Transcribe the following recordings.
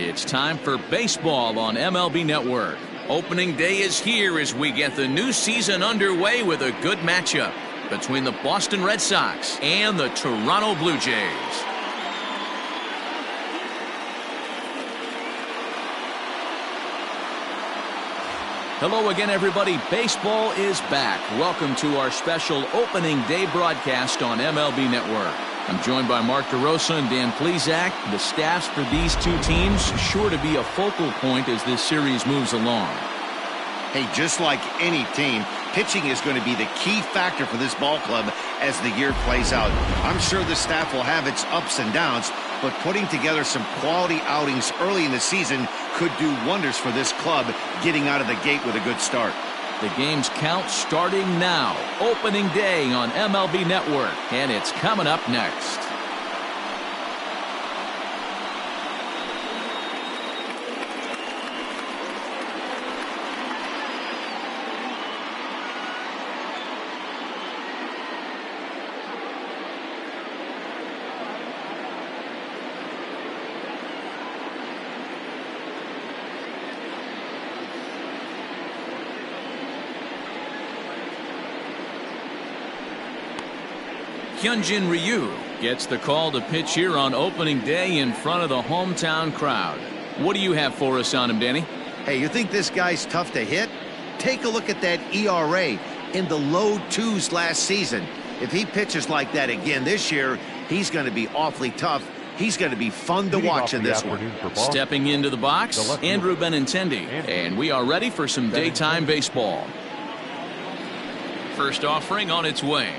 It's time for baseball on MLB Network. Opening day is here as we get the new season underway with a good matchup between the Boston Red Sox and the Toronto Blue Jays. Hello again, everybody. Baseball is back. Welcome to our special opening day broadcast on MLB Network. I'm joined by Mark DeRosa and Dan Plesac. The staffs for these two teams sure to be a focal point as this series moves along. Hey, just like any team, pitching is going to be the key factor for this ball club as the year plays out. I'm sure the staff will have its ups and downs, but putting together some quality outings early in the season could do wonders for this club getting out of the gate with a good start. The game's count starting now. Opening day on MLB Network, and it's coming up next. Hyunjin Ryu gets the call to pitch here on opening day in front of the hometown crowd. What do you have for us on him, Danny? Hey, you think this guy's tough to hit? Take a look at that ERA in the low 2s last season. If he pitches like that again this year, he's going to be awfully tough. He's going to be fun to watch in this one. Stepping into the box, Andrew Benintendi. And we are ready for some daytime baseball. First offering on its way.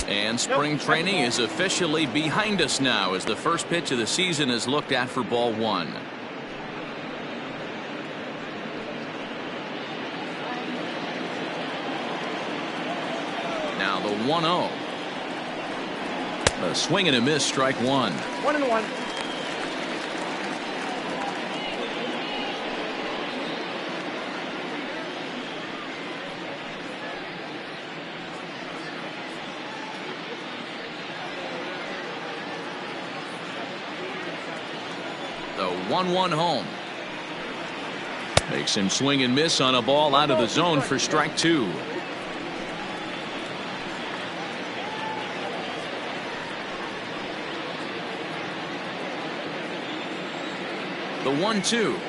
And spring training is officially behind us now as the first pitch of the season is looked at for ball one. Now the 1-0. A swing and a miss, strike one. 1-1. The 1-1 home. Makes him swing and miss on a ball out of the zone for strike two. The 1-2.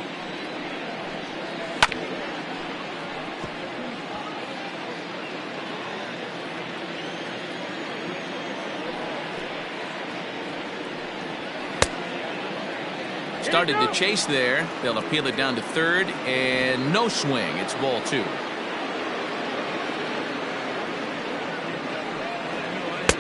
Started to chase there. They'll appeal it down to third, and no swing. It's ball two.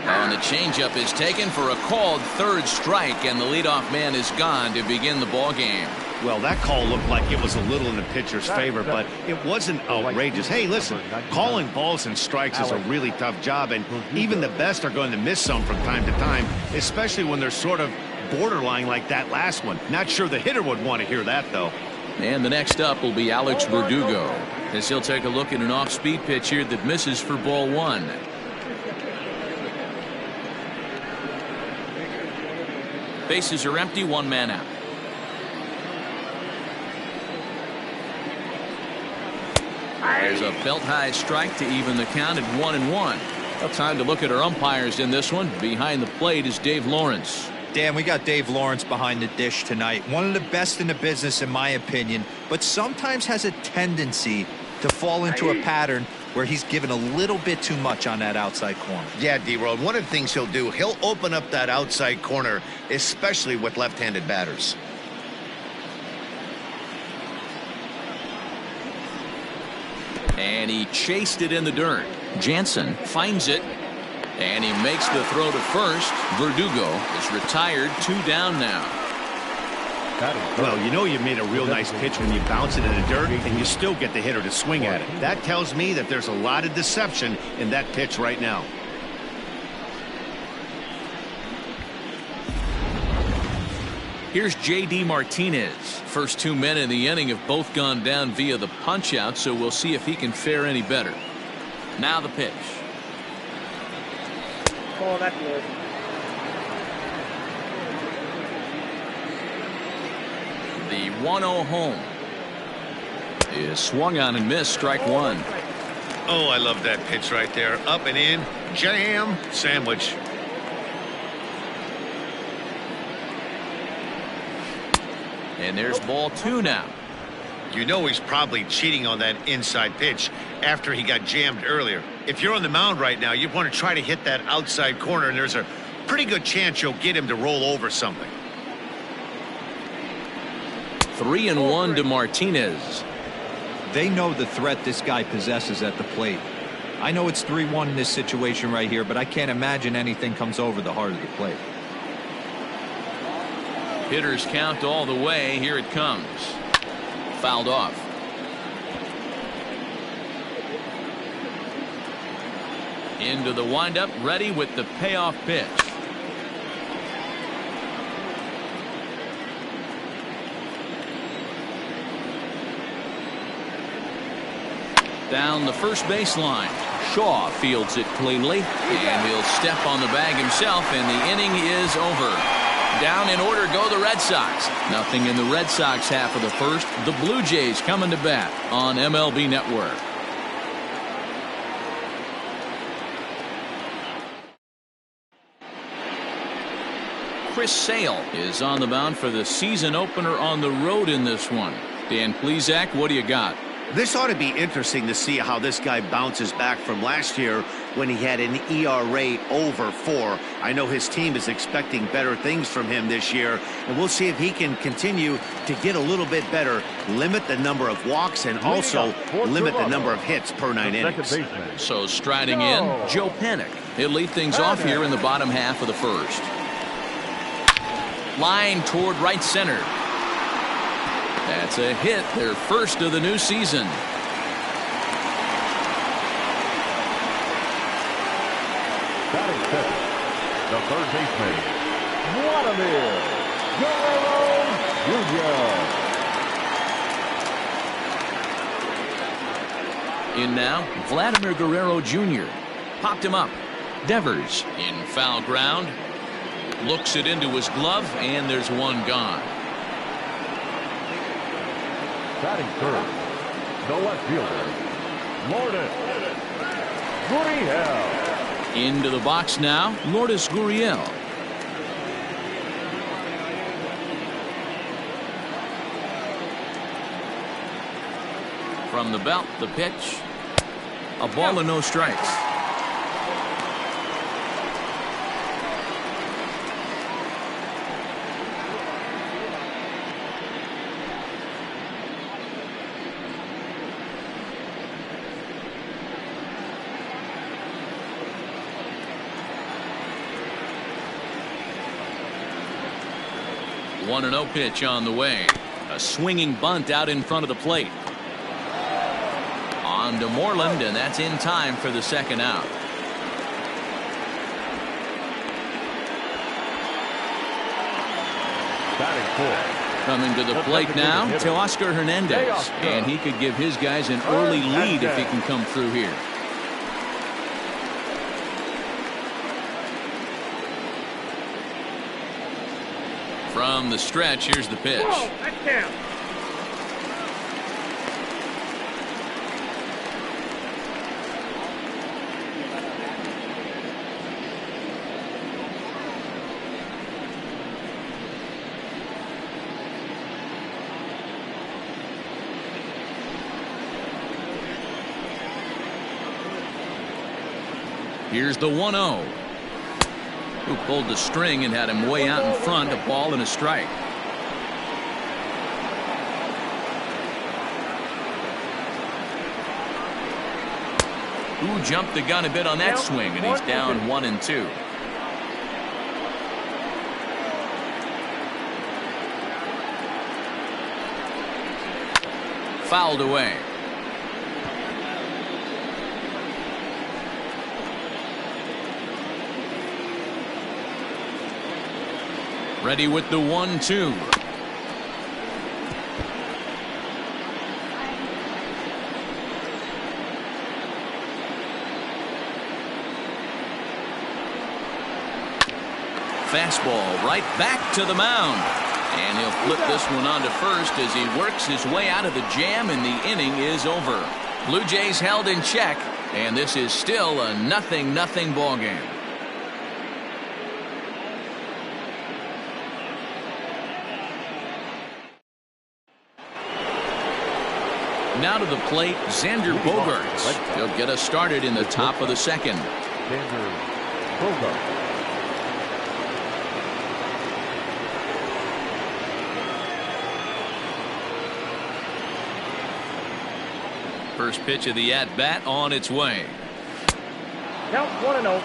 And the changeup is taken for a called third strike, and the leadoff man is gone to begin the ball game. Well, that call looked like it was a little in the pitcher's favor, but it wasn't outrageous. Hey, listen, calling balls and strikes is a really tough job, and even the best are going to miss some from time to time, especially when they're sort of borderline like that last one. Not sure the hitter would want to hear that, though. And the next up will be Alex Verdugo, as he'll take a look at an off-speed pitch here that misses for ball one. Bases are empty, one man out. There's a belt-high strike to even the count at 1-1. Well, time to look at our umpires in this one. Behind the plate is Dave Lawrence. Dan, we got Dave Lawrence behind the dish tonight. One of the best in the business, in my opinion, but sometimes has a tendency to fall into a pattern where he's given a little bit too much on that outside corner. Yeah, D-Road, one of the things he'll do, he'll open up that outside corner, especially with left-handed batters. And he chased it in the dirt. Jansen finds it. And he makes the throw to first. Verdugo is retired, 2 down now. Well, you know you made a real nice pitch when you bounce it in the dirt and you still get the hitter to swing at it. That tells me that there's a lot of deception in that pitch right now. Here's J.D. Martinez. First 2 men in the inning have both gone down via the punch-out, so we'll see if he can fare any better. Now the pitch. Oh, that's good. 1-0 home. Is swung on and missed, strike one. Oh, I love that pitch right there. Up and in, jam, sandwich. And there's ball 2 now. You know he's probably cheating on that inside pitch after he got jammed earlier. If you're on the mound right now, you want to try to hit that outside corner, and there's a pretty good chance you'll get him to roll over something. 3-1 to Martinez. They know the threat this guy possesses at the plate. I know it's 3-1 in this situation right here, but I can't imagine anything comes over the heart of the plate. Hitters count all the way. Here it comes. Fouled off. Into the windup, ready with the payoff pitch. Down the first baseline. Shaw fields it cleanly, and he'll step on the bag himself, and the inning is over. Down in order go the Red Sox. Nothing in the Red Sox half of the first. The Blue Jays coming to bat on MLB Network. Chris Sale is on the mound for the season opener on the road in this one. Dan Plesac, what do you got? This ought to be interesting to see how this guy bounces back from last year when he had an ERA over 4. I know his team is expecting better things from him this year, and we'll see if he can continue to get a little bit better, limit the number of walks, and also limit the number of hits per 9 innings. So striding in, Joe Panik. He'll lead things off here in the bottom half of the first. Line toward right center. That's a hit, their first of the new season. Batting second, the third baseman, Vladimir Guerrero Jr. In now, Vladimir Guerrero Jr. Popped him up. Devers in foul ground. Looks it into his glove, and there's one gone. Batting third, the left fielder, Lourdes Gurriel. Into the box now, Lourdes Gurriel. From the belt, the pitch. A ball and no strikes. One 1-0 pitch on the way. A swinging bunt out in front of the plate. On to Moreland, and that's in time for the second out. Batting fourth. Coming to the plate now, Teoscar Hernandez, and he could give his guys an early lead if he can come through here. From the stretch, here's the pitch. Here's the 1-0. Who pulled the string and had him way out in front, a ball and a strike. Who jumped the gun a bit on that swing, and he's down 1-2. Fouled away. Ready with the 1-2. Fastball right back to the mound. And he'll flip this one on to first as he works his way out of the jam, and the inning is over. Blue Jays held in check, and this is still a 0-0 ball game. Now to the plate, Xander Bogaerts. He'll get us started in the top of the second. Xander Bogaerts. First pitch of the at-bat on its way. Count 1-0.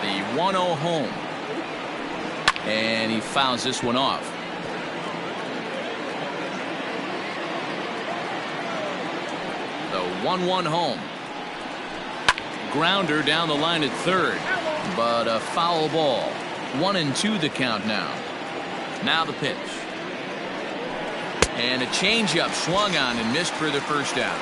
The 1-0 home. And he fouls this one off. The 1-1 home. Grounder down the line at third, but a foul ball. 1-2 the count now. Now the pitch. And a changeup swung on and missed for the first out.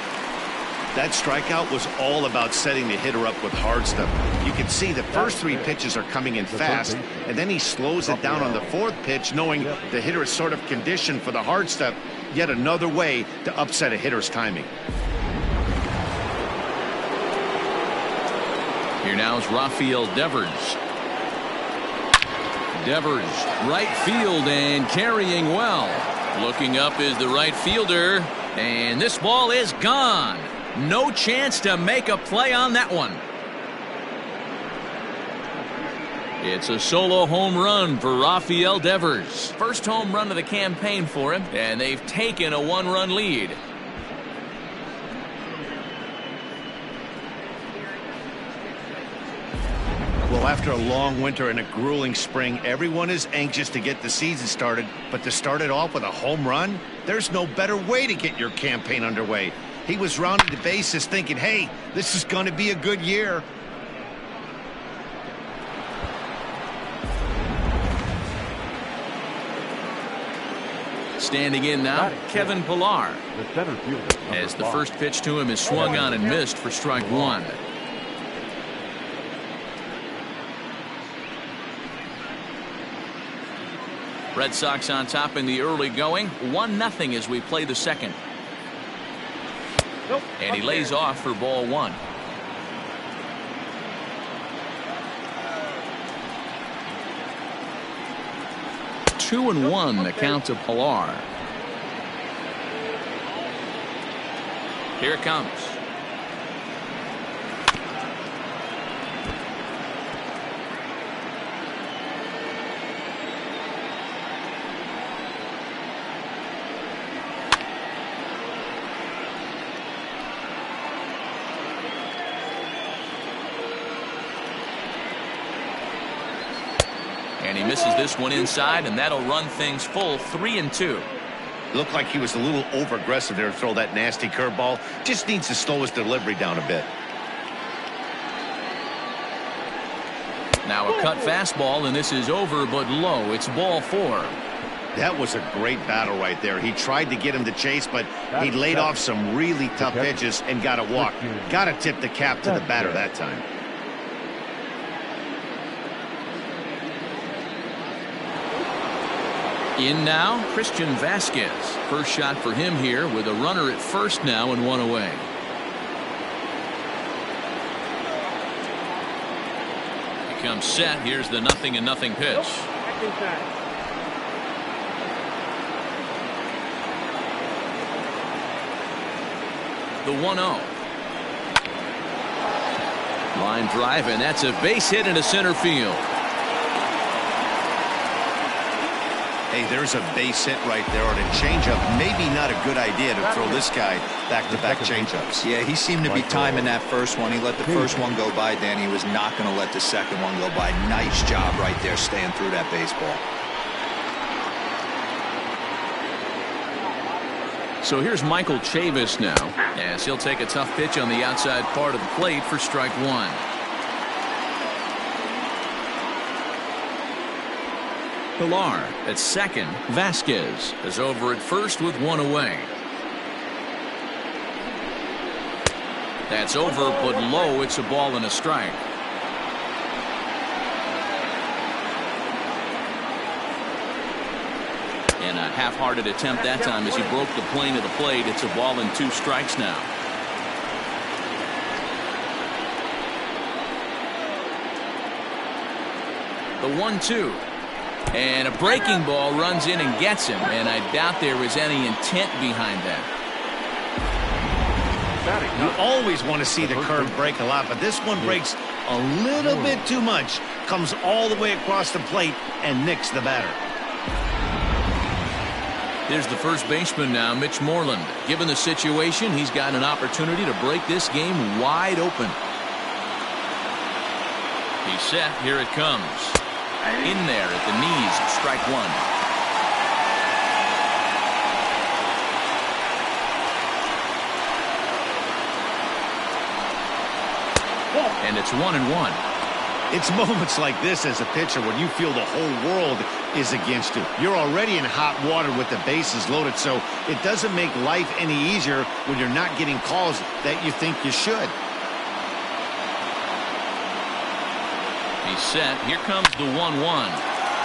That strikeout was all about setting the hitter up with hard stuff. You can see the first 3 pitches are coming in fast, and then he slows it down on the 4th pitch, knowing the hitter is sort of conditioned for the hard stuff. Yet another way to upset a hitter's timing. Here now is Rafael Devers. Devers, right field and carrying well. Looking up is the right fielder, and this ball is gone. No chance to make a play on that one. It's a solo home run for Rafael Devers. First home run of the campaign for him, and they've taken a 1-run lead. Well, after a long winter and a grueling spring, everyone is anxious to get the season started, but to start it off with a home run, there's no better way to get your campaign underway. He was rounding the bases thinking, hey, this is going to be a good year. Standing in now, Kevin Pillar. The center fielder. As the first pitch to him is swung on and missed for strike 1. Red Sox on top in the early going. 1-0 as we play the second. And he lays off for ball 1. Two and 1 the count to Pillar. Here it comes. And he misses this one inside, and that'll run things full 3-2. Looked like he was a little over-aggressive there to throw that nasty curveball. Just needs to slow his delivery down a bit. Now a cut fastball, and this is over but low. It's ball 4. That was a great battle right there. He tried to get him to chase, but he laid off some really tough pitches and got a walk. Got to tip the cap to the batter that time. In now, Christian Vasquez. First shot for him here with a runner at first now and 1 away. He comes set. Here's the 0-0 pitch. The 1-0. Line drive, and that's a base hit into center field. Hey, there's a base hit right there on a changeup. Maybe not a good idea to throw this guy back-to-back changeups. Yeah, he seemed to be timing that first one. He let the first one go by, Dan. He was not going to let the second one go by. Nice job right there staying through that baseball. So here's Michael Chavis now, as he'll take a tough pitch on the outside part of the plate for strike 1. Pillar at second. Vasquez is over at first with 1 away. That's over but low. It's a ball and a strike. And a half-hearted attempt that time as he broke the plane of the plate. It's a ball and 2 strikes now. The 1-2. And a breaking ball runs in and gets him. And I doubt there was any intent behind that. You always want to see the curve break a lot, but this one breaks a little bit too much. Comes all the way across the plate and nicks the batter. Here's the first baseman now, Mitch Moreland. Given the situation, he's got an opportunity to break this game wide open. He's set. Here it comes. In there at the knees, strike 1. And it's 1-1. It's moments like this as a pitcher when you feel the whole world is against you. You're already in hot water with the bases loaded, so it doesn't make life any easier when you're not getting calls that you think you should. He's set. Here comes the 1-1.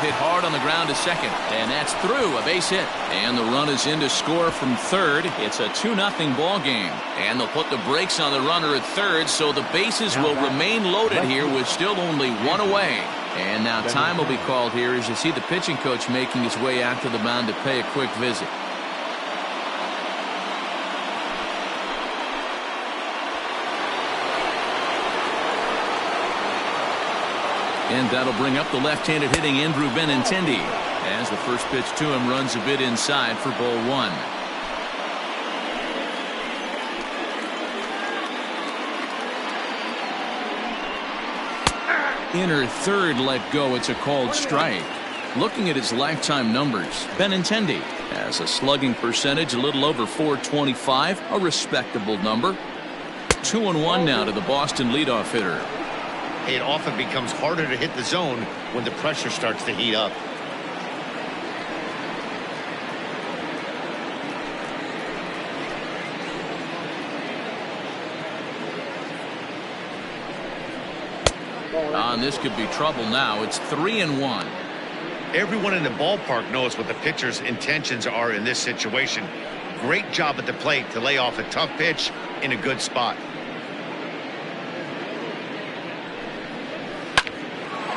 Hit hard on the ground to second, and that's through. A base hit, and the run is in to score from third. It's a 2-0 ball game, and they'll put the brakes on the runner at third, so the bases will remain loaded here with still only 1 away. And now time will be called here as you see the pitching coach making his way out to the mound to pay a quick visit. And that'll bring up the left-handed hitting Andrew Benintendi as the first pitch to him runs a bit inside for ball 1. Inner third let go. It's a called strike. Looking at his lifetime numbers, Benintendi has a slugging percentage a little over .425, a respectable number. 2-1 now to the Boston leadoff hitter. It often becomes harder to hit the zone when the pressure starts to heat up. And this could be trouble now. It's 3-1. Everyone in the ballpark knows what the pitcher's intentions are in this situation. Great job at the plate to lay off a tough pitch in a good spot.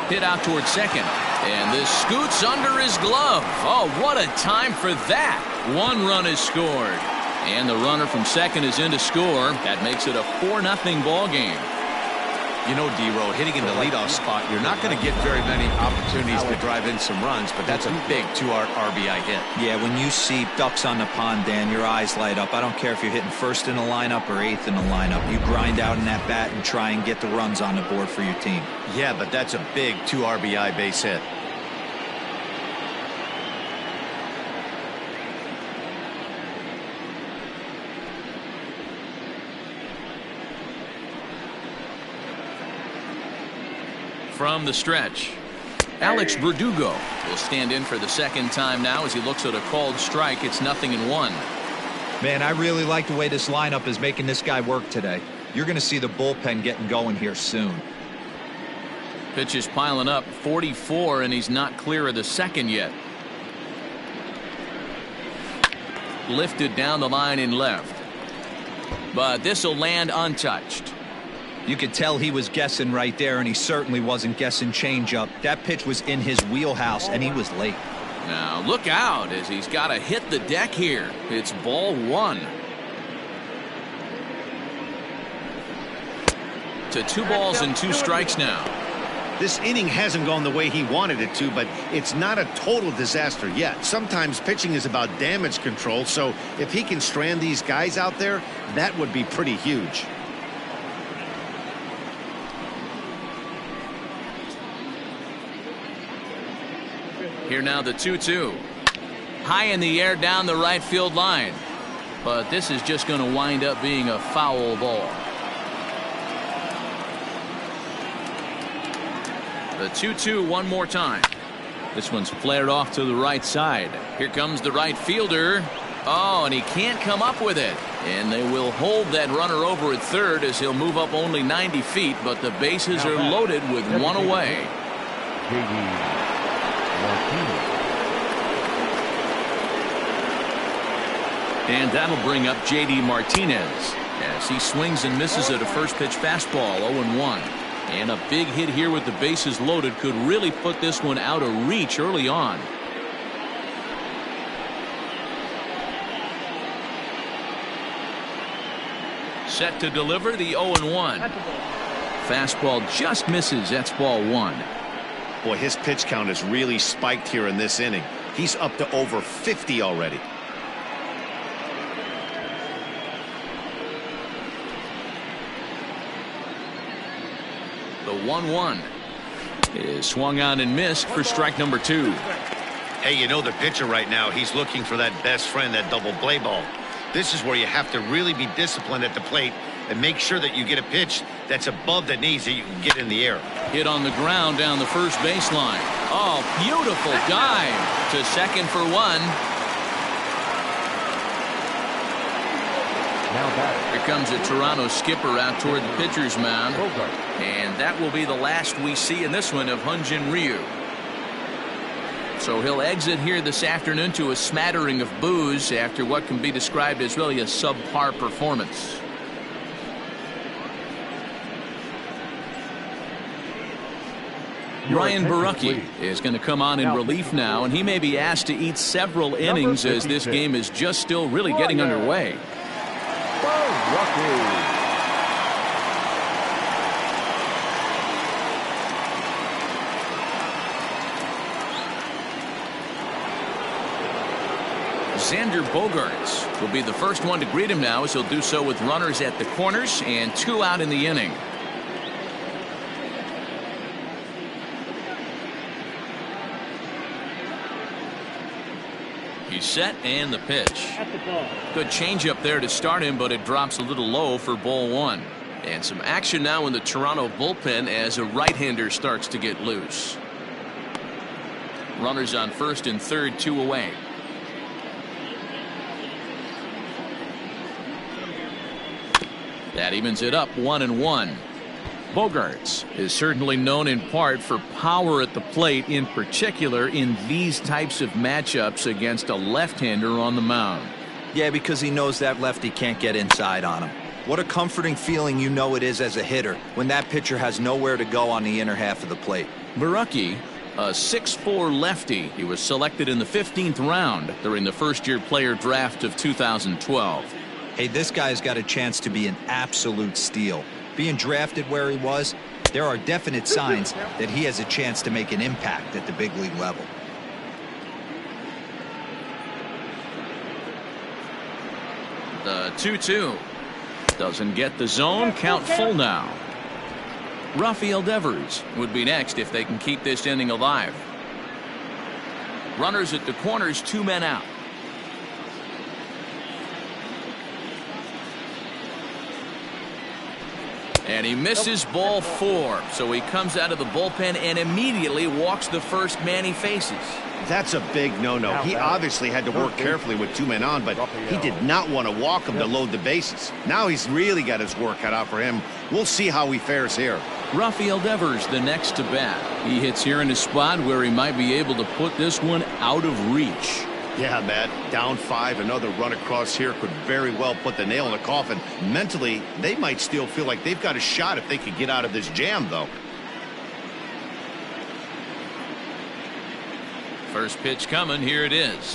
Hit out towards second, and this scoots under his glove. Oh, what a time for that. 1 run is scored, and the runner from second is in to score. That makes it a 4-0 ball game. You know, D-Row, hitting in the leadoff spot, you're not going to get very many opportunities to drive in some runs, but that's a big 2 RBI hit. Yeah, when you see ducks on the pond, Dan, your eyes light up. I don't care if you're hitting first in the lineup or 8th in the lineup. You grind out in that bat and try and get the runs on the board for your team. Yeah, but that's a big 2 RBI base hit. From the stretch, Alex Verdugo will stand in for the second time now as he looks at a called strike. It's 0-1. Man, I really like the way this lineup is making this guy work today. You're going to see the bullpen getting going here soon. Pitches piling up, 44, and he's not clear of the second yet. Lifted down the line in left, but this will land untouched. You could tell he was guessing right there, and he certainly wasn't guessing changeup. That pitch was in his wheelhouse, and he was late. Now look out as he's got to hit the deck here. It's ball 1. To 2 balls and 2 strikes now. This inning hasn't gone the way he wanted it to, but it's not a total disaster yet. Sometimes pitching is about damage control, so if he can strand these guys out there, that would be pretty huge. Here now the 2-2. High in the air down the right field line. But this is just going to wind up being a foul ball. The 2-2 one more time. This one's flared off to the right side. Here comes the right fielder. Oh, and he can't come up with it. And they will hold that runner over at third as he'll move up only 90 feet. But the bases are loaded with 1 away. And that'll bring up J.D. Martinez as he swings and misses at a first pitch fastball. 0-1. And a big hit here with the bases loaded could really put this one out of reach early on. Set to deliver the 0-1. Fastball just misses. That's ball 1. Boy, his pitch count has really spiked here in this inning. He's up to over 50 already. The 1-1 is swung on and missed for strike number 2. Hey, you know the pitcher right now, he's looking for that best friend, that double play ball. This is where you have to really be disciplined at the plate and make sure that you get a pitch that's above the knees that you can get in the air. Hit on the ground down the first baseline. Oh, beautiful dive to second for 1. Now batting. Here comes a Toronto skipper out toward the pitcher's mound. Bogart. And that will be the last we see in this one of Hyun-Jin Ryu. So he'll exit here this afternoon to a smattering of boos after what can be described as really a subpar performance. Ryan Borucki is going to come on in relief now, and he may be asked to eat several innings as this game is just still really getting underway. Borucki. Xander Bogaerts will be the first one to greet him now, as he'll do so with runners at the corners and 2 out in the inning. He's set and the pitch. Good changeup there to start him, but it drops a little low for ball 1. And some action now in the Toronto bullpen as a right-hander starts to get loose. Runners on first and third, 2 away. That evens it up 1-1. Bogaerts is certainly known in part for power at the plate, in particular in these types of matchups against a left-hander on the mound. Yeah, because he knows that lefty can't get inside on him. What a comforting feeling you know it is as a hitter when that pitcher has nowhere to go on the inner half of the plate. Borucki, a 6'4" lefty. He was selected in the 15th round during the first-year player draft of 2012. Hey, this guy's got a chance to be an absolute steal. Being drafted where he was, there are definite signs that he has a chance to make an impact at the big league level. The 2-2 doesn't get the zone. Count full now. Rafael Devers would be next if they can keep this inning alive. Runners at the corners, 2 men out. And he misses ball 4. So he comes out of the bullpen and immediately walks the first man he faces. That's a big no-no. He obviously had to work carefully with 2 men on, but he did not want to walk him to load the bases. Now he's really got his work cut out for him. We'll see how he fares here. Rafael Devers the next to bat. He hits here in a spot where he might be able to put this one out of reach. Yeah, Matt, down 5, another run across here could very well put the nail in the coffin. Mentally, they might still feel like they've got a shot if they could get out of this jam, though. First pitch coming. Here it is.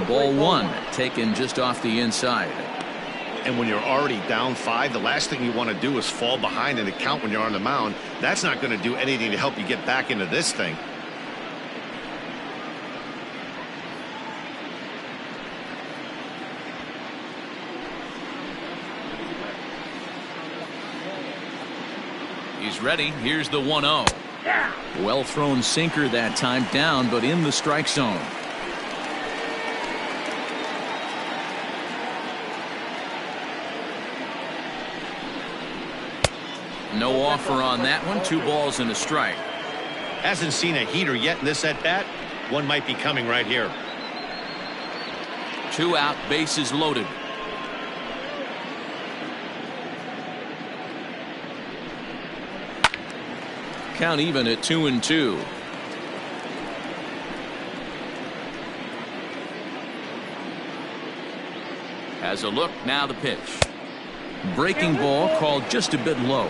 Ball 1 taken just off the inside. And when you're already down 5, the last thing you want to do is fall behind in the count when you're on the mound. That's not going to do anything to help you get back into this thing. He's ready. Here's the 1-0. Well thrown sinker that time, down but in the strike zone. No offer on that one. 2 balls and a strike. Hasn't seen a heater yet in this at bat. One might be coming right here. 2 out, bases loaded. Count even at 2-2. Has a look, now the pitch. Breaking ball called just a bit low.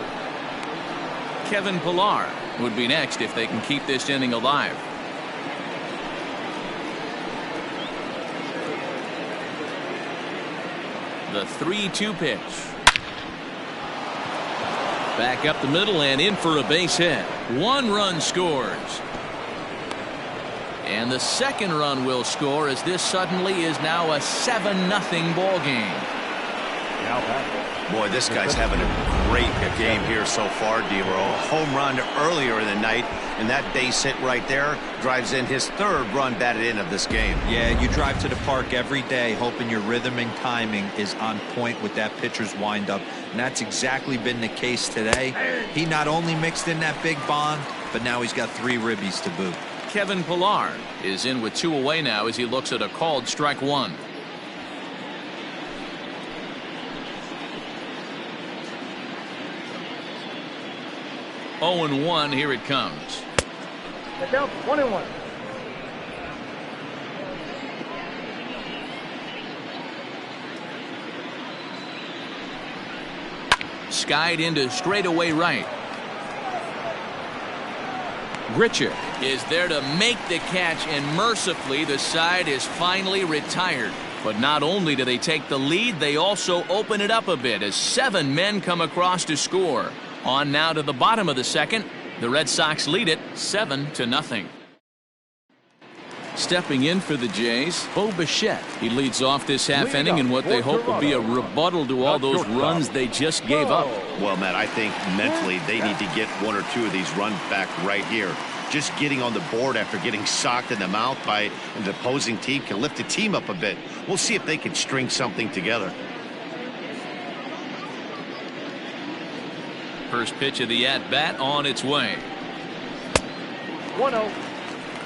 Kevin Pillar would be next if they can keep this inning alive. The 3-2 pitch. Back up the middle and in for a base hit. 1 run scores. And the second run will score as this suddenly is now a 7-0 ball game. Boy, this guy's having a great game here so far, D-Roll. Home run earlier in the night, and that base hit right there drives in his 3rd run batted in of this game. Yeah, you drive to the park every day hoping your rhythm and timing is on point with that pitcher's windup, and that's exactly been the case today. He not only mixed in that big bomb, but now he's got 3 ribbies to boot. Kevin Pillar is in with 2 away now as he looks at a called strike 1. Oh and 1, here it comes. The count 1-1. Skied into straightaway right. Grichuk is there to make the catch, and mercifully the side is finally retired. But not only do they take the lead, they also open it up a bit as 7 men come across to score. On now to the bottom of the second. The Red Sox lead it 7-0. Stepping in for the Jays, Bo Bichette. He leads off this half inning in what they hope will be a rebuttal to all those runs they just gave up. Well, Matt, I think mentally they need to get 1 or 2 of these runs back right here. Just getting on the board after getting socked in the mouth by an opposing team can lift the team up a bit. We'll see if they can string something together. First pitch of the at-bat on its way. 1-0.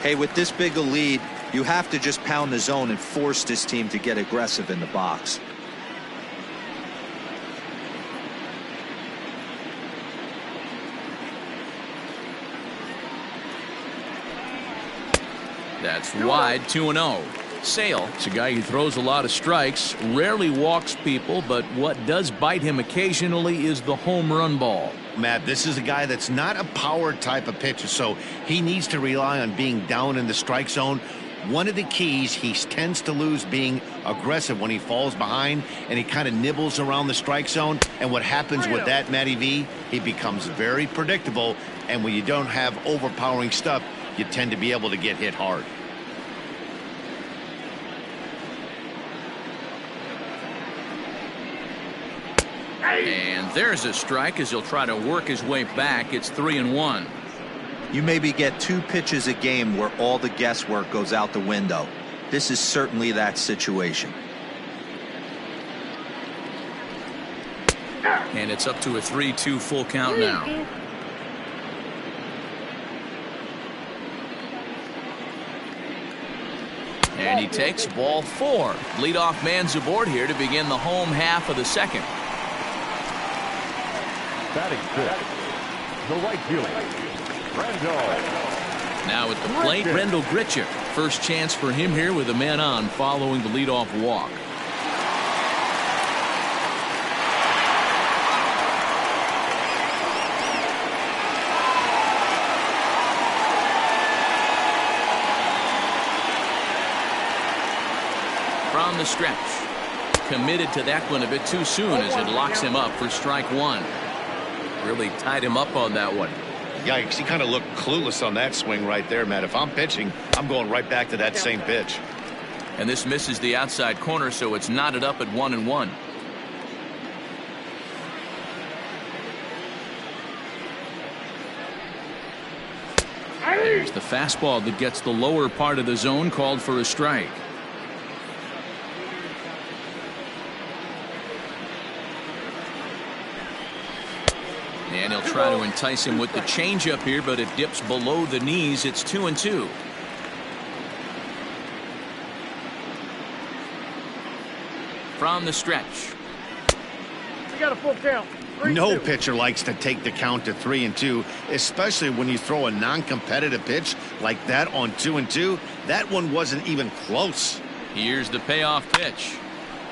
Hey, with this big a lead, you have to just pound the zone and force this team to get aggressive in the box. That's wide, 2-0. Sale is a guy who throws a lot of strikes, rarely walks people, but what does bite him occasionally is the home run ball. Matt, this is a guy that's not a power type of pitcher, so he needs to rely on being down in the strike zone. One of the keys, he tends to lose being aggressive when he falls behind and he kind of nibbles around the strike zone. And what happens with that, Matty V, he becomes very predictable, and when you don't have overpowering stuff, you tend to be able to get hit hard. And there's a strike as he'll try to work his way back. It's 3-1. You maybe get 2 pitches a game where all the guesswork goes out the window. This is certainly that situation. And it's up to a 3-2 full count now. And he takes ball 4. Leadoff man's aboard here to begin the home half of the second. Batting 5th, the right fielder, Rendell. Now at the plate, Rendell Grichuk. First chance for him here with a man on following the leadoff walk. From the stretch. Committed to that one a bit too soon as it locks him up for strike 1. Really tied him up on that one. Yikes, he kind of looked clueless on that swing right there, Matt. If I'm pitching, I'm going right back to that same pitch. And this misses the outside corner, so it's knotted up at 1-1. There's the fastball that gets the lower part of the zone, called for a strike. And he'll try to entice him with the changeup here, but it dips below the knees. It's 2-2. From the stretch. We got a full count. 3-2. No pitcher likes to take the count to 3-2, especially when you throw a non-competitive pitch like that on 2-2. That one wasn't even close. Here's the payoff pitch.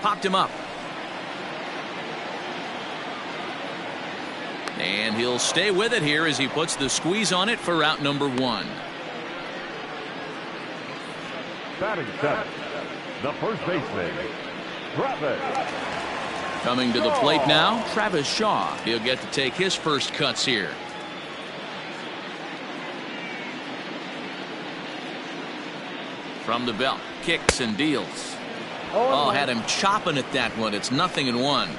Popped him up. And he'll stay with it here as he puts the squeeze on it for out number 1. Batting seventh, the first baseman, Travis. Coming to the plate now, Travis Shaw. He'll get to take his first cuts here. From the belt, kicks and deals. Oh, had him chopping at that one. It's 0-1.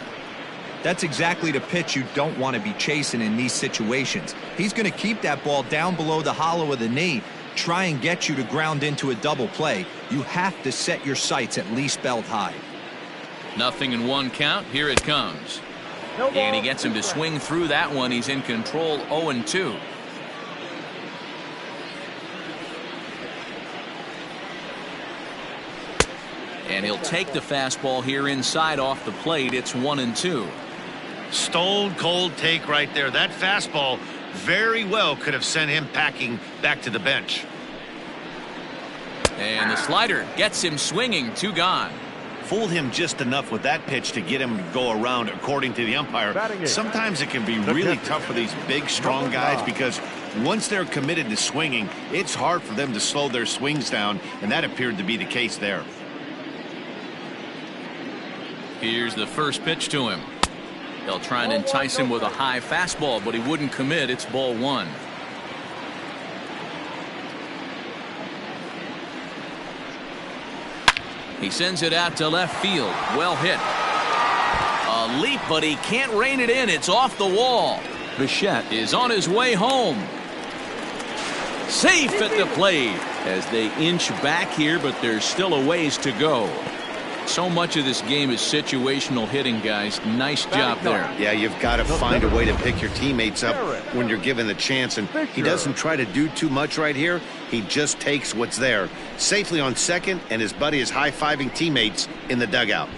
That's exactly the pitch you don't want to be chasing in these situations. He's going to keep that ball down below the hollow of the knee, try and get you to ground into a double play. You have to set your sights at least belt high. 0-1 count. Here it comes. And he gets him to swing through that one. He's in control, 0-2. And he'll take the fastball here inside off the plate. It's 1-2. Stone cold take right there. That fastball very well could have sent him packing back to the bench. And the slider gets him swinging. 2 gone. Fooled him just enough with that pitch to get him to go around, according to the umpire. Sometimes it can be really tough for these big, strong guys because once they're committed to swinging, it's hard for them to slow their swings down, and that appeared to be the case there. Here's the first pitch to him. They'll try and entice him with a high fastball, but he wouldn't commit. It's ball 1. He sends it out to left field. Well hit. A leap, but he can't rein it in. It's off the wall. Bichette is on his way home. Safe at the plate as they inch back here, but there's still a ways to go. So much of this game is situational hitting, guys. Nice job there. Yeah, you've got to find a way to pick your teammates up when you're given the chance, and he doesn't try to do too much right here. He just takes what's there. Safely on second, and his buddy is high-fiving teammates in the dugout.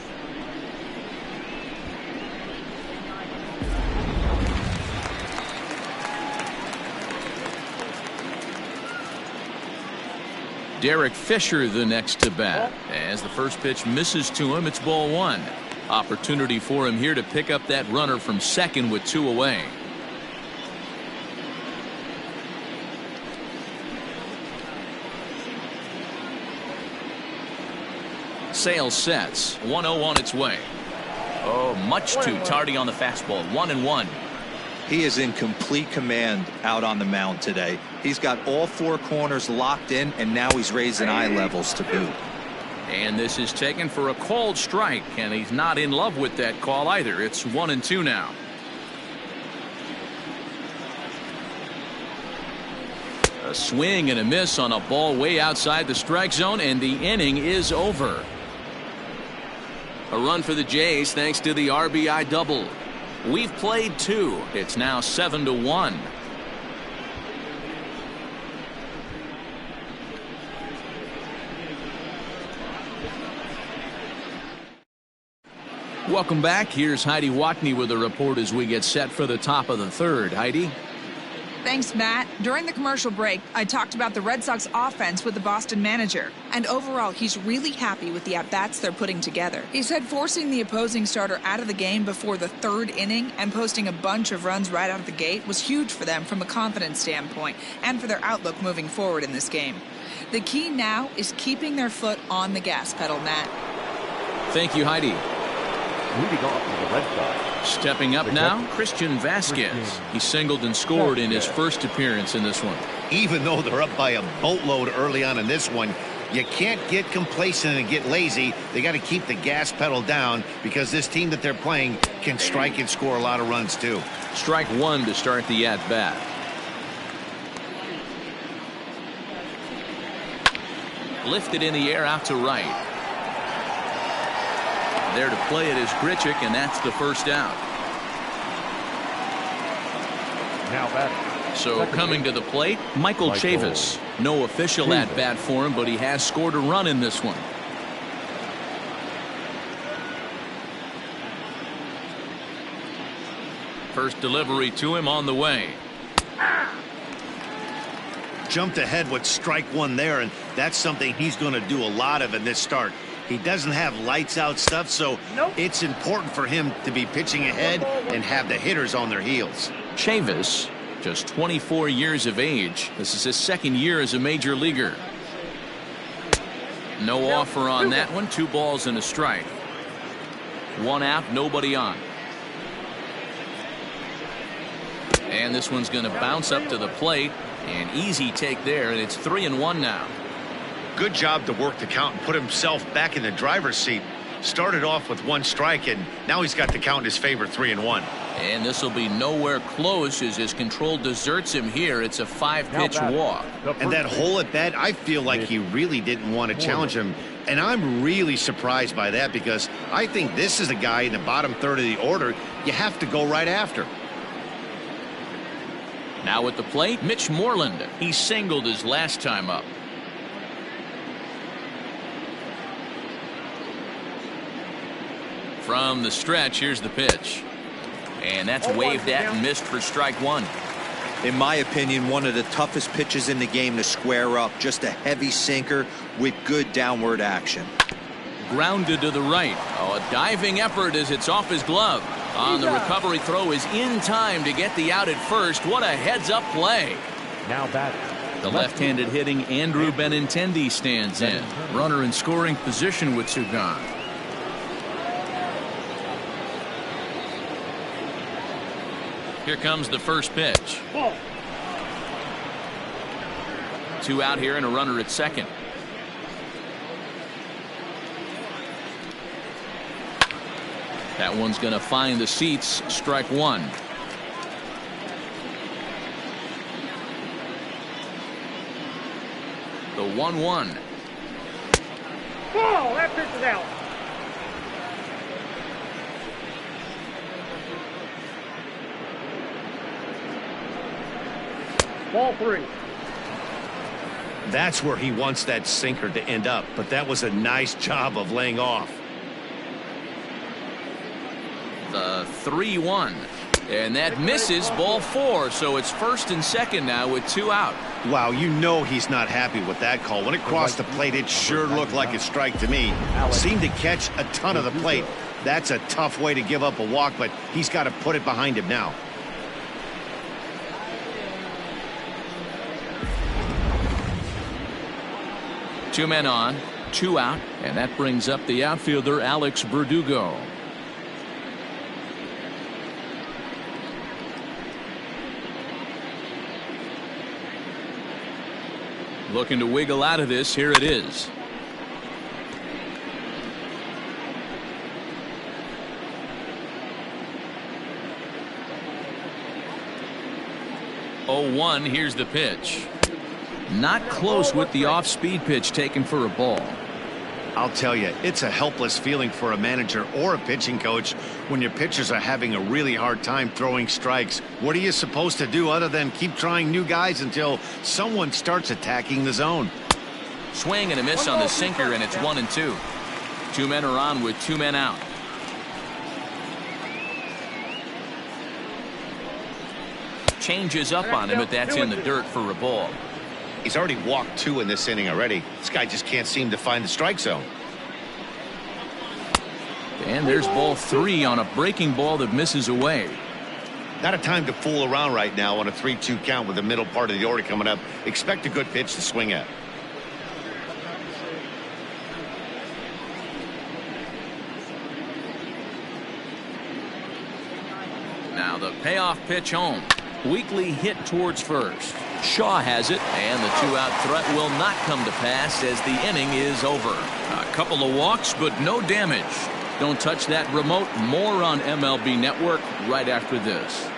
Derek Fisher the next to bat. As the first pitch misses to him, it's ball 1. Opportunity for him here to pick up that runner from second with 2 away. Sale sets. 1-0 on its way. Oh, much too tardy on the fastball. 1-1. He is in complete command out on the mound today. He's got all 4 corners locked in, and now he's raising eye levels to boot. And this is taken for a called strike, and he's not in love with that call either. It's 1-2 now. A swing and a miss on a ball way outside the strike zone, and the inning is over. A run for the Jays thanks to the RBI double. We've played 2. It's now 7-1. Welcome back. Here's Heidi Watney with a report as we get set for the top of the 3rd. Heidi? Thanks, Matt. During the commercial break, I talked about the Red Sox offense with the Boston manager. And overall, he's really happy with the at-bats they're putting together. He said forcing the opposing starter out of the game before the 3rd inning and posting a bunch of runs right out of the gate was huge for them from a confidence standpoint and for their outlook moving forward in this game. The key now is keeping their foot on the gas pedal, Matt. Thank you, Heidi. Leading off for the Red Sox. Stepping up now, Christian Vasquez. He singled and scored in his first appearance in this one. Even though they're up by a boatload early on in this one, you can't get complacent and get lazy. They got to keep the gas pedal down because this team that they're playing can strike and score a lot of runs too. Strike 1 to start the at-bat. Lifted in the air out to right. There to play it is Grichuk, and that's the first out. Now batting. So coming to the plate, Michael Chavis. No official at-bat for him, but he has scored a run in this one. First delivery to him on the way. Jumped ahead with strike 1 there, and that's something he's going to do a lot of in this start. He doesn't have lights out stuff, so it's important for him to be pitching ahead and have the hitters on their heels. Chavis, just 24 years of age. This is his second year as a major leaguer. No offer on that one. 2 balls and a strike. 1 out, nobody on. And this one's going to bounce up to the plate. An easy take there, and it's 3-1 now. Good job to work the count and put himself back in the driver's seat. Started off with 1 strike, and now he's got the count in his favor, 3-1. And this will be nowhere close as his control deserts him here. It's a 5-pitch walk. And that hole at bat, I feel like he really didn't want to challenge him. And I'm really surprised by that, because I think this is a guy in the bottom third of the order you have to go right after. Now at the plate, Mitch Moreland. He singled his last time up. From the stretch, here's the pitch. And that's waved at and missed for strike 1. In my opinion, one of the toughest pitches in the game to square up. Just a heavy sinker with good downward action. Grounded to the right. Oh, a diving effort as it's off his glove. On the recovery throw is in time to get the out at first. What a heads-up play. Now batting. The left-handed hitting Andrew Benintendi stands in. Runner in scoring position with 2 gone. Here comes the first pitch. 2 out here and a runner at second. That one's going to find the seats. Strike 1. The 1-1. Oh, that pitch is out. Ball 3. That's where he wants that sinker to end up, but that was a nice job of laying off. The 3-1. And that misses. Ball 4. So it's first and second now with 2 out. Wow, you know he's not happy with that call. When it crossed the plate, it sure looked like a strike to me. Seemed to catch a ton of the plate. That's a tough way to give up a walk, but he's got to put it behind him now. Two men on, 2 out, and that brings up the outfielder Alex Verdugo. Looking to wiggle out of this. Here it is. Oh, 1. Here's the pitch. Not close with the off-speed pitch taken for a ball. I'll tell you, it's a helpless feeling for a manager or a pitching coach when your pitchers are having a really hard time throwing strikes. What are you supposed to do other than keep trying new guys until someone starts attacking the zone? Swing and a miss on the sinker, and it's 1-2. 2 men are on with 2 men out. Changes up on him, but that's in the dirt for a ball. He's already walked 2 in this inning already. This guy just can't seem to find the strike zone. And there's ball 3 on a breaking ball that misses away. Not a time to fool around right now on a 3-2 count with the middle part of the order coming up. Expect a good pitch to swing at. Now the payoff pitch home. Weakly hit towards first. Shaw has it, and the 2-out threat will not come to pass as the inning is over. A couple of walks, but no damage. Don't touch that remote. More on MLB Network right after this.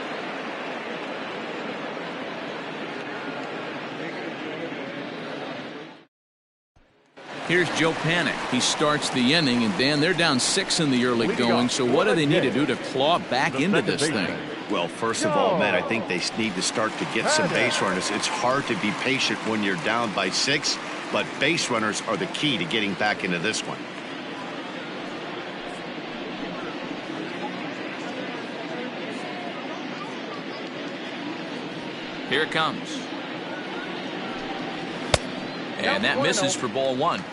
Here's Joe Panik. He starts the inning, and Dan, they're down 6 in the early going, so what do they need to do to claw back into this thing? Well, first of all, Matt, I think they need to start to get some base runners. It's hard to be patient when you're down by 6, but base runners are the key to getting back into this one. Here it comes. And that misses for ball 1.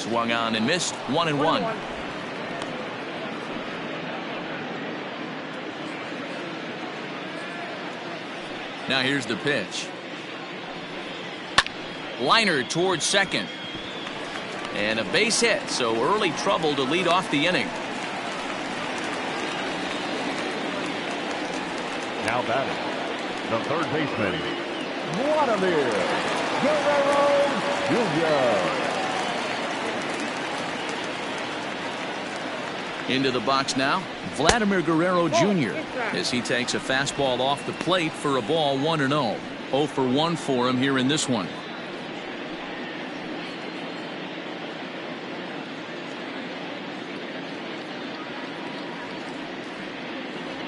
Swung on and missed. 1-1. Now here's the pitch. Liner towards second. And a base hit, so early trouble to lead off the inning. Now batting, the third baseman, Vladimir Guerrero Jr. Into the box now, Vladimir Guerrero Jr. as he takes a fastball off the plate for a ball. 1-0. 0 for 1 for him here in this one.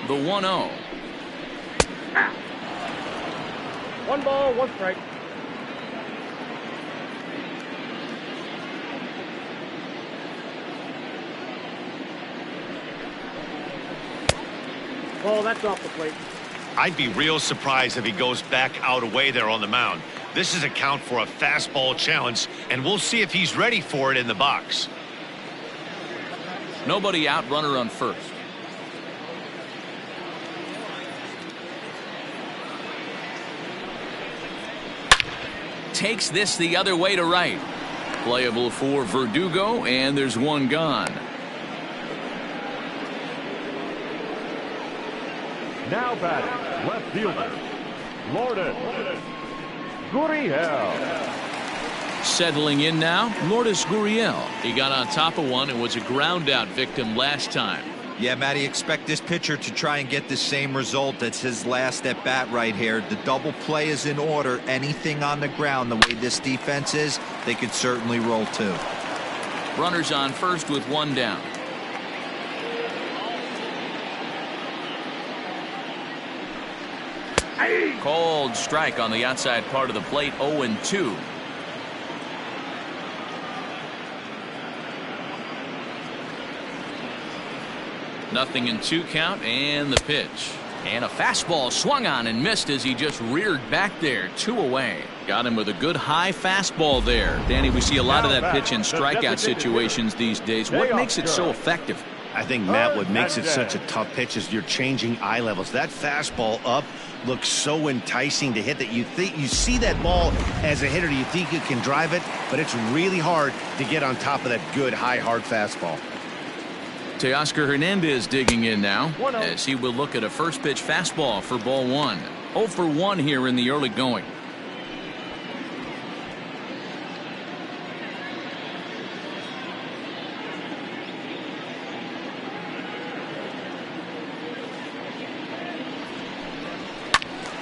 The 1-0. 1 ball, 1 strike. Ball, that's off the plate. I'd be real surprised if he goes back out away there on the mound. This is a count for a fastball challenge, and we'll see if he's ready for it in the box. Nobody out, runner on first. Takes this the other way to right. Playable for Verdugo, and there's one gone. Now batting, left fielder, Lourdes Gurriel. Settling in now, Lourdes Gurriel. He got on top of one and was a ground out victim last time. Yeah, Matty, expect this pitcher to try and get the same result. That's his last at bat right here. The double play is in order. Anything on the ground, the way this defense is, they could certainly roll too. Runners on first with one down. Cold strike on the outside part of the plate. 0-2. Nothing in 2 count, and the pitch. And a fastball swung on and missed as he just reared back there. 2 away. Got him with a good high fastball there. Danny, we see a lot of that pitch in strikeout situations these days. What makes it so effective? I think, Matt, what makes it such a tough pitch is you're changing eye levels. That fastball up looks so enticing to hit that you see that ball as a hitter, you think you can drive it, but it's really hard to get on top of that good high hard fastball. Teoscar Hernandez digging in now as he will look at a first pitch fastball for ball 1. 0 for 1 here in the early going.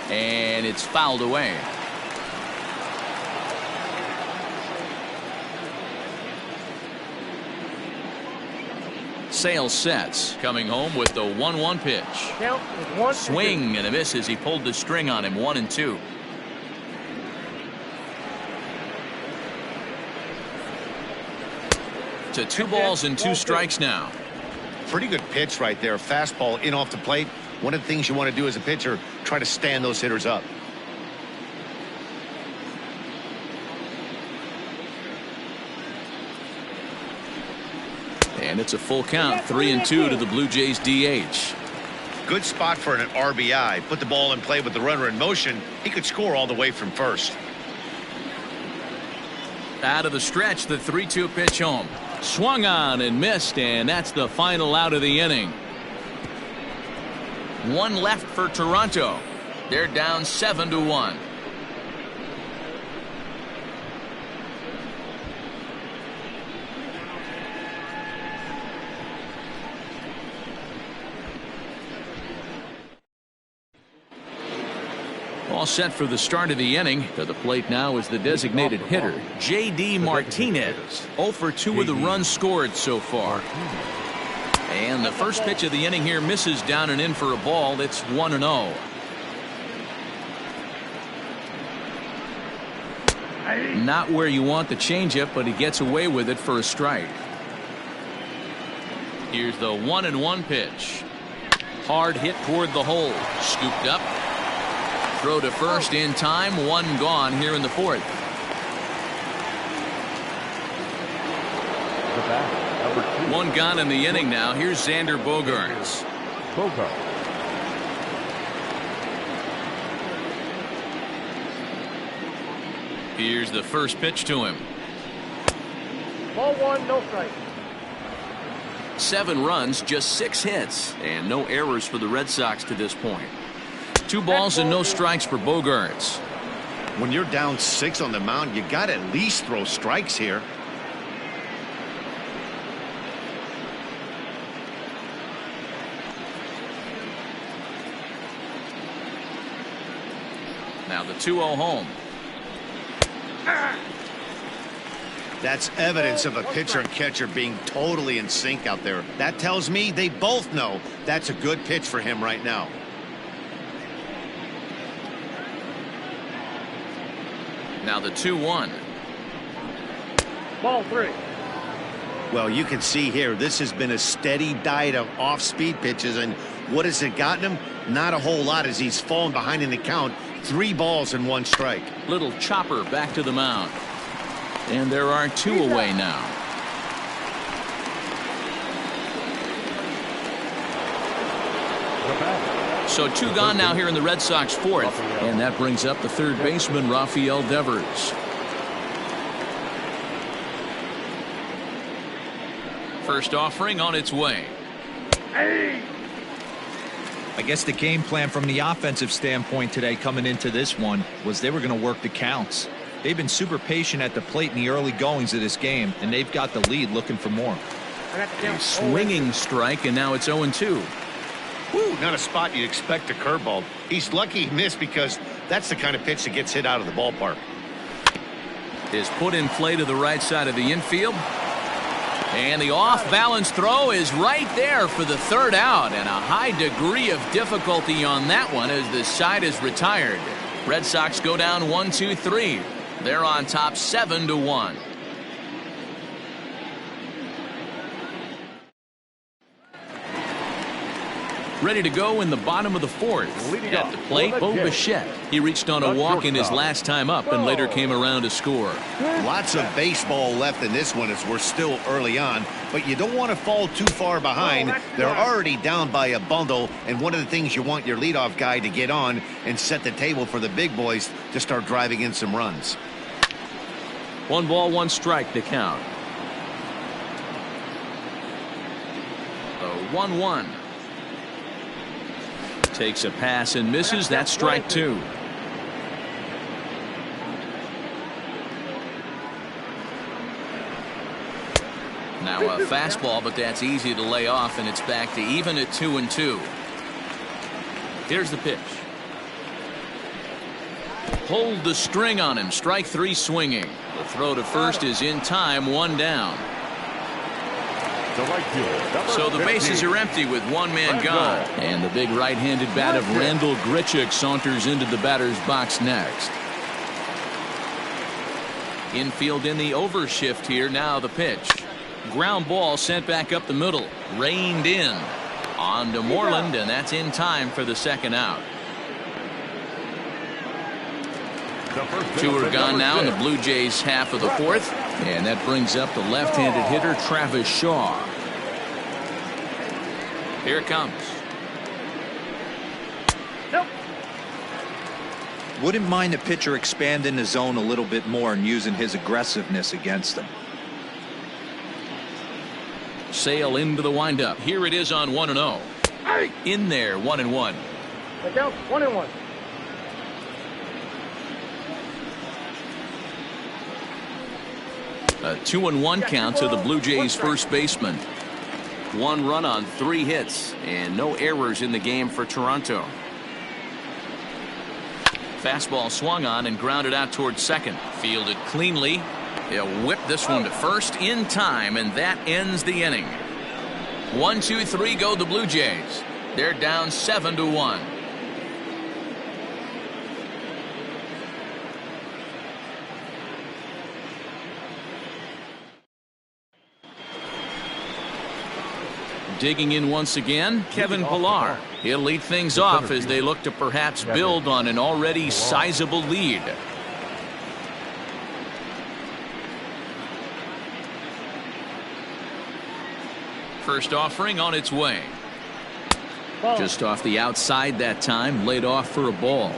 And it's fouled away. Sale sets, coming home with the 1-1 pitch. Count is 1. Swing and a miss as he pulled the string on him. 1-2. To 2 balls and 2 strikes now. Pretty good pitch right there. Fastball in off the plate. One of the things you want to do as a pitcher, try to stand those hitters up. And it's a full count. 3-2 to the Blue Jays DH. Good spot for an RBI. Put the ball in play with the runner in motion. He could score all the way from first. Out of the stretch, the 3-2 pitch home. Swung on and missed, and that's the final out of the inning. 1 left for Toronto. They're down 7-1. All set for the start of the inning. To the plate now is the designated hitter, J.D. Martinez. 0 for 2 with the runs scored so far. And the first pitch of the inning here misses down and in for a ball. It's 1-0. Not where you want the changeup, but he gets away with it for a strike. Here's the 1-1 pitch. Hard hit toward the hole. Scooped up. Throw to first in time. 1 gone here in the 4th. bat, number 2. One gone in the inning now. Here's Xander Bogaerts. Bogaerts. Here's the first pitch to him. Ball 1, no strike. 7 runs, just 6 hits, and no errors for the Red Sox to this point. 2 balls and no strikes for Bogaerts. When you're down 6 on the mound, you got to at least throw strikes here. Now the 2-0 home. That's evidence of a pitcher and catcher being totally in sync out there. That tells me they both know that's a good pitch for him right now. Now the 2-1. Ball 3. Well, you can see here, this has been a steady diet of off-speed pitches, and what has it gotten him? Not a whole lot, as he's fallen behind in the count. 3 balls and 1 strike. Little chopper back to the mound. And there are 2 away now. So 2 gone now here in the Red Sox 4th. And that brings up the third baseman, Rafael Devers. First offering on its way. I guess the game plan from the offensive standpoint today coming into this one was they were going to work the counts. They've been super patient at the plate in the early goings of this game, and they've got the lead looking for more. A swinging strike, and now it's 0-2. Woo, not a spot you'd expect a curveball. He's lucky he missed, because that's the kind of pitch that gets hit out of the ballpark. Is put in play to the right side of the infield. And the off-balance throw is right there for the 3rd out, and a high degree of difficulty on that one as the side is retired. Red Sox go down 1-2-3. They're on top 7-1. Ready to go in the bottom of the 4th. At the plate, Bo Bichette. He reached on a walk in his last time up and later came around to score. Lots of baseball left in this one as we're still early on, but you don't want to fall too far behind. They're already down by a bundle, and one of the things you want your leadoff guy to get on and set the table for the big boys to start driving in some runs. 1 ball, 1 strike to count. The 1-1. Takes a pass and misses. That's strike 2. Now a fastball, but that's easy to lay off, and it's back to even at 2-2. Here's the pitch. Hold the string on him. Strike 3 swinging. The throw to first is in time. 1 down. So the bases are empty with 1 man gone. And the big right-handed bat of Randal Grichuk saunters into the batter's box next. Infield in the overshift here. Now the pitch. Ground ball sent back up the middle. Reined in. On to Moreland, and that's in time for the 2nd out. 2 are gone now in the Blue Jays half of the 4th. And that brings up the left-handed hitter, Travis Shaw. Here it comes. Nope. Wouldn't mind the pitcher expanding the zone a little bit more and using his aggressiveness against them. Sale into the windup. Here it is on 1-0. In there, 1-1. Look out, 1-1. A 2-1 count to the Blue Jays first baseman. 1 run on 3 hits and no errors in the game for Toronto. Fastball swung on and grounded out towards second. Fielded cleanly. He'll whip this one to first in time, and that ends the inning. 1-2-3 go the Blue Jays. They're down 7-1. Digging in once again, Kevin Pillar. He'll lead things off as they look to perhaps build on an already sizable lead. first offering on its way. Ball. Just off the outside that time, laid off for a ball.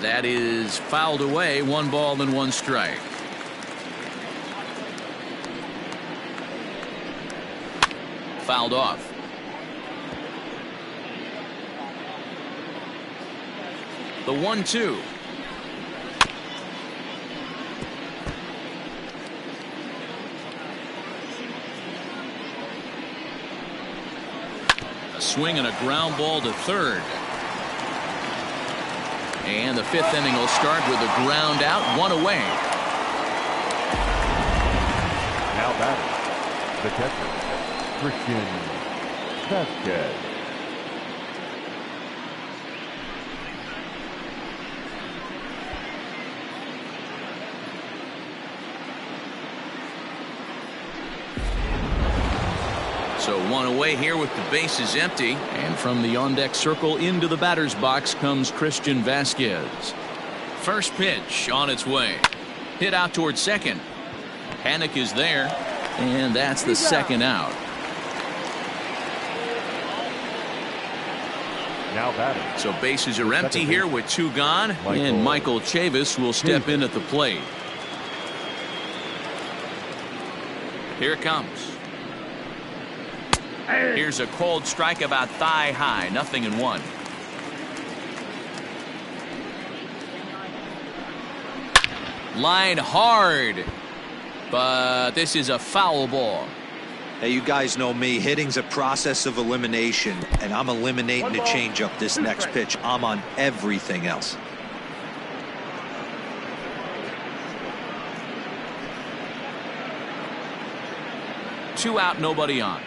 That is fouled away. 1 ball and 1 strike. Fouled off. The 1-2. A swing and a ground ball to third. And the 5th inning will start with a ground out, 1 away. Now batting, the catcher, Christian Vasquez. So 1 away here with the bases empty. And from the on-deck circle into the batter's box comes Christian Vasquez. First pitch on its way. Hit out towards second. Panic is there. And that's the second out. Now batting. So bases are empty here with 2 gone. And Michael Chavis will step in at the plate. Here it comes. Here's a cold strike about thigh high. 0-1. Line hard. But this is a foul ball. Hey, you guys know me. Hitting's a process of elimination, and I'm eliminating the changeup this next pitch. I'm on everything else. Two out, nobody on.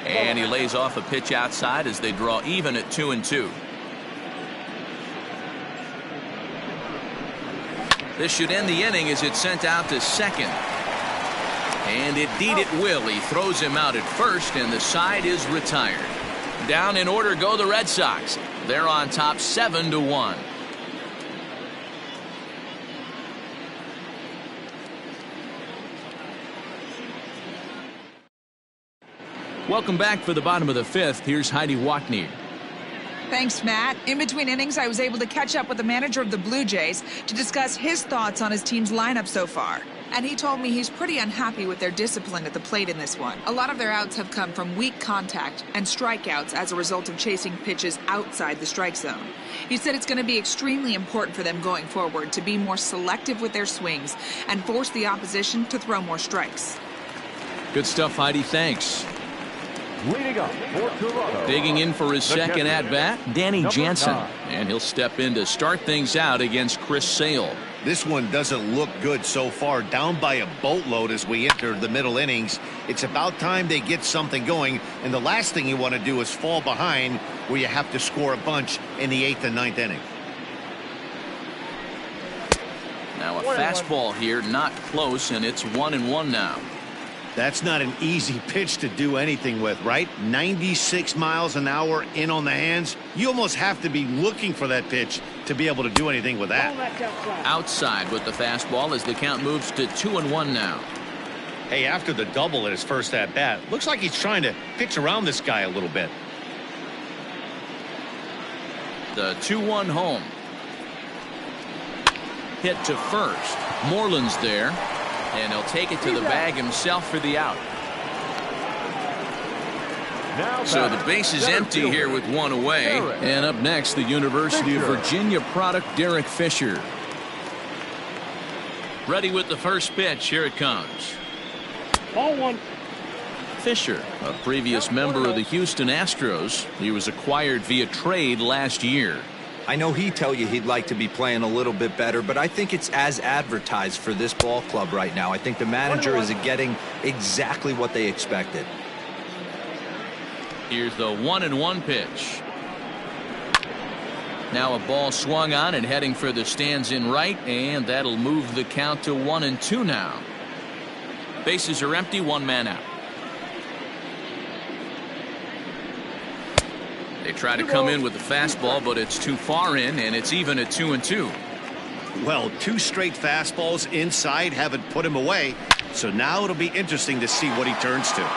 And he lays off a pitch outside as they draw even at 2-2. This should end the inning as it's sent out to second. And indeed it will. He throws him out at first, and the side is retired. Down in order go the Red Sox. They're on top 7-1. Welcome back for the bottom of the 5th. Here's Heidi Watney. Thanks, Matt. In between innings, I was able to catch up with the manager of the Blue Jays to discuss his thoughts on his team's lineup so far. And he told me he's pretty unhappy with their discipline at the plate in this one. A lot of their outs have come from weak contact and strikeouts as a result of chasing pitches outside the strike zone. He said it's going to be extremely important for them going forward to be more selective with their swings and force the opposition to throw more strikes. Good stuff, Heidi. Thanks. Leading up for Toronto. Digging in for his second at-bat, Danny Jansen. And he'll step in to start things out against Chris Sale. This one doesn't look good so far. Down by a boatload as we enter the middle innings. It's about time they get something going. And the last thing you want to do is fall behind where you have to score a bunch in the 8th and 9th inning. Now a fastball here, not close, and it's 1-1 now. That's not an easy pitch to do anything with, right? 96 miles an hour in on the hands. You almost have to be looking for that pitch to be able to do anything with that. Outside with the fastball as the count moves to 2-1 now. Hey, after the double at his first at-bat, looks like he's trying to pitch around this guy a little bit. The 2-1 home. Hit to first. Moreland's there. And he'll take it to the bag himself for the out. So the base is empty here with 1 away. And up next, the University of Virginia product, Derek Fisher. Ready with the first pitch. Here it comes. Ball 1. Fisher, a previous member of the Houston Astros. He was acquired via trade last year. I know he'd tell you he'd like to be playing a little bit better, but I think it's as advertised for this ball club right now. I think the manager is getting exactly what they expected. Here's the 1-1 pitch. Now a ball swung on and heading for the stands in right, and that'll move the count to 1-2 now. Bases are empty, 1 man out. They try to come in with the fastball, but it's too far in, and it's even at 2-2. Well, 2 straight fastballs inside haven't put him away. So now it'll be interesting to see what he turns to.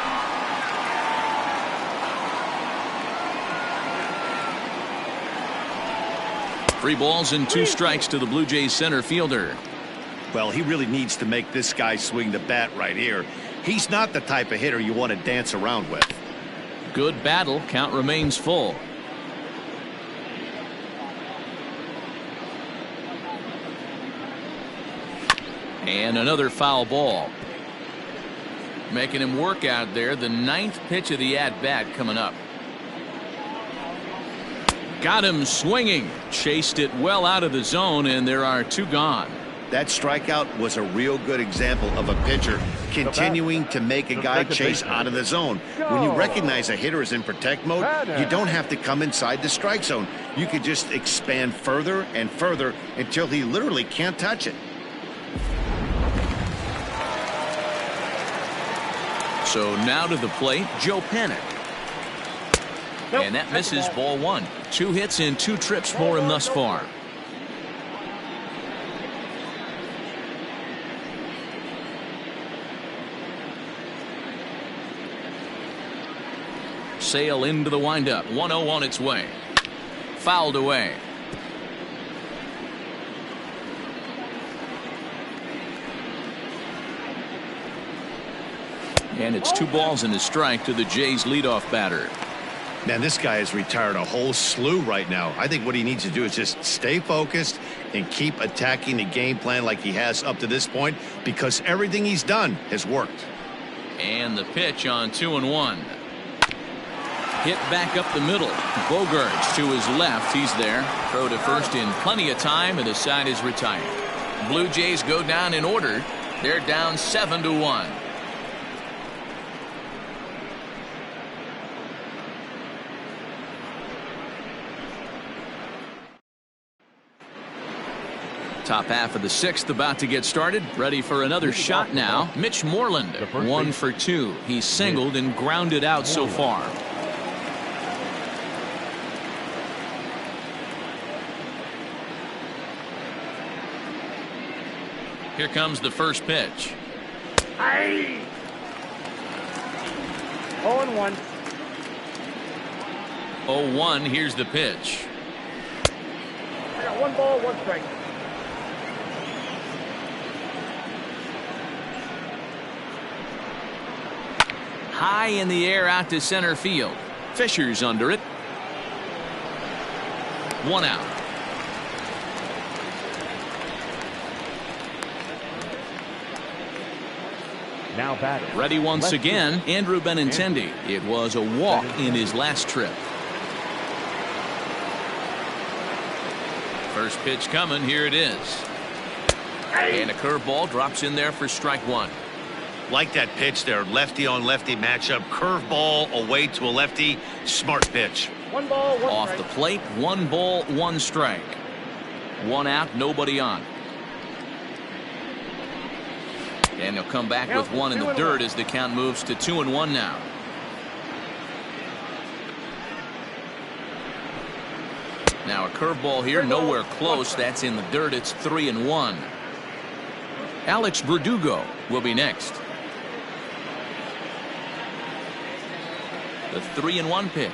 3 balls and 2 strikes to the Blue Jays center fielder. Well, he really needs to make this guy swing the bat right here. He's not the type of hitter you want to dance around with. Good battle. Count remains full. And another foul ball. Making him work out there. The 9th pitch of the at-bat coming up. Got him swinging. Chased it well out of the zone, and there are 2 gone. That strikeout was a real good example of a pitcher continuing to make a guy chase out of the zone. When you recognize a hitter is in protect mode, you don't have to come inside the strike zone. You could just expand further and further until he literally can't touch it. So now to the plate, Joe Panik. And that misses, ball 1. 2 hits and 2 trips for him thus far. Sale into the windup. 1-0 on its way. Fouled away. And it's 2 balls and a strike to the Jays leadoff batter. Man, this guy has retired a whole slew right now. I think what he needs to do is just stay focused and keep attacking the game plan like he has up to this point, because everything he's done has worked. And the pitch on 2-1. Hit back up the middle. Bogaerts to his left. He's there. Throw to first in plenty of time, and the side is retired. Blue Jays go down in order. They're down 7-1. Top half of the 6th about to get started. Ready for another shot now. Mitch Moreland, 1 for 2. He's singled and grounded out so far. Here comes the first pitch. 0-1. 0-1. Here's the pitch. I got 1 ball, 1 strike. High in the air out to center field. Fisher's under it. 1 out. Now batting. Ready once again, Andrew Benintendi. It was a walk in his last trip. First pitch coming. Here it is. And a curveball drops in there for strike 1. Like that pitch there, lefty on lefty matchup, curveball away to a lefty, smart pitch. 1 ball, 1 Off strike. the plate, 1 ball, 1 strike. 1 out, nobody on. And he'll come back with 1 in the dirt as the count moves to 2-1 now. Now a curveball here, nowhere close. That's in the dirt. It's 3-1. Alex Verdugo will be next. The 3-1 pitch.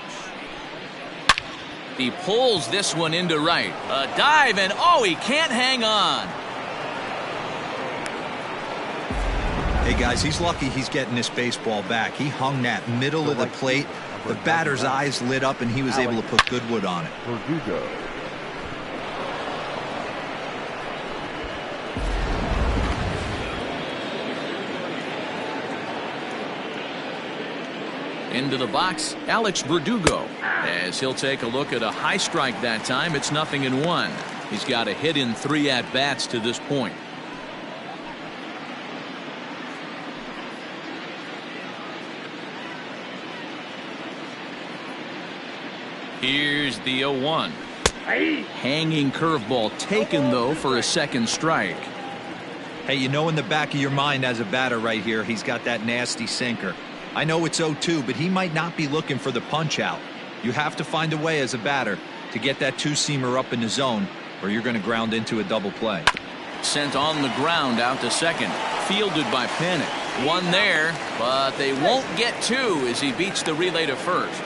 He pulls this one into right. A dive, and oh, he can't hang on. Hey guys, he's lucky he's getting this baseball back. He hung that middle of the plate. The batter's eyes lit up, and he was able to put good wood on it. Verdugo. Into the box, Alex Verdugo, as he'll take a look at a high strike that time. It's 0-1. He's got a hit in 3 at-bats to this point. Here's the 0-1. Hanging curveball taken, though, for a second strike. Hey, you know in the back of your mind as a batter right here, he's got that nasty sinker. I know it's 0-2, but he might not be looking for the punch out. You have to find a way as a batter to get that two-seamer up in the zone, or you're going to ground into a double play. Sent on the ground out to second. Fielded by Panik. One there, but they won't get two as he beats the relay to first.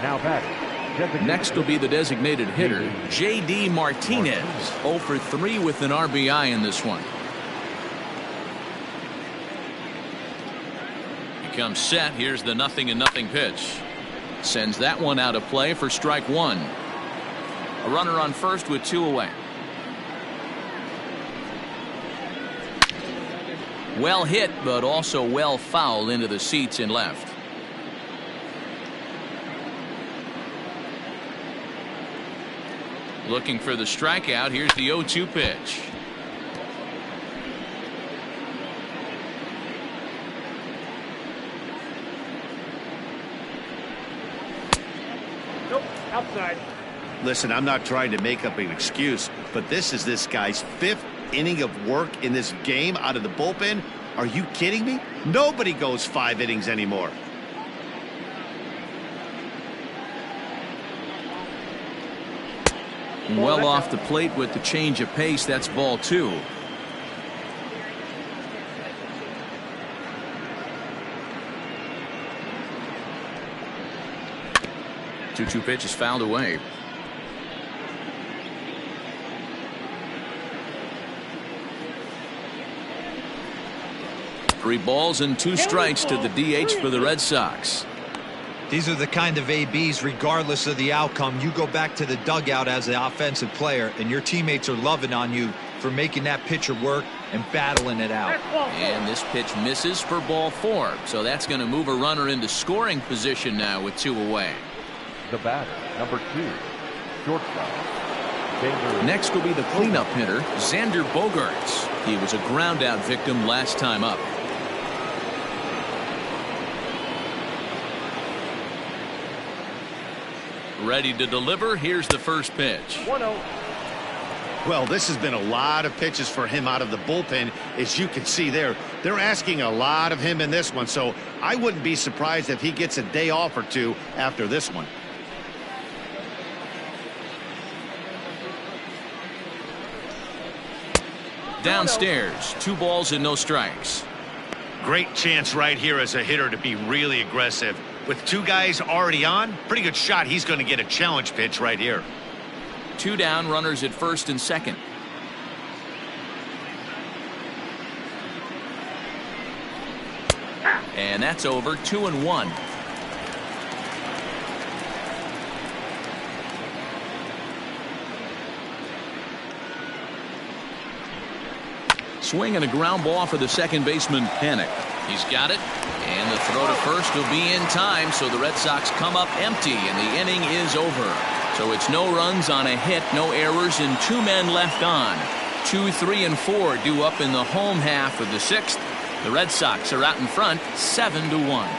Now batting. Next will be the designated hitter, J.D. Martinez. 0 for 3 with an RBI in this one. He comes set. Here's the 0-0 pitch. Sends that one out of play for strike one. A runner on first with 2 away. Well hit, but also well fouled into the seats in left. Looking for the strikeout. Here's the 0-2 pitch. Nope, outside. Listen, I'm not trying to make up an excuse, but this is this guy's 5th inning of work in this game out of the bullpen. Are you kidding me? Nobody goes 5 innings anymore. Well off the plate with the change of pace. That's ball 2. Two pitch is fouled away. Three balls and 2 strikes to the DH for the Red Sox. These are the kind of ABs, regardless of the outcome, you go back to the dugout as the offensive player, and your teammates are loving on you for making that pitcher work and battling it out. And this pitch misses for ball 4. So that's going to move a runner into scoring position now with 2 away. The batter, number 2, shortstop. Next will be the cleanup hitter, Xander Bogaerts. He was a ground out victim last time up. Ready to deliver. Here's the first pitch. 1-0. Well, this has been a lot of pitches for him out of the bullpen. As you can see there, they're asking a lot of him in this one, so I wouldn't be surprised if he gets a day off or 2 after this one. Downstairs, 2 balls and no strikes. Great chance right here as a hitter to be really aggressive. With 2 guys already on, pretty good shot. He's going to get a challenge pitch right here. 2 down, runners at first and second. And that's over. 2-1. Swing and a ground ball for the second baseman, Panik. He's got it, and the throw to first will be in time, so the Red Sox come up empty, and the inning is over. So it's no runs on a hit, no errors, and 2 men left on. 2, 3, and 4 due up in the home half of the 6th. The Red Sox are out in front, 7-1.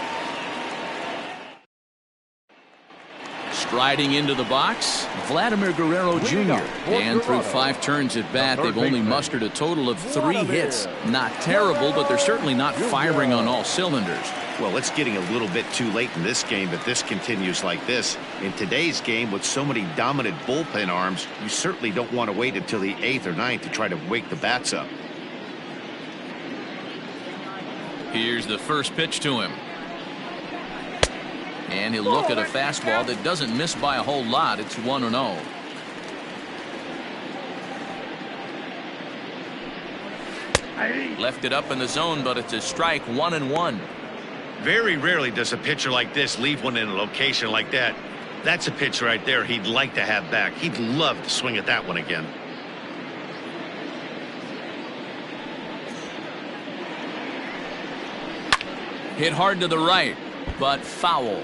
Striding into the box, Vladimir Guerrero Jr. And through 5 turns at bat, they've only mustered a total of 3 hits. Not terrible, but they're certainly not firing on all cylinders. Well, it's getting a little bit too late in this game if this continues like this. In today's game, with so many dominant bullpen arms, you certainly don't want to wait until the 8th or 9th to try to wake the bats up. Here's the first pitch to him. And he'll look at a fastball that doesn't miss by a whole lot. It's 1-0. Left it up in the zone, but it's a strike. 1-1. Very rarely does a pitcher like this leave one in a location like that. That's a pitch right there he'd like to have back. He'd love to swing at that one again. Hit hard to the right, but foul.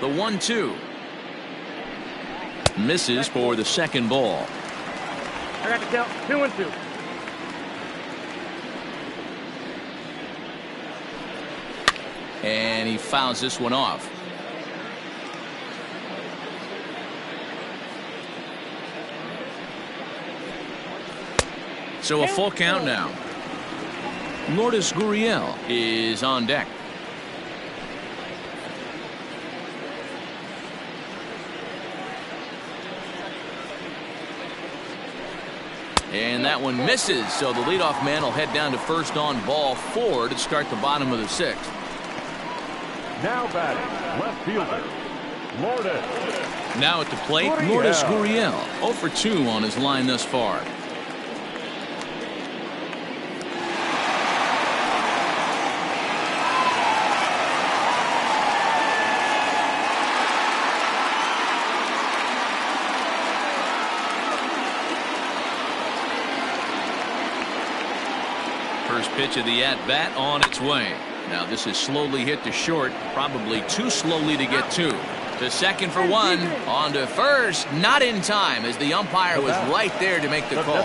The 1-2. Misses for the second ball. I got the count. 2-2. And he fouls this one off. So a full count now. Lourdes Gurriel is on deck. And that one misses, so the leadoff man will head down to first on ball 4 to start the bottom of the 6th. Now batting, left fielder, Lourdes. Now at the plate, Lourdes Gurriel, 0 for 2 on his line thus far. First pitch of the at-bat on its way. Now this is slowly hit to short, probably too slowly to get to. To second for 1, on to first, not in time as the umpire was right there to make the call.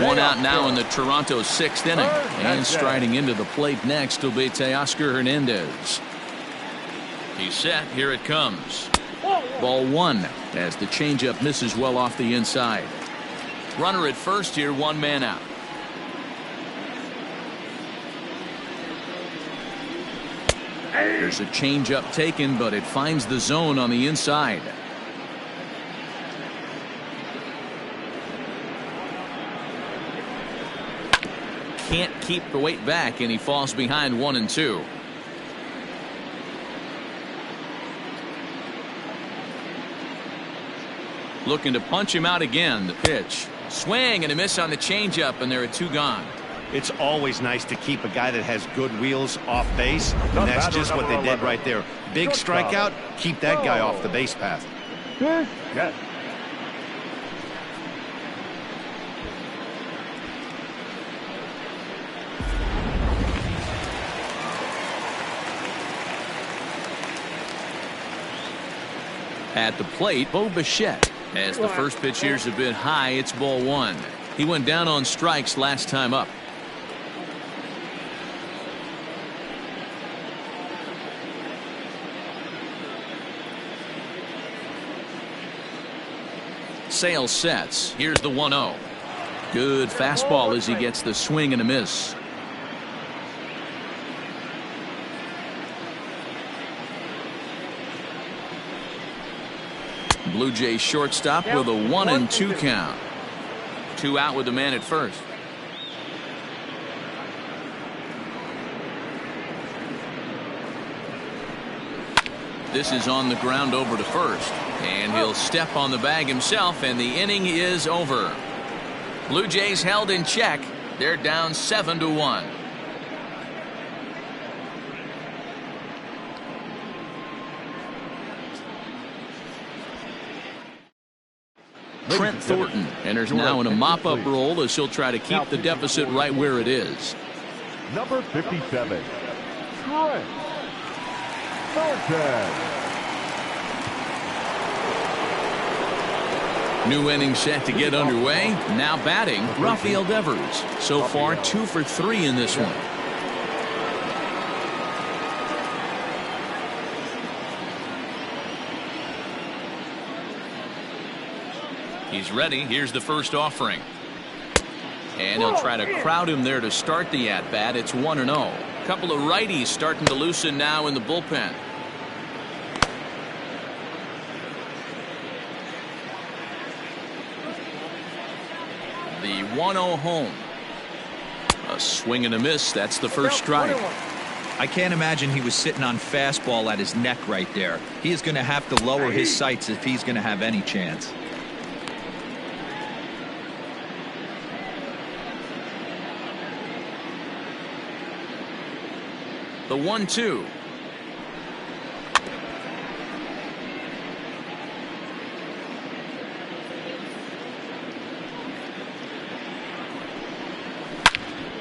One out now in the Toronto 6th inning. And striding into the plate next will be Teoscar Hernandez. He's set, here it comes. Ball 1 as the changeup misses well off the inside. Runner at first here, 1 man out. There's a changeup taken, but it finds the zone on the inside. Can't keep the weight back, and he falls behind 1 and 2. Looking to punch him out again. The pitch. Swing and a miss on the changeup, and there are 2 gone. It's always nice to keep a guy that has good wheels off base, and that's just what they did right there. Big strikeout, keep that guy off the base path. Yes. At the plate, Bo Bichette. As the first pitch here's a bit high, it's ball 1. He went down on strikes last time up. Sales sets. Here's the 1-0. Good fastball as he gets the swing and a miss. Blue Jays shortstop with a 1 and 2 count. 2 out with the man at first. This is on the ground over to first. And he'll step on the bag himself, and the inning is over. Blue Jays held in check. They're down 7-1. Trent Thornton enters now in a mop-up role as he'll try to keep the deficit right where it is. Number 57, Trent Thornton. New inning set to get underway. Now batting, Rafael Devers. So far 2 for 3 in this one. He's ready. Here's the first offering. And he'll try to crowd him there to start the at-bat. It's 1-0. Couple of righties starting to loosen now in the bullpen. The 1-0 home. A swing and a miss. That's the first strike. I can't imagine he was sitting on fastball at his neck right there. He is going to have to lower his sights if he's going to have any chance. The 1-2.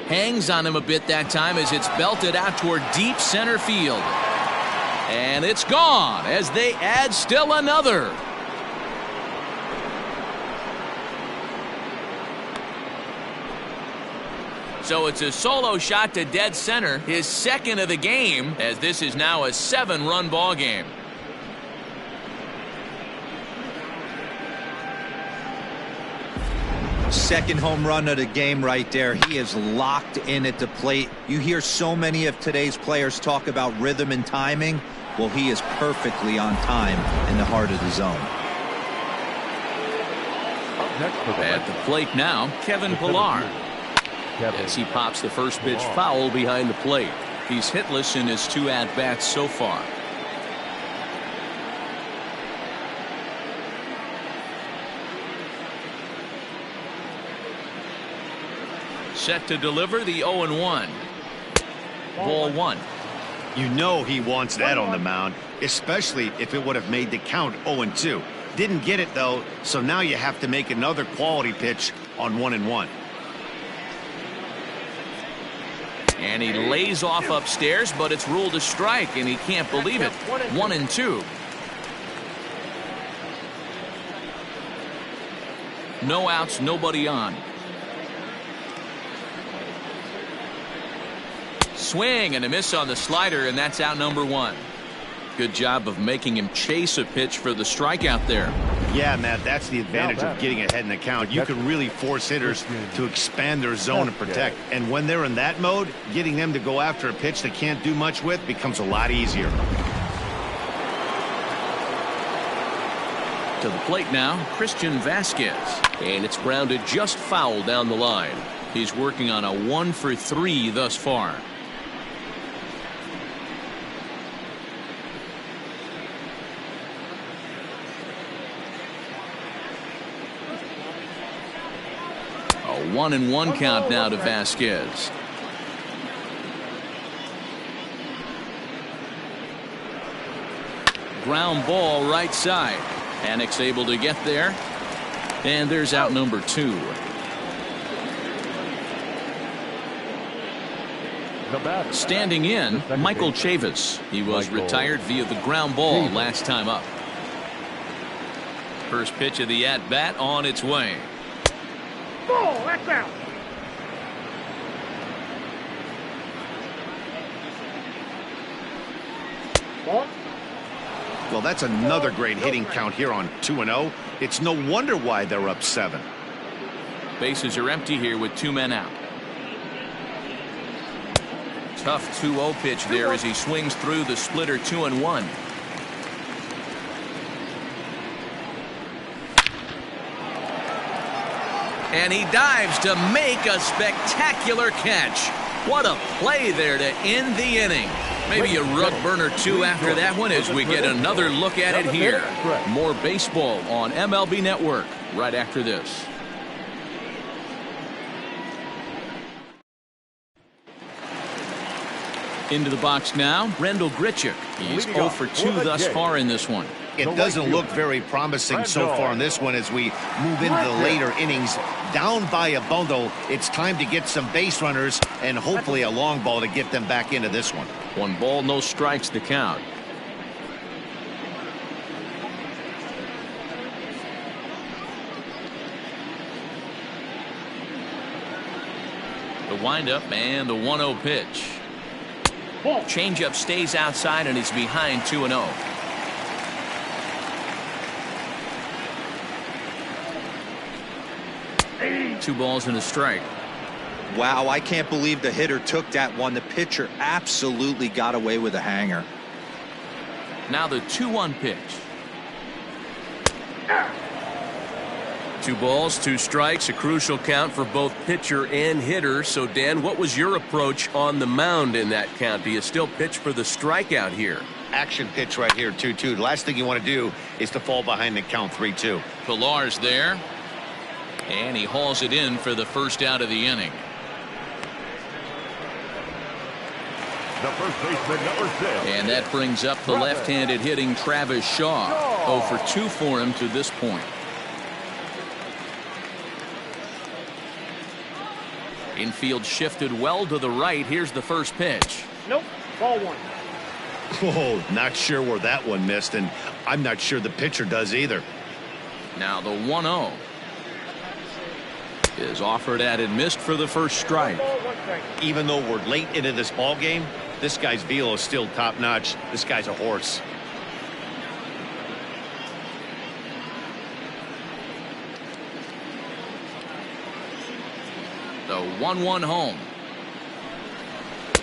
Hangs on him a bit that time as it's belted out toward deep center field. And it's gone as they add still another. So it's a solo shot to dead center, his second of the game, as this is now a 7-run ball game. Second home run of the game right there. He is locked in at the plate. You hear so many of today's players talk about rhythm and timing. Well, he is perfectly on time in the heart of the zone. next for the At the plate now, Kevin Pillar. As he pops the first pitch foul behind the plate. He's hitless in his 2 at-bats so far. Set to deliver the 0-1. Ball 1. You know he wants that on the mound, especially if it would have made the count 0-2. Didn't get it, though, so now you have to make another quality pitch on 1-1. And he lays off upstairs, but it's ruled a strike, and he can't believe it. 1-2. No outs, nobody on. Swing and a miss on the slider, and that's out number 1. Good job of making him chase a pitch for the strikeout there. Yeah, Matt, that's the advantage of getting ahead in the count. You can really force hitters to expand their zone and protect. And when they're in that mode, getting them to go after a pitch they can't do much with becomes a lot easier. To the plate now, Christian Vasquez. And it's grounded just foul down the line. He's working on a 1-for-3 thus far. A 1-1 count now to Vasquez. Ground ball right side. Panic's able to get there. And there's out number 2. Standing in, Michael Chavis. He was retired via the ground ball last time up. First pitch of the at-bat on its way. Ball, that's out. Ball. Well, that's another great hitting count here on 2-0. It's no wonder why they're up 7. Bases are empty here with 2 men out. Tough 2-0 pitch there as he swings through the splitter 2-1. And he dives to make a spectacular catch. What a play there to end the inning. Maybe a rug burner 2 after that one as we get another look at it here. More baseball on MLB Network right after this. Into the box now, Rendell Grichuk. He's 0 for 2 thus far in this one. It doesn't look very promising so far in this one as we move into the later innings. Down by a bundle, it's time to get some base runners and hopefully a long ball to get them back into this one. 1 ball, no strikes to count. The windup and the 1-0 pitch. Changeup stays outside and he's behind 2-0. Two balls and a strike. Wow, I can't believe the hitter took that one. The pitcher absolutely got away with a hanger. Now the 2-1 pitch. 2 balls, 2 strikes, a crucial count for both pitcher and hitter. So, Dan, what was your approach on the mound in that count? Do you still pitch for the strikeout here? Action pitch right here, 2-2. The last thing you want to do is to fall behind the count 3-2. Pillar's there. And he hauls it in for the first out of the inning. The first baseman, number 6. And that brings up the left-handed hitting Travis Shaw. 0 for 2 for him to this point. Infield shifted well to the right. Here's the first pitch. Nope. Ball 1. Oh, not sure where that one missed, and I'm not sure the pitcher does either. Now the 1-0 is offered at and missed for the first strike. Even though we're late into this ball game, this guy's velo is still top-notch. This guy's a horse. The 1-1 home.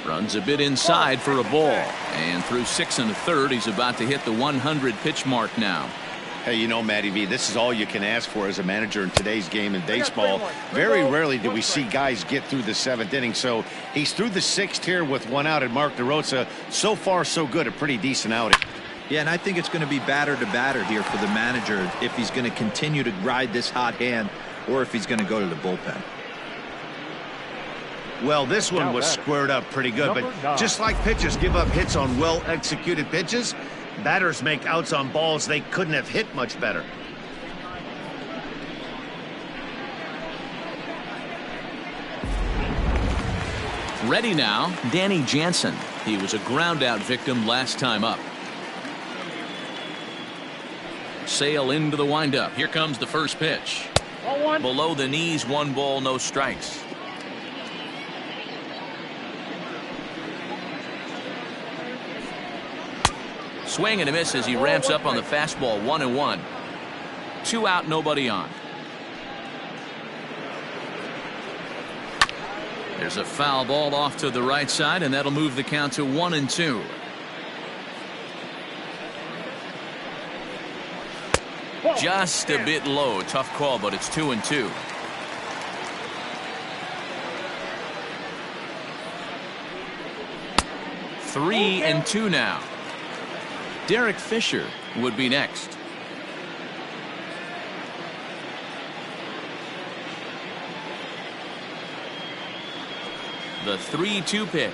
Runs a bit inside for a ball. And through 6 1/3, he's about to hit the 100 pitch mark now. Hey, you know, Matty V, this is all you can ask for as a manager in today's game in baseball. Very rarely do we see guys get through the 7th inning. So he's through the 6th here with 1 out, and Mark DeRosa, so far so good, a pretty decent outing. Yeah, and I think it's going to be batter to batter here for the manager if he's going to continue to ride this hot hand or if he's going to go to the bullpen. Well, this one was squared up pretty good, but just like pitchers give up hits on well-executed pitches, batters make outs on balls they couldn't have hit much better. Ready now, Danny Jansen. He was a ground-out victim last time up. Sale into the windup. Here comes the first pitch. Ball 1. Below the knees, 1 ball, no strikes. Swing and a miss as he ramps up on the fastball. 1-1. 2 out, nobody on. There's a foul ball off to the right side, and that'll move the count to 1-2. Just a bit low. Tough call, but it's 2-2. Three and 2 now. Derek Fisher would be next. The 3-2 pitch.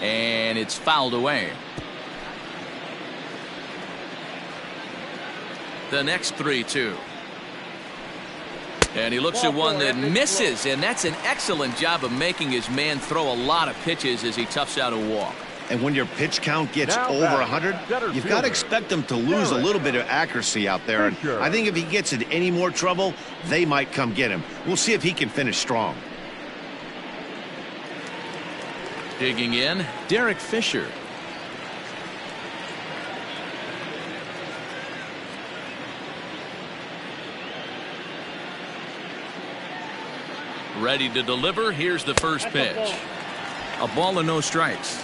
And it's fouled away. The next 3-2. And he looks at one that misses, and that's an excellent job of making his man throw a lot of pitches as he toughs out a walk. And when your pitch count gets over 100, you've got to expect them to lose a little bit of accuracy out there. And I think if he gets in any more trouble, they might come get him. We'll see if he can finish strong. Digging in, Derek Fisher. Ready to deliver. Here's the first pitch. A ball and no strikes.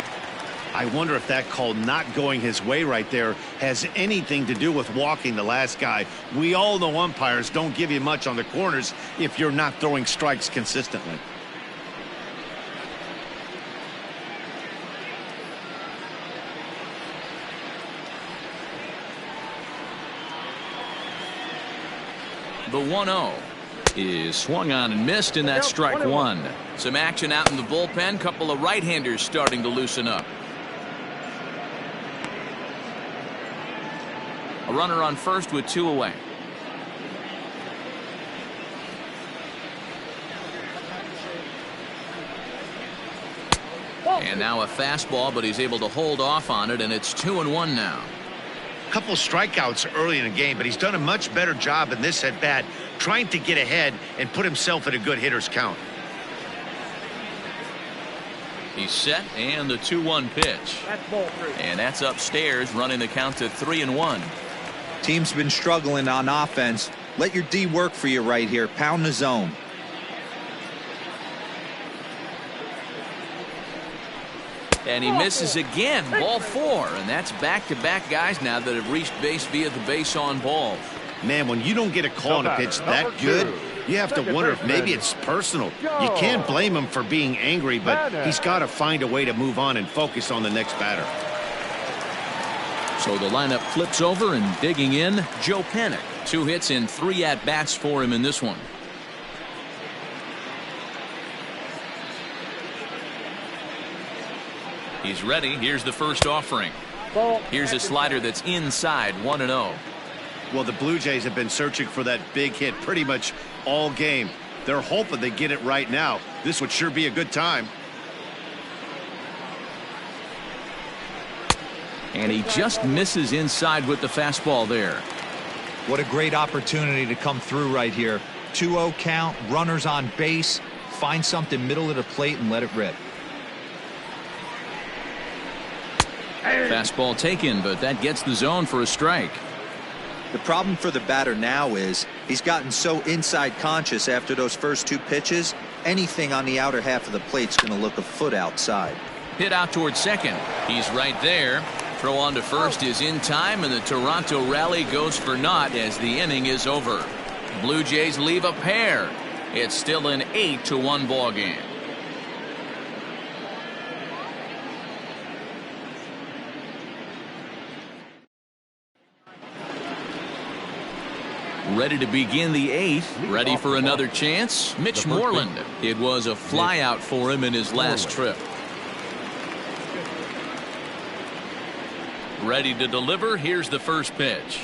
I wonder if that call not going his way right there has anything to do with walking the last guy. We all know umpires don't give you much on the corners if you're not throwing strikes consistently. The 1-0 is swung on and missed, and that's strike 1. Some action out in the bullpen. Couple of right-handers starting to loosen up. A runner on first with 2 away. And now a fastball, but he's able to hold off on it, and it's 2-1 now. Couple strikeouts early in the game, but he's done a much better job in this at-bat trying to get ahead and put himself at a good hitter's count. He's set, and the 2-1 pitch. That's ball 3. And that's upstairs, running the count to 3-1. Team's been struggling on offense. Let your D work for you right here. Pound the zone. And he misses again. Ball 4, and that's back-to-back guys now that have reached base via the base on balls. Man, when you don't get a call on a pitch that good, you have to wonder if maybe it's personal. You can't blame him for being angry, but he's got to find a way to move on and focus on the next batter. So the lineup flips over, and digging in, Joe Panik. 2 hits in 3 at-bats for him in this one. He's ready. Here's the first offering. Here's a slider that's inside. 1-0. Well, the Blue Jays have been searching for that big hit pretty much all game. They're hoping they get it right now. This would sure be a good time. And he just misses inside with the fastball there. What a great opportunity to come through right here. 2-0 count, runners on base. Find something middle of the plate and let it rip. Fastball taken, but that gets the zone for a strike. The problem for the batter now is he's gotten so inside conscious after those first 2 pitches. Anything on the outer half of the plate's going to look a foot outside. Hit out towards second. He's right there. Throw on to first is in time, and the Toronto rally goes for naught as the inning is over. Blue Jays leave a pair. It's still an 8-1 ball game. Ready to begin the 8th. Ready for another chance. Mitch Moreland. It was a flyout for him in his last trip. Ready to deliver. Here's the first pitch.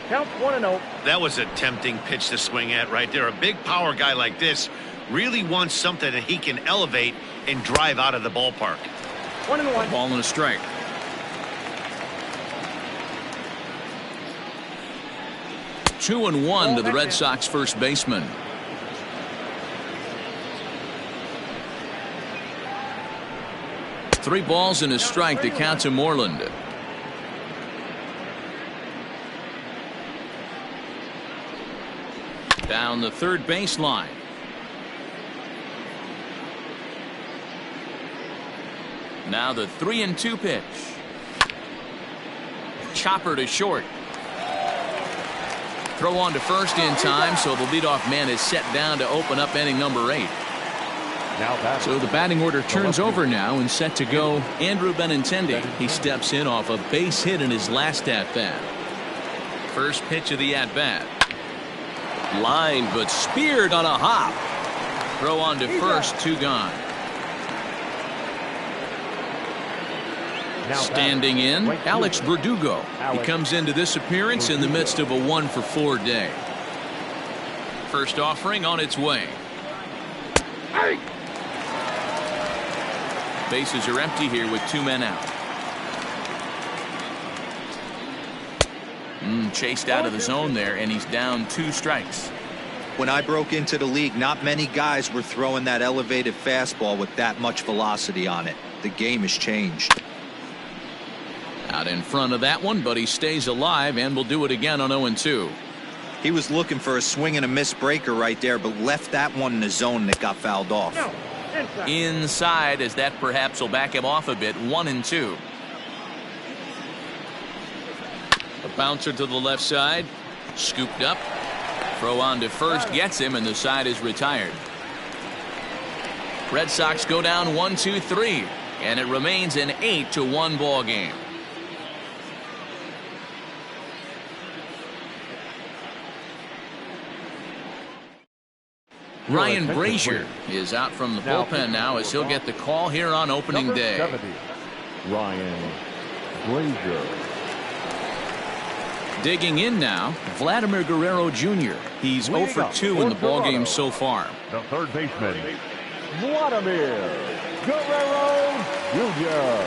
Count 1-0. That was a tempting pitch to swing at right there. A big power guy like this really wants something that he can elevate and drive out of the ballpark. 1-1. Ball and a strike. Two and one to the Red Sox first baseman. Three balls and a strike to count to Moreland. Down the third baseline. Now the 3-2 pitch. Chopper to short. Throw on to first in time, so the leadoff man is set down to open up inning number 8. So the batting order turns over now and set to go Andrew Benintendi. He steps in off a base hit in his last at-bat. First pitch of the at-bat. Lined but speared on a hop. Throw on to first, 2 gone. Standing in, Alex Verdugo. He comes into this appearance in the midst of a 1-for-4 day. First offering on its way. Bases are empty here with 2 men out. Chased out of the zone there, and he's down 2 strikes. When I broke into the league, not many guys were throwing that elevated fastball with that much velocity on it. The game has changed. Out in front of that one, but he stays alive and will do it again on 0-2. He was looking for a swing and a miss breaker right there, but left that one in the zone that got fouled off. No, Inside, as that perhaps will back him off a bit. 1-2. A bouncer to the left side. Scooped up. Throw on to first gets him, and the side is retired. Red Sox go down 1-2-3, and it remains an 8-1 ball game. Ryan Brazier is out from the bullpen now as he'll get the call here on opening day. 70, Ryan Brazier. Digging in now, Vladimir Guerrero Jr. He's 0 for 2 in the ballgame so far. The third baseman, Vladimir Guerrero Jr.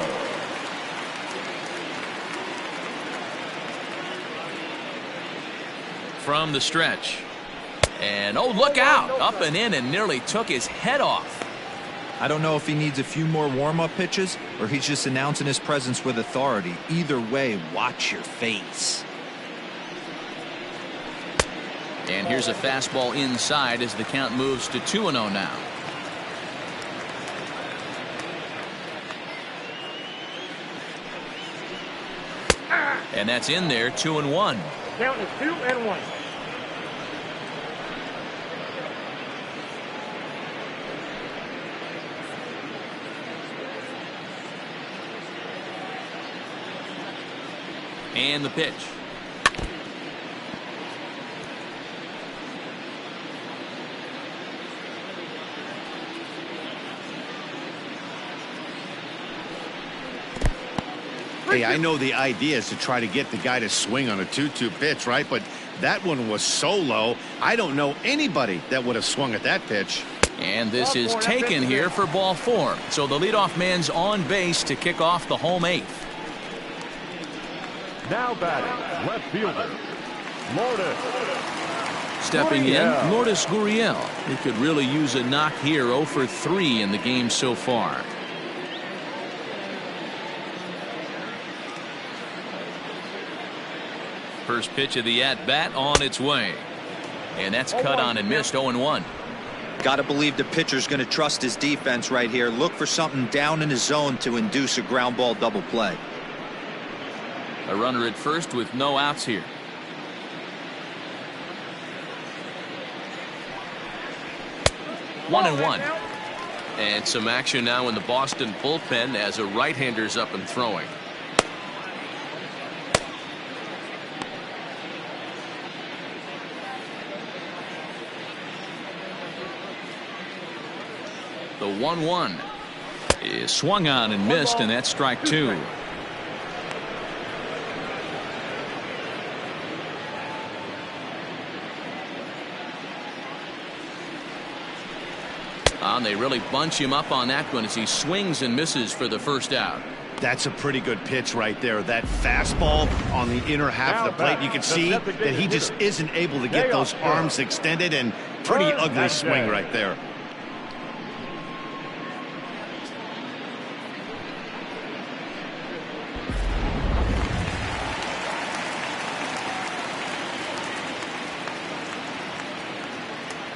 From the stretch. And oh, look out! Up and in and nearly took his head off. I don't know if he needs a few more warm-up pitches or he's just announcing his presence with authority. Either way, watch your face. And here's a fastball inside as the count moves to 2-0 now. And that's in there, 2-1. Count is 2-1. And the pitch. Hey, I know the idea is to try to get the guy to swing on a 2-2 pitch, right? But that one was so low, I don't know anybody that would have swung at that pitch. And this is taken here for ball 4. So the leadoff man's on base to kick off the home 8th. Now batting, left fielder, Lourdes. Stepping in, Lourdes Gurriel. He could really use a knock here. 0 for 3 in the game so far. First pitch of the at-bat on its way. And that's cut on and missed. 0-1. Got to believe the pitcher's going to trust his defense right here. Look for something down in his zone to induce a ground ball double play. A runner at first with no outs here. One and one. And some action now in the Boston bullpen as a right-hander's up and throwing. The 1-1 is swung on and missed, and that's strike two. And they really bunch him up on that one as he swings and misses for the first out. That's a pretty good pitch right there. That fastball on the inner half of the plate. You can see that he just isn't able to get those arms extended, and pretty ugly swing right there.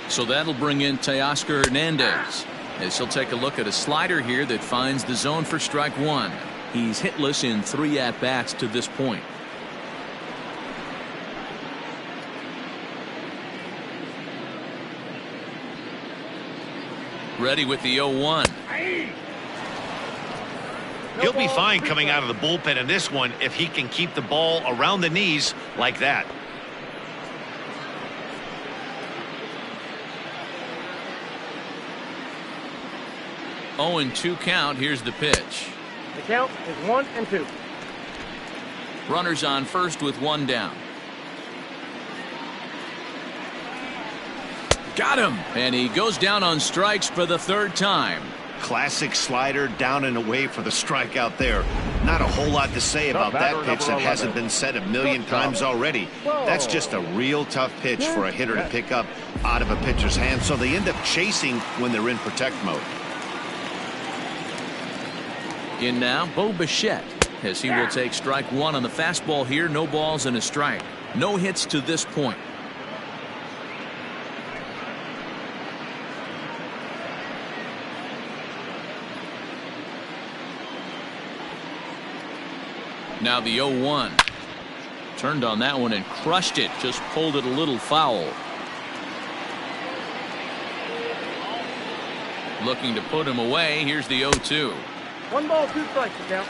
So that'll bring in Teoscar Hernandez as he'll take a look at a slider here that finds the zone for strike one. He's hitless in 3 at-bats to this point. Ready with the 0-1. He'll be fine coming out of the bullpen in this one if he can keep the ball around the knees like that. Oh, and 2 count. Here's the pitch. The count is 1-2. Runners on first with 1 down. Got him, and he goes down on strikes for the 3rd time. Classic slider down and away for the strikeout there. Not a whole lot to say about that pitch that hasn't been said a million times already. That's just a real tough pitch for a hitter to pick up out of a pitcher's hand, so they end up chasing when they're in protect mode. In now, Bo Bichette, as he will take strike one on the fastball here. No balls and a strike. No hits to this point. Now the 0-1. Turned on that one and crushed it. Just pulled it a little foul. Looking to put him away. Here's the 0-2. 1 ball, 2 strikes to count.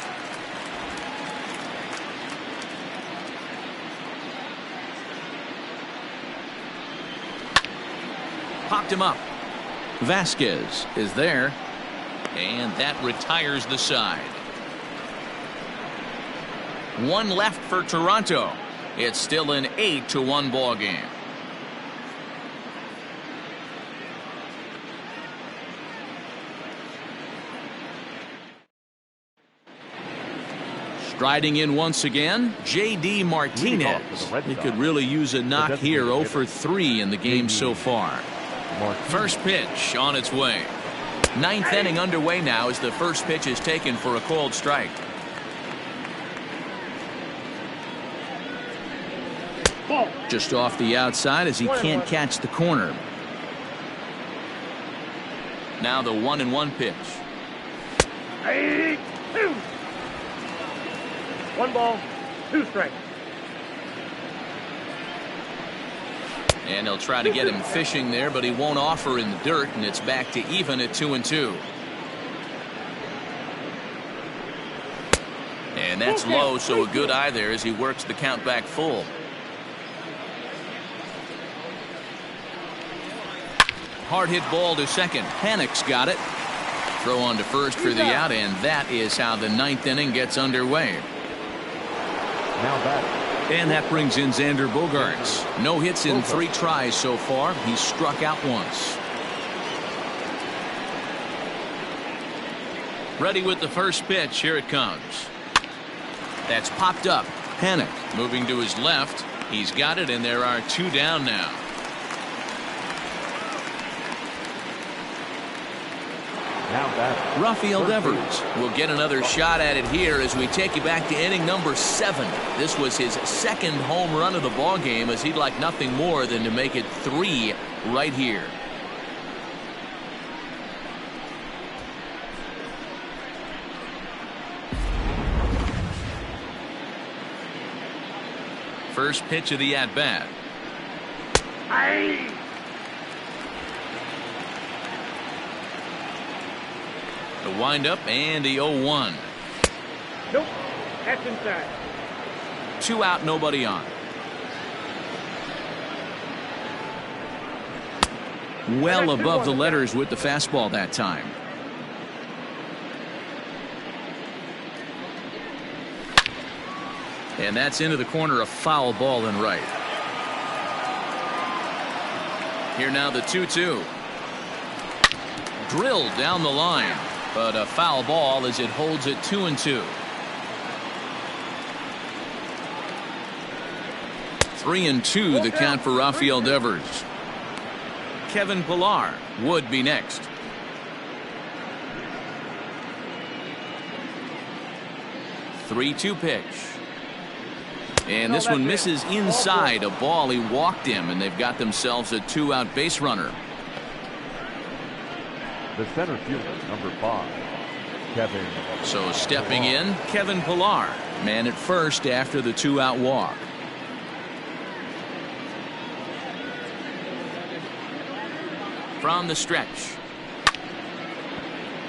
Popped him up. Vasquez is there, and that retires the side. 1 left for Toronto. It's still an 8-1 ball game. Striding in once again, J.D. Martinez. He could really use a knock here. 0 for 3 in the game so far. First pitch on its way. 9th inning underway now as the first pitch is taken for a called strike. Just off the outside as he can't catch the corner. Now the 1-1 pitch. 2. 1 ball, 2 strikes. And he'll try to get him fishing there, but he won't offer in the dirt, and it's back to even at 2-2. And that's low, so a good eye there as he works the count back full. Hard hit ball to second. Panik's got it. Throw on to first for the out, and that is how the 9th inning gets underway. Now back. And that brings in Xander Bogaerts. No hits in 3 tries so far. He's struck out once. Ready with the first pitch. Here it comes. That's popped up. Panik moving to his left. He's got it, and there are 2 down now. Now back. Rafael Devers will get another shot at it here as we take you back to inning number 7. This was his 2nd home run of the ball game, as he'd like nothing more than to make it 3 right here. First pitch of the at-bat. The windup and the 0-1. Nope. That's inside. 2 out, nobody on. Well above the letters with the fastball that time. And that's into the corner, a foul ball and right. Here now the 2-2. Drilled down the line, but a foul ball as it holds it 2-2. 3-2 the count for Rafael Devers. Kevin Pillar would be next. Three-two pitch. And this one misses inside. A ball, he walked him, and they've got themselves a 2-out base runner. The center fielder, number 5, Kevin. So stepping in, Kevin Pillar, man at first after the 2-out walk. From the stretch.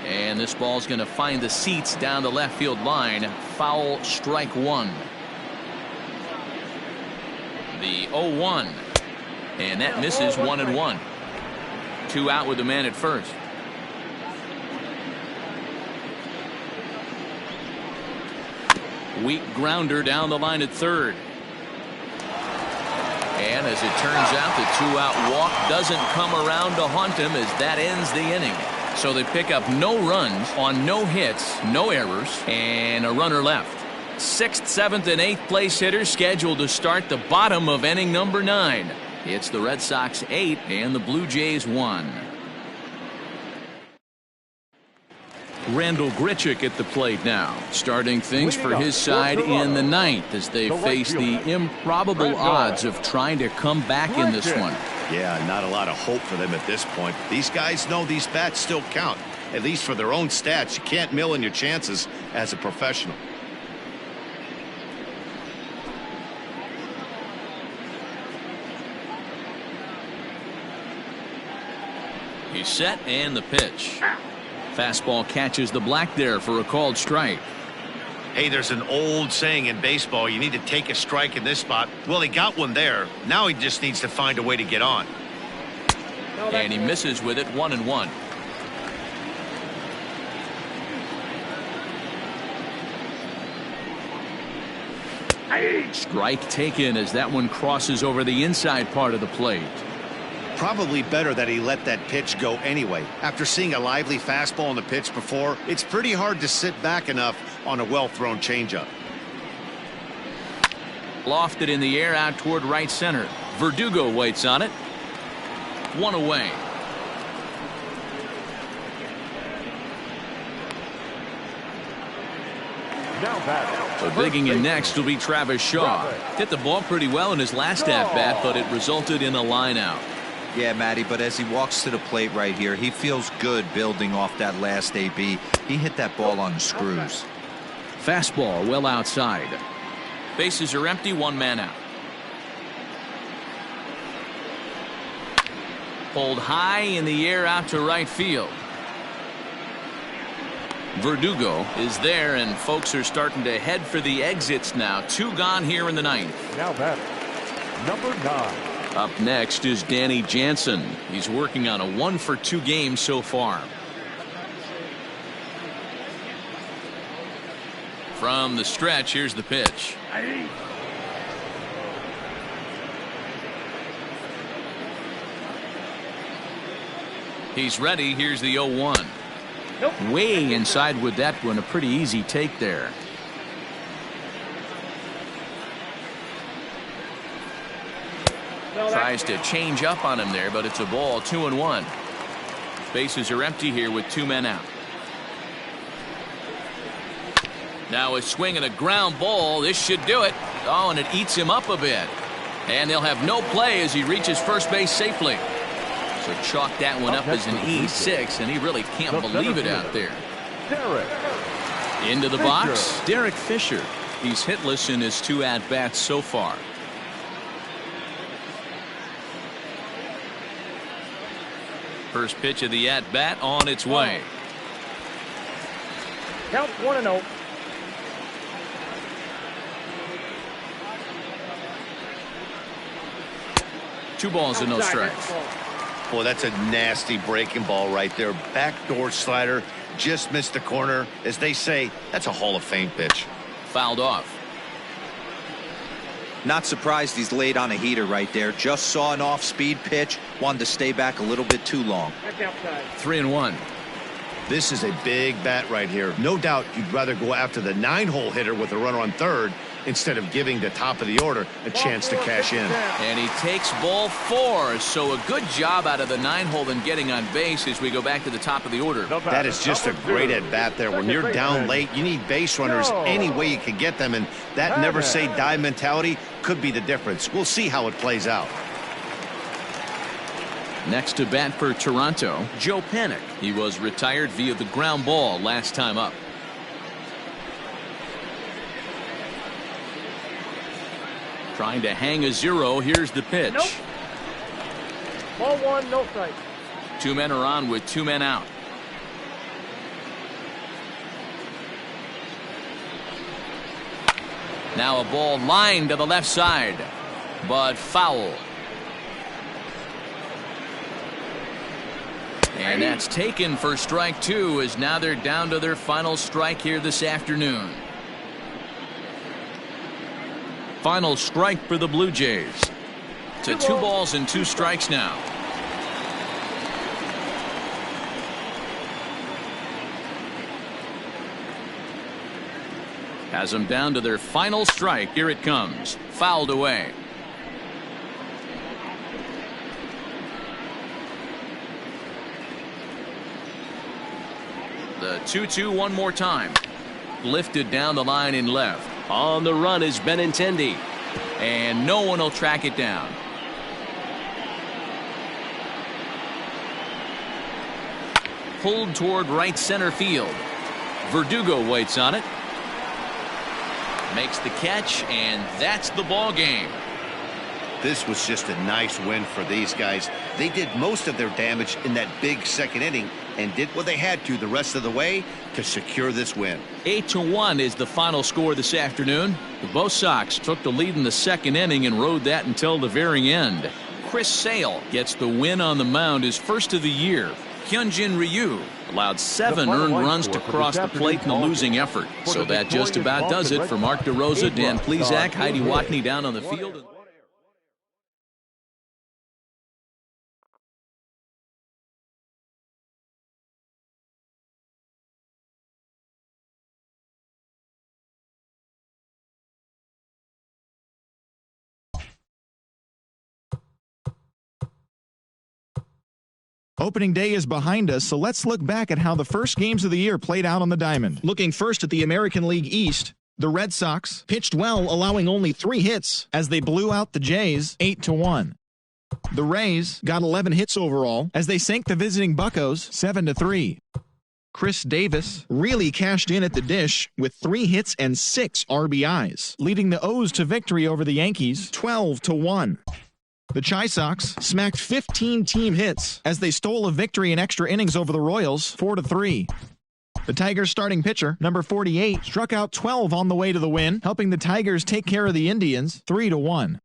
And this ball's going to find the seats down the left field line. Foul, strike 1. The 0-1. And that misses 1-1. 2 out with the man at first. Weak grounder down the line at third. And as it turns out, the 2-out walk doesn't come around to haunt him as that ends the inning. So they pick up no runs on no hits, no errors, and a runner left. 6th, 7th, and 8th place hitters scheduled to start the bottom of inning number 9. It's the Red Sox 8 and the Blue Jays 1. Randall Grichuk at the plate now, starting things for his side in the 9th as they face the improbable odds of trying to come back in this one. Yeah, not a lot of hope for them at this point. These guys know these bats still count, at least for their own stats. You can't mill in your chances as a professional. He's set and the pitch. Fastball catches the black there for a called strike. Hey, there's an old saying in baseball, you need to take a strike in this spot. Well, he got one there. Now he just needs to find a way to get on. And he misses with it, 1-1. Strike taken as that one crosses over the inside part of the plate. Probably better that he let that pitch go anyway. After seeing a lively fastball on the pitch before, it's pretty hard to sit back enough on a well-thrown changeup. Lofted in the air out toward right center. Verdugo waits on it. 1 away. So digging in next will be Travis Shaw. Hit the ball pretty well in his last at-bat, but it resulted in a line out. Yeah, Matty, but as he walks to the plate right here, he feels good building off that last AB. He hit that ball on the screws. Fastball well outside. Bases are empty, 1 man out. Pulled high in the air out to right field. Verdugo is there, and folks are starting to head for the exits now. 2 gone here in the 9th. Now batter, number 9. Up next is Danny Jansen. He's working on a 1-for-2 game so far. From the stretch, here's the pitch. He's ready. Here's the 0-1. Nope. Way inside with that one. A pretty easy take there. Tries to change up on him there, but it's a ball. 2-1. Bases are empty here with 2 men out. Now a swing and a ground ball. This should do it. Oh, and it eats him up a bit. And they'll have no play as he reaches first base safely. So chalk that one up as an E6, and he really can't believe it out there. Into the box, Derek Fisher. He's hitless in his 2 at-bats so far. First pitch of the at-bat on its way. Count 1-0. Two balls and no strikes. Boy, that's a nasty breaking ball right there. Backdoor slider, just missed the corner. As they say, that's a Hall of Fame pitch. Fouled off. Not surprised he's laid on a heater right there. Just saw an off-speed pitch. Wanted to stay back a little bit too long. That's outside. 3-1. This is a big bat right here. No doubt you'd rather go after the 9-hole hitter with a runner on third instead of giving the top of the order a chance to cash in. And he takes ball 4, so a good job out of the 9-hole in getting on base as we go back to the top of the order. That is just a great at-bat there. When you're down late, you need base runners any way you can get them, and that never-say-die mentality could be the difference. We'll see how it plays out. Next to bat for Toronto, Joe Panik. He was retired via the ground ball last time up. Trying to hang a 0. Here's the pitch. Nope. Ball 1, no strike. 2 men are on with 2 men out. Now a ball lined to the left side, but foul. And that's taken for strike 2, as now they're down to their final strike here this afternoon. Final strike for the Blue Jays. To 2 balls and 2 strikes now. Has them down to their final strike. Here it comes. Fouled away. The 2-2 one more time. Lifted down the line in left. On the run is Benintendi. And no one will track it down. Pulled toward right center field. Verdugo waits on it. Makes the catch, and that's the ball game. This was just a nice win for these guys. They did most of their damage in that big second inning and did what they had to the rest of the way to secure this win. 8-1 is the final score this afternoon. The Bo Sox took the lead in the second inning and rode that until the very end. Chris Sale gets the win on the mound, his first of the year. Hyunjin Ryu allowed 7 earned runs to cross the plate in the losing effort. So that just about does it for Mark DeRosa, Dan Plesac, Heidi Watney down on the field. Opening day is behind us, so let's look back at how the first games of the year played out on the diamond. Looking first at the American League East, the Red Sox pitched well, allowing only 3 hits as they blew out the Jays 8-1. The Rays got 11 hits overall as they sank the visiting Buccos 7-3. Chris Davis really cashed in at the dish with 3 hits and 6 RBIs, leading the O's to victory over the Yankees 12-1. The Chi Sox smacked 15 team hits as they stole a victory in extra innings over the Royals 4-3. The Tigers starting pitcher, number 48, struck out 12 on the way to the win, helping the Tigers take care of the Indians 3-1.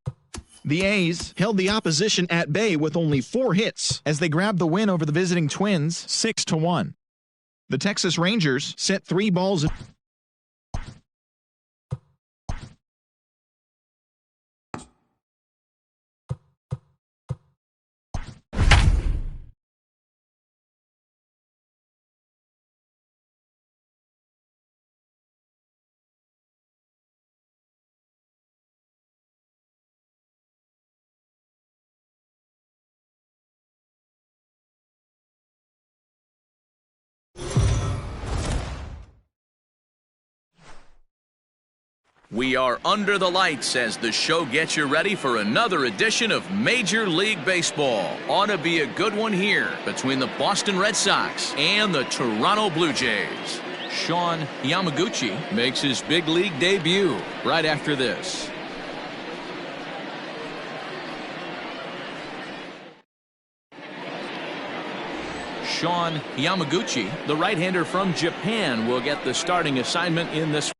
The A's held the opposition at bay with only 4 hits as they grabbed the win over the visiting Twins 6-1. The Texas Rangers set 3 balls. We are under the lights as the show gets you ready for another edition of Major League Baseball. Ought to be a good one here between the Boston Red Sox and the Toronto Blue Jays. Sean Yamaguchi makes his big league debut right after this. Sean Yamaguchi. The right-hander from Japan will get the starting assignment in this.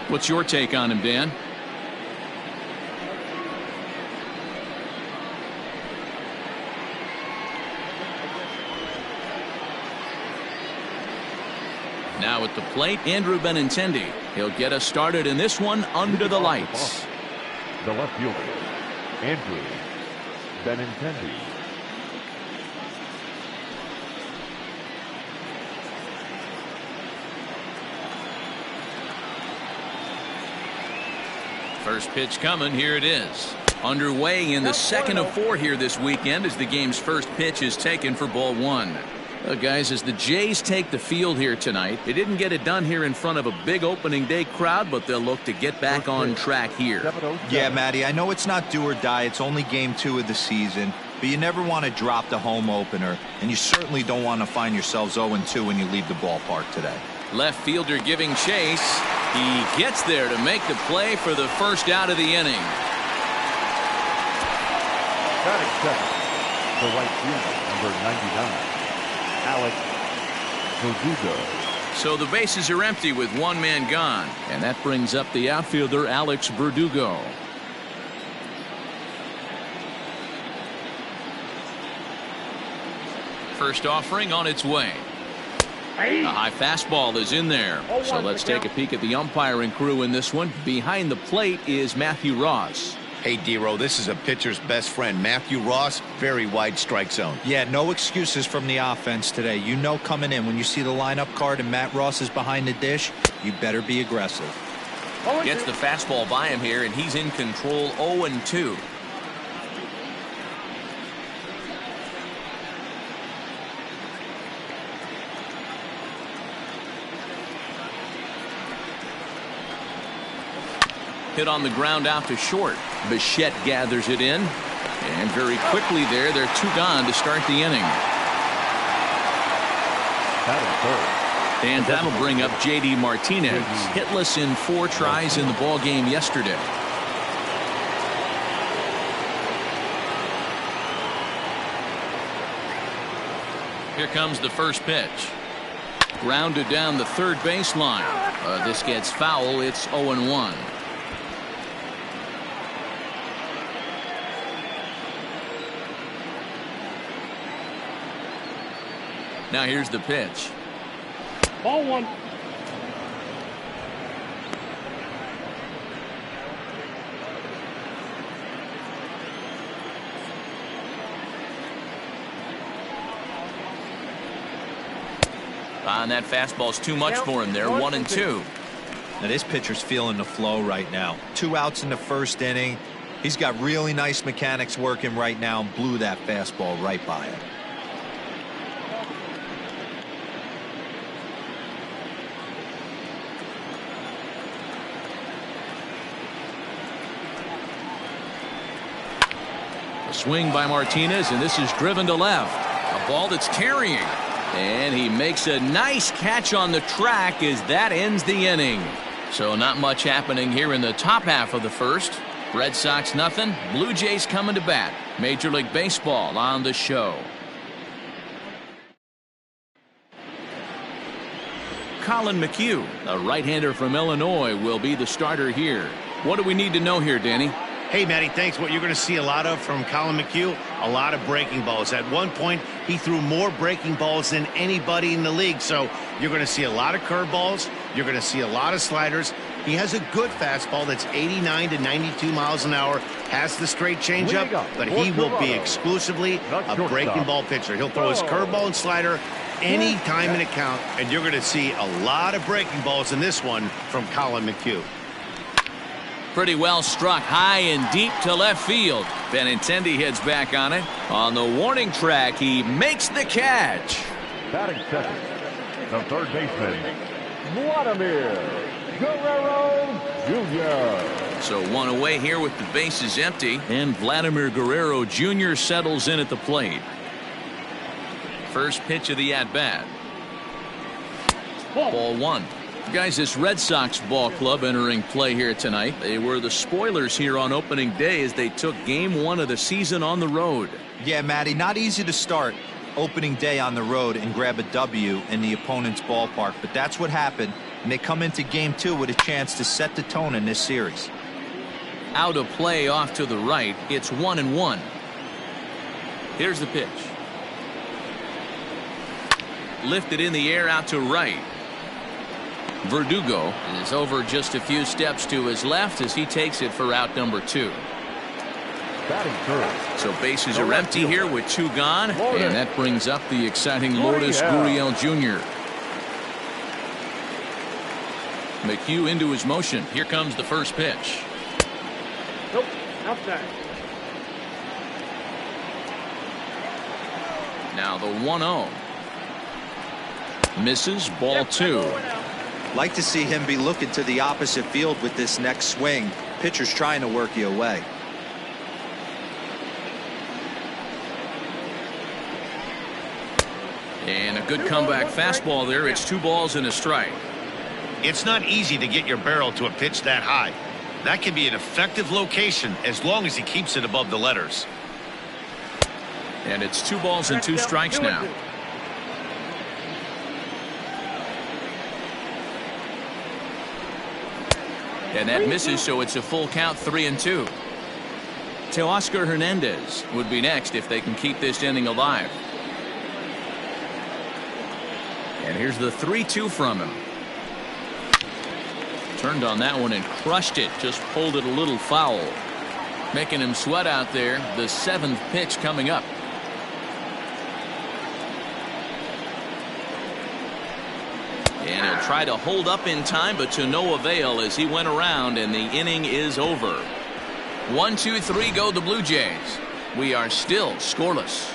What's your take on him, Dan? Now at the plate, Andrew Benintendi. He'll get us started in this one under the lights. The left fielder, Andrew Benintendi. First pitch coming. Here it is. Underway in the second of 4 here this weekend as the game's first pitch is taken for ball 1. Well, guys, as the Jays take the field here tonight, they didn't get it done here in front of a big opening day crowd, but they'll look to get back on track here. Yeah, Matty, I know it's not do or die. It's only game 2 of the season, but you never want to drop the home opener, and you certainly don't want to find yourselves 0-2 when you leave the ballpark today. Left fielder giving chase. He gets there to make the play for the first out of the inning. Batting second, the right fielder, number 99, Alex Verdugo. So the bases are empty with one man gone, and that brings up the outfielder Alex Verdugo. First offering on its way. A high fastball is in there. So let's take a peek at the umpiring crew in this one. Behind the plate is Matthew Ross. Hey, D-Row, this is a pitcher's best friend. Matthew Ross, very wide strike zone. Yeah, no excuses from the offense today. You know coming in when you see the lineup card and Matt Ross is behind the dish, you better be aggressive. Gets the fastball by him here, and he's in control 0-2. Hit on the ground out to short. Bichette gathers it in. And very quickly there, they're 2 gone to start the inning. And that'll bring up J.D. Martinez. Hitless in 4 tries in the ball game yesterday. Here comes the first pitch. Grounded down the third baseline. This gets foul. It's 0-1. Now here's the pitch. Ball 1. And that fastball's too much for him there. 1-2. Now this pitcher's feeling the flow right now. 2 outs in the first inning. He's got really nice mechanics working right now and blew that fastball right by him. Swing by Martinez, and this is driven to left. A ball that's carrying. And he makes a nice catch on the track as that ends the inning. So not much happening here in the top half of the first. Red Sox nothing. Blue Jays coming to bat. Major League Baseball on the show. Colin McHugh, a right-hander from Illinois, will be the starter here. What do we need to know here, Danny? Hey, Matty, thanks. What you're going to see a lot of from Collin McHugh, a lot of breaking balls. At one point, he threw more breaking balls than anybody in the league. So you're going to see a lot of curveballs. You're going to see a lot of sliders. He has a good fastball that's 89 to 92 miles an hour, has the straight changeup, but he will be exclusively a breaking ball pitcher. He'll throw his curveball and slider any time in a count, and you're going to see a lot of breaking balls in this one from Collin McHugh. Pretty well struck high and deep to left field. Benintendi heads back on it. On the warning track, he makes the catch. Batting second, the third baseman, Vladimir Guerrero Jr. So one away here with the bases empty, and Vladimir Guerrero Jr. settles in at the plate. First pitch of the at-bat. Ball one. Guys, this Red Sox ball club entering play here tonight. They were the spoilers here on opening day as they took game one of the season on the road. Yeah, Matty, not easy to start opening day on the road and grab a W in the opponent's ballpark, but that's what happened, and they come into game two with a chance to set the tone in this series. Out of play off to the right. It's 1-1. Here's the pitch. Lifted in the air out to right. Verdugo is over just a few steps to his left as he takes it for out number 2. Batting third. So bases are empty here with 2 gone, and that brings up the exciting Lourdes Gurriel Jr. McHugh into his motion. Here comes the first pitch. Nope, outside. Now the 1-0. Misses, ball 2. Like to see him be looking to the opposite field with this next swing. Pitcher's trying to work you away. And a good comeback fastball there. It's 2 balls and a strike. It's not easy to get your barrel to a pitch that high. That can be an effective location as long as he keeps it above the letters. And it's 2 balls and 2 strikes now. And that misses, so it's a full count, 3-2. Teoscar Hernandez would be next if they can keep this inning alive. And here's the 3-2 from him. Turned on that one and crushed it. Just pulled it a little foul. Making him sweat out there. The 7th pitch coming up. And he'll try to hold up in time, but to no avail as he went around, and the inning is over. 1, 2, 3 go the Blue Jays. We are still scoreless.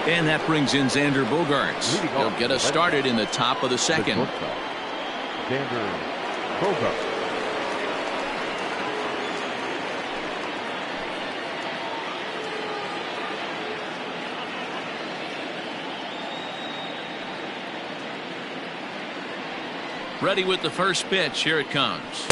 And that brings in Xander Bogaerts. He'll get us started in the top of the second. Xander Bogaerts. Ready with the first pitch. Here it comes.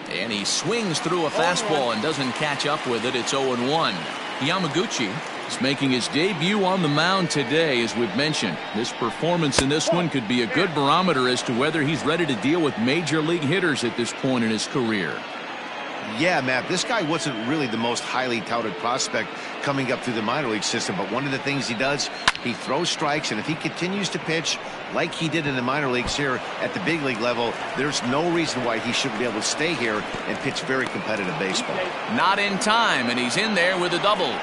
And he swings through a fastball and doesn't catch up with it. It's 0-1. Yamaguchi is making his debut on the mound today, as we've mentioned. This performance in this one could be a good barometer as to whether he's ready to deal with major league hitters at this point in his career. Yeah, Matt, this guy wasn't really the most highly touted prospect coming up through the minor league system, but one of the things he does, he throws strikes, and if he continues to pitch like he did in the minor leagues here at the big league level, there's no reason why he shouldn't be able to stay here and pitch very competitive baseball. Not in time, and he's in there with a double.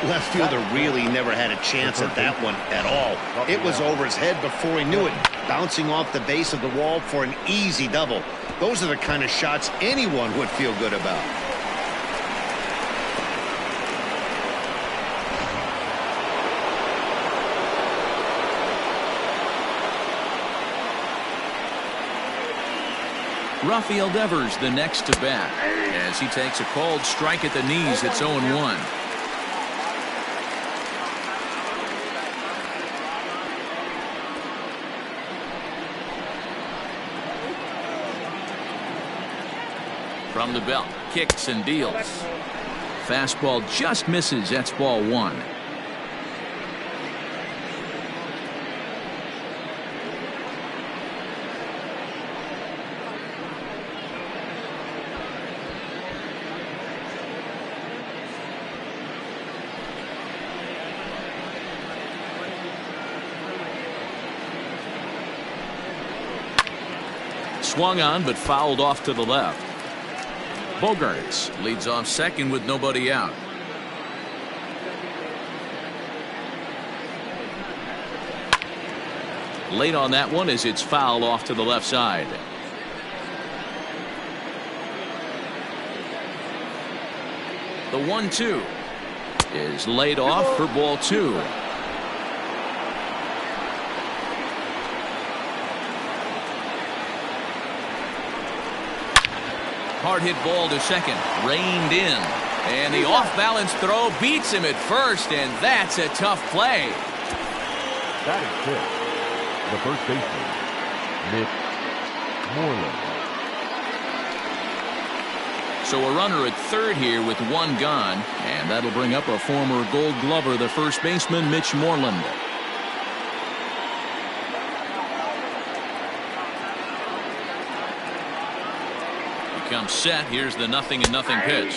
Left fielder really never had a chance at that one at all. It was over his head before he knew it, bouncing off the base of the wall for an easy double. Those are the kind of shots anyone would feel good about. Rafael Devers the next to bat as he takes a called strike at the knees. It's 0-1. From the belt, kicks and deals. Fastball just misses. That's ball 1. swung on but fouled off to the left. Bogaerts leads off second with nobody out. Late on that one as it's fouled off to the left side. The 1-2 is laid off for ball 2. Hard hit ball to second, reined in, and the off-balance throw beats him at first, and that's a tough play. That is it. The first baseman, Mitch Moreland. So a runner at third here with one gone, and that'll bring up a former Gold Glover, the first baseman, Mitch Moreland. He comes set. Here's the 0-0 pitch.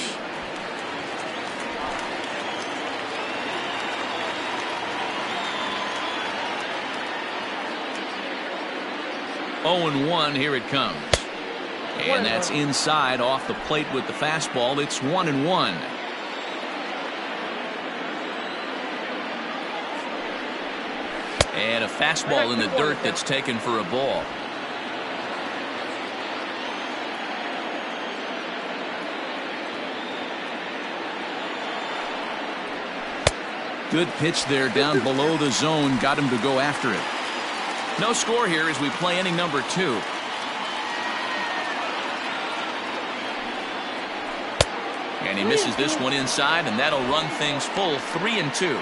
Oh, 1 here it comes. And that's inside off the plate with the fastball. It's 1-1. And a fastball in the dirt that's taken for a ball. Good pitch there down below the zone. Got him to go after it. No score here as we play inning number 2. And he misses this one inside, and that'll run things full 3-2.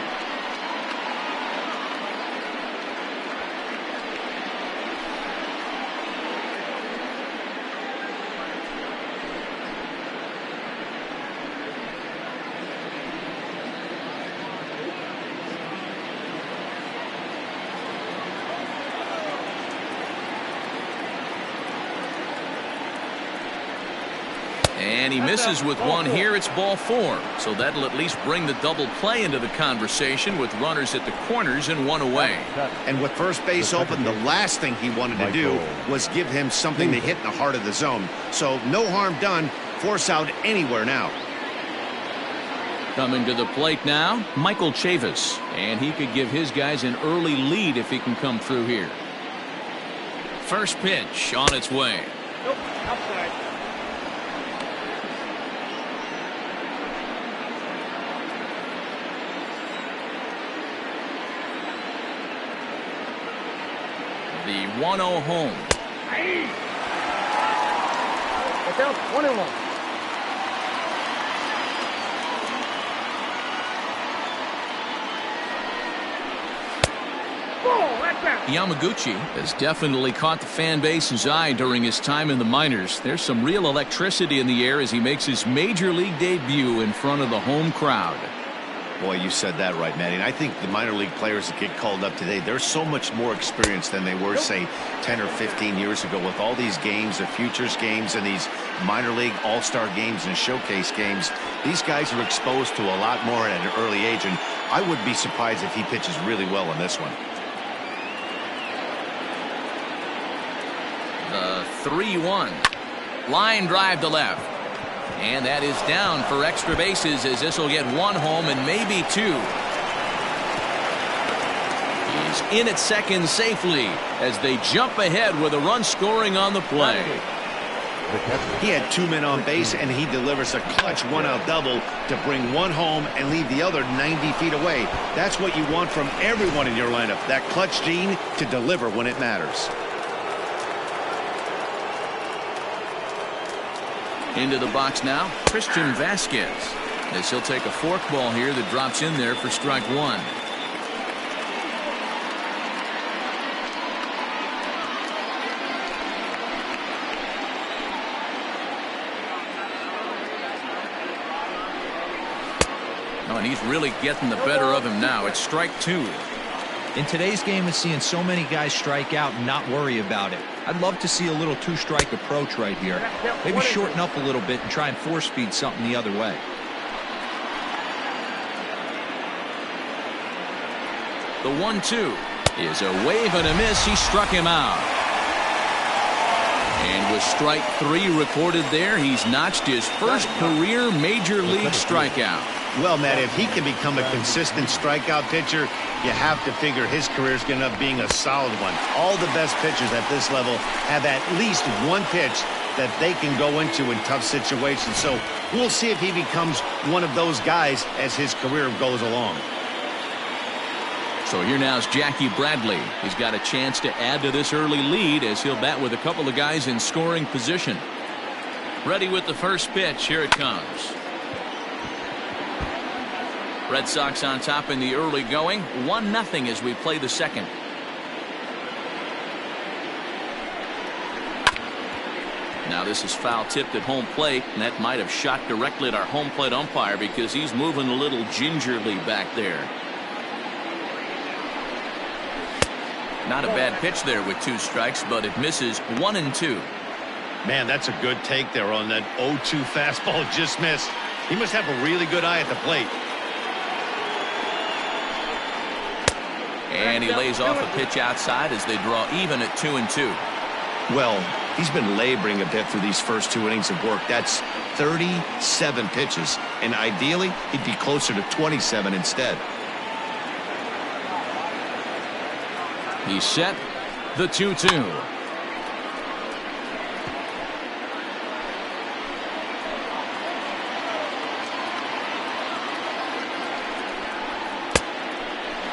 And he misses with one here. It's ball 4. So that'll at least bring the double play into the conversation with runners at the corners and one away. And with first base open, the last thing he wanted to do was give him something to hit in the heart of the zone. So no harm done. Force out anywhere now. Coming to the plate now, Michael Chavis. And he could give his guys an early lead if he can come through here. First pitch on its way. Nope, outside. The 1-0 home. Look out, 1-1. Yamaguchi has definitely caught the fan base's eye during his time in the minors. There's some real electricity in the air as he makes his major league debut in front of the home crowd. Boy, you said that right, Manny. And I think the minor league players that get called up today, they're so much more experienced than they were, say, 10 or 15 years ago with all these games, the futures games and these minor league all-star games and showcase games. These guys are exposed to a lot more at an early age, and I wouldn't be surprised if he pitches really well in this one. The 3-1. Line drive to left. And that is down for extra bases as this will get one home and maybe 2. He's in at second safely as they jump ahead with a run scoring on the play. He had 2 men on base, and he delivers a clutch one-out double to bring one home and leave the other 90 feet away. That's what you want from everyone in your lineup, that clutch gene to deliver when it matters. Into the box now, Christian Vasquez, as he'll take a forkball here that drops in there for strike 1. Oh, and he's really getting the better of him now. It's strike 2. In today's game, it's seeing so many guys strike out and not worry about it. I'd love to see a little 2-strike approach right here. Maybe shorten up a little bit and try and force feed something the other way. The 1-2 is a wave and a miss. He struck him out. And with strike 3 recorded there, he's notched his first career major league strikeout. Well, Matt, if he can become a consistent strikeout pitcher, you have to figure his career is going to end up being a solid one. All the best pitchers at this level have at least one pitch that they can go into in tough situations. So we'll see if he becomes one of those guys as his career goes along. So here now is Jackie Bradley. He's got a chance to add to this early lead as he'll bat with a couple of guys in scoring position. Ready with the first pitch. Here it comes. Red Sox on top in the early going. 1-0 as we play the second. Now this is foul tipped at home plate, and that might have shot directly at our home plate umpire because he's moving a little gingerly back there. Not a bad pitch there with 2 strikes, but it misses 1-2. Man, that's a good take there on that 0-2 fastball. Just missed. He must have a really good eye at the plate. And he lays off a pitch outside as they draw even at 2-2. Well, he's been laboring a bit through these first 2 innings of work. That's 37 pitches, and ideally he'd be closer to 27 instead. He's set. The 2-2.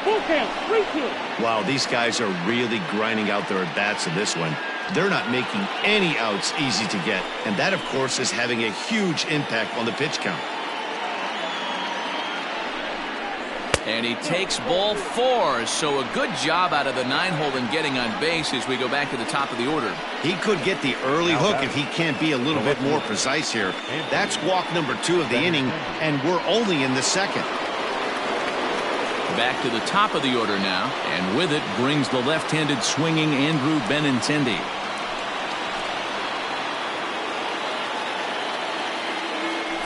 Full count, 3-2. Wow, these guys are really grinding out their at-bats in this one. They're not making any outs easy to get, and that, of course, is having a huge impact on the pitch count. And he takes ball 4, so a good job out of the 9-hole in getting on base as we go back to the top of the order. He could get the early hook if he can't be a little bit more precise here. That's walk number 2 of the inning, and we're only in the second. Back to the top of the order now, and with it brings the left-handed swinging Andrew Benintendi.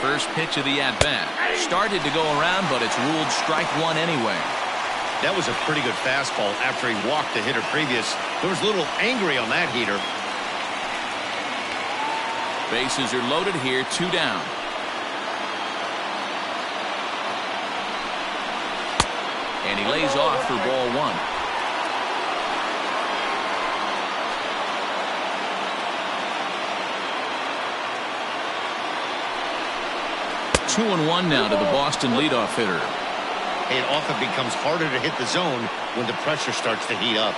First pitch of the at-bat. Started to go around, but it's ruled strike 1 anyway. That was a pretty good fastball after he walked the hitter previous. There was a little angry on that heater. Bases are loaded here, 2 down. And he lays off for ball 1. 2-1 now to the Boston leadoff hitter. It often becomes harder to hit the zone when the pressure starts to heat up.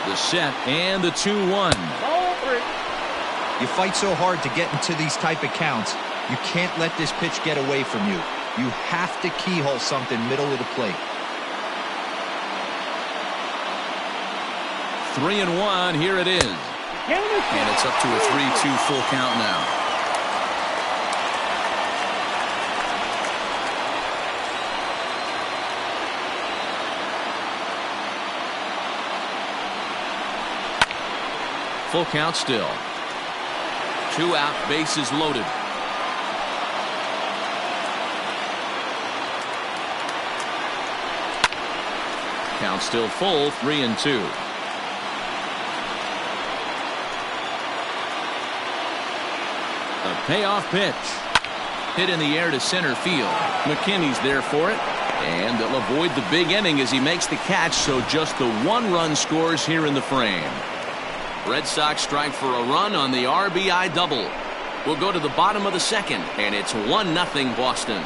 The set and the 2-1. You fight so hard to get into these type of counts, you can't let this pitch get away from you. You have to keyhole something middle of the plate. 3-1, here it is. And it's up to a 3-2 full count now. Full count still. 2 out, bases loaded. Count still full, 3-2. The payoff pitch. Hit in the air to center field. McKinney's there for it. And they'll avoid the big inning as he makes the catch, so just the 1 run scores here in the frame. Red Sox strike for a run on the RBI double. We'll go to the bottom of the second, and it's 1-0 Boston.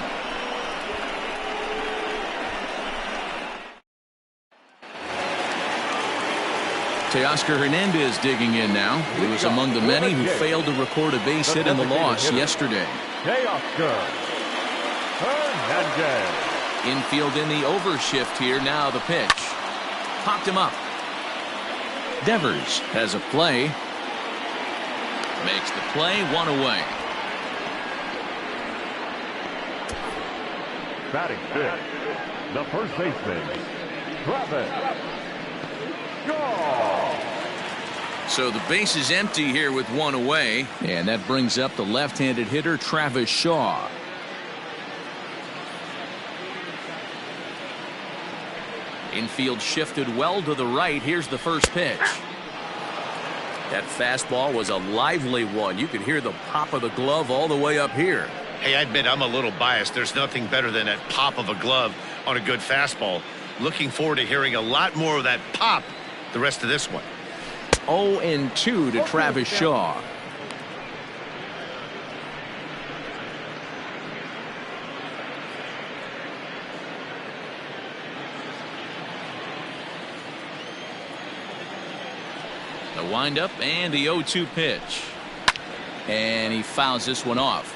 Teoscar Hernandez digging in now. He was among the many who failed to record a base hit in the loss yesterday. Teoscar Hernandez. Infield in the overshift here. Now the pitch. Popped him up. Devers has a play. Makes the play, 1 away. Batting fifth, the first baseman, Travis Shaw. So the base is empty here with one away, and that brings up the left-handed hitter Travis Shaw. Infield shifted well to the right. Here's the first pitch. That fastball was a lively one. You could hear the pop of the glove all the way up here. Hey, I admit I'm a little biased. There's nothing better than that pop of a glove on a good fastball. Looking forward to hearing a lot more of that pop the rest of this one. 0-2 to Travis Shaw. The windup and the 0-2 pitch. And he fouls this one off.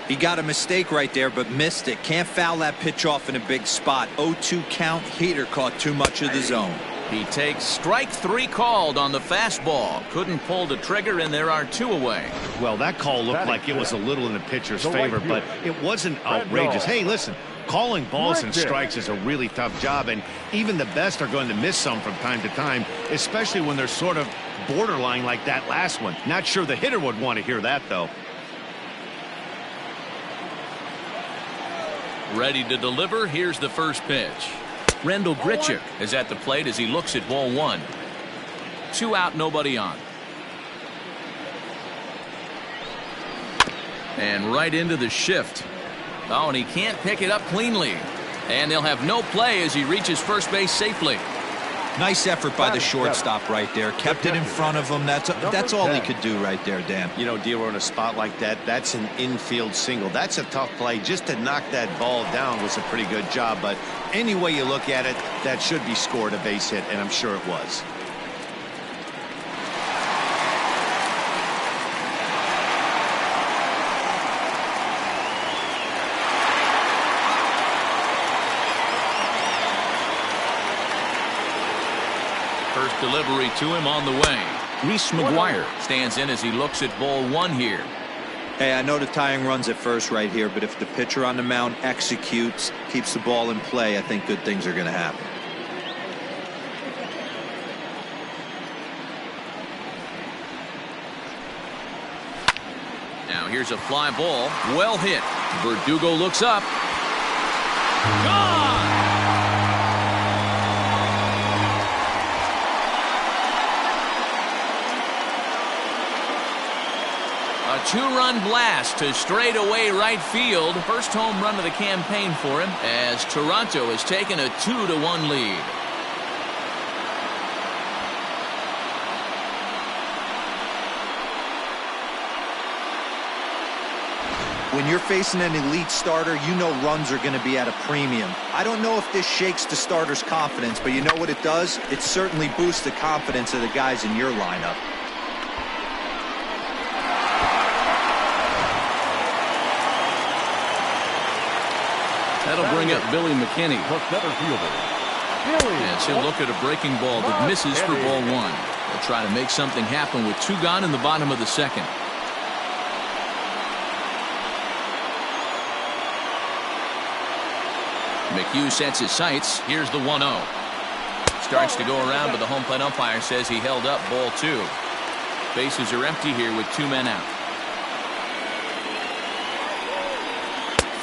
He got a mistake right there, but missed it. Can't foul that pitch off in a big spot. 0-2 count. Heater caught too much of the zone. He takes strike 3 called on the fastball. Couldn't pull the trigger, and there are 2 away. Well, that call looked like it was a little in the pitcher's favor, but it wasn't outrageous. Hey, listen, calling balls and strikes is a really tough job, and even the best are going to miss some from time to time, especially when they're sort of borderline like that last one. Not sure the hitter would want to hear that, though. Ready to deliver. Here's the first pitch. Rendell Grichuk is at the plate as he looks at ball 1. 2 out, nobody on. And right into the shift. Oh, and he can't pick it up cleanly. And they'll have no play as he reaches first base safely. Nice effort by the shortstop right there. Kept it in front of him. That's all he could do right there, Dan. You know, D'Lo, in a spot like that, that's an infield single. That's a tough play. Just to knock that ball down was a pretty good job. But any way you look at it, that should be scored a base hit, and I'm sure it was. First delivery to him on the way. Reese McGuire stands in as he looks at ball 1 here. Hey, I know the tying runs at first right here, but if the pitcher on the mound executes, keeps the ball in play, I think good things are going to happen. Now here's a fly ball. Well hit. Verdugo looks up. Gone! A 2-run blast to straightaway right field. First home run of the campaign for him as Toronto has taken a 2-1 lead. When you're facing an elite starter, you know runs are going to be at a premium. I don't know if this shakes the starter's confidence, but you know what it does? It certainly boosts the confidence of the guys in your lineup. That'll bring up Billy McKinney. As he'll look at a breaking ball that misses for ball 1. They'll try to make something happen with 2 gone in the bottom of the second. McHugh sets his sights. Here's the 1-0. Starts to go around, but the home plate umpire says he held up ball 2. Bases are empty here with 2 men out.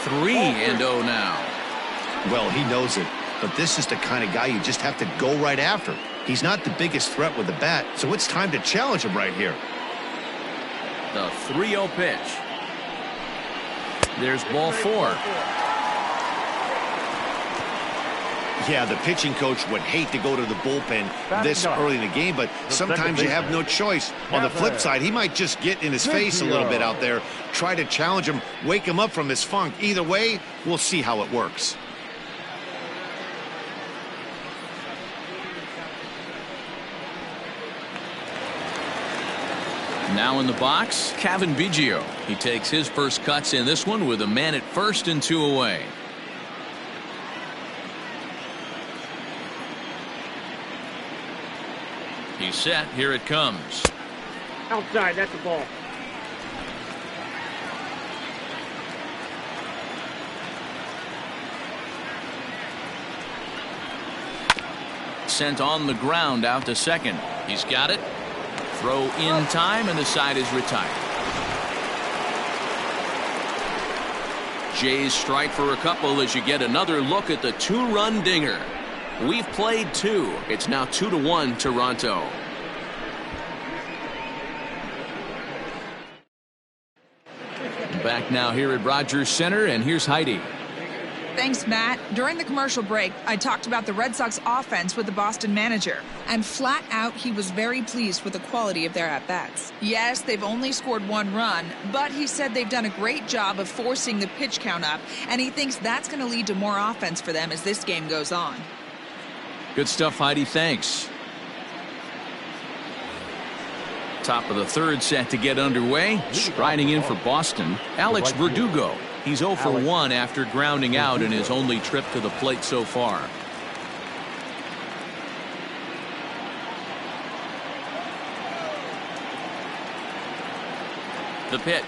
3-0 now. Well, he knows it, but this is the kind of guy you just have to go right after. He's not the biggest threat with the bat, so it's time to challenge him right here. The 3-0 pitch. There's ball 4. Yeah, the pitching coach would hate to go to the bullpen this early in the game, but sometimes you have no choice. On the flip side, he might just get in his face a little bit out there, try to challenge him, wake him up from his funk. Either way, we'll see how it works. Now in the box, Cavan Biggio. He takes his first cuts in this one with a man at first and 2 away. He's set. Here it comes. Outside, that's a ball. Sent on the ground out to second. He's got it. Throw in time, and the side is retired. Jays strike for a couple as you get another look at the two-run dinger. We've played two. It's now 2-1 Toronto. Back now here at Rogers Center, and here's Heidi. Thanks, Matt. During the commercial break, I talked about the Red Sox offense with the Boston manager. And flat out, he was very pleased with the quality of their at-bats. Yes, they've only scored one run, but he said they've done a great job of forcing the pitch count up, and he thinks that's going to lead to more offense for them as this game goes on. Good stuff, Heidi. Thanks. Top of the third set to get underway. Striding in for Boston, Alex Verdugo. He's 0 for 1 after grounding out in his only trip to the plate so far. The pitch.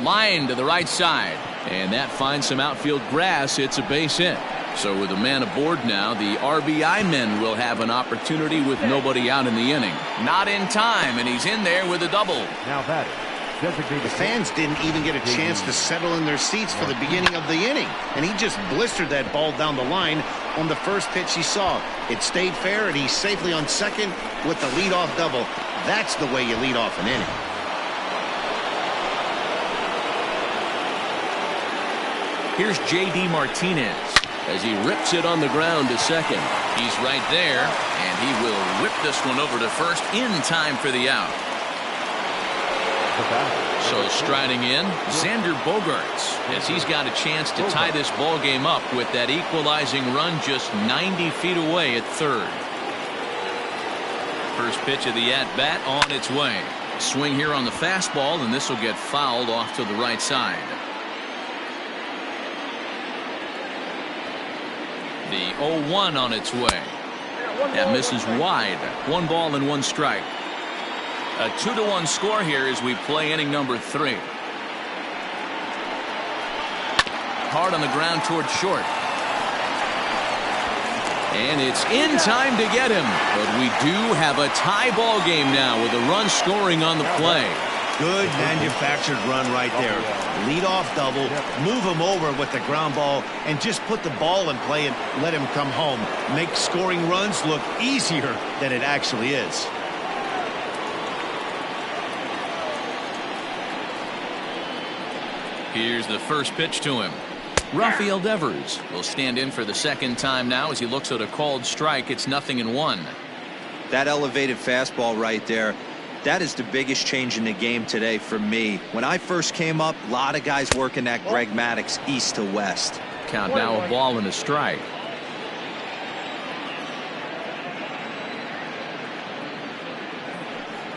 Line to the right side. And that finds some outfield grass. It's a base hit. So with a man aboard now, the RBI men will have an opportunity with nobody out in the inning. Not in time, and he's in there with a double. Now batting. The fans didn't even get a chance to settle in their seats for the beginning of the inning, and he just blistered that ball down the line on the first pitch he saw. It stayed fair, and he's safely on second with the leadoff double. That's the way you lead off an inning. Here's J.D. Martinez as he rips it on the ground to second. He's right there, and he will whip this one over to first in time for the out. So striding in, Xander Bogaerts, as he's got a chance to tie this ball game up with that equalizing run just 90 feet away at third. First pitch of the at-bat on its way. Swing here on the fastball, and this will get fouled off to the right side. The 0-1 on its way. That misses wide. 1 ball and 1 strike. A 2-1 score here as we play inning number 3. Hard on the ground towards short. And it's in time to get him. But we do have a tie ball game now with a run scoring on the play. Good manufactured run right there. Lead off double, move him over with the ground ball, and just put the ball in play and let him come home. Make scoring runs look easier than it actually is. Here's the first pitch to him. Rafael Devers will stand in for the second time now as he looks at a called strike. It's 0-1. That elevated fastball right there, that is the biggest change in the game today for me. When I first came up, a lot of guys working that Greg Maddux east to west. Count now a ball and a strike.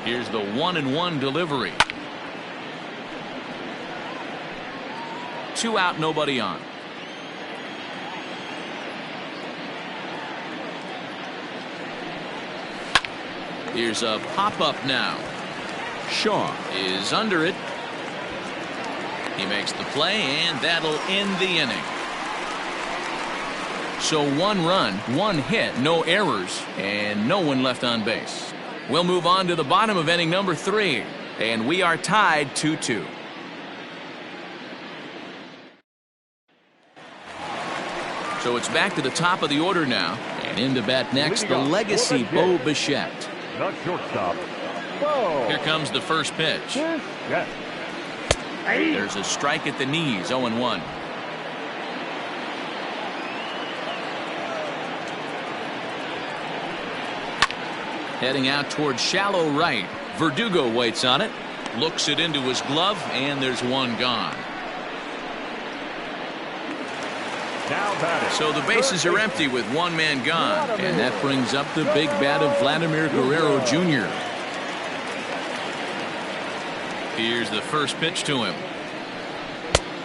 Here's the 1-1 delivery. 2 out, nobody on. Here's a pop-up now. Shaw is under it. He makes the play, and that'll end the inning. So 1 run, 1 hit, no errors, and no one left on base. We'll move on to the bottom of inning number 3, and we are tied 2-2. So it's back to the top of the order now. And in to bat next, the legacy Bo Bichette. The shortstop. Here comes the first pitch. There's a strike at the knees, 0-1. Heading out towards shallow right. Verdugo waits on it. Looks it into his glove, and there's 1 gone. So the bases are empty with 1 man gone, and that brings up the big bat of Vladimir Guerrero Jr. Here's the first pitch to him.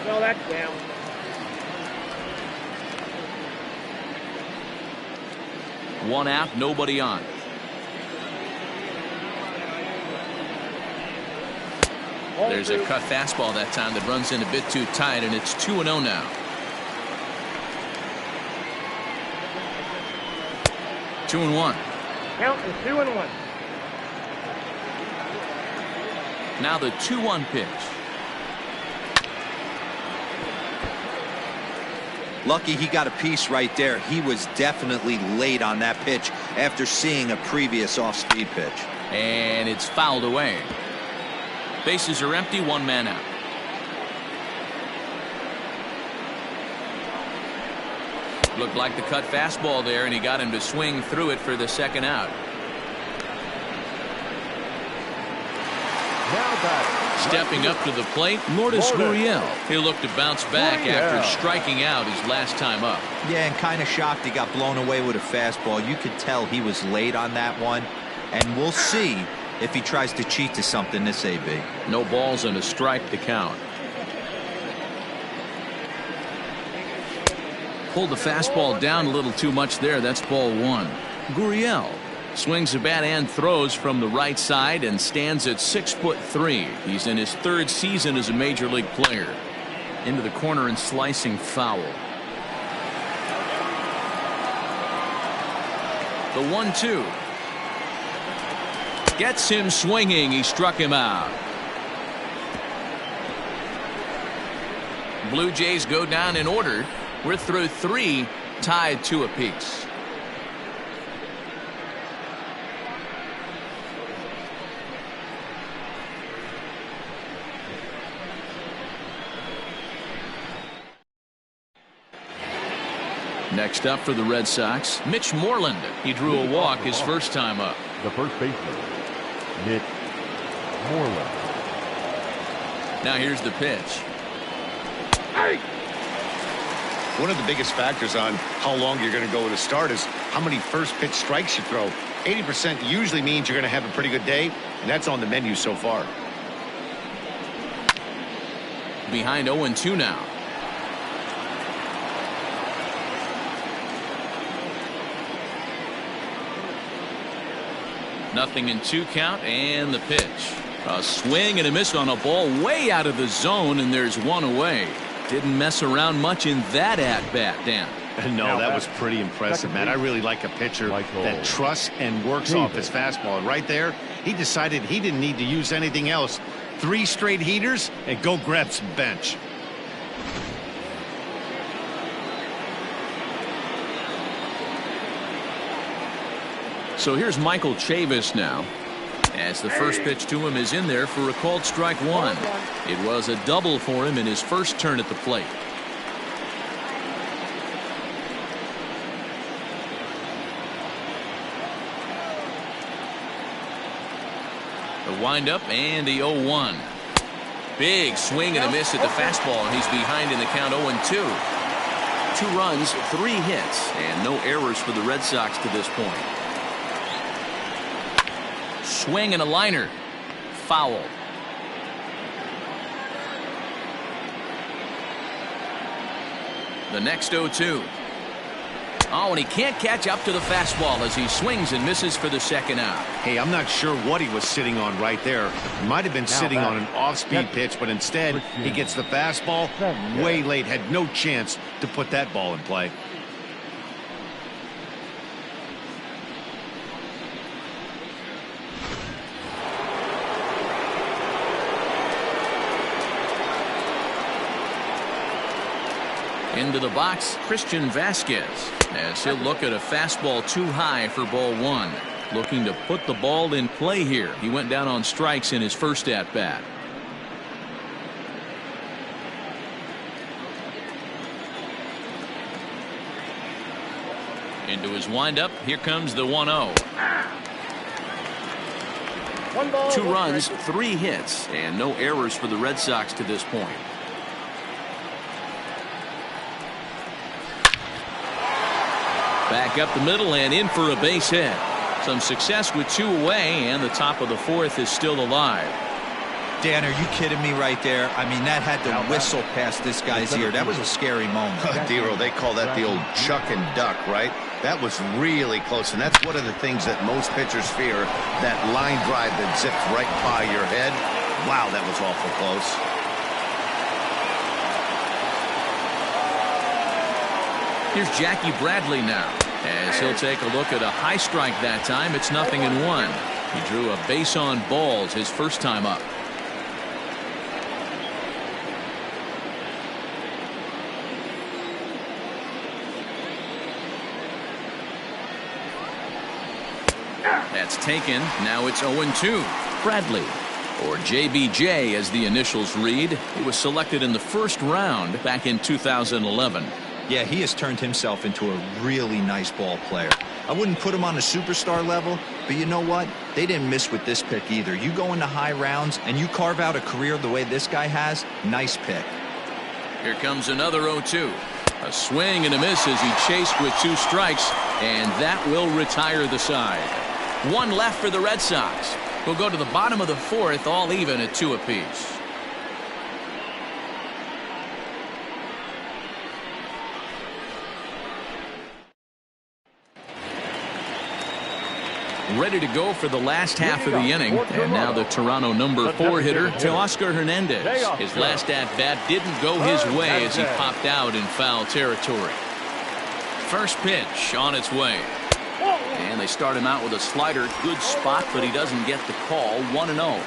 No, that's down. One out, nobody on. There's a cut fastball that time that runs in a bit too tight, and it's 2-0 now. 2-1. Count is 2-1. Now the 2-1 pitch. Lucky he got a piece right there. He was definitely late on that pitch after seeing a previous off-speed pitch. And it's fouled away. Bases are empty, 1 man out. Looked like the cut fastball there, and he got him to swing through it for the 2nd out. Now back. Stepping up to the plate, Lourdes Gurriel. He'll look to bounce back after striking out his last time up. Yeah, and kind of shocked he got blown away with a fastball. You could tell he was late on that one, and we'll see if he tries to cheat to something this AB. No balls and a strike to count. Pulled the fastball down a little too much there. That's ball 1. Gurriel swings the bat and throws from the right side and stands at 6'3". He's in his 3rd season as a major league player. Into the corner and slicing foul. The 1-2. Gets him swinging. He struck him out. Blue Jays go down in order. We're through 3, tied 2 apiece. Next up for the Red Sox, Mitch Moreland. He drew a walk his first time up. The first baseman, Mitch Moreland. Now here's the pitch. Hey! One of the biggest factors on how long you're going to go with a start is how many first pitch strikes you throw. 80% usually means you're going to have a pretty good day, and that's on the menu so far. Behind 0-2 now. Nothing in 2 count, and the pitch. A swing and a miss on a ball way out of the zone, and there's 1 away. Didn't mess around much in that at-bat, Dan. No, that was pretty impressive, man. I really like a pitcher that trusts and works off his fastball. And right there, he decided he didn't need to use anything else. 3 straight heaters and go grab some bench. So here's Michael Chavis now, as the first pitch to him is in there for a called strike 1. It was a double for him in his first turn at the plate. The windup and the 0-1. Big swing and a miss at the fastball, and he's behind in the count 0-2. 2 runs, 3 hits, and no errors for the Red Sox to this point. Swing and a liner. Foul. The next 0-2. Oh, and he can't catch up to the fastball as he swings and misses for the 2nd out. Hey, I'm not sure what he was sitting on right there. Might have been sitting on an off-speed pitch, but instead he gets the fastball way late. Had no chance to put that ball in play. Into the box, Christian Vasquez, as he'll look at a fastball too high for ball 1. Looking to put the ball in play here. He went down on strikes in his first at-bat. Into his windup, here comes the 1-0. 2 runs, 3 hits, and no errors for the Red Sox to this point. Back up the middle and in for a base hit. Some success with 2 away, and the top of the 4th is still alive. Dan, are you kidding me right there? I mean, that had to whistle past this guy's ear. That was a scary moment. Dero, they call that the old chuck and duck, right? That was really close, and that's one of the things that most pitchers fear, that line drive that zips right by your head. Wow, that was awful close. Here's Jackie Bradley now, as he'll take a look at a high strike that time. It's 0-1. He drew a base on balls his first time up. That's taken. Now it's 0-2. Bradley, or JBJ as the initials read. He was selected in the first round back in 2011. Yeah, he has turned himself into a really nice ball player. I wouldn't put him on a superstar level, but you know what? They didn't miss with this pick either. You go into high rounds and you carve out a career the way this guy has, nice pick. Here comes another 0-2. A swing and a miss as he chased with 2 strikes, and that will retire the side. 1 left for the Red Sox. We'll go to the bottom of the 4th, all even at 2 apiece. Ready to go for the last half of the inning, and now the Toronto number 4 hitter, Teoscar Hernandez. His last at-bat didn't go his way as he popped out in foul territory. First pitch on its way. And they start him out with a slider. Good spot, but he doesn't get the call. 1-0.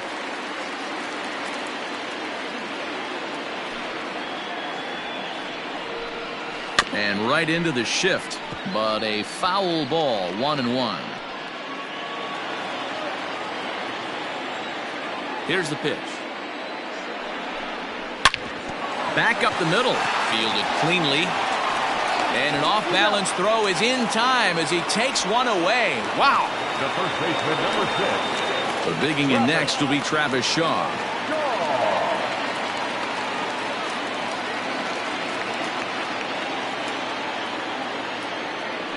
And right into the shift, but a foul ball. 1-1. Here's the pitch. Back up the middle. Fielded cleanly. And an off-balance throw is in time as he takes one away. Wow. The first baseman, number 6. So digging in next will be Travis Shaw.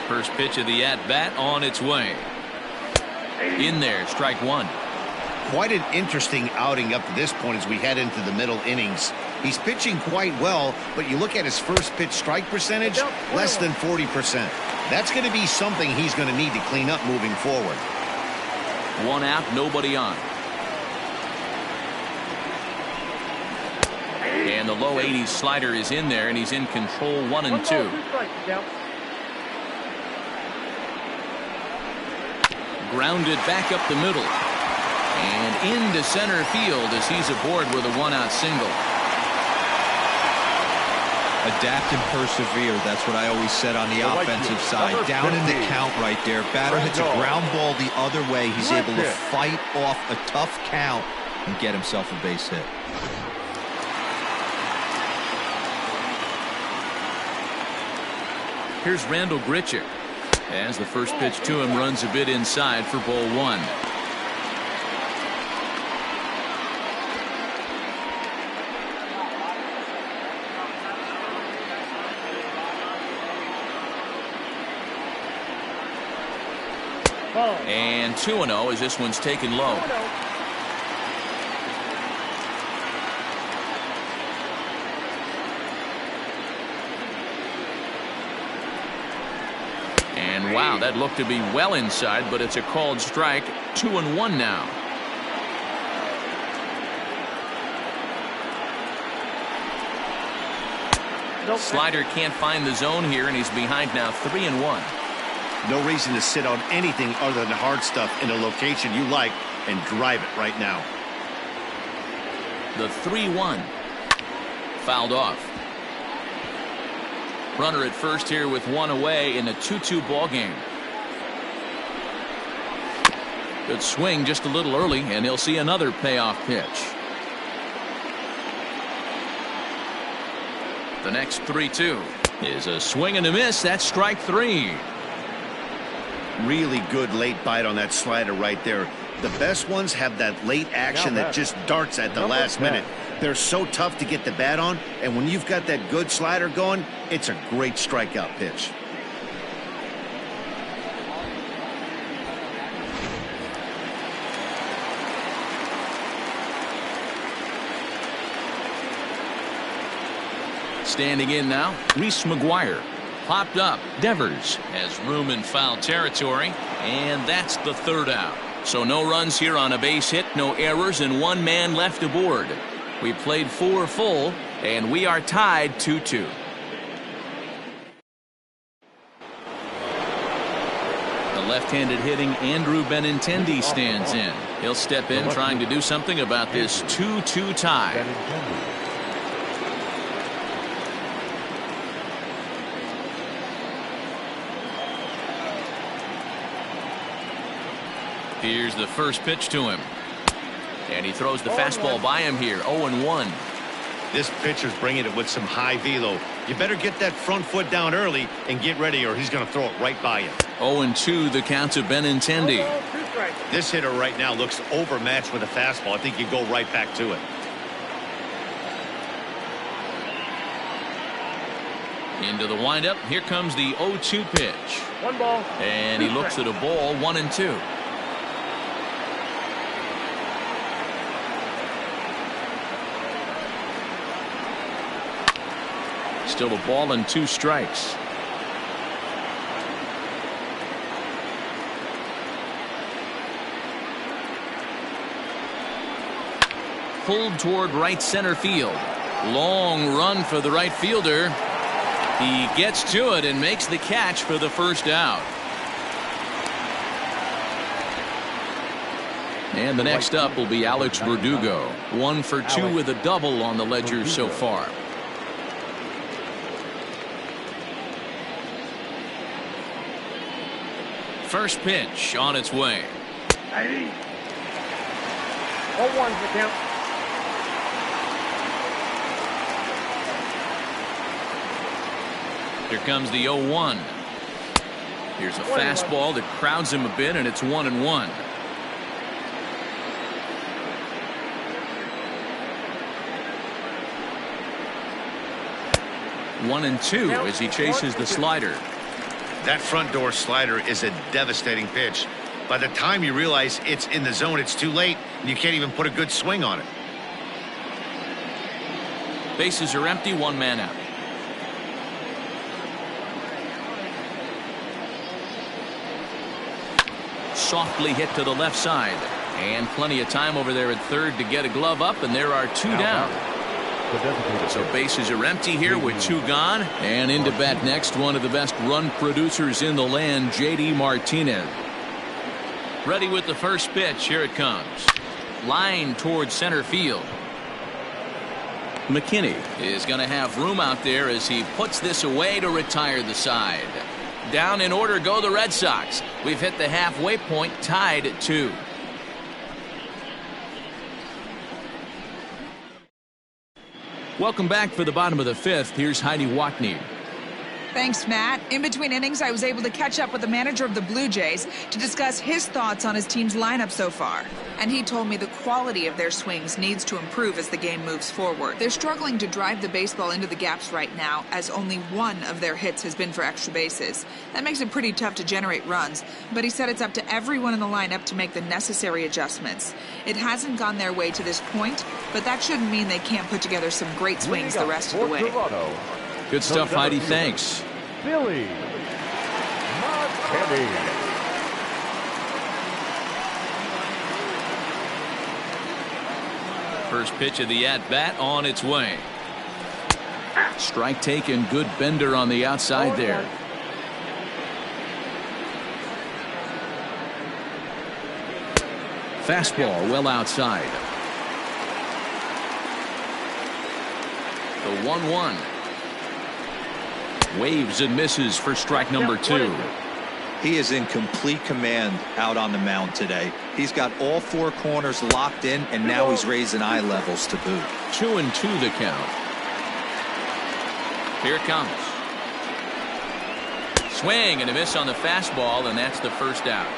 First pitch of the at-bat on its way. In there, strike 1. Quite an interesting outing up to this point as we head into the middle innings. He's pitching quite well, but you look at his first pitch strike percentage, less than 40%. That's going to be something he's going to need to clean up moving forward. 1 out, nobody on. And the low 80s slider is in there, and he's in control. 1-2. Grounded back up the middle. And into center field as he's aboard with a 1-out single. Adapt and persevere. That's what I always said on the offensive side. Down in the count right there. Batter hits a ground ball the other way. He's able to fight off a tough count and get himself a base hit. Here's Randall Grichuk. As the first pitch to him runs a bit inside for ball 1. And 2-0 as this one's taken low. And wow, that looked to be well inside, but it's a called strike. 2-1 now. Slider can't find the zone here, and he's behind now. 3-1. No reason to sit on anything other than hard stuff in a location you like and drive it right now. The 3-1. Fouled off. Runner at first here with 1 away in a 2-2 ball game. Good swing just a little early, and he'll see another payoff pitch. The next 3-2 is a swing and a miss. That's strike 3. Really good late bite on that slider right there. The best ones have that late action that just darts at the last minute. They're so tough to get the bat on, and when you've got that good slider going, it's a great strikeout pitch. Standing in now, Reese McGuire. Popped up. Devers has room in foul territory, and that's the 3rd out. So no runs here on a base hit, no errors, and 1 man left aboard. We played 4 full, and we are tied 2-2. The left-handed hitting Andrew Benintendi stands in. He'll step in trying to do something about this 2-2 tie. Here's the first pitch to him. And he throws the fastball by him here. 0-1. This pitcher's bringing it with some high velo. You better get that front foot down early and get ready, or he's going to throw it right by you. 0-2 the count to Benintendi. This hitter right now looks overmatched with a fastball. I think you go right back to it. Into the windup. Here comes the 0-2 pitch. 1 ball. And he looks at a ball. 1-2. Still a ball and 2 strikes. Pulled toward right center field. Long run for the right fielder. He gets to it and makes the catch for the first out. And the next up will be Alex Verdugo. 1 for 2 with a double on the ledger so far. First pitch on its way. 0-1 the count. Here comes the 0-1. Here's a fastball that crowds him a bit, and it's 1-1. One and 2 as he chases the slider. That front door slider is a devastating pitch. By the time you realize it's in the zone, it's too late, and you can't even put a good swing on it. Bases are empty, 1 man out. Softly hit to the left side. And plenty of time over there at third to get a glove up, and there are 2 down. So bases are empty here with 2 gone. And into bat next, one of the best run producers in the land, J.D. Martinez. Ready with the first pitch. Here it comes. Line towards center field. McKinney is going to have room out there as he puts this away to retire the side. Down in order go the Red Sox. We've hit the halfway point, tied at 2. Welcome back for the bottom of the 5th. Here's Heidi Watney. Thanks, Matt. In between innings, I was able to catch up with the manager of the Blue Jays to discuss his thoughts on his team's lineup so far. And he told me the quality of their swings needs to improve as the game moves forward. They're struggling to drive the baseball into the gaps right now, as only 1 of their hits has been for extra bases. That makes it pretty tough to generate runs, but he said it's up to everyone in the lineup to make the necessary adjustments. It hasn't gone their way to this point, but that shouldn't mean they can't put together some great swings the rest of the way. Good stuff, Heidi. Thanks. Billy McKinney. First pitch of the at-bat on its way. Strike taken. Good bender on the outside there. Fastball well outside. The 1-1. Waves and misses for strike number 2. He is in complete command out on the mound today. He's got all 4 corners locked in, and now he's raising eye levels to boot. 2-2 the count. Here it comes. Swing and a miss on the fastball, and that's the first out.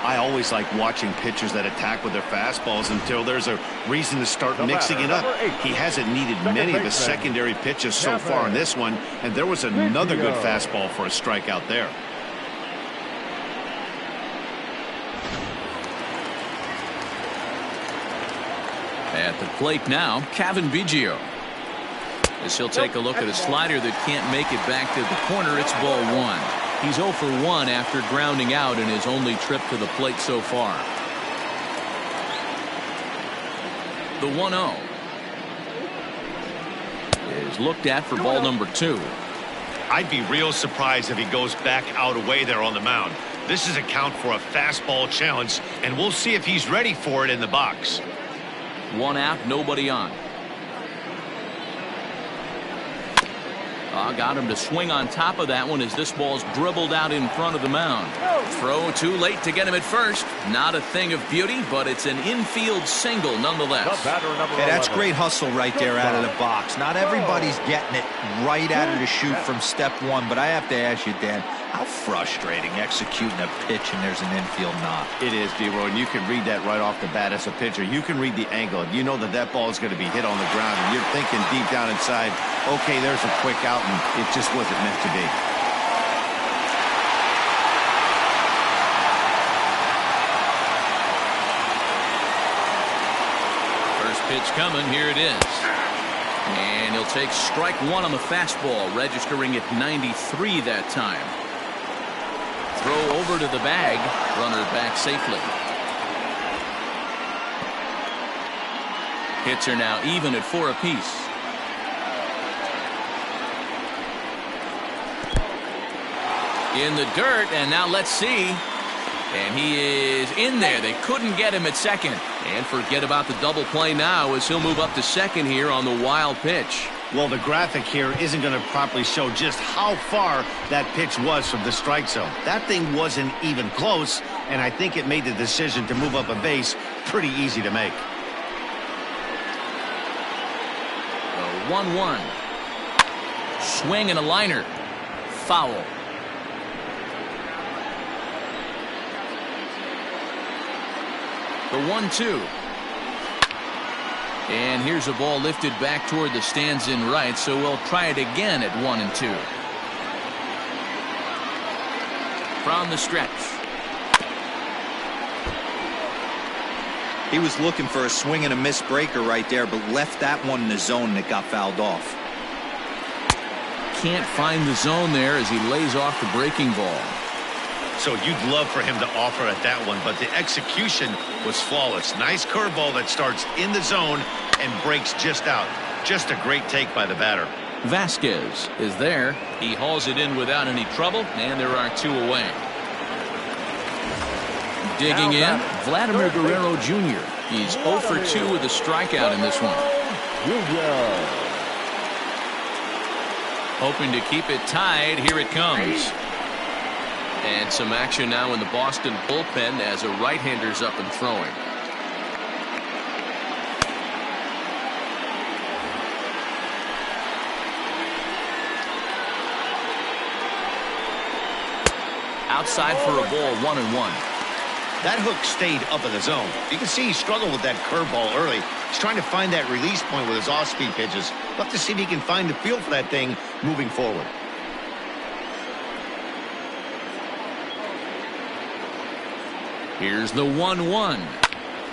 I always like watching pitchers that attack with their fastballs until there's a reason to start mixing it up. He hasn't needed many of his secondary pitches so far in this one, and there was another good fastball for a strikeout there. At the plate now, Cavan Biggio. As he'll take a look at a slider that can't make it back to the corner, it's ball 1. He's 0 for 1 after grounding out in his only trip to the plate so far. The 1-0 is looked at for ball number 2. I'd be real surprised if he goes back out away there on the mound. This is a count for a fastball challenge, and we'll see if he's ready for it in the box. 1 out, nobody on. Got him to swing on top of that one as this ball's dribbled out in front of the mound. Throw too late to get him at first. Not a thing of beauty, but it's an infield single nonetheless. Yeah, that's great hustle right there out of the box. Not everybody's getting it right out of the chute from step one, but I have to ask you, Dan, how frustrating executing a pitch and there's an infield knock. It is, D-Roy, and you can read that right off the bat as a pitcher. You can read the angle. You know that that ball is going to be hit on the ground, and you're thinking deep down inside, okay, there's a quick out, and it just wasn't meant to be. First pitch coming. Here it is. And he'll take strike one on the fastball, registering at 93 that time. Throw over to the bag. Runner back safely. Hits are now even at 4 apiece. In the dirt, and now let's see. And he is in there. They couldn't get him at second. And forget about the double play now as he'll move up to second here on the wild pitch. Well, the graphic here isn't going to properly show just how far that pitch was from the strike zone. That thing wasn't even close, and I think it made the decision to move up a base pretty easy to make. The 1-1. Swing and a liner. Foul. The 1-2. And here's a ball lifted back toward the stands in right, so we'll try it again at 1-2. From the stretch. He was looking for a swing and a miss breaker right there, but left that one in the zone that got fouled off. Can't find the zone there as he lays off the breaking ball. So you'd love for him to offer at that one, but the execution was flawless. Nice curveball that starts in the zone and breaks just out. Just a great take by the batter. Vasquez is there. He hauls it in without any trouble, and there are 2 away. Digging in, Vladimir Guerrero Jr. He's 0 for 2 with a strikeout in this one. Hoping to keep it tied. Here it comes. And some action now in the Boston bullpen as a right-hander's up and throwing. Outside for a ball, 1-1. That hook stayed up in the zone. You can see he struggled with that curveball early. He's trying to find that release point with his off-speed pitches. We'll have to see if he can find the feel for that thing moving forward. Here's the 1-1.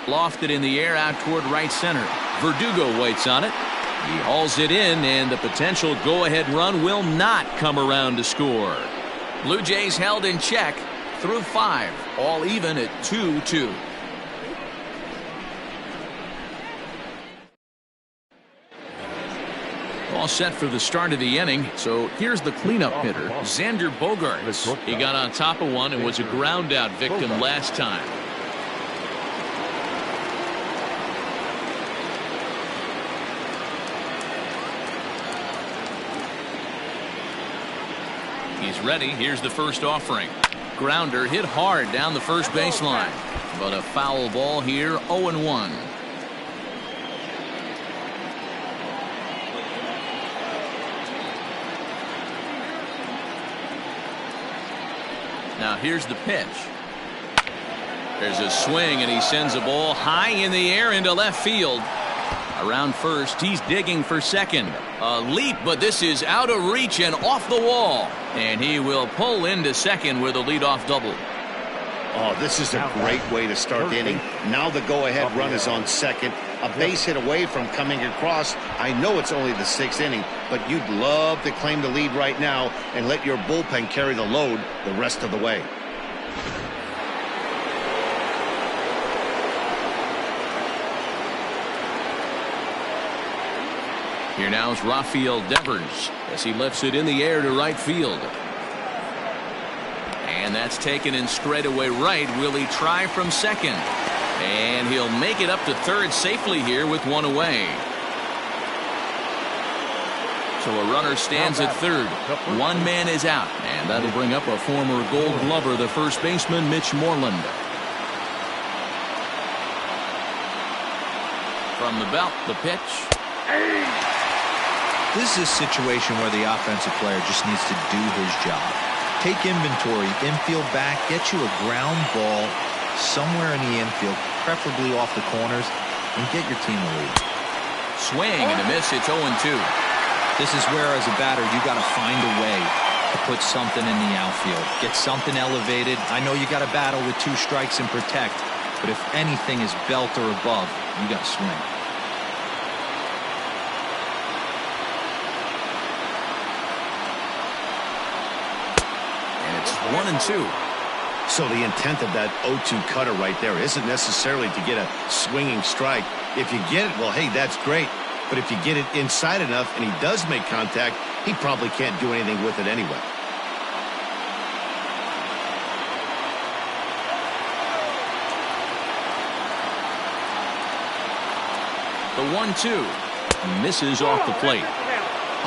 Lofted in the air out toward right center. Verdugo waits on it. He hauls it in, and the potential go-ahead run will not come around to score. Blue Jays held in check through 5, all even at 2-2. All set for the start of the inning, so here's the cleanup hitter, Xander Bogaerts. He got on top of one and was a ground out victim last time. He's ready. Here's the first offering. Grounder hit hard down the first baseline, but a foul ball here, 0-1. Now here's the pitch. There's a swing, and he sends a ball high in the air into left field. Around first, he's digging for second. A leap, but this is out of reach and off the wall. And he will pull into second with a leadoff double. Oh, this is a great way to start the inning. Now the go-ahead run is on second. A base hit away from coming across. I know it's only the 6th inning, but you'd love to claim the lead right now and let your bullpen carry the load the rest of the way. Here now is Rafael Devers as he lifts it in the air to right field. And that's taken in straightaway right. Will he try from second? And he'll make it up to third safely here with one away. So a runner stands at third. One man is out, and that'll bring up a former Gold Glover, the first baseman, Mitch Moreland. From the belt, the pitch. This is a situation where the offensive player just needs to do his job. Take inventory, infield back, get you a ground ball somewhere in the infield, preferably off the corners, and get your team a lead. Swing and a miss. It's 0-2. This is where, as a batter, you got to find a way to put something in the outfield. Get something elevated. I know you got to battle with 2 strikes and protect, but if anything is belt or above, you got to swing. And it's 1-2. So the intent of that 0-2 cutter right there isn't necessarily to get a swinging strike. If you get it, well, hey, that's great. But if you get it inside enough and he does make contact, he probably can't do anything with it anyway. The 1-2 misses off the plate.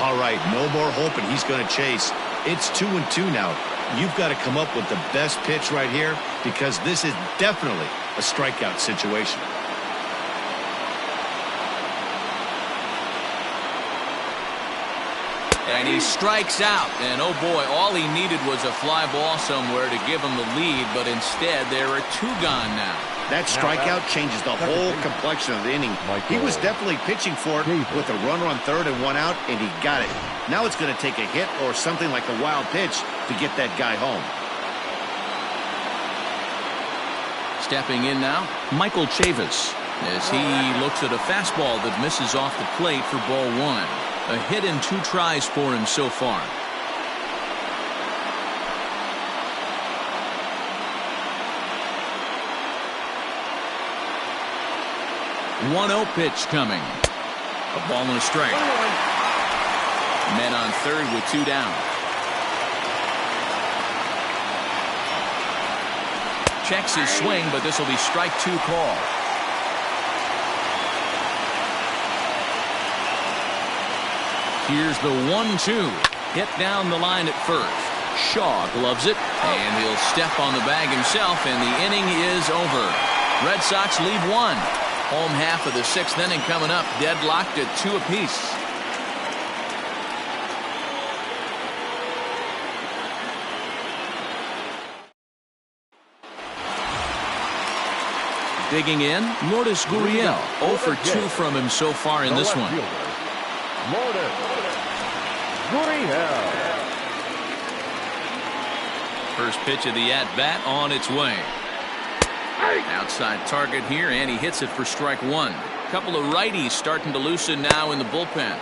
All right, no more hoping he's going to chase. It's 2-2 now. You've got to come up with the best pitch right here because this is definitely a strikeout situation. And he strikes out. And, oh, boy, all he needed was a fly ball somewhere to give him the lead, but instead there are 2 gone now. That strikeout changes the whole complexion of the inning. He was definitely pitching for it with a runner on third and 1 out, and he got it. Now it's going to take a hit or something like a wild pitch to get that guy home. Stepping in now, Michael Chavis, as he looks at a fastball that misses off the plate for ball 1. A hit in 2 tries for him so far. One-0 pitch coming. A ball and a strike. Men on third with 2 down. Checks his swing, but this will be strike 2 call. Here's the 1-2. Hit down the line at first. Shaw gloves it, and he'll step on the bag himself, and the inning is over. Red Sox lead 1. Home half of the 6th inning coming up, deadlocked at 2 apiece. Digging in, Lourdes Gurriel. 0 for 2 from him so far in this one. Lourdes Gurriel. First pitch of the at-bat on its way. Outside target here, and he hits it for strike 1. Couple of righties starting to loosen now in the bullpen.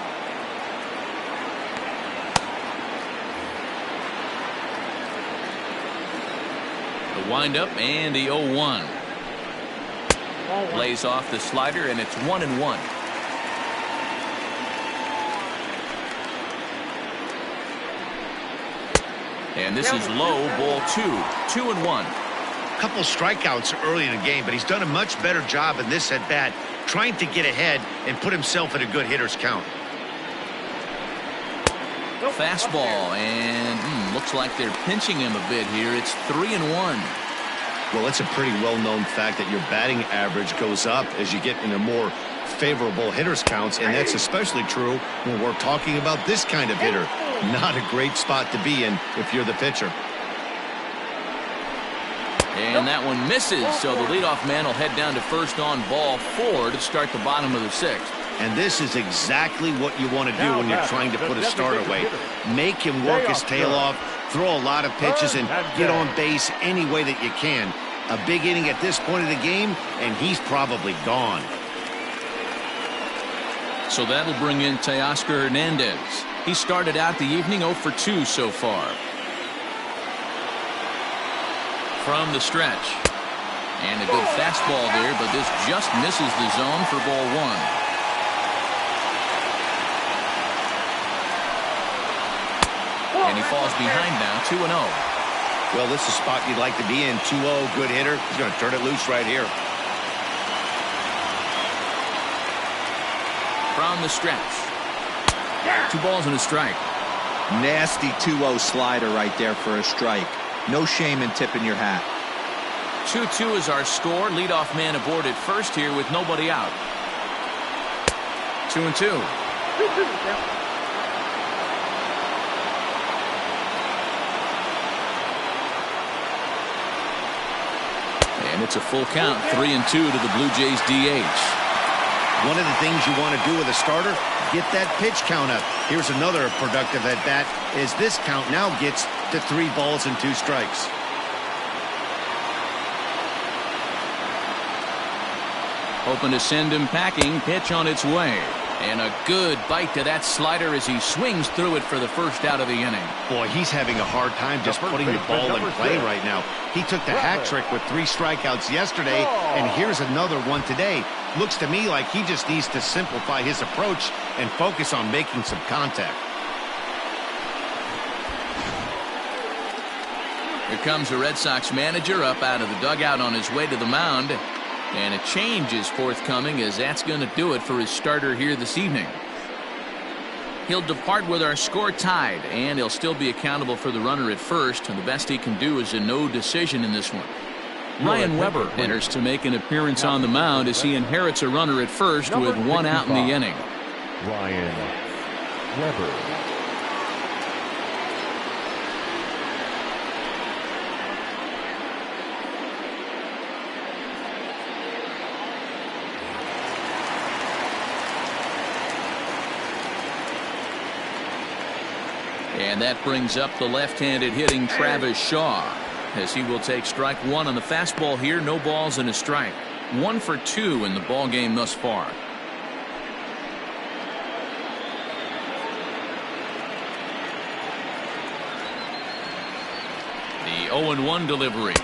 The windup and the 0-1. Lays off the slider, and it's 1-1. And this is low, ball 2. 2-1. Couple strikeouts early in the game, but he's done a much better job in this at-bat trying to get ahead and put himself in a good hitter's count. Fastball, and looks like they're pinching him a bit here. It's 3-1. Well, it's a pretty well-known fact that your batting average goes up as you get into more favorable hitter's counts, and that's especially true when we're talking about this kind of hitter. Not a great spot to be in if you're the pitcher. And that one misses, so the leadoff man will head down to first on ball 4 to start the bottom of the 6th. And this is exactly what you want to do when you're trying to put a starter away. Make him work his tail off, throw a lot of pitches, and get on base any way that you can. A big inning at this point of the game, and he's probably gone. So that'll bring in Teoscar Hernandez. He started out the evening 0 for 2 so far. From the stretch. And a good fastball there, but this just misses the zone for ball 1. And he falls behind now, 2-0. Well, this is a spot you'd like to be in. 2-0, good hitter. He's going to turn it loose right here. From the stretch. 2 balls and a strike. Nasty 2-0 slider right there for a strike. No shame in tipping your hat. 2-2 is our score. Leadoff man aboard at first here with nobody out. 2-2. And it's a full count. 3-2 to the Blue Jays DH. One of the things you want to do with a starter, get that pitch count up. Here's another productive at bat as this count now gets to 3 balls and 2 strikes. Hoping to send him packing. Pitch on its way. And a good bite to that slider as he swings through it for the first out of the inning. Boy, he's having a hard time just putting the ball in play right now. He took the hat trick with 3 strikeouts yesterday, and here's another one today. Looks to me like he just needs to simplify his approach and focus on making some contact. Here comes the Red Sox manager up out of the dugout on his way to the mound. And a change is forthcoming, as that's going to do it for his starter here this evening. He'll depart with our score tied, and he'll still be accountable for the runner at first, and the best he can do is a no decision in this one. Ryan Weber enters to make an appearance on the mound as he inherits a runner at first with 1 out in the inning. Ryan Weber. And that brings up the left-handed hitting Travis Shaw, as he will take strike 1 on the fastball here. No balls and a strike. 1 for 2 in the ball game thus far. The 0-1 delivery.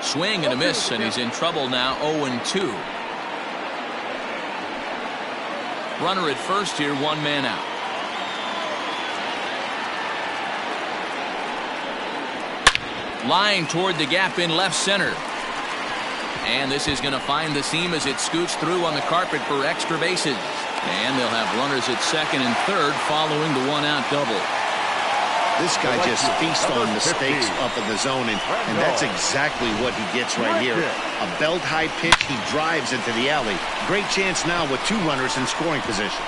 Swing and a miss, and he's in trouble now. 0-2. Runner at first here, 1 man out. Line toward the gap in left center. And this is going to find the seam as it scoots through on the carpet for extra bases. And they'll have runners at second and third following the 1-out double. This guy just feasts on mistakes up in the zone, and that's exactly what he gets right here. A belt-high pitch, he drives into the alley. Great chance now with 2 runners in scoring position.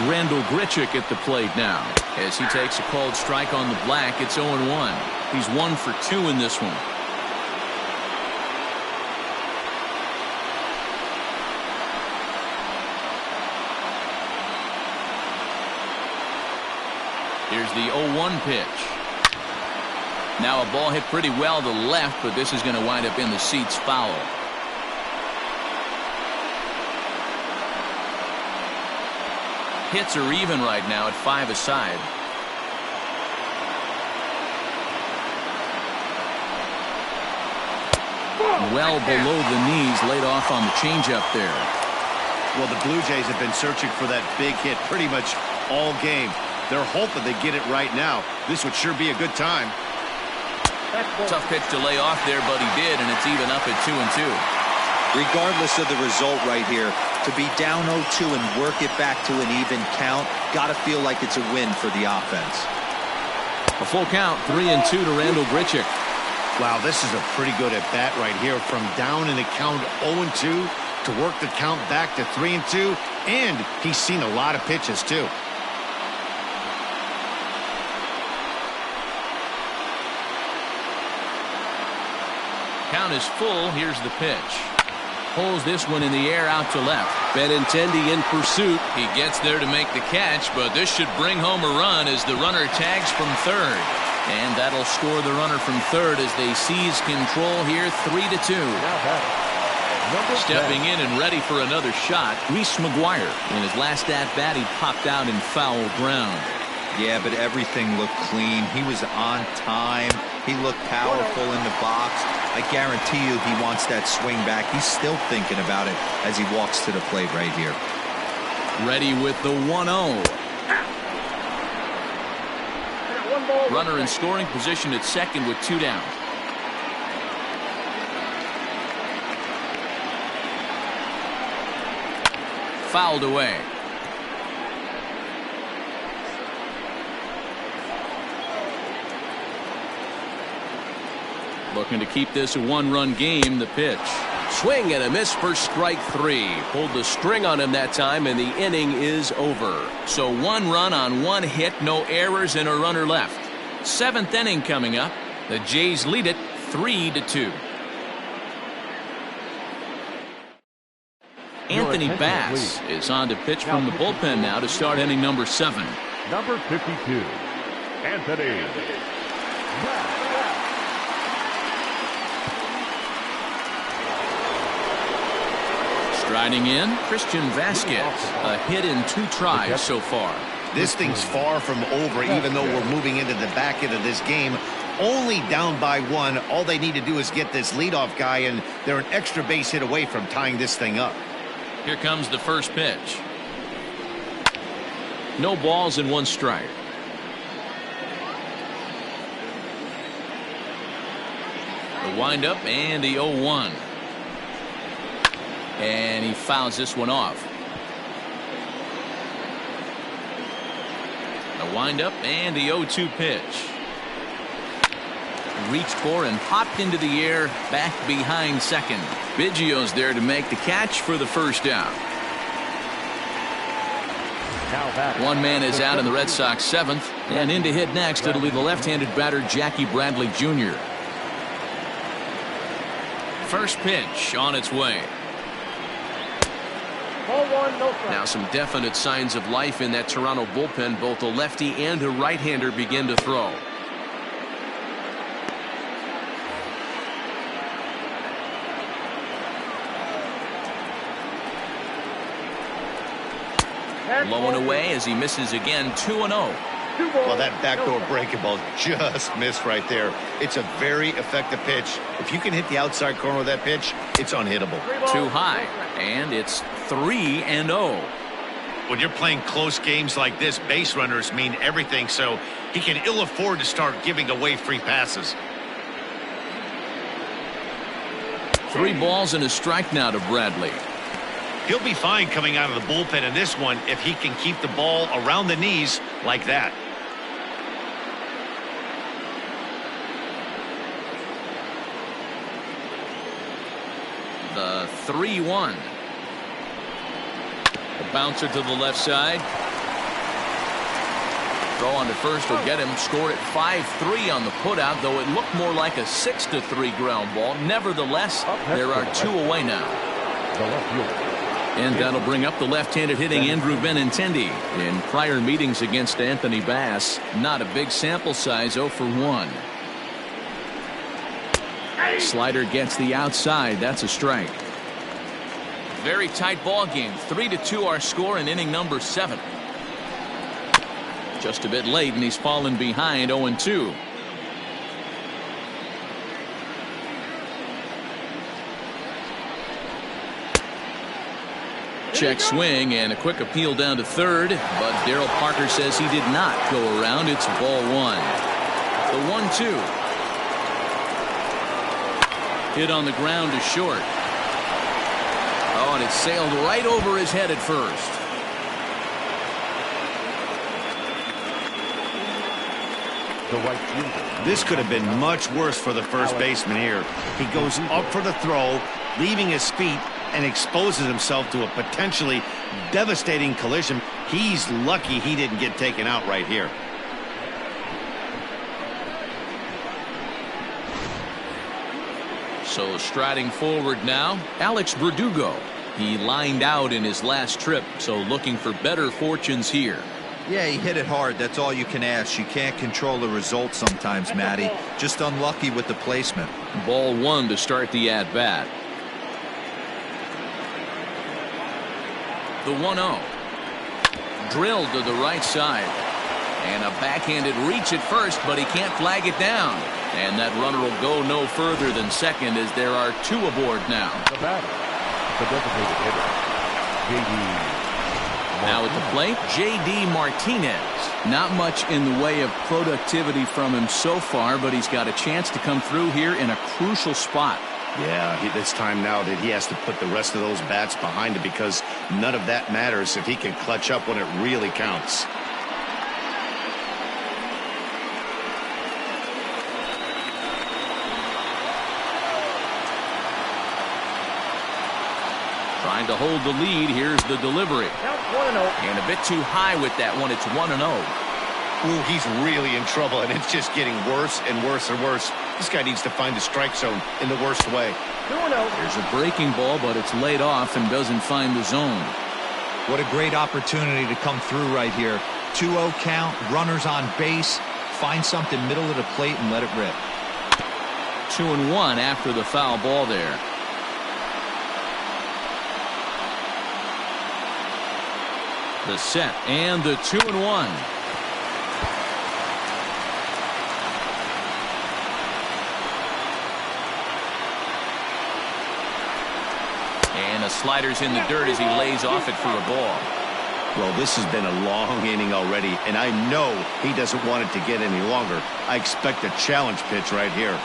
Randall Grichuk at the plate now as he takes a called strike on the black. It's 0-1. He's 1 for 2 in this one. Here's the 0-1 pitch. Now a ball hit pretty well to left, but this is going to wind up in the seats foul. Hits are even right now at 5 aside. Well below the knees, laid off on the changeup there. Well, the Blue Jays have been searching for that big hit pretty much all game. They're hoping they get it right now. This would sure be a good time. Tough pitch to lay off there, but he did, and it's even up at 2-2. Regardless of the result right here, to be down 0-2 and work it back to an even count, gotta feel like it's a win for the offense. A full count, 3-2 to Randall Grichuk. Wow, this is a pretty good at bat right here, from down in the count 0-2 to work the count back to 3-2, and he's seen a lot of pitches too. Count is full. Here's the pitch. Pulls this one in the air out to left. Benintendi in pursuit. He gets there to make the catch, but this should bring home a run as the runner tags from third. And that'll score the runner from third as they seize control here, 3-2. Stepping in and ready for another shot, Reese McGuire. In his last at-bat, he popped out in foul ground. Yeah, but everything looked clean. He was on time. He looked powerful in the box. I guarantee you he wants that swing back. He's still thinking about it as he walks to the plate right here. Ready with the 1-0. 1 ball. Runner in scoring position at second with 2 down. Fouled away. Looking to keep this a 1-run game. The pitch. Swing and a miss for strike 3. Pulled the string on him that time, and the inning is over. So 1 run on 1 hit, no errors, and a runner left. 7th inning coming up. The Jays lead it 3-2. Anthony Bass is on to pitch from the bullpen now to start inning number 7. Number 52, Anthony Bass. Striding in, Christian Vasquez. A hit in 2 tries so far. This thing's far from over, even though we're moving into the back end of this game. Only down by 1. All they need to do is get this leadoff guy, and they're an extra base hit away from tying this thing up. Here comes the first pitch. No balls and 1 strike. The windup and the 0-1. And he fouls this one off. The windup and the 0-2 pitch. Reached for and hopped into the air back behind second. Biggio's there to make the catch for the first down. 1 man is out in the Red Sox 7th, and in to hit next it'll be the left-handed batter Jackie Bradley Jr. First pitch on its way. Ball 1, no strike. Now some definite signs of life in that Toronto bullpen. Both a lefty and a right-hander begin to throw. Low and away as he misses again. 2-0. Well, that backdoor breaking ball just missed right there. It's a very effective pitch. If you can hit the outside corner of that pitch, it's unhittable. Too high, and it's 3-0. When you're playing close games like this, base runners mean everything, so he can ill afford to start giving away free passes. 3 balls and a strike now to Bradley. He'll be fine coming out of the bullpen in this one if he can keep the ball around the knees like that. The 3-1. A bouncer to the left side. Throw on to first will get him. Scored at 5-3 on the putout, though it looked more like a 6-3 ground ball. Nevertheless, there are 2 away now. And that'll bring up the left-handed hitting Andrew Benintendi. In prior meetings against Anthony Bass, not a big sample size, 0 for 1. Slider gets the outside. That's a strike. Very tight ball game. 3-2 our score in inning number 7. Just a bit late, and he's fallen behind 0-2. Check swing and a quick appeal down to third, but Daryl Parker says he did not go around. It's ball 1. The 1-2. Hit on the ground to short. Oh, and it sailed right over his head at first. This could have been much worse for the first baseman here. He goes up for the throw, leaving his feet, and exposes himself to a potentially devastating collision. He's lucky he didn't get taken out right here. So striding forward now, Alex Verdugo. He lined out in his last trip, so looking for better fortunes here. Yeah, he hit it hard. That's all you can ask. You can't control the result sometimes, Matty. Just unlucky with the placement. Ball 1 to start the at-bat. The 1-0. Drilled to the right side. And a backhanded reach at first, but he can't flag it down. And that runner will go no further than second as there are 2 aboard now. The batter, the designated hitter, J.D. Now at the plate, J.D. Martinez. Not much in the way of productivity from him so far, but he's got a chance to come through here in a crucial spot. Yeah, it's time now that he has to put the rest of those bats behind him, because none of that matters if he can clutch up when it really counts. Trying to hold the lead. Here's the delivery. Count 1-0. And a bit too high with that one. It's 1-0. Ooh, he's really in trouble, and it's just getting worse and worse and worse. This guy needs to find the strike zone in the worst way. 2-0. There's a breaking ball, but it's laid off and doesn't find the zone. What a great opportunity to come through right here. 2-0 count, runners on base. Find something middle of the plate and let it rip. 2-1 after the foul ball there. The set and the 2-1. And the slider's in the dirt as he lays off it for a ball. Well, this has been a long inning already, and I know he doesn't want it to get any longer. I expect a challenge pitch right here.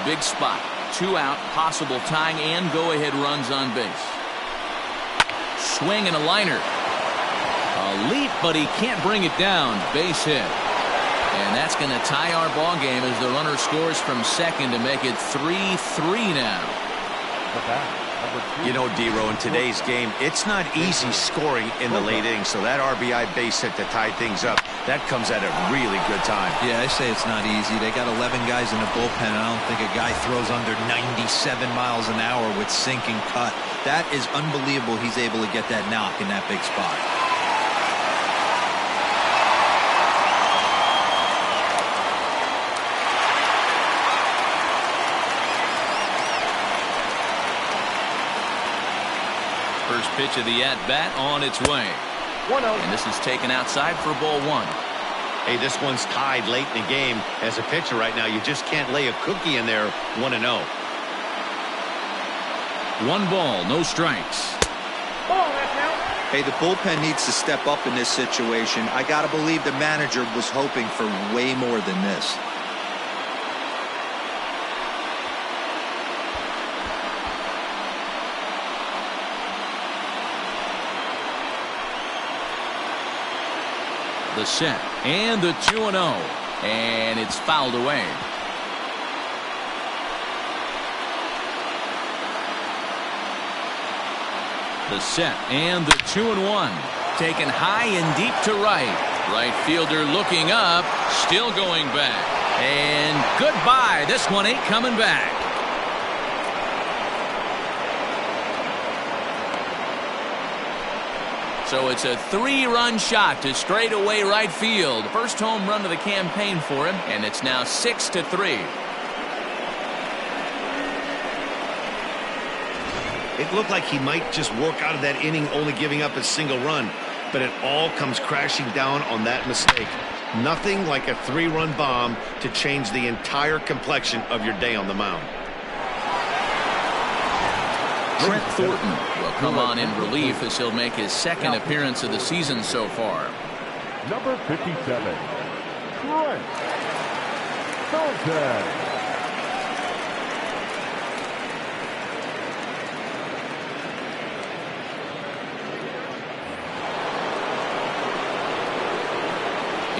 Big spot. 2 out, possible tying and go-ahead runs on base. Swing and a liner. A leap, but he can't bring it down. Base hit. And that's going to tie our ball game as the runner scores from second to make it 3-3 now. You know, D-Row, in today's game, it's not easy scoring in the late innings, so that RBI base hit to tie things up, that comes at a really good time. Yeah, I say it's not easy. They got 11 guys in the bullpen, and I don't think a guy throws under 97 miles an hour with sinking cut. That is unbelievable he's able to get that knock in that big spot. First pitch of the at-bat on its way. 1-0. And this is taken outside for ball 1. Hey, this one's tied late in the game. As a pitcher right now, you just can't lay a cookie in there. 1-0. 1 ball, no strikes. Ball, that's out. Hey, the bullpen needs to step up in this situation. I got to believe the manager was hoping for way more than this. The set and the 2-0, and it's fouled away. The set and the 2-1, taken high and deep to right. Right fielder looking up, still going back, and goodbye. This one ain't coming back. So it's a 3-run shot to straightaway right field. First home run of the campaign for him, and it's now 6-3. It looked like he might just work out of that inning only giving up a single run, but it all comes crashing down on that mistake. Nothing like a 3-run bomb to change the entire complexion of your day on the mound. Trent Thornton will come on in relief as he'll make his second appearance of the season so far. Number 57, Trent Thornton.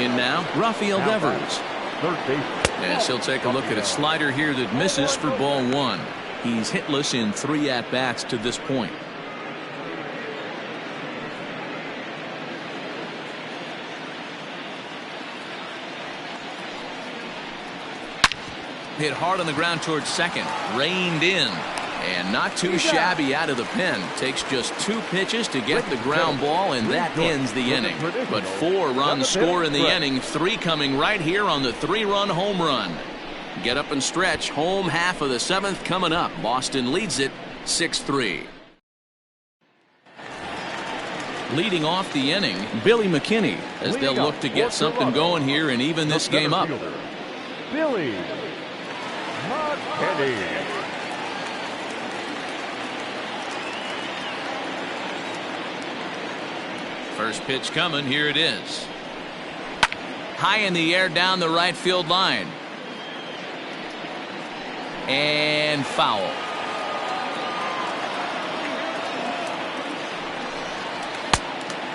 In now, Rafael Devers. Third base. Yes, he'll take a look at a slider here that misses for ball 1. He's hitless in 3 at-bats to this point. Hit hard on the ground towards second. Reined in. And not too shabby out of the pen. Takes just 2 pitches to get the ground ball, and that ends the inning. But 4 runs score in the inning, 3 coming right here on the 3-run home run. Get up and stretch. Home half of the 7th coming up. Boston leads it 6-3. Leading off the inning, Billy McKinney, as they'll look to get something going here and even this game up. Billy McKinney. First pitch coming. Here it is. High in the air down the right field line. And foul.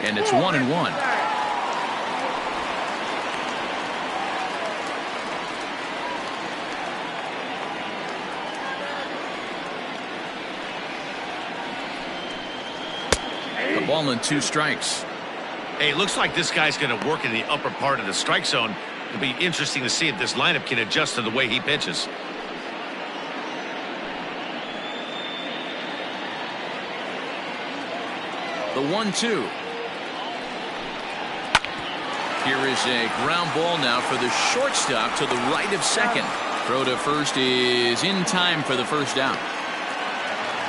And it's 1-1. The ball and 2 strikes. Hey, looks like this guy's going to work in the upper part of the strike zone. It'll be interesting to see if this lineup can adjust to the way he pitches. The 1-2. Here is a ground ball now for the shortstop to the right of second. Throw to first is in time for the first down.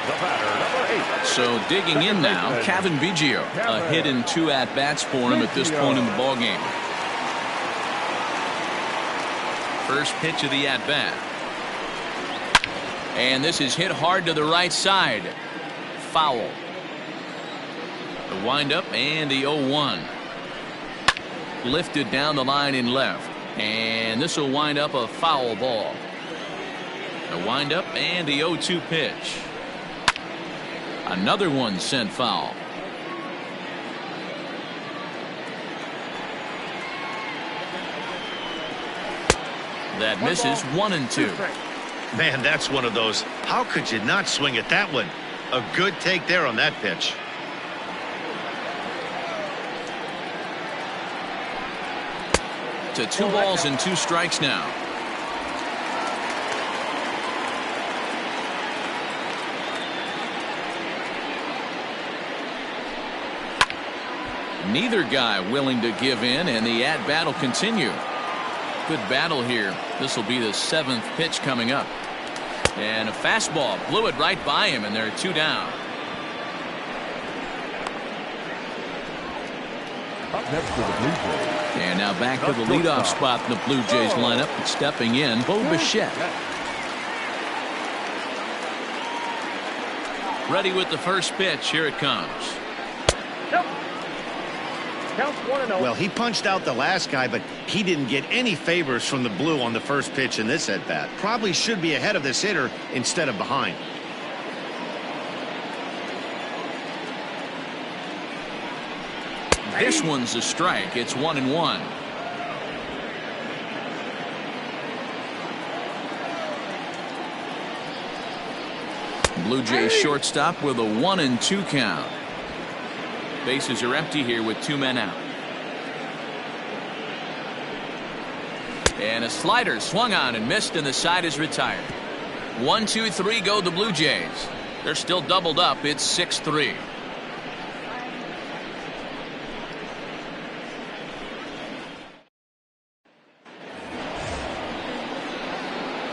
The batter, number 8. So digging in now, Cavan Biggio. A hit in 2 at-bats for him at this point in the ballgame. First pitch of the at-bat. And this is hit hard to the right side. Foul. The windup and the 0-1. Lifted down the line in left. And this will wind up a foul ball. The windup and the 0-2 pitch. Another one sent foul. That misses. 1-2. Man, that's one of those. How could you not swing at that one? A good take there on that pitch. To 2 balls and 2 strikes now. Neither guy willing to give in, and the at-bat will continue. Good battle here. This will be the 7th pitch coming up. And a fastball blew it right by him, and there are 2 down. Up next to the Blue Jays. And now back to the leadoff spot in the Blue Jays lineup. Stepping in, Bo Bichette. Ready with the first pitch. Here it comes. Counts 1-0. Well, he punched out the last guy, but he didn't get any favors from the Blue on the first pitch in this at-bat. Probably should be ahead of this hitter instead of behind. This one's a strike. It's 1-1. Blue Jays shortstop with a 1-2 count. Bases are empty here with 2 men out. And a slider swung on and missed, and the side is retired. 1, 2, 3 go the Blue Jays. They're still doubled up. It's 6-3.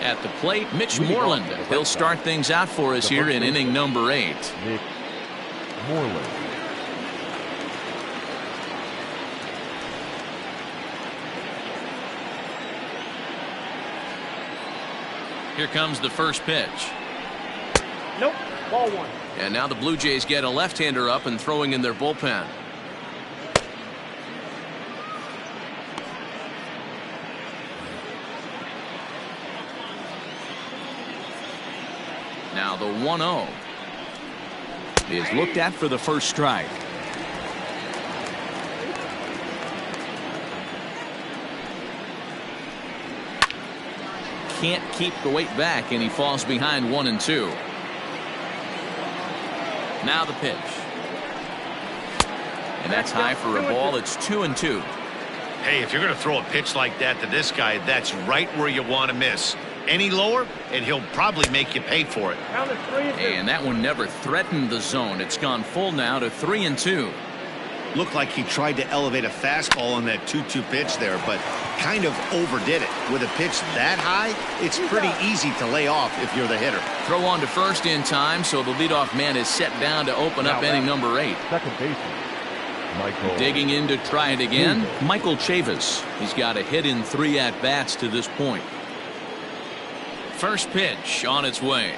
At the plate, Mitch Moreland. He'll start things out for us here in inning number 8. Mitch Moreland. Here comes the first pitch. Nope. Ball 1. And now the Blue Jays get a left-hander up and throwing in their bullpen. Now the 1-0 is looked at for the first strike. Can't keep the weight back, and he falls behind 1-2. Now the pitch. And that's high for a ball. It's 2-2. Hey, if you're going to throw a pitch like that to this guy, that's right where you want to miss. Any lower, and he'll probably make you pay for it. Count is 3-2. And that one never threatened the zone. It's gone full now to 3-2. Looked like he tried to elevate a fastball on that 2-2 pitch there, but kind of overdid it. With a pitch that high, it's pretty easy to lay off if you're the hitter. Throw on to first in time, so the leadoff man is set down to open up inning number 8. Second baseman, Michael. Digging in to try it again, Michael Chavis. He's got a hit in 3 at-bats to this point. First pitch on its way.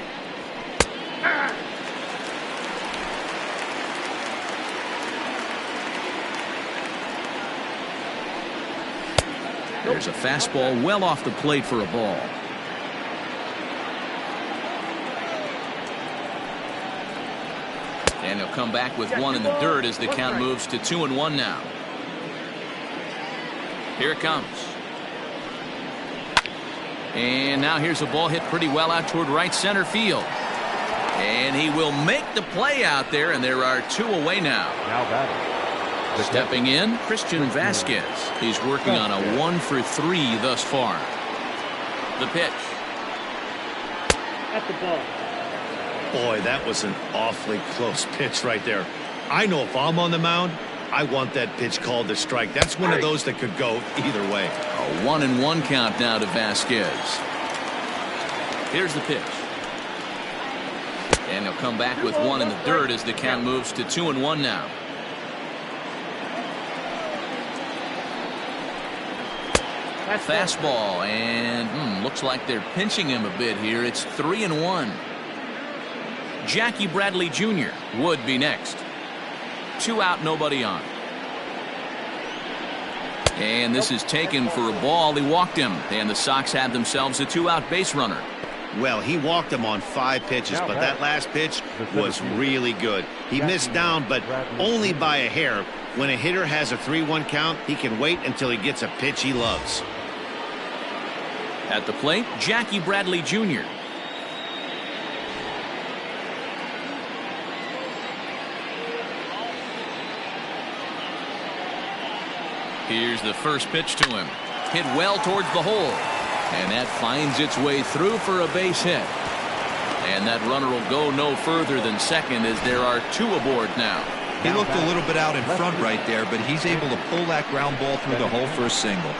There's a fastball well off the plate for a ball. And he'll come back with one in the dirt as the count moves to 2-1 now. Here it comes. And now here's a ball hit pretty well out toward right center field. And he will make the play out there, and there are 2 away now. Now batting. Stepping in, Christian Vasquez. He's working on a 1 for 3 thus far. The pitch. At the ball. Boy, that was an awfully close pitch right there. I know if I'm on the mound, I want that pitch called a strike. That's one of those that could go either way. A 1-1 count now to Vasquez. Here's the pitch. And he'll come back with one in the dirt as the count moves to 2-1 now. Fastball, and looks like they're pinching him a bit here. It's 3-1. Jackie Bradley Jr. would be next. 2 out, nobody on. And this is taken for a ball. He walked him, and the Sox have themselves a 2-out base runner. Well, he walked him on 5 pitches, but that last pitch was really good. He missed down, but only by a hair. When a hitter has a 3-1 count, he can wait until he gets a pitch he loves. At the plate, Jackie Bradley Jr. Here's the first pitch to him. Hit well towards the hole. And that finds its way through for a base hit. And that runner will go no further than second as there are 2 aboard now. He looked a little bit out in front right there, but he's able to pull that ground ball through the hole for a single.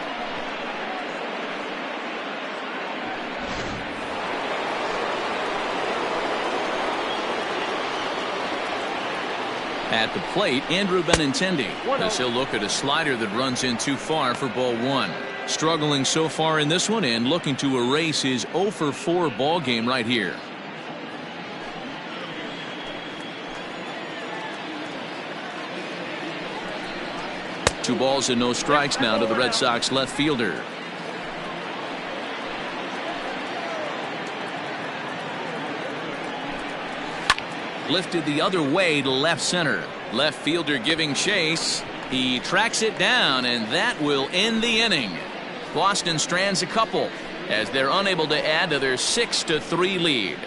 At the plate, Andrew Benintendi, as he'll look at a slider that runs in too far for ball 1. Struggling so far in this one and looking to erase his 0 for 4 ball game right here. Two balls and no strikes now to the Red Sox left fielder. Lifted the other way to left center. Left fielder giving chase. He tracks it down, and that will end the inning. Boston strands a couple as they're unable to add to their 6-3 lead.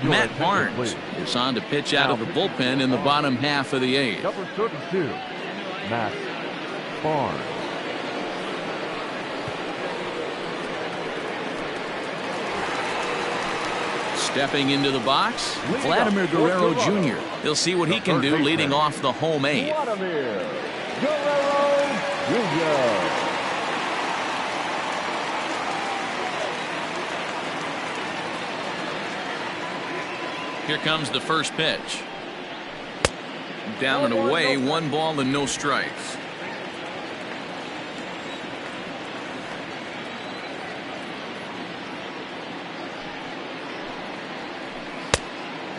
Matt Barnes is on to pitch out of the bullpen in the bottom half of the 8th. Number 32, Matt Barnes. Stepping into the box, Vladimir Guerrero Jr. He'll see what he can do leading off the home 8th. Vladimir Guerrero Jr. Here comes the first pitch. Down and away, 1 ball and no strikes.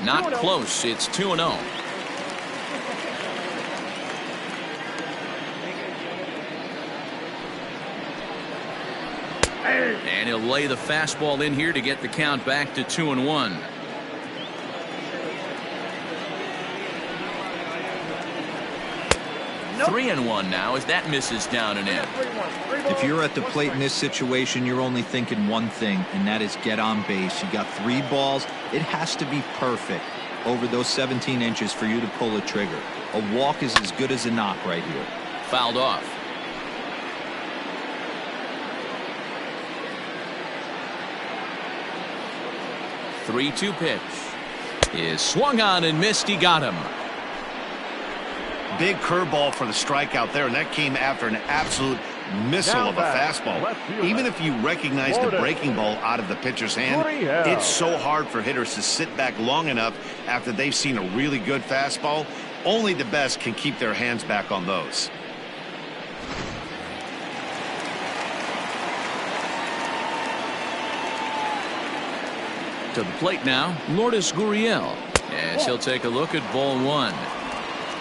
Not close. It's 2-0. And he'll lay the fastball in here to get the count back to 2-1. Nope. 3-1 now as that misses down and in. If you're at the plate in this situation, you're only thinking one thing, and that is get on base. You got 3 balls. It has to be perfect over those 17 inches for you to pull a trigger. A walk is as good as a knock right here. Fouled off. The 3-2 pitch is swung on and missed. He got him. Big curveball for the strikeout there, and that came after an absolute missile of a fastball. Even if you recognize the breaking ball out of the pitcher's hand, it's so hard for hitters to sit back long enough after they've seen a really good fastball. Only the best can keep their hands back on those. To the plate now, Lourdes Gurriel, as he'll take a look at ball 1.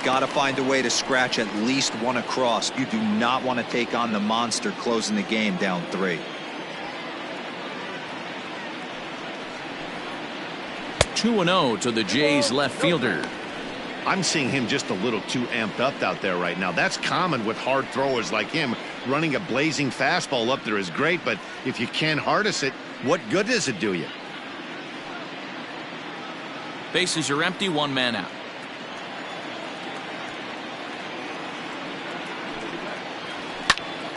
Got to find a way to scratch at least one across. You do not want to take on the monster closing the game down 3. 2-0 to the Jays left fielder. I'm seeing him just a little too amped up out there right now. That's common with hard throwers like him. Running a blazing fastball up there is great, but if you can't harness it, what good does it do you? Bases are empty, 1 man out.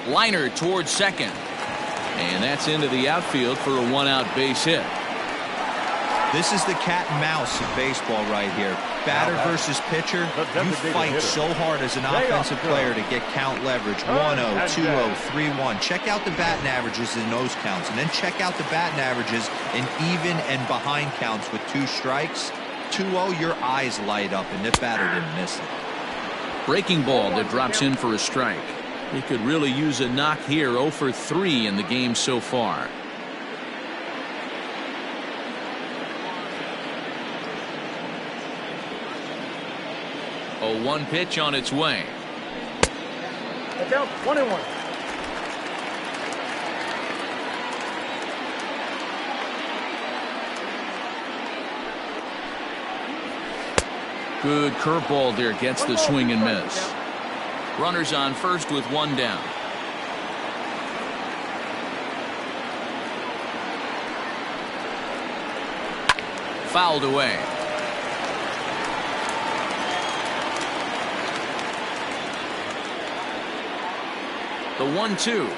Liner towards second. And that's into the outfield for a 1-out base hit. This is the cat and mouse of baseball right here. Batter versus pitcher. You fight so hard as an offensive player to get count leverage. 1-0, 2-0, 3-1. Check out the batting averages in those counts, and then check out the batting averages in even and behind counts with 2 strikes. 2-0, your eyes light up, and this batter didn't miss it. Breaking ball that drops in for a strike. He could really use a knock here. 0 for 3 in the game so far. A 1 pitch on its way. Look out, 1-1. Good curveball there, gets the swing and miss. Runners on first with 1 down. Fouled away. The 1-2.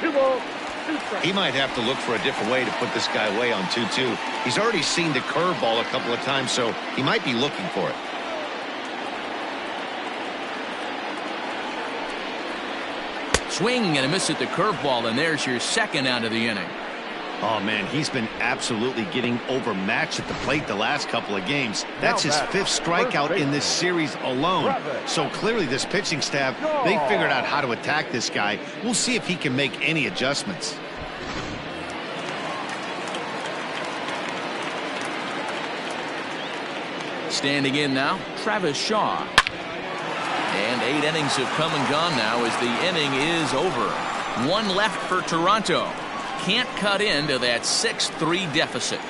2 balls, 2 strikes. He might have to look for a different way to put this guy away on 2-2. He's already seen the curveball a couple of times, so he might be looking for it. Swing and a miss at the curveball, and there's your 2nd out of the inning. Oh, man, he's been absolutely getting overmatched at the plate the last couple of games. That's his 5th strikeout in this series alone. So clearly this pitching staff, they figured out how to attack this guy. We'll see if he can make any adjustments. Standing in now, Travis Shaw. And 8 innings have come and gone now as the inning is over. 1 left for Toronto. Can't cut into that 6-3 deficit.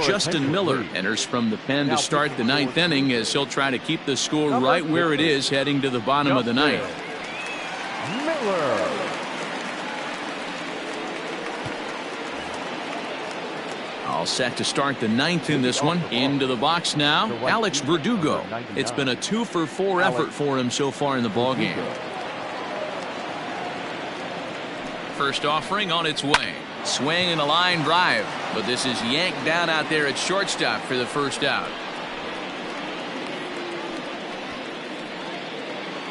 Justin Miller enters from the pen to start the 9th inning as he'll try to keep the score right where it is heading to the bottom of the 9th. Miller. All set to start the 9th in this one. Into the box now, Alex Verdugo. It's been a 2 for 4 effort for him so far in the ballgame. First offering on its way. Swing and a line drive, but this is yanked down out there at shortstop for the first out.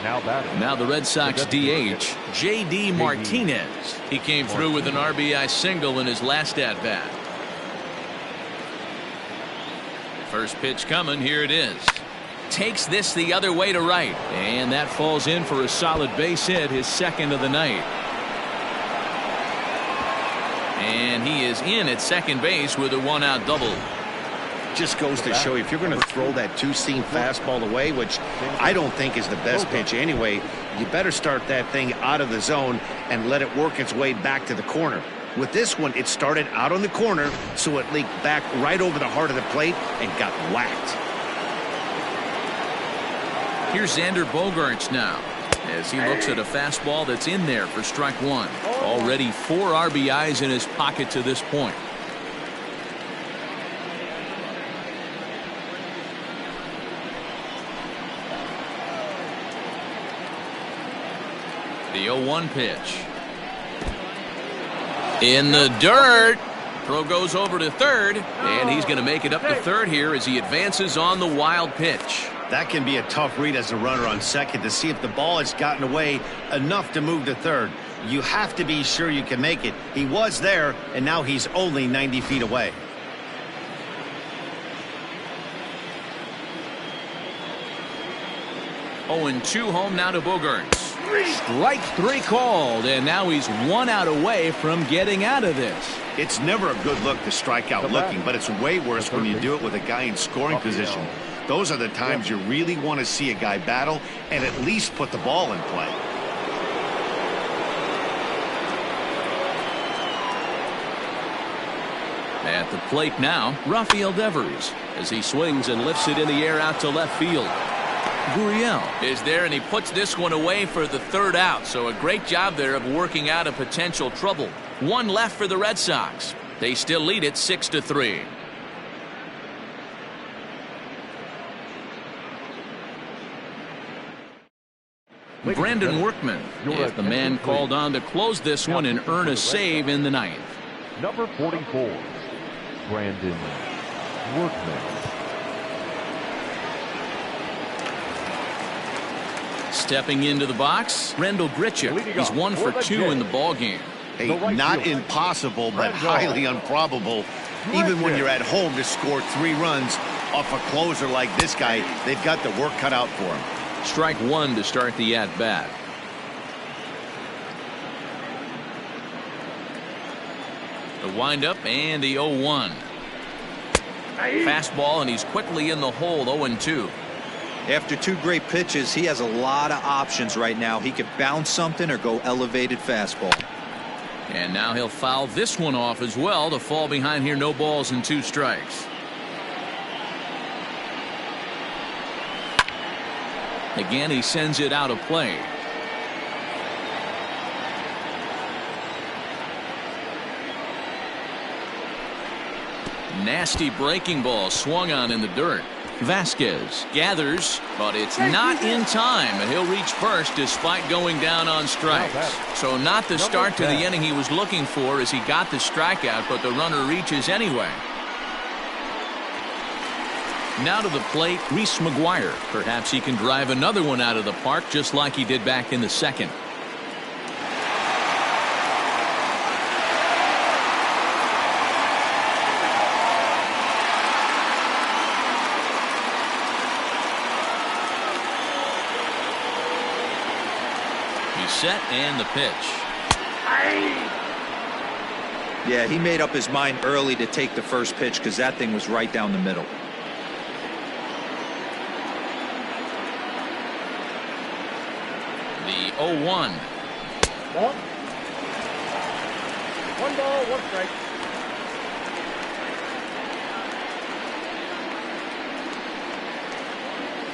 Now the Red Sox DH, J.D. Martinez. He came through with an RBI single in his last at-bat. First pitch coming, here it is. Takes this the other way to right, and that falls in for a solid base hit, his 2nd of the night. And he is in at second base with a 1-out double. Just goes to show you, if you're going to throw that 2-seam fastball away, which I don't think is the best pitch anyway, you better start that thing out of the zone and let it work its way back to the corner. With this one, it started out on the corner, so it leaked back right over the heart of the plate and got whacked. Here's Xander Bogaerts now, as he looks at a fastball that's in there for strike 1. Already 4 RBIs in his pocket to this point. The 0-1 pitch. In the dirt. Throw goes over to third, and he's going to make it up to third here as he advances on the wild pitch. That can be a tough read as a runner on second to see if the ball has gotten away enough to move to third. You have to be sure you can make it. He was there, and now he's only 90 feet away. Oh, and 2 home now to Bogaerts. Strike three called, and now he's 1 out away from getting out of this. It's never a good look to strike out looking, but it's way worse when you do it with a guy in scoring position. Those are the times you really want to see a guy battle and at least put the ball in play. At the plate now, Rafael Devers, as he swings and lifts it in the air out to left field. Gurriel is there, and he puts this one away for the third out. So a great job there of working out a potential trouble. 1 left for the Red Sox. They still lead it 6-3. Brandon Workman is the man called on to close this one and earn a save in the 9th. Number 44, Brandon Workman. Stepping into the box, Randall Grichuk. He's 1 for 2 in the ballgame. Hey, not impossible, but highly improbable. Even when you're at home to score 3 runs off a closer like this guy, they've got the work cut out for him. Strike 1 to start the at-bat. The windup and the 0-1. Fastball, and he's quickly in the hole, 0-2. After 2 great pitches, he has a lot of options right now. He could bounce something or go elevated fastball. And now he'll foul this one off as well to fall behind here. No balls and 2 strikes. Again, he sends it out of play. Nasty breaking ball swung on in the dirt. Vasquez gathers, but it's not in time, and he'll reach first despite going down on strikes. So not the start to the inning he was looking for as he got the strikeout, but the runner reaches anyway. Now to the plate, Reese McGuire. Perhaps he can drive another one out of the park just like he did back in the 2nd. Set and the pitch. Yeah, he made up his mind early to take the first pitch because that thing was right down the middle. The 0-1. Ball. 1 ball, 1 strike.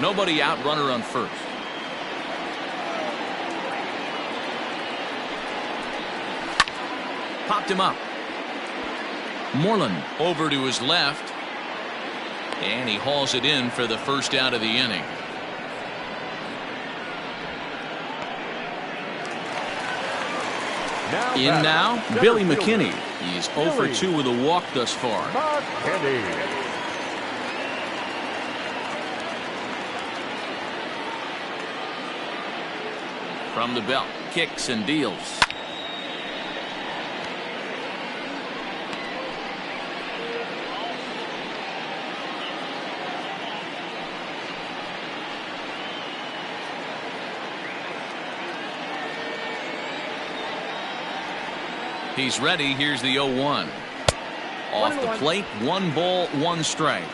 Nobody out, runner on first. Popped him up. Moreland over to his left. And he hauls it in for the first out of the inning. In now, Billy McKinney. He's 0 for 2 with a walk thus far. From the belt, kicks and deals. He's ready. Here's the 0-1. Off the plate, 1 ball, 1 strike.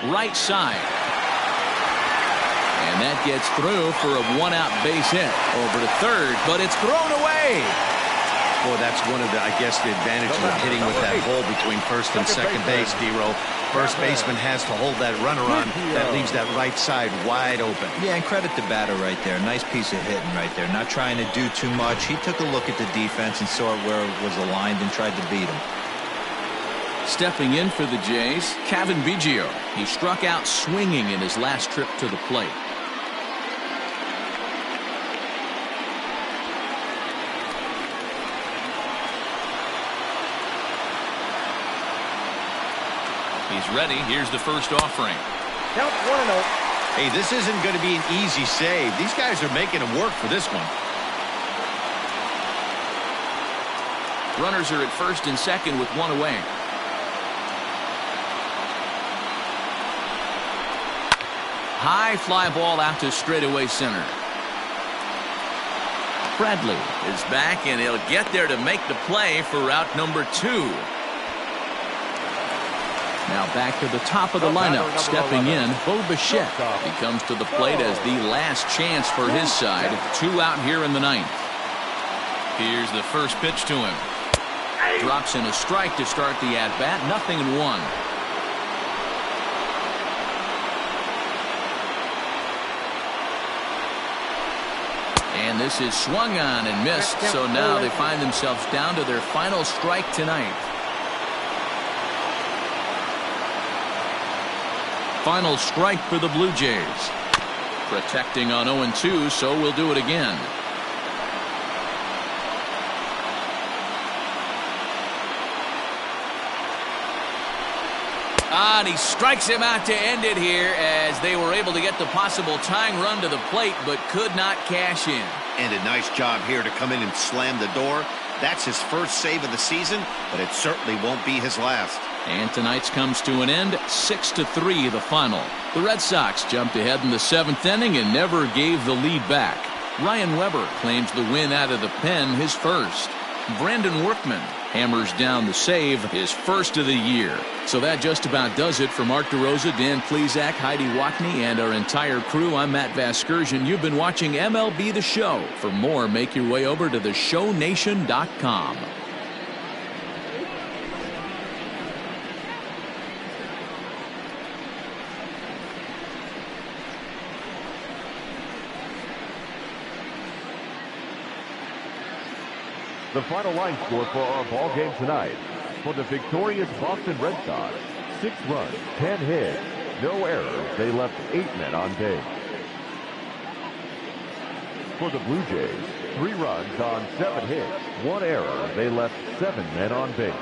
Right side. And that gets through for a 1-out base hit. Over to third, but it's thrown away. Well, that's one of the, I guess, the advantages of hitting with that hole between first and second base, D-Row. First baseman has to hold that runner on. That leaves that right side wide open. Yeah, and credit the batter right there. Nice piece of hitting right there. Not trying to do too much. He took a look at the defense and saw where it was aligned and tried to beat him. Stepping in for the Jays, Cavan Biggio. He struck out swinging in his last trip to the plate. He's ready. Here's the first offering. Count 1-0. Hey, this isn't going to be an easy save. These guys are making him work for this one. Runners are at first and second with 1 away. high fly ball out to straightaway center. Bradley is back, and he'll get there to make the play for route number 2. Now back to the top of the lineup, stepping in, Bo Bichette. He comes to the plate as the last chance for his side. 2 out here in the 9th. Here's the first pitch to him. Drops in a strike to start the at-bat. 0-1. And this is swung on and missed, so now they find themselves down to their final strike tonight. Final strike for the Blue Jays. Protecting on 0-2, so we'll do it again. And he strikes him out to end it here as they were able to get the possible tying run to the plate but could not cash in. And a nice job here to come in and slam the door. That's his first save of the season, but it certainly won't be his last. And tonight's comes to an end, 6-3 the final. The Red Sox jumped ahead in the 7th inning and never gave the lead back. Ryan Weber claims the win out of the pen, his first. Brandon Workman hammers down the save, his first of the year. So that just about does it for Mark DeRosa, Dan Plesac, Heidi Watney, and our entire crew. I'm Matt Vasgersian. You've been watching MLB The Show. For more, make your way over to theshownation.com. The final line score for our ball game tonight. For the victorious Boston Red Sox, 6 runs, 10 hits, no errors. They left 8 men on base. For the Blue Jays, 3 runs on 7 hits, 1 error. They left 7 men on base.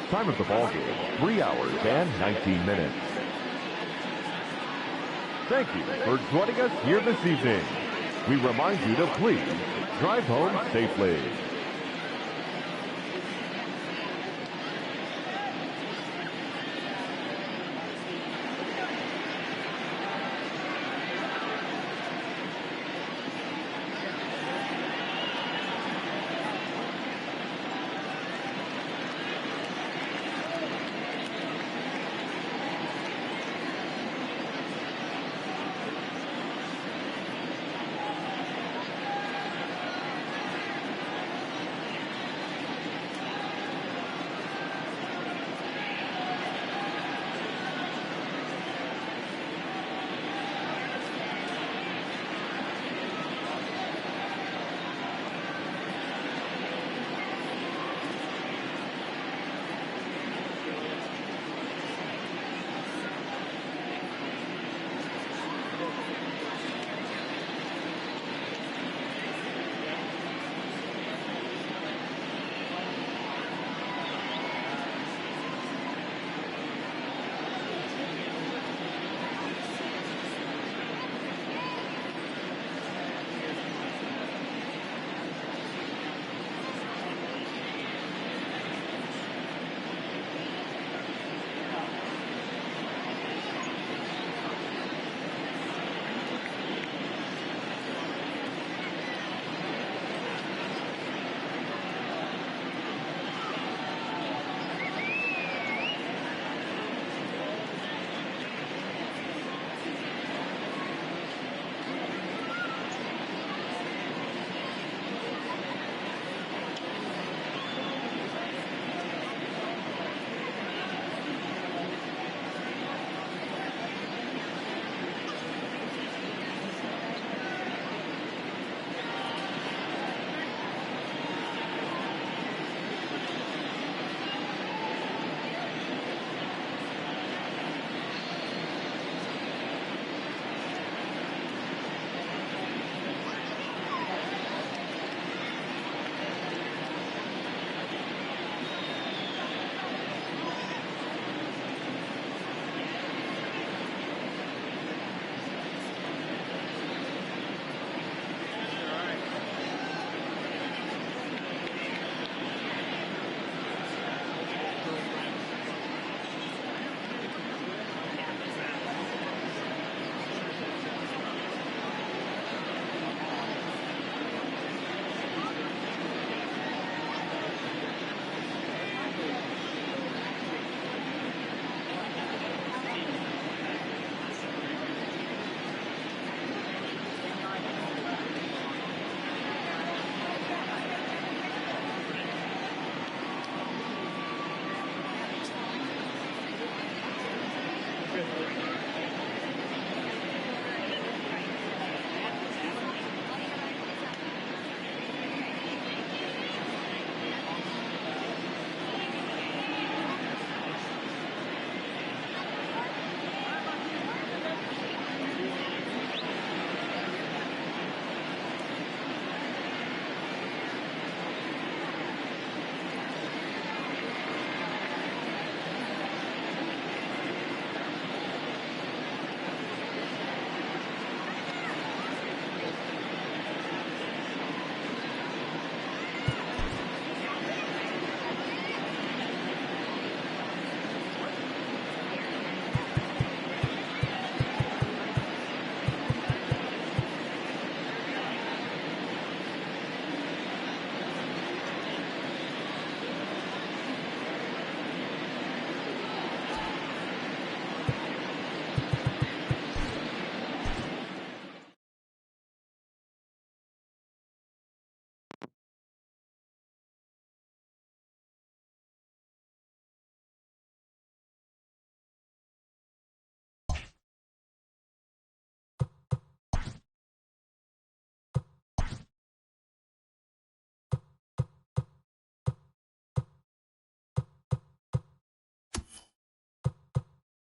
Time of the ball game, 3 hours and 19 minutes. Thank you for joining us here this evening. We remind you to please drive home safely.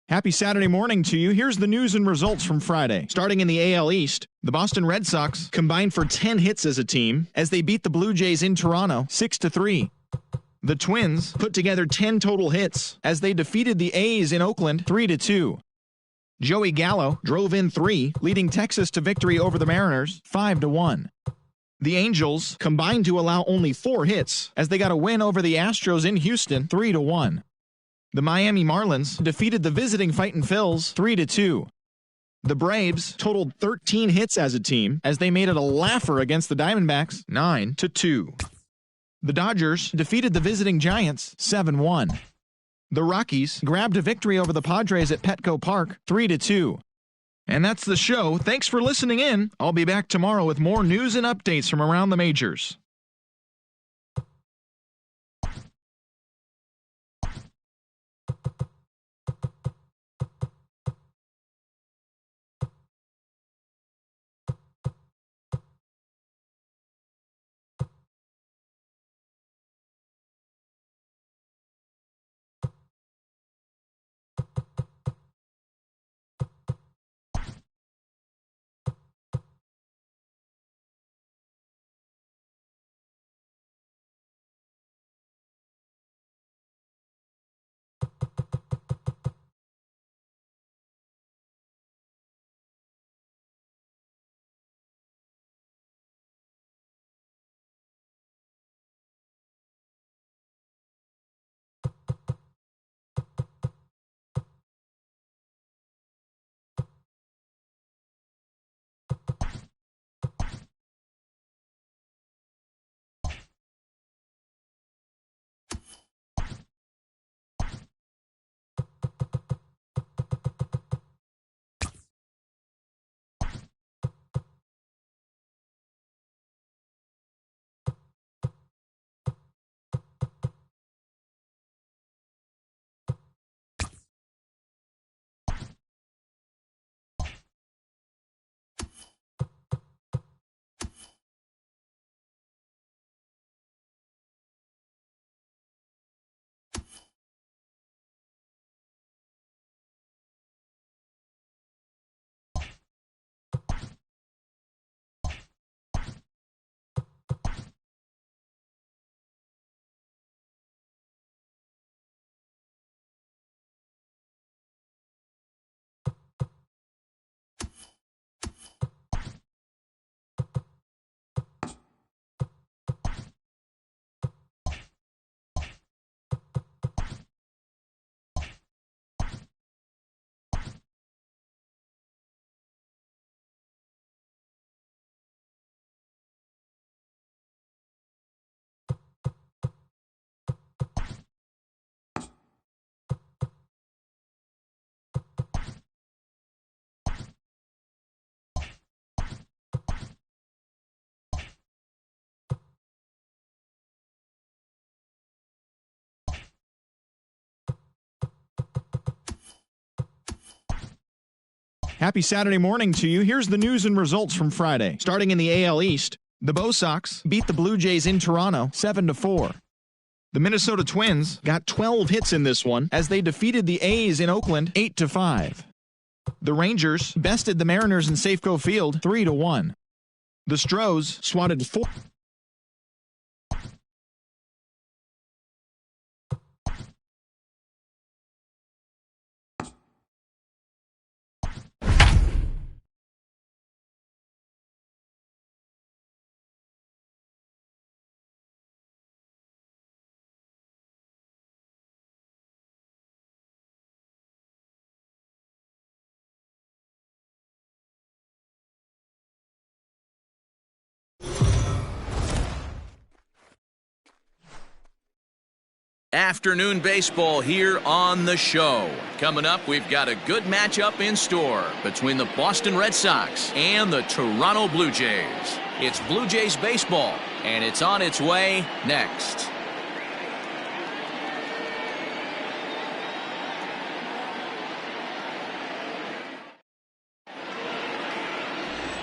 Happy Saturday morning to you. Here's the news and results from Friday. Starting in the AL East, the Boston Red Sox combined for 10 hits as a team as they beat the Blue Jays in Toronto 6-3. The Twins put together 10 total hits as they defeated the A's in Oakland 3-2. Joey Gallo drove in 3, leading Texas to victory over the Mariners 5-1. The Angels combined to allow only 4 hits as they got a win over the Astros in Houston 3-1. The Miami Marlins defeated the visiting Fightin' Phils 3-2. The Braves totaled 13 hits as a team as they made it a laugher against the Diamondbacks 9-2. The Dodgers defeated the visiting Giants 7-1. The Rockies grabbed a victory over the Padres at Petco Park 3-2. And that's the show. Thanks for listening in. I'll be back tomorrow with more news and updates from around the majors. Happy Saturday morning to you. Here's the news and results from Friday. Starting in the AL East, the Bo Sox beat the Blue Jays in Toronto 7-4. The Minnesota Twins got 12 hits in this one as they defeated the A's in Oakland 8-5. The Rangers bested the Mariners in Safeco Field 3-1. The Stros swatted 4. Afternoon baseball here on the show. Coming up, we've got a good matchup in store between the Boston Red Sox and the Toronto Blue Jays. It's Blue Jays baseball, and it's on its way next.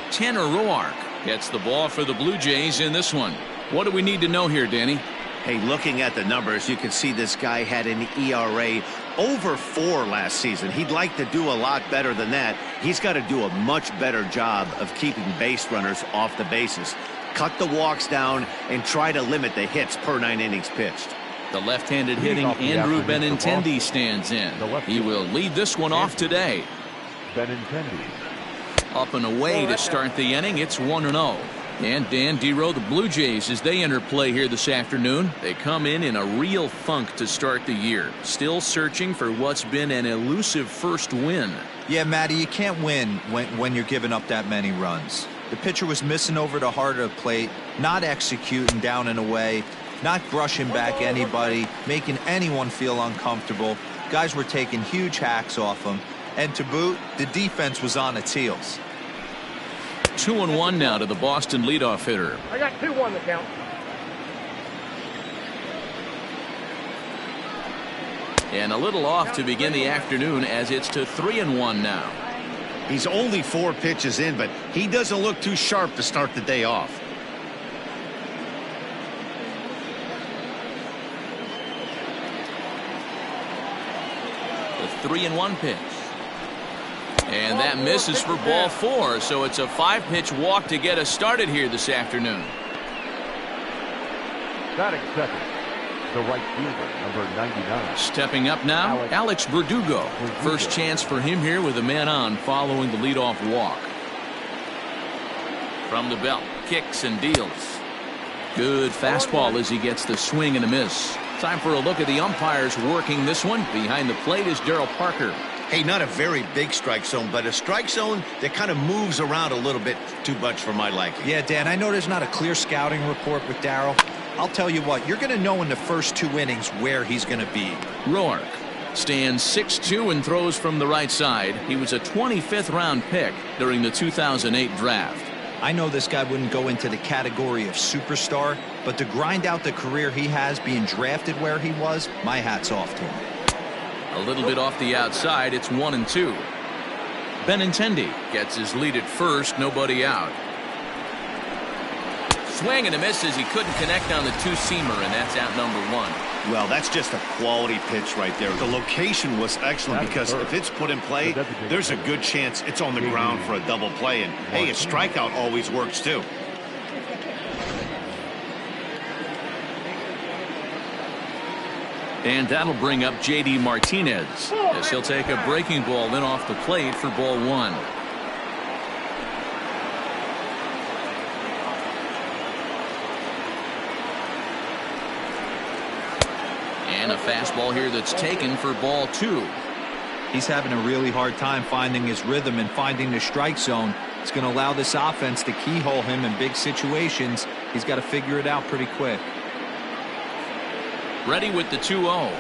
Tanner Roark gets the ball for the Blue Jays in this one. What do we need to know here, Danny? Hey, looking at the numbers, you can see this guy had an ERA over 4 last season. He'd like to do a lot better than that. He's got to do a much better job of keeping base runners off the bases. Cut the walks down and try to limit the hits per 9 innings pitched. The left-handed hitting Andrew Benintendi stands in. He will lead this one off today. Benintendi. Up and away to start the inning. It's 1-0. And Dan Dero, the Blue Jays, as they enter play here this afternoon, they come in a real funk to start the year. Still searching for what's been an elusive first win. Yeah, Matty, you can't win when you're giving up that many runs. The pitcher was missing over the heart of the plate, not executing down and away, not brushing back anybody, making anyone feel uncomfortable. Guys were taking huge hacks off him. And to boot, the defense was on its heels. 2-1 now to the Boston leadoff hitter. I got 2-1 to count. And a little off to begin the afternoon as it's to 3-1 now. He's only 4 pitches in, but he doesn't look too sharp to start the day off. The 3-1 pitch. And that misses for ball 4, so it's a 5-pitch walk to get us started here this afternoon. Batting second, the right fielder, number 99. Stepping up now, Alex Verdugo. First chance for him here with a man on following the leadoff walk. From the belt, kicks and deals. Good fastball as he gets the swing and a miss. Time for a look at the umpires working this one. Behind the plate is Daryl Parker. Hey, not a very big strike zone, but a strike zone that kind of moves around a little bit too much for my liking. Yeah, Dan, I know there's not a clear scouting report with Darryl. I'll tell you what, you're going to know in the first 2 innings where he's going to be. Rourke stands 6'2" and throws from the right side. He was a 25th round pick during the 2008 draft. I know this guy wouldn't go into the category of superstar, but to grind out the career he has being drafted where he was, my hat's off to him. A little bit off the outside, it's 1-2. Benintendi gets his lead at first, nobody out. Swing and a miss as he couldn't connect on the 2-seamer, and that's out number 1. Well, that's just a quality pitch right there. The location was excellent because if it's put in play, there's a good chance it's on the ground for a double play. And, hey, a strikeout always works, too. And that'll bring up J.D. Martinez as he'll take a breaking ball in off the plate for ball 1. And a fastball here that's taken for ball 2. He's having a really hard time finding his rhythm and finding the strike zone. It's going to allow this offense to keyhole him in big situations. He's got to figure it out pretty quick. Ready with the 2-0.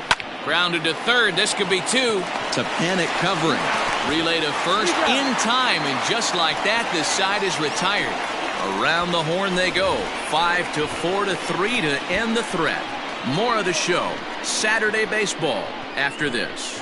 Grounded to third. This could be 2. To panic covering. Relay to first in time. And just like that, this side is retired. Around the horn they go. 5-4 to 3 to end the threat. More of the show. Saturday baseball after this.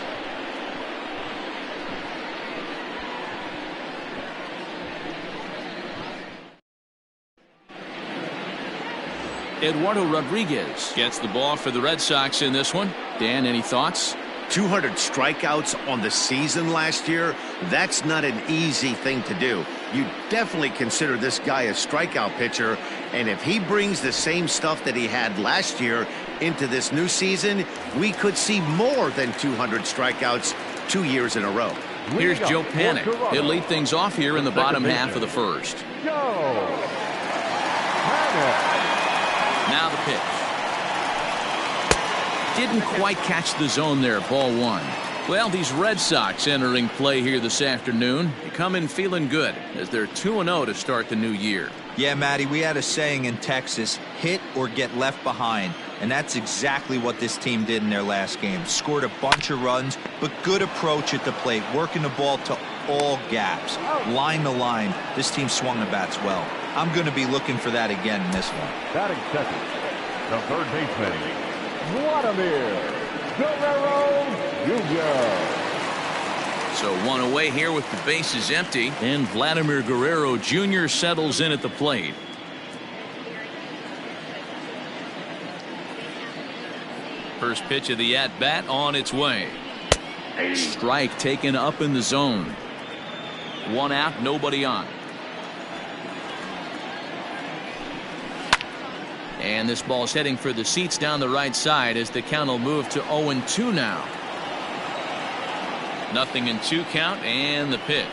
Eduardo Rodriguez gets the ball for the Red Sox in this one. Dan, any thoughts? 200 strikeouts on the season last year. That's not an easy thing to do. You definitely consider this guy a strikeout pitcher. And if he brings the same stuff that he had last year into this new season, we could see more than 200 strikeouts 2 years in a row. Here's Joe Panik. He'll lead things off here in the bottom half of the first. Now the pitch. Didn't quite catch the zone there, ball 1. Well, these Red Sox entering play here this afternoon. They come in feeling good as they're 2-0 to start the new year. Yeah, Matty, we had a saying in Texas, hit or get left behind. And that's exactly what this team did in their last game. Scored a bunch of runs, but good approach at the plate, working the ball to all gaps. Line to line, this team swung the bats well. I'm going to be looking for that again in this one. Batting second, the third baseman, Vladimir Guerrero Jr. So 1 away here with the bases empty, and Vladimir Guerrero Jr. settles in at the plate. First pitch of the at-bat on its way. Strike taken up in the zone. 1 out, nobody on. And this ball's heading for the seats down the right side as the count will move to 0-2 now. 0-2 count, and the pitch.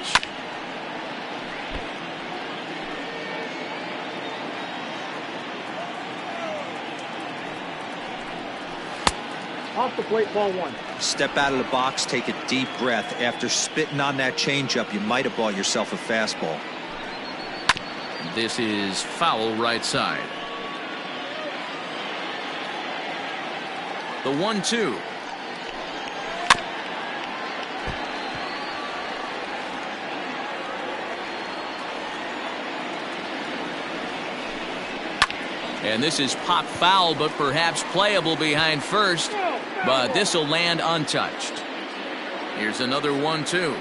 Off the plate, ball 1. Step out of the box, take a deep breath. After spitting on that changeup, you might have bought yourself a fastball. This is foul right side. The 1-2. And this is pop foul, but perhaps playable behind first. But this will land untouched. Here's another 1-2.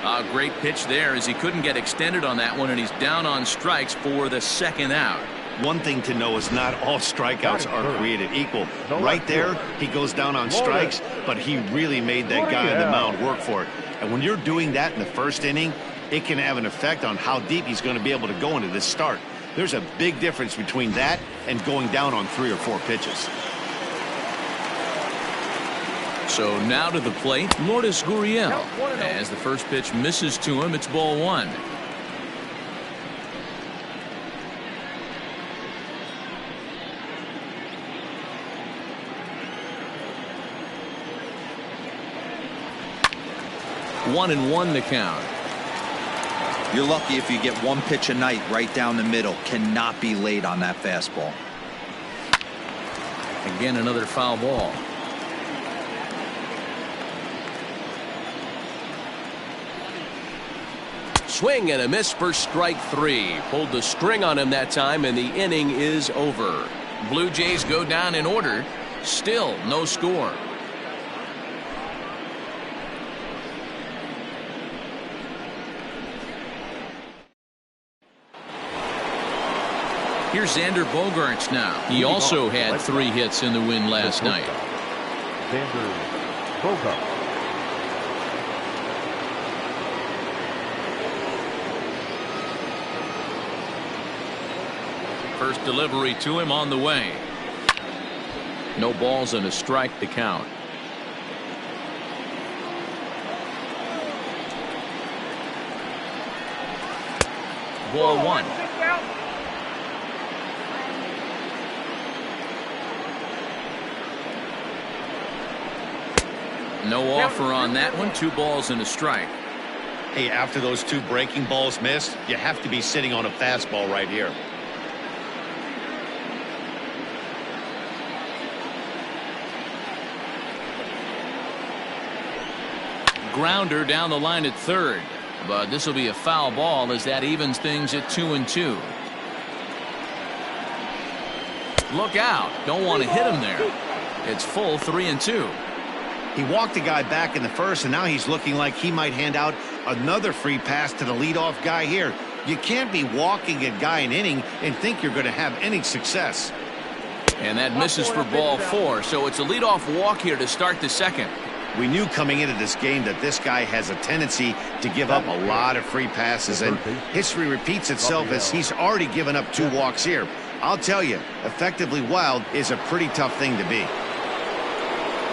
A great pitch there as he couldn't get extended on that one, and he's down on strikes for the 2nd out. One thing to know is not all strikeouts are created equal. Right there, he goes down on strikes, but he really made that guy on the mound work for it. And when you're doing that in the 1st inning, it can have an effect on how deep he's going to be able to go into this start. There's a big difference between that and going down on 3 or 4 pitches. So now to the plate, Lourdes Gurriel. As the first pitch misses to him, it's ball 1. One and 1 the count. You're lucky if you get 1 pitch a night right down the middle. Cannot be late on that fastball. Again, another foul ball. Swing and a miss for strike 3. Pulled the string on him that time, and the inning is over. Blue Jays go down in order. Still no score. Here's Xander Bogaerts now. He also had 3 hits in the win last night. Xander Bogaerts. First delivery to him on the way. No balls and a strike to count. Ball 1. No offer on that one. 2 balls and a strike. Hey, after those 2 breaking balls missed, you have to be sitting on a fastball right here. Grounder down the line at 3rd. But this will be a foul ball as that evens things at 2-2. Look out. Don't want to hit him there. It's full 3-2. He walked the guy back in the 1st, and now he's looking like he might hand out another free pass to the leadoff guy here. You can't be walking a guy an inning and think you're going to have any success. And that misses for ball 4, so it's a leadoff walk here to start the 2nd. We knew coming into this game that this guy has a tendency to give up a lot of free passes, and history repeats itself as he's already given up 2 walks here. I'll tell you, effectively wild is a pretty tough thing to be.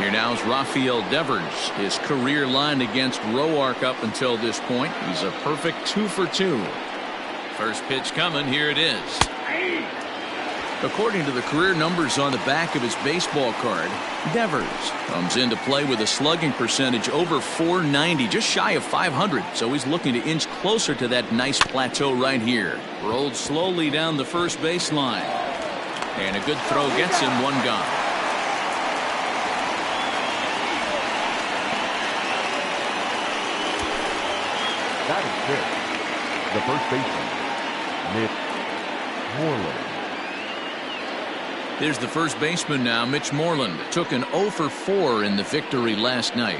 Here now is Rafael Devers. His career line against Roark up until this point. He's a perfect 2 for 2. First pitch coming. Here it is. According to the career numbers on the back of his baseball card, Devers comes into play with a slugging percentage over .490, just shy of .500. So he's looking to inch closer to that nice plateau right here. Rolled slowly down the first baseline. And a good throw gets him 1 gone. That is 6. The first baseman, Mitch Moreland. There's the first baseman now, Mitch Moreland. Took an 0 for 4 in the victory last night.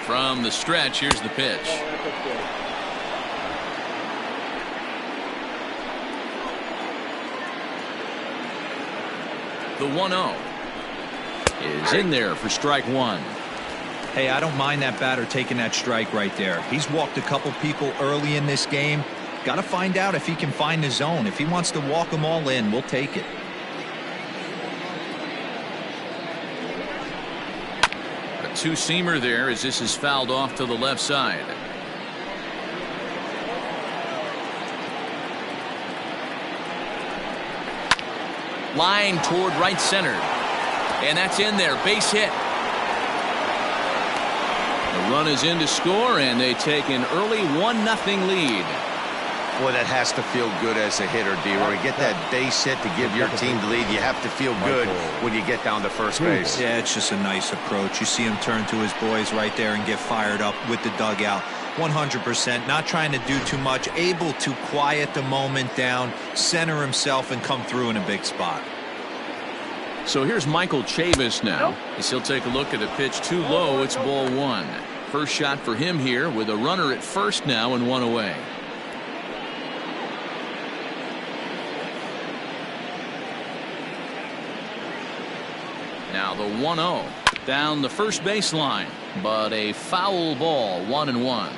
From the stretch, here's the pitch. The 1-0 is in there for strike one. Hey, I don't mind that batter taking that strike right there. He's walked a couple people early in this game. Got to find out if he can find the zone. If he wants to walk them all in, we'll take it. A two-seamer there as this is fouled off to the left side. Line toward right center. And that's in there. Base hit. The run is in to score, and they take an early 1-0 lead. Boy, that has to feel good as a hitter, D-Roy. Get that base hit to give your team the lead. You have to feel good when you get down to first base. Yeah, it's just a nice approach. You see him turn to his boys right there and get fired up with the dugout. 100%, not trying to do too much, able to quiet the moment down, center himself, and come through in a big spot. So here's Michael Chavis now, as he'll take a look at a pitch too low. It's ball one. First shot for him here with a runner at first now and one away. Now the 1-0 down the first baseline, but a foul ball, 1-1.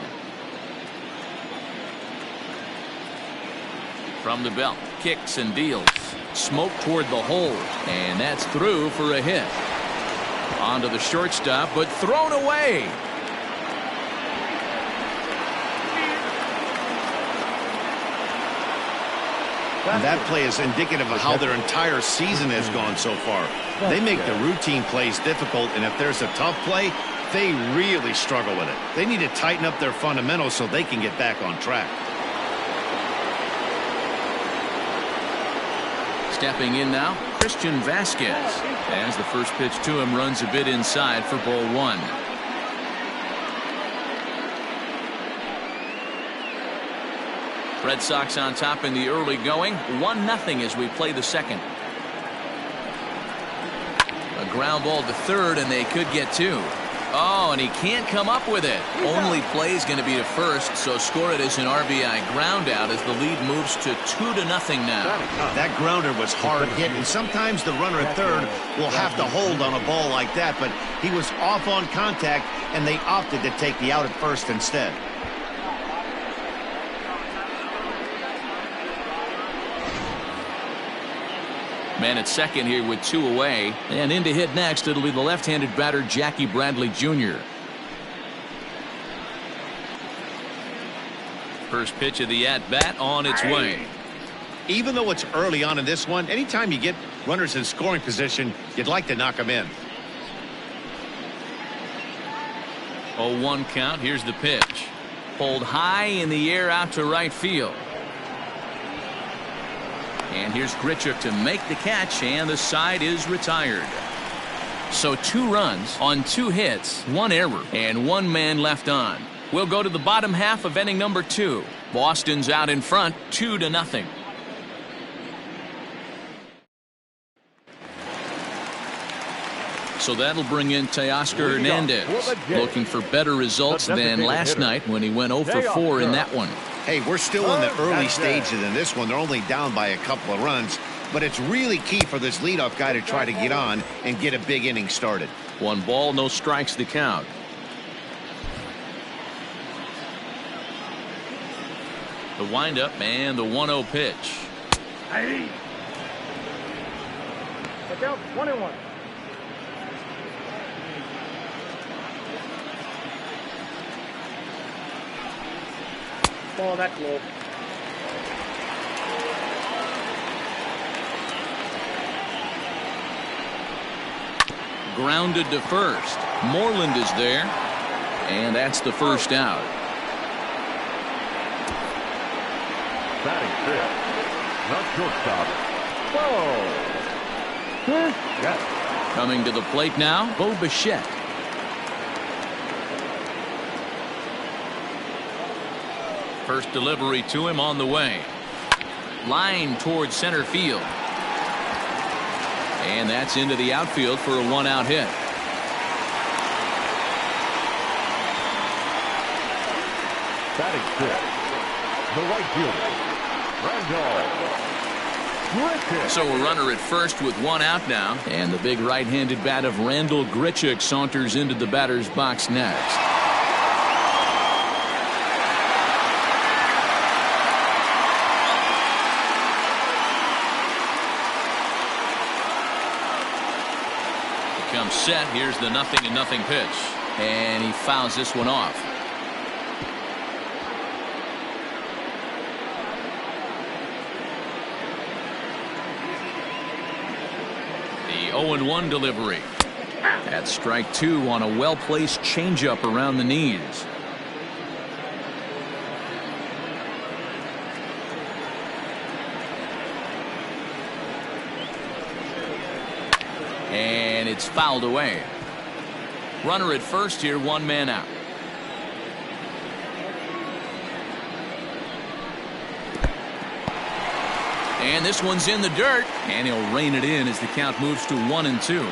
From the belt, kicks and deals. Smoke toward the hole, and that's through for a hit. Onto the shortstop, but thrown away. And that play is indicative of how their entire season has gone so far. They make the routine plays difficult, and if there's a tough play, they really struggle with it. They need to tighten up their fundamentals so they can get back on track. Stepping in now, Christian Vasquez, as the first pitch to him runs a bit inside for ball one. Red Sox on top in the early going, 1-0 as we play the second. A ground ball to third, and they could get two. Oh, and he can't come up with it. Only play is going to be to first, so score it as an RBI ground out as the lead moves to 2-0 now. That grounder was hard hit, and sometimes the runner at third will have to hold on a ball like that, but he was off on contact, and they opted to take the out at first instead. Man at second here with two away, and in to hit next it'll be the left-handed batter Jackie Bradley Jr. First pitch of the at-bat on its way. Even though it's early on in this one, anytime you get runners in scoring position, you'd like to knock them in. 0-1 count. Here's the pitch. Pulled high in the air out to right field. And here's Grichuk to make the catch, and the side is retired. So 2 runs on 2 hits, 1 error, and 1 man left on. We'll go to the bottom half of inning number 2. Boston's out in front, 2-0. So that'll bring in Teoscar Hernandez, looking for better results than last night when he went 0 for 4 in that one. Hey, we're still in the early stages in this one. They're only down by a couple of runs, but it's really key for this leadoff guy to try to get on and get a big inning started. 1 ball, no strikes to count. The windup and the 1-0 pitch. Hey. Look out, 1-1. Oh, that's low. Grounded to first. Moreland is there, and that's the first out. Batting fifth, the shortstop. Yes. Coming to the plate now, Bo Bichette. First delivery to him on the way. Line towards center field. And that's into the outfield for a 1-out hit. Batting fifth, the right fielder, Randall Grichuk. So a runner at first with one out now. And the big right-handed bat of Randal Grichuk saunters into the batter's box next. Comes set. Here's the 0-0 pitch. And he fouls this one off. The 0-1 delivery. That's strike two on a well-placed changeup around the knees. And it's fouled away. Runner at first here, one man out. And this one's in the dirt, and he'll rein it in as the count moves to 1-2.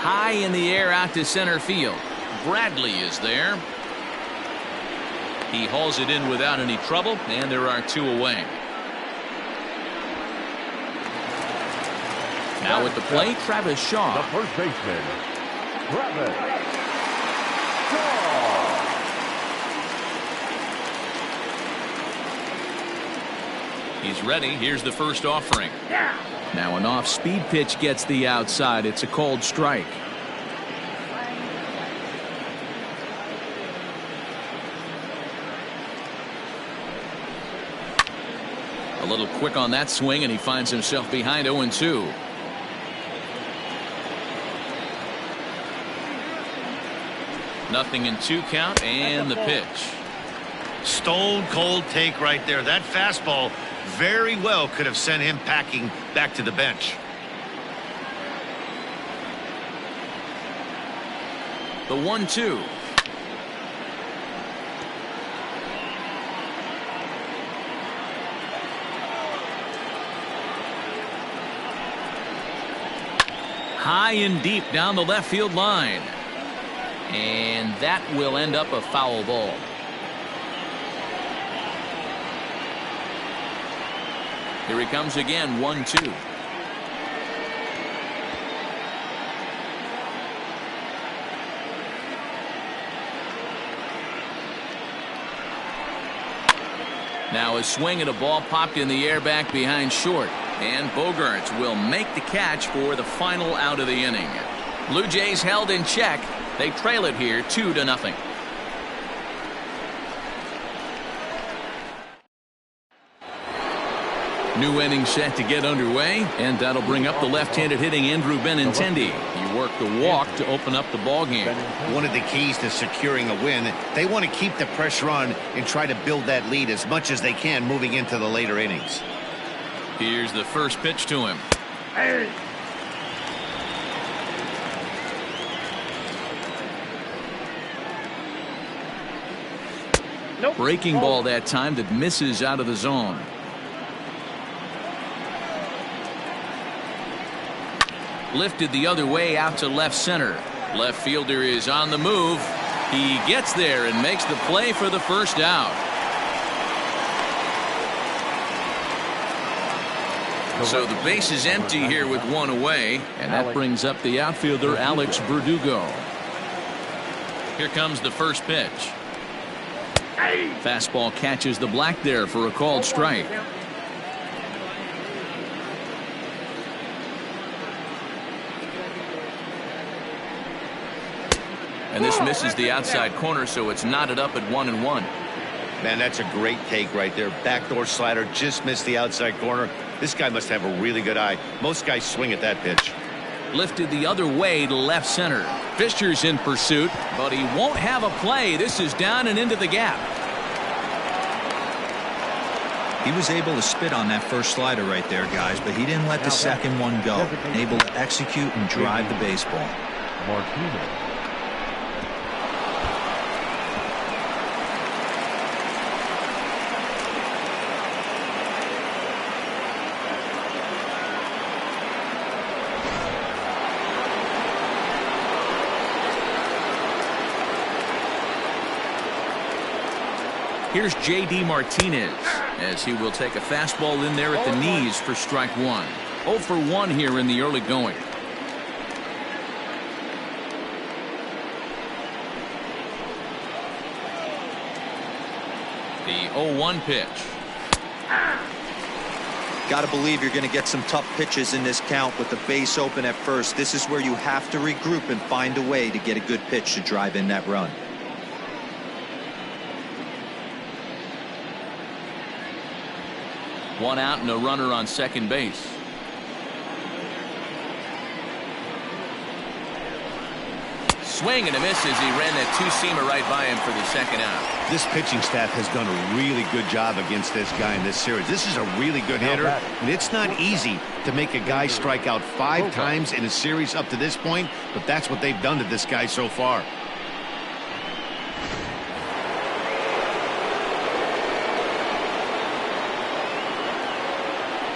High in the air out to center field. Bradley is there. He hauls it in without any trouble, and there are two away. Now at the plate, Travis Shaw. The first baseman, Travis Shaw. He's ready. Here's the first offering. Now an off-speed pitch gets the outside. It's a called strike. A little quick on that swing, and he finds himself behind 0-2. Nothing in two count, and the pitch. Stone cold take right there. That fastball very well could have sent him packing back to the bench. The 1-2. High and deep down the left field line. And that will end up a foul ball. Here he comes again, 1-2. Now a swing and a ball popped in the air back behind short. And Bogaerts will make the catch for the final out of the inning. Blue Jays held in check. They trail it here 2-0. New inning set to get underway, and that'll bring up the left-handed hitting Andrew Benintendi. He worked the walk to open up the ball game. One of the keys to securing a win, they want to keep the pressure on and try to build that lead as much as they can moving into the later innings. Here's the first pitch to him. Hey. Nope. Breaking ball that time that misses out of the zone. Lifted the other way out to left center. Left fielder is on the move. He gets there and makes the play for the first out. So the base is empty here with one away, and that brings up the outfielder Alex Verdugo. Here comes the first pitch. Fastball catches the black there for a called strike. And this misses the outside corner, so it's knotted up at 1-1. Man, that's a great take right there. Backdoor slider just missed the outside corner. This guy must have a really good eye. Most guys swing at that pitch. Lifted the other way to left center. Fisher's in pursuit, but he won't have a play. This is down and into the gap. He was able to spit on that first slider right there, guys, but he didn't let the second one go. Able to execute and drive the baseball. Martinez. Here's J.D. Martinez as he will take a fastball in there at the knees for strike one. 0 for 1 here in the early going. The 0-1 pitch. Got to believe you're going to get some tough pitches in this count with the base open at first. This is where you have to regroup and find a way to get a good pitch to drive in that run. One out and a runner on second base. Swing and a miss as he ran that two-seamer right by him for the second out. This pitching staff has done a really good job against this guy in this series. This is a really good hitter, and it's not easy to make a guy strike out 5 times in a series up to this point, but that's what they've done to this guy so far.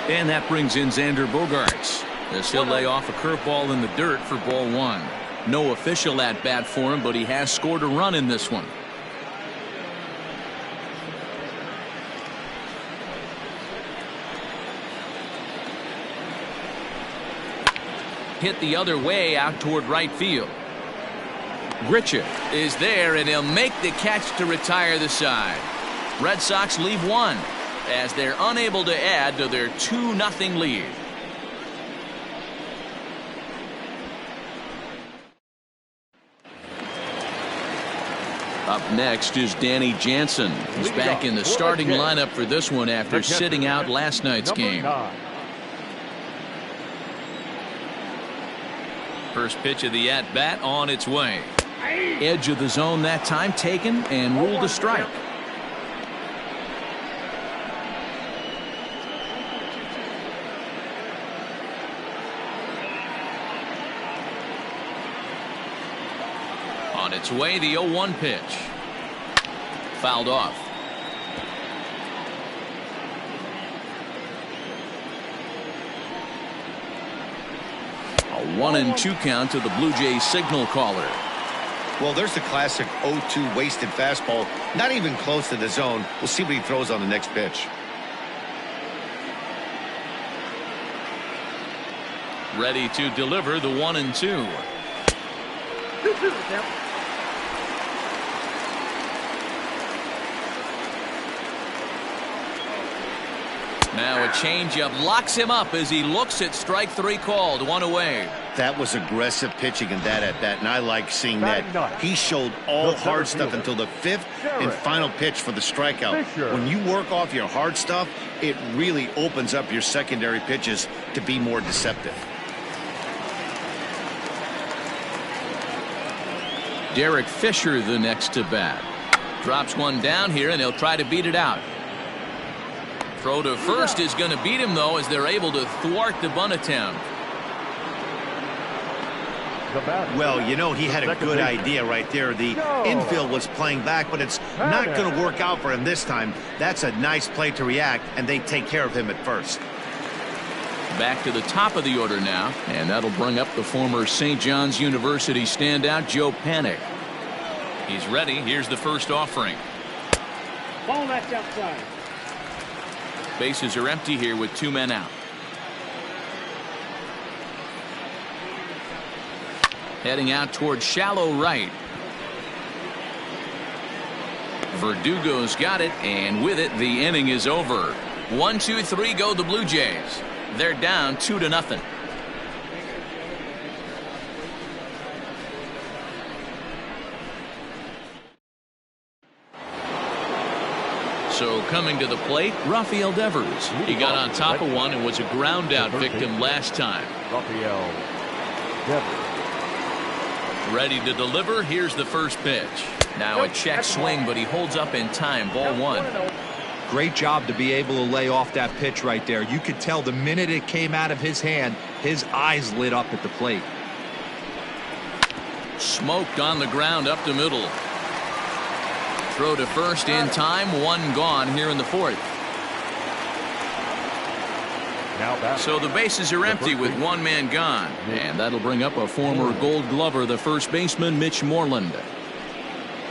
And that brings in Xander Bogaerts as he'll lay off a curveball in the dirt for ball 1. No official at bat for him, but he has scored a run in this one. Hit the other way out toward right field. Grichuk is there, and he'll make the catch to retire the side. Red Sox leave one as they're unable to add to their 2-0 lead. Up next is Danny Jansen. He's back in the starting lineup for this one after sitting out last night's game. First pitch of the at-bat on its way. Edge of the zone that time taken and ruled a strike. On its way, the 0-1 pitch. Fouled off. A 1-2 count to the Blue Jays signal caller. Well, there's the classic 0-2 wasted fastball. Not even close to the zone. We'll see what he throws on the next pitch. Ready to deliver the 1-2. Now a changeup locks him up as he looks at strike 3 called. 1 away. That was aggressive pitching in that at bat, and I like seeing that. He showed all hard stuff until the 5th and final pitch for the strikeout. When you work off your hard stuff, it really opens up your secondary pitches to be more deceptive. Derek Fisher the next to bat. Drops one down here, and he'll try to beat it out. Throw to first is going to beat him, though, as they're able to thwart the bunt attempt. Well, you know, he had a good idea right there. The infield was playing back, but it's not going to work out for him this time. That's a nice play to react, and they take care of him at first. Back to the top of the order now, and that'll bring up the former St. John's University standout, Joe Panik. He's ready. Here's the first offering. Ball left outside. Bases are empty here with 2 men out. Heading out towards shallow right. Verdugo's got it, and with it, the inning is over. 1, 2, 3 go the Blue Jays. They're down 2-0. So coming to the plate, Rafael Devers. He got on top of one and was a ground out victim last time. Rafael Devers. Ready to deliver. Here's the first pitch. Now a check swing, but he holds up in time. Ball 1. Great job to be able to lay off that pitch right there. You could tell the minute it came out of his hand, his eyes lit up at the plate. Smoked on the ground up the middle. Throw to first in time. 1 gone here in the 4th. So the bases are empty with 1 man gone. And that'll bring up a former Gold Glover, the first baseman, Mitch Moreland.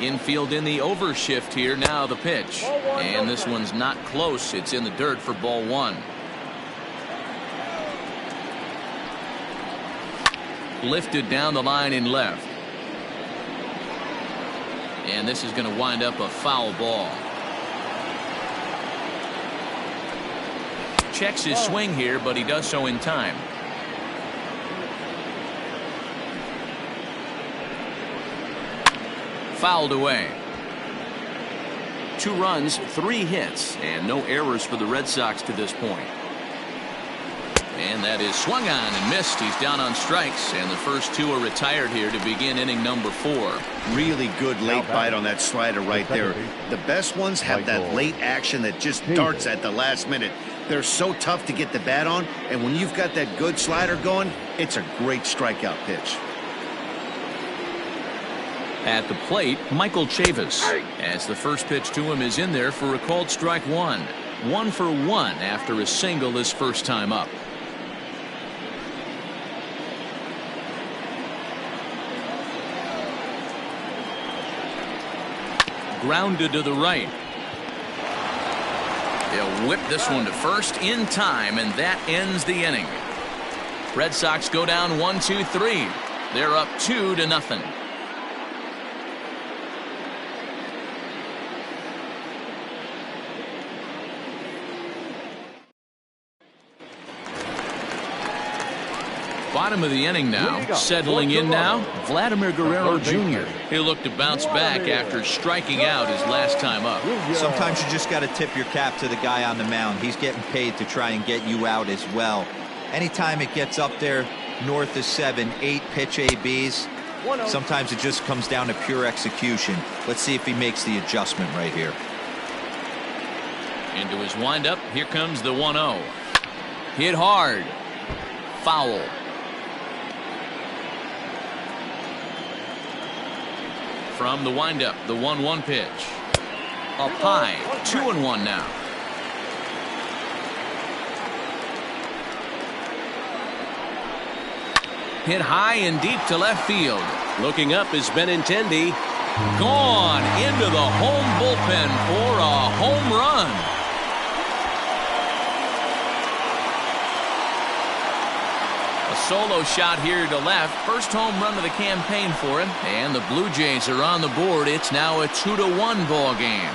Infield in the overshift here. Now the pitch. And this one's not close. It's in the dirt for ball one. Lifted down the line in left. And this is going to wind up a foul ball. Checks his swing here, but he does so in time. Fouled away. 2 runs, 3 hits, and no errors for the Red Sox to this point. And that is swung on and missed. He's down on strikes, and the first 2 are retired here to begin inning number 4. Really good late bite on that slider right there. The best ones have that late action that just darts at the last minute. They're so tough to get the bat on, and when you've got that good slider going, it's a great strikeout pitch. At the plate, Michael Chavis, as the first pitch to him is in there for a called strike 1. 1 for 1 after a single his first time up. Grounded to the right. They'll whip this one to first in time, and that ends the inning. Red Sox go down 1-2-3. They're up 2-0. Bottom of the inning now. Settling in now, Vladimir Guerrero Jr. He'll look to bounce back after striking out his last time up. Sometimes you just got to tip your cap to the guy on the mound. He's getting paid to try and get you out as well. Anytime it gets up there north of 7, 8 pitch ABs, sometimes it just comes down to pure execution. Let's see if he makes the adjustment right here. Into his windup, here comes the 1-0. Hit hard. Foul. From the windup, the 1-1 pitch. Up high, 2-1 now. Hit high and deep to left field. Looking up is Benintendi. Gone into the home bullpen for a home run. Solo shot here to left. First home run of the campaign for him. And the Blue Jays are on the board. It's now a 2-1 ball game.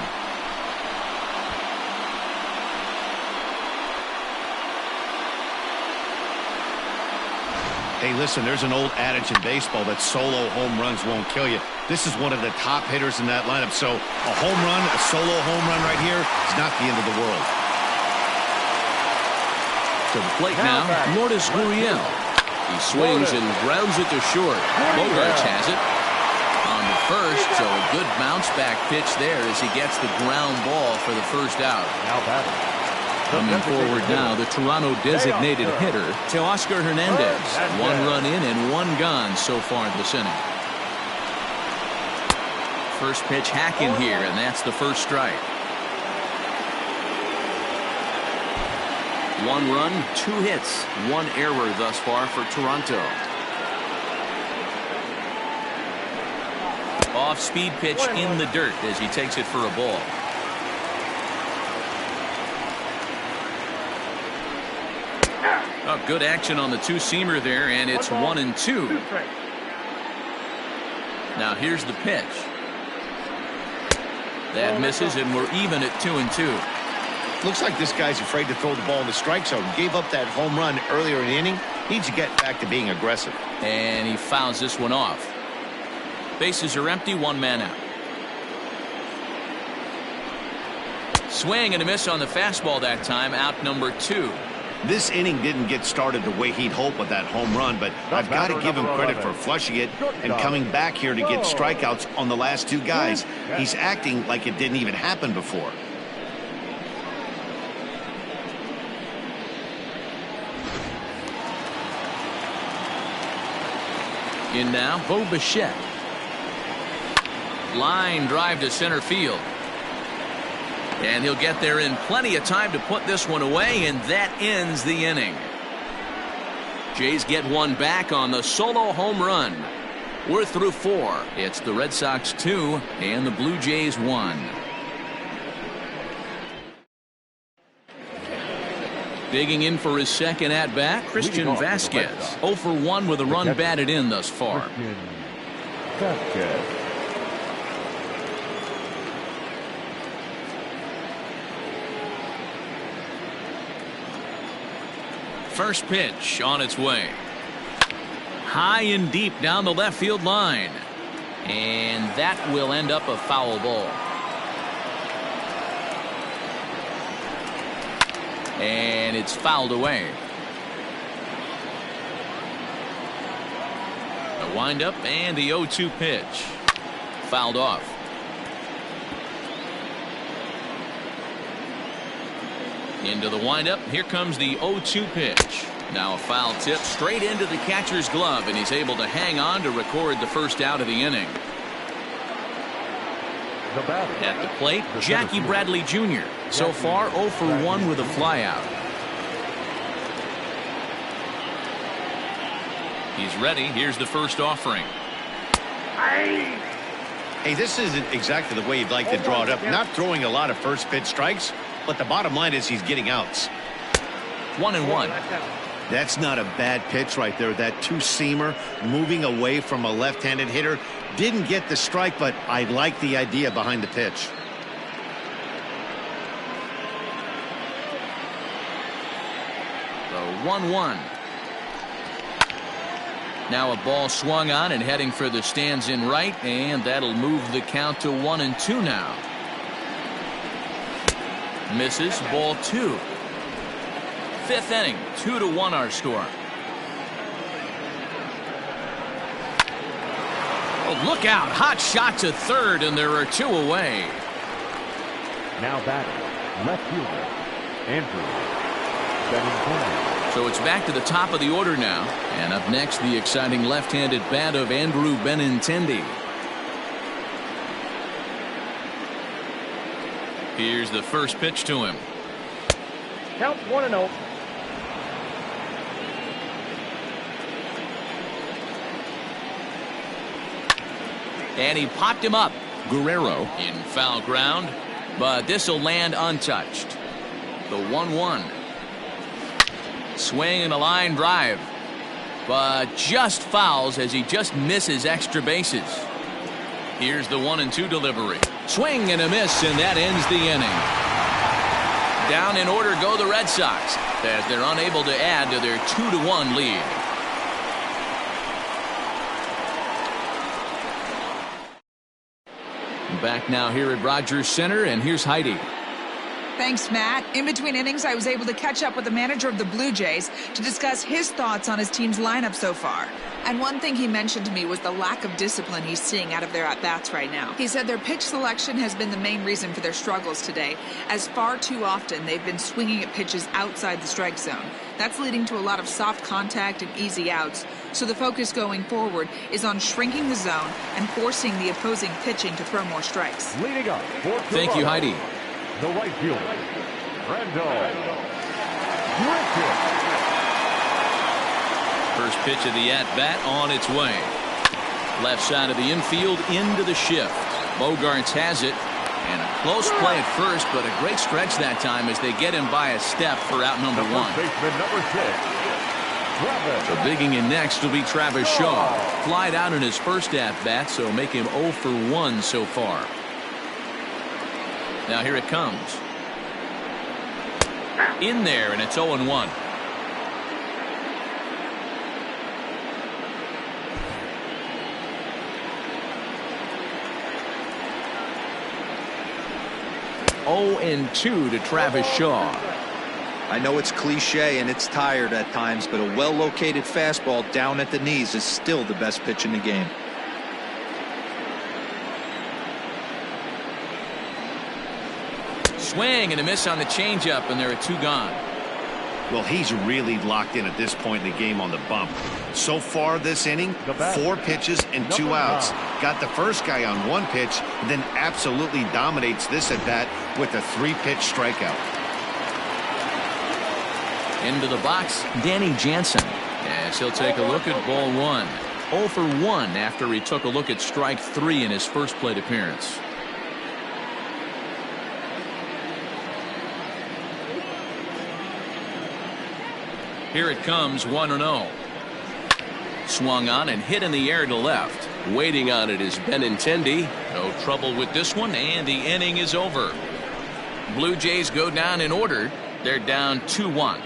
Hey, listen, there's an old adage in baseball that solo home runs won't kill you. This is one of the top hitters in that lineup. So a home run, a solo home run right here is not the end of the world. To the plate now, Lourdes Gurriel. He swings and grounds it to short. Bogaerts has it. On to first, so a good bounce back pitch there as he gets the ground ball for the first out. Coming forward now, the Toronto designated hitter, Teoscar Hernandez. 1 run in and 1 gone so far this inning. First pitch hacking here, and that's the first strike. 1 run, 2 hits, 1 error thus far for Toronto. Off-speed pitch in the dirt as he takes it for a ball. Oh, good action on the 2-seamer there, and it's 1-2. Now here's the pitch. That misses, and we're even at 2-2. Looks like this guy's afraid to throw the ball in the strike zone. Gave up that home run earlier in the inning. Needs to get back to being aggressive. And he fouls this one off. Bases are empty, 1 man out. Swing and a miss on the fastball that time, out number 2. This inning didn't get started the way he'd hoped with that home run, but I've got to give him credit for flushing it and coming back here to get strikeouts on the last 2 guys. He's acting like it didn't even happen before. In now, Bo Bichette. Line drive to center field. And he'll get there in plenty of time to put this one away, and that ends the inning. Jays get 1 back on the solo home run. We're through 4. It's the Red Sox 2 and the Blue Jays 1. Digging in for his second at-bat, Christian Vasquez. 0 for 1 with a run batted in thus far. Christian Vasquez. First pitch on its way. High and deep down the left field line. And that will end up a foul ball. And it's fouled away. The windup and the 0-2 pitch. Fouled off. Into the windup. Here comes the 0-2 pitch. Now a foul tip straight into the catcher's glove, and he's able to hang on to record the first out of the inning. At the plate, Jackie Bradley Jr. So far 0 for 1 with a flyout. He's ready. Here's the first offering. Hey, this isn't exactly the way you'd like to draw it up. Not throwing a lot of first pitch strikes, but the bottom line is he's getting outs. 1-1. That's not a bad pitch right there. That two-seamer moving away from a left-handed hitter. Didn't get the strike, but I like the idea behind the pitch. The 1-1. Now a ball swung on and heading for the stands in right, and that'll move the count to 1-2 now. Misses. Ball 2. Fifth inning, 2-1 our score. Oh, look out. Hot shot to third, and there are 2 away. Now batting, left fielder, Andrew Benintendi. So it's back to the top of the order now. And up next, the exciting left-handed bat of Andrew Benintendi. Here's the first pitch to him. Count 1-0. And he popped him up. Guerrero in foul ground, but this will land untouched. The 1-1. Swing and a line drive, but just fouls as he just misses extra bases. Here's the 1-2 delivery. Swing and a miss, and that ends the inning. Down in order go the Red Sox as they're unable to add to their 2-1 lead. Back now here at Rogers Center, and here's Heidi. Thanks, Matt. In between innings, I was able to catch up with the manager of the Blue Jays to discuss his thoughts on his team's lineup so far. And one thing he mentioned to me was the lack of discipline he's seeing out of their at-bats right now. He said their pitch selection has been the main reason for their struggles today, as far too often they've been swinging at pitches outside the strike zone. That's leading to a lot of soft contact and easy outs. So the focus going forward is on shrinking the zone and forcing the opposing pitching to throw more strikes. Leading up for Thank you, Heidi. The right fielder, Randall Griffin. First pitch of the at-bat on its way. Left side of the infield into the shift. Bogaerts has it. And a close play at first, but a great stretch that time as they get him by a step for out number 1. Baseman number 6. So digging in next will be Travis Shaw. Flied out in his first at-bat, so make him 0 for 1 so far. Now here it comes. In there, and it's 0-1. (0-2) to Travis Shaw. I know it's cliche and it's tired at times, but a well-located fastball down at the knees is still the best pitch in the game. Swing and a miss on the changeup, and there are 2 gone. Well, he's really locked in at this point in the game on the bump. So far this inning, 4 pitches and 2 outs. Got the first guy on 1 pitch, and then absolutely dominates this at bat with a 3-pitch strikeout. Into the box, Danny Jansen. As he'll take a look at ball 1. 0 for 1 after he took a look at strike 3 in his first plate appearance. Here it comes, 1-0. Swung on and hit in the air to left. Waiting on it is Benintendi. No trouble with this one, and the inning is over. Blue Jays go down in order. They're down 2-1.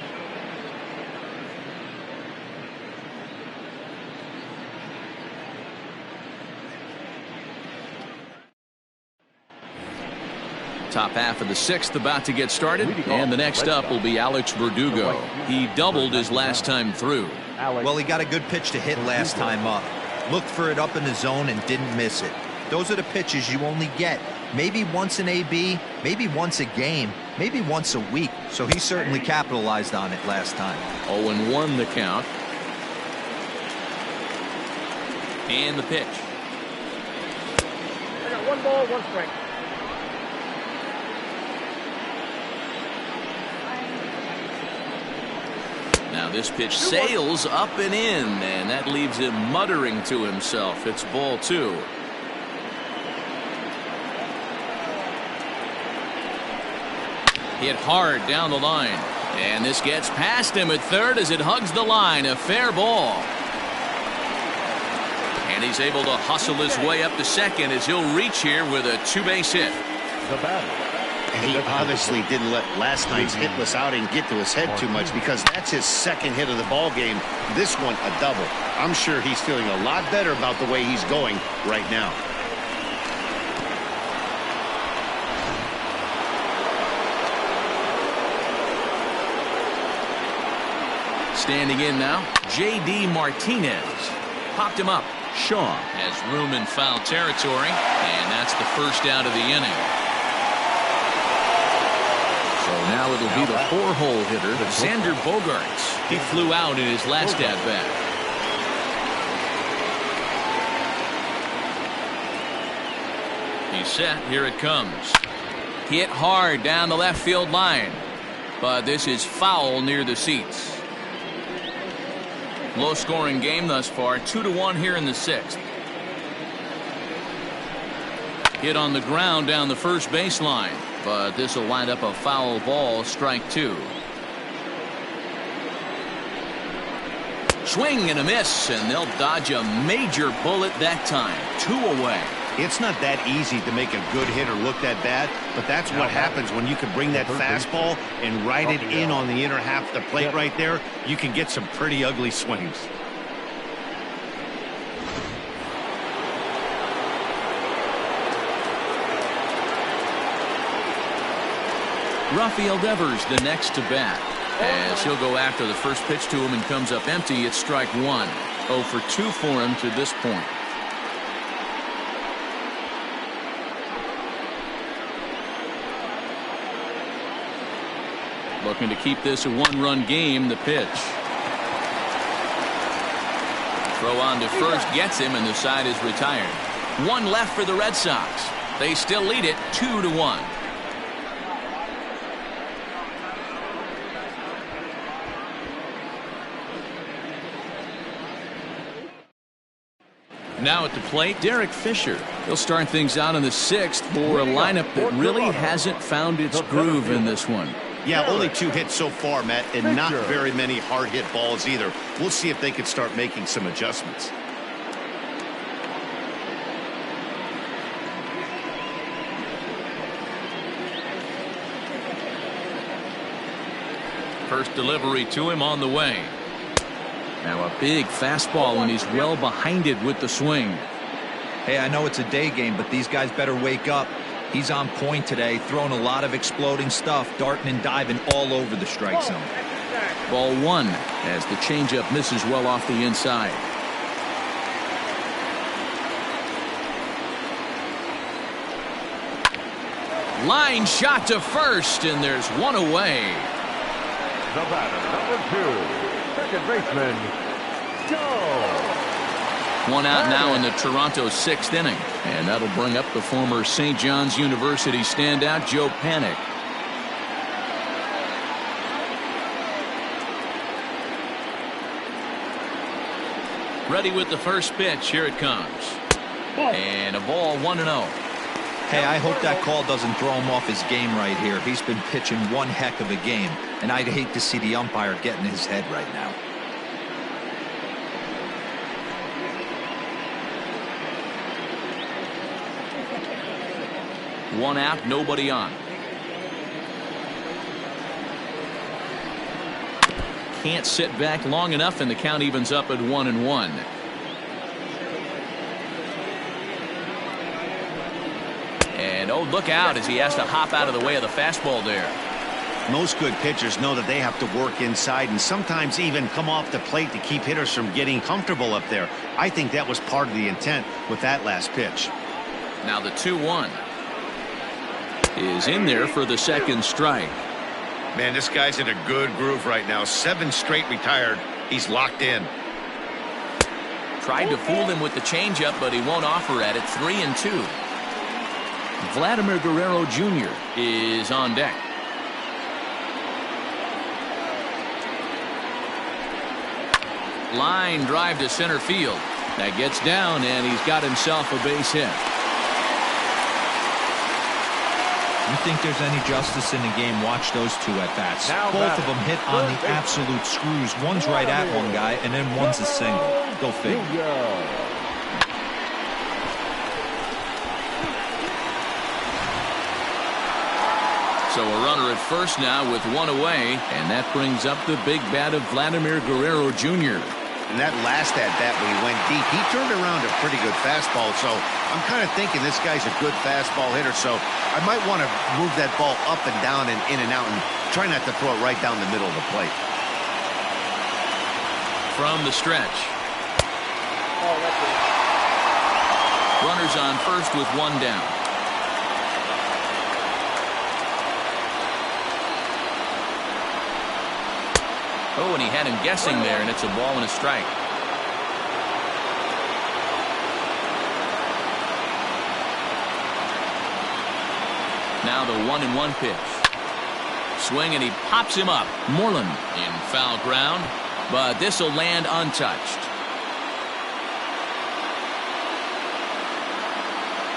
Top half of the 6th about to get started, and the next up will be Alex Verdugo. He doubled his last time through. Well, he got a good pitch to hit last time up. Looked for it up in the zone and didn't miss it. Those are the pitches you only get maybe once in AB, maybe once a game, maybe once a week. So he certainly capitalized on it last time. 0-1 the count. And the pitch. I got 1 ball, 1 strike. Now this pitch sails up and in, and that leaves him muttering to himself. It's ball 2. Hit hard down the line, and this gets past him at third as it hugs the line. A fair ball, and he's able to hustle his way up to second as he'll reach here with a 2-base hit. The batter. And he obviously didn't let last night's hitless outing get to his head too much, because that's his second hit of the ball game. This one a double. I'm sure he's feeling a lot better about the way he's going right now. Standing in now, J.D. Martinez. Popped him up. Shaw has room in foul territory, and that's the first out of the inning. So now it'll be the 4-hole hitter, Xander Bogaerts. He flew out in his last at-bat. He's set. Here it comes. Hit hard down the left field line, but this is foul near the seats. Low-scoring game thus far, 2-1 here in the 6th. Hit on the ground down the first baseline, but this will wind up a foul ball, strike 2. Swing and a miss, and they'll dodge a major bullet that time. 2 away. It's not that easy to make a good hitter look that bad, but that's what happens when you can bring that fastball and ride it in on the inner half of the plate right there. You can get some pretty ugly swings. Rafael Devers the next to bat, as he'll go after the first pitch to him and comes up empty. It's strike 1. 0 for 2 for him to this point. Looking to keep this a 1-run game. The pitch. Throw on to first gets him, and the side is retired. 1 left for the Red Sox. They still lead it 2-1. Now at the plate, Derek Fisher. He'll start things out in the 6th for a lineup that really hasn't found its groove in this one. Yeah, only 2 hits so far, Matt, and not very many hard hit balls either. We'll see if they can start making some adjustments. First delivery to him on the way. Now a big fastball, and he's well behind it with the swing. Hey, I know it's a day game, but these guys better wake up. He's on point today, throwing a lot of exploding stuff, darting and diving all over the strike zone. Ball 1 as the changeup misses well off the inside. Line shot to first, and there's 1 away. The batter, number 2, second baseman, Joe. 1 out now in the Toronto 6th inning, and that'll bring up the former St. John's University standout Joe Panik. Ready with the first pitch. Here it comes. And a ball 1-0. Hey, I hope that call doesn't throw him off his game right here. He's been pitching one heck of a game, and I'd hate to see the umpire get in his head right now. One out, nobody on. Can't sit back long enough, and the count evens up at 1-1. And oh, look out as he has to hop out of the way of the fastball there. Most good pitchers know that they have to work inside and sometimes even come off the plate to keep hitters from getting comfortable up there. I think that was part of the intent with that last pitch. Now the 2-1 is in there for the second strike. Man, this guy's in a good groove right now. 7 straight retired. He's locked in. Tried to fool him with the changeup, but he won't offer at it. 3-2. Vladimir Guerrero Jr. is on deck. Line drive to center field. That gets down, and he's got himself a base hit. You think there's any justice in the game? Watch those two at-bats. Both of them hit on the absolute screws. One's right at one guy, and then one's a single. Go figure. So a runner at first now with one away, and that brings up the big bat of Vladimir Guerrero Jr. And that last at-bat when he went deep, he turned around a pretty good fastball. So I'm kind of thinking this guy's a good fastball hitter. So I might want to move that ball up and down and in and out and try not to throw it right down the middle of the plate. From the stretch. Runners on first with one down. Oh, and he had him guessing there, and it's a ball and a strike. Now the 1-1 pitch. Swing, and he pops him up. Moreland in foul ground, but this will land untouched.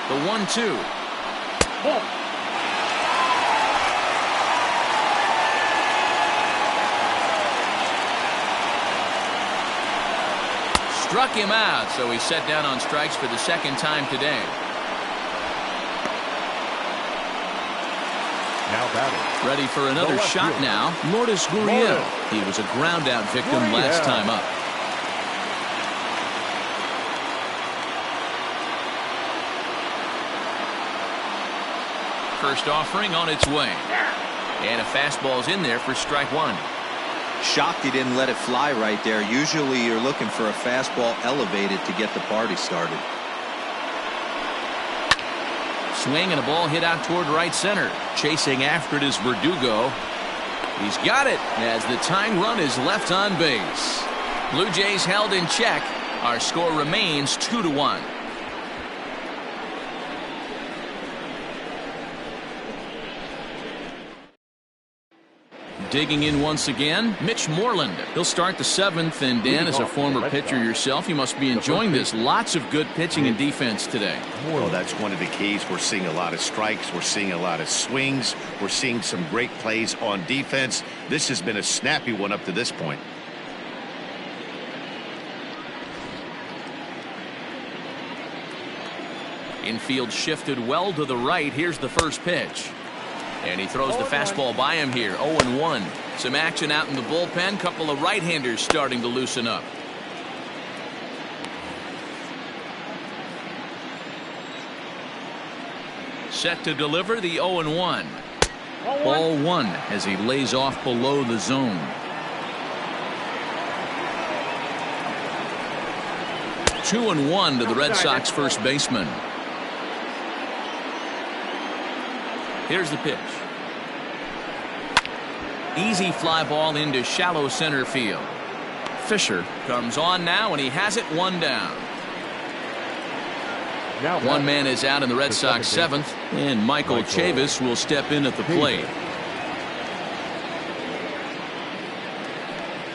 The 1-2. Struck him out, so he's set down on strikes for the second time today. Now batting. Ready for another shot now. Lourdes Gurriel. He was a ground-out victim last time up. First offering on its way. And a fastball's in there for strike one. Shocked he didn't let it fly right there. Usually you're looking for a fastball elevated to get the party started. Swing and a ball hit out toward right center. Chasing after it is Verdugo. He's got it as the tying run is left on base. Blue Jays held in check. Our score remains 2-1. Digging in once again, Mitch Moreland. He'll start the 7th, and Dan, as a former pitcher yourself, you must be enjoying this. Lots of good pitching and defense today. Well, that's one of the keys. We're seeing a lot of strikes. We're seeing a lot of swings. We're seeing some great plays on defense. This has been a snappy one up to this point. Infield shifted well to the right. Here's the first pitch. And he throws the fastball by him here. 0-1. Some action out in the bullpen. Couple of right-handers starting to loosen up. Set to deliver the 0-1. Ball one as he lays off below the zone. 2-1 to the Red Sox first baseman. Here's the pitch. Easy fly ball into shallow center field. Fisher comes on now, and he has it one down. One man is out in the Red Sox 7th, and Michael Chavis will step in at the plate.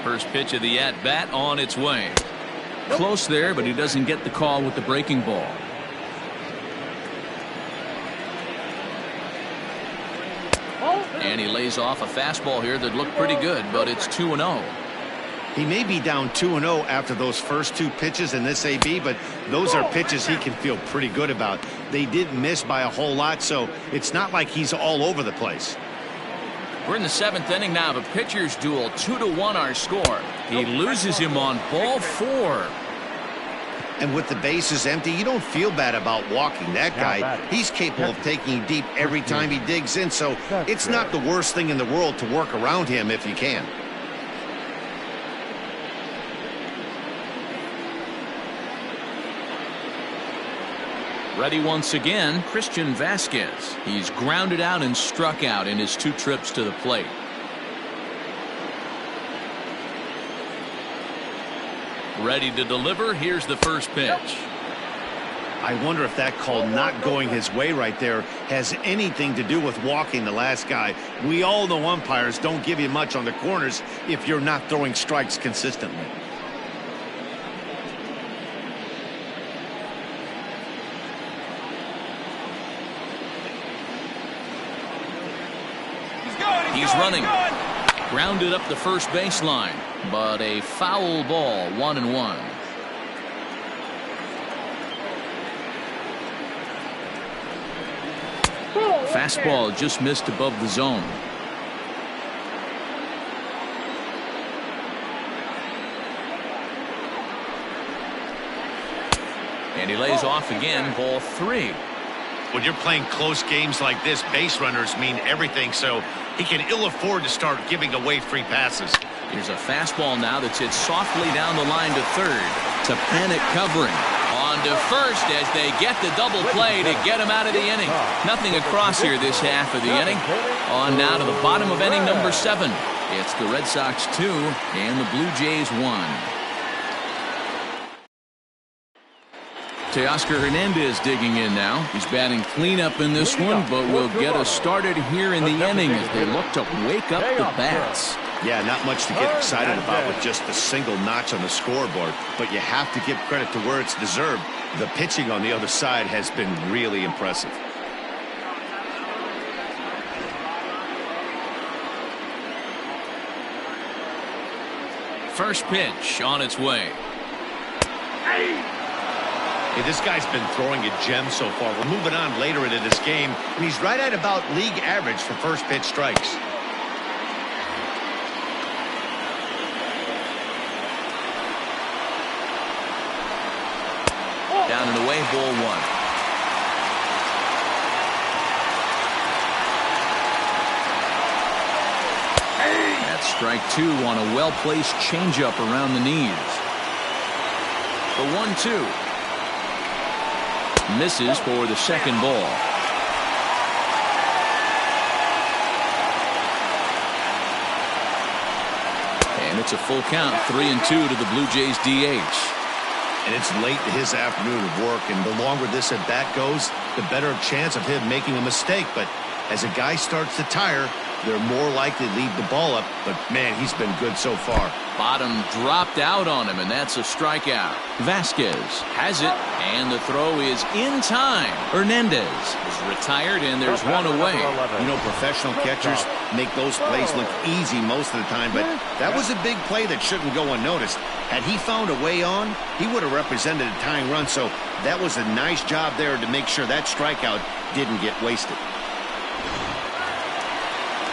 First pitch of the at-bat on its way. Close there, but he doesn't get the call with the breaking ball. And he lays off a fastball here that looked pretty good, but it's 2-0. He may be down 2-0 after those first two pitches in this AB, but those are pitches he can feel pretty good about. They didn't miss by a whole lot, so it's not like he's all over the place. We're in the 7th inning now of a pitcher's duel. 2-1 our score. He loses him on ball 4. And with the bases empty, you don't feel bad about walking that guy. He's capable of taking you deep every time he digs in, so it's not the worst thing in the world to work around him if you can. Ready once again, Christian Vasquez. He's grounded out and struck out in his 2 trips to the plate. Ready to deliver. Here's the first pitch. I wonder if that call not going his way right there has anything to do with walking the last guy. We all know umpires don't give you much on the corners if you're not throwing strikes consistently. He's running. Grounded up the first baseline, but a foul ball, 1-1. Fastball just missed above the zone. And he lays off again, ball 3. When you're playing close games like this, base runners mean everything, so he can ill afford to start giving away free passes. Here's a fastball now that's hit softly down the line to third. To Panic covering. On to first as they get the double play to get him out of the inning. Nothing across here this half of the inning. On now to the bottom of inning number 7. It's the Red Sox 2 and the Blue Jays 1. Teoscar Hernandez digging in now. He's batting cleanup in this one, but will get us started here in the inning as they look to wake up the bats. Yeah, not much to get excited about with just a single notch on the scoreboard, but you have to give credit to where it's deserved. The pitching on the other side has been really impressive. First pitch on its way. Hey, this guy's been throwing a gem so far. We're moving on later into this game, and he's right at about league average for first pitch strikes. Down and away, ball 1. That's strike 2 on a well-placed changeup around the knees. The 1-2. Misses for the second ball. And it's a full count, 3-2 to the Blue Jays DH. And it's late in his afternoon of work, and the longer this at bat goes, the better chance of him making a mistake. But as a guy starts to tire, they're more likely to leave the ball up. But man, he's been good so far. Bottom dropped out on him, and that's a strikeout. Vasquez has it, and the throw is in time. Hernandez is retired, and there's one away. You know, professional catchers make those plays look easy most of the time, but that was a big play that shouldn't go unnoticed. Had he found a way on, he would have represented a tying run, so that was a nice job there to make sure that strikeout didn't get wasted.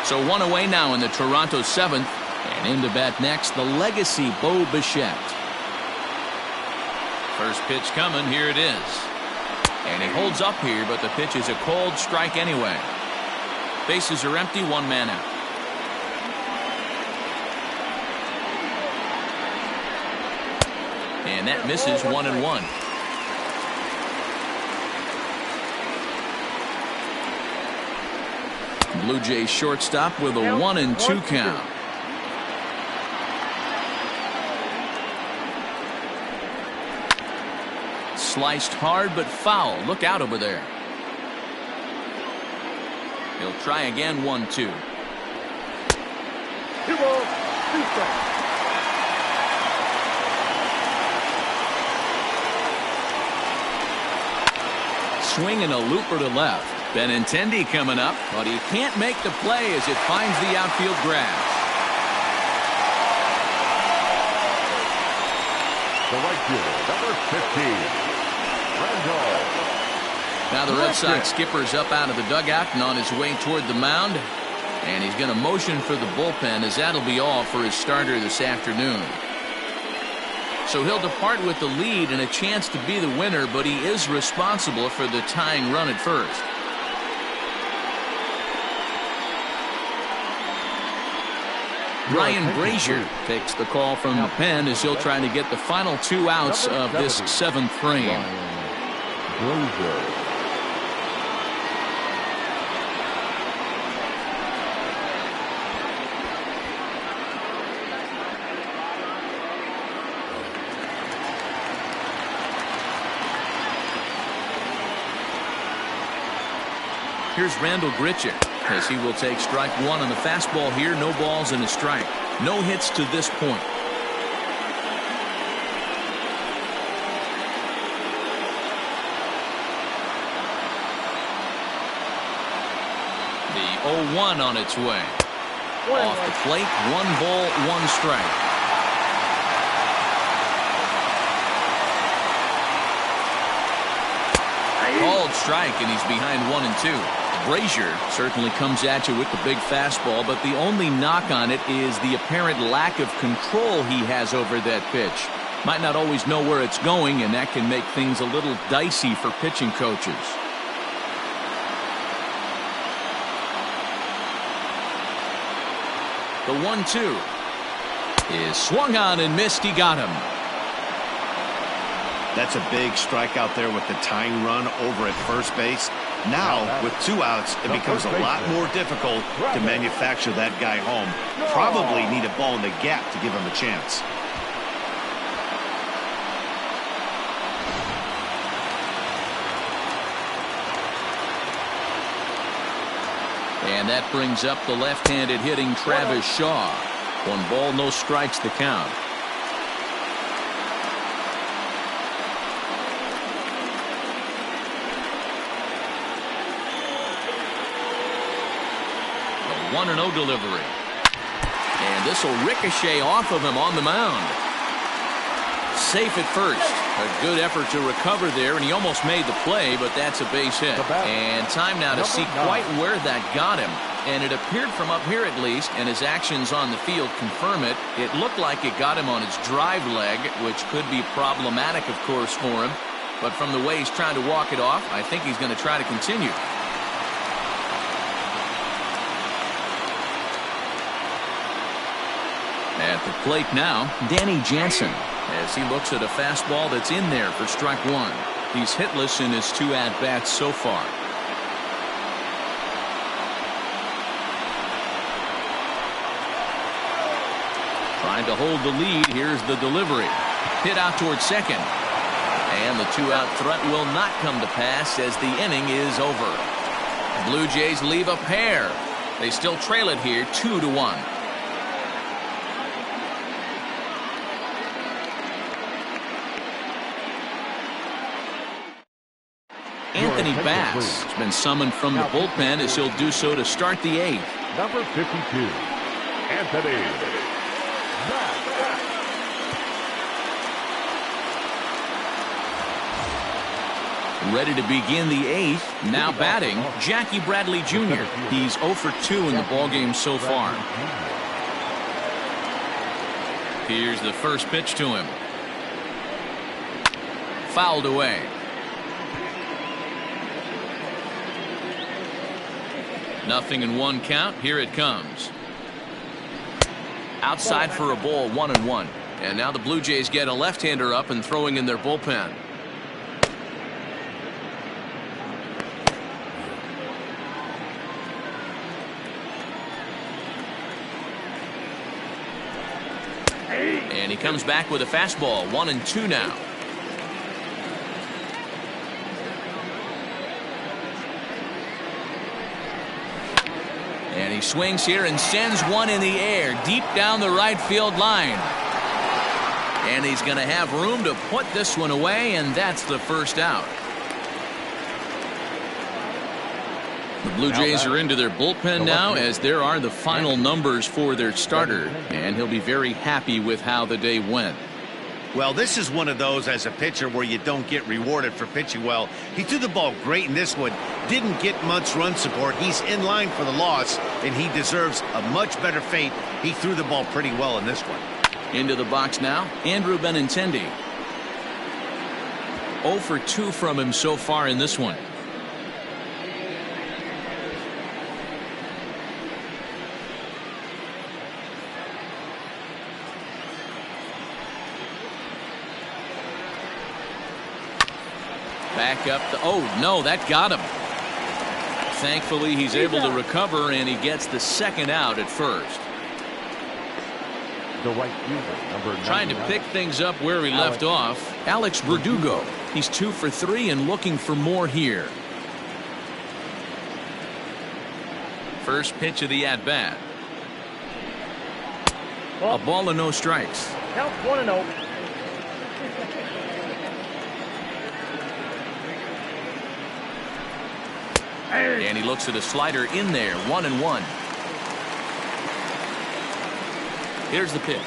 So one away now in the Toronto 7th. And in to bat next, the legacy Bo Bichette. First pitch coming. Here it is. And he holds up here, but the pitch is a cold strike anyway. Bases are empty, 1 man out. And that misses, 1-1. Blue Jays shortstop with a 1-2 count. Sliced hard but foul. Look out over there. He'll try again, 1-2. 2 balls, 2 strikes. swing and a looper to left. Benintendi coming up, but he can't make the play as it finds the outfield grass. The right fielder, number 15, Randall. Now the Red Sox skipper's up out of the dugout and on his way toward the mound. And he's going to motion for the bullpen, as that'll be all for his starter this afternoon. So he'll depart with the lead and a chance to be the winner, but he is responsible for the tying run at first. Ryan Brazier takes the call from the pen as he'll try to get the final 2 outs of this 7th frame. Here's Randall Grichuk as he will take strike 1 on the fastball here. No balls and a strike. No hits to this point. The 0-1 on its way. Off the plate, 1 ball, 1 strike. Called strike, and he's behind 1 and 2. Brazier certainly comes at you with the big fastball, but the only knock on it is the apparent lack of control he has over that pitch. Might not always know where it's going, and that can make things a little dicey for pitching coaches. The 1-2 is swung on and missed. He got him. That's a big strikeout there with the tying run over at first base. Now, with 2 outs, it becomes a lot more difficult to manufacture that guy home. Probably need a ball in the gap to give him a chance. And that brings up the left-handed hitting Travis Shaw. 1 ball, no strikes the count. The 1-0 delivery. And this will ricochet off of him on the mound. Safe at first. A good effort to recover there, and he almost made the play, but that's a base hit. And time now to see quite where that got him. And it appeared from up here at least, and his actions on the field confirm it. It looked like it got him on his drive leg, which could be problematic, of course, for him. But from the way he's trying to walk it off, I think he's going to try to continue. At the plate now, Danny Jansen, as he looks at a fastball that's in there for strike 1. He's hitless in his 2 at-bats so far. Trying to hold the lead. Here's the delivery. Hit out towards second. And the 2-out threat will not come to pass as the inning is over. Blue Jays leave a pair. They still trail it here 2-1. Anthony Bass has been summoned from the bullpen as he'll do so to start the 8th. Number 52, Anthony Bass. Ready to begin the 8th. Now batting, Jackie Bradley Jr. He's 0 for 2 in the ballgame so far. Here's the first pitch to him. Fouled away. Nothing in 1 count. Here it comes. Outside for a ball, 1-1. And now the Blue Jays get a left-hander up and throwing in their bullpen. And he comes back with a fastball, 1-2 now. And he swings here and sends one in the air deep down the right field line. And he's going to have room to put this one away, and that's the first out. The Blue Jays are into their bullpen now, as there are the final numbers for their starter, and he'll be very happy with how the day went. Well, this is one of those as a pitcher where you don't get rewarded for pitching well. He threw the ball great in this one, didn't get much run support. He's in line for the loss, and he deserves a much better fate. He threw the ball pretty well in this one. Into the box now, Andrew Benintendi. 0 for 2 from him so far in this one. Back up the, oh no, that got him. Thankfully he's able to recover, and he gets the second out at first. The right fielder, number Trying to pick things up where he left off, Alex Verdugo. He's 2 for 3 and looking for more here. First pitch of the at-bat. A ball and no strikes. Count 1-0. And he looks at a slider in there, 1-1. Here's the pitch.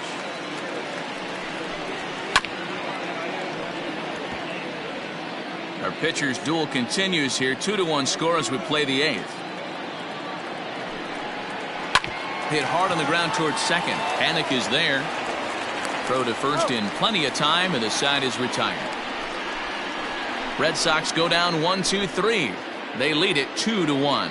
Our pitcher's duel continues here. 2-1 score as we play the 8th. Hit hard on the ground towards second. Panik is there. Throw to first in plenty of time, and the side is retired. Red Sox go down 1-2-3. They lead it 2-1.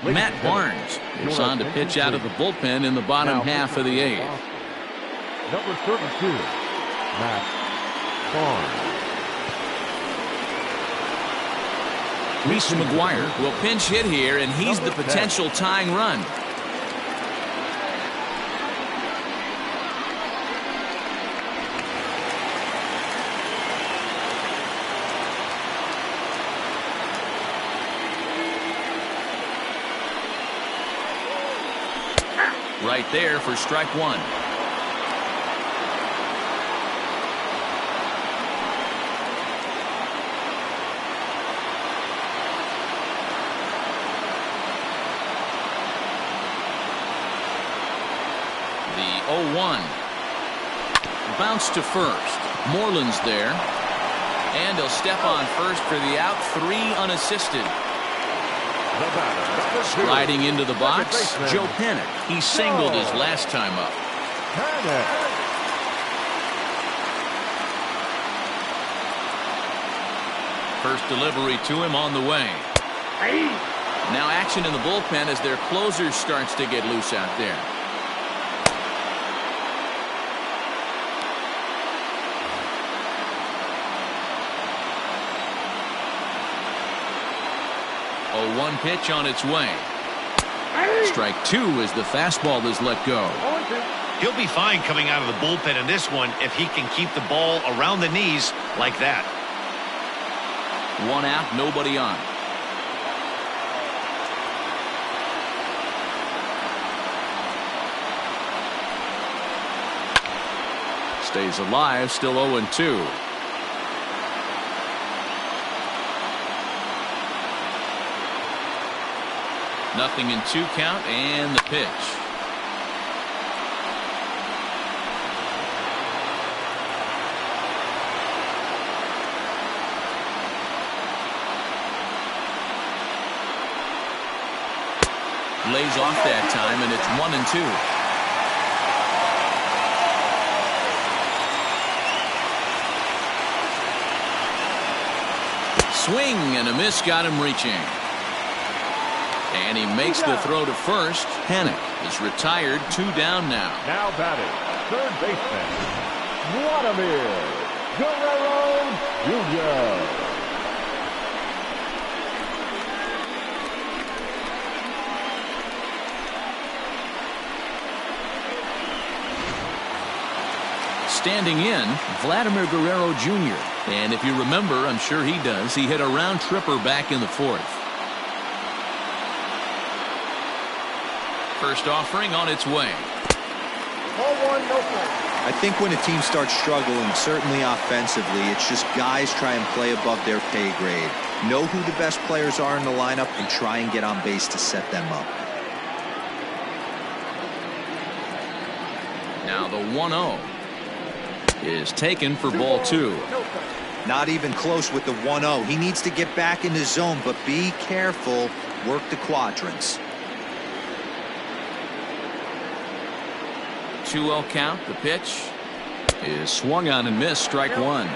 Matt Barnes is on to pitch out of the bullpen in the bottom half of the 8th. Number 32, Matt Barnes. Reese McGuire will pinch hit here, and he's the potential tying run. Right there for strike 1. The 0-1. Bounce to first. Moreland's there. And he'll step on first for the out. 3 unassisted. Sliding into the box, Joe Panik. He singled his last time up. First delivery to him on the way. Now action in the bullpen as their closer starts to get loose out there. A 1 pitch on its way. Strike 2 as the fastball is let go. He'll be fine coming out of the bullpen in this one if he can keep the ball around the knees like that. 1 out, nobody on. Stays alive, still 0-2. Nothing in 2 count, and the pitch. Lays off that time, and it's 1-2. Swing and a miss got him reaching. And he makes the throw to first. Panik is retired. 2 down now. Now batting, third baseman, Vladimir Guerrero Jr. Standing in, Vladimir Guerrero Jr. And if you remember, I'm sure he does, he hit a round tripper back in the 4th. First offering on its way. Ball 1, no play. I think when a team starts struggling, certainly offensively, it's just guys try and play above their pay grade. Know who the best players are in the lineup and try and get on base to set them up. Now the 1-0 is taken for ball 2. Not even close with the 1-0. He needs to get back in the zone, but be careful. Work the quadrants. 2-0 count. The pitch is swung on and missed. Strike 1.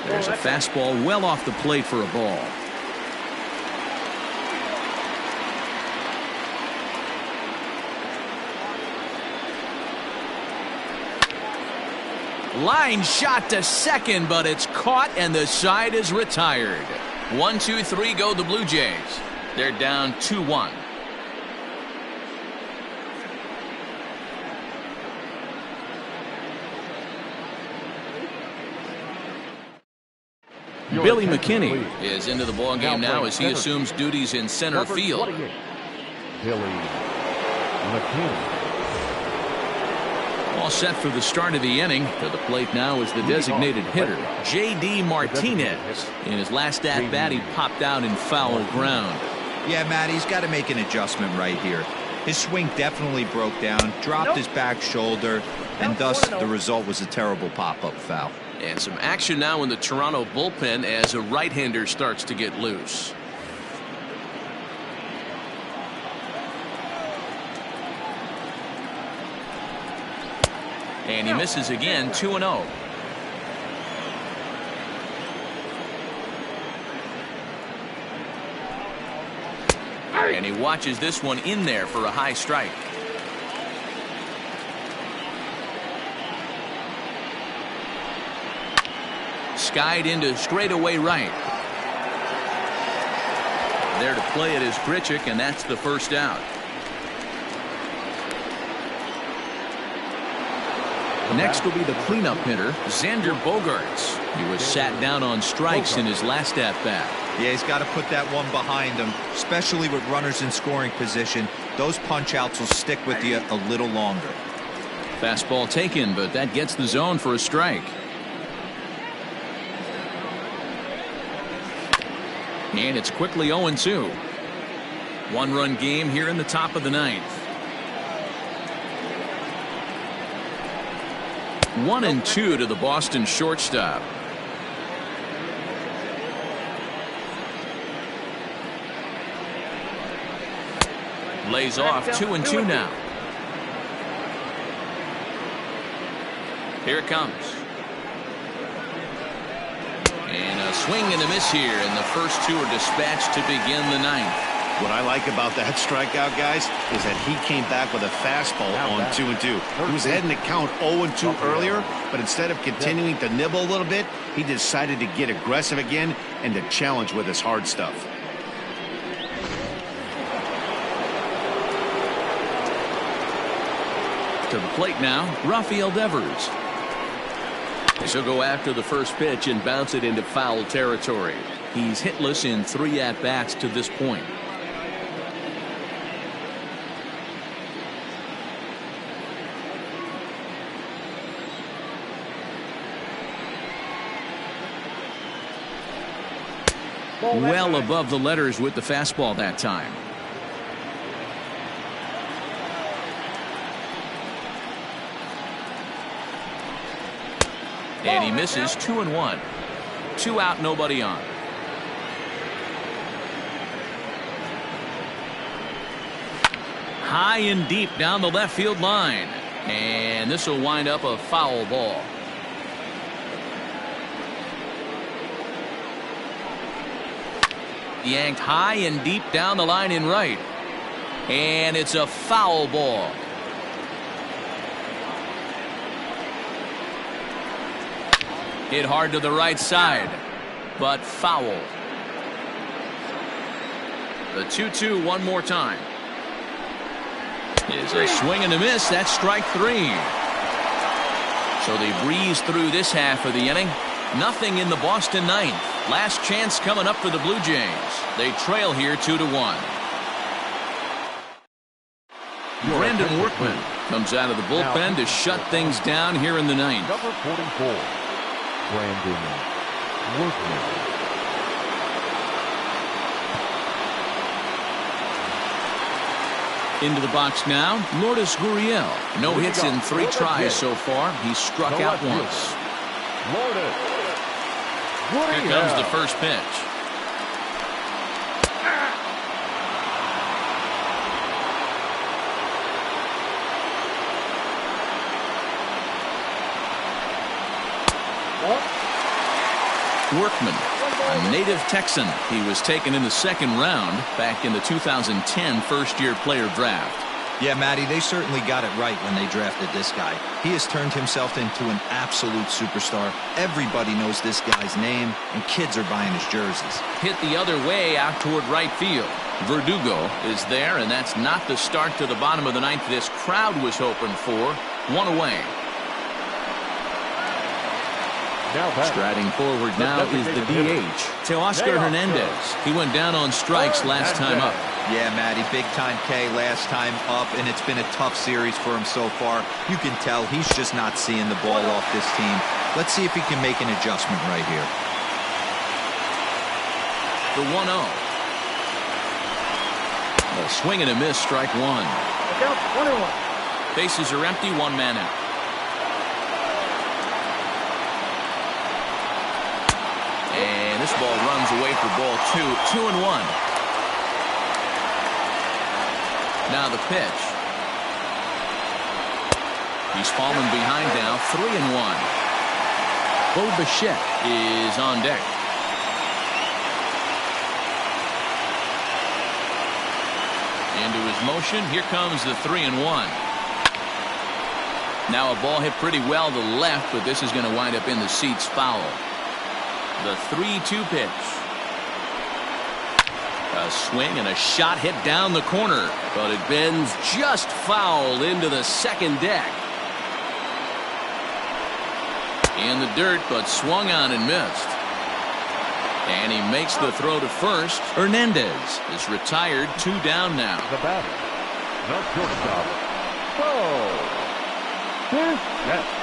There's a fastball well off the plate for a ball. Line shot to second, but it's caught and the side is retired. 1-2-3 go the Blue Jays. They're down 2-1. Billy McKinney is into the ballgame now as he assumes duties in center field. Billy McKinney. All set for the start of the inning. To the plate now is the designated hitter, J.D. Martinez. In his last at-bat, he popped out in foul ground. Yeah, Matt, he's got to make an adjustment right here. His swing definitely broke down, dropped his back shoulder, and thus the result was a terrible pop-up foul. And some action now in the Toronto bullpen as a right-hander starts to get loose. And he misses again, 2-0. And he watches this one in there for a high strike. Skied into straightaway right. There to play it is Grichuk, and that's the first out. Next will be the cleanup hitter, Xander Bogaerts. He was sat down on strikes in his last at-bat. Yeah, he's got to put that one behind him, especially with runners in scoring position. Those punch-outs will stick with you a little longer. Fastball taken, but that gets the zone for a strike. And it's quickly 0-2. One-run game here in the top of the ninth. 1-2 to the Boston shortstop. Lays off 2-2 now. Here it comes. And a swing and a miss here, and the first two are dispatched to begin the ninth. What I like about that strikeout, guys, is that he came back with a fastball on 2-2. He was heading to count 0-2 earlier, but instead of continuing to nibble a little bit, he decided to get aggressive again and to challenge with his hard stuff. To the plate now, Rafael Devers. He'll go after the first pitch and bounce it into foul territory. He's hitless in 3 at-bats to this point. Well above the letters with the fastball that time. And he misses 2-1. 2 out, nobody on. High and deep down the left field line. And this will wind up a foul ball. Yanked high and deep down the line in right. And it's a foul ball. Hit hard to the right side, but foul. The 2-2 one more time. Is a swing and a miss. That's strike 3. So they breeze through this half of the inning. Nothing in the Boston ninth. Last chance coming up for the Blue Jays. They trail here 2-1. Brandon Workman comes out of the bullpen to shut things down here in the ninth. Number 44, Brandon Workman. Into the box now, Lourdes Gurriel. No hits in 3 tries so far. He's struck out once. Here comes the first pitch. Workman, a native Texan. He was taken in the second round back in the 2010 first-year player draft. Yeah, Matty, they certainly got it right when they drafted this guy. He has turned himself into an absolute superstar. Everybody knows this guy's name, and kids are buying his jerseys. Hit the other way out toward right field. Verdugo is there, and that's not the start to the bottom of the ninth this crowd was hoping for. 1 away. Striding forward now is the DH, Teoscar Hernandez. He went down on strikes last time up. Yeah, Matty, big-time K last time up, and it's been a tough series for him so far. You can tell he's just not seeing the ball off this team. Let's see if he can make an adjustment right here. The 1-0. A swing and a miss, strike one. Bases are empty, 1 man out. And this ball runs away for ball 2. 2-1. Now the pitch. He's fallen behind now. 3-1. Bo Bichette is on deck. Into his motion. Here comes the 3-1. Now a ball hit pretty well to the left, but this is going to wind up in the seats foul. The 3-2 pitch. A swing and a shot hit down the corner, but it bends just foul into the second deck. In the dirt, but swung on and missed. And he makes the throw to first. Hernandez is retired, 2 down now. The batter, the shortstop, Bo Bichette.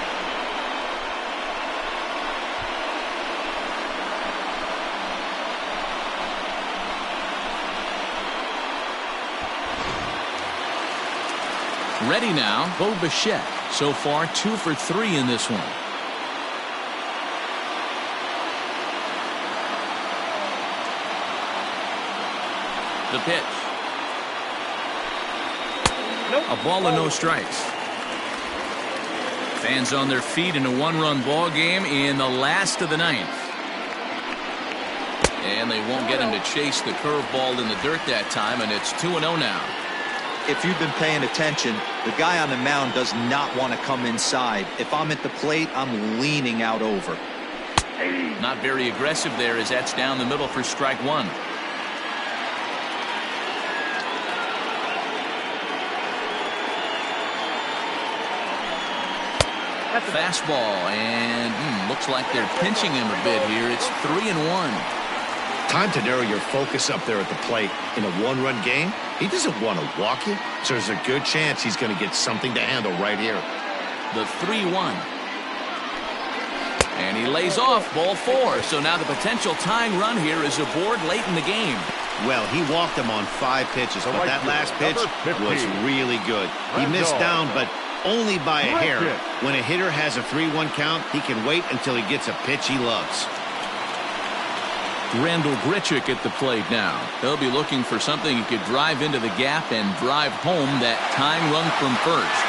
Ready now, Bo Bichette. So far, 2 for 3 in this one. The pitch. A ball and no strikes. Fans on their feet in a 1-run ball game in the last of the ninth. And they won't get him to chase the curveball in the dirt that time, and it's 2-0 now. If you've been paying attention, the guy on the mound does not want to come inside. If I'm at the plate, I'm leaning out over. Not very aggressive there as that's down the middle for strike one. Fastball, and looks like they're pinching him a bit here. It's 3-1. Time to narrow your focus up there at the plate. In a 1-run game, he doesn't want to walk you, so there's a good chance he's going to get something to handle right here. The 3-1. And he lays off ball 4. So now the potential tying run here is aboard late in the game. Well, he walked him on 5 pitches, but that last pitch was really good. He missed down, but only by a hair. When a hitter has a 3-1 count, he can wait until he gets a pitch he loves. Randall Grichuk at the plate now. He'll be looking for something he could drive into the gap and drive home that tying run from first.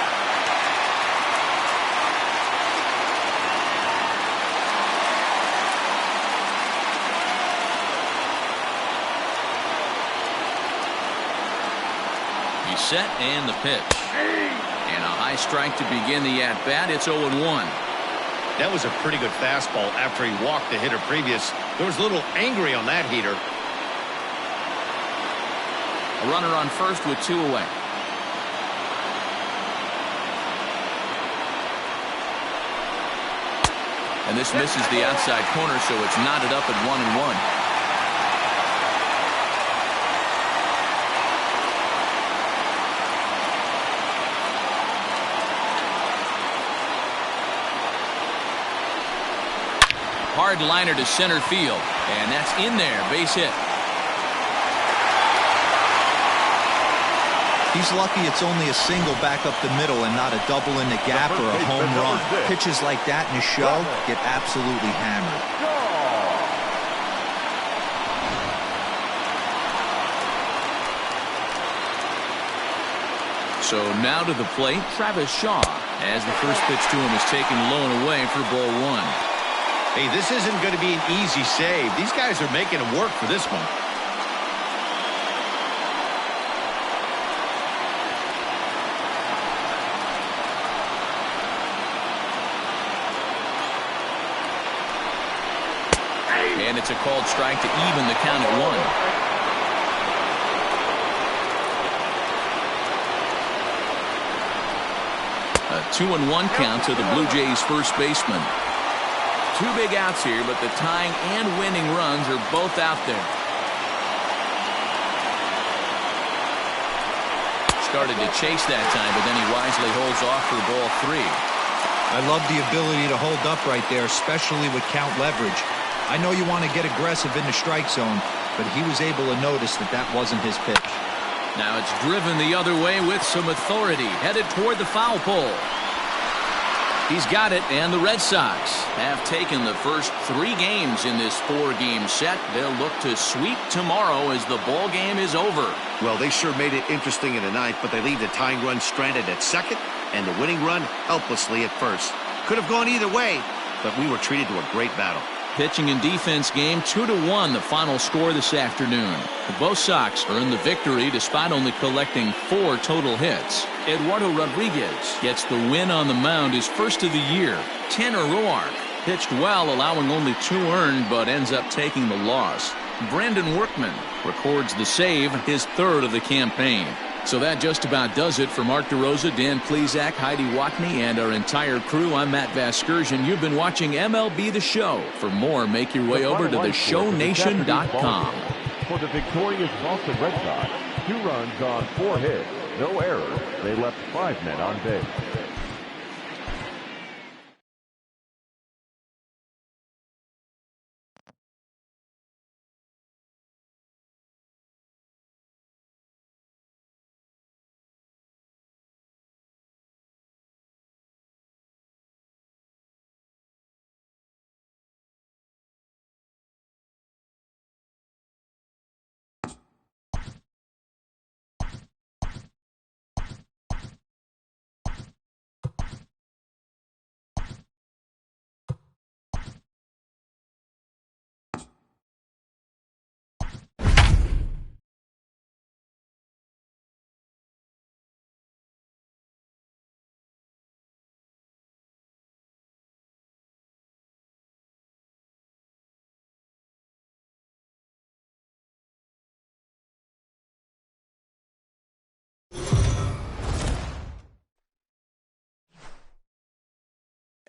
He's set and the pitch. And a high strike to begin the at-bat. It's 0-1. That was a pretty good fastball after he walked the hitter previous. There was a little angry on that heater. A runner on first with 2 away. And this misses the outside corner, so it's knotted up at 1-1. Hard liner to center field, and that's in there. Base hit. He's lucky it's only a single back up the middle and not a double in the gap or a home run. Pitches like that in a show get absolutely hammered. So now to the plate, Travis Shaw, as the first pitch to him is taken low and away for ball 1. Hey, this isn't going to be an easy save. These guys are making it work for this one. And it's a called strike to even the count at 1. A 2-1 count to the Blue Jays first baseman. Two big outs here, but the tying and winning runs are both out there. Started to chase that time, but then he wisely holds off for ball 3. I love the ability to hold up right there, especially with count leverage. I know you want to get aggressive in the strike zone, but he was able to notice that that wasn't his pitch. Now it's driven the other way with some authority, headed toward the foul pole. He's got it, and the Red Sox have taken the first 3 games in this 4-game set. They'll look to sweep tomorrow as the ball game is over. Well, they sure made it interesting in the ninth, but they leave the tying run stranded at second and the winning run helplessly at first. Could have gone either way, but we were treated to a great battle. Pitching and defense game 2-1, the final score this afternoon. Both Sox earned the victory despite only collecting 4 total hits. Eduardo Rodriguez gets the win on the mound, his first of the year. Tanner Roark pitched well, allowing only 2 earned, but ends up taking the loss. Brandon Workman records the save, his 3rd of the campaign. So that just about does it for Mark DeRosa, Dan Plesac, Heidi Watney, and our entire crew. I'm Matt Vasgersian. You've been watching MLB The Show. For more, make your way over to theshownation.com. For the victorious Boston Red Sox, 2 runs on 4 hits, no errors. They left 5 men on base.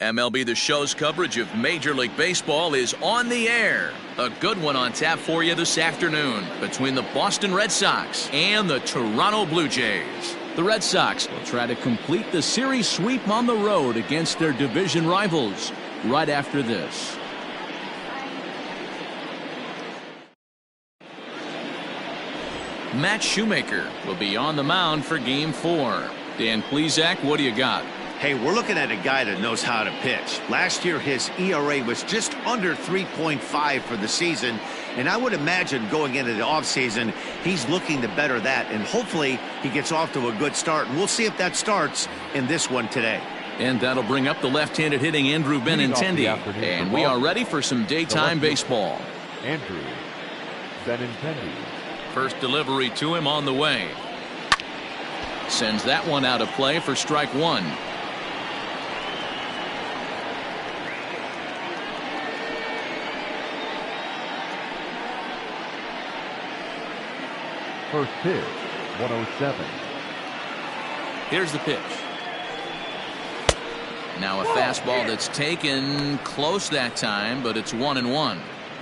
MLB The Show's coverage of Major League Baseball is on the air. A good one on tap for you this afternoon between the Boston Red Sox and the Toronto Blue Jays. The Red Sox will try to complete the series sweep on the road against their division rivals right after this. Matt Shoemaker will be on the mound for Game 4. Dan Plesac, what do you got? Hey, we're looking at a guy that knows how to pitch. Last year, his ERA was just under 3.5 for the season, and I would imagine going into the offseason, he's looking to better that, and hopefully he gets off to a good start. And we'll see if that starts in this one today. And that'll bring up the left-handed hitting Andrew Benintendi. And we are ready for some daytime baseball. Andrew Benintendi. First delivery to him on the way. Sends that one out of play for strike 1. First pitch, 107. Here's the pitch. Now a fastball that's taken close that time, but it's 1-1.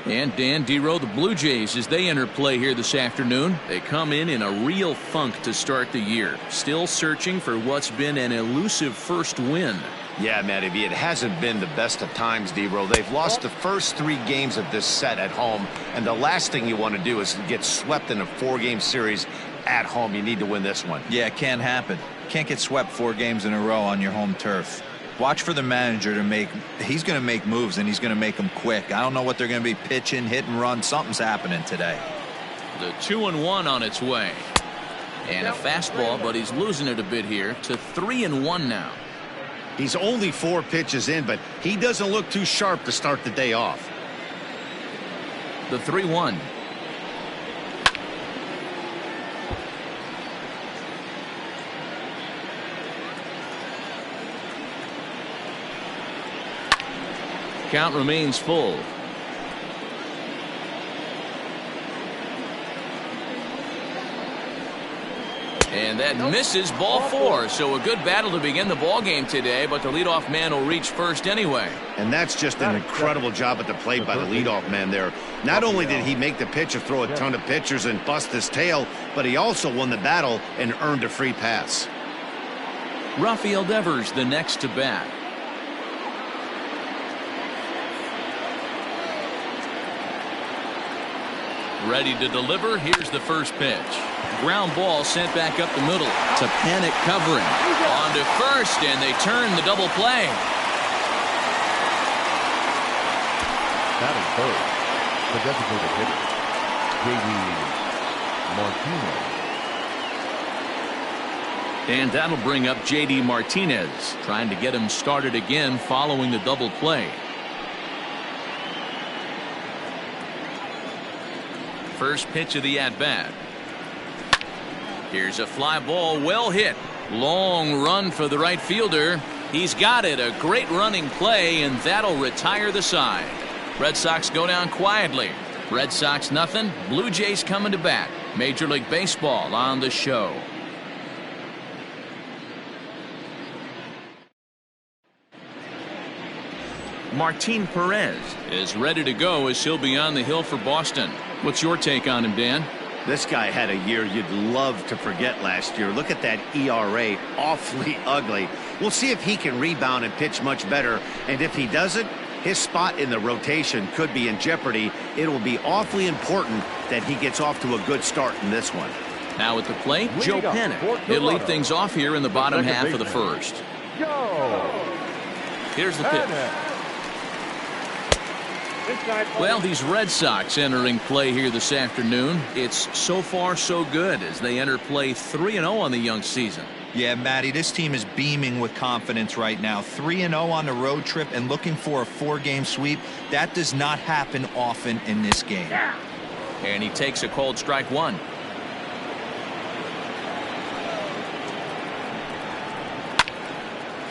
And Dan Dero, the Blue Jays, as they enter play here this afternoon, they come in a real funk to start the year. Still searching for what's been an elusive first win. Yeah, Matty V, it hasn't been the best of times, Dero. They've lost the first 3 games of this set at home, and the last thing you want to do is get swept in a 4-game series at home. You need to win this one. Yeah, it can't happen. Can't get swept 4 games in a row on your home turf. Watch for the manager to he's going to make moves, and he's going to make them quick. I don't know what they're going to be pitching, hit and run. Something's happening today. The 2-1 on its way. And a fastball, but he's losing it a bit here to 3-1 now. He's only 4 pitches in, but he doesn't look too sharp to start the day off. The 3-1. Count remains full. And that misses, ball 4. So a good battle to begin the ball game today, but the leadoff man will reach first anyway. And that's just an incredible job at the plate by the leadoff man there. Not only did he make the pitch or throw a ton of pitchers and bust his tail, but he also won the battle and earned a free pass. Rafael Devers, the next to bat. Ready to deliver. Here's the first pitch. Ground ball sent back up the middle to Panic covering. On to first, and they turn the double play. Batting third, the designated hitter, J.D. Martinez. And that'll bring up J.D. Martinez, trying to get him started again following the double play. First pitch of the at-bat. Here's a fly ball, well hit. Long run for the right fielder. He's got it. A great running play, and that'll retire the side. Red Sox go down quietly. Red Sox nothing. Blue Jays coming to bat. Major League Baseball on the show. Martin Perez is ready to go as he'll be on the hill for Boston. What's your take on him, Dan? This guy had a year you'd love to forget last year. Look at that ERA, awfully ugly. We'll see if he can rebound and pitch much better. And if he doesn't, his spot in the rotation could be in jeopardy. It will be awfully important that he gets off to a good start in this one. Now at the plate, Joe Panic. He'll lead things off here in the bottom half of the first. Here's the pitch. Well, these Red Sox entering play here this afternoon. It's so far so good as they enter play 3-0 on the young season. Yeah, Matty, this team is beaming with confidence right now. 3-0 on the road trip and looking for a 4-game sweep. That does not happen often in this game. And he takes a cold strike 1.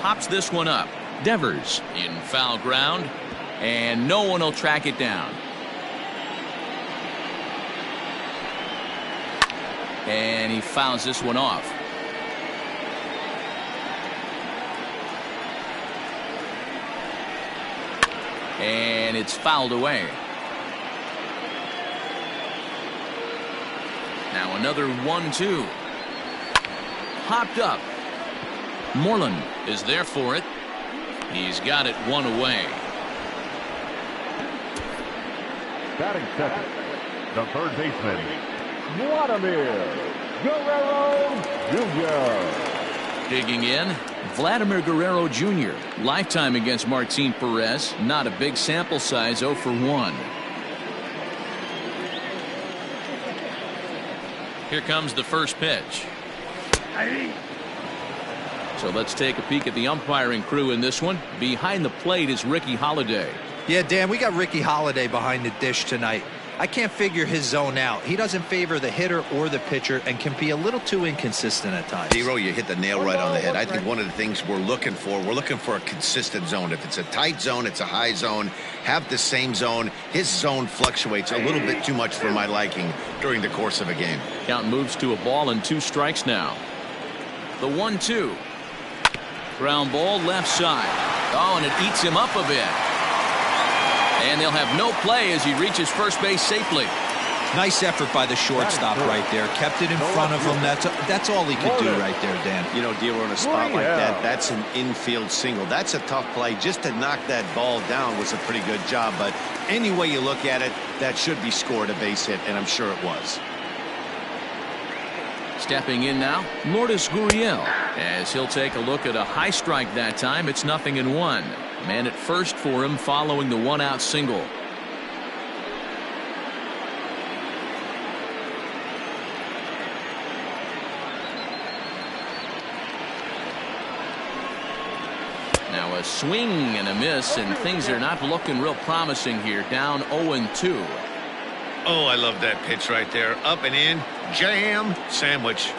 Pops this one up. Devers in foul ground. And no one will track it down. And he fouls this one off. And it's fouled away. Now another 1-2. Hopped up. Moreland is there for it. He's got it 1 away. Batting second, the third baseman, Vladimir Guerrero Jr. Digging in, Vladimir Guerrero Jr. Lifetime against Martin Perez. Not a big sample size, 0 for 1. Here comes the first pitch. So let's take a peek at the umpiring crew in this one. Behind the plate is Ricky Holiday. Yeah, Dan, we got Ricky Holiday behind the dish tonight. I can't figure his zone out. He doesn't favor the hitter or the pitcher and can be a little too inconsistent at times. Dero, you hit the nail right on the head. I think one of the things we're looking for a consistent zone. If it's a tight zone, it's a high zone. Have the same zone. His zone fluctuates a little bit too much for my liking during the course of a game. Count moves to a ball and 2 strikes now. The 1-2. Ground ball left side. Oh, and it eats him up a bit. And they'll have no play as he reaches first base safely. Nice effort by the shortstop right there. Kept it in front of him. That's all he could do right there, Dan. You know, D'Lo, in a spot like that, that's an infield single. That's a tough play. Just to knock that ball down was a pretty good job. But any way you look at it, that should be scored a base hit, and I'm sure it was. Stepping in now, Lourdes Gurriel, as he'll take a look at a high strike that time. It's 0-1. Man at first for him following the one-out single. Now a swing and a miss, and things are not looking real promising here. Down 0-2. Oh, I love that pitch right there. Up and in, jam, sandwich.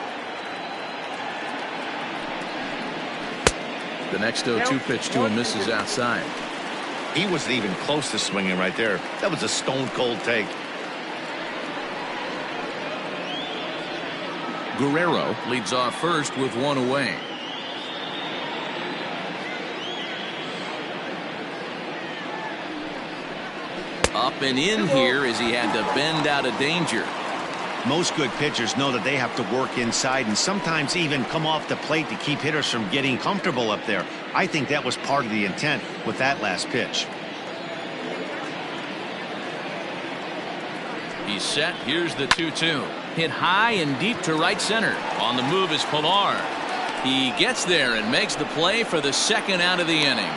The next 0-2 pitch to him misses outside. He wasn't even close to swinging right there. That was a stone-cold take. Guerrero leads off first with one away. Up and in here as he had to bend out of danger. Most good pitchers know that they have to work inside and sometimes even come off the plate to keep hitters from getting comfortable up there. I think that was part of the intent with that last pitch. He's set. Here's the 2-2. Hit high and deep to right center. On the move is Pilar. He gets there and makes the play for the second out of the inning.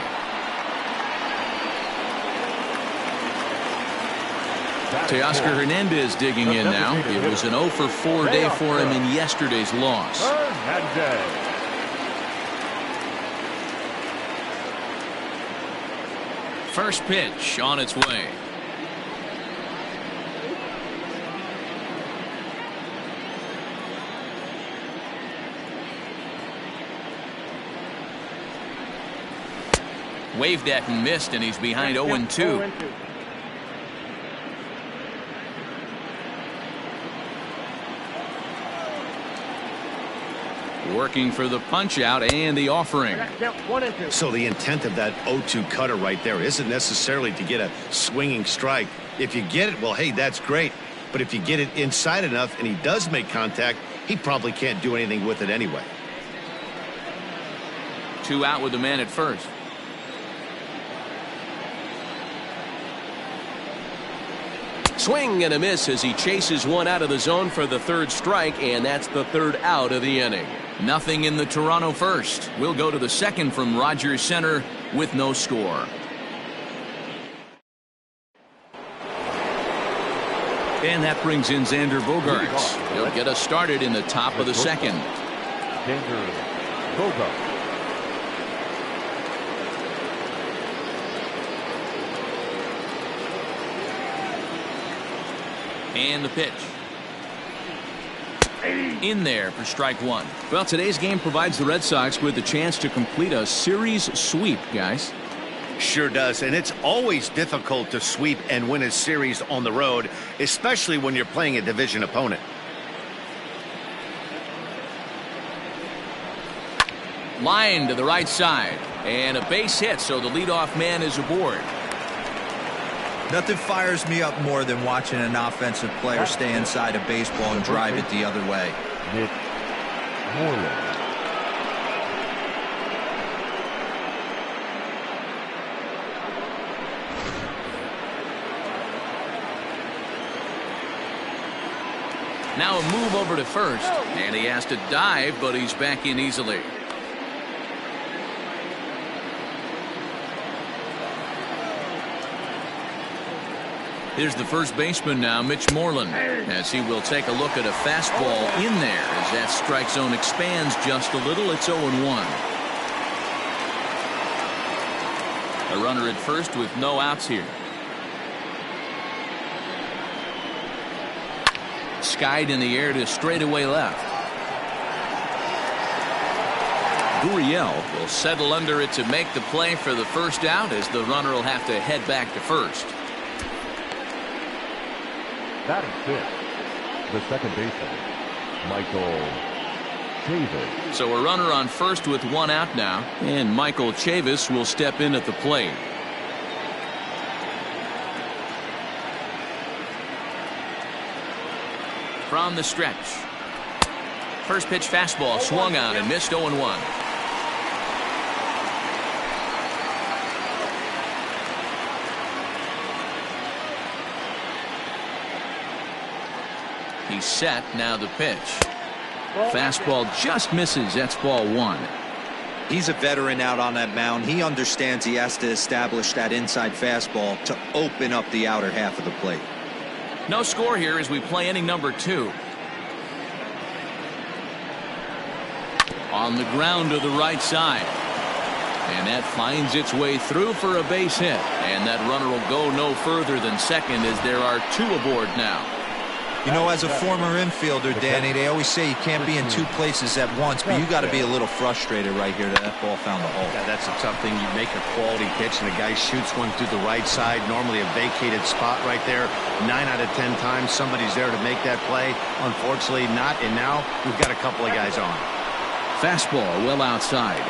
Teoscar Hernandez digging in now. It was an 0-for-4 day for him in yesterday's loss. First pitch on its way. Waved at and missed, and he's behind 0-2. Working for the punch out and the offering. So the intent of that 0-2 cutter right there isn't necessarily to get a swinging strike. If you get it, well, hey, that's great. But if you get it inside enough and he does make contact, he probably can't do anything with it anyway. 2 out with the man at first. Swing and a miss as he chases one out of the zone for the third strike, and that's the third out of the inning. Nothing in the Toronto first. We'll go to the second from Rogers Center with no score. And that brings in Xander Bogaerts. He'll get us started in the top of the second. Xander Bogaerts. And the pitch. In there for strike one. Well, today's game provides the Red Sox with a chance to complete a series sweep, guys. Sure does, and it's always difficult to sweep and win a series on the road, especially when you're playing a division opponent. Line to the right side, and a base hit, so the leadoff man is aboard. Nothing fires me up more than watching an offensive player stay inside a baseball and drive it the other way. Mitch Moreland. Now a move over to first, and he has to dive, but he's back in easily. Here's the first baseman now, Mitch Moreland, as he will take a look at a fastball in there as that strike zone expands just a little. It's 0-1. A runner at first with no outs here. Skied in the air to straightaway left. Gurriel will settle under it to make the play for the first out, as the runner will have to head back to first. Batting fifth, the second baseman, Michael Chavis. So a runner on first with one out now, and Michael Chavis will step in at the plate. From the stretch. First pitch fastball swung on and missed 0-1. He's set, now the pitch. Fastball just misses. That's ball one. He's a veteran out on that mound. He understands he has to establish that inside fastball to open up the outer half of the plate. No score here as we play inning number 2. On the ground to the right side. And that finds its way through for a base hit. And that runner will go no further than second as there are 2 aboard now. You know, as a former infielder, Danny, they always say you can't be in 2 places at once, but you got to be a little frustrated right here that ball found the hole. Yeah, that's a tough thing. You make a quality pitch and the guy shoots one through the right side, normally a vacated spot right there. 9 out of 10 times somebody's there to make that play. Unfortunately not, and now we've got a couple of guys on. Fastball well outside.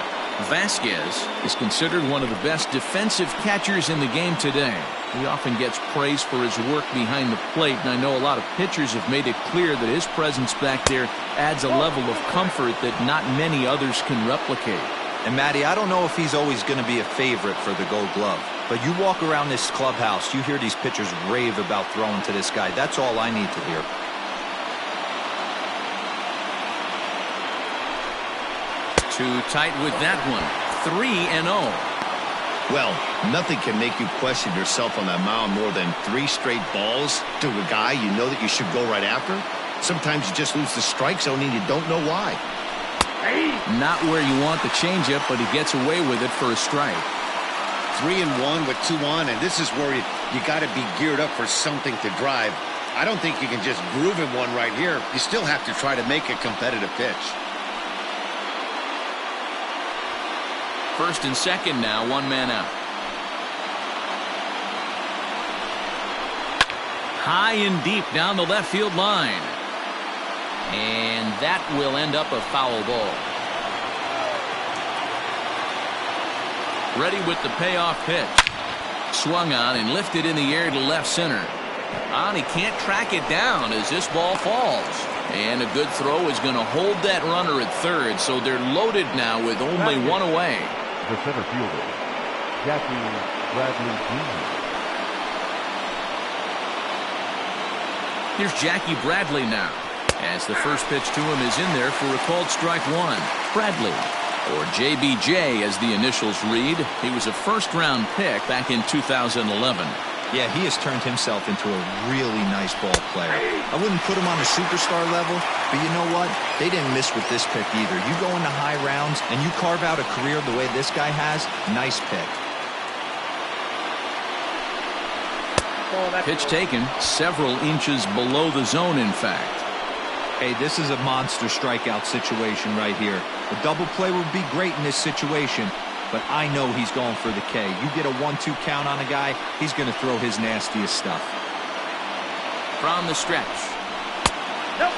Vasquez is considered one of the best defensive catchers in the game today. He often gets praise for his work behind the plate, and I know a lot of pitchers have made it clear that his presence back there adds a level of comfort that not many others can replicate. And Matty, I don't know if he's always going to be a favorite for the Gold Glove, but you walk around this clubhouse, you hear these pitchers rave about throwing to this guy. That's all I need to hear. Too tight with that one. 3-0. Well, nothing can make you question yourself on that mound more than 3 straight balls to a guy you know that you should go right after. Sometimes you just lose the strike zone and you don't know why. Not where you want the changeup, but he gets away with it for a strike. 3-1 with 2 on, and this is where you got to be geared up for something to drive. I don't think you can just groove in one right here. You still have to try to make a competitive pitch. First and second now, 1 man out. High and deep down the left field line. And that will end up a foul ball. Ready with the payoff pitch. Swung on and lifted in the air to left center. And he can't track it down as this ball falls. And a good throw is going to hold that runner at third, so they're loaded now with only 1 away. The center fielder, Jackie Bradley Jr. Here's Jackie Bradley now, as the first pitch to him is in there for a called strike 1. Bradley, or JBJ as the initials read. He was a first-round pick back in 2011. Yeah, he has turned himself into a really nice ball player. I wouldn't put him on the superstar level, but you know what? They didn't miss with this pick either. You go into high rounds and you carve out a career the way this guy has, nice pick. Pitch taken several inches below the zone, in fact. Hey, this is a monster strikeout situation right here. A double play would be great in this situation, but I know he's going for the K. You get a 1-2 count on a guy, he's going to throw his nastiest stuff. From the stretch. Nope.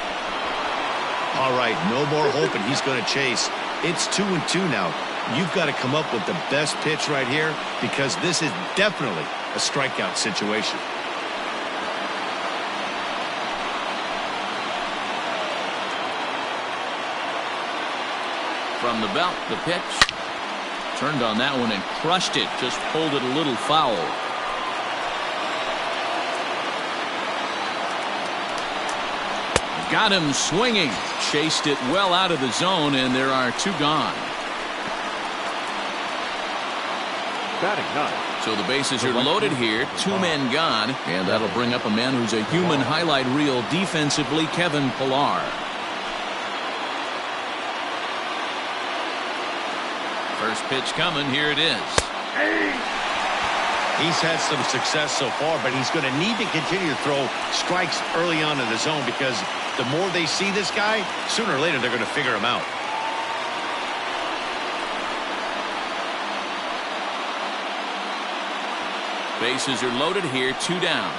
All right, no more hoping he's going to chase. It's 2-2 now. You've got to come up with the best pitch right here because this is definitely a strikeout situation. From the belt, the pitch. Turned on that one and crushed it. Just pulled it a little foul. Got him swinging. Chased it well out of the zone, and there are 2 gone. Batting 9. So the bases are loaded here. 2 men gone, and that'll bring up a man who's a human highlight reel defensively, Kevin Pillar. First pitch coming. Here it is. He's had some success so far, but he's going to need to continue to throw strikes early on in the zone because the more they see this guy, sooner or later they're going to figure him out. Bases are loaded here. 2 down.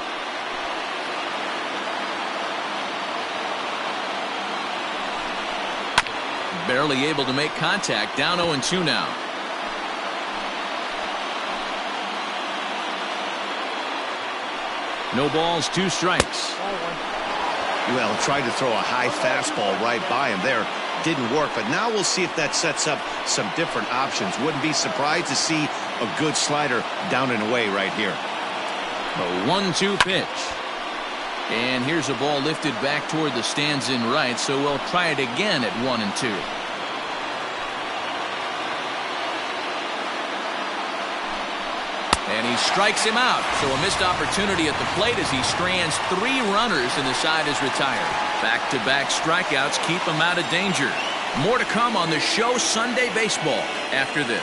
Barely able to make contact. Down 0-2 now. No balls, 2 strikes. Well, tried to throw a high fastball right by him there. Didn't work, but now we'll see if that sets up some different options. Wouldn't be surprised to see a good slider down and away right here. The 1-2 pitch. And here's a ball lifted back toward the stands in right, so we'll try it again at 1-2. And he strikes him out. So a missed opportunity at the plate as he strands 3 runners and the side is retired. Back-to-back strikeouts keep him out of danger. More to come on the show Sunday Baseball after this.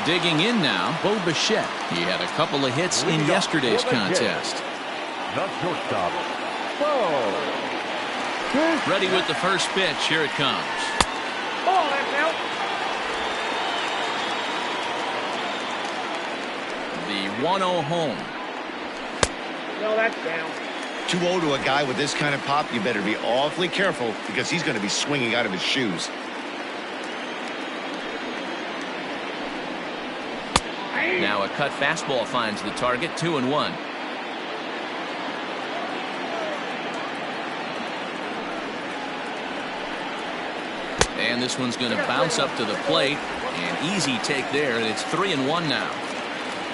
Digging in now, Bo Bichette. He had a couple of hits in yesterday's contest. The shortstop, Bo. Ready with the first pitch. Here it comes. Oh, that's out. The 1-0 home. No, that's down. 2-0 to a guy with this kind of pop, you better be awfully careful because he's going to be swinging out of his shoes. Now a cut fastball finds the target. 2-1. And this one's going to bounce up to the plate. An easy take there, and it's 3-1 now.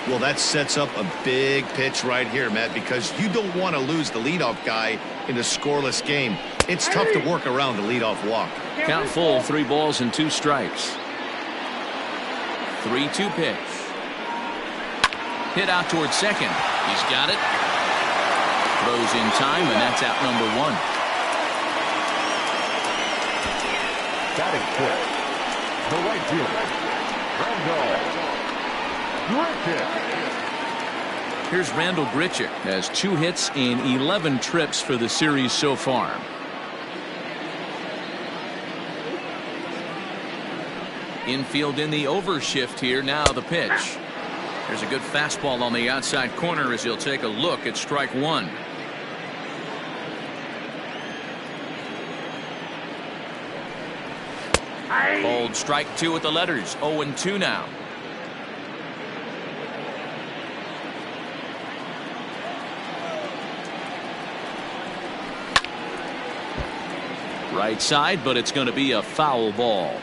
Well, that sets up a big pitch right here, Matt, because you don't want to lose the leadoff guy in a scoreless game. It's tough to work around the leadoff walk. Count full, 3 balls and 2 strikes. 3-2 pitch. Hit out towards second. He's got it. Throws in time, and that's out number 1. Batting fifth, the right fielder, Randal Grichuk. Here's Randal Grichuk. Has 2 hits in 11 trips for the series so far. Infield in the overshift here. Now the pitch. There's a good fastball on the outside corner as he'll take a look at strike 1. Old strike 2 with the letters. 0-2 now. Right side, but it's going to be a foul ball.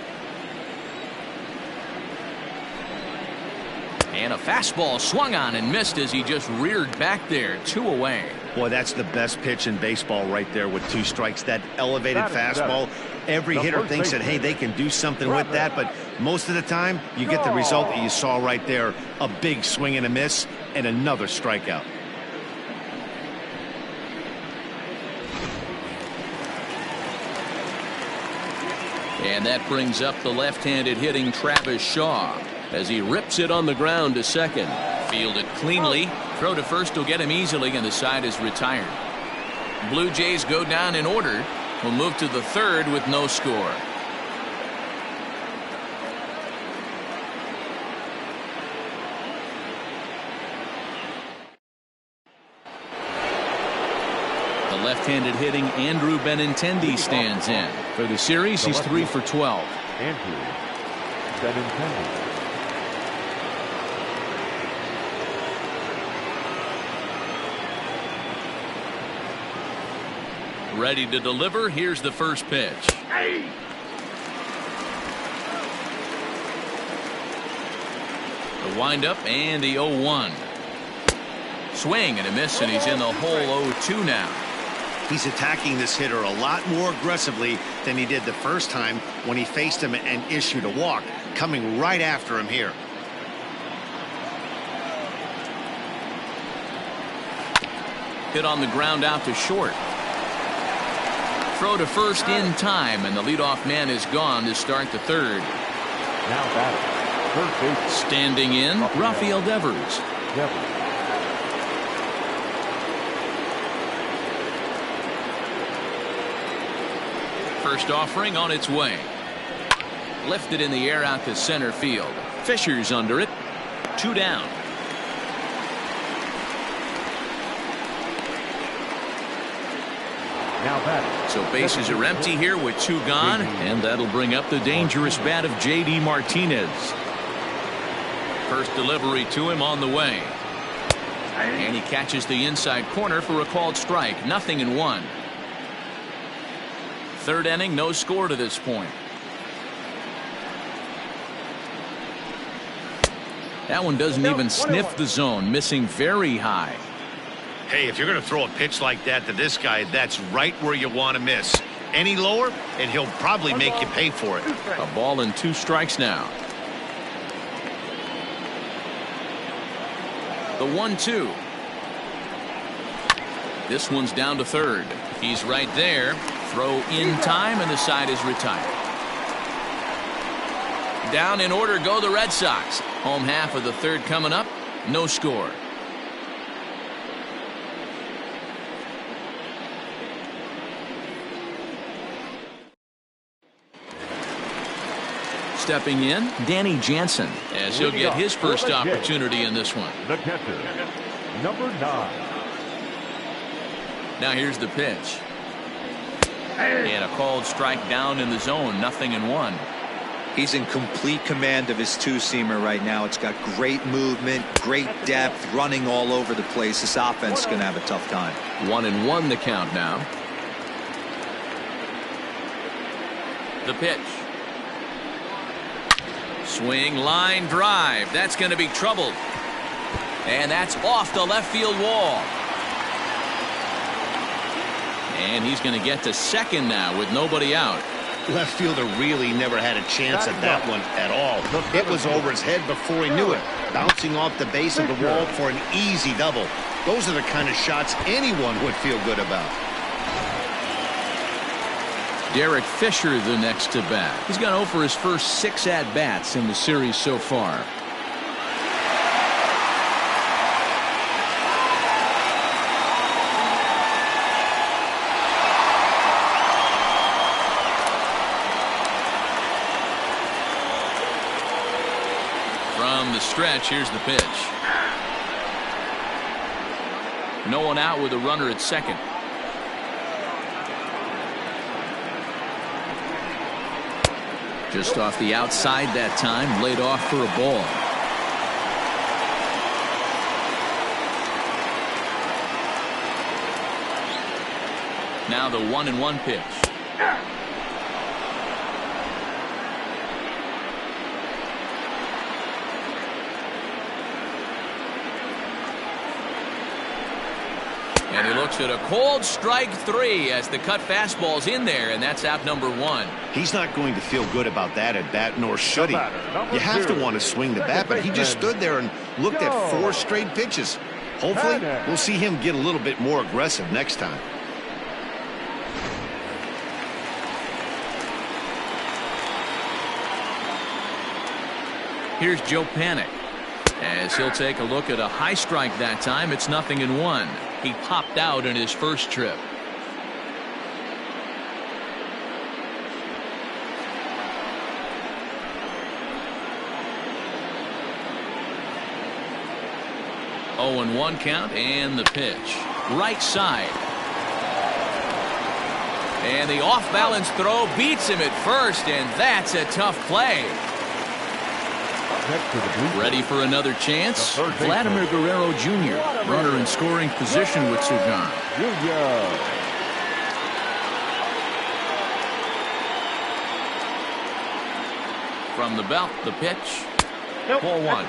And a fastball swung on and missed as he just reared back there. 2 away. Boy, that's the best pitch in baseball right there with 2 strikes. That elevated fastball. Every hitter thinks that, hey, they can do something with that, but most of the time you get the result that you saw right there. A big swing and a miss and another strikeout. And that brings up the left-handed hitting Travis Shaw as he rips it on the ground to second. Fielded cleanly. Throw to first will get him easily, and the side is retired. Blue Jays go down in order. We'll move to the 3rd with no score. The left-handed hitting Andrew Benintendi stands in. For the series, he's 3 for 12. Andrew Benintendi. Ready to deliver. Here's the first pitch. The windup and the 0-1. Swing and a miss, and he's in the hole. 0-2 now. He's attacking this hitter a lot more aggressively than he did the first time when he faced him and issued a walk. Coming right after him here. Hit on the ground out to short. Throw to first in time, and the leadoff man is gone to start the 3rd. Now batting, third base. Standing in, Rafael Devers. First offering on its way. Lifted in the air out to center field. Fisher's under it. 2 down. Now batting. So bases are empty here with 2 gone, and that'll bring up the dangerous bat of J.D. Martinez. First delivery to him on the way. And he catches the inside corner for a called strike. 0-1. Third inning, no score to this point. That one doesn't even sniff the zone, missing very high. Hey, if you're going to throw a pitch like that to this guy, that's right where you want to miss. Any lower, and he'll probably make you pay for it. A ball and 2 strikes now. The 1-2. This one's down to third. He's right there. Throw in time, and the side is retired. Down in order go the Red Sox. Home half of the third coming up. No score. Stepping in, Danny Jansen, as he'll get his first opportunity in this one. The catcher, number 9. Now here's the pitch. And a called strike down in the zone. 0-1. He's in complete command of his 2-seamer right now. It's got great movement, great depth, running all over the place. This offense is going to have a tough time. 1-1 the count now. The pitch. Swing, line drive. That's going to be troubled. And that's off the left field wall. And he's going to get to second now with nobody out. Left fielder really never had a chance at that one at all. It was over his head before he knew it, bouncing off the base of the wall for an easy double. Those are the kind of shots anyone would feel good about. Derek Fisher the next to bat. He's gone over his first 6 at-bats in the series so far. From the stretch, here's the pitch. No one out with a runner at second. Just off the outside that time, laid off for a ball. Now the 1-1 pitch. And he looks at a cold strike 3 as the cut fastball's in there, and that's out number 1. He's not going to feel good about that at bat, nor should he. You have to want to swing the bat, but he just stood there and looked at 4 straight pitches. Hopefully, we'll see him get a little bit more aggressive next time. Here's Joe Panik, as he'll take a look at a high strike that time. It's 0-1. He popped out in his first trip. Oh, and 1 count, and the pitch. Right side. And the off-balance throw beats him at first, and that's a tough play. Ready for another chance? Vladimir Guerrero Jr., runner in scoring position with 2 gone. From the belt, the pitch. Ball 1.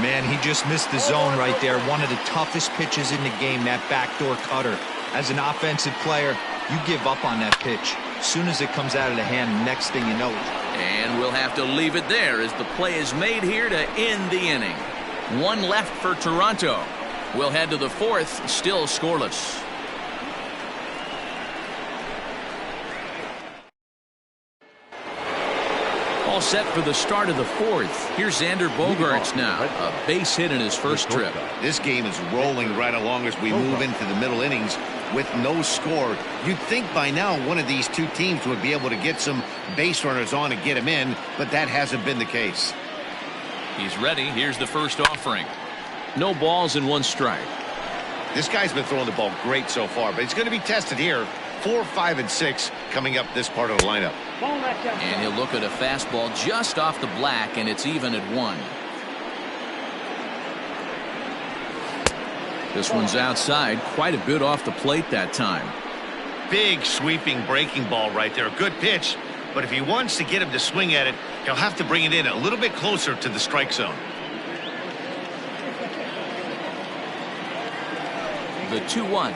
Man, he just missed the zone right there. One of the toughest pitches in the game, that backdoor cutter. As an offensive player, you give up on that pitch. As soon as it comes out of the hand, next thing you know. And we'll have to leave it there as the play is made here to end the inning. 1 left for Toronto. We'll head to the 4th, still scoreless. All set for the start of the 4th. Here's Xander Bogaerts now. A base hit in his first trip. This game is rolling right along as we move into the middle innings with no score. You'd think by now one of these 2 teams would be able to get some base runners on and get them in, but that hasn't been the case. He's ready. Here's the first offering. No balls and 1 strike. This guy's been throwing the ball great so far, but he's going to be tested here 4, 5, and 6 coming up this part of the lineup. And he'll look at a fastball just off the black, and it's even at 1. This one's outside, quite a bit off the plate that time. Big sweeping breaking ball right there. Good pitch, but if he wants to get him to swing at it, he'll have to bring it in a little bit closer to the strike zone. The 2-1.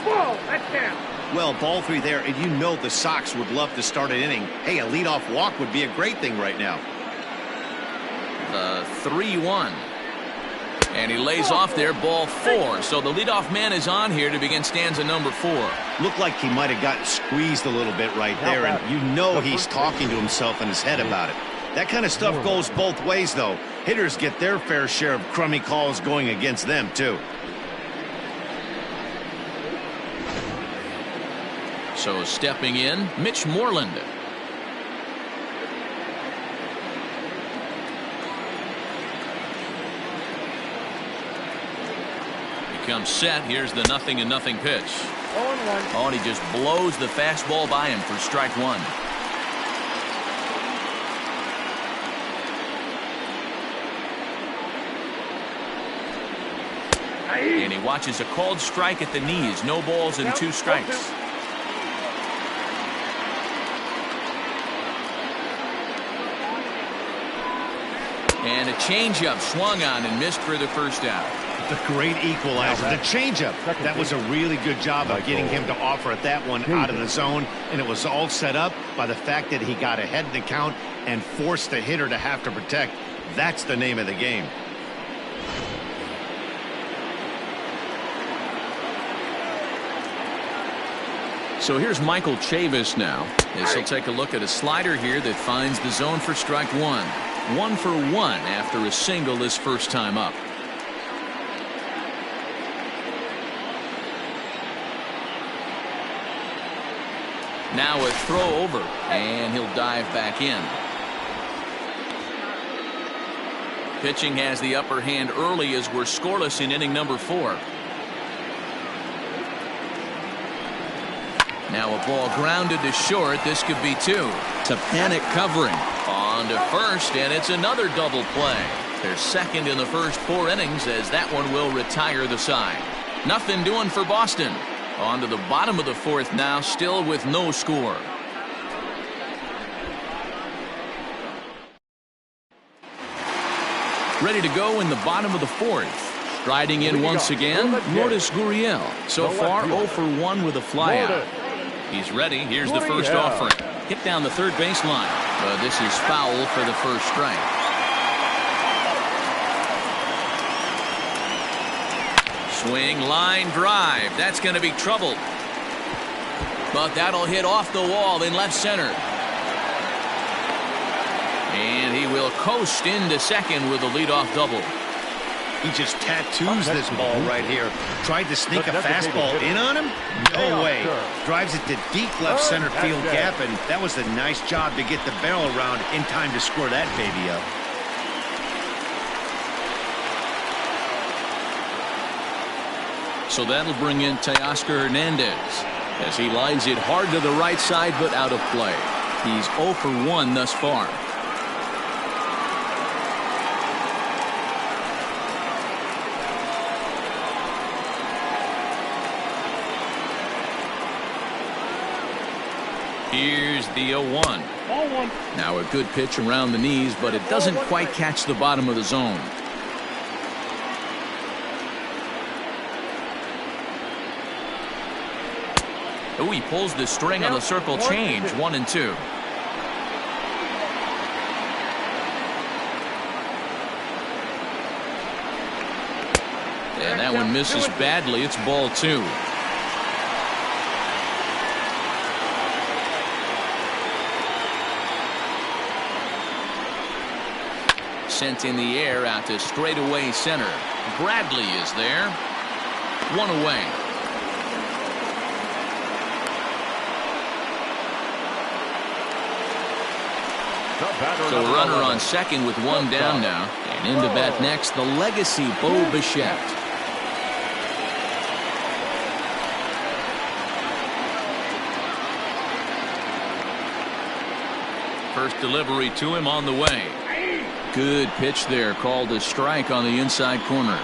Whoa, that's down. Well, ball 3 there, and you know the Sox would love to start an inning. Hey, a leadoff walk would be a great thing right now. The 3-1. And he lays off there, ball 4. So the leadoff man is on here to begin stanza number 4. Looked like he might have gotten squeezed a little bit right there, and you know he's talking to himself in his head about it. That kind of stuff goes both ways, though. Hitters get their fair share of crummy calls going against them, too. So stepping in, Mitch Moreland. He comes set. Here's the 0-0 pitch. 0-1. Oh, and he just blows the fastball by him for strike 1. And he watches a called strike at the knees. No balls and 2 strikes. And a changeup swung on and missed for the first out. The great equalizer, the changeup. That was a really good job of getting him to offer at that one out of the zone, and it was all set up by the fact that he got ahead in the count and forced the hitter to have to protect. That's the name of the game. So here's Michael Chavis now, as he'll take a look at a slider here that finds the zone for strike 1. 1 for 1 after a single his first time up. Now a throw over, and he'll dive back in. Pitching has the upper hand early as we're scoreless in inning number 4. Now a ball grounded to short. This could be 2. To panic covering. On to first, and it's another double play. They're second in the first 4 innings as that one will retire the side. Nothing doing for Boston. On to the bottom of the 4th now, still with no score. Ready to go in the bottom of the 4th. Striding in once again, Lourdes Gurriel. So far 0 for 1 with a flyout. He's ready. Here's the first offering. Hit down the third baseline. But this is foul for the first strike. Swing, line, drive. That's going to be trouble. But that'll hit off the wall in left center. And he will coast into second with a leadoff double. He just tattoos this ball right here. Tried to sneak a fastball in on him? No way. Drives it to deep left center field gap, and that was a nice job to get the barrel around in time to score that baby up. So that'll bring in Teoscar Hernandez as he lines it hard to the right side but out of play. He's 0 for 1 thus far. Here's the 0-1. Now a good pitch around the knees, but it doesn't quite catch the bottom of the zone. Oh, he pulls the string on the circle change. 1 and 2. And that one misses badly. It's ball 2. Sent in the air out to straightaway center. Bradley is there. 1 away. So a runner on second with 1 down now. And in to bat next, the legacy Bo Bichette. First delivery to him on the way. Good pitch there, called a strike on the inside corner.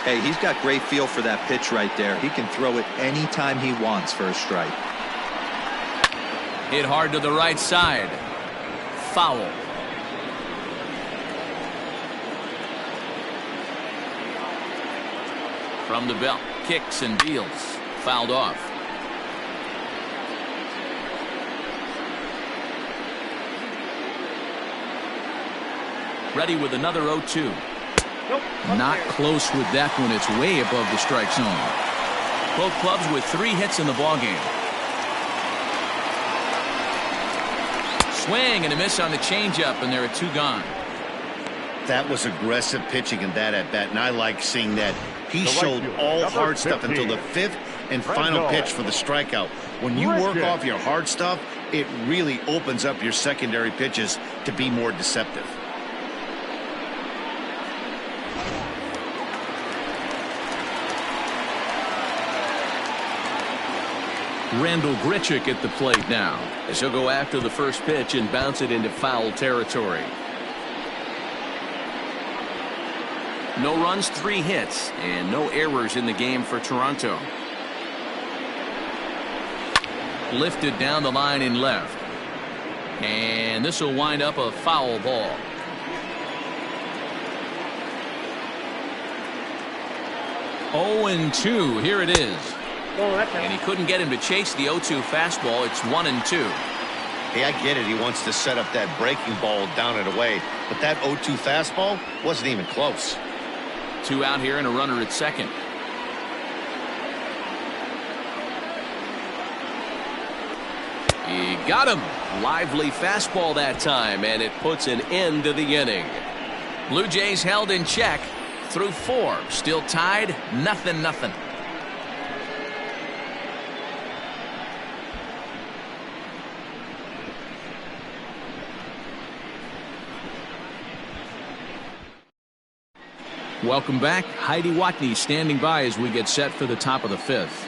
Hey, he's got great feel for that pitch right there. He can throw it anytime he wants for a strike. Hit hard to the right side. Foul. From the belt, kicks and deals. Fouled off. Ready with another 0-2. Nope. Not close with that one. It's way above the strike zone. Both clubs with 3 hits in the ballgame. Swing and a miss on the changeup, and there are 2 gone. That was aggressive pitching in that at bat, and I like seeing that. He showed all hard stuff until the 5th and final pitch for the strikeout. When you work off your hard stuff, it really opens up your secondary pitches to be more deceptive. Randall Grichuk at the plate now, as he'll go after the first pitch and bounce it into foul territory. No runs, 3 hits, and no errors in the game for Toronto. Lifted down the line in left. And this will wind up a foul ball. Oh, and 2. Here it is. And he couldn't get him to chase the 0-2 fastball. It's 1-2. Hey, I get it. He wants to set up that breaking ball down and away. But that 0-2 fastball wasn't even close. 2 out here and a runner at second. He got him. Lively fastball that time, and it puts an end to the inning. Blue Jays held in check through 4. Still tied, 0-0. Welcome back. Heidi Watney standing by as we get set for the top of the 5th.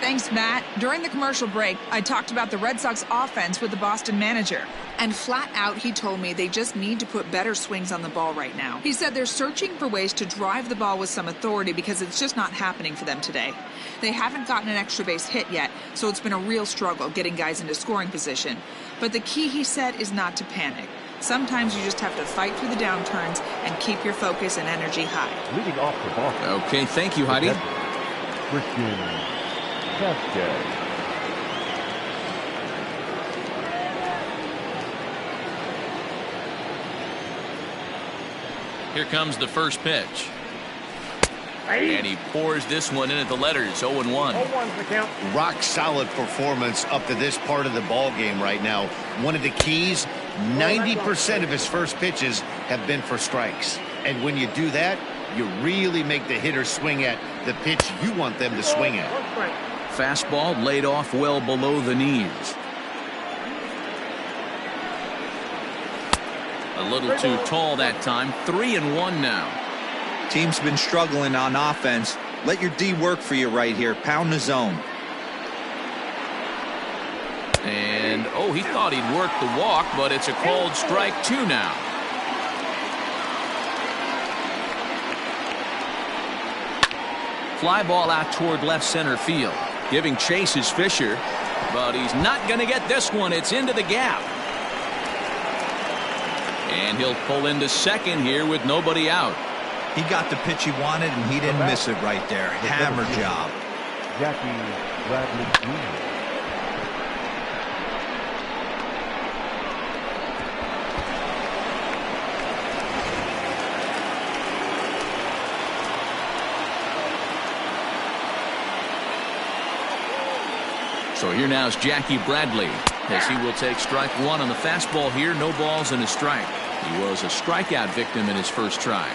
Thanks, Matt. During the commercial break, I talked about the Red Sox offense with the Boston manager. And flat out, he told me they just need to put better swings on the ball right now. He said they're searching for ways to drive the ball with some authority because it's just not happening for them today. They haven't gotten an extra base hit yet, so it's been a real struggle getting guys into scoring position. But the key, he said, is not to panic. Sometimes you just have to fight through the downturns and keep your focus and energy high. Leading off the ball. Okay, thank you, Heidi. Christian Vasquez. Here comes the first pitch. And he pours this one in at the letters, 0-1. 0-1's the count. Rock solid performance up to this part of the ball game right now. One of the keys, 90% of his first pitches have been for strikes. And when you do that, you really make the hitter swing at the pitch you want them to swing at. Fastball laid off well below the knees. A little too tall that time. 3-1 now. Team's been struggling on offense. Let your D work for you right here. Pound the zone. And, oh, he thought he'd work the walk, but it's a called strike 2 now. Fly ball out toward left center field. Giving chase is Fisher, but he's not going to get this one. It's into the gap. And he'll pull into second here with nobody out. He got the pitch he wanted, and he didn't miss it right there. Hammer job. Jackie Bradley Jr. So here now is Jackie Bradley, as he will take strike 1 on the fastball here. No balls and a strike. He was a strikeout victim in his first try.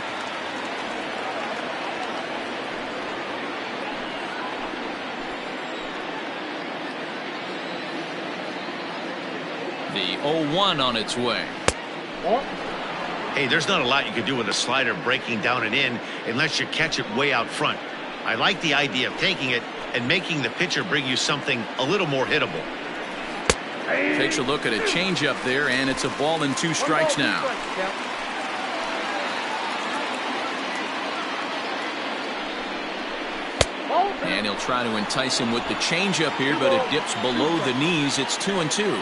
The 0-1 on its way. Hey, there's not a lot you can do with a slider breaking down and in unless you catch it way out front. I like the idea of taking it and making the pitcher bring you something a little more hittable. Takes a look at a changeup there, and it's a ball and 2 strikes now. And he'll try to entice him with the changeup here, but it dips below the knees. It's 2-2.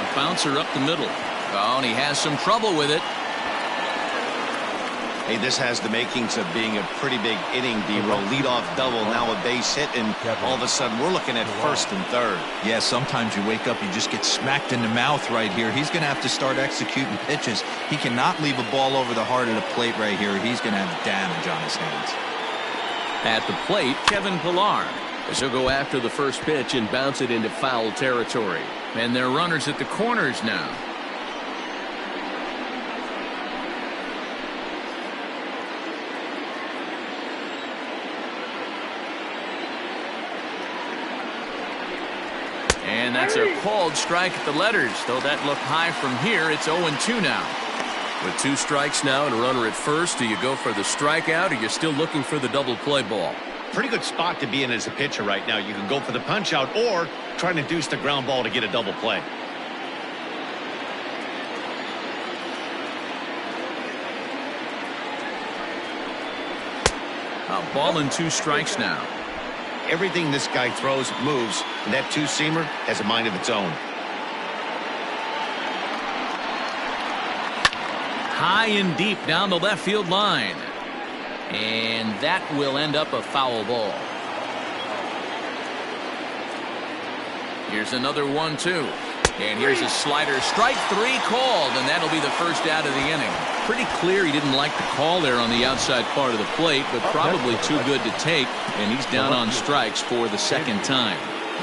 A bouncer up the middle. Oh, and he has some trouble with it. Hey, this has the makings of being a pretty big inning, D-Row. Leadoff double, now a base hit, and all of a sudden we're looking at first and third. Yeah, sometimes you wake up, you just get smacked in the mouth right here. He's going to have to start executing pitches. He cannot leave a ball over the heart of the plate right here. He's going to have damage on his hands. At the plate, Kevin Pillar, as he'll go after the first pitch and bounce it into foul territory. And they're runners at the corners now. And that's a called strike at the letters. Though that looked high from here, it's 0-2 now. With 2 strikes now and a runner at first, do you go for the strikeout, or you're still looking for the double play ball? Pretty good spot to be in as a pitcher right now. You can go for the punch out or try to induce the ground ball to get a double play. A ball and 2 strikes now. Everything this guy throws moves, and that two-seamer has a mind of its own. High and deep down the left field line. And that will end up a foul ball. Here's another 1-2. And here's a slider. Strike 3 called, and that'll be the first out of the inning. Pretty clear he didn't like the call there on the outside part of the plate, but probably too good to take, and he's down on strikes for the second time.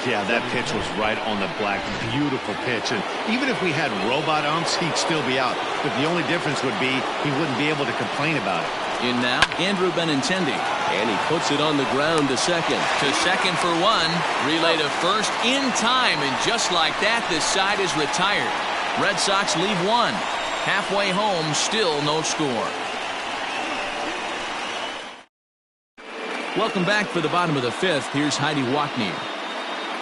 Yeah, that pitch was right on the black. Beautiful pitch. And even if we had robot umps, he'd still be out. But the only difference would be he wouldn't be able to complain about it. In now, Andrew Benintendi. And he puts it on the ground to second. To second for 1. Relay to first in time, and just like that, this side is retired. Red Sox leave 1. Halfway home, still no score. Welcome back for the bottom of the 5th. Here's Heidi Watney.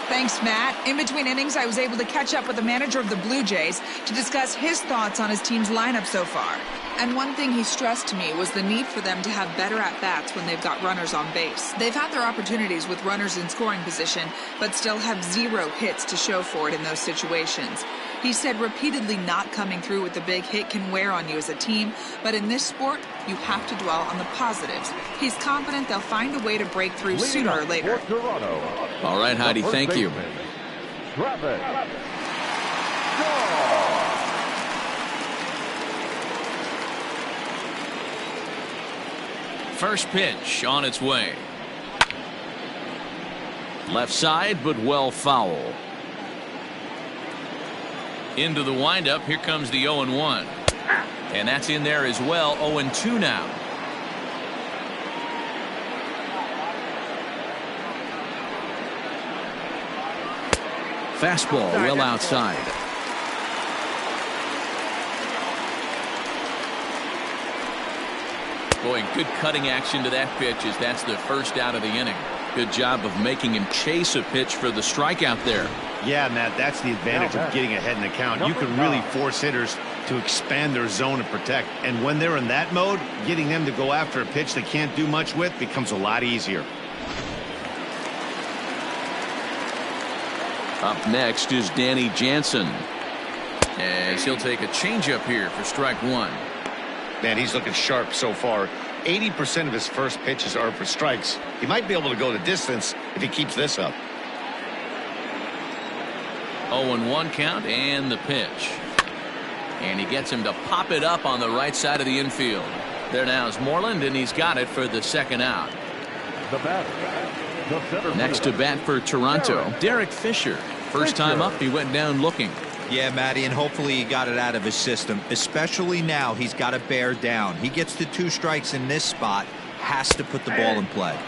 Thanks, Matt. In between innings, I was able to catch up with the manager of the Blue Jays to discuss his thoughts on his team's lineup so far. And one thing he stressed to me was the need for them to have better at-bats when they've got runners on base. They've had their opportunities with runners in scoring position, but still have 0 hits to show for it in those situations. He said repeatedly not coming through with the big hit can wear on you as a team, but in this sport, you have to dwell on the positives. He's confident they'll find a way to break through sooner or later. All right, Heidi, thank you. First pitch on its way. Left side, but well foul. Into the windup. Here comes the 0-1. And that's in there as well. 0-2 now. Fastball well outside. Boy, good cutting action to that pitch as that's the first out of the inning. Good job of making him chase a pitch for the strikeout there. Yeah, Matt, that's the advantage of getting ahead in the count. You can really force hitters to expand their zone and protect. And when they're in that mode, getting them to go after a pitch they can't do much with becomes a lot easier. Up next is Danny Jansen, as he'll take a changeup here for strike 1. Man, he's looking sharp so far. 80% of his first pitches are for strikes. He might be able to go the distance if he keeps this up. 0-1 count and the pitch. And he gets him to pop it up on the right side of the infield. There now is Moreland, and he's got it for the second out. Next to bat for Toronto, Derek Fisher. First time up, he went down looking. Yeah, Matty, and hopefully he got it out of his system. Especially now, he's got to bear down. He gets the 2 strikes in this spot, has to put the ball in play.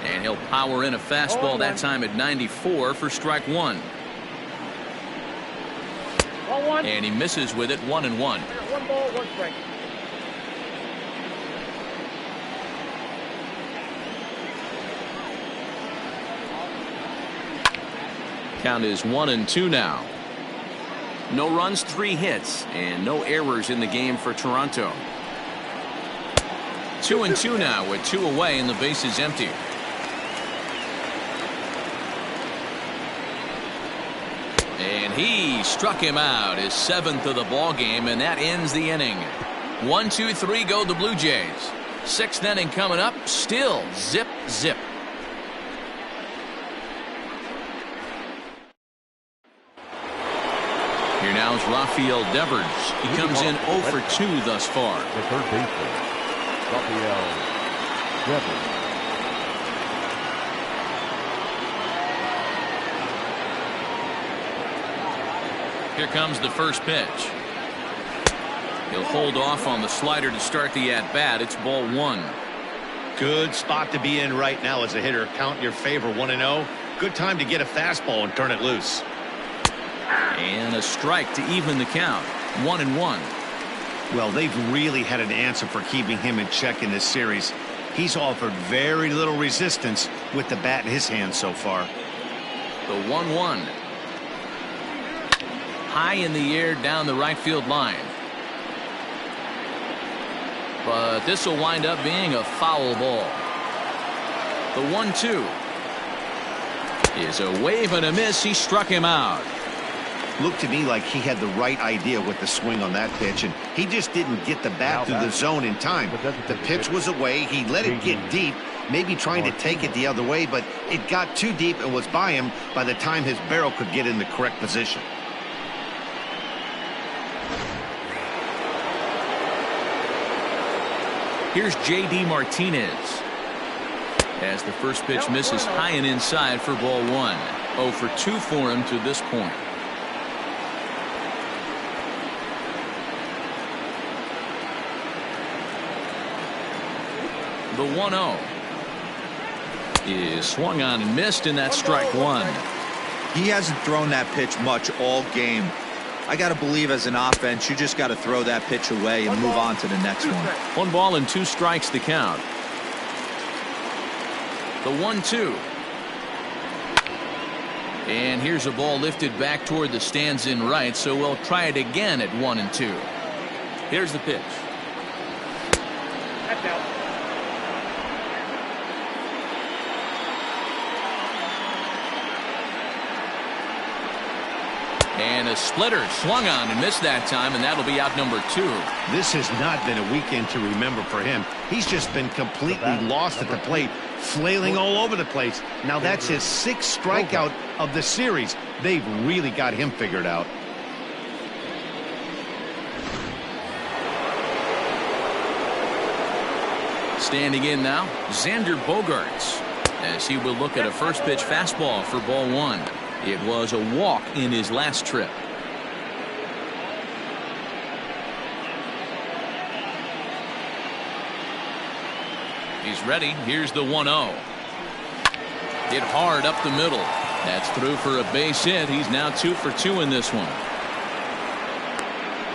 And he'll power in a fastball that time at 94 for strike 1. And he misses with it. 1-1. 1 ball, 1 strike. Count is 1-2 now. No runs, 3 hits, and no errors in the game for Toronto. 2-2 now with 2 away and the base is empty. And he struck him out, his 7th of the ball game, and that ends the inning. 1-2-3 go the Blue Jays. 6th inning coming up, still zip, zip. Here now is Rafael Devers. He comes in 0 for 2 thus far. The third baseman, Rafael Devers. Here comes the first pitch. He'll hold off on the slider to start the at-bat. It's ball 1. Good spot to be in right now as a hitter. Count in your favor, 1-0. Good time to get a fastball and turn it loose. And a strike to even the count. 1-1. Well, they've really had an answer for keeping him in check in this series. He's offered very little resistance with the bat in his hand so far. The 1-1. High in the air down the right field line. But this will wind up being a foul ball. The 1-2 is a wave and a miss. He struck him out. Looked to me like he had the right idea with the swing on that pitch, and he just didn't get the bat through the zone in time. The pitch was away. He let it get deep, maybe trying to take it the other way, but it got too deep and was by him by the time his barrel could get in the correct position. Here's J.D. Martinez. As the first pitch misses high and inside for ball 1. 0 for 2 for him to this point. The 1-0 is swung on and missed, and that's strike 1. He hasn't thrown that pitch much all game. I got to believe as an offense, you just got to throw that pitch away and move on to the next one. 1 ball and 2 strikes the count. The 1-2. And here's a ball lifted back toward the stands in right, so we'll try it again at 1-2. Here's the pitch. That's out. And a splitter swung on and missed that time, and that'll be out number 2. This has not been a weekend to remember for him. He's just been completely lost at the plate, flailing all over the place. Now that's his 6th strikeout of the series. They've really got him figured out. Standing in now, Xander Bogaerts, as he will look at a first pitch fastball for ball 1. It was a walk in his last trip. He's ready. Here's the 1-0. Hit hard up the middle. That's through for a base hit. He's now 2 for 2 in this one.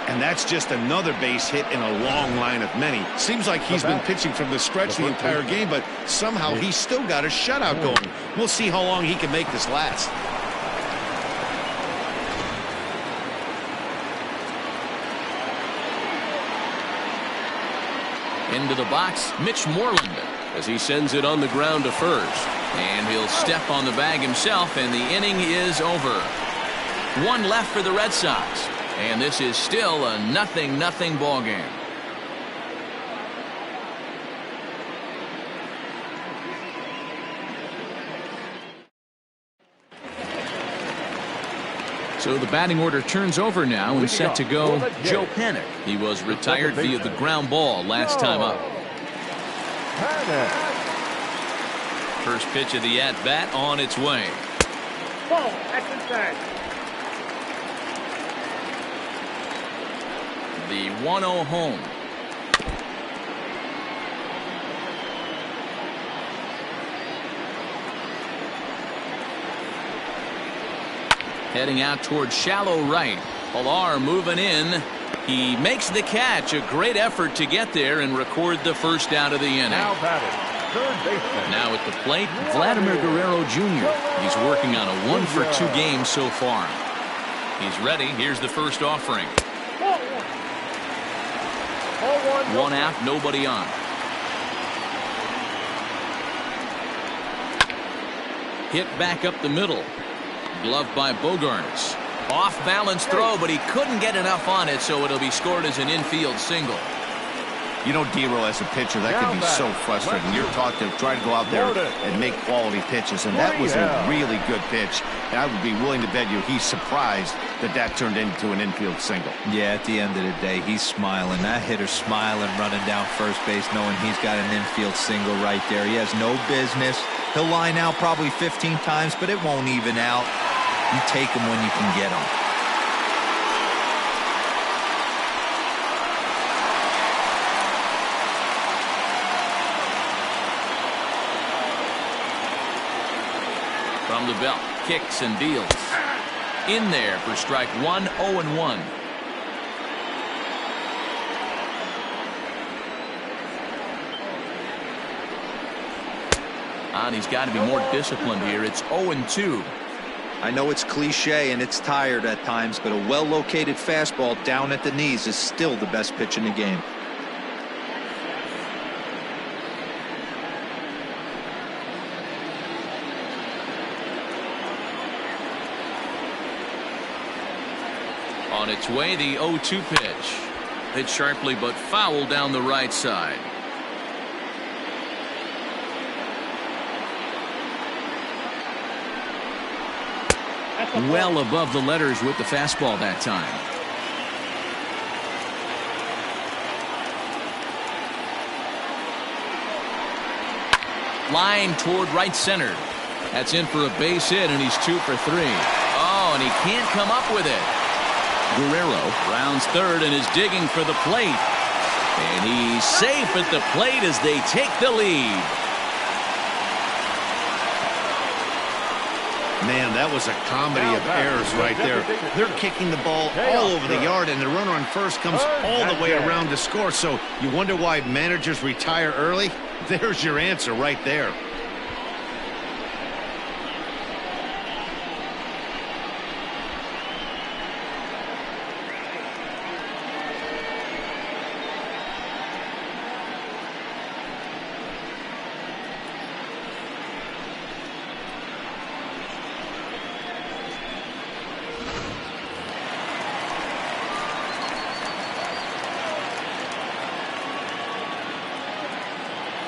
And that's just another base hit in a long line of many. Seems like he's been pitching from the stretch the entire game, but somehow he's still got a shutout going. We'll see how long he can make this last. Into the box, Mitch Moreland, as he sends it on the ground to first. And he'll step on the bag himself, and the inning is over. 1 left for the Red Sox. And this is still a 0-0 ball game. So the batting order turns over now and set to go Joe Panik. He was retired via the ground ball last time up. First pitch of the at-bat on its way. Ball, that's inside. The 1-0 home. Heading out towards shallow right. Pilar moving in. He makes the catch. A great effort to get there and record the first out of the inning. Now batting, third baseman. Now at the plate, Vladimir Guerrero Jr. He's working on a 1-for-2 game so far. He's ready. Here's the first offering. 1 out, nobody on. Hit back up the middle. Glove by Bogaerts. Off balance throw, but he couldn't get enough on it, so it'll be scored as an infield single. You know, D-Row, as a pitcher, that can be so frustrating. You're taught to try to go out there and make quality pitches, and that was a really good pitch. And I would be willing to bet you he's surprised that that turned into an infield single. Yeah, at the end of the day, he's smiling. That hitter's smiling, running down first base, knowing he's got an infield single right there. He has no business. He'll line out probably 15 times, but it won't even out. You take him when you can get him. From the belt, kicks and deals. In there for strike 1, 0-1. And he's got to be more disciplined here. It's 0-2. I know it's cliche and it's tired at times, but a well-located fastball down at the knees is still the best pitch in the game. On its way, the 0-2 pitch. Hit sharply but foul down the right side. Well above the letters with the fastball that time. Line toward right center. That's in for a base hit, and he's 2 for 3. Oh, and he can't come up with it. Guerrero rounds third and is digging for the plate. And he's safe at the plate as they take the lead. Man, that was a comedy of errors right there. They're kicking the ball all over the yard, and the runner on first comes all the way around to score. So you wonder why managers retire early? There's your answer right there.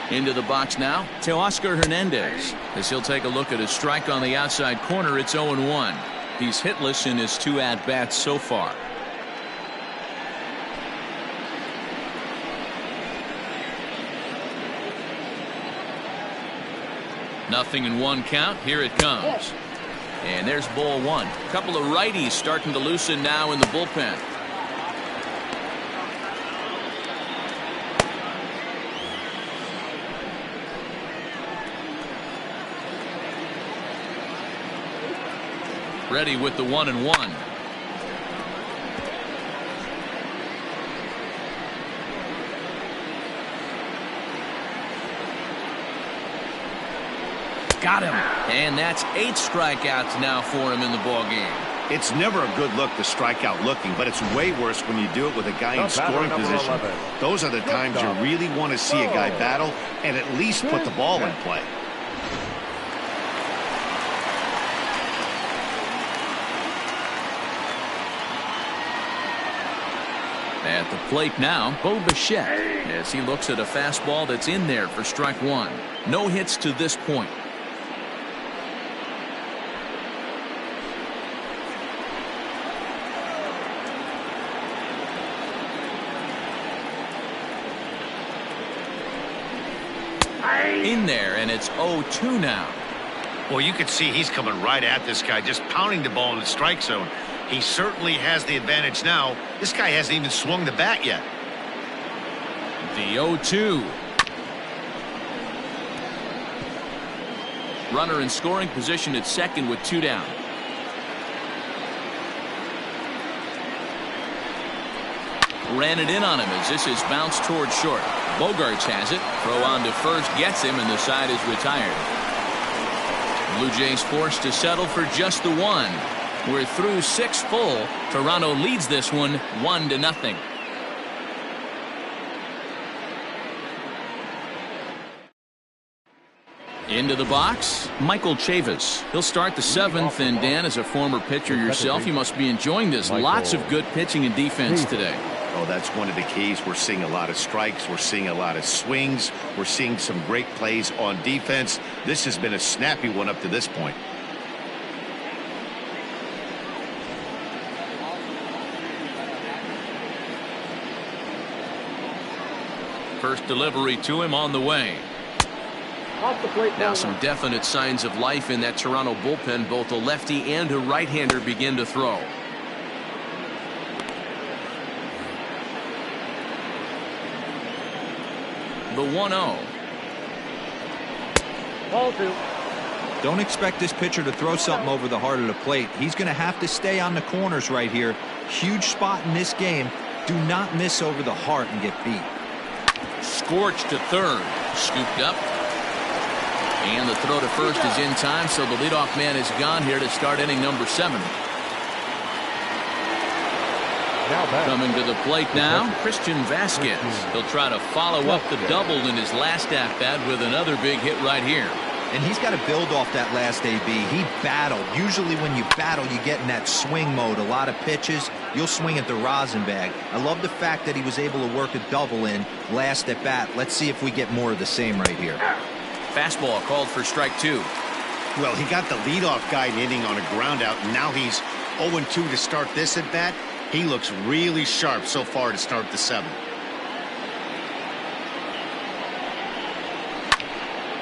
Into the box now, Teoscar Hernandez. As he'll take a look at a strike on the outside corner, it's 0-1. He's hitless in his 2 at-bats so far. Nothing in 1 count. Here it comes. And there's ball 1. A couple of righties starting to loosen now in the bullpen. Ready with the 1-1. Got him. And that's 8 strikeouts now for him in the ball game. It's never a good look to strike out looking, but it's way worse when you do it with a guy in scoring position. 11. Those are the times you really want to see a guy battle and at least put the ball in play. At the plate now, Bo Bichette, as he looks at a fastball that's in there for strike 1. No hits to this point. In there, and it's 0-2 now. Well, you can see he's coming right at this guy, just pounding the ball in the strike zone. He certainly has the advantage now. This guy hasn't even swung the bat yet. The 0-2. Runner in scoring position at second with 2 down. ran it in on him as this is bounced towards short. Bogarts has it. Throw on to first gets him, and the side is retired. Blue Jays forced to settle for just the one. We're through 6 full. Toronto leads this one 1-0. Into the box, Michael Chavis. He'll start the 7th, and Dan, as a former pitcher yourself, you must be enjoying this. Lots of good pitching and defense today. Oh, that's one of the keys. We're seeing a lot of strikes. We're seeing a lot of swings. We're seeing some great plays on defense. This has been a snappy one up to this point. First delivery to him on the way. Now some definite signs of life in that Toronto bullpen. Both a lefty and a right-hander begin to throw. The 1-0. Ball 2. Don't expect this pitcher to throw something over the heart of the plate. He's going to have to stay on the corners right here. Huge spot in this game. Do not miss over the heart and get beat. Scorched to third. Scooped up. And the throw to first is in time, so the leadoff man is gone here to start inning number 7. Coming to the plate now, Christian Vasquez. He'll try to follow up the double in his last at-bat with another big hit right here. And he's got to build off that last AB. He battled. Usually when you battle, you get in that swing mode. A lot of pitches, you'll swing at the rosin bag. I love the fact that he was able to work a double in last at bat. Let's see if we get more of the same right here. Fastball called for strike 2. Well, he got the leadoff guy inning on a ground out, and now he's 0-2 to start this at bat. He looks really sharp so far to start the 7th.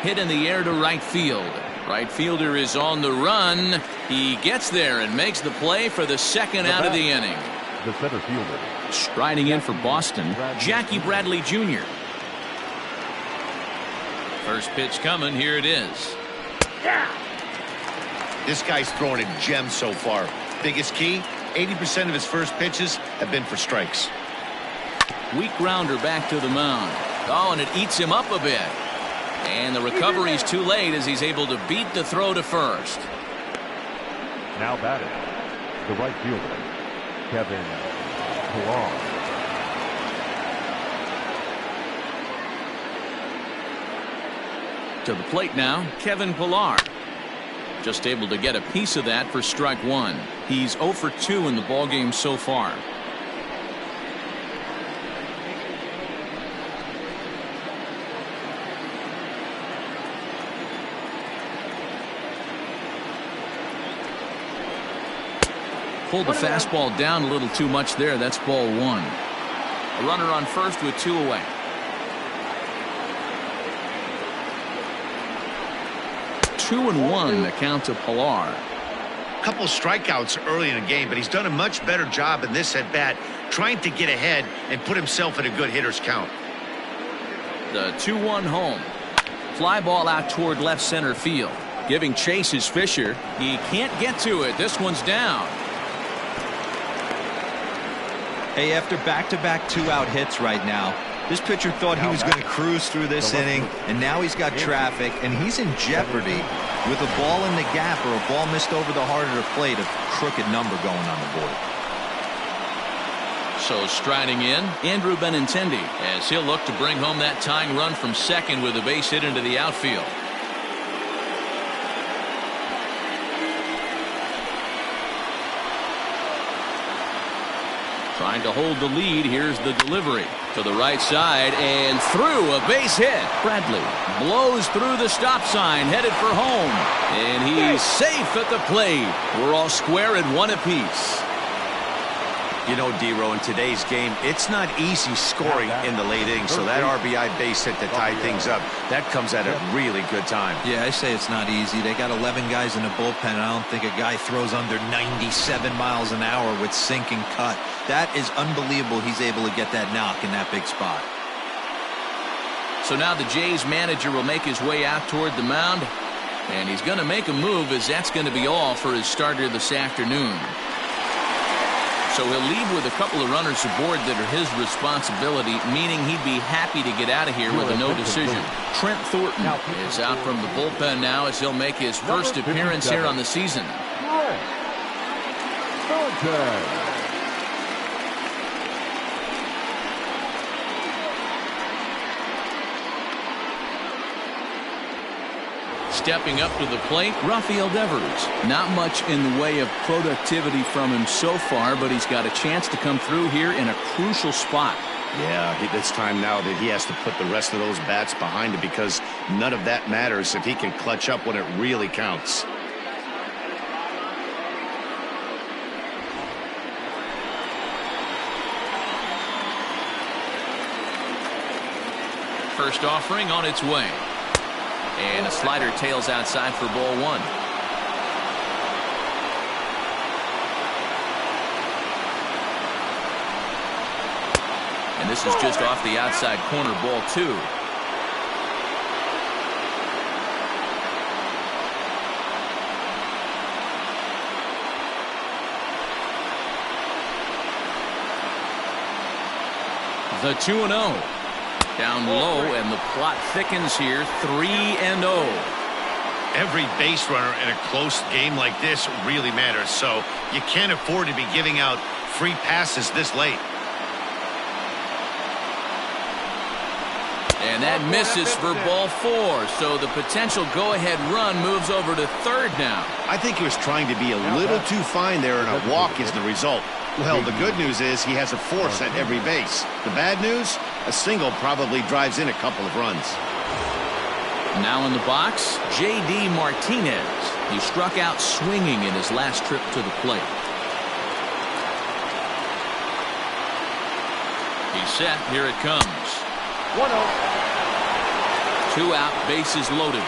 Hit in the air to right field. Right fielder is on the run. He gets there and makes the play for the second out of the inning. The center fielder. Striding in for Boston, Jackie Bradley Jr. First pitch coming. Here it is. This guy's throwing a gem so far. Biggest key, 80% of his first pitches have been for strikes. Weak grounder back to the mound. Oh, and it eats him up a bit. And the recovery's too late as he's able to beat the throw to first. Now batting, the right fielder, Kevin Pillar. To the plate now, Kevin Pillar. Just able to get a piece of that for strike 1. He's 0 for 2 in the ballgame so far. Pulled the fastball down a little too much there. That's ball 1. A runner on first with 2 away. Two and 1 the count to Pillar. A couple strikeouts early in the game, but he's done a much better job in this at bat trying to get ahead and put himself in a good hitter's count. The 2-1 home. Fly ball out toward left center field. Giving chase is Fisher. He can't get to it. This one's down. Hey, after back-to-back 2-out hits right now, this pitcher thought he was going to cruise through this inning, and now he's got traffic, and he's in jeopardy with a ball in the gap or a ball missed over the heart of the plate, a crooked number going on the board. So striding in, Andrew Benintendi, as he'll look to bring home that tying run from second with a base hit into the outfield. Trying to hold the lead. Here's the delivery to the right side and through, a base hit. Bradley blows through the stop sign, headed for home, and he's safe at the plate. We're all square at 1 apiece. You know, D-Row, in today's game, it's not easy scoring in the late innings, so that RBI base hit to tie things up, that comes at a really good time. Yeah, I say it's not easy. They got 11 guys in the bullpen, and I don't think a guy throws under 97 miles an hour with sink and cut. That is unbelievable he's able to get that knock in that big spot. So now the Jays manager will make his way out toward the mound, and he's going to make a move, as that's going to be all for his starter this afternoon. So he'll leave with a couple of runners aboard that are his responsibility, meaning he'd be happy to get out of here with a no decision. Trent Thornton is out from the bullpen now as he'll make his first appearance here on the season. Stepping up to the plate, Rafael Devers. Not much in the way of productivity from him so far, but he's got a chance to come through here in a crucial spot. Yeah, it's time now that he has to put the rest of those bats behind him, because none of that matters if he can clutch up when it really counts. First offering on its way. And a slider tails outside for ball one. And this is just off the outside corner, ball two. The 2-0. Down low, and the plot thickens here, 3-0. Every base runner in a close game like this really matters, so you can't afford to be giving out free passes this late. And that misses for ball four, so the potential go-ahead run moves over to third now. I think he was trying to be a little too fine there, and a walk is the result. Well, the good news is he has a force at every base. The bad news? A single probably drives in a couple of runs. Now in the box, J.D. Martinez. He struck out swinging in his last trip to the plate. He's set. Here it comes. 1-0. 2 out, bases loaded.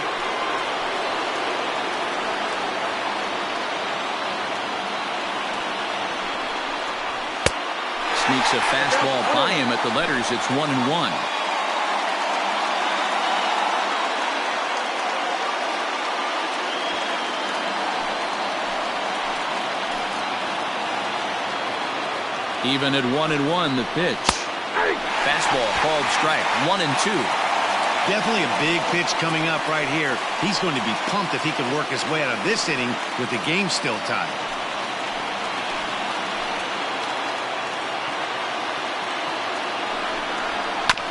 Sneaks a fastball by him at the letters. It's 1-1. Even at 1-1, the pitch. Fastball called strike. 1-2. Definitely a big pitch coming up right here. He's going to be pumped if he can work his way out of this inning with the game still tied.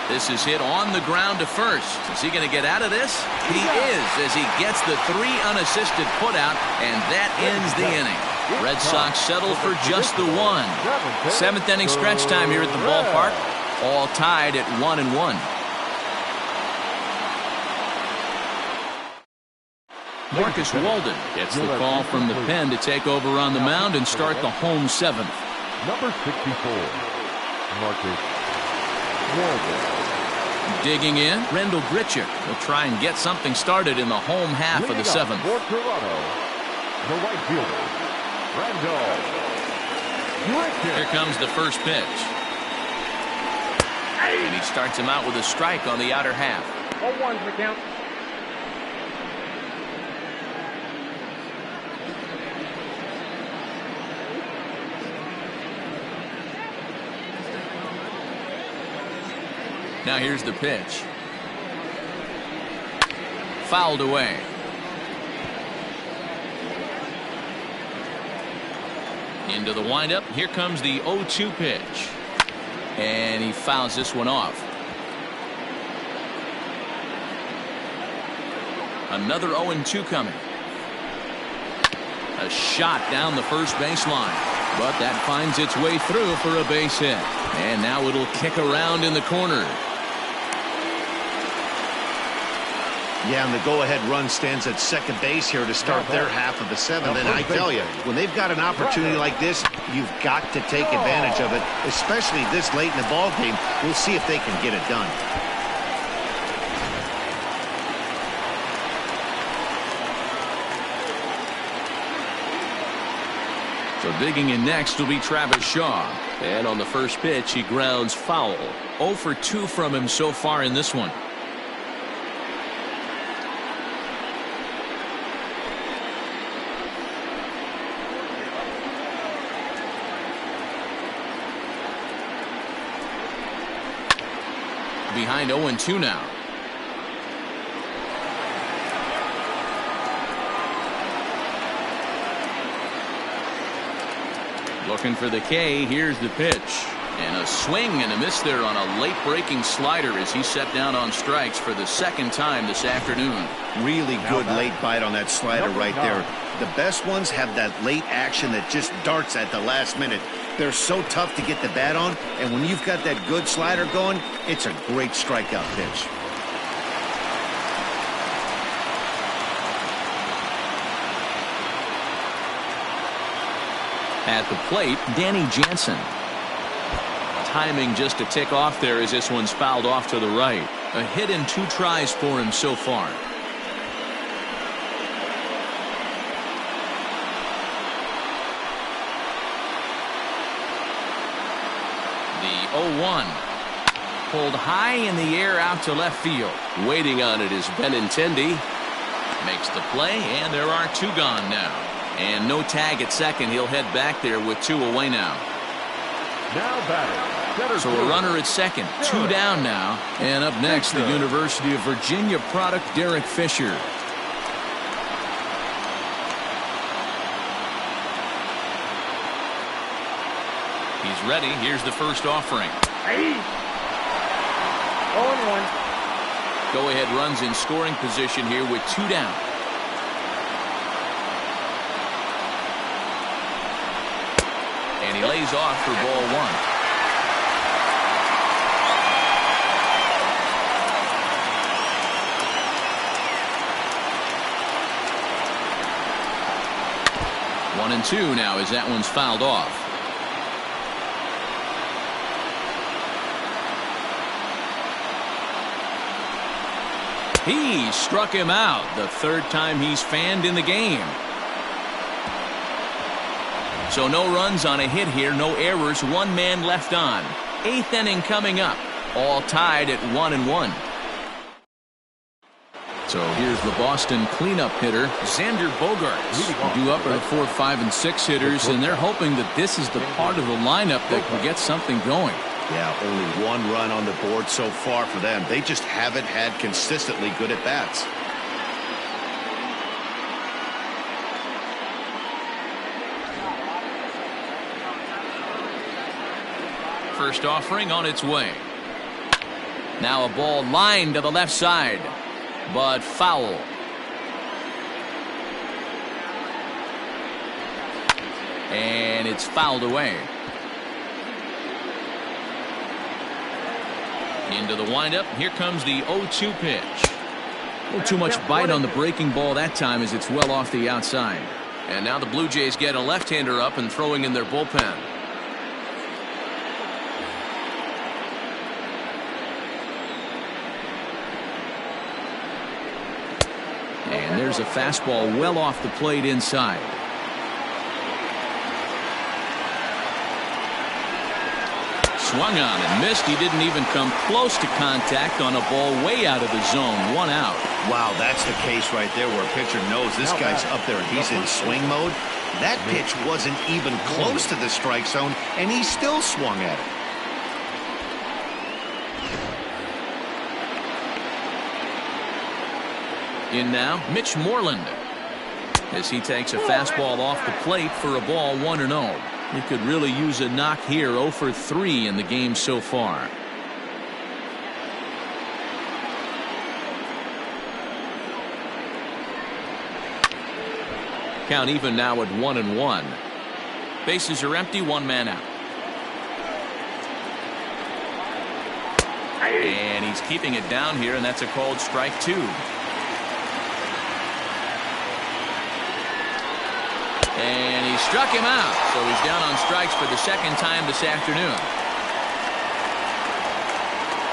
This is hit on the ground to first. Is he going to get out of this? He is, as he gets the 3 unassisted putout, and that ends the inning. Red Sox settle for just the 1. 7th inning stretch time here at the ballpark. All tied at 1-1. Marcus Walden gets the call from the pen to take over on the mound and start the home 7th. Number 64, Marcus Walden. Digging in, Rendell Grichuk will try and get something started in the home half of the 7th. For Toronto, the right fielder, Rendell Grichuk. Here comes the first pitch. And he starts him out with a strike on the outer half. 0-1's the count. Now here's the pitch. Fouled away. Into the windup. Here comes the 0-2 pitch. And he fouls this one off. Another 0-2 coming. A shot down the first baseline. But that finds its way through for a base hit. And now it'll kick around in the corner. Yeah, and the go-ahead run stands at second base here to start their half of the 7th. And I tell you, when they've got an opportunity like this, you've got to take advantage of it, especially this late in the ball game. We'll see if they can get it done. So digging in next will be Travis Shaw. And on the first pitch, he grounds foul. 0 for 2 from him so far in this one. behind 0-2 now. Looking for the K. Here's the pitch. And a swing and a miss there on a late breaking slider as he set down on strikes for the second time this afternoon. Really good late bite on that slider right there. The best ones have that late action that just darts at the last minute. They're so tough to get the bat on, and when you've got that good slider going, it's a great strikeout pitch. At the plate, Danny Jansen. Timing just a tick off there as this one's fouled off to the right. A hit in 2 tries for him so far. The 0-1. Pulled high in the air out to left field. Waiting on it is Benintendi. Makes the play, and there are 2 gone now. And no tag at second. He'll head back there with 2 away now. Now batting. So a runner at second, 2 down now. And up next, the University of Virginia product, Derek Fisher. He's ready. Here's the first offering. 0-1. Go-ahead runs in scoring position here with 2 down. And he lays off for ball 1. One and 2 now as that one's fouled off. He struck him out. The 3rd time he's fanned in the game. So no runs on a hit here, no errors, 1 man left on. 8th inning coming up. All tied at 1-1. So here's the Boston cleanup hitter, Xander Bogaerts. Due up are 4, 5, and 6 hitters, and they're hoping that this is the part of the lineup that can get something going. Yeah, only 1 run on the board so far for them. They just haven't had consistently good at-bats. First offering on its way. Now a ball lined to the left side, but foul. And it's fouled away. Into the windup. Here comes the 0-2 pitch. A little too much bite on the breaking ball that time as it's well off the outside. And now the Blue Jays get a left-hander up and throwing in their bullpen. And there's a fastball well off the plate inside. Swung on and missed. He didn't even come close to contact on a ball way out of the zone. 1 out. Wow, that's the case right there where a pitcher knows this guy's up there and he's in swing mode. That pitch wasn't even close to the strike zone, and he still swung at it. In now, Mitch Moreland, as he takes a fastball off the plate for a ball 1-0. He could really use a knock here. 0 for 3 in the game so far. Count even now at 1-1. Bases are empty, 1 man out. And he's keeping it down here, and that's a called strike 2. And he struck him out, so he's down on strikes for the 2nd time this afternoon.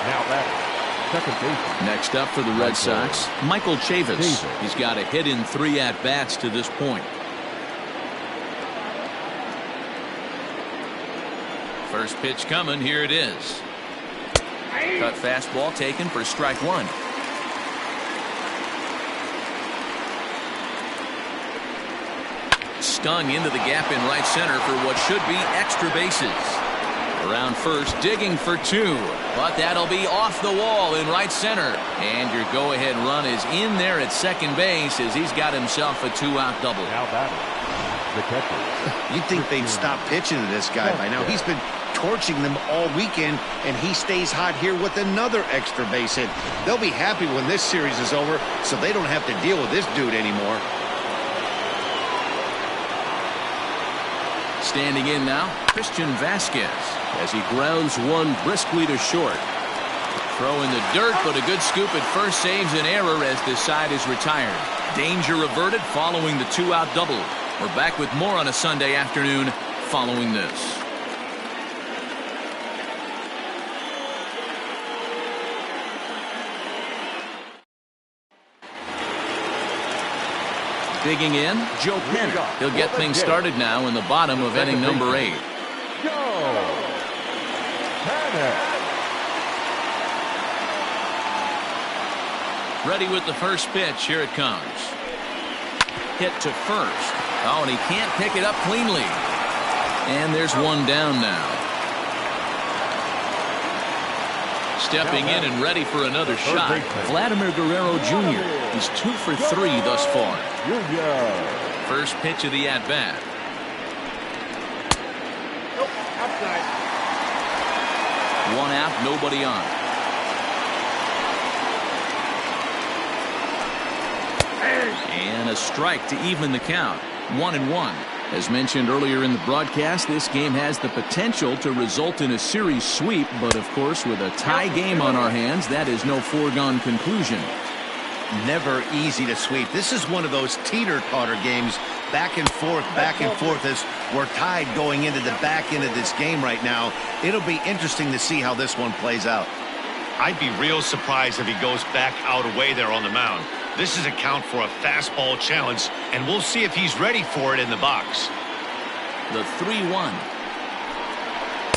Now batting, second baseman. Next up for the Red Sox, Michael Chavis. He's got a hit in 3 at-bats to this point. First pitch coming, here it is. Cut fastball taken for strike 1. Stung into the gap in right center for what should be extra bases. Around first, digging for two. But that'll be off the wall in right center. And your go-ahead run is in there at second base as he's got himself a two-out double. Now batting, the catcher. You'd think they'd stop pitching to this guy by now. He's been torching them all weekend, and he stays hot here with another extra base hit. They'll be happy when this series is over, so they don't have to deal with this dude anymore. Standing in now, Christian Vasquez as he grounds one briskly to short. Throw in the dirt, but a good scoop at first saves an error as this side is retired. Danger averted following the two-out double. We're back with more on a Sunday afternoon following this. Digging in, Joe Penner. He'll get things started now in the bottom of inning number 8. Joe Penner. Ready with the first pitch. Here it comes. Hit to first. Oh, and he can't pick it up cleanly. And there's one down now. Stepping in and ready for another shot, Vladimir Guerrero Jr. He's 2 for 3 thus far. First pitch of the at-bat. Nope, outside. One out, nobody on. And a strike to even the count. 1-1. As mentioned earlier in the broadcast, this game has the potential to result in a series sweep, but of course with a tie game on our hands, that is no foregone conclusion. Never easy to sweep. This is one of those teeter-totter games, back and forth as we're tied going into the back end of this game right now. It'll be interesting to see how this one plays out. I'd be real surprised if he goes back out away there on the mound. This is a count for a fastball challenge, and we'll see if he's ready for it in the box. The 3-1.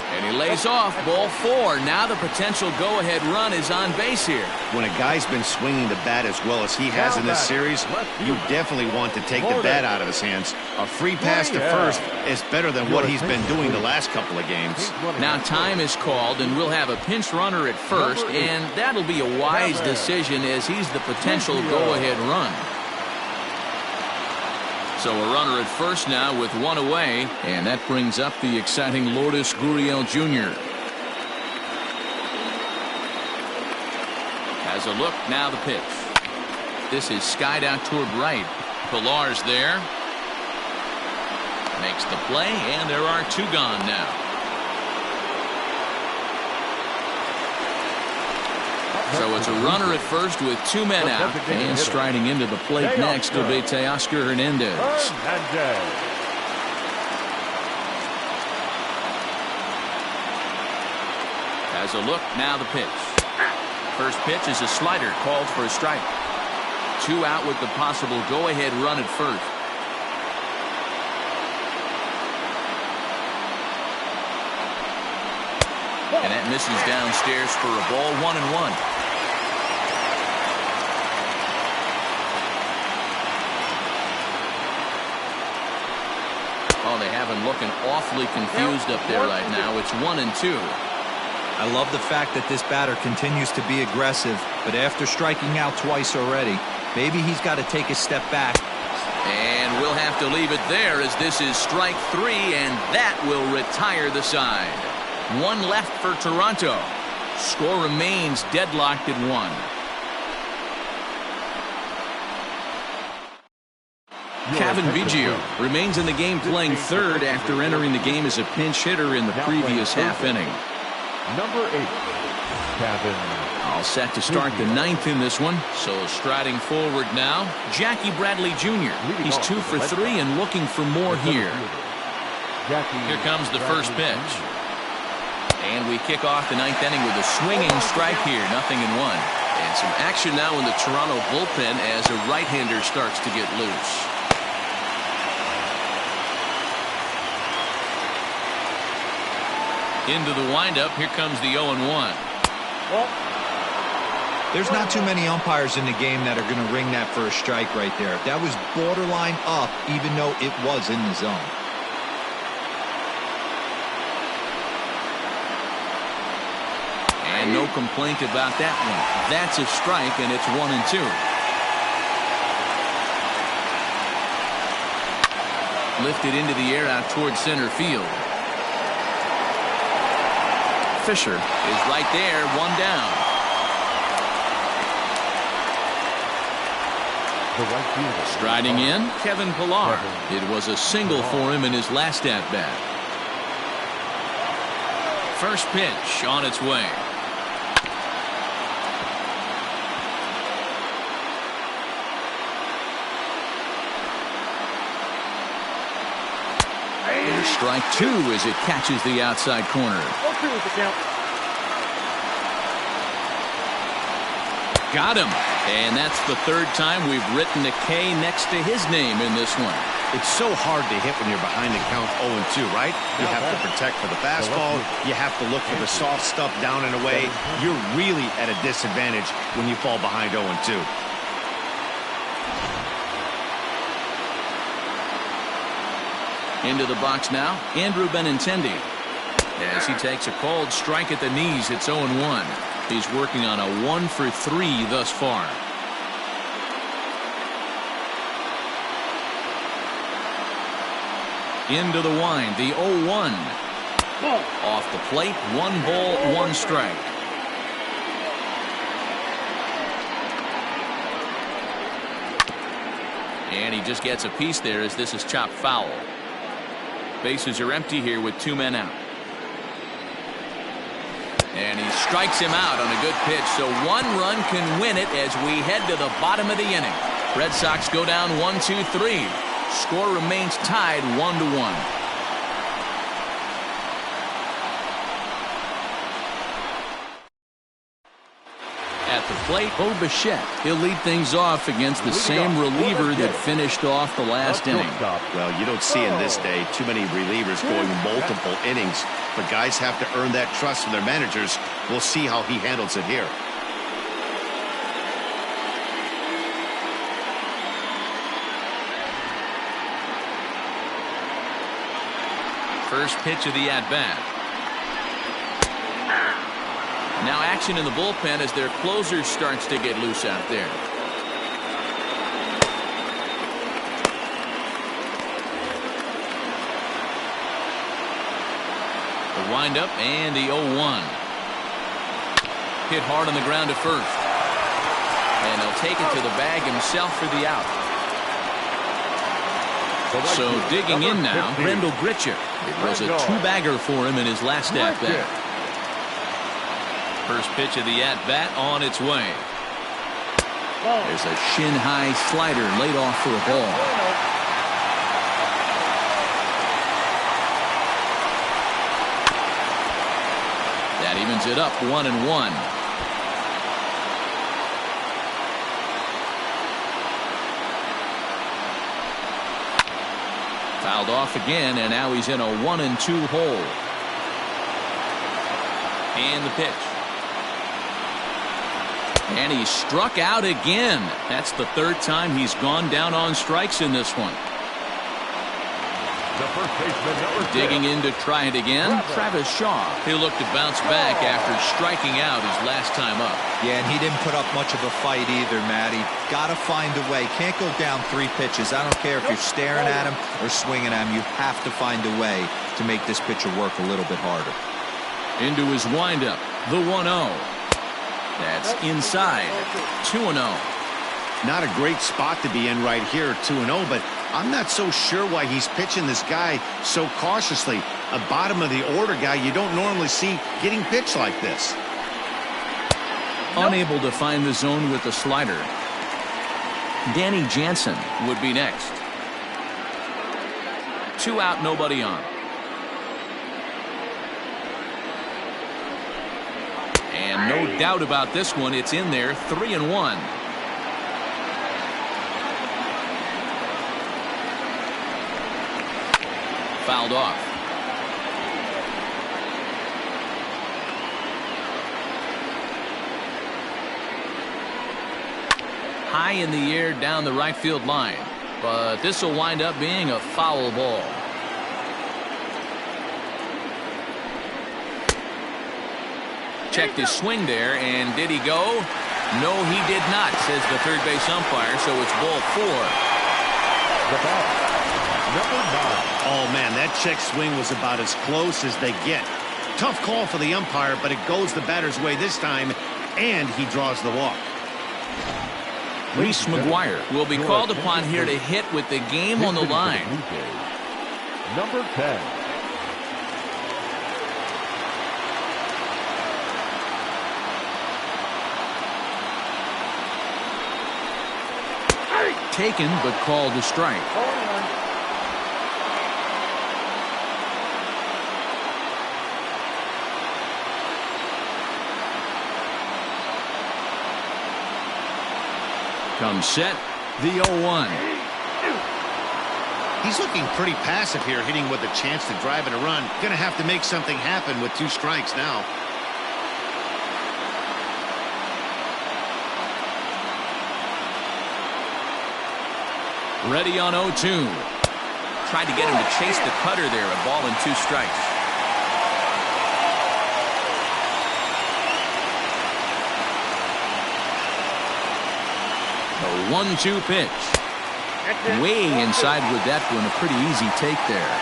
And he lays off, ball 4. Now the potential go-ahead run is on base here. When a guy's been swinging the bat as well as he has in this series, you definitely want to take the bat out of his hands. A free pass to first is better than what he's been doing the last couple of games. Now time is called, and we'll have a pinch runner at first, and that'll be a wise decision as he's the potential go-ahead run. So a runner at first now with one away, and that brings up the exciting Lourdes Gurriel Jr. Has a look, now the pitch. This is skied out toward right. Pilar's there. Makes the play, and there are 2 gone now. So it's a runner at first with 2 men out. And striding into the plate next will be Teoscar Hernandez. Has a look, now the pitch. First pitch is a slider called for a strike. 2 out with the possible go-ahead run at first. And that misses downstairs for a ball. 1-1. Oh, they have him looking awfully confused up there right now. It's 1-2. I love the fact that this batter continues to be aggressive, but after striking out twice already, maybe he's got to take a step back. And we'll have to leave it there as this is strike 3, and that will retire the side. 1 left for Toronto. Score remains deadlocked at 1. Cavan Biggio remains in the game playing third after entering the game as a pinch hitter in the previous half inning. Number 8, Cavan. All set to start the 9th in this one. So striding forward now, Jackie Bradley Jr. He's 2 for 3 and looking for more here. Here comes the first pitch. And we kick off the 9th inning with a swinging strike here. 0-1. And some action now in the Toronto bullpen as a right-hander starts to get loose. Into the windup. Here comes the 0-1. There's not too many umpires in the game that are going to ring that for a strike right there. That was borderline up, even though it was in the zone. And no complaint about that one. That's a strike, and it's 1-2. Lifted into the air out towards center field. Fisher is right there, one down. Striding in, Kevin Pillar. It was a single for him in his last at-bat. First pitch on its way. And strike two as it catches the outside corner. Got him. And that's the third time we've written a K next to his name in this one. It's so hard to hit when you're behind the count 0-2, right? You have to protect for the fastball. You have to look for the soft stuff down and away. You're really at a disadvantage when you fall behind 0-2. Into the box now, Andrew Benintendi. As he takes a called strike at the knees, it's 0-1. He's working on a 1-for-3 thus far. Into the wind, the 0-1. Off the plate, 1 ball, 1 strike. And he just gets a piece there as this is chopped foul. Bases are empty here with 2 men out. And he strikes him out on a good pitch, so 1 run can win it as we head to the bottom of the inning. Red Sox go down 1-2-3. Score remains tied 1-1. At the plate, Bo Bichette. He'll lead things off against the same reliever that finished off the last inning. Well, you don't see in this day too many relievers going multiple innings, but guys have to earn that trust from their managers. We'll see how he handles it here. First pitch of the at-bat. Now action in the bullpen as their closer starts to get loose out there. The windup and the 0-1. Hit hard on the ground to first. And he'll take it to the bag himself for the out. So digging in now, Grendel Gritcher. It was a 2-bagger for him in his last at-bat. First pitch of the at-bat on its way. There's a shin-high slider laid off for a ball. That evens it up 1-1. Fouled off again, and now he's in a 1-2 hole. And the pitch. And he's struck out again. That's the third time he's gone down on strikes in this one. The first baseman, digging in to try it again, Travis Shaw. He'll look to bounce back after striking out his last time up. Yeah, and he didn't put up much of a fight either, Matty. Got to find a way. Can't go down 3 pitches. I don't care if you're staring at him or swinging at him. You have to find a way to make this pitcher work a little bit harder. Into his windup, the 1-0. That's inside. 2-0. Not a great spot to be in right here, 2-0, but I'm not so sure why he's pitching this guy so cautiously. A bottom of the order guy you don't normally see getting pitched like this. Unable to find the zone with the slider. Danny Jansen would be next. 2 out, nobody on. And no doubt about this one, it's in there, 3-1. Fouled off. High in the air down the right field line, but this will wind up being a foul ball. checked his swing there, and did he go? No, he did not, says the third base umpire, so it's ball 4. The bat, number 9. Oh, man, that check swing was about as close as they get. Tough call for the umpire, but it goes the batter's way this time, and he draws the walk. Reese McGuire will be called upon here to hit with the game on the line. Number 10. Taken, but called a strike. Comes set, the 0-1. He's looking pretty passive here, hitting with a chance to drive in a run. Gonna have to make something happen with 2 strikes now. Ready on 0-2. Tried to get him to chase the cutter there. A ball and 2 strikes. The 1-2 pitch. Way inside with that one. A pretty easy take there.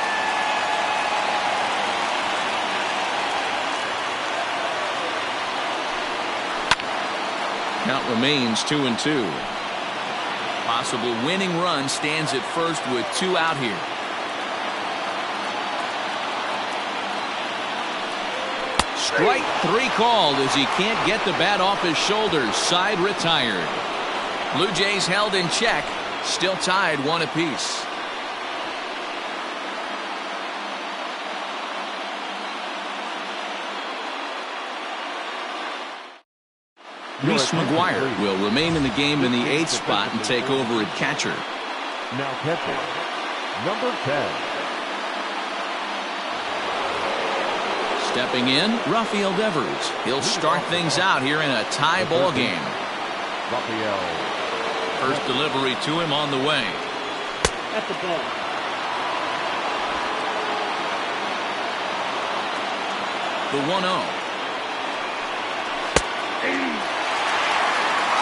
Count remains 2-2. Possible winning run stands at first with 2 out here. Strike 3 called as he can't get the bat off his shoulders. Side retired. Blue Jays held in check. Still tied 1 apiece. Reese McGuire will remain in the game in the 8th spot and take over at catcher. Now catcher, number 10. Stepping in, Rafael Devers. He'll start things out here in a tie ball game. Rafael. First delivery to him on the way. At the ball. The 1-0.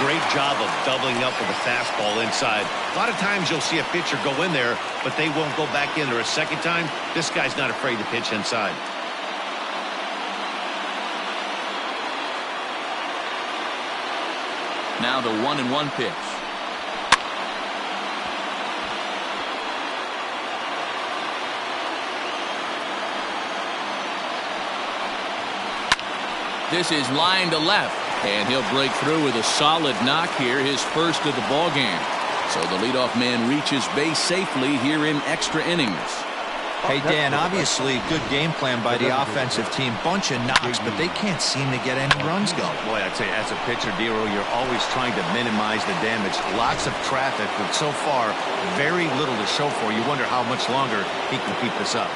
Great job of doubling up with a fastball inside. A lot of times you'll see a pitcher go in there, but they won't go back in there a second time. This guy's not afraid to pitch inside. Now the 1-1 pitch. This is line to left, and he'll break through with a solid knock here, his first of the ball game. So the leadoff man reaches base safely here in extra innings. Hey, Dan, obviously good game plan by the offensive team. Bunch of knocks, but they can't seem to get any runs going. Boy, I'd say as a pitcher, Dero, you're always trying to minimize the damage. Lots of traffic, but so far, very little to show for. You wonder how much longer he can keep this up.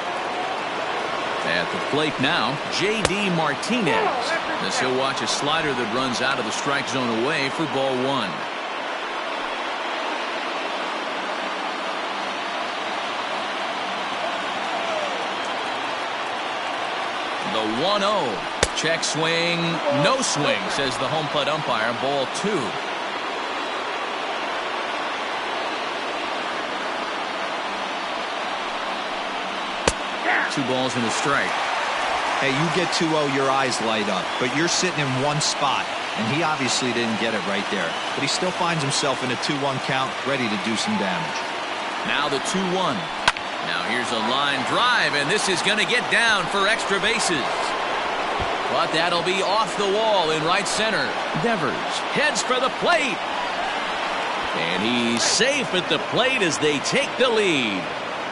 At the plate now, J.D. Martinez. As he'll watch a slider that runs out of the strike zone away for ball 1. The 1-0. Check swing. No swing, says the home plate umpire. Ball 2. 2 balls and a strike. Hey, you get 2-0, your eyes light up, but you're sitting in one spot, and he obviously didn't get it right there. But he still finds himself in a 2-1 count, ready to do some damage. Now the 2-1. Now here's a line drive, and this is going to get down for extra bases. But that'll be off the wall in right center. Devers heads for the plate. And he's safe at the plate as they take the lead.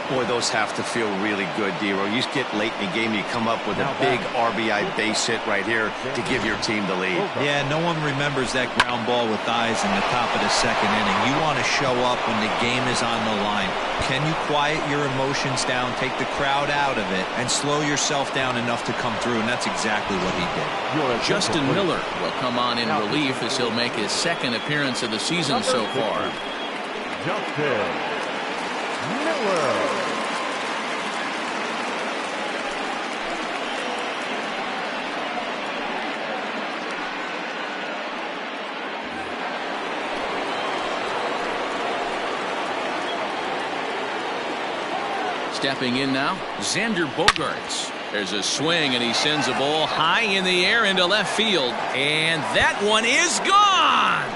Boy, those have to feel really good, Dero. You get late in the game, you come up with a big RBI base hit right here to give your team the lead. Yeah, no one remembers that ground ball with eyes in the top of the 2nd inning. You want to show up when the game is on the line. Can you quiet your emotions down, take the crowd out of it, and slow yourself down enough to come through? And that's exactly what he did. Justin Miller will come on in relief as he'll make his 2nd appearance of the season so far. Justin Miller. Stepping in now, Xander Bogaerts. There's a swing, and he sends a ball high in the air into left field. And that one is gone!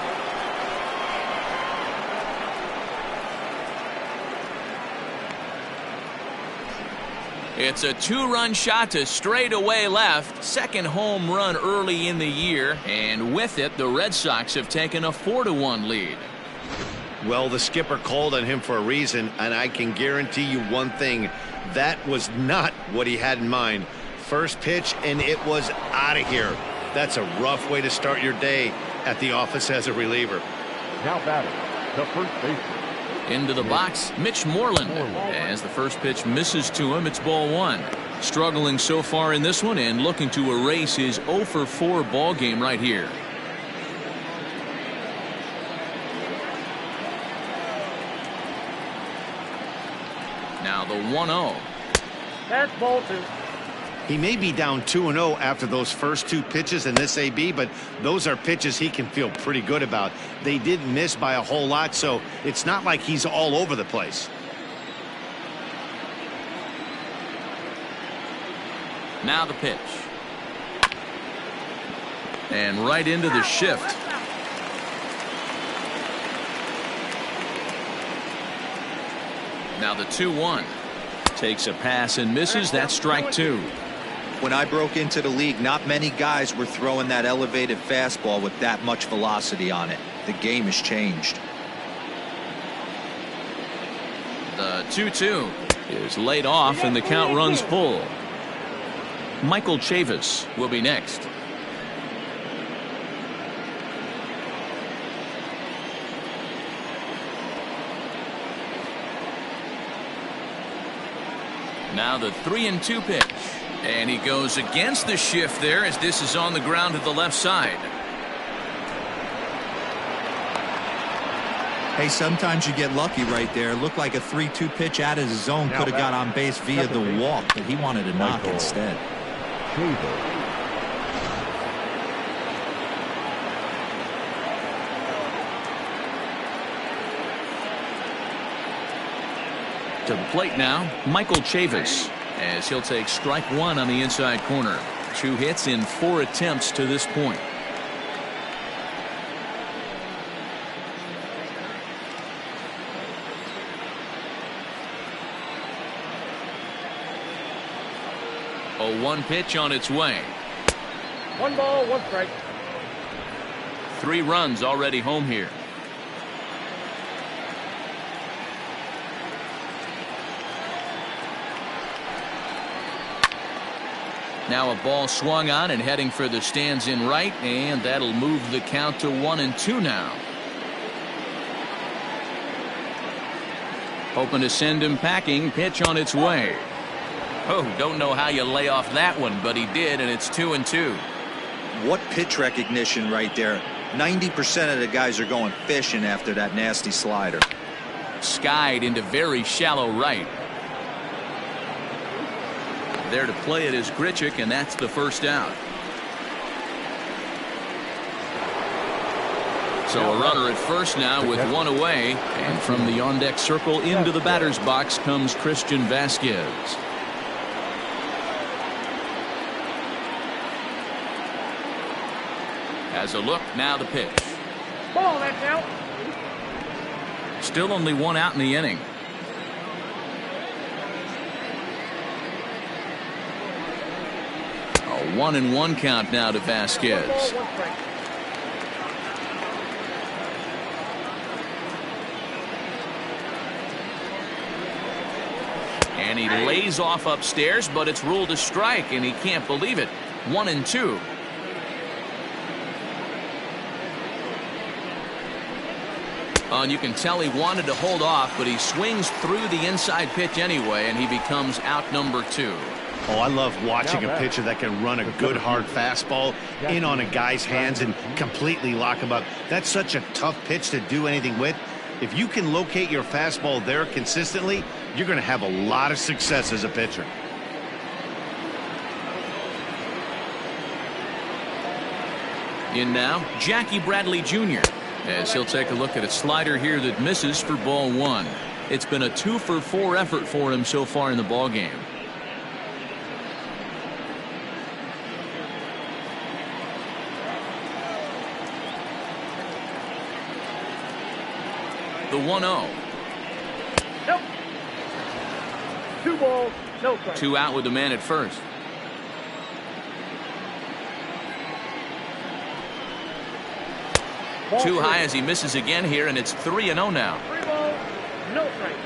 It's a 2-run shot to straightaway left. Second home run early in the year. And with it, the Red Sox have taken a 4-1 lead. Well, the skipper called on him for a reason, and I can guarantee you one thing. That was not what he had in mind. First pitch, and it was out of here. That's a rough way to start your day at the office as a reliever. Now batting, the first baseman. Into the box, Mitch Moreland. As the first pitch misses to him, it's ball 1. Struggling so far in this one and looking to erase his 0-for-4 ball game right here. Now the 1-0. That's ball 2. He may be down 2-0 after those first 2 pitches in this AB, but those are pitches he can feel pretty good about. They didn't miss by a whole lot, so it's not like he's all over the place. Now the pitch. And right into the shift. Now the 2-1. Takes a pass and misses. That's strike 2. When I broke into the league, not many guys were throwing that elevated fastball with that much velocity on it. The game has changed. The 2-2 is laid off and the count runs full. Michael Chavis will be next. Now the 3-2 pitch. And he goes against the shift there as this is on the ground to the left side. Hey, sometimes you get lucky right there. Looked like a 3-2 pitch out of his zone. Could have got on base via the walk, but he wanted to knock instead. To the plate now, Michael Chavis, as he'll take strike 1 on the inside corner. 2 hits in 4 attempts to this point. A 1 pitch on its way. 1 ball, 1 strike. 3 runs already home here. Now a ball swung on and heading for the stands in right, and that'll move the count to 1-2 now. Hoping to send him packing. Pitch on its way. Oh, don't know how you lay off that one, but he did, and it's 2-2. What pitch recognition right there. 90% of the guys are going fishing after that nasty slider. Skied into very shallow right. There to play it is Grichuk, and that's the first out. So a runner at first now with 1 away, and from the on-deck circle into the batter's box comes Christian Vasquez. As a look, now the pitch. Ball, that's out. Still only 1 out in the inning. A 1-1 count now to Vasquez. And he lays off upstairs, but it's ruled a strike, and he can't believe it. 1-2. And you can tell he wanted to hold off, but he swings through the inside pitch anyway, and he becomes out number 2. Oh, I love watching a pitcher that can run a good hard fastball in on a guy's hands and completely lock him up. That's such a tough pitch to do anything with. If you can locate your fastball there consistently, you're going to have a lot of success as a pitcher. In now, Jackie Bradley Jr., as he'll take a look at a slider here that misses for ball 1. It's been a 2-for-4 effort for him so far in the ballgame. The 1-0. Nope. 2 balls, no strike. 2 out with the man at first. Ball Too 3. high as he misses again here, and it's 3-0 now. 3 balls, no strike.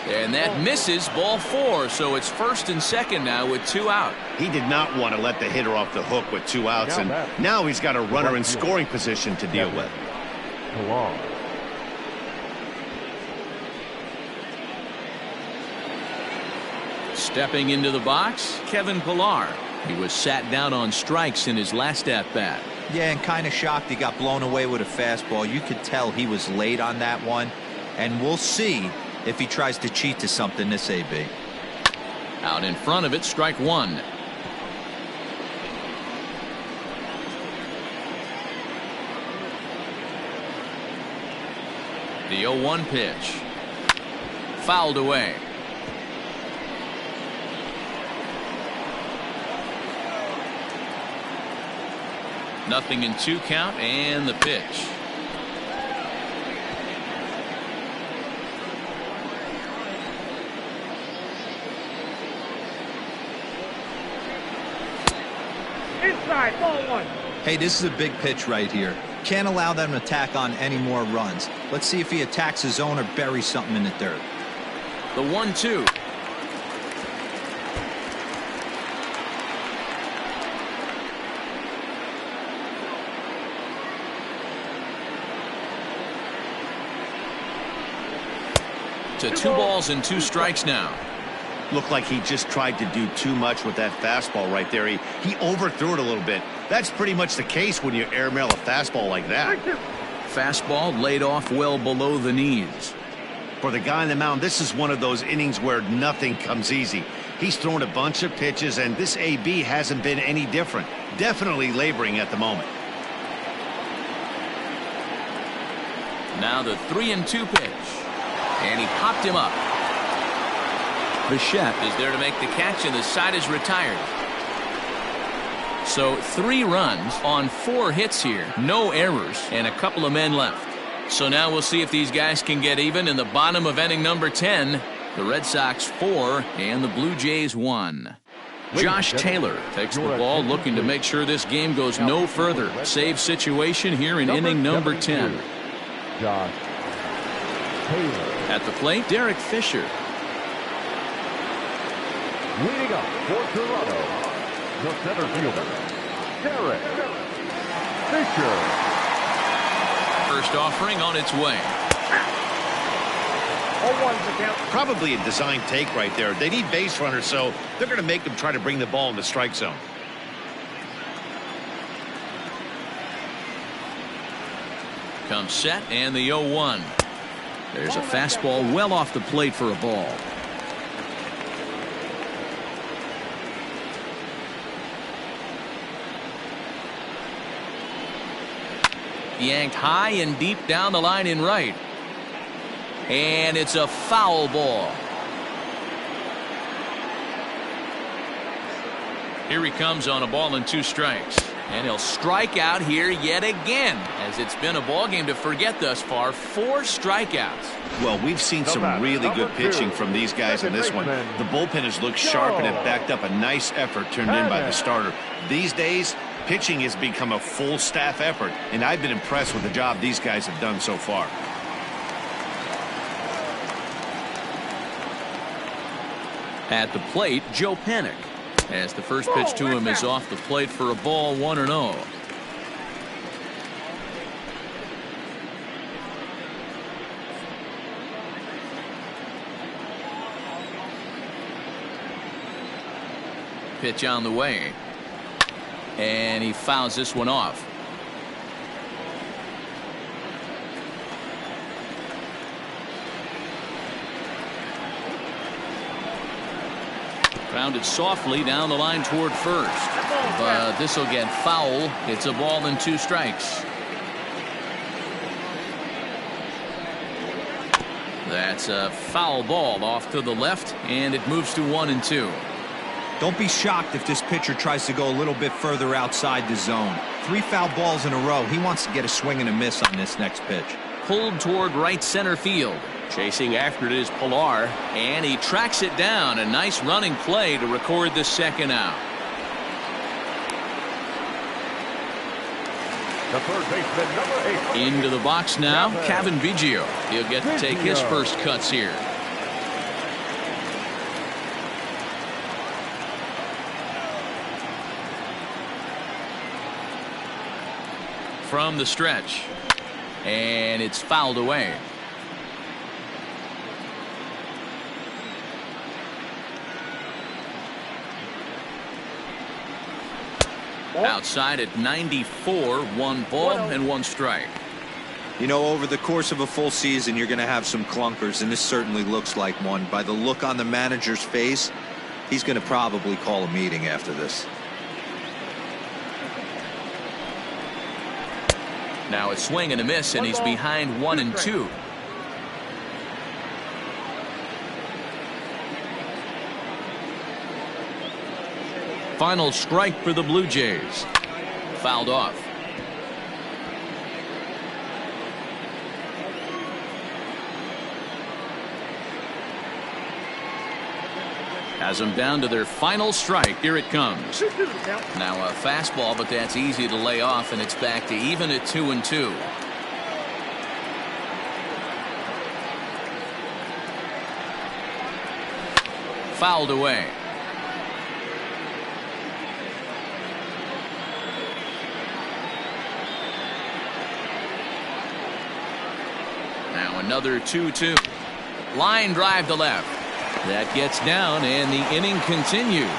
And that misses, ball 4, so it's first and second now with 2 out. He did not want to let the hitter off the hook with 2 outs, and now he's got a runner in scoring position to deal with. Pillar. Stepping into the box, Kevin Pillar. He was sat down on strikes in his last at-bat. Yeah, and kind of shocked he got blown away with a fastball. You could tell he was late on that one, and we'll see if he tries to cheat to something this AB. Out in front of it, strike 1. The 0-1 pitch. Fouled away. Nothing in 2 count, and the pitch. Inside, ball 1. Hey, this is a big pitch right here. Can't allow them to tack on any more runs. Let's see if he attacks his zone or buries something in the dirt. The 1-2. To 2 balls and 2 strikes now. Looked like he just tried to do too much with that fastball right there. He overthrew it a little bit. That's pretty much the case when you airmail a fastball like that. Fastball laid off well below the knees. For the guy on the mound, this is one of those innings where nothing comes easy. He's thrown a bunch of pitches, and this AB hasn't been any different. Definitely laboring at the moment. Now the 3-2 pitch. And he popped him up. Bichette is there to make the catch, and the side is retired. So 3 runs on 4 hits here. No errors, and a couple of men left. So now we'll see if these guys can get even in the bottom of inning number 10. The Red Sox 4 and the Blue Jays 1. Josh Taylor takes the ball, looking to make sure this game goes no further. Save situation here in inning number 10. Josh Taylor. At the plate, Derek Fisher. Leading up for Toronto, the center fielder, Derek Fisher. First offering on its way. 0-1's the count. Probably a design take right there. They need base runners, so they're going to make them try to bring the ball in the strike zone. Comes set, and the 0-1. There's a fastball well off the plate for a ball. Yanked high and deep down the line in right. And it's a foul ball. Here he comes on a ball and 2 strikes. And he'll strike out here yet again, as it's been a ball game to forget thus far. 4 strikeouts. Well, we've seen some really good pitching from these guys in this one. The bullpen has looked sharp and have backed up a nice effort turned in by the starter. These days, pitching has become a full staff effort, and I've been impressed with the job these guys have done so far. At the plate, Joe Panik. As the first pitch to him is off the plate for a ball, 1-0. Pitch on the way. And he fouls this one off. Grounded softly down the line toward first. But this will get foul. It's a ball and 2 strikes. That's a foul ball off to the left, and it moves to 1-2. Don't be shocked if this pitcher tries to go a little bit further outside the zone. 3 foul balls in a row. He wants to get a swing and a miss on this next pitch. Pulled toward right center field. Chasing after it is Pilar, and he tracks it down. A nice running play to record the second out. The third baseman, number 8. Into the box now, Cavan Biggio. He'll get to take his first cuts here. From the stretch. And it's fouled away. Outside at 94, 1 ball and 1 strike. You know, over the course of a full season, you're going to have some clunkers, and this certainly looks like one. By the look on the manager's face, he's going to probably call a meeting after this. Now a swing and a miss, and he's behind 1-2. Final strike for the Blue Jays. Fouled off. Has them down to their final strike. Here it comes. Now a fastball, but that's easy to lay off, and it's back to even at 2-2. Fouled away. Now another 2-2. Line drive to left. That gets down, and the inning continues.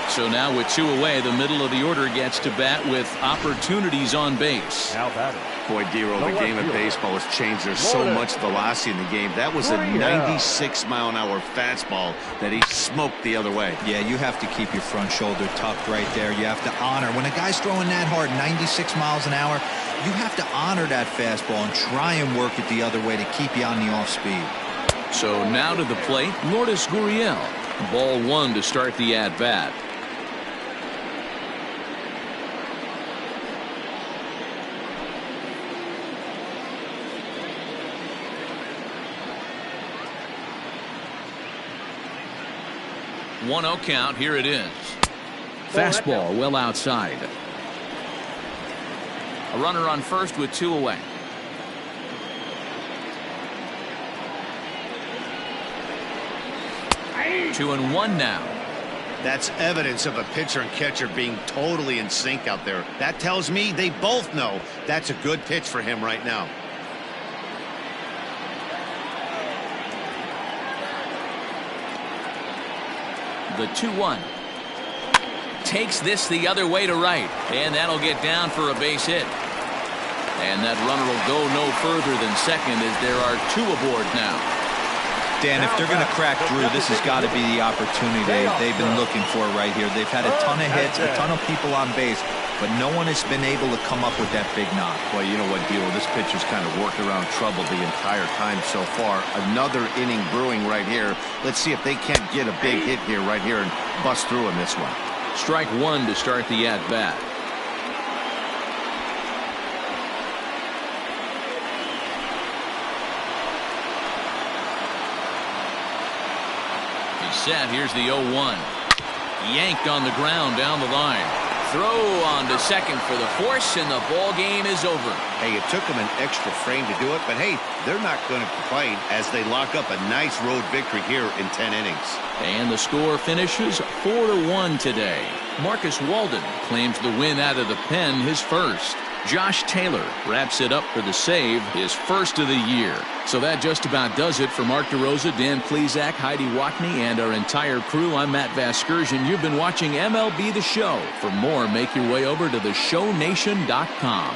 So now with 2 away, the middle of the order gets to bat with opportunities on base. Now batting. Boy, Dero, the game of baseball has changed. There's so much velocity in the game. That was a 96-mile-an-hour fastball that he smoked the other way. Yeah, you have to keep your front shoulder tucked right there. You have to honor. When a guy's throwing that hard, 96 miles an hour, you have to honor that fastball and try and work it the other way to keep you on the off speed. So now to the plate, Lourdes Gurriel. Ball 1 to start the at-bat. One-0 count. Here it is. Fastball well outside. A runner on first with 2 away. 2-1 now. That's evidence of a pitcher and catcher being totally in sync out there. That tells me they both know that's a good pitch for him right now. The 2-1. Takes this the other way to right, and that'll get down for a base hit. And that runner will go no further than second as there are 2 aboard now. Dan, if they're going to crack Drew, this has got to be the opportunity they've been looking for right here. They've had a ton of hits, a ton of people on base, but no one has been able to come up with that big knock. Well, you know what, Dero? This pitcher's kind of worked around trouble the entire time so far. Another inning brewing right here. Let's see if they can't get a big hit here right here and bust through in this one. Strike 1 to start the at-bat. Set. Here's the 0-1. Yanked on the ground down the line. Throw on to second for the force, and the ball game is over. Hey, it took them an extra frame to do it, but hey, they're not going to complain as they lock up a nice road victory here in 10 innings. And the score finishes 4-1 today. Marcus Walden claims the win out of the pen, his first. Josh Taylor wraps it up for the save, his first of the year. So that just about does it for Mark DeRosa, Dan Plesac, Heidi Watney, and our entire crew. I'm Matt Vasgersian. You've been watching MLB The Show. For more, make your way over to theshownation.com.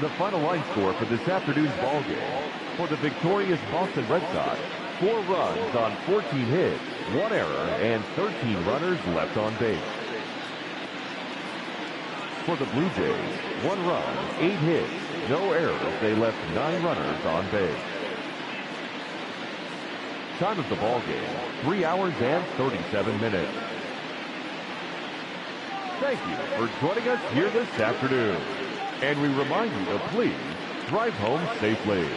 The final line score for this afternoon's ball game. For the victorious Boston Red Sox, 4 runs on 14 hits, 1 error, and 13 runners left on base. For the Blue Jays, 1 run, 8 hits, no errors. They left 9 runners on base. Time of the ball game, 3 hours and 37 minutes. Thank you for joining us here this afternoon. And we remind you to please drive home safely.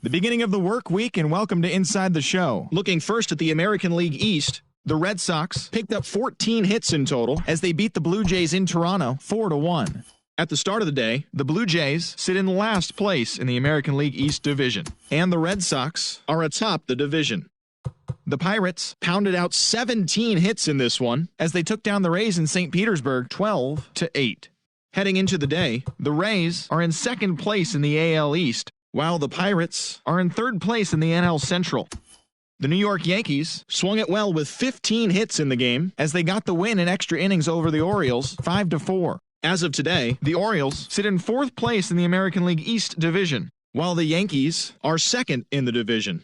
The beginning of the work week, and welcome to Inside the Show. Looking first at the American League East, the Red Sox picked up 14 hits in total as they beat the Blue Jays in Toronto 4-1. At the start of the day, the Blue Jays sit in last place in the American League East Division, and the Red Sox are atop the division. The Pirates pounded out 17 hits in this one as they took down the Rays in St. Petersburg 12-8. Heading into the day, the Rays are in second place in the AL East, while the Pirates are in third place in the NL Central. The New York Yankees swung it well with 15 hits in the game as they got the win in extra innings over the Orioles 5-4. As of today, the Orioles sit in fourth place in the American League East Division, while the Yankees are second in the division.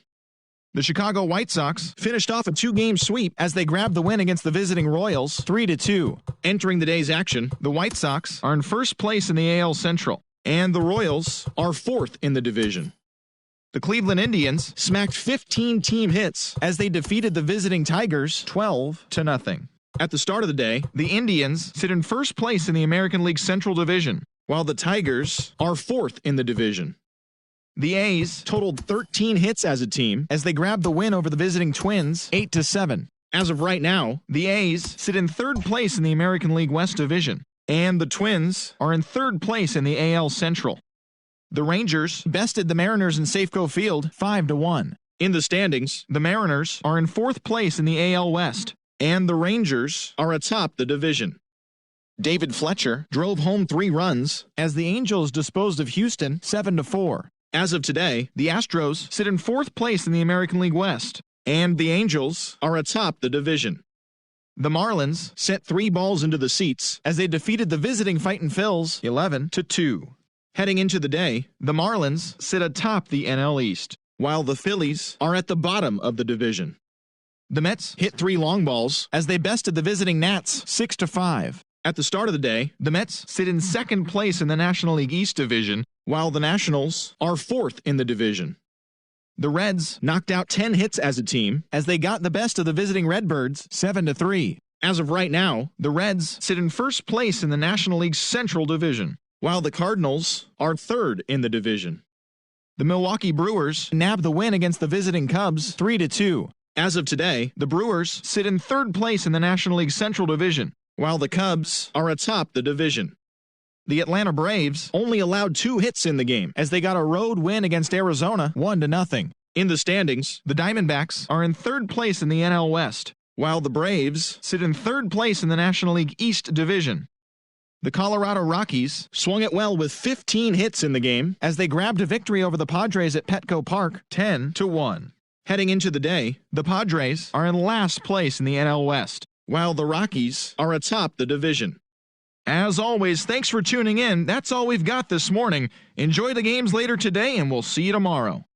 The Chicago White Sox finished off a two-game sweep as they grabbed the win against the visiting Royals 3-2. Entering the day's action, the White Sox are in first place in the AL Central, and the Royals are fourth in the division. The Cleveland Indians smacked 15 team hits as they defeated the visiting Tigers 12-0. At the start of the day, the Indians sit in first place in the American League Central Division, while the Tigers are fourth in the division. The A's totaled 13 hits as a team as they grabbed the win over the visiting Twins 8-7. As of right now, the A's sit in third place in the American League West Division, and the Twins are in third place in the AL Central. The Rangers bested the Mariners in Safeco Field 5-1. In the standings, the Mariners are in fourth place in the AL West, and the Rangers are atop the division. David Fletcher drove home 3 runs as the Angels disposed of Houston 7-4. As of today, the Astros sit in fourth place in the American League West, and the Angels are atop the division. The Marlins sent 3 balls into the seats as they defeated the visiting Fightin' Phils 11-2. Heading into the day, the Marlins sit atop the NL East, while the Phillies are at the bottom of the division. The Mets hit 3 long balls as they bested the visiting Nats 6-5. At the start of the day, the Mets sit in second place in the National League East Division, while the Nationals are fourth in the division. The Reds knocked out 10 hits as a team as they got the best of the visiting Redbirds 7-3. As of right now, the Reds sit in first place in the National League Central Division, while the Cardinals are third in the division. The Milwaukee Brewers nabbed the win against the visiting Cubs 3-2. As of today, the Brewers sit in third place in the National League Central Division, while the Cubs are atop the division. The Atlanta Braves only allowed 2 hits in the game as they got a road win against Arizona 1-0. In the standings, the Diamondbacks are in third place in the NL West, while the Braves sit in third place in the National League East Division. The Colorado Rockies swung it well with 15 hits in the game as they grabbed a victory over the Padres at Petco Park 10-1. Heading into the day, the Padres are in last place in the NL West, while the Rockies are atop the division. As always, thanks for tuning in. That's all we've got this morning. Enjoy the games later today, and we'll see you tomorrow.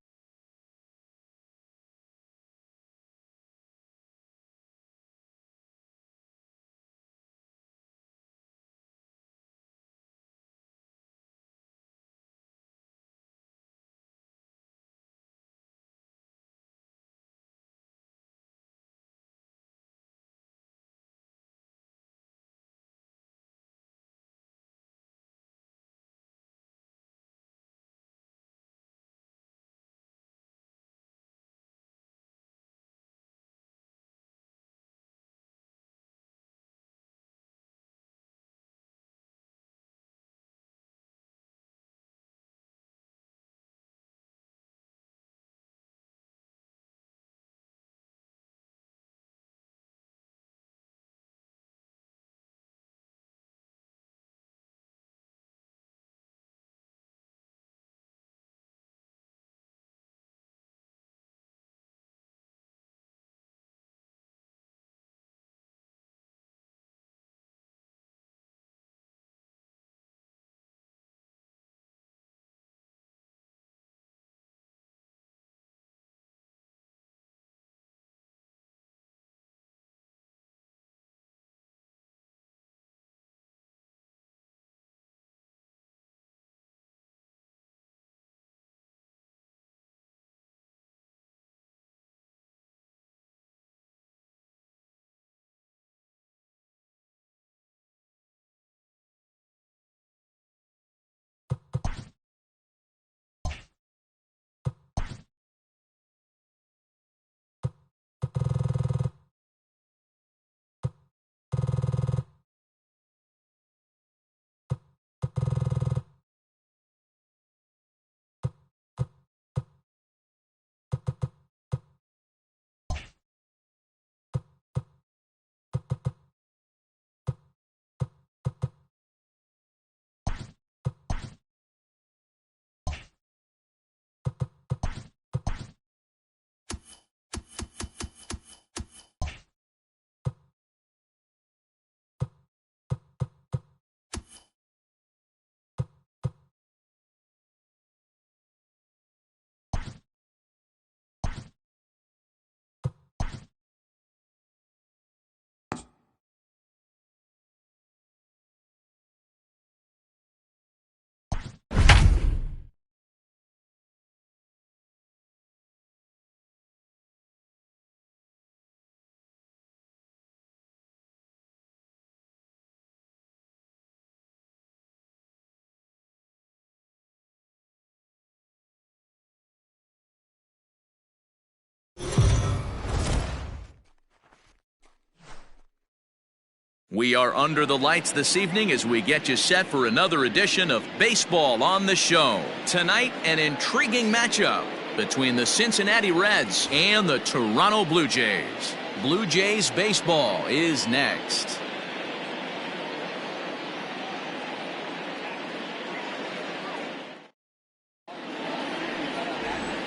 We are under the lights this evening as we get you set for another edition of Baseball on the Show. Tonight, an intriguing matchup between the Cincinnati Reds and the Toronto Blue Jays. Blue Jays baseball is next.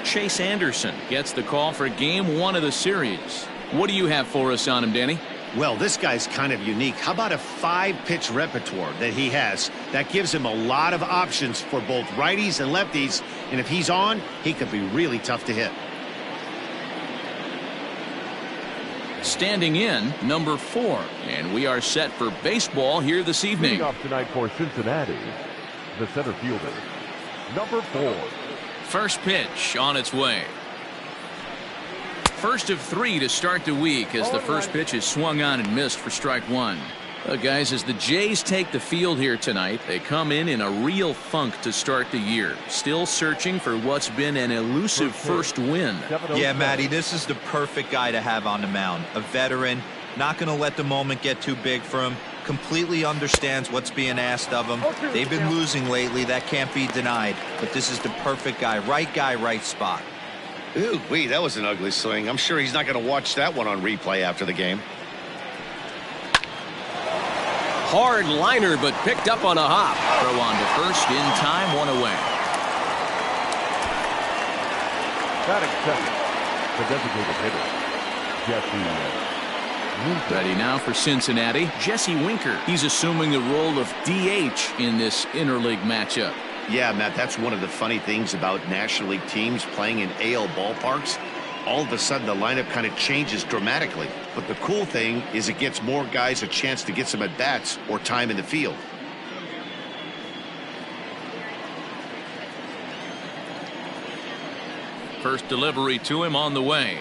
Chase Anderson gets the call for Game 1 of the series. What do you have for us on him, Danny? Well, this guy's kind of unique. How about a 5-pitch repertoire that he has? That gives him a lot of options for both righties and lefties. And if he's on, he could be really tough to hit. Standing in, number 4. And we are set for baseball here this evening. Leading off tonight for Cincinnati, the center fielder, number 4. First pitch on its way. First of 3 to start the week as the first pitch is swung on and missed for strike 1. Guys, as the Jays take the field here tonight, they come in a real funk to start the year. Still searching for what's been an elusive first win. Yeah, Matty, this is the perfect guy to have on the mound. A veteran, not going to let the moment get too big for him. Completely understands what's being asked of him. They've been losing lately. That can't be denied. But this is the perfect guy, right spot. Ooh, wee, that was an ugly swing. I'm sure he's not going to watch that one on replay after the game. Hard liner, but picked up on a hop. Throw on to first, in time, 1 away. Batting second, the designated hitter, Jesse Winker. Ready now for Cincinnati, Jesse Winker. He's assuming the role of DH in this interleague matchup. Yeah, Matt, that's one of the funny things about National League teams playing in AL ballparks. All of a sudden, the lineup kind of changes dramatically. But the cool thing is it gets more guys a chance to get some at-bats or time in the field. First delivery to him on the way.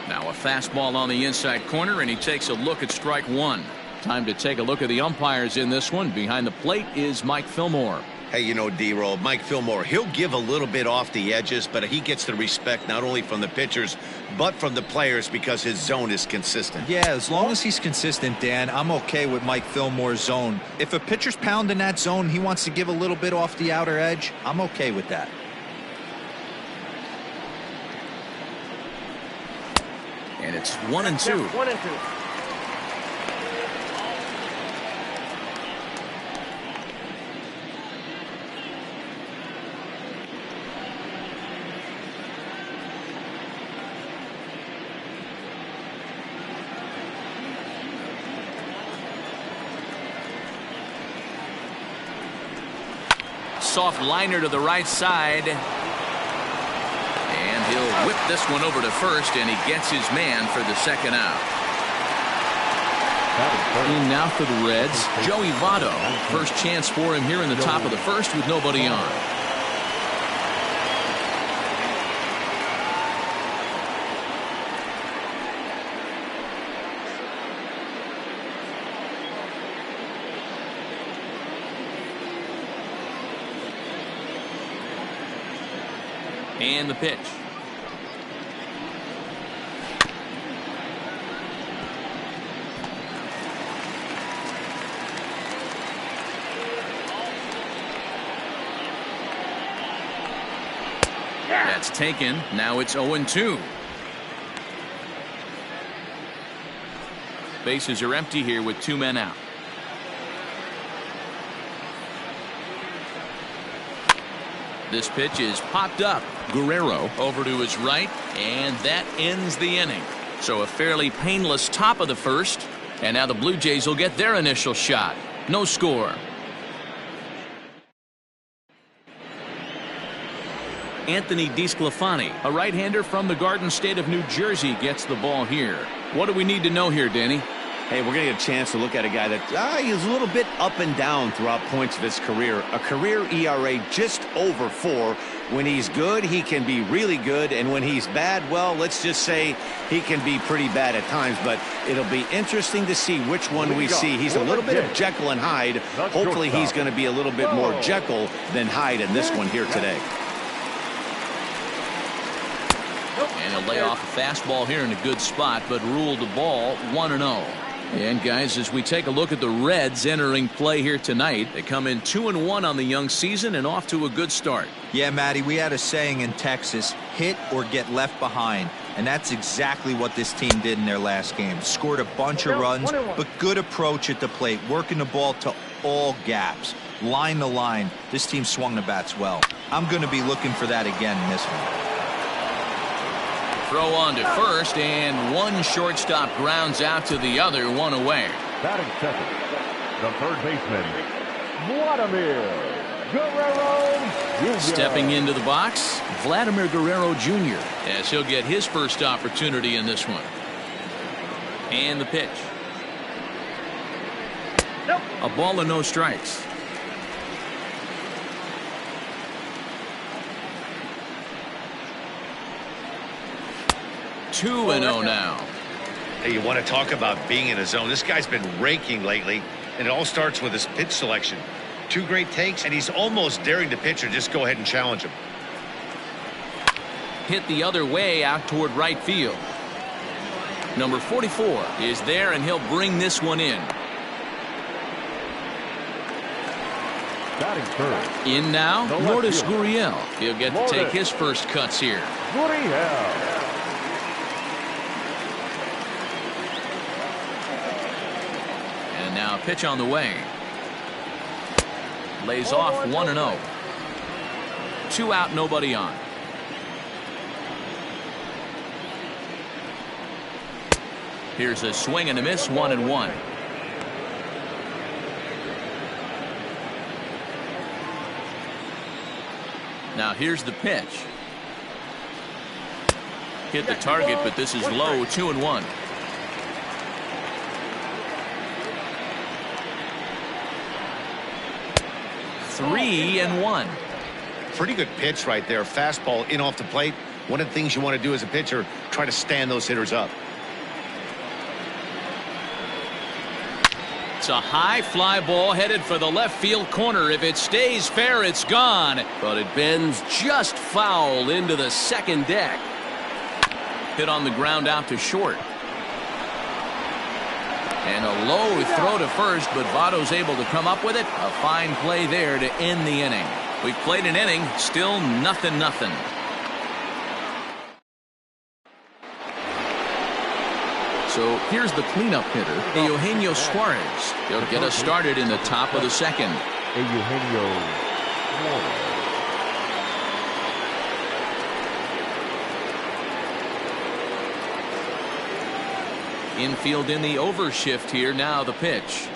Now a fastball on the inside corner, and he takes a look at strike 1. Time to take a look at the umpires in this one. Behind the plate is Mike Fillmore. Hey, you know, D-Roll, Mike Fillmore, he'll give a little bit off the edges, but he gets the respect not only from the pitchers, but from the players because his zone is consistent. Yeah, as long as he's consistent, Dan, I'm okay with Mike Fillmore's zone. If a pitcher's pounding that zone, he wants to give a little bit off the outer edge, I'm okay with that. And it's 1-2. 1-2. Soft liner to the right side. And he'll whip this one over to first, and he gets his man for the second out. In now for the Reds, Joey Votto. First chance for him here in the top of the first with nobody on. And the pitch. That's taken. Now it's 0-2. Bases are empty here with 2 men out. This pitch is popped up. Guerrero over to his right, and that ends the inning. So a fairly painless top of the first, and now the Blue Jays will get their initial shot. No score. Anthony DeSclafani, a right-hander from the Garden State of New Jersey, gets the ball here. What do we need to know here, Danny? Hey, we're going to get a chance to look at a guy that he's a little bit up and down throughout points of his career. A career ERA just over 4. When he's good, he can be really good. And when he's bad, well, let's just say he can be pretty bad at times. But it'll be interesting to see which one we see. He's a little bit of Jekyll and Hyde. Hopefully he's going to be a little bit more Jekyll than Hyde in this one here today. And he'll lay off a fastball here in a good spot, but ruled the ball 1-0. And guys, as we take a look at the Reds entering play here tonight, they come in 2-1 on the young season and off to a good start. Yeah, Matty, we had a saying in Texas, hit or get left behind. And that's exactly what this team did in their last game. Scored a bunch of runs, but good approach at the plate, working the ball to all gaps. Line to line, this team swung the bats well. I'm going to be looking for that again in this one. Throw on to first, and one shortstop grounds out to the other, one away. Batting second, the third baseman, Vladimir Guerrero Jr. Stepping into the box, Vladimir Guerrero Jr. as he'll get his first opportunity in this one. And the pitch. Nope. A ball and no strikes. Two 2-0 now. Hey, you want to talk about being in a zone? This guy's been raking lately, and it all starts with his pitch selection. 2 great takes, and he's almost daring the pitcher just go ahead and challenge him. Hit the other way out toward right field. Number 44 is there, and he'll bring this one in. Batting third. In now, Lourdes fielder. Gurriel. He'll get to take his first cuts here. Gurriel. And now a pitch on the way. Lays off 1-0. 2 out, nobody on. Here's a swing and a miss, 1-1. Now here's the pitch. Hit the target, but this is low, 2-1. Three and 1. Pretty good pitch right there. Fastball in off the plate. One of the things you want to do as a pitcher, try to stand those hitters up. It's a high fly ball headed for the left field corner. If it stays fair, it's gone. But it bends just foul into the second deck. Hit on the ground out to short. And a low throw to first, but Votto's able to come up with it. A fine play there to end the inning. We've played an inning, still 0-0. So here's the cleanup hitter, Eugenio Suarez. He'll get us started in the top of the second. Eugenio Suarez. Infield in the overshift here. Now the pitch.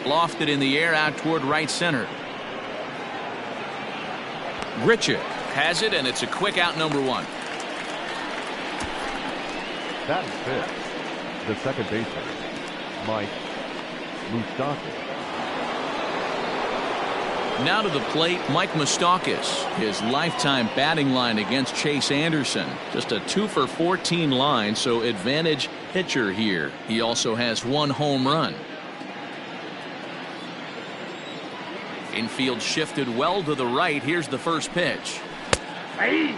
Lofted in the air out toward right center. Grichuk has it, and it's a quick out, number 1. That is fifth. The second baseman, Mike Moustakas. Now to the plate, Mike Moustakas. His lifetime batting line against Chase Anderson. Just a 2 for 14 line, so advantage pitcher here. He also has 1 home run. Infield shifted well to the right. Here's the first pitch. Hey.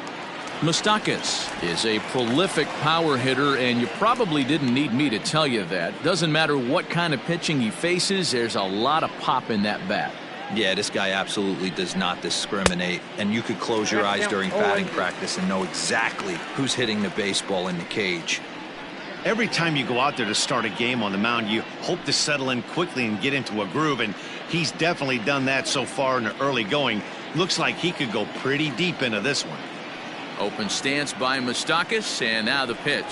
Moustakas is a prolific power hitter, and you probably didn't need me to tell you that. Doesn't matter what kind of pitching he faces, there's a lot of pop in that bat. Yeah, this guy absolutely does not discriminate, and you could close your eyes during batting practice and know exactly who's hitting the baseball in the cage. Every time you go out there to start a game on the mound, you hope to settle in quickly and get into a groove, and he's definitely done that so far in the early going. Looks like he could go pretty deep into this one. Open stance by Moustakas, and now the pitch.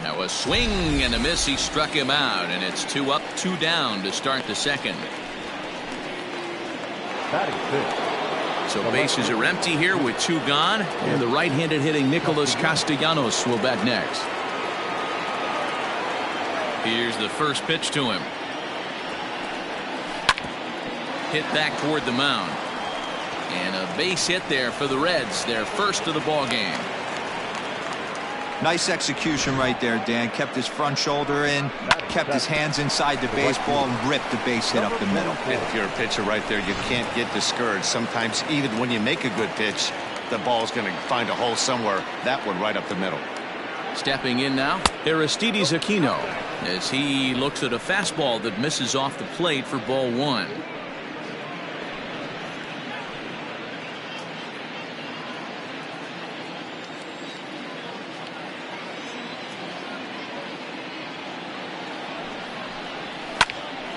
Now a swing and a miss. He struck him out, and it's 2 up, 2 down to start the second. So bases are empty here with 2 gone, and the right-handed hitting Nicholas Castellanos will bat next. Here's the first pitch to him. Hit back toward the mound. And a base hit there for the Reds, their first of the ball game. Nice execution right there, Dan. Kept his front shoulder in, kept his hands inside the baseball, and ripped the base hit up the middle. If you're a pitcher right there, you can't get discouraged. Sometimes even when you make a good pitch, the ball's going to find a hole somewhere. That one right up the middle. Stepping in now, Aristides Aquino, as he looks at a fastball that misses off the plate for ball one.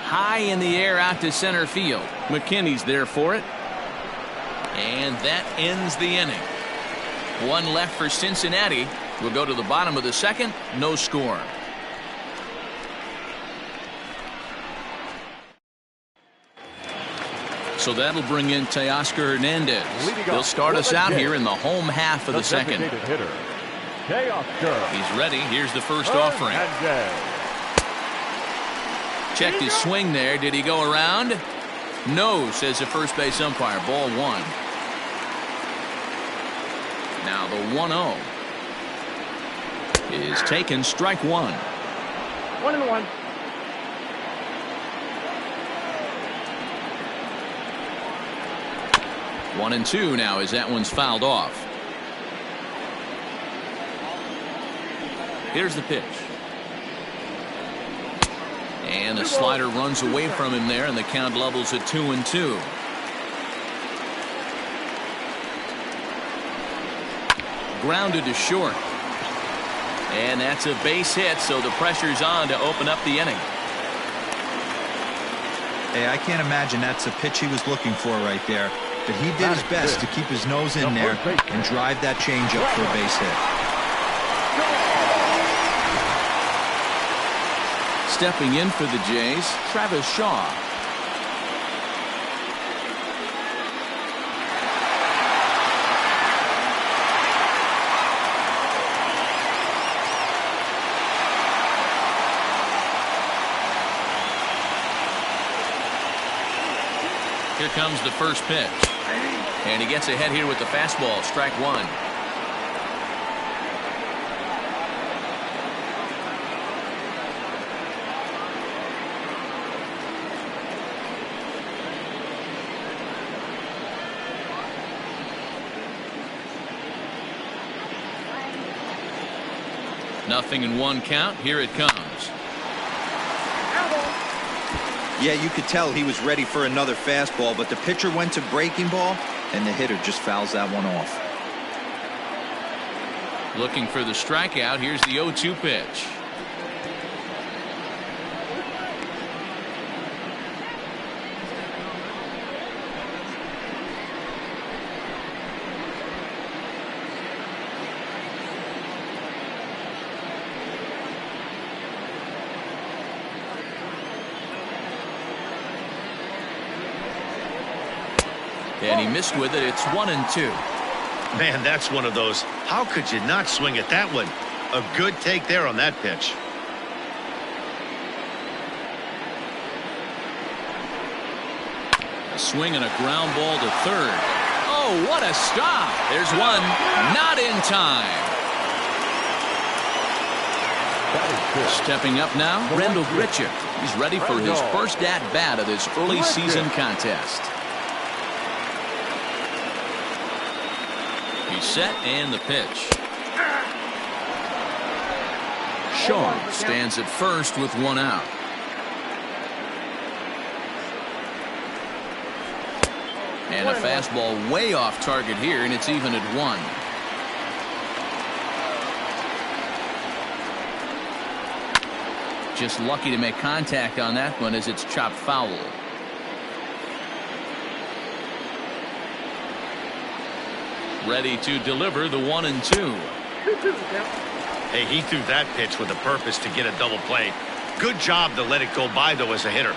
High in the air out to center field. McKinney's there for it. And that ends the inning. One left for Cincinnati. We'll go to the bottom of the second. No score. So that'll bring in Teoscar Hernandez. He'll start us out here in the home half of the second. He's ready. Here's the first offering. Checked his swing there. Did he go around? No, says the first base umpire. Ball one. Now the 1-0 is taken. Strike one. 1-1. One and two now as that one's fouled off. Here's the pitch. And the slider runs away from him there, and the count levels at 2-2. Grounded to short. And that's a base hit, so the pressure's on to open up the inning. Hey, I can't imagine that's a pitch he was looking for right there. But he did his best to keep his nose in there and drive that changeup for a base hit. Stepping in for the Jays, Travis Shaw. Here comes the first pitch. And he gets ahead here with the fastball. Strike one. Nothing in one count. Here it comes. Yeah, you could tell he was ready for another fastball, but the pitcher went to breaking ball, and the hitter just fouls that one off. Looking for the strikeout. Here's the 0-2 pitch. And he missed with it. It's 1-2. Man, that's one of those. How could you not swing at that one? A good take there on that pitch. A swing and a ground ball to third. Oh, what a stop. There's one. Not in time. Stepping up now, Randall Grichuk. He's ready for his first at-bat of this early season contest. He's set, and the pitch. Shaw stands at first with one out. And a fastball way off target here, and it's even at one. Just lucky to make contact on that one as it's chopped foul. Ready to deliver the 1-2. Hey, he threw that pitch with a purpose to get a double play. Good job to let it go by, though, as a hitter.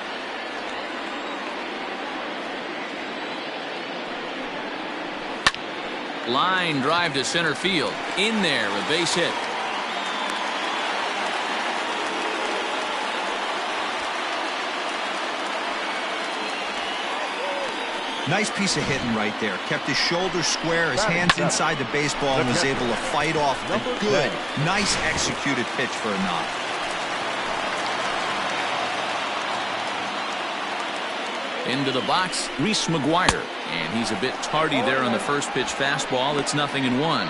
Line drive to center field. In there, a base hit. Nice piece of hitting right there. Kept his shoulders square, his hands inside the baseball, and was able to fight off a good, nice executed pitch for a knock. Into the box, Reese McGuire. And he's a bit tardy there on the first pitch fastball. It's 0-1.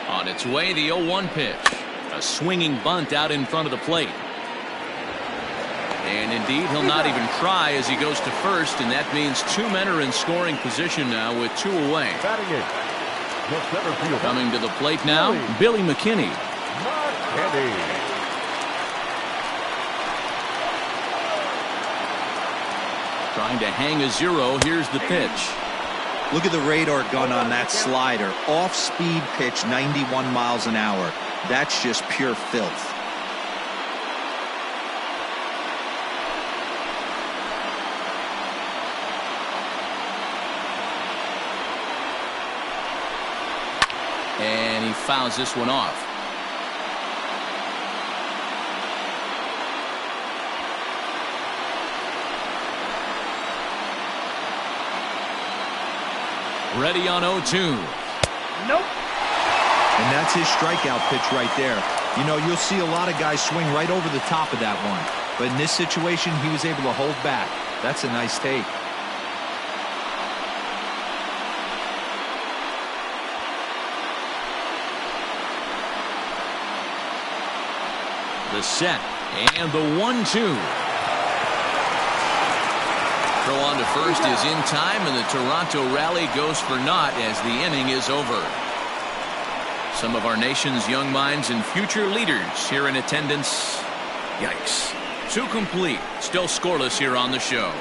On its way, the 0-1 pitch. A swinging bunt out in front of the plate. And indeed, he'll not even try as he goes to first, and that means 2 men are in scoring position now with 2 away. Batting it, the center fielder. Coming to the plate now, Billy McKinney. Trying to hang a 0. Here's the pitch. Look at the radar gun on that slider. Off-speed pitch, 91 miles an hour. That's just pure filth. And he fouls this one off. Ready on 0-2. Nope. And that's his strikeout pitch right there. You know, you'll see a lot of guys swing right over the top of that one. But in this situation, he was able to hold back. That's a nice take. The set and the 1-2. Throw on to first is in time, and the Toronto rally goes for naught as the inning is over. Some of our nation's young minds and future leaders here in attendance. Yikes. 2 complete. Still scoreless here on the show.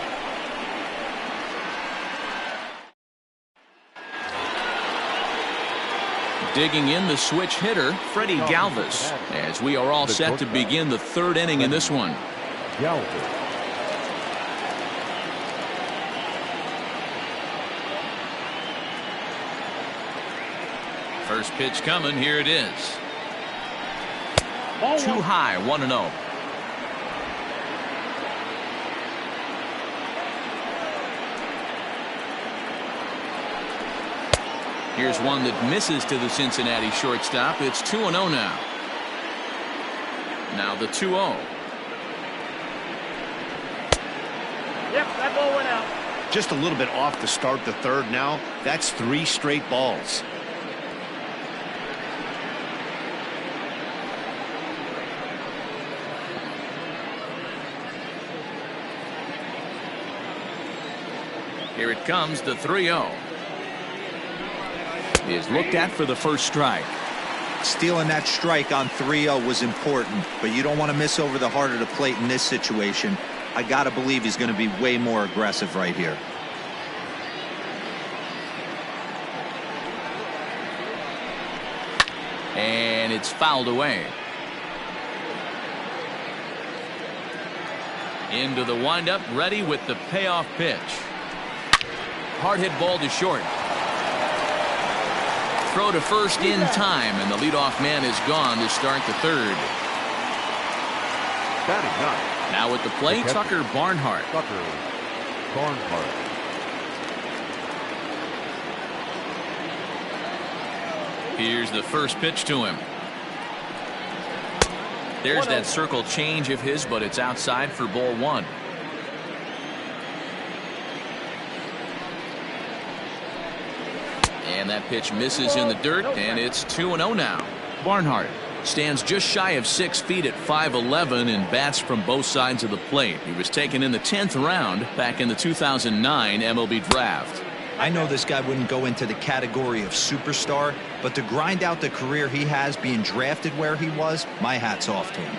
Digging in the switch hitter, Freddie Galvis, as we are all set to begin the 3rd inning in this one. Galvis. First pitch coming. Here it is. Too high. 1-0. Here's one that misses to the Cincinnati shortstop. It's 2-0 now. Now the 2-0. Yep, that ball went out. Just a little bit off to start the 3rd now. That's 3 straight balls. Here it comes, the 3-0. He is looked at for the first strike. Stealing that strike on 3-0 was important, but you don't want to miss over the heart of the plate in this situation. I got to believe he's going to be way more aggressive right here. And it's fouled away. Into the windup, ready with the payoff pitch. Hard hit ball to short. Throw to first in time, and the leadoff man is gone to start the 3rd. Batting ninth. Now at the plate, Tucker Barnhart. Here's the first pitch to him. There's that circle change of his, but it's outside for ball 1. And that pitch misses in the dirt, and it's 2-0 now. Barnhart stands just shy of 6 feet at 5'11" and bats from both sides of the plate. He was taken in the 10th round back in the 2009 MLB draft. I know this guy wouldn't go into the category of superstar, but to grind out the career he has being drafted where he was, my hat's off to him.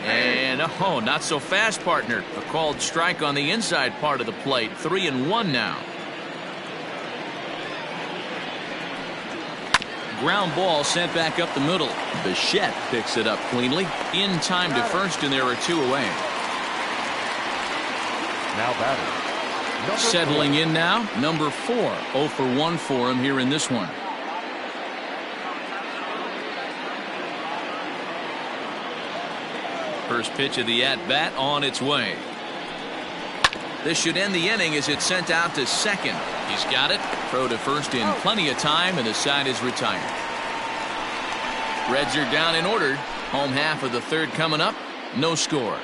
And oh, not so fast, partner. A called strike on the inside part of the plate. 3-1 now. Ground ball sent back up the middle. Bichette picks it up cleanly. In time to first, and there are 2 away. Now batting. Settling in now, number 4. 0 for 1 for him here in this one. First pitch of the at-bat on its way. This should end the inning as it's sent out to second. He's got it. Throw to first in plenty of time, and the side is retired. Reds are down in order. Home half of the 3rd coming up. No score.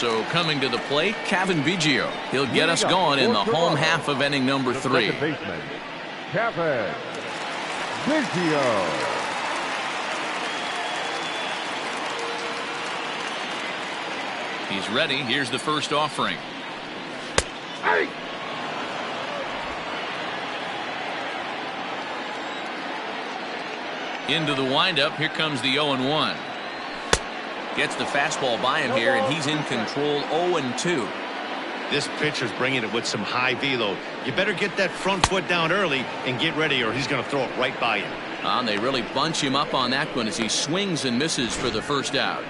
So coming to the plate, Cavan Biggio. He'll get us going in the home half of inning number 3. Second baseman, Cavan Biggio. He's ready. Here's the first offering. Hey. Into the windup. Here comes the 0-1. Gets the fastball by him here, and he's in control. 0-2. This pitcher's bringing it with some high velo. You better get that front foot down early and get ready, or he's going to throw it right by you. And they really bunch him up on that one as he swings and misses for the first out.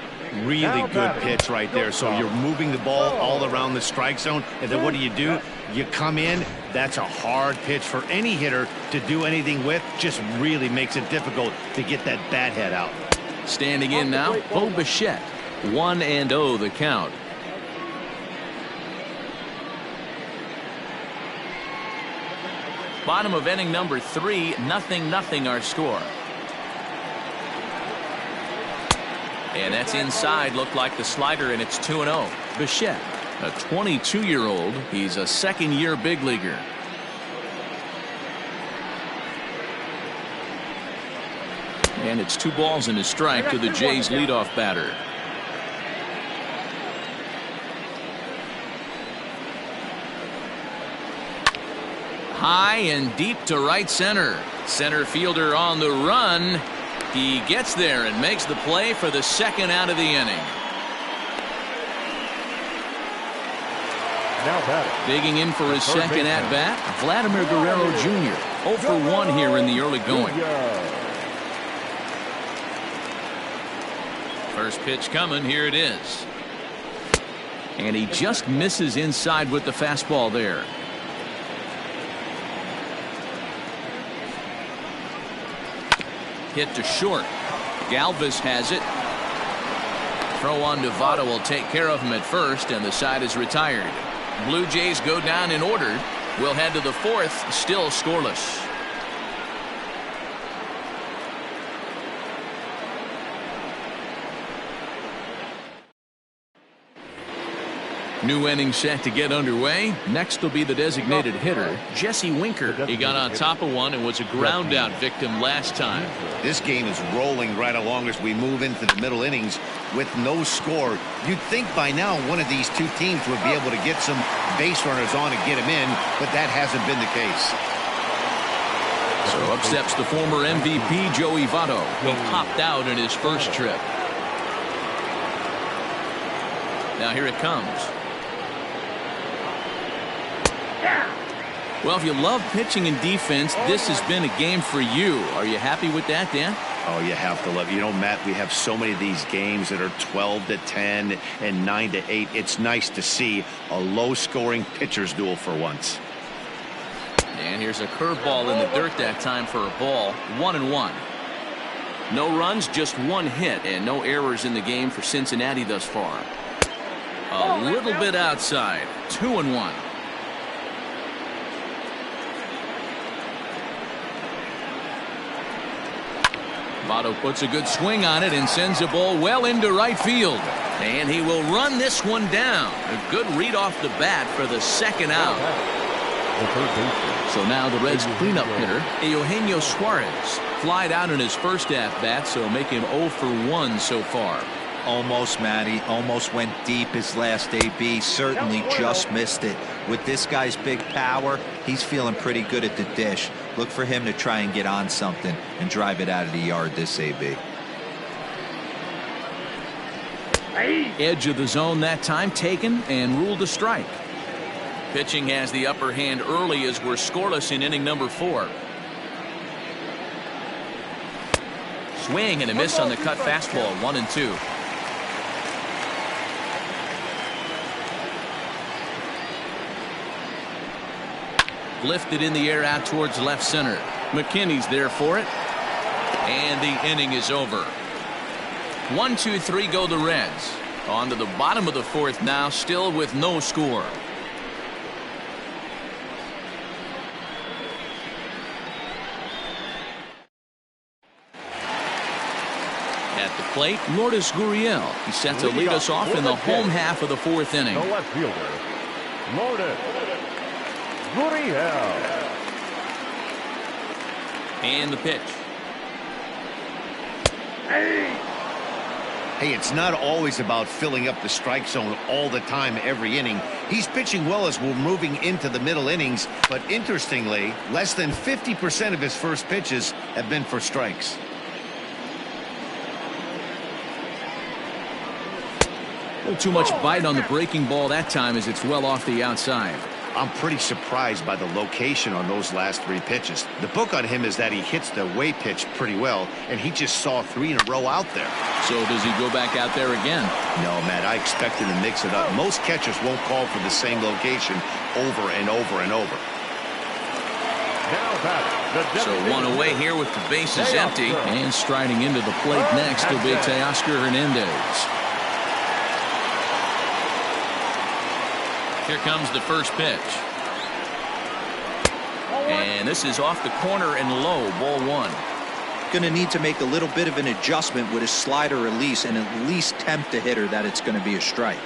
Really good pitch right there. So you're moving the ball all around the strike zone, and then what do? You come in. That's a hard pitch for any hitter to do anything with. Just really makes it difficult to get that bat head out. Standing in now, Bo Bichette. 1-0 the count. Bottom of inning number 3, 0-0 our score. And that's inside. Looked like the slider, and it's 2-0. Bichette, a 22-year-old. He's a second-year big leaguer. And it's 2 balls and a strike to the Jays leadoff batter. High and deep to right center. Center fielder on the run. He gets there and makes the play for the second out of the inning. Now batting. Digging in for his second at-bat, Vladimir Guerrero Jr. 0 for 1 here in the early going. First pitch coming. Here it is. And he just misses inside with the fastball there. Hit to short. Galvis has it. Throw on to Votto will take care of him at first, and the side is retired. Blue Jays go down in order. We'll head to the 4th, still scoreless. New inning set to get underway. Next will be the designated hitter, Jesse Winker. He got on top of one and was a ground out victim last time. This game is rolling right along as we move into the middle innings with no score. You'd think by now one of these two teams would be able to get some base runners on and get them in, but that hasn't been the case. So up steps the former MVP, Joey Votto. He popped out in his first trip. Now here it comes. Well, if you love pitching and defense, this has been a game for you. Are you happy with that, Dan? Oh, you have to love it. You know, Matt, we have so many of these games that are 12-10 and 9-8. It's nice to see a low-scoring pitcher's duel for once. And here's a curveball in the dirt that time for a ball. 1-1. No runs, just 1 hit, and no errors in the game for Cincinnati thus far. A little bit outside. 2-1. Votto puts a good swing on it and sends a ball well into right field. And he will run this one down. A good read off the bat for the second out. So now the Reds cleanup hitter, Eugenio Suarez, flied out in his first at-bat, so make him 0 for 1 so far. Almost, Matty. Almost went deep his last AB. Certainly just missed it. With this guy's big power, he's feeling pretty good at the dish. Look for him to try and get on something and drive it out of the yard this AB. Edge of the zone that time taken and ruled a strike. Pitching has the upper hand early as we're scoreless in inning number 4. Swing and a miss on the cut fastball. 1-2. Lifted in the air out towards left center. McKinney's there for it. And the inning is over. 1-2-3 go the Reds. On to the bottom of the 4th now, still with no score. At At the plate, Lourdes Gurriel. He's set to lead us off in the home half of the fourth inning. The left fielder, Lourdes Gurriel. And the pitch. Hey, it's not always about filling up the strike zone all the time every inning. He's pitching well as we're moving into the middle innings, but interestingly, less than 50% of his first pitches have been for strikes. A little too much bite on the breaking ball that time as it's well off the outside. I'm pretty surprised by the location on those last 3 pitches. The book on him is that he hits the way pitch pretty well, and he just saw 3 in a row out there. So does he go back out there again? No, Matt, I expect him to mix it up. Most catchers won't call for the same location over and over and over. So one away here with the bases empty. And striding into the plate next will be Teoscar Hernandez. Here comes the first pitch. And this is off the corner and low, ball 1. Going to need to make a little bit of an adjustment with his slider release and at least tempt the hitter that it's going to be a strike.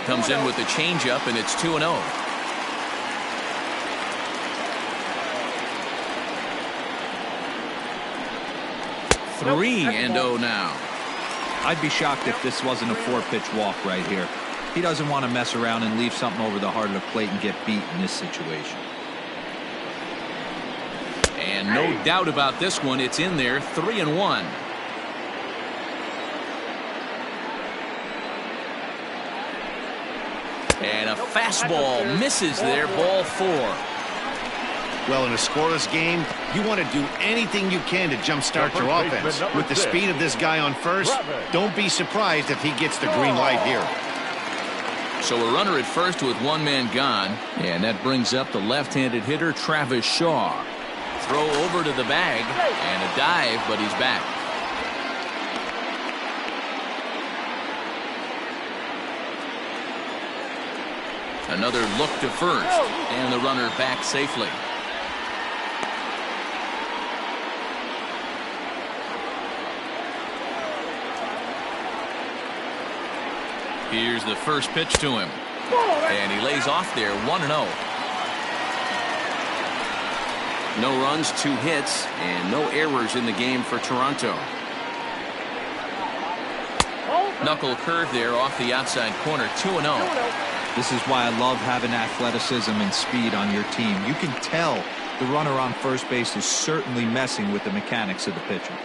Comes in with the changeup, and it's 2-0. Three and 0 now. I'd be shocked if this wasn't a 4-pitch walk right here. He doesn't want to mess around and leave something over the heart of the plate and get beat in this situation. And no doubt about this one, it's in there, 3-1. And a fastball misses there, ball 4. Well, in a scoreless game, you want to do anything you can to jumpstart your offense. With the speed of this guy on first, don't be surprised if he gets the green light here. So a runner at first with 1 man gone, and that brings up the left-handed hitter Travis Shaw. Throw over to the bag, and a dive, but he's back. Another look to first, and the runner back safely. Here's the first pitch to him. And he lays off there, 1-0. No runs, 2 hits, and no errors in the game for Toronto. Knuckle curve there off the outside corner, 2-0. This is why I love having athleticism and speed on your team. You can tell the runner on first base is certainly messing with the mechanics of the pitcher.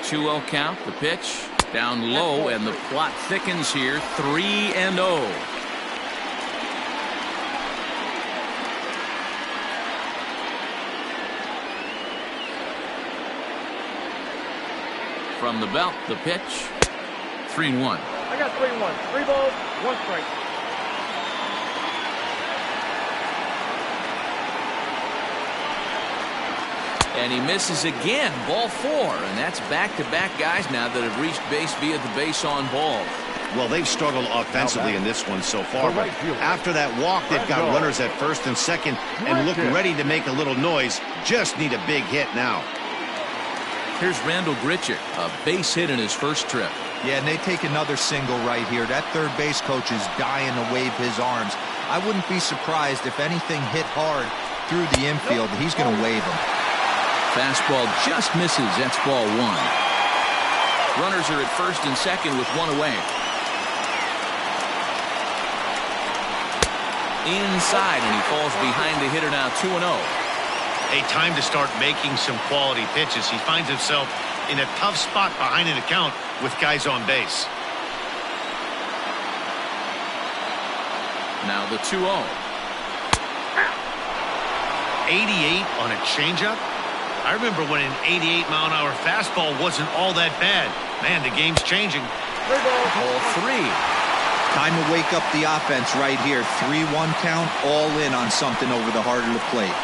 2-0 count, the pitch. Down low, and the plot thickens here, 3-0. From the belt, the pitch, 3-1. I got 3-1. 3 balls, 1 strike. And he misses again, ball 4, and that's back-to-back guys now that have reached base via the base on ball. Well, they've struggled offensively in this one so far, but after that walk, they've got runners at first and second and look ready to make a little noise. Just need a big hit now. Here's Randall Grichuk, a base hit in his first trip. Yeah, and they take another single right here. That third base coach is dying to wave his arms. I wouldn't be surprised if anything hit hard through the infield. He's going to wave them. Fastball just misses. That's ball 1. Runners are at first and second with 1 away. Inside, and he falls behind the hitter now, 2-0. A time to start making some quality pitches. He finds himself in a tough spot behind an account with guys on base. Now the 2-0. 88 on a changeup? I remember when an 88-mile-an-hour fastball wasn't all that bad. Man, the game's changing. Ball 3. Time to wake up the offense right here. 3-1 count, all in on something over the heart of the plate.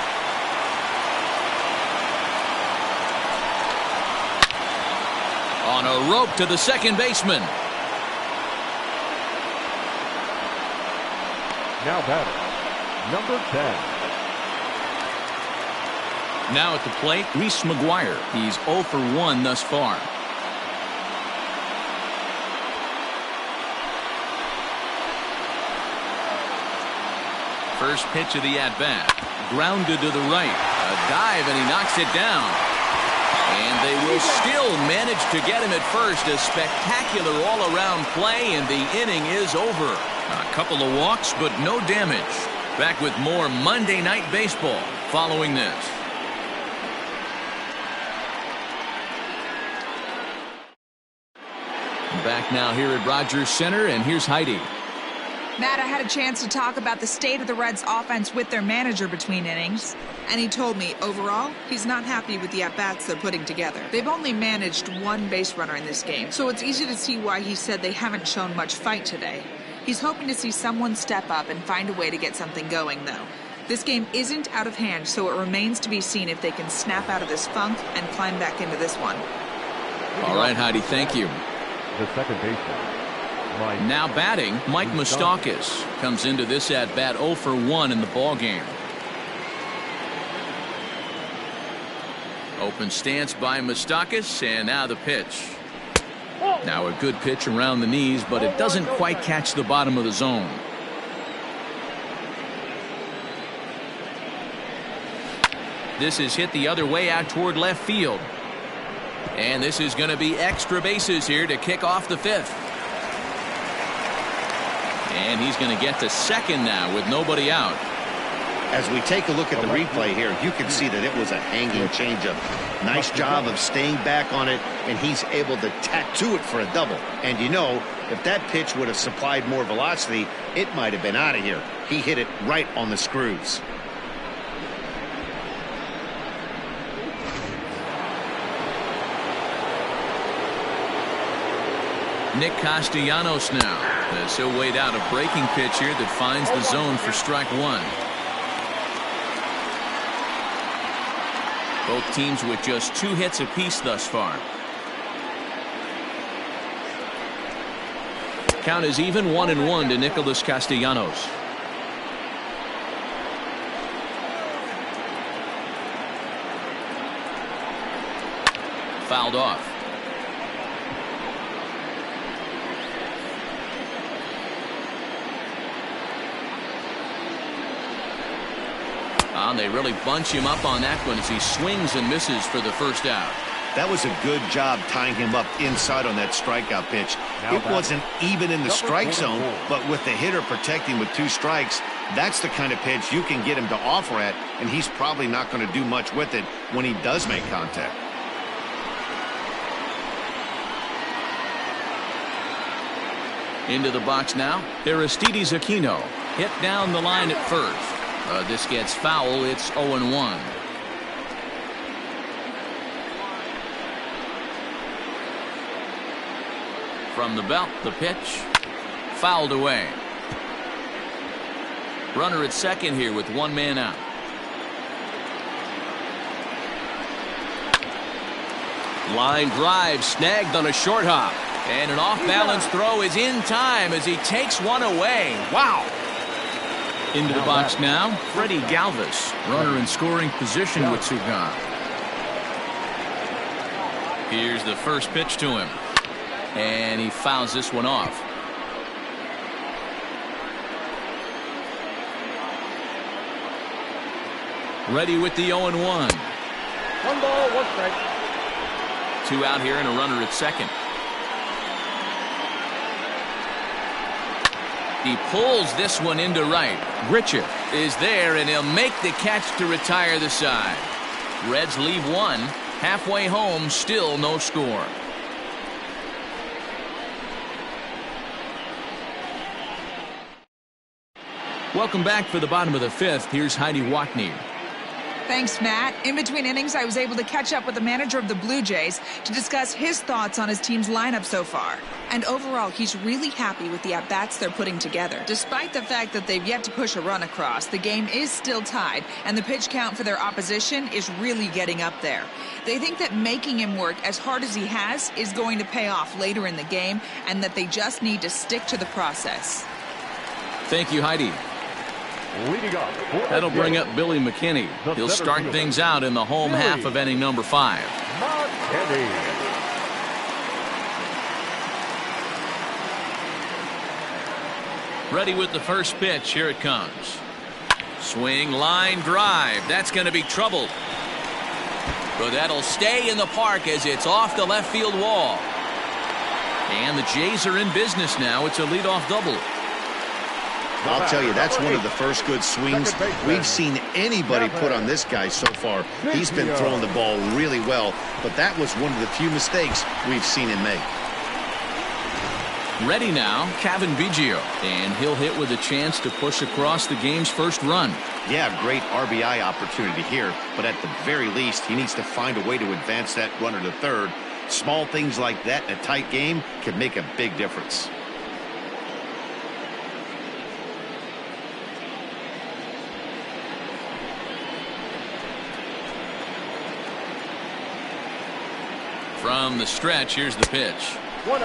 On a rope to the second baseman. Now batting, number 10. Now at the plate, Reese McGuire. He's 0 for 1 thus far. First pitch of the at-bat. Grounded to the right. A dive, and he knocks it down. And they will still manage to get him at first. A spectacular all-around play, and the inning is over. A couple of walks, but no damage. Back with more Monday Night Baseball following this. Back now here at Rogers Center, and here's Heidi. Matt, I had a chance to talk about the state of the Reds offense with their manager between innings, and he told me overall he's not happy with the at-bats they're putting together. They've only managed one base runner in this game, so it's easy to see why he said they haven't shown much fight today. He's hoping to see someone step up and find a way to get something going, though. This game isn't out of hand, so it remains to be seen if they can snap out of this funk and climb back into this one. All right, Heidi, thank you. The second baseman. Now batting, Mike Moustakas comes into this at-bat 0 for 1 in the ball game. Open stance by Moustakas, and now the pitch. Now a good pitch around the knees, but it doesn't quite catch the bottom of the zone. This is hit the other way out toward left field. And this is going to be extra bases here to kick off the fifth. And he's going to get to second now with nobody out. As we take a look at the replay here, you can see that it was a hanging changeup. Nice job of staying back on it, and he's able to tattoo it for a double. And you know, if that pitch would have supplied more velocity, it might have been out of here. He hit it right on the screws. Nick Castellanos now, as he'll wait out a breaking pitch here that finds the zone for strike one. Both teams with just 2 hits apiece thus far. Count is even 1-1 to Nicholas Castellanos. Fouled off. They really bunch him up on that one as he swings and misses for the first out. That was a good job tying him up inside on that strikeout pitch. It wasn't even in the strike zone, but with the hitter protecting with 2 strikes, that's the kind of pitch you can get him to offer at, and he's probably not going to do much with it when he does make contact. Into the box now, Aristides Aquino hit down the line at first. This gets foul. It's 0-1. From the belt, the pitch. Fouled away. Runner at second here with 1 man out. Line drive snagged on a short hop. And an off-balance throw is in time as he takes one away. Wow. Into the box now, Freddie Galvis, runner in scoring position with Sugan. Here's the first pitch to him, and he fouls this one off. Ready with the 0-1. 1 ball, 1 strike. 2 out here and a runner at second. He pulls this one into right. Grichuk is there, and he'll make the catch to retire the side. Reds leave 1. Halfway home, still no score. Welcome back for the bottom of the 5th. Here's Heidi Watney. Thanks, Matt. In between innings, I was able to catch up with the manager of the Blue Jays to discuss his thoughts on his team's lineup so far. And overall, he's really happy with the at-bats they're putting together. Despite the fact that they've yet to push a run across, the game is still tied, and the pitch count for their opposition is really getting up there. They think that making him work as hard as he has is going to pay off later in the game, and that they just need to stick to the process. Thank you, Heidi. Leading up. That'll bring up Billy McKinney. He'll start things out in the home half of inning number 5. McKinney. Ready with the first pitch. Here it comes. Swing, line, drive. That's going to be troubled. But that'll stay in the park as it's off the left field wall. And the Jays are in business now. It's a leadoff double. I'll tell you, that's one of the first good swings we've seen anybody put on this guy so far. He's been throwing the ball really well, but that was one of the few mistakes we've seen him make. Ready now, Cavan Biggio, and he'll hit with a chance to push across the game's first run. Yeah, great RBI opportunity here, but at the very least, he needs to find a way to advance that runner to third. Small things like that in a tight game can make a big difference. From the stretch, here's the pitch. 1-0.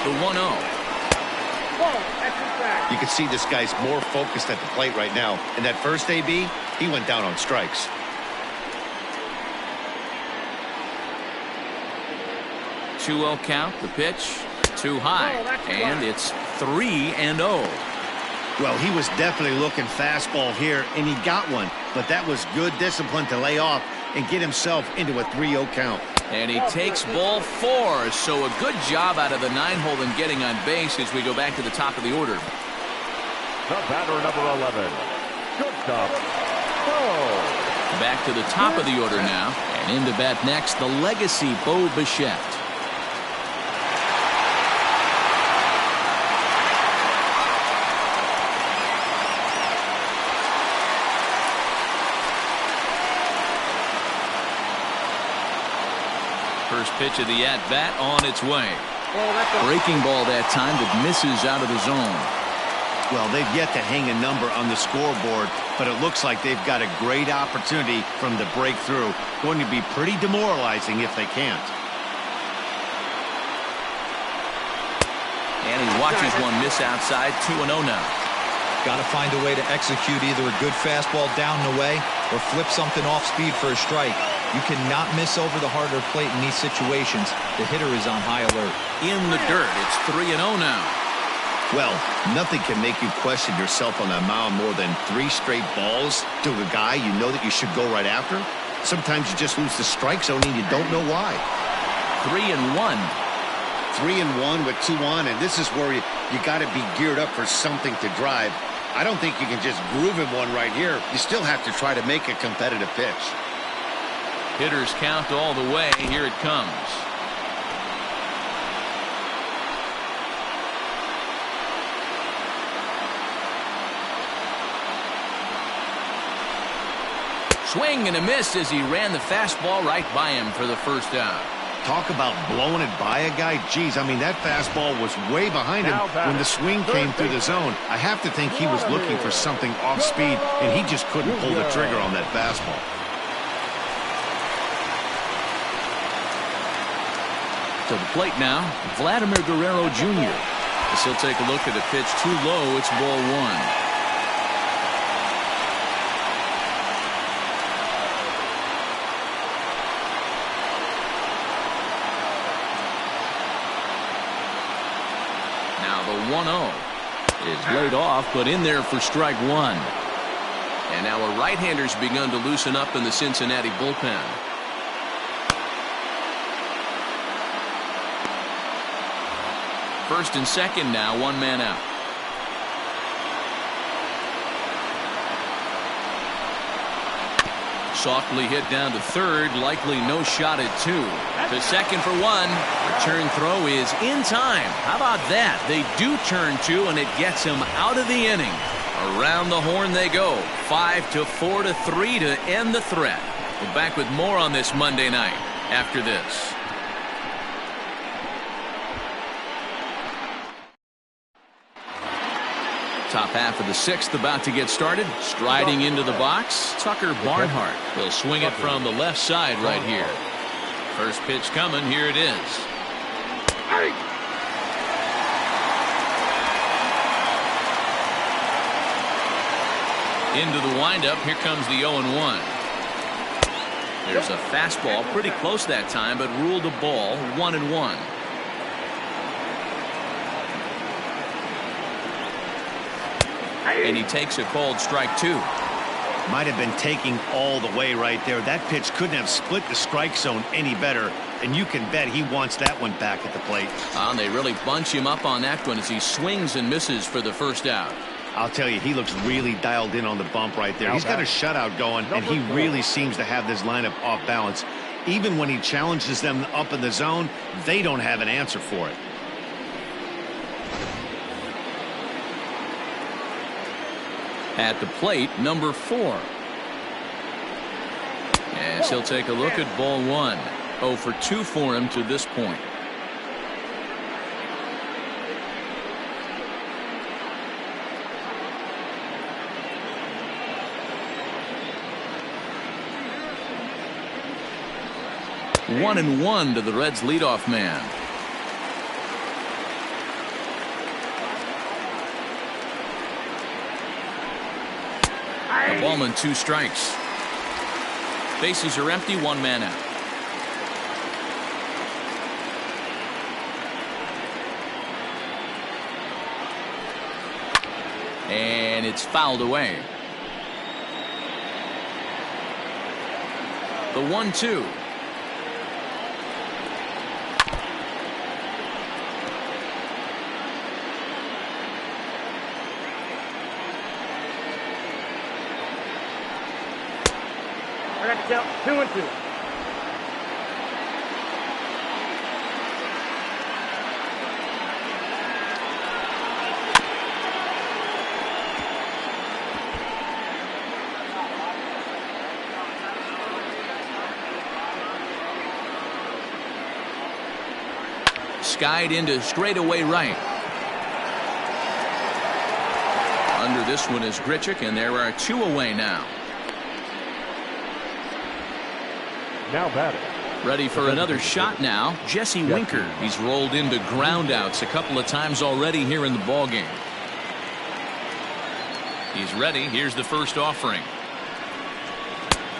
The 1-0. You can see this guy's more focused at the plate right now. And that first AB, he went down on strikes. Two-0 count. The pitch too high, and it's 3-0. Well, he was definitely looking fastball here, and he got one. But that was good discipline to lay off and get himself into a 3-0 count. And he takes ball 4, so a good job out of the 9-hole in getting on base as we go back to the top of the order. The batter, number 11, shortstop, Bo. Back to the top of the order now, and in to bat next, the legacy Bo Bichette. First pitch of the at-bat on its way. Breaking ball that time that misses out of the zone. Well, they've yet to hang a number on the scoreboard, but it looks like they've got a great opportunity from the breakthrough. Going to be pretty demoralizing if they can't. And he watches one miss outside. 2-0 now. Got to find a way to execute either a good fastball down and away or flip something off speed for a strike. You cannot miss over the harder plate in these situations. The hitter is on high alert. In the dirt, it's 3-0 now. Well, nothing can make you question yourself on that mound more than 3 straight balls to a guy you know that you should go right after. Sometimes you just lose the strike zone and you don't know why. 3-1. 3-1 with 2 on, and this is where you got to be geared up for something to drive. I don't think you can just groove him one right here. You still have to try to make a competitive pitch. Hitters count all the way. Here it comes. Swing and a miss as he ran the fastball right by him for the first out. Talk about blowing it by a guy. Geez, I mean, that fastball was way behind him when the swing came through the zone. I have to think he was looking for something off speed, and he just couldn't pull the trigger on that fastball. To the plate now, Vladimir Guerrero Jr. As he'll take a look at a pitch too low. It's ball 1. The 1-0 is laid off, but in there for strike 1. And now a right-hander's begun to loosen up in the Cincinnati bullpen. First and second now, 1 man out. Softly hit down to third, likely no shot at 2. To second for 1. Return throw is in time. How about that? They do turn 2, and it gets him out of the inning. Around the horn they go. 5-4 to 3 to end the threat. We're back with more on this Monday night after this. Top half of the 6th about to get started. Striding into the box, Tucker Barnhart. He'll swing it from the left side right here. First pitch coming. Here it is. Into the windup. Here comes the 0-1. There's a fastball pretty close that time, but ruled a ball. 1-1. And he takes a called strike 2. Might have been taking all the way right there. That pitch couldn't have split the strike zone any better, and you can bet he wants that one back at the plate. They really bunch him up on that one as he swings and misses for the first out. I'll tell you, he looks really dialed in on the bump right there. He's got a shutout going, and he really seems to have this lineup off balance. Even when he challenges them up in the zone, they don't have an answer for it. At the plate, number 4. As he'll take a look at ball 1. 0 for 2 for him to this point. One and 1 to the Reds leadoff man. The ballman 2 strikes. Bases are empty, 1 man out. And it's fouled away. The 1-2. I got to count 2-2. Skied into straightaway right. Under this one is Grichuk, and there are 2 away now. Now batting. Ready for another shot now, Jesse Winker. He's rolled into groundouts a couple of times already here in the ballgame. He's ready. Here's the first offering.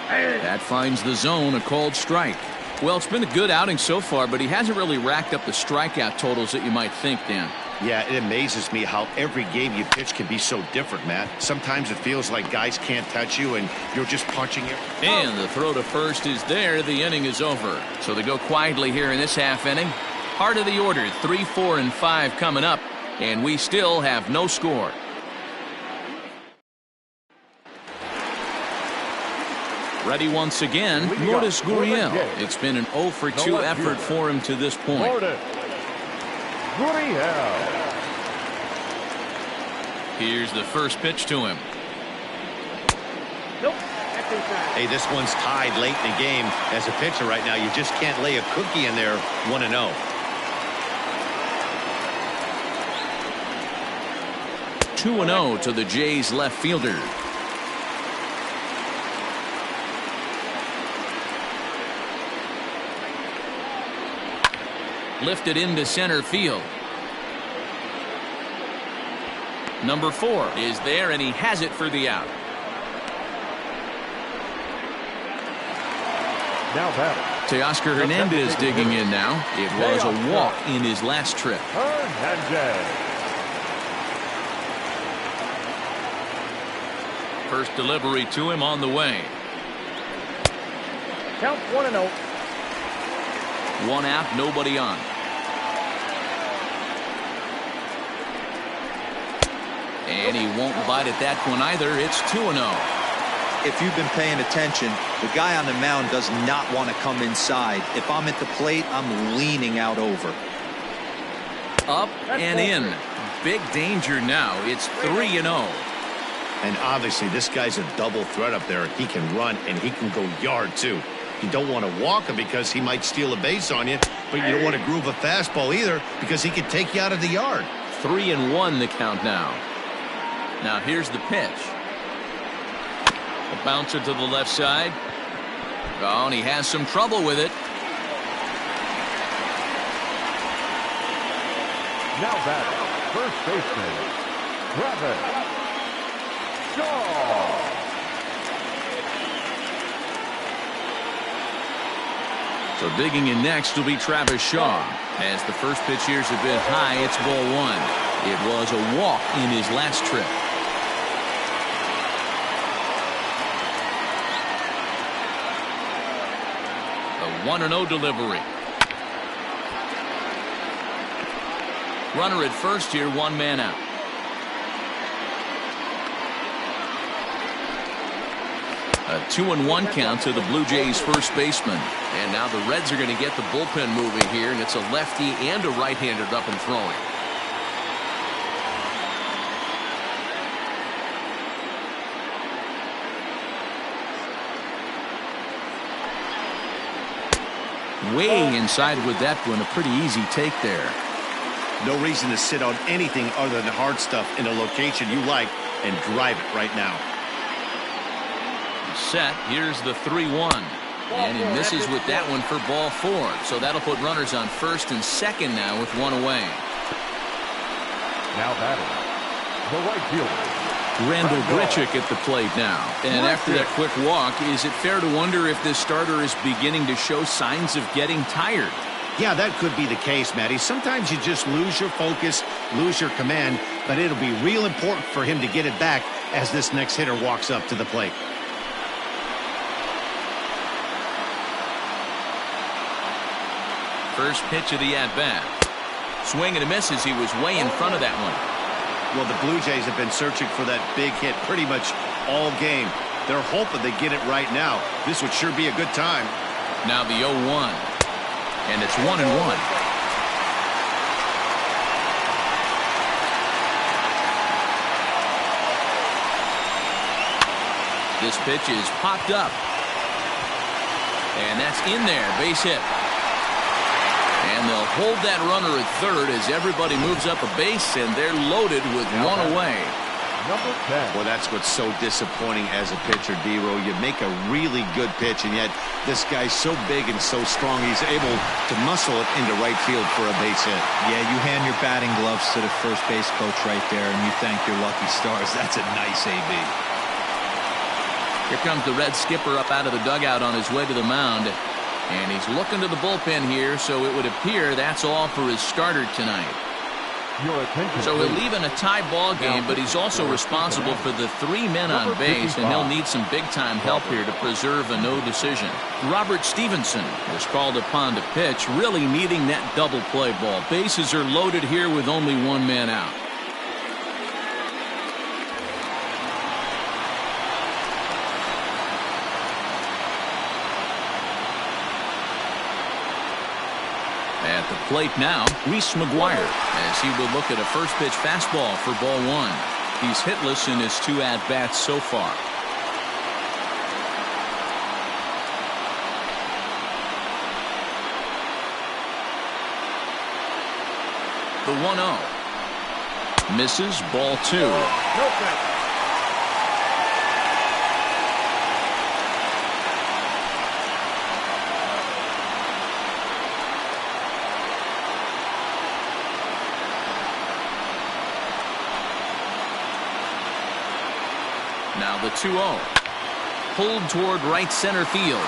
That finds the zone, a called strike. Well, it's been a good outing so far, but he hasn't really racked up the strikeout totals that you might think, Dan. Yeah, it amazes me how every game you pitch can be so different, Matt. Sometimes it feels like guys can't touch you and you're just punching it. And the throw to first is there. The inning is over. So they go quietly here in this half inning. Heart of the order, 3, 4, and 5 coming up, and we still have no score. Ready once again, Lourdes Gurriel. It's been an 0 for 2 effort for him to this point. Here's the first pitch to him. Nope. That's inside. Hey, this one's tied late in the game. As a pitcher right now, you just can't lay a cookie in there. 1-0. 2-0 to the Jays left fielder. Lifted into center field. Number 4 is there, and he has it for the out. Now batting. Teoscar Hernandez digging in now. It was a walk in his last trip. Hernandez. First delivery to him on the way. Count 1-0. 1 out, nobody on. And he won't bite at that one either. It's 2-0. If you've been paying attention, the guy on the mound does not want to come inside. If I'm at the plate, I'm leaning out over. Up and in. Big danger now. It's 3-0. And obviously, this guy's a double threat up there. He can run and he can go yard, too. You don't want to walk him because he might steal a base on you, but you don't want to groove a fastball either because he can take you out of the yard. 3-1 the count now. Now here's the pitch. A bouncer to the left side. Oh, and he has some trouble with it. Now batting, first baseman, Travis Shaw. So digging in next will be Travis Shaw. As the first pitch here is a bit high, it's ball one. It was a walk in his last trip. The 1-0 delivery. Runner at first here, one man out. A 2-1 count to the Blue Jays first baseman. And now the Reds are going to get the bullpen moving here, and it's a lefty and a right-handed up and throwing. Way inside with that one, a pretty easy take there. No reason to sit on anything other than hard stuff in a location you like and drive it right now. Set. Here's the 3-1. And he misses with that one for ball four. So that'll put runners on first and second now with one away. Now batting, the right fielder, Randall Grichuk at the plate now. And after that quick walk, is it fair to wonder if this starter is beginning to show signs of getting tired? Yeah, that could be the case, Matty. Sometimes you just lose your focus, lose your command, but it'll be real important for him to get it back as this next hitter walks up to the plate. First pitch of the at-bat. Swing and a miss as he was way in front of that one. Well, the Blue Jays have been searching for that big hit pretty much all game. They're hoping they get it right now. This would sure be a good time. Now the 0-1. And it's 1-1. This pitch is popped up. And that's in there. Base hit. And they'll hold that runner at third as everybody moves up a base, and they're loaded with one away. number 10. Well, that's what's so disappointing as a pitcher, D-Row. You make a really good pitch, and yet this guy's so big and so strong, he's able to muscle it into right field for a base hit. Yeah, you hand your batting gloves to the first base coach right there, and you thank your lucky stars. That's a nice AB. Here comes the Red skipper up out of the dugout on his way to the mound. And he's looking to the bullpen here, so it would appear that's all for his starter tonight. So he'll leave in a tie ball game, but he's also responsible for the 3 men on base, and he'll need some big-time help here to preserve a no decision. Robert Stevenson was called upon to pitch, really needing that double play ball. Bases are loaded here with only 1 man out. At the plate now, Reese McGuire, as he will look at a first pitch fastball for ball 1. He's hitless in his 2 at-bats so far. The 1-0. Misses, ball 2. No strike. Now the 2-0. Pulled toward right center field.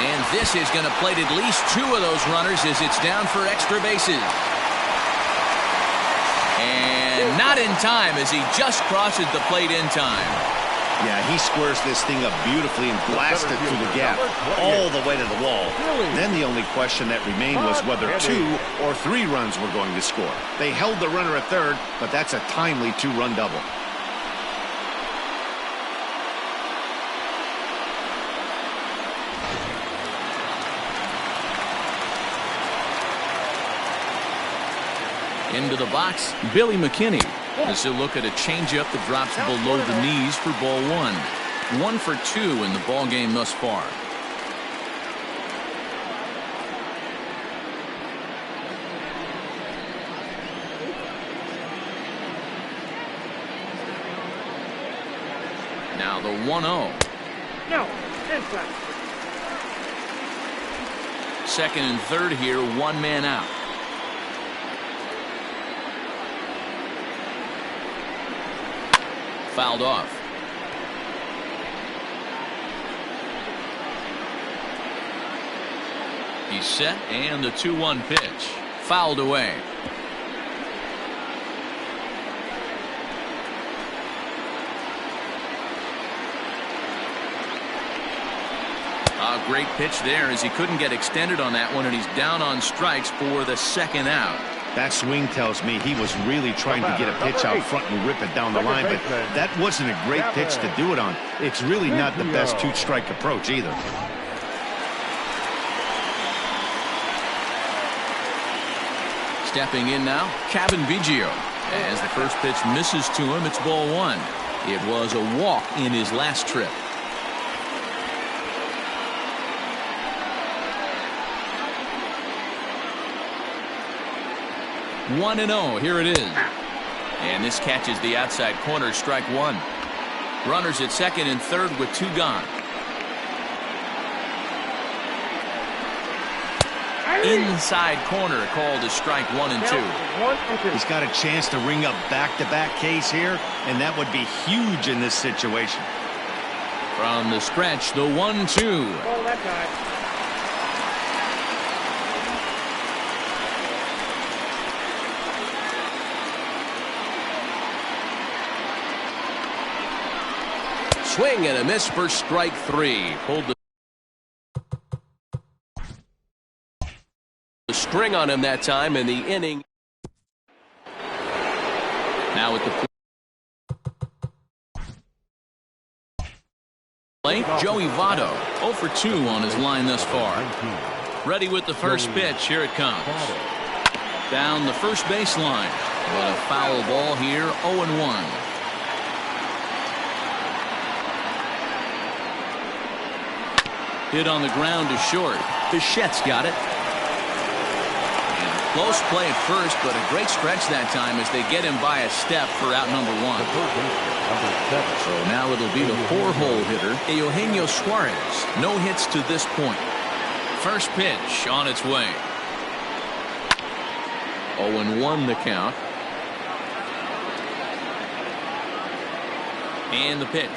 And this is going to plate at least 2 of those runners as it's down for extra bases. And not in time as he just crosses the plate in time. Yeah, he squares this thing up beautifully and blasts it through the gap all the way to the wall. Then the only question that remained was whether 2 or 3 runs were going to score. They held the runner at third, but that's a timely 2-run double. Into the box, Billy McKinney. As he'll look at a changeup that drops below the knees for ball 1. 1 for 2 in the ball game thus far. Now the 1-0. No, inside. Second and third here, 1 man out. Fouled off. He's set, and the 2-1 pitch. Fouled away. A great pitch there as he couldn't get extended on that one, and he's down on strikes for the second out. That swing tells me he was really trying to get a pitch out front and rip it down the line, but that wasn't a great pitch to do it on. It's really not the best two-strike approach either. Stepping in now, Kevin Biggio. As the first pitch misses to him, it's ball one. It was a walk in his last trip. One and 0. Here it is. And this catches the outside corner, strike one. Runners at second and third with two gone. Inside corner called as strike 1 and 2. He's got a chance to ring up back-to-back Ks here, and that would be huge in this situation. From the stretch, the 1-2. Ball that guy. Swing and a miss for strike 3. Pulled the string on him that time in the inning. Now at the plate, Joey Votto 0 for 2 on his line thus far. Ready with the first pitch. Here it comes. Down the first baseline. But a foul ball here, 0-1. Hit on the ground to short. Bichette's got it. And a close play at first, but a great stretch that time as they get him by a step for out number 1. So now it'll be the 4-hole hitter, Eugenio Suarez. No hits to this point. First pitch on its way. 0-1 the count. And the pitch.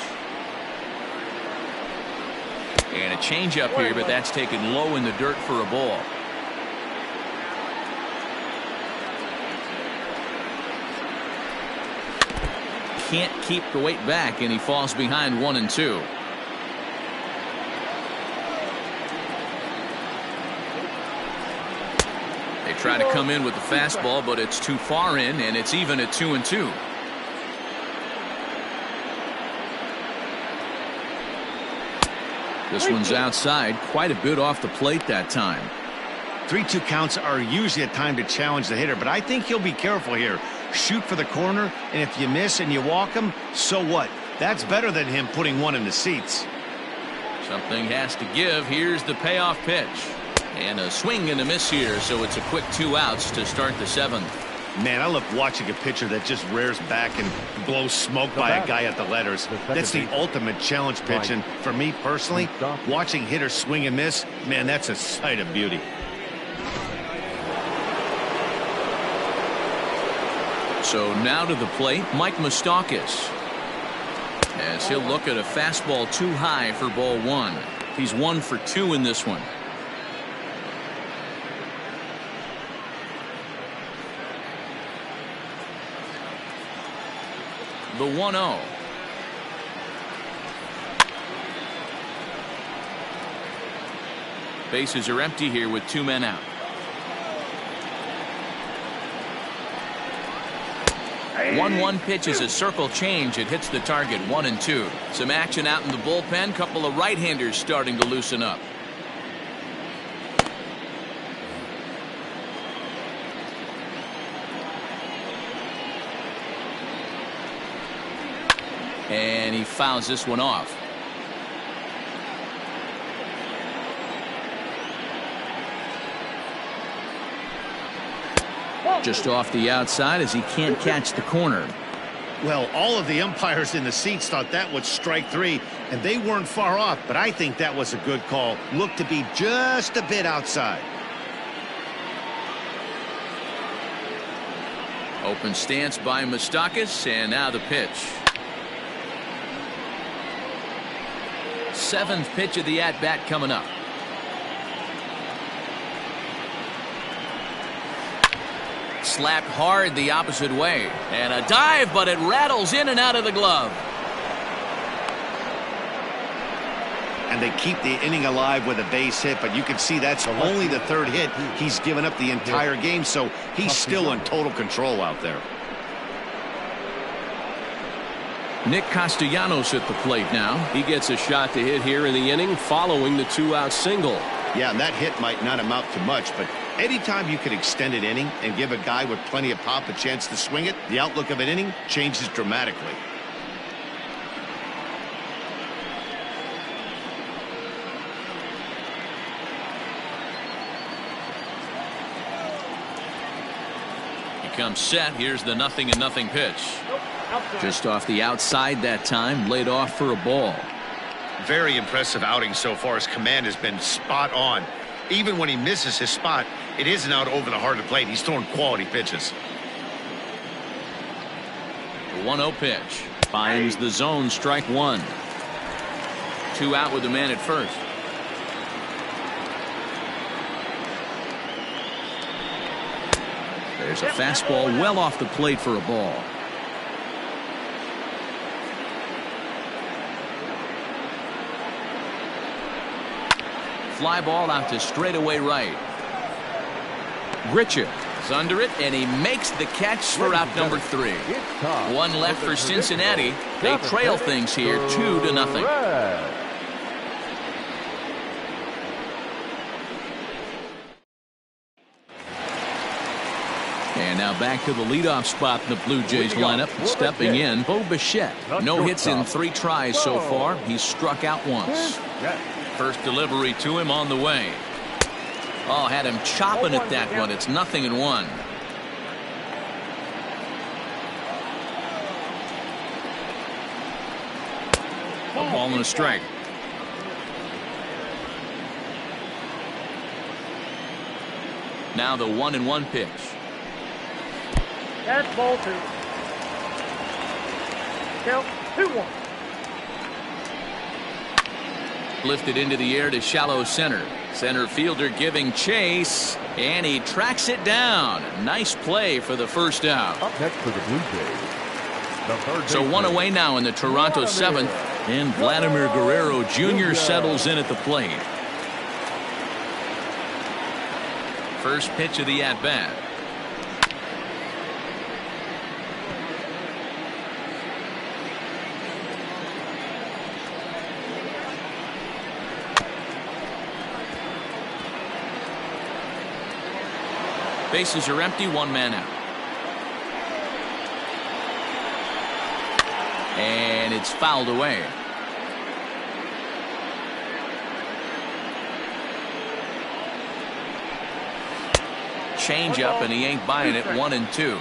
And a changeup here, but that's taken low in the dirt for a ball. Can't keep the weight back, and he falls behind 1 and 2. They try to come in with the fastball, but it's too far in, and it's even at 2 and 2. This one's outside, quite a bit off the plate that time. 3-2 counts are usually a time to challenge the hitter, but I think he'll be careful here. Shoot for the corner, and if you miss and you walk him, so what? That's better than him putting one in the seats. Something has to give. Here's the payoff pitch. And a swing and a miss here, so it's a quick 2 outs to start the 7th. Man, I love watching a pitcher that just rears back and blows smoke by a guy at the letters. That's the ultimate challenge pitch, and for me personally, watching hitters swing and miss, man, that's a sight of beauty. So now to the plate, Mike Moustakas. As he'll look at a fastball too high for ball 1. He's 1 for 2 in this one. The 1-0. Bases are empty here with 2 men out. Hey. 1-1 pitch is a circle change. It hits the target 1 and 2. Some action out in the bullpen. Couple of right-handers starting to loosen up. And he fouls this one off. Just off the outside as he can't catch the corner. Well, all of the umpires in the seats thought that was strike 3, and they weren't far off, but I think that was a good call. Looked to be just a bit outside. Open stance by Moustakas, and now the pitch. 7th pitch of the at-bat coming up. slapped hard the opposite way. And a dive, but it rattles in and out of the glove. And they keep the inning alive with a base hit, but you can see that's only the third hit he's given up the entire game, so he's still in total control out there. Nick Castellanos at the plate now. He gets a shot to hit here in the inning following the 2-out single. Yeah, and that hit might not amount to much, but anytime you can extend an inning and give a guy with plenty of pop a chance to swing it, the outlook of an inning changes dramatically. Comes set. Here's the 0-0 pitch. Just off the outside that time, laid off for a ball. Very impressive outing so far. His command has been spot on. Even when he misses his spot, it isn't out over the heart of the plate. He's throwing quality pitches. The 1-0 pitch finds the zone, strike one. 2 out with the man at first. There's a fastball well off the plate for a ball. Fly ball out to straightaway right. Grichuk is under it, and he makes the catch for out number 3. One left for Cincinnati. They trail things here 2-0. And now back to the leadoff spot in the Blue Jays lineup. Stepping in, Bo Bichette. No hits in 3 tries so far. He's struck out once. First delivery to him on the way. Oh, had him chopping at that one. It's 0-1. A ball and a strike. Now the 1-1 pitch. That's ball 2. Count 2-1. Lifted into the air to shallow center. Center fielder giving chase, and he tracks it down. Nice play for the first out. Up next for the Blue Jays, the third So one away now in the Toronto 7th, and Vladimir Guerrero Jr. settles in at the plate. First pitch of the at-bat. Bases are empty, 1 man out. And it's fouled away. Change up, and he ain't buying it. 1-2.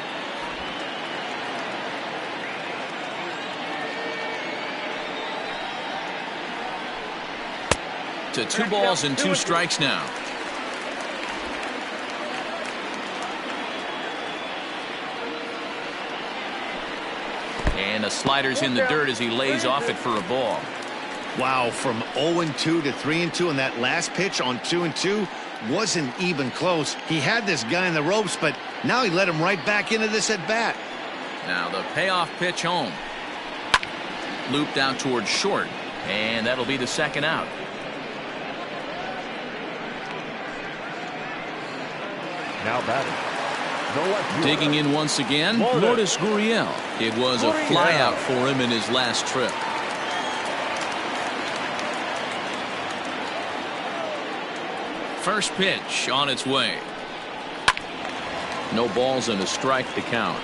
To 2 balls and 2 strikes now. And the slider's in the dirt as he lays off it for a ball. Wow, from 0-2 to 3-2, and that last pitch on 2-2 wasn't even close. He had this guy in the ropes, but now he let him right back into this at bat. Now the payoff pitch home. Looped out towards short, and that'll be the second out. Now batting. Digging in once again, Lourdes Gurriel. It was a flyout for him in his last trip. First pitch on its way. No balls and a strike to count.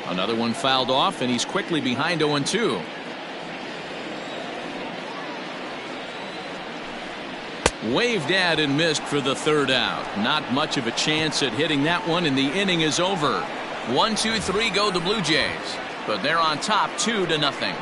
Another one fouled off, and he's quickly behind 0-2. Waved at and missed for the third out. Not much of a chance at hitting that one, and the inning is over. 1-2-3 go the Blue Jays, but they're on top 2-0.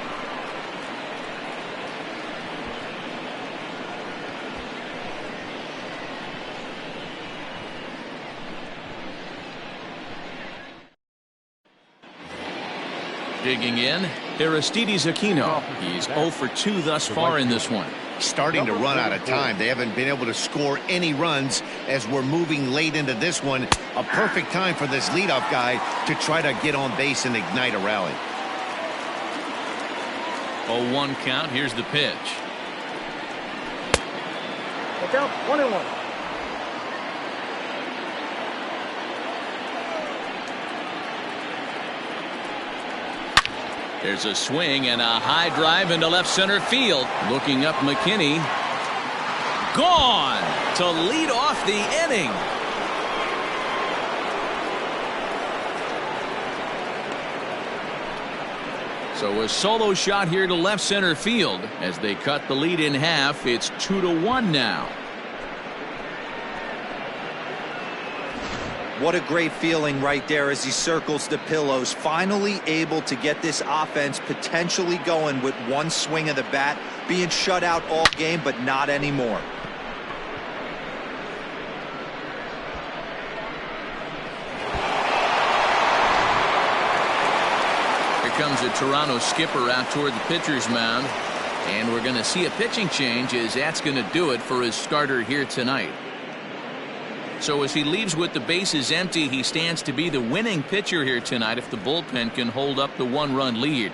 Digging in, Aristides Aquino. He's 0 for 2 thus far in this one. starting to run out of time. They haven't been able to score any runs as we're moving late into this one. A perfect time for this leadoff guy to try to get on base and ignite a rally. 0-1 count. Here's the pitch. Look out, 1-1. There's a swing and a high drive into left center field. Looking up, McKinney. Gone to lead off the inning. So a solo shot here to left center field as they cut the lead in half. It's 2-1 now. What a great feeling right there as he circles the pillows. Finally able to get this offense potentially going with one swing of the bat. Being shut out all game, but not anymore. Here comes the Toronto skipper out toward the pitcher's mound. And we're going to see a pitching change as that's going to do it for his starter here tonight. So as he leaves with the bases empty, he stands to be the winning pitcher here tonight if the bullpen can hold up the one-run lead.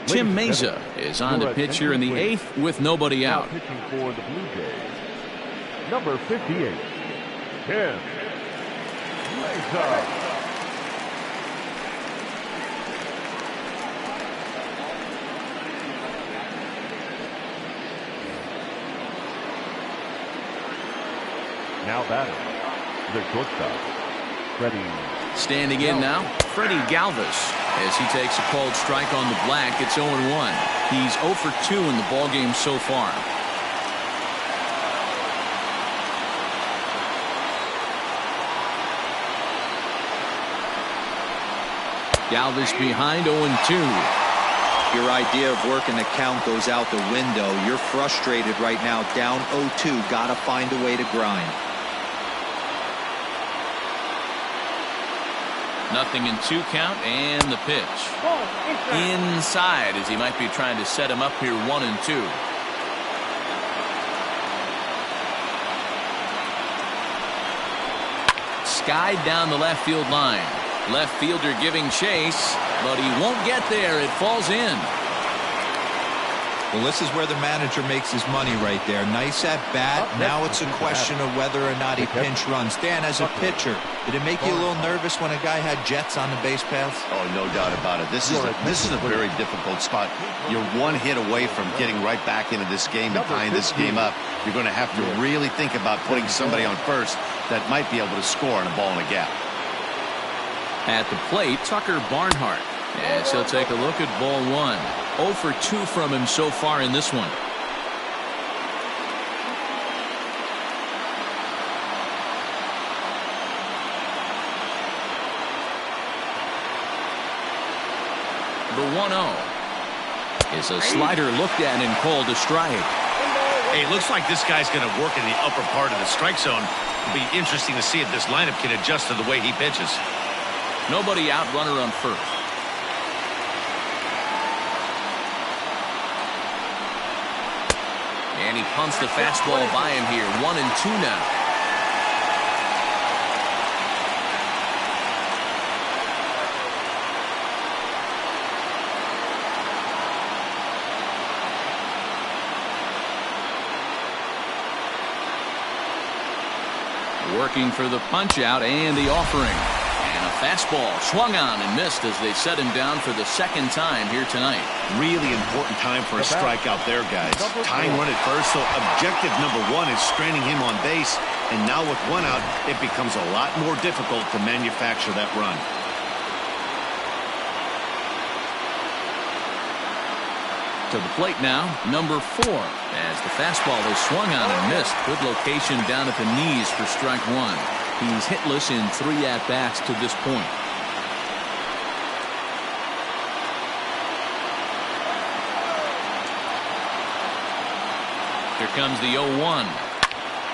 Tim Mesa is on to pitch here in the 8th with nobody out. Pitching for the Blue Jays, number 58, Tim Mesa. Now batting, the shortstop, Freddie. Standing in now, Freddie Galvis, as he takes a called strike on the black. It's 0-1. He's 0 for 2 in the ballgame so far. Galvis behind, 0-2. Your idea of working the count goes out the window. You're frustrated right now, down 0-2. Got to find a way to grind. Nothing in 2 count, and the pitch. Inside, as he might be trying to set him up here 1-2. Skied down the left field line. Left fielder giving chase, but he won't get there. It falls in. Well, this is where the manager makes his money right there. Nice at bat. Now it's a question of whether or not he pinch runs. Dan, as a pitcher, did it make you a little nervous when a guy had jets on the base paths? Oh, no doubt about it. This is a very difficult spot. You're one hit away from getting right back into this game and tying this game up. You're going to have to really think about putting somebody on first that might be able to score on a ball in a gap. At the plate, Tucker Barnhart. As he'll take a look at ball 1. 0 for 2 from him so far in this one. The 1-0 is a slider looked at and called a strike. Hey, it looks like this guy's going to work in the upper part of the strike zone. It'll be interesting to see if this lineup can adjust to the way he pitches. Nobody out, runner on first. And he punts the fastball by him here. 1-2 now. Working for the punch out and the offering. And a fastball swung on and missed as they set him down for the second time here tonight. Really important time for a strikeout there, guys. Tying run at first, so objective number 1 is straining him on base. And now with 1 out, it becomes a lot more difficult to manufacture that run. To the plate now, number 4, as the fastball is swung on and missed. Good location down at the knees for strike 1. He's hitless in 3 at-bats to this point. Here comes the 0-1.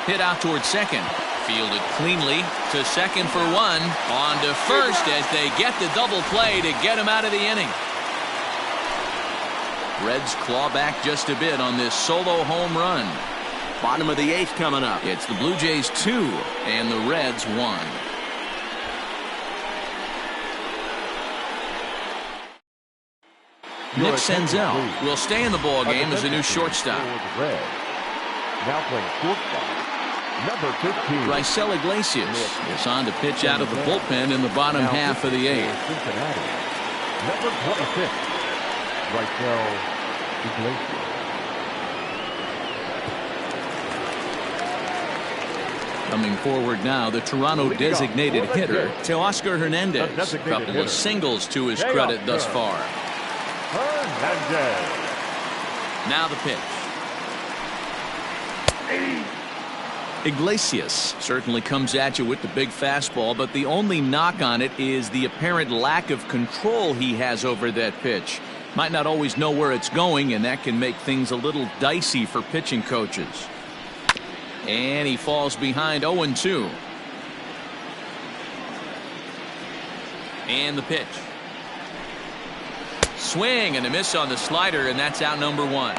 Hit out towards second. Fielded cleanly to second for one. On to first as they get the double play to get him out of the inning. Reds claw back just a bit on this solo home run. Bottom of the 8th coming up. It's the Blue Jays 2 and the Reds 1. Nick Senzel will stay in the ball game as a new shortstop. Now playing shortstop, number 15. Raisel Iglesias is on to pitch out of the bullpen in the bottom half of the 8th. Cincinnati, number 26. Raisel Iglesias. Coming forward now, the Toronto designated hitter, Teoscar Hernandez. A couple of singles to his credit thus far. Hernandez. Now the pitch. Iglesias certainly comes at you with the big fastball, but the only knock on it is the apparent lack of control he has over that pitch. Might not always know where it's going, and that can make things a little dicey for pitching coaches. And he falls behind 0-2. And the pitch. Swing and a miss on the slider, and that's out number 1.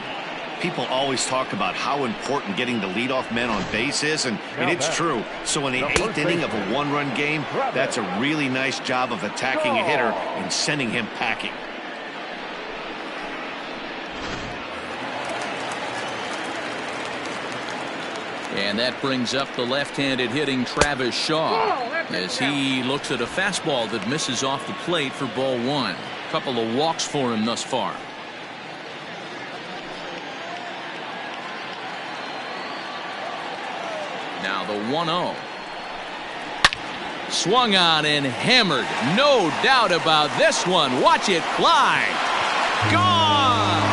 People always talk about how important getting the leadoff man on base is, and it's true. So in the 8th inning of a one-run game, that's a really nice job of attacking a hitter and sending him packing. And that brings up the left-handed hitting Travis Shaw as he looks at a fastball that misses off the plate for ball 1. Couple of walks for him thus far. Now the 1-0. Swung on and hammered. No doubt about this one. Watch it fly. Gone!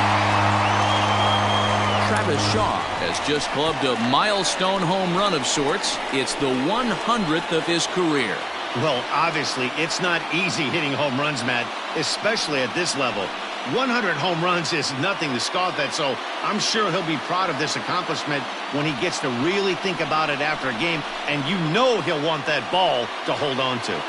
Travis Shaw has just clubbed a milestone home run of sorts. It's the 100th of his career. Well, obviously, it's not easy hitting home runs, Matt, especially at this level. 100 home runs is nothing to scoff at, so I'm sure he'll be proud of this accomplishment when he gets to really think about it after a game, and you know he'll want that ball to hold on to.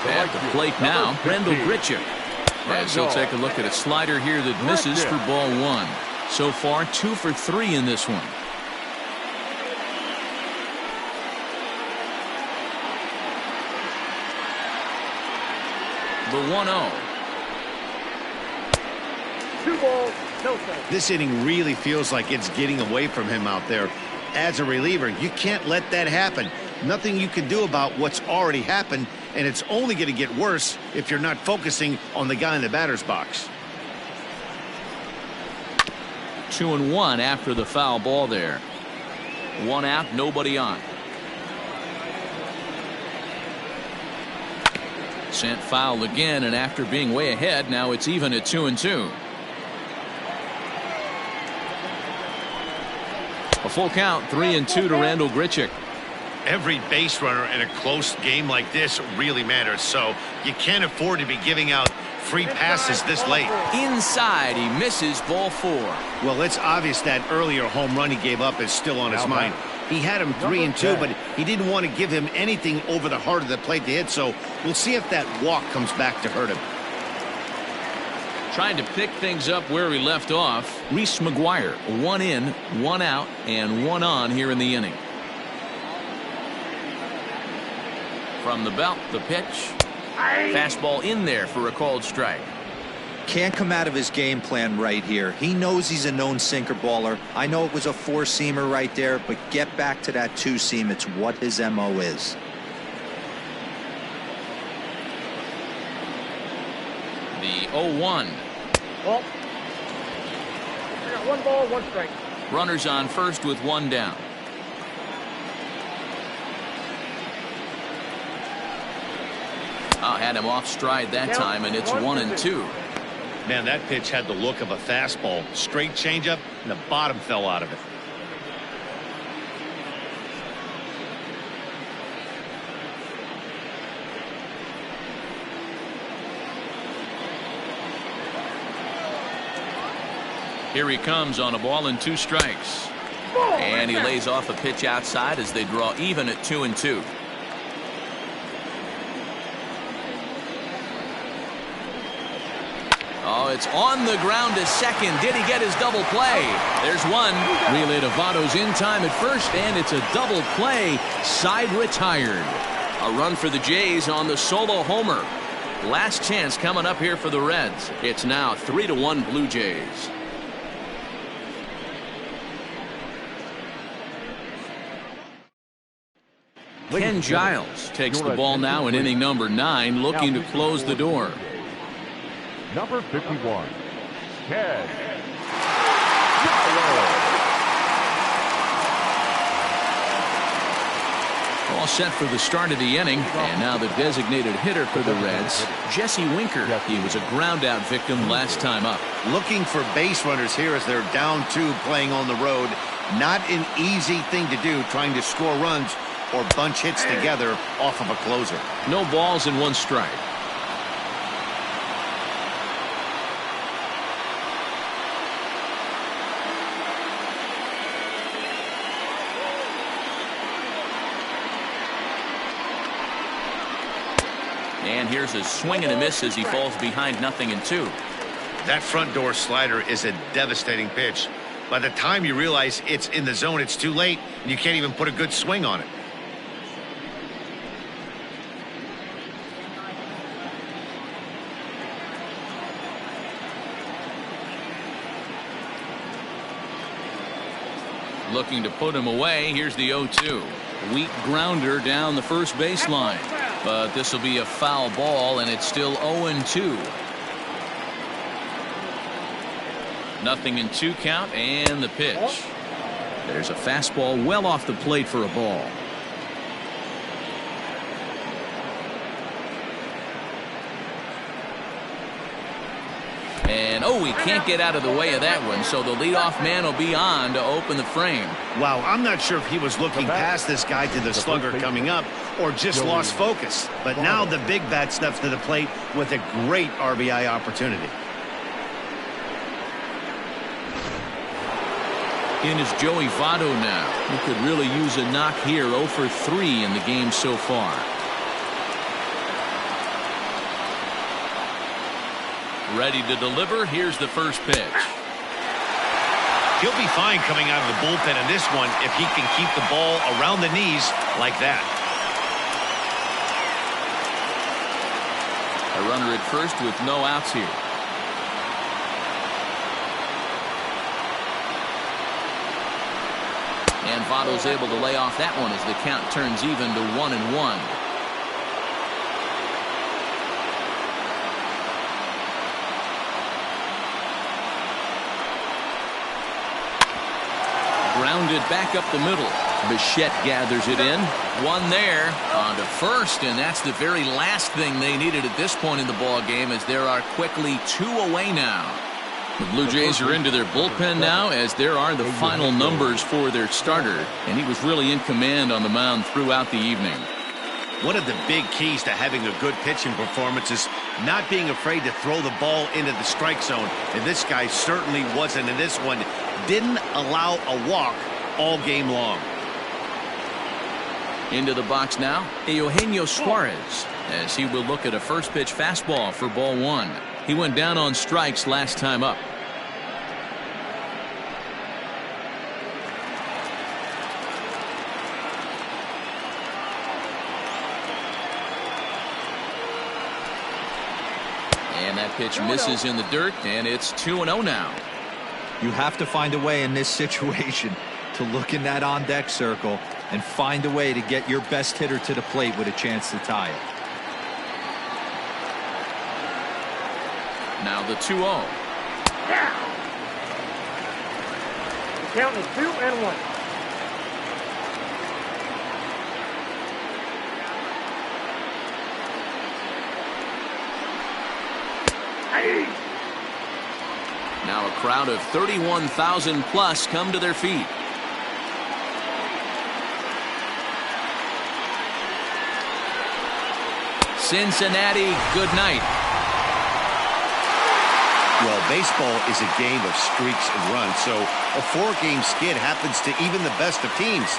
At the plate now, Randal Grichuk. As he'll take a look at a slider here that misses for ball 1. So far, 2 for 3 in this one. The 1-0. 2 balls, no strikes. This inning really feels like it's getting away from him out there. As a reliever, you can't let that happen. Nothing you can do about what's already happened, and it's only going to get worse if you're not focusing on the guy in the batter's box. 2-1 after the foul ball there. 1 out, nobody on. Sent foul again, and after being way ahead, now it's even at 2-2. A full count, 3-2 to Randal Grichuk. Every base runner in a close game like this really matters, so you can't afford to be giving out free passes this late. Inside, he misses ball 4. Well, it's obvious that earlier home run he gave up is still on his mind. He had him 3-2, but he didn't want to give him anything over the heart of the plate to hit, so we'll see if that walk comes back to hurt him. Trying to pick things up where he left off, Reese McGuire, 1 in, 1 out, and 1 on here in the inning. From the belt, the pitch. Fastball in there for a called strike. Can't come out of his game plan right here. He knows he's a known sinker baller. I know it was a 4-seamer right there, but get back to that 2-seam. It's what his MO is. The 0-1. Well, I got 1 ball, 1 strike. Runners on first with 1 down. Had him off stride that time, and it's 1-2. Man, that pitch had the look of a fastball. Straight changeup, and the bottom fell out of it. Here he comes on a ball and 2 strikes. And he lays off a pitch outside as they draw even at 2-2. Oh, it's on the ground to second. Did he get his double play? There's one. Relay to Votto's in time at first, and it's a double play. Side retired. A run for the Jays on the solo homer. Last chance coming up here for the Reds. It's now 3-1 Blue Jays. Ken Giles takes the ball now in inning number 9, looking to close the door. Number 51, Ken All set for the start of the inning, and now the designated hitter for the Reds, Jesse Winker. He was a ground-out victim last time up. Looking for base runners here as they're down 2 playing on the road. Not an easy thing to do, trying to score runs or bunch hits together off of a closer. No balls and 1 strike. And here's a swing and a miss as he falls behind 0-2. That front door slider is a devastating pitch. By the time you realize it's in the zone, it's too late, and you can't even put a good swing on it. Looking to put him away. Here's the 0-2. Weak grounder down the first baseline. But this will be a foul ball, and it's still 0-2. 0-2 count, and the pitch. There's a fastball well off the plate for a ball. And, he can't get out of the way of that one, so the leadoff man will be on to open the frame. Wow, I'm not sure if he was looking past this guy to the slugger coming up or just lost focus. But now the big bat steps to the plate with a great RBI opportunity. In is Joey Votto now. He could really use a knock here. 0 for 3 in the game so far. Ready to deliver. Here's the first pitch. He'll be fine coming out of the bullpen in this one if he can keep the ball around the knees like that. A runner at first with no outs here. And Votto's able to lay off that one as the count turns even to 1-1. Grounded back up the middle. Bichette gathers it in. One there on to first, and that's the very last thing they needed at this point in the ball game, as there are quickly 2 away now. The Blue Jays are into their bullpen now, as there are the final numbers for their starter, and he was really in command on the mound throughout the evening. One of the big keys to having a good pitching performance is not being afraid to throw the ball into the strike zone, and this guy certainly wasn't in this one. Didn't allow a walk all game long. Into the box now, Eugenio Suarez, as he will look at a first pitch fastball for ball 1. He went down on strikes last time up. And that pitch misses in the dirt, and it's 2-0 now. You have to find a way in this situation to look in that on-deck circle and find a way to get your best hitter to the plate with a chance to tie it. Now the 2-0. Count is 2-1. Now a crowd of 31,000 plus come to their feet. Cincinnati, good night. Well, baseball is a game of streaks and runs, so a 4-game skid happens to even the best of teams.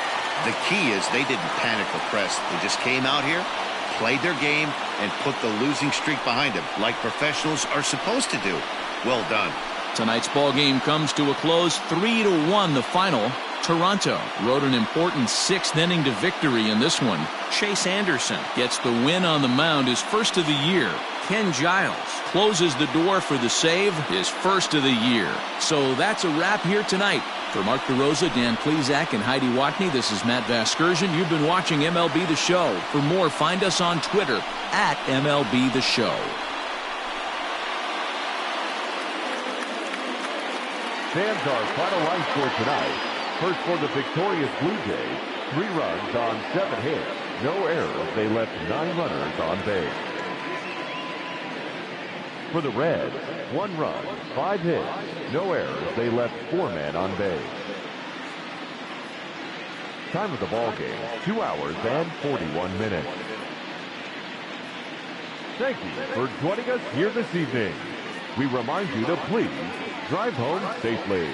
The key is they didn't panic or press. They just came out here, played their game, and put the losing streak behind them, like professionals are supposed to do. Well done. Tonight's ball game comes to a close, 3-1 the final. Toronto rode an important 6th inning to victory in this one. Chase Anderson gets the win on the mound, his first of the year. Ken Giles closes the door for the save, his first of the year. So that's a wrap here tonight. For Mark DeRosa, Dan Plesac, and Heidi Watney, this is Matt Vasgersian. You've been watching MLB The Show. For more, find us on Twitter at MLB The Show. Fans, our final line score tonight. First for the victorious Blue Jays, 3 runs on 7 hits. No errors. They left 9 runners on base. For the Reds, 1 run, 5 hits. No errors. They left 4 men on base. Time of the ball game, 2 hours and 41 minutes. Thank you for joining us here this evening. We remind you to please drive home safely.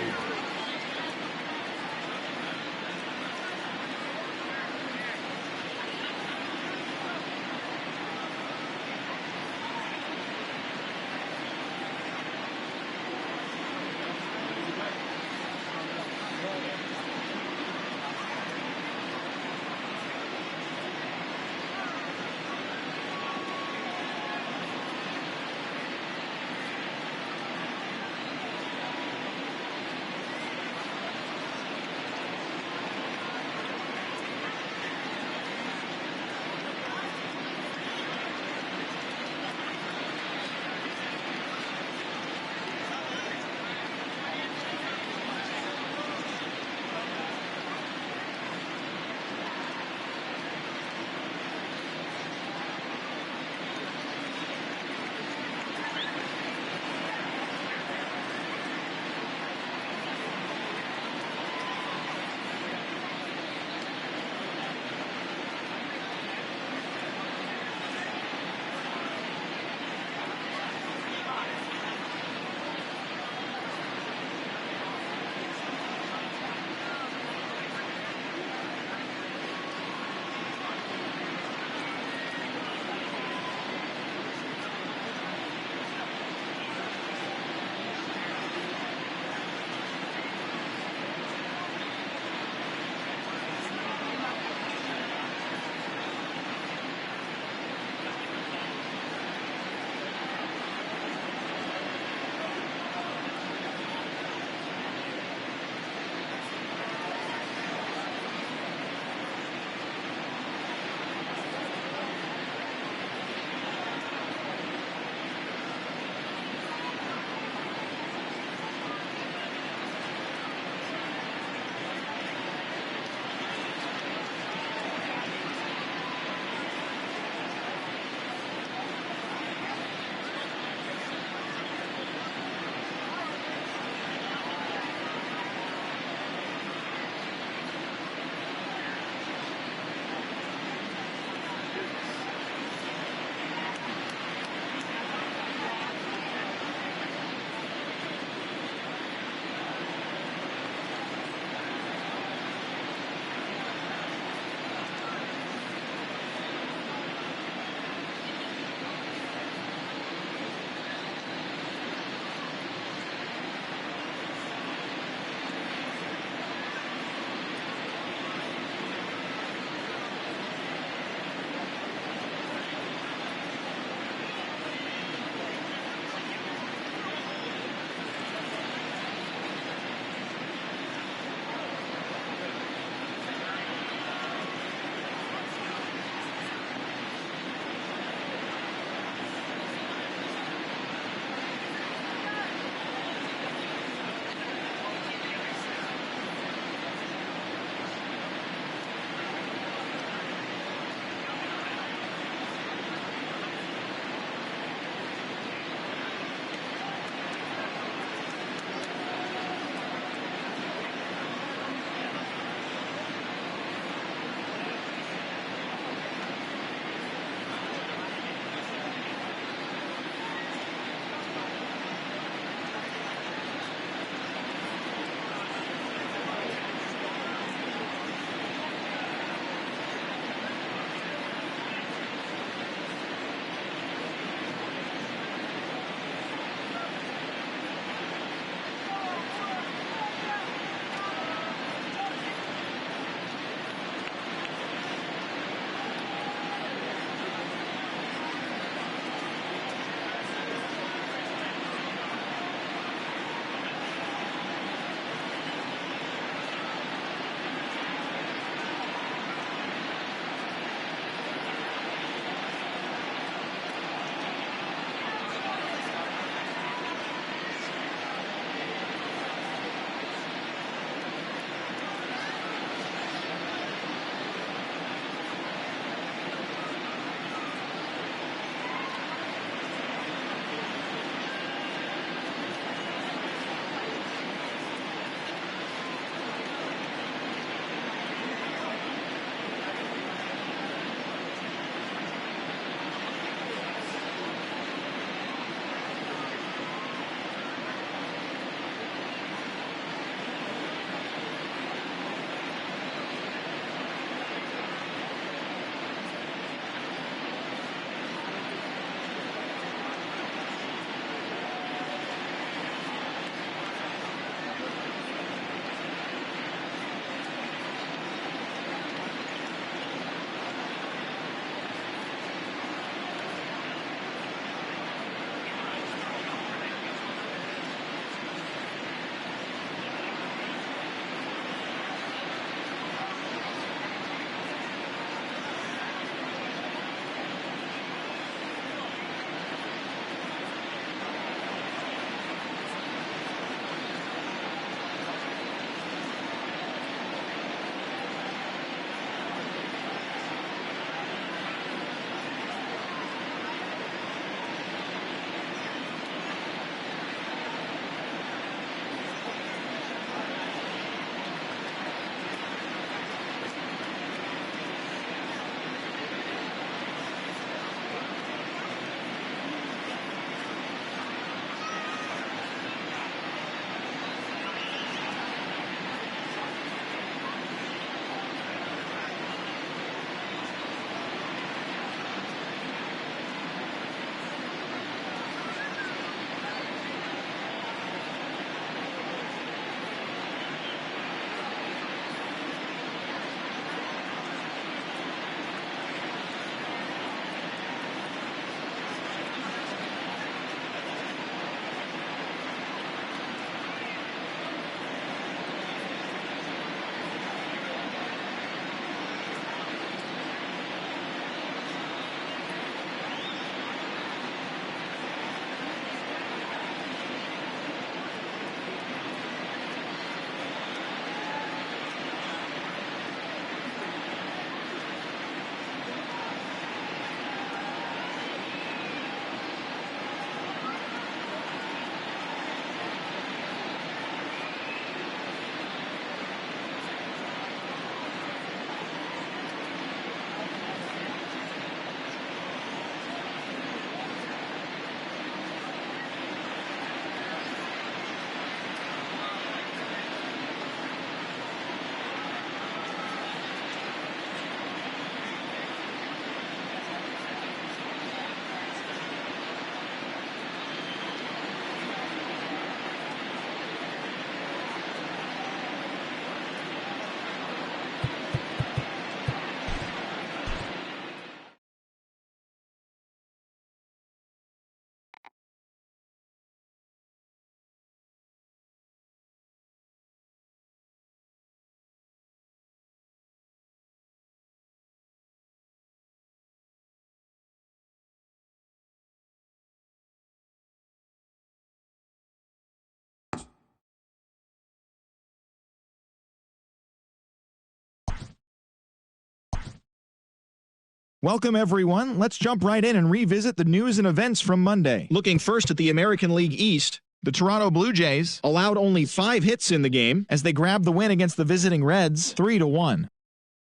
Welcome, everyone. Let's jump right in and revisit the news and events from Monday. Looking first at the American League East, the Toronto Blue Jays allowed only 5 hits in the game as they grabbed the win against the visiting Reds 3-1.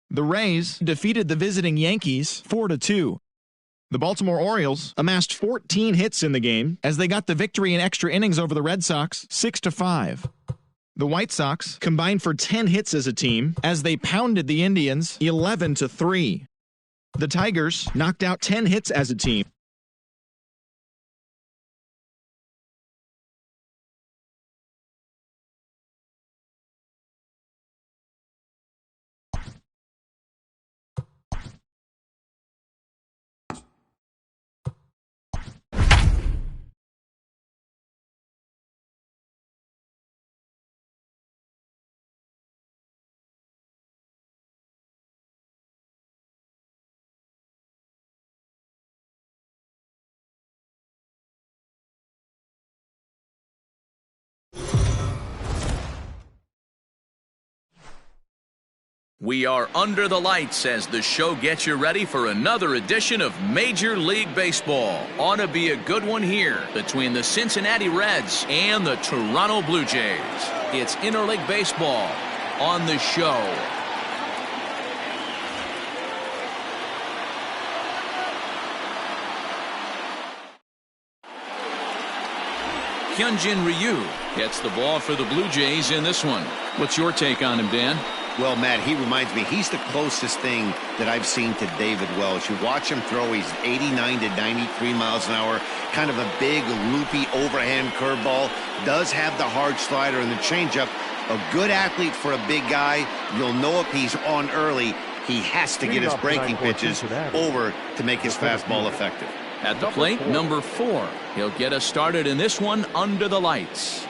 The Rays defeated the visiting Yankees 4-2. The Baltimore Orioles amassed 14 hits in the game as they got the victory in extra innings over the Red Sox 6-5. The White Sox combined for 10 hits as a team as they pounded the Indians 11-3. The Tigers knocked out 10 hits as a team. We are under the lights as the show gets you ready for another edition of Major League Baseball. Ought to be a good one here between the Cincinnati Reds and the Toronto Blue Jays. It's Interleague Baseball on the show. Hyunjin Ryu gets the ball for the Blue Jays in this one. What's your take on him, Dan? Well, Matt, he reminds me, he's the closest thing that I've seen to David Wells. You watch him throw, he's 89 to 93 miles an hour, kind of a big, loopy, overhand curveball, does have the hard slider and the changeup. A good athlete for a big guy. You'll know if he's on early, he has to get his breaking pitches over to make his fastball effective. At the plate, number 4. He'll get us started in this one under the lights.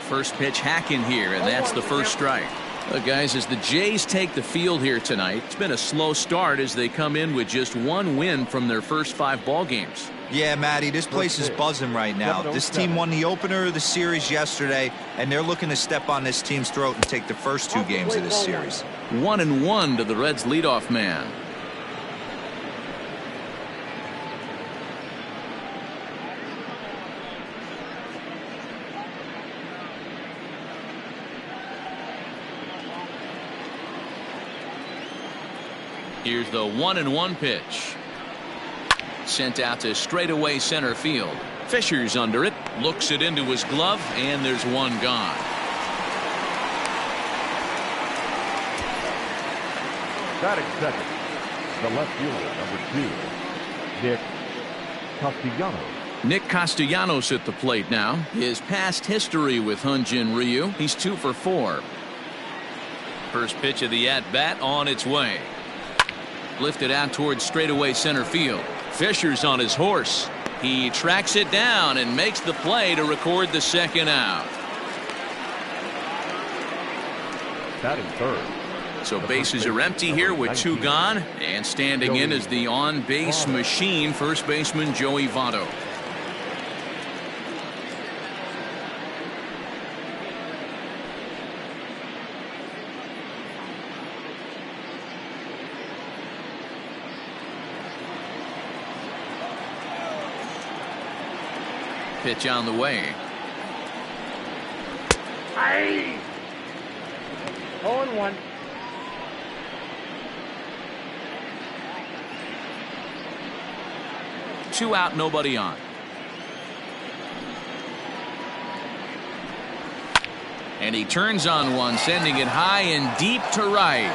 First pitch hacking here, and that's the first strike. Look, guys, as the Jays take the field here tonight, it's been a slow start as they come in with just 1 win from their first 5 ball games. Yeah, Matty, this place is buzzing right now. This team won the opener of the series yesterday, and they're looking to step on this team's throat and take the first 2 games of this series. 1-1 to the Reds' leadoff man. Here's the 1-1 pitch. Sent out to straightaway center field. Fisher's under it, looks it into his glove, and there's one gone. Batting second, the left fielder, number 2, Nick Castellanos. Nick Castellanos at the plate now. His past history with Hyunjin Ryu, he's 2 for 4. First pitch of the at-bat on its way. Lifted out towards straightaway center field. Fisher's on his horse. He tracks it down and makes the play to record the second out. Batting third. So bases are empty here with 2 gone. And standing in is the on-base machine, first baseman Joey Votto. Pitch on the way. Aye. 0-1. Two out, nobody on. And he turns on one, sending it high and deep to right.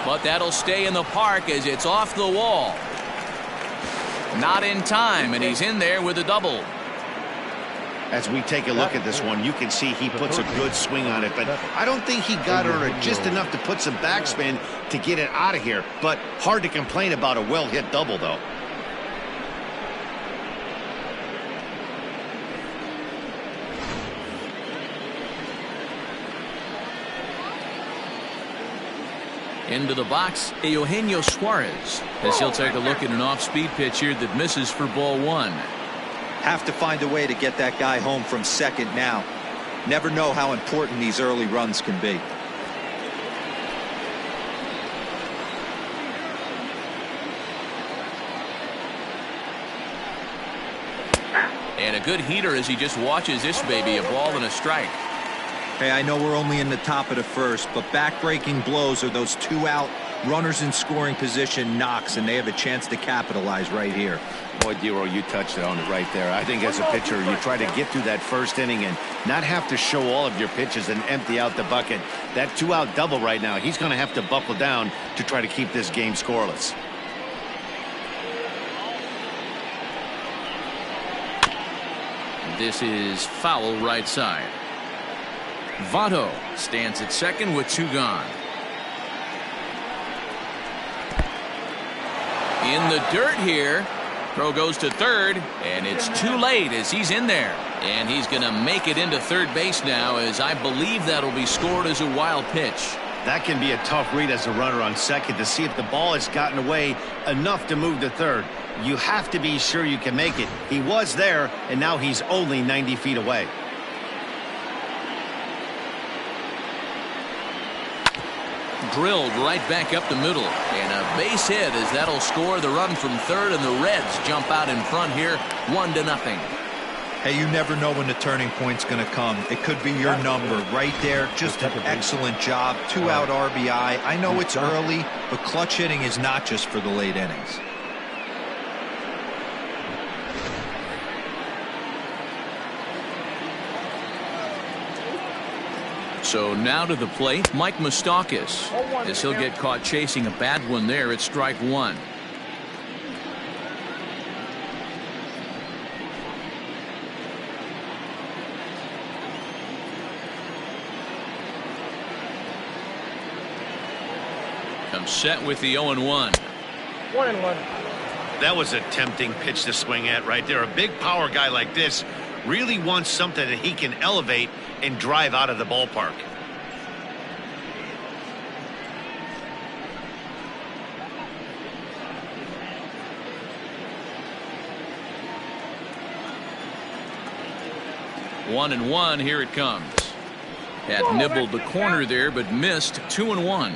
But that'll stay in the park as it's off the wall. Not in time, and he's in there with a double. As we take a look at this one, you can see he puts a good swing on it, but I don't think he got her just enough to put some backspin to get it out of here. But hard to complain about a well-hit double, though. Into the box, Eugenio Suarez, as he'll take a look at an off-speed pitch here that misses for ball 1. Have to find a way to get that guy home from second now. Never know how important these early runs can be. And a good heater as he just watches this baby, a ball and a strike. Hey, I know we're only in the top of the first, but back-breaking blows are those 2 out runners in scoring position knocks, and they have a chance to capitalize right here. Boy, Dero, you touched on it right there. I think as a pitcher, you try to get through that first inning and not have to show all of your pitches and empty out the bucket. That 2-out double right now, he's going to have to buckle down to try to keep this game scoreless. This is foul right side. Votto stands at second with 2 gone. In the dirt here. Throw goes to third, and it's too late as he's in there. And he's going to make it into third base now, as I believe that'll be scored as a wild pitch. That can be a tough read as a runner on second to see if the ball has gotten away enough to move to third. You have to be sure you can make it. He was there, and now he's only 90 feet away. Drilled right back up the middle, and a base hit as that'll score the run from third, and the Reds jump out in front here 1-0. Hey, you never know when the turning point's going to come. It could be your number right there. Just an excellent job. 2-out RBI. I know it's early, but clutch hitting is not just for the late innings. So now to the plate, Mike Moustakas, as he'll get caught chasing a bad one there at strike 1. Comes set with the 0-1. 1-1. That was a tempting pitch to swing at right there. A big power guy like this really wants something that he can elevate and drive out of the ballpark. One and one, here it comes. Had nibbled the corner there, but missed. 2-1.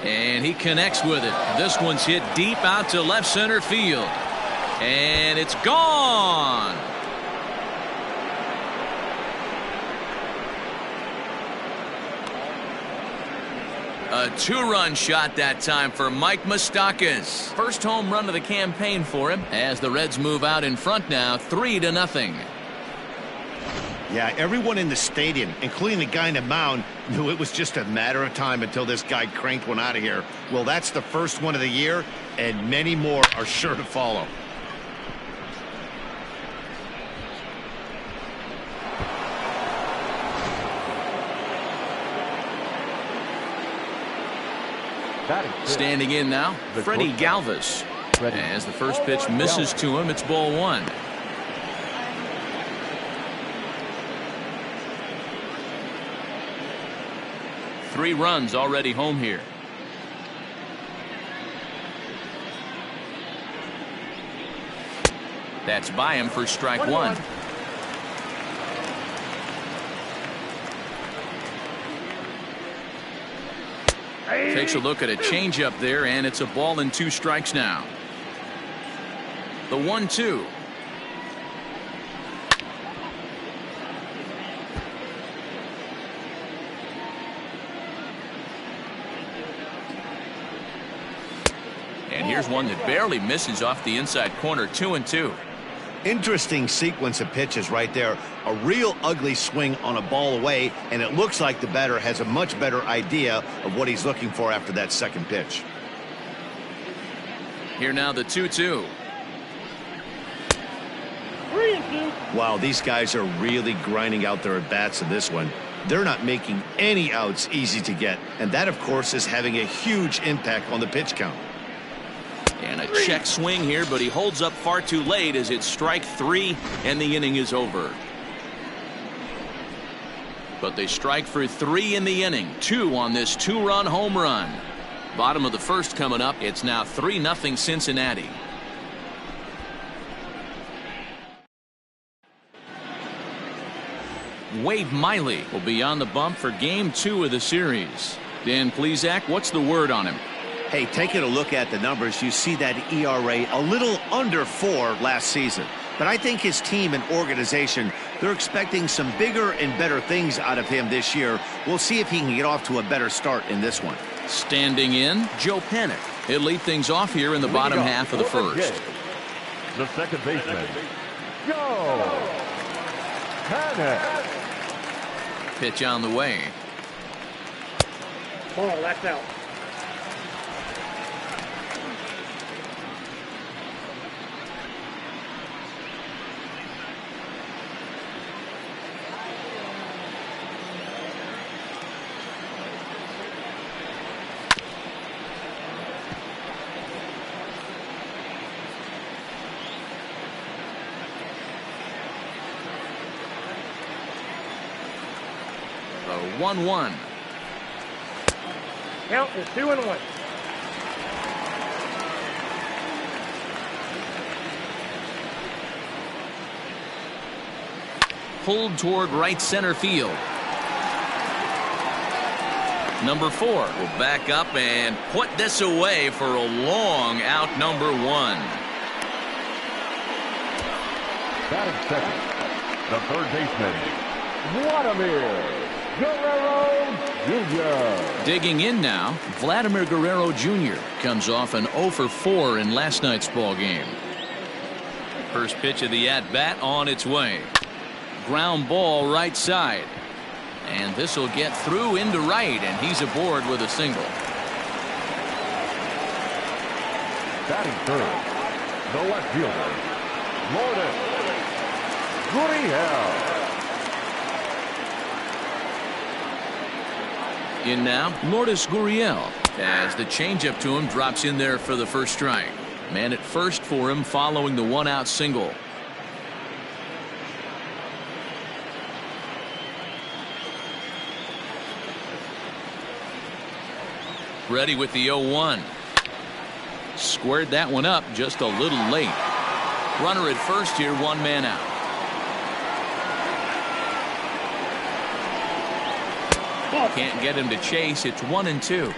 And he connects with it. This one's hit deep out to left center field. And it's gone. A 2-run shot that time for Mike Moustakas. First home run of the campaign for him as the Reds move out in front now 3-0. Yeah, everyone in the stadium, including the guy in the mound, knew it was just a matter of time until this guy cranked one out of here. Well, that's the first one of the year, and many more are sure to follow. Standing in now, Freddie Galvis. As the first pitch misses to him, it's ball 1. Three runs already home here. That's by him for strike 1. Takes a look at a changeup there, and it's a ball and 2 strikes now. The 1-2. And here's one that barely misses off the inside corner. 2-2. Interesting sequence of pitches right there. A real ugly swing on a ball away, and it looks like the batter has a much better idea of what he's looking for after that second pitch. Here now the 2-2. 3-2. Wow, these guys are really grinding out their at-bats in this one. They're not making any outs easy to get, and that, of course, is having a huge impact on the pitch count. And a check swing here, but he holds up far too late as it's strike 3 and the inning is over. But they strike for 3 in the inning. 2 on this 2-run home run. Bottom of the first coming up. It's now 3-0 Cincinnati. Wade Miley will be on the bump for game 2 of the series. Dan Plesac, what's the word on him? Hey, taking a look at the numbers, you see that ERA a little under 4 last season. But I think his team and organization, they're expecting some bigger and better things out of him this year. We'll see if he can get off to a better start in this one. Standing in, Joe Panik. He'll lead things off here in the bottom half of the first. The second baseman, Joe Panik. Pitch on the way. Ball, that's out. The 1-1. Count is 2-1. Pulled toward right center field. Number 4 will back up and put this away for a long out, number 1. Batting second, the third baseman, Vladimir Guerrero Jr. Digging in now, Vladimir Guerrero Jr. comes off an 0 for 4 in last night's ball game. First pitch of the at-bat on its way. Ground ball right side. And this will get through into right, and he's aboard with a single. Batting third, the left fielder, Lourdes Gurriel. In now, Lourdes Gurriel, as the changeup to him drops in there for the first strike. Man at first for him following the 1-out single. Ready with the 0-1. Squared that one up just a little late. Runner at first here, 1 man out. Can't get him to chase. It's 1-2.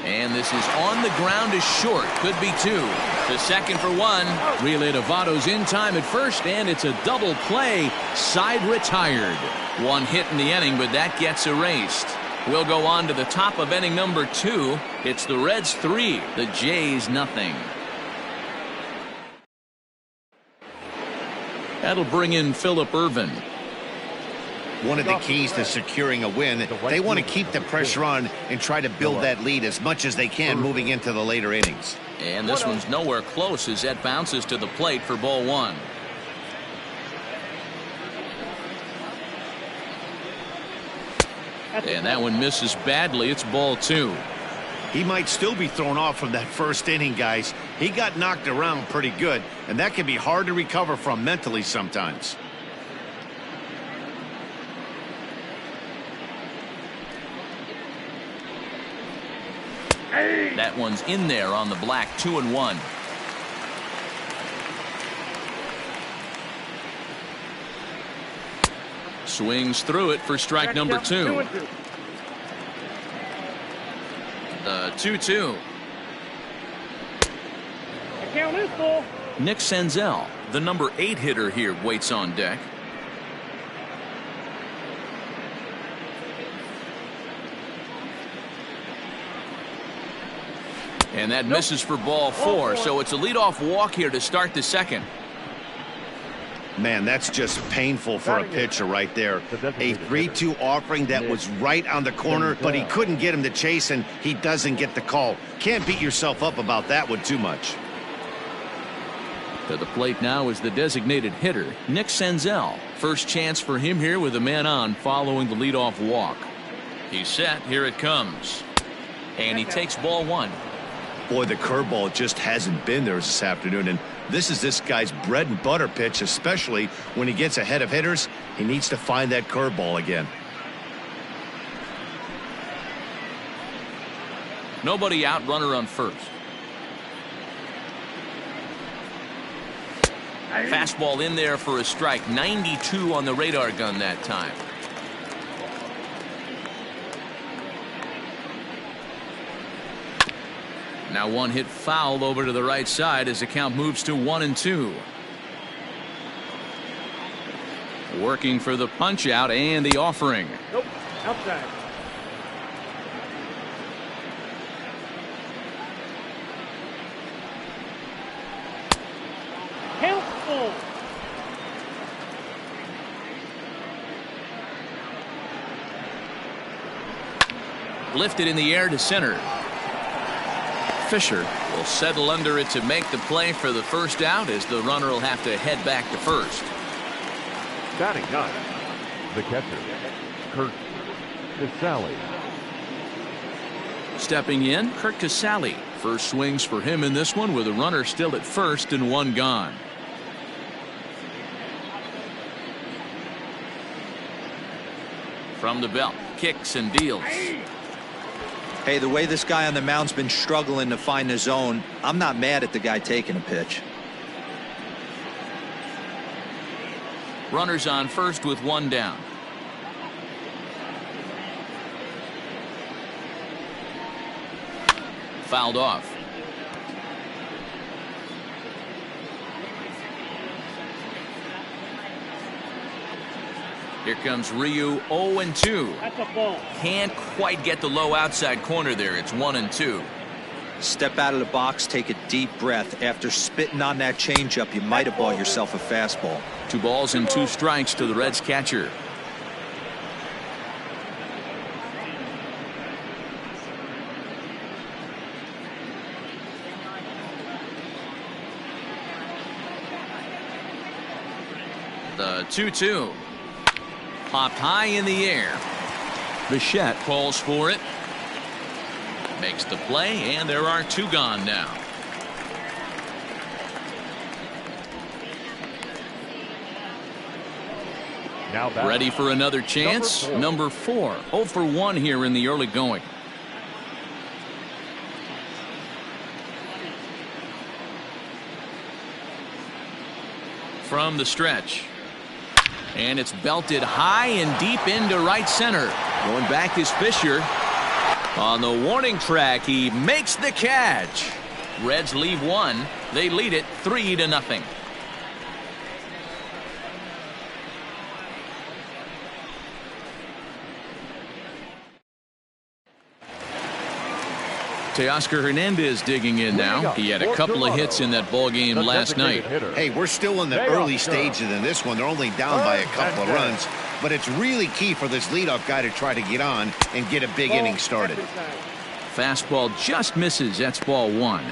And this is on the ground to short. Could be 2. To second for 1. Relay to Votto's in time at first, and it's a double play. Side retired. 1 hit in the inning, but that gets erased. We'll go on to the top of inning number 2. It's the Reds 3, the Jays nothing. That'll bring in Phillip Ervin. One of the keys to securing a win, they want to keep the pressure on and try to build that lead as much as they can moving into the later innings. And this one's nowhere close as that bounces to the plate for ball 1. And that one misses badly. It's ball 2. He might still be thrown off from that first inning, guys. He got knocked around pretty good, and that can be hard to recover from mentally sometimes. That one's in there on the black. 2-1. Swings through it for strike number 2. The 2-2. The count is full. Nick Senzel, the number 8 hitter here, waits on deck. And that misses for ball 4, so it's a leadoff walk here to start the second. Man, that's just painful for a pitcher right there. A 3-2 offering that was right on the corner, but he couldn't get him to chase, and he doesn't get the call. Can't beat yourself up about that one too much. To the plate now is the designated hitter, Nick Senzel. First chance for him here with a man on following the leadoff walk. He's set. Here it comes. And he takes ball 1. Boy, the curveball just hasn't been there this afternoon, and this is this guy's bread and butter pitch, especially when he gets ahead of hitters. He needs to find that curveball again. Nobody out, runner on first. Fastball in there for a strike. 92 on the radar gun that time. Now one hit foul over to the right side as the count moves to 1-2. Working for the punch out and the offering. Nope, outside. Count full. Lifted in the air to center. Fisher will settle under it to make the play for the first out as the runner will have to head back to first. Batting ninth, the catcher, Curt Casali. Stepping in, Curt Casali. First swings for him in this one with a runner still at first and one gone. From the belt, kicks and deals. Hey, the way this guy on the mound's been struggling to find the zone, I'm not mad at the guy taking a pitch. Runners on first with one down. Fouled off. Here comes Ryu, 0-2. That's a ball. Can't quite get the low outside corner there. It's 1-2. Step out of the box, take a deep breath. After spitting on that changeup, you might have bought yourself a fastball. 2 balls and 2 strikes to the Reds catcher. The 2-2. Popped high in the air. Bichette calls for it. Makes the play, and there are 2 gone now. Ready for another chance? Number 4. 0 for 1 here in the early going. From the stretch. And it's belted high and deep into right center. Going back is Fisher. On the warning track, he makes the catch. Reds leave 1. They lead it 3-0. Teoscar Hernandez digging in now. He had a couple of hits in that ball game last night. Hey, we're still in the early stages in this one. They're only down by a couple of runs, but it's really key for this leadoff guy to try to get on and get a big inning started. Fastball just misses. That's ball 1.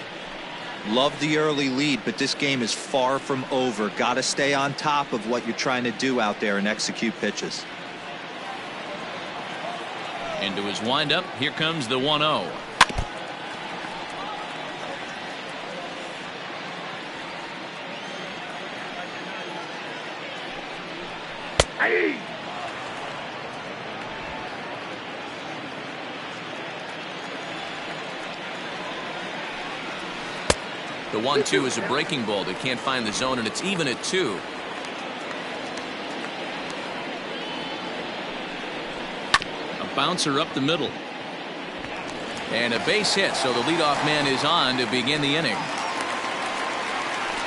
Love the early lead, but this game is far from over. Got to stay on top of what you're trying to do out there and execute pitches. Into his windup. Here comes the 1-0. The 1-2 is a breaking ball that can't find the zone, and it's even at 2. A bouncer up the middle. And a base hit, so the leadoff man is on to begin the inning.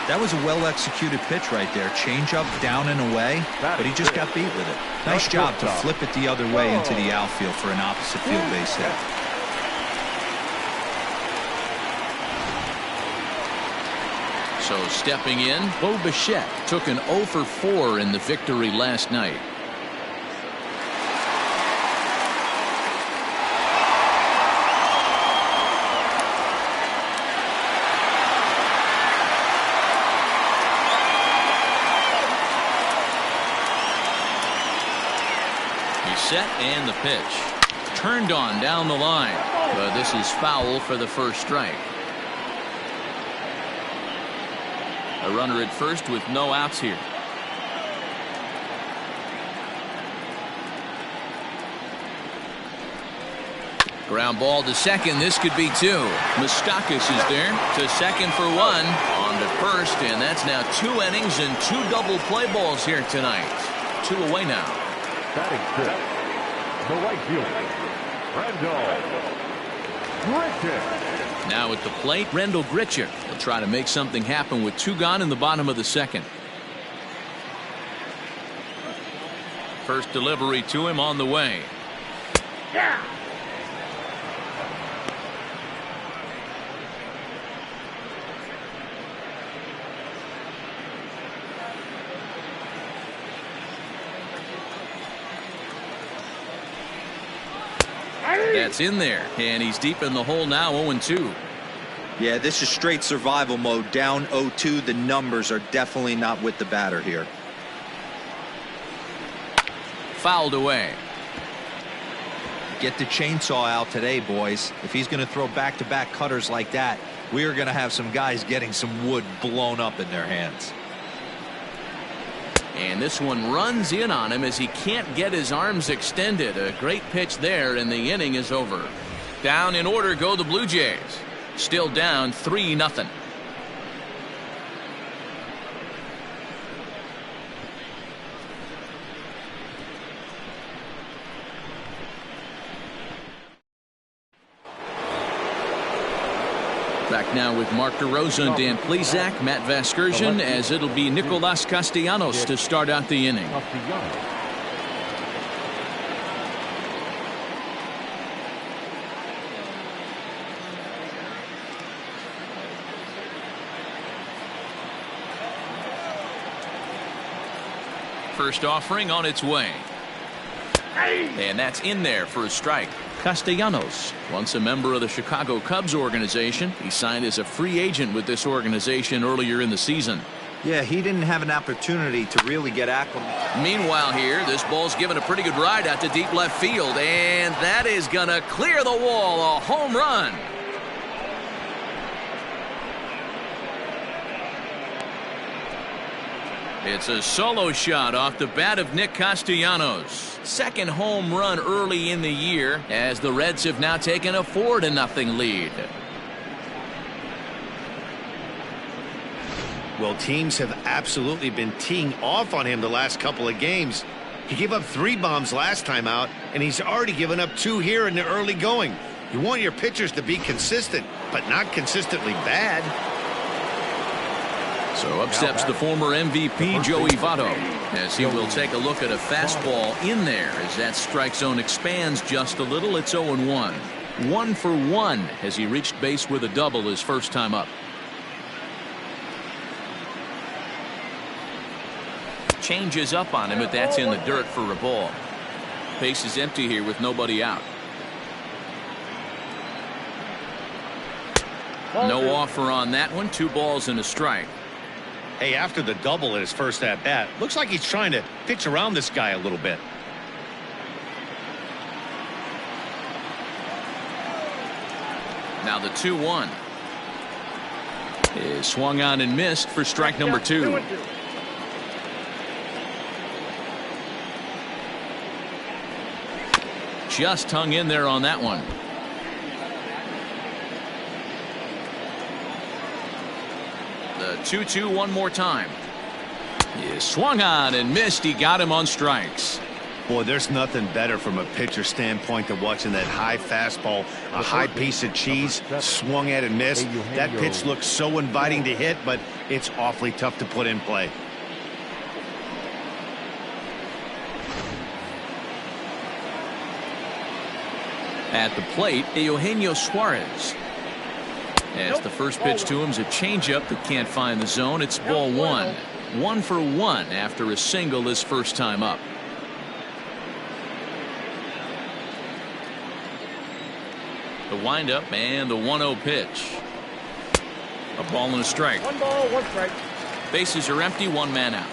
That was a well-executed pitch right there. Change-up down and away, but he just got beat with it. Nice job to flip it the other way into the outfield for an opposite field base hit. So stepping in, Bo Bichette took an 0 for 4 in the victory last night. He's set and the pitch. Turned on down the line, but this is foul for the first strike. A runner at first with no outs here. Ground ball to second. This could be 2. Moustakas is there to second for 1. On to first, and that's now 2 innings and 2 double play balls here tonight. 2 away now. Batting 6, the right fielder, Rendell Grichuk. Now at the plate, Rendell Grichuk will try to make something happen with 2 gone in the bottom of the second. First delivery to him on the way. Yeah. That's in there, and he's deep in the hole now, 0-2. Yeah, this is straight survival mode. Down 0-2. The numbers are definitely not with the batter here. Fouled away. Get the chainsaw out today, boys. If he's going to throw back-to-back cutters like that, we are going to have some guys getting some wood blown up in their hands. And this one runs in on him as he can't get his arms extended. A great pitch there, and the inning is over. Down in order go the Blue Jays. Still down 3-0. Back now with Mark DeRosa and Dan Plesac, Matt Vasgersian, as it'll be Nicolas Castellanos to start out the inning. First offering on its way. And that's in there for a strike. Castellanos, once a member of the Chicago Cubs organization, he signed as a free agent with this organization earlier in the season. Yeah, he didn't have an opportunity to really get acclimated. Meanwhile here, this ball's given a pretty good ride out to deep left field, and that is going to clear the wall. A home run. It's a solo shot off the bat of Nick Castellanos. Second home run early in the year as the Reds have now taken a 4-0 lead. Well, teams have absolutely been teeing off on him the last couple of games. He gave up 3 bombs last time out, and he's already given up 2 here in the early going. You want your pitchers to be consistent, but not consistently bad. So up steps the former MVP Joey Votto as he will take a look at a fastball in there as that strike zone expands just a little. It's 0-1. 1 for 1 as he reached base with a double his first time up. Changes up on him, but that's in the dirt for a ball. Base is empty here with nobody out. No offer on that one. 2 balls and a strike. Hey, after the double at his first at-bat, looks like he's trying to pitch around this guy a little bit. Now the 2-1 is swung on and missed for strike number 2. Just hung in there on that one. The 2-2 one more time. He swung on and missed. He got him on strikes. Boy, there's nothing better from a pitcher standpoint than watching that high fastball, a high piece of cheese, swung at and missed. That pitch looks so inviting to hit, but it's awfully tough to put in play. At the plate, Eugenio Suarez. As the first pitch to him is a changeup that can't find the zone. It's ball 1. 1 for 1 after a single his first time up. The windup and the 1-0 pitch. A ball and a strike. 1 ball, 1 strike. Bases are empty, 1 man out.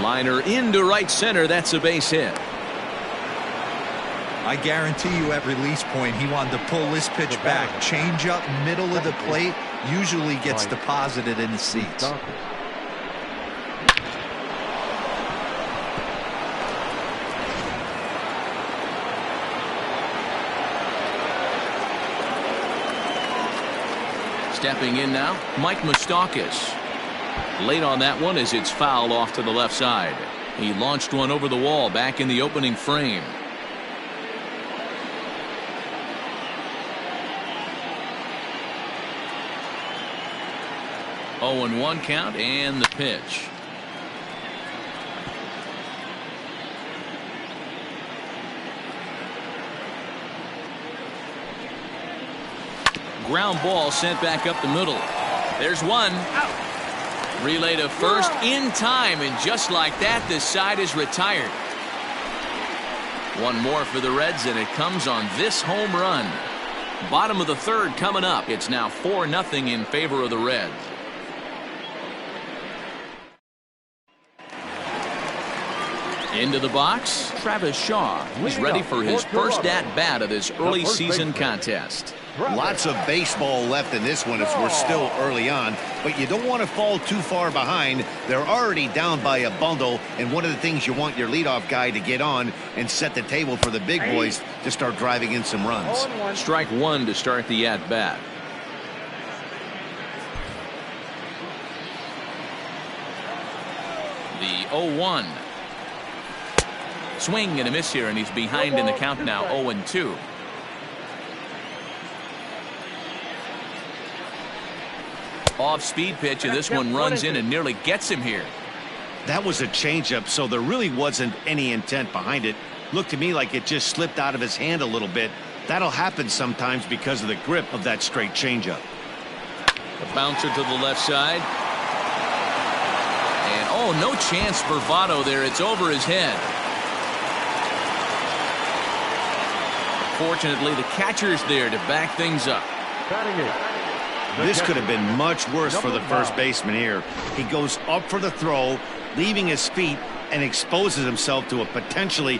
Liner into right center. That's a base hit. I guarantee you at release point he wanted to pull this pitch back. Change up middle of the plate usually gets deposited in the seats. Stepping in now, Mike Moustakas. Late on that one as it's fouled off to the left side. He launched one over the wall back in the opening frame. 0-1 count and the pitch. Ground ball sent back up the middle. There's one. Out. Relay to first in time, and just like that, this side is retired. One more for the Reds, and it comes on this home run. Bottom of the third coming up. It's now 4-0 in favor of the Reds. Into the box, Travis Shaw. He's ready for his first at-bat of this early season contest. Lots of baseball left in this one as we're still early on, but you don't want to fall too far behind. They're already down by a bundle, and one of the things you want your leadoff guy to get on and set the table for the big boys to start driving in some runs. Strike one to start the at-bat. The 0-1. Swing and a miss here, and he's behind in the count now, 0-2. Off-speed pitch, and this one runs in and nearly gets him here. That was a changeup, so there really wasn't any intent behind it. Looked to me like it just slipped out of his hand a little bit. That'll happen sometimes because of the grip of that straight changeup. A bouncer to the left side. And, oh, no chance for Votto there. It's over his head. Fortunately, the catcher's there to back things up. This could have been much worse for the first baseman here. He goes up for the throw, leaving his feet, and exposes himself to a potentially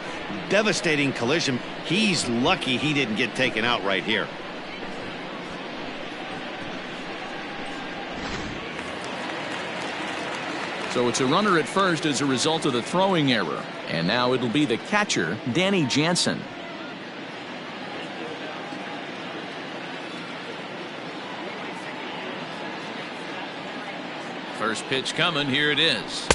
devastating collision. He's lucky he didn't get taken out right here. So it's a runner at first as a result of the throwing error. And now it'll be the catcher, Danny Jansen. First pitch coming. Here it is.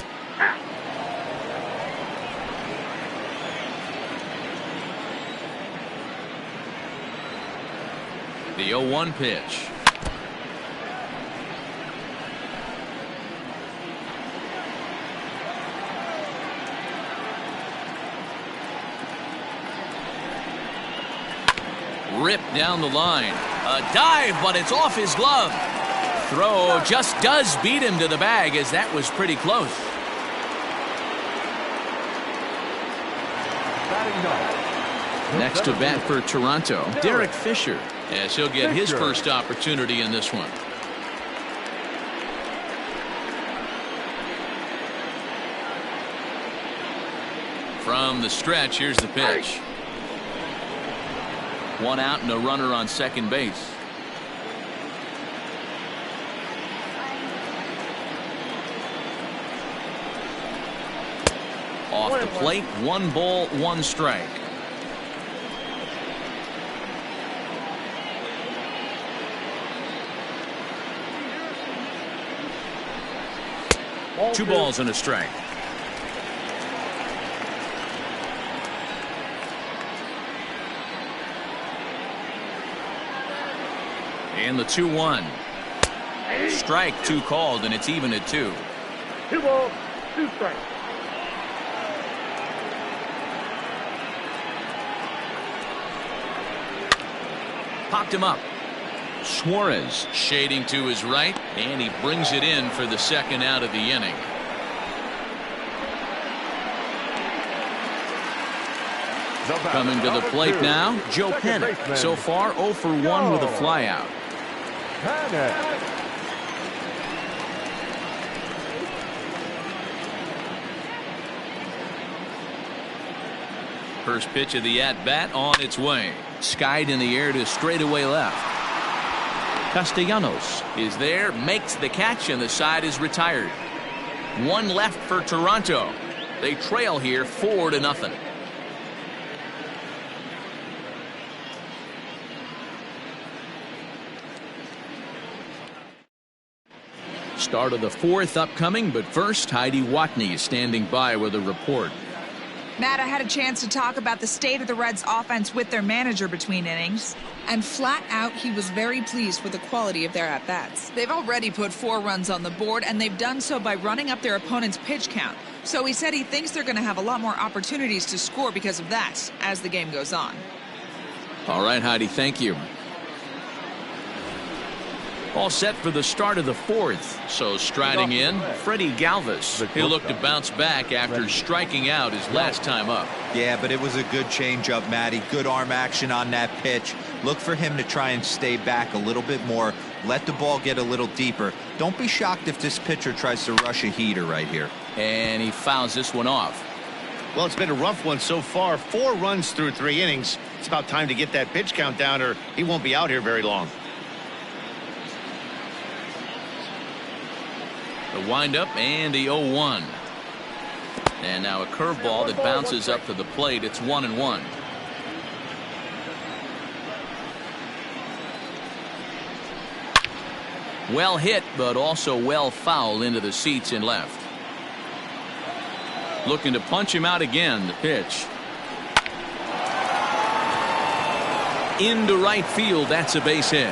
The 0-1 pitch. Ripped down the line. A dive, but it's off his glove. Throw just does beat him to the bag, as that was pretty close. Next to bat for Toronto, Derek Fisher, as he'll get his first opportunity in this one. From the stretch, here's the pitch. One out and a runner on second base. Off the plate, 1 ball, 1 strike. Two balls and a strike. And the 2-1. Strike 2 called, and it's even at 2. 2 balls, 2 strikes. Popped him up. Suarez shading to his right, and he brings it in for the second out of the inning. Coming to the plate now, Joe Panik. So far 0 for 1 with a flyout. First pitch of the at-bat on its way. Skied in the air to straightaway left. Castellanos is there, makes the catch, and the side is retired. 1 left for Toronto. They trail here 4-0. Start of the fourth upcoming, but first, Heidi Watney is standing by with a report. Matt, I had a chance to talk about the state of the Reds offense with their manager between innings, and flat out he was very pleased with the quality of their at-bats. They've already put 4 runs on the board, and they've done so by running up their opponent's pitch count. So he said he thinks they're going to have a lot more opportunities to score because of that as the game goes on. All right, Heidi, thank you. All set for the start of the fourth. So striding in, Freddie Galvis. He'll look to bounce back after striking out his last time up. Yeah, but it was a good changeup, Matty. Good arm action on that pitch. Look for him to try and stay back a little bit more. Let the ball get a little deeper. Don't be shocked if this pitcher tries to rush a heater right here. And he fouls this one off. Well, it's been a rough one so far. 4 runs through 3 innings. It's about time to get that pitch count down or he won't be out here very long. The windup and the 0-1. And now a curveball that bounces up to the plate. It's 1-1. Well hit, but also well fouled into the seats in left. Looking to punch him out again. The pitch. Into right field. That's a base hit.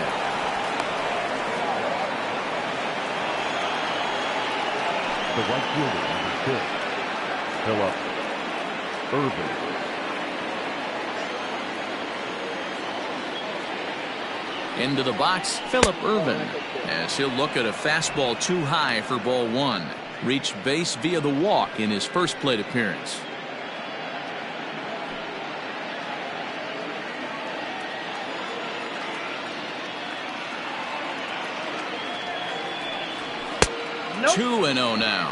The right fielder, number 6, Philip Ervin. Into the box, Philip Ervin, as he'll look at a fastball too high for ball 1. Reached base via the walk in his first plate appearance. Nope. 2-0 now.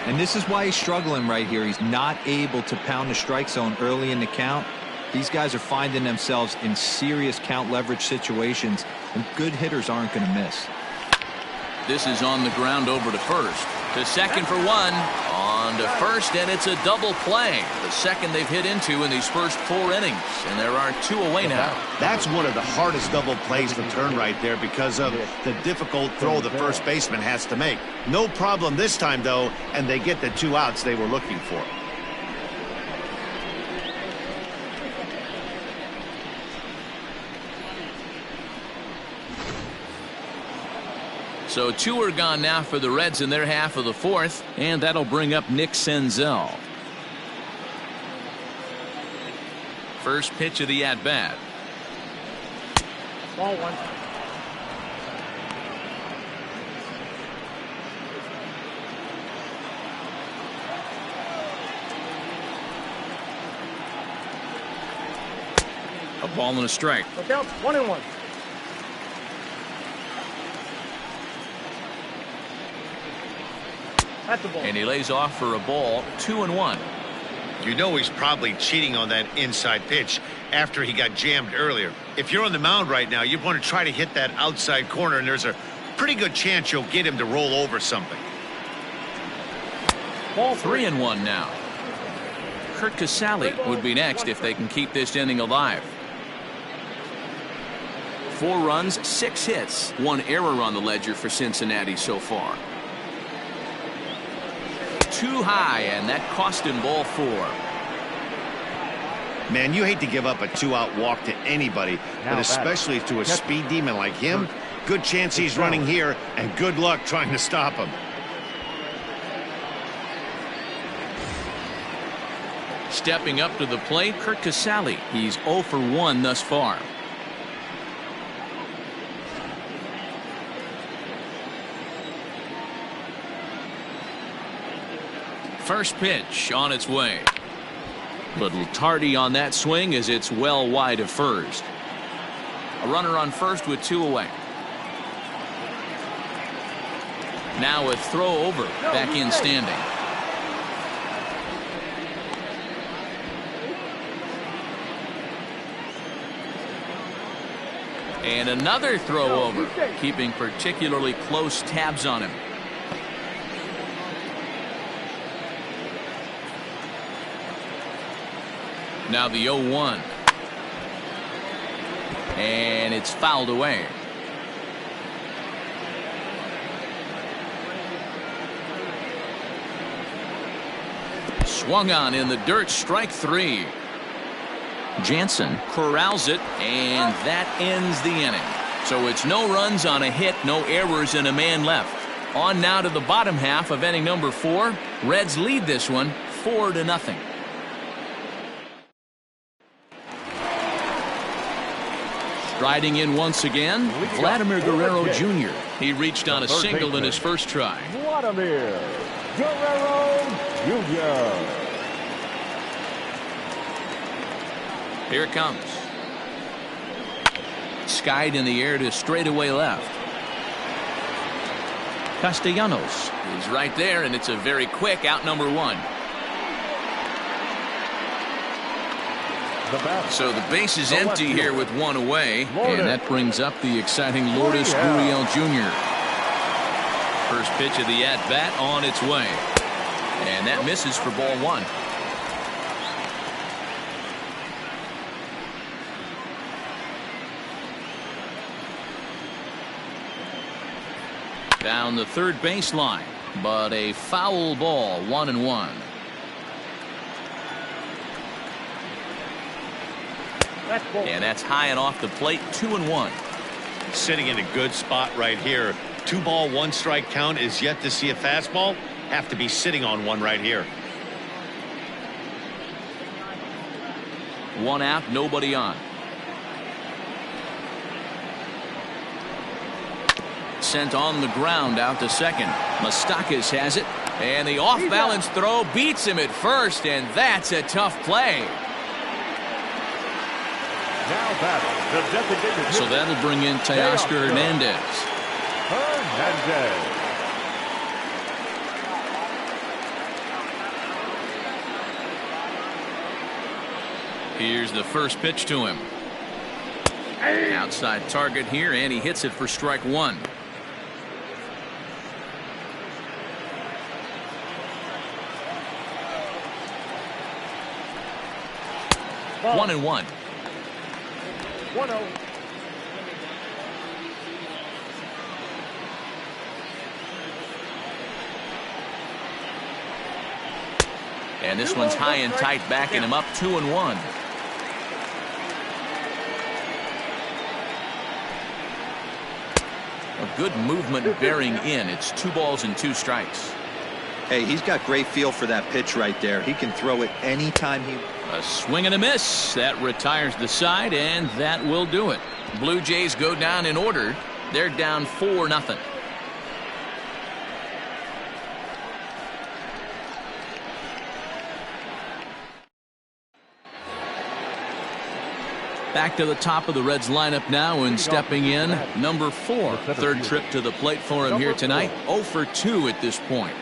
And this is why he's struggling right here. He's not able to pound the strike zone early in the count. These guys are finding themselves in serious count leverage situations, and good hitters aren't going to miss. This is on the ground over to first. To second for 1. On to first, and it's a double play. The second they've hit into in these first 4 innings. And there are 2 away now. That's one of the hardest double plays to turn right there because of the difficult throw the first baseman has to make. No problem this time, though, and they get the 2 outs they were looking for. So 2 are gone now for the Reds in their half of the fourth, and that'll bring up Nick Senzel. First pitch of the at-bat. Ball 1. A ball and a strike. Look out, 1-1. That's a ball. And he lays off for a ball, 2-1. You know he's probably cheating on that inside pitch after he got jammed earlier. If you're on the mound right now, you want to try to hit that outside corner, and there's a pretty good chance you'll get him to roll over something. Ball 3-1 now. Curt Casali would be next if they can keep this inning alive. 4 runs, 6 hits, 1 error on the ledger for Cincinnati so far. Too high, and that cost him ball 4. Man, you hate to give up a 2-out walk to anybody, but especially to a speed demon like him. Good chance he's running here, and good luck trying to stop him. Stepping up to the plate, Curt Casali. He's 0 for 1 thus far. First pitch on its way. Little tardy on that swing as it's well wide of first. A runner on first with 2 away. Now a throw over, back in standing. And another throw over, keeping particularly close tabs on him. Now the 0-1. And it's fouled away. Swung on in the dirt, strike 3. Jansen corrals it, and that ends the inning. So it's no runs on a hit, no errors, and a man left. On now to the bottom half of inning number 4. Reds lead this one 4-0. Striding in once again, Vladimir Guerrero Jr. He reached on a single in his first try. Vladimir Guerrero Jr. Here it comes. Skied in the air to straightaway left. Castellanos is right there, and it's a very quick out number 1. So the base is empty here with 1 away, and that brings up the exciting Lourdes Gurriel Jr. First pitch of the at-bat on its way, and that misses for ball 1. Down the third baseline, but a foul ball, 1-1. And that's high and off the plate, 2-1. Sitting in a good spot right here. 2-ball, 1-strike count is yet to see a fastball. Have to be sitting on one right here. 1 out, nobody on. Sent on the ground out to second. Moustakas has it, and the off-balance throw beats him at first, and that's a tough play. So that'll bring in Teoscar Hernandez. Here's the first pitch to him. Outside target here, and he hits it for strike 1. Ball. 1-1. 1-0. And this one's high and tight, backing him up, 2-1. A good movement bearing in. It's 2 balls and 2 strikes. Hey, he's got great feel for that pitch right there. He can throw it anytime he... A swing and a miss. That retires the side, and that will do it. Blue Jays go down in order. They're down 4-0. Back to the top of the Reds lineup now, and stepping in, number 4. Third trip to the plate for him here tonight. 0 for 2 at this point.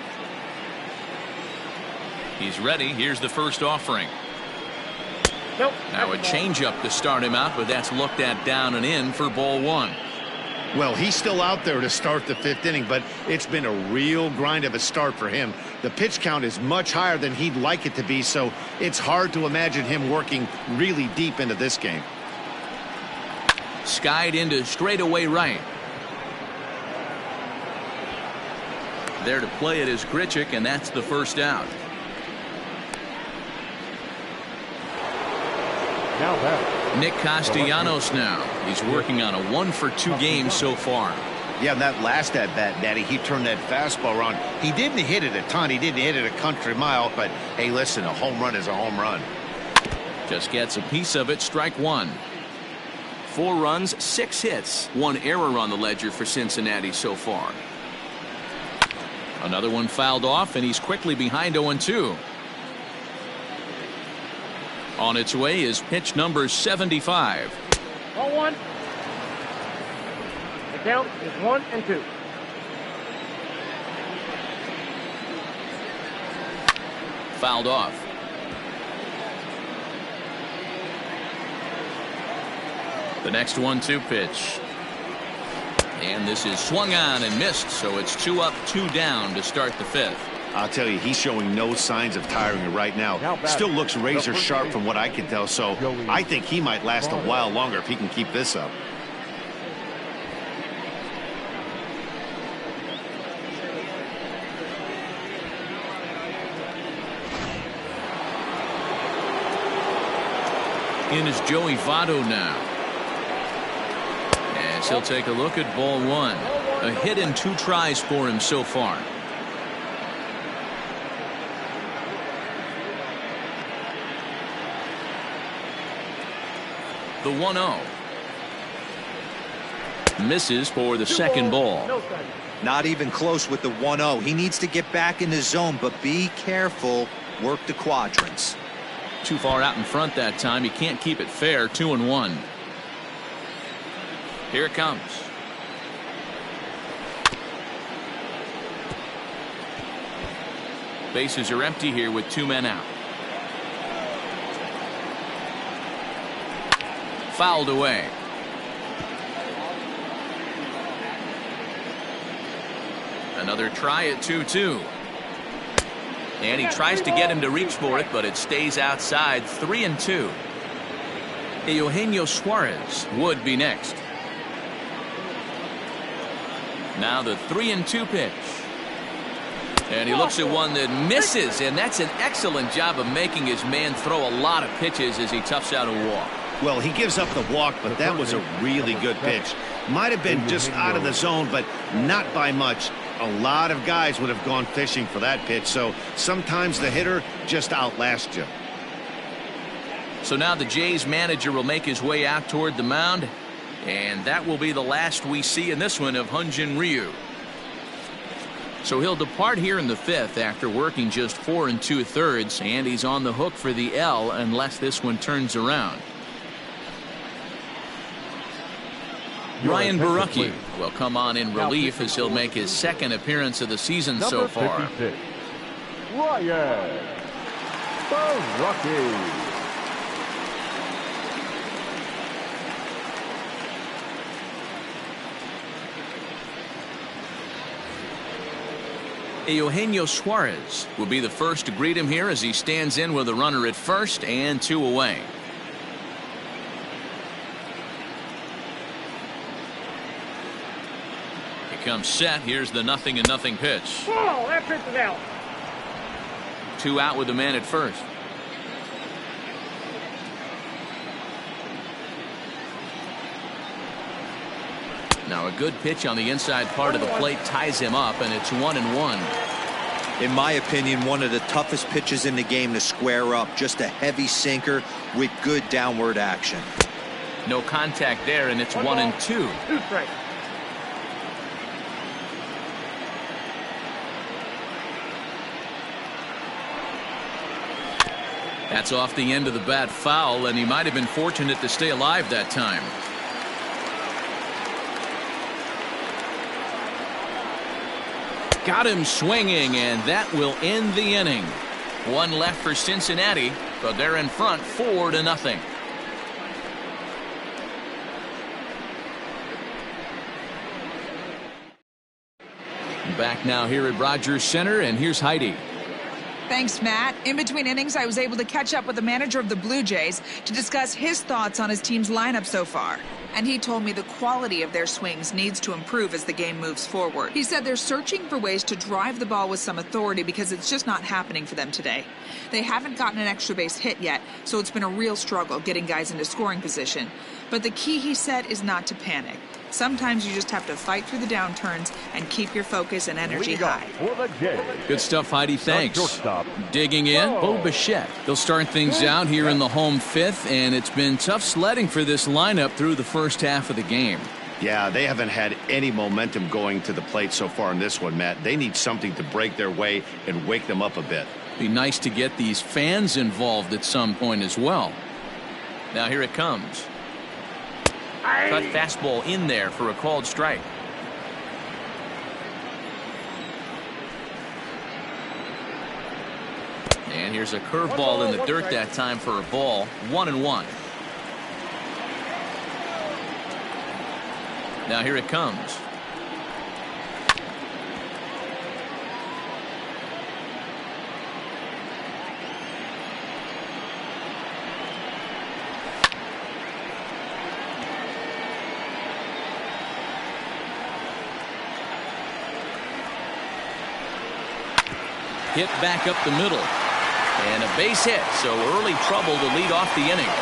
He's ready. Here's the first offering. Nope. Now a changeup to start him out, but that's looked at down and in for ball 1. Well, he's still out there to start the 5th inning, but it's been a real grind of a start for him. The pitch count is much higher than he'd like it to be, so it's hard to imagine him working really deep into this game. Skied into straightaway right. There to play it is Grichuk, and that's the first out. Nick Castellanos now. He's working on a 1 for 2 game so far. Yeah, that last at-bat, Daddy, he turned that fastball around. He didn't hit it a ton. He didn't hit it a country mile, but hey, listen, a home run is a home run. Just gets a piece of it, strike 1. 4 runs, 6 hits, 1 error on the ledger for Cincinnati so far. Another one fouled off, and he's quickly behind 0-2. On its way is pitch number 75. Ball 1. The count is 1-2. Fouled off. The next 1-2 pitch. And this is swung on and missed, so it's 2 up, 2 down to start the 5th. I'll tell you, he's showing no signs of tiring right now. Still looks razor sharp from what I can tell, so I think he might last a while longer if he can keep this up. In is Joey Votto now. As he'll take a look at ball one. A hit and 2 tries for him so far. The 1-0. Misses for the second ball. Not even close with the 1-0. He needs to get back in the zone, but be careful. Work the quadrants. Too far out in front that time. He can't keep it fair. 2-1. Here it comes. Bases are empty here with 2 men out. Fouled away. Another try at 2-2. And he tries to get him to reach for it, but it stays outside. 3-2. Eugenio Suarez would be next. Now the 3-2 pitch. And he looks at one that misses, and that's an excellent job of making his man throw a lot of pitches as he toughs out a walk. Well, he gives up the walk, but that was a really good pitch. Might have been just out of the zone, but not by much. A lot of guys would have gone fishing for that pitch, so sometimes the hitter just outlasts you. So now the Jays manager will make his way out toward the mound, and that will be the last we see in this one of Hyun-Jin Ryu. So he'll depart here in the 5th after working just 4 2/3, and he's on the hook for the L unless this one turns around. Ryan Borucki will come on in relief as he'll make his 2nd appearance of the season so far. Ryan Borucki. Eugenio Suarez will be the first to greet him here as he stands in with a runner at first and 2 away. He comes set. Here's the 0-0 pitch. Oh, that pitch is out. 2 out with the man at first. Now a good pitch on the inside part of the plate ties him up, and it's 1-1. In my opinion, one of the toughest pitches in the game to square up. Just a heavy sinker with good downward action. No contact there, and it's 1-2. 2 strikes. That's off the end of the bat foul, and he might have been fortunate to stay alive that time. Got him swinging, and that will end the inning. 1 left for Cincinnati, but they're in front 4-0. Back now here at Rogers Center, and here's Heidi. Thanks, Matt. In between innings, I was able to catch up with the manager of the Blue Jays to discuss his thoughts on his team's lineup so far. And he told me the quality of their swings needs to improve as the game moves forward. He said they're searching for ways to drive the ball with some authority because it's just not happening for them today. They haven't gotten an extra base hit yet, so it's been a real struggle getting guys into scoring position. But the key, he said, is not to panic. Sometimes you just have to fight through the downturns and keep your focus and energy high. Good stuff, Heidi. Thanks. Digging in, Bo Bichette. They'll start things out here in the home 5th, and it's been tough sledding for this lineup through the first half of the game. Yeah, they haven't had any momentum going to the plate so far in this one, Matt. They need something to break their way and wake them up a bit. Be nice to get these fans involved at some point as well. Now here it comes. Cut fastball in there for a called strike. And here's a curveball in the dirt that time for a ball. 1-1. Now here it comes. Hit back up the middle. And a base hit, so early trouble to lead off the inning.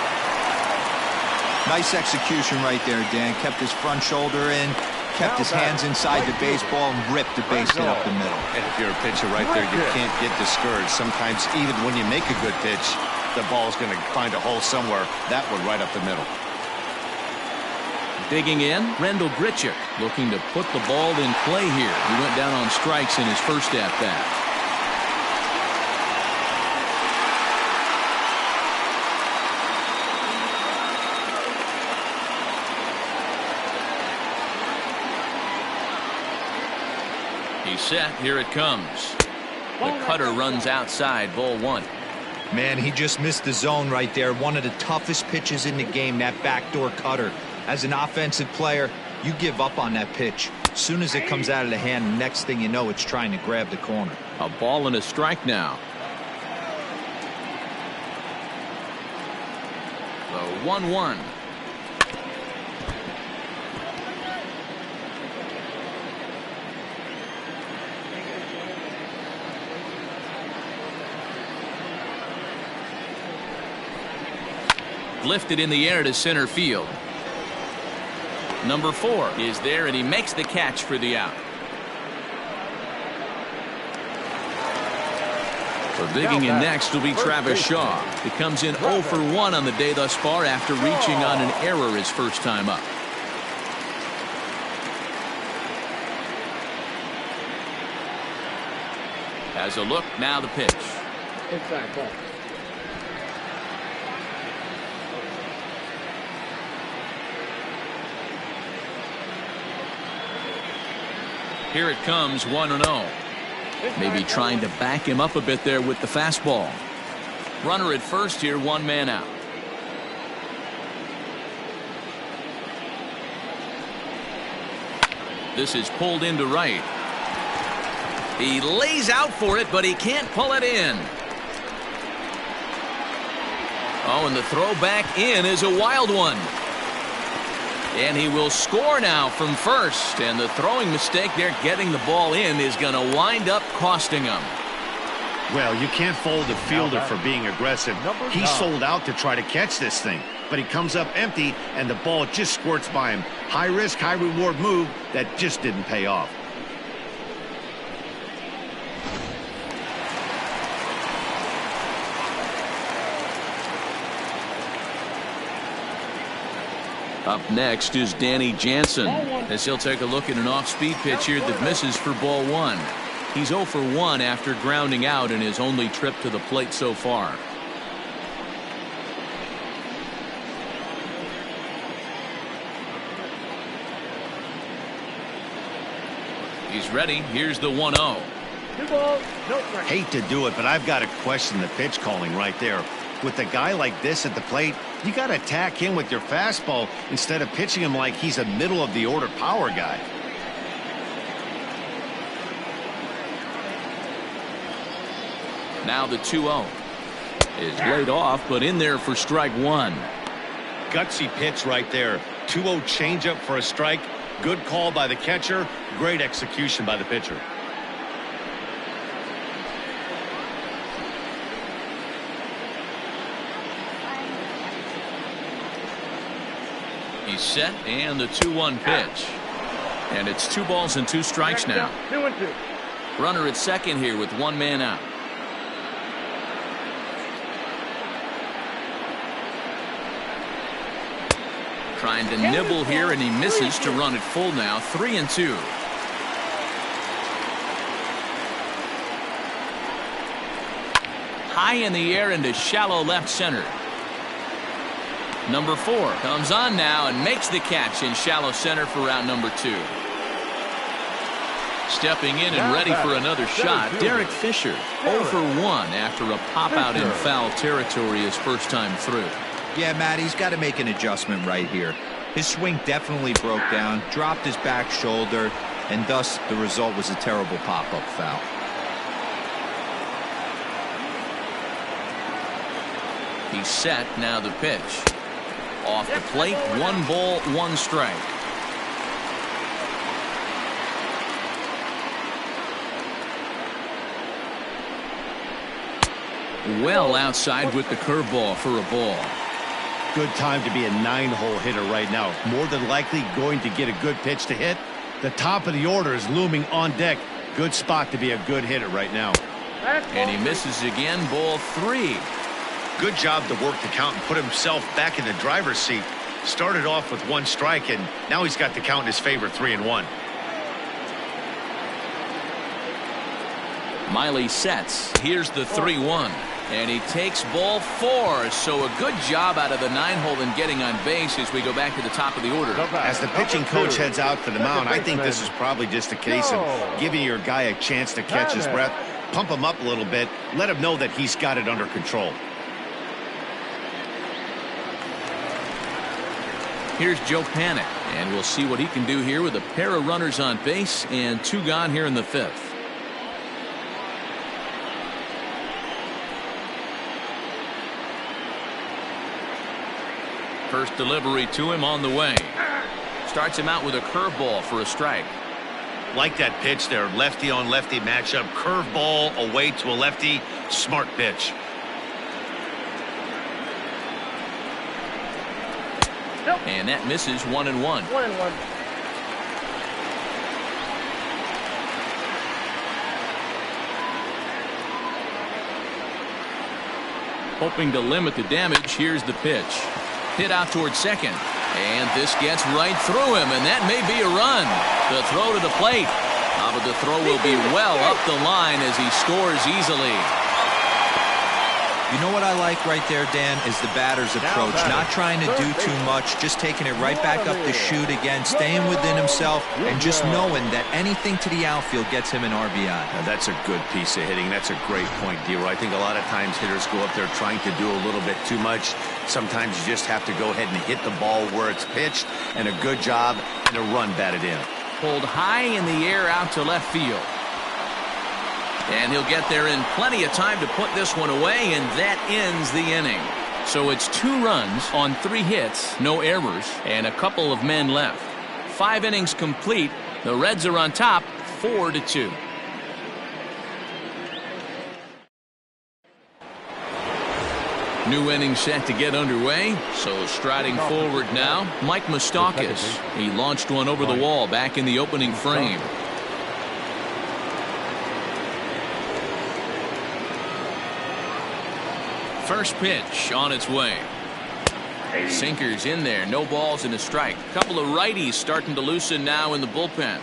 Nice execution right there, Dan. Kept his front shoulder in, kept his hands inside the baseball, and ripped the base hit up the middle. And if you're a pitcher right there, you can't get discouraged. Sometimes even when you make a good pitch, the ball's going to find a hole somewhere. That one right up the middle. Digging in, Rendell Grichuk looking to put the ball in play here. He went down on strikes in his first at-bat. He's set. Here it comes. The cutter runs outside. Ball one. Man, he just missed the zone right there. One of the toughest pitches in the game, that backdoor cutter. As an offensive player, you give up on that pitch. As soon as it comes out of the hand, next thing you know, it's trying to grab the corner. A ball and a strike now. The 1-1. Lifted in the air to center field. Number 4 is there, and he makes the catch for the out. So digging in next will be Travis Shaw. He comes in 0 for 1 on the day thus far after reaching on an error his first time up. Has a look, now the pitch. Inside ball. Here it comes, 1-0. Maybe trying to back him up a bit there with the fastball. Runner at first here, 1 man out. This is pulled into right. He lays out for it, but he can't pull it in. Oh, and the throw back in is a wild one. And he will score now from first. And the throwing mistake there, getting the ball in, is going to wind up costing him. Well, you can't fault the fielder for being aggressive. He sold out to try to catch this thing, but he comes up empty, and the ball just squirts by him. High risk, high reward move that just didn't pay off. Up next is Danny Jansen, as he'll take a look at an off-speed pitch here that misses for ball 1. He's 0 for 1 after grounding out in his only trip to the plate so far. He's ready. Here's the 1-0. 2 balls, no strike. Hate to do it, but I've got to question the pitch calling right there. With a guy like this at the plate, you got to attack him with your fastball instead of pitching him like he's a middle-of-the-order power guy. Now the 2-0 is laid off, but in there for strike 1. Gutsy pitch right there. 2-0 changeup for a strike. Good call by the catcher. Great execution by the pitcher. He's set, and the 2-1 pitch. And it's 2 balls and 2 strikes now. 2-2. Runner at second here with 1 man out. Trying to nibble here, and he misses to run it full now. 3-2. High in the air into shallow left center. Number 4 comes on now and makes the catch in shallow center for out number 2. Stepping in and ready for another shot, Derek Fisher, 0 for 1 after a pop out in foul territory his first time through. Yeah, Matt, he's got to make an adjustment right here. His swing definitely broke down, dropped his back shoulder, and thus the result was a terrible pop-up foul. He's set, now the pitch. Off the plate, 1 ball, 1 strike. Well outside with the curveball for a ball. Good time to be a 9-hole hitter right now. More than likely going to get a good pitch to hit. The top of the order is looming on deck. Good spot to be a good hitter right now. And he misses again, ball 3. Good job to work the count and put himself back in the driver's seat. Started off with 1 strike, and now he's got the count in his favor, 3-1. Miley sets. Here's the 3-1. And he takes ball 4. So a good job out of the 9-hole in getting on base as we go back to the top of the order. As the pitching coach heads out to the mound, I think this is probably just a case of giving your guy a chance to catch his breath, pump him up a little bit, let him know that he's got it under control. Here's Joe Panik, and we'll see what he can do here with a pair of runners on base and 2 gone here in the 5th. First delivery to him on the way. Starts him out with a curveball for a strike. Like that pitch there, lefty on lefty matchup, curveball away to a lefty, smart pitch. And that misses 1-1. 1-1. Hoping to limit the damage, here's the pitch. Hit out towards second. And this gets right through him, and that may be a run. The throw to the plate. But the throw will be well up the line as he scores easily. You know what I like right there, Dan, is the batter's approach. Not trying to do too much, just taking it right back up the chute again, staying within himself, and just knowing that anything to the outfield gets him an RBI. Now, that's a good piece of hitting. That's a great point, D-Roy. I think a lot of times hitters go up there trying to do a little bit too much. Sometimes you just have to go ahead and hit the ball where it's pitched, and a good job and a run batted in. Pulled high in the air out to left field. And he'll get there in plenty of time to put this one away, and that ends the inning. So it's 2 runs on 3 hits, no errors, and a couple of men left. 5 innings complete. The Reds are on top, 4-2. New inning set to get underway. So striding forward now, Mike Moustakas. He launched one over the wall back in the opening frame. First pitch on its way. Sinkers in there, no balls and a strike. Couple of righties starting to loosen now in the bullpen.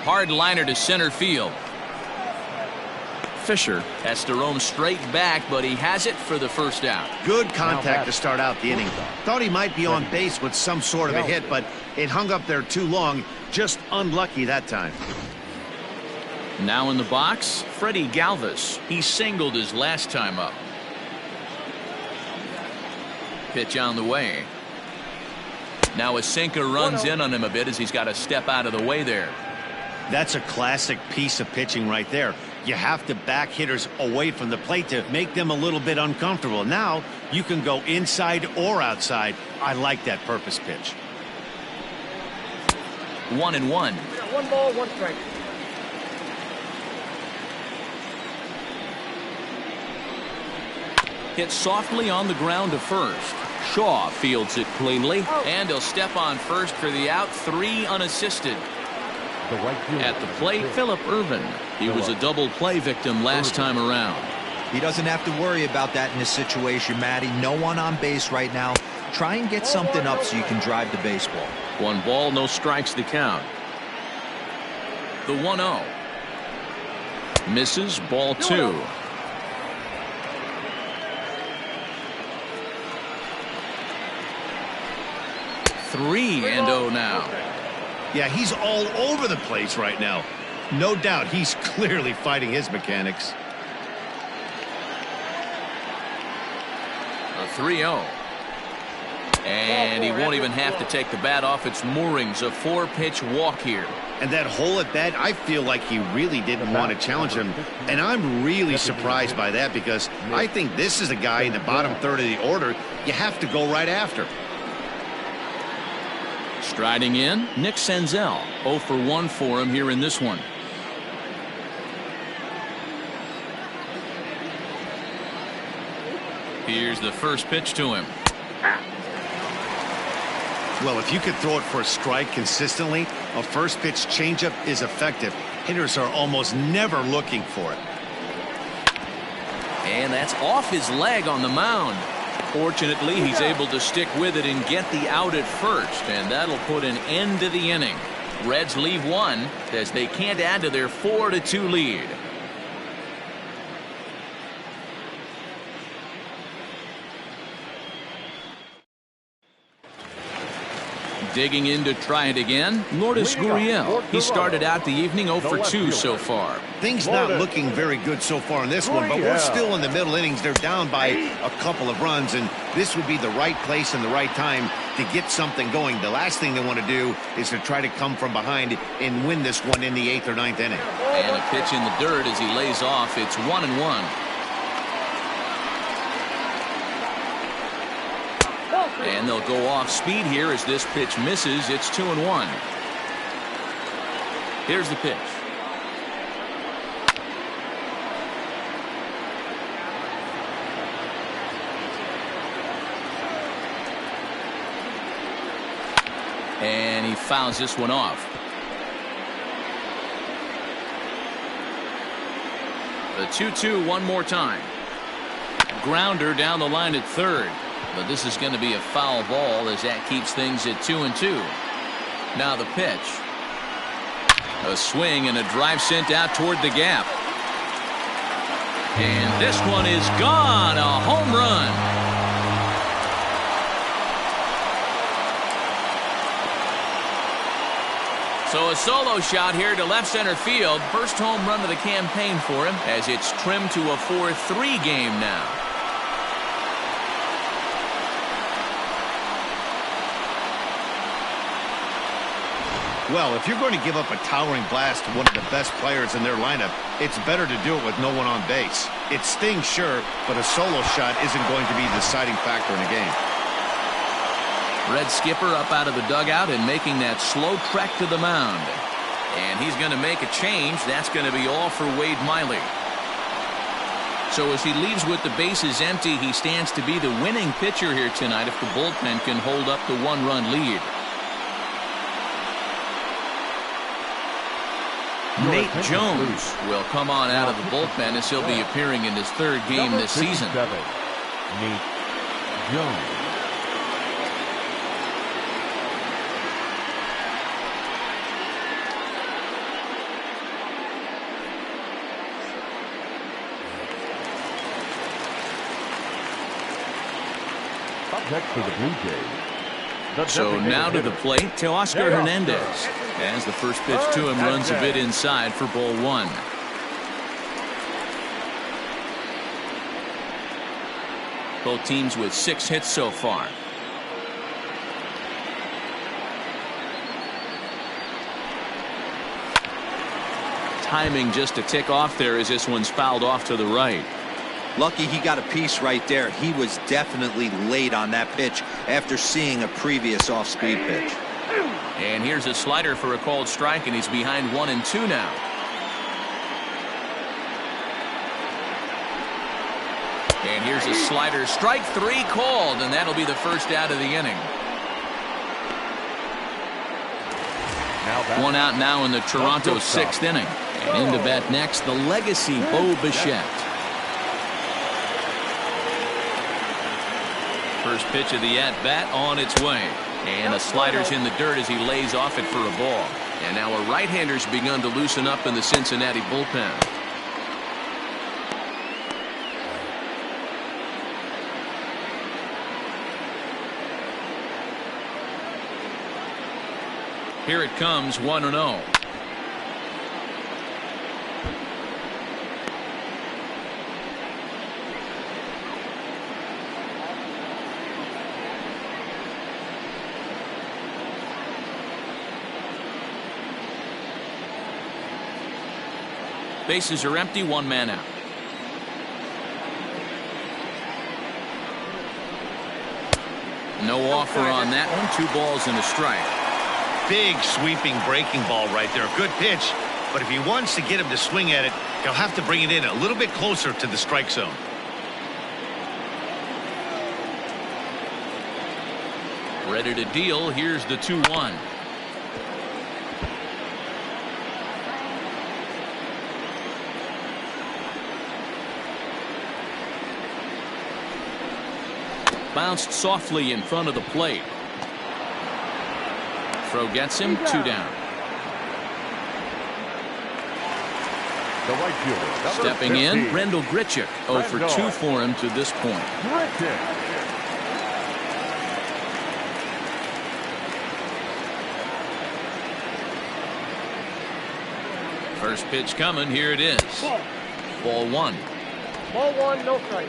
Hard liner to center field. Fisher has to roam straight back, but he has it for the first out. Good contact to start out the inning. Thought he might be on base with some sort of a hit, but it hung up there too long. Just unlucky that time. Now in the box, Freddie Galvis. He singled his last time up. Pitch on the way. Now a sinker runs in on him a bit as he's got to step out of the way there. That's a classic piece of pitching right there. You have to back hitters away from the plate to make them a little bit uncomfortable. Now you can go inside or outside. I like that purpose pitch. 1-1. 1 ball, 1 strike. Hit softly on the ground to first. Shaw fields it cleanly, and he'll step on first for the out. 3 unassisted. At the plate, Phillip Ervin. He was a double play victim last time around. He doesn't have to worry about that in this situation, Matty. No one on base right now. Try and get something up so you can drive the baseball. 1 ball, no strikes to count. The 1-0. Misses, ball 2. Three and 0 now. Yeah, he's all over the place right now. No doubt he's clearly fighting his mechanics. A 3-0. And he won't even have to take the bat off its moorings. A 4-pitch walk here. And that hole at bat, I feel like he really didn't want to challenge him. And I'm really surprised by that because I think this is a guy in the bottom third of the order you have to go right after. Striding in, Nick Senzel. 0 for 1 for him here in this one. Here's the first pitch to him. Well, if you could throw it for a strike consistently, a first pitch changeup is effective. Hitters are almost never looking for it. And that's off his leg on the mound. Fortunately, he's able to stick with it and get the out at first, and that'll put an end to the inning. Reds leave one as they can't add to their 4-2 lead. Digging in to try it again, Lourdes Gurriel. He started out the evening 0 for 2 so far. Things not looking very good so far in this one, but we're still in the middle innings. They're down by a couple of runs, and this would be the right place and the right time to get something going. The last thing they want to do is to try to come from behind and win this one in the 8th or 9th inning. And a pitch in the dirt as he lays off. It's 1-1. And they'll go off speed here as this pitch misses. It's 2-1. Here's the pitch. And he fouls this one off. The 2-2 one more time. Grounder down the line at third. But this is going to be a foul ball as that keeps things at 2-2. Now the pitch. A swing and a drive sent out toward the gap. And this one is gone. A home run. So a solo shot here to left center field. First home run of the campaign for him as it's trimmed to a 4-3 game now. Well, if you're going to give up a towering blast to one of the best players in their lineup, it's better to do it with no one on base. It stings, sure, but a solo shot isn't going to be the deciding factor in a game. Red skipper up out of the dugout and making that slow trek to the mound. And he's going to make a change. That's going to be all for Wade Miley. So as he leaves with the bases empty, he stands to be the winning pitcher here tonight if the bullpen can hold up the one-run lead. Nate Jones will come on out of the bullpen as he'll be appearing in his third game this season. Nate Jones. Up next for the Blue Jays. So now to the plate, Teoscar Hernandez. As the first pitch to him runs a bit inside for ball one. Both teams with 6 hits so far. Timing just a tick off there as this one's fouled off to the right. Lucky he got a piece right there. He was definitely late on that pitch after seeing a previous off-speed pitch. And here's a slider for a called strike, and he's behind 1-2 now. And here's a slider, strike 3 called, and that'll be the first out of the inning. One out now in the Toronto 6th inning. And in to bat next, the legacy Bo Bichette. First pitch of the at-bat on its way. And a slider's in the dirt as he lays off it for a ball. And now a right-hander's begun to loosen up in the Cincinnati bullpen. Here it comes, 1-0. Bases are empty, 1 man out. No offer on that one. 2 balls and a strike. big sweeping breaking ball right there. Good pitch, but if he wants to get him to swing at it, he'll have to bring it in a little bit closer to the strike zone. Ready to deal. Here's the 2-1. Bounced softly in front of the plate. Throw gets him, 2 down. The right fielder, Stepping in, Randal Grichuk. 0 for 2 for him to this point. First pitch coming. Here it is. Ball 1. Ball 1, no strike.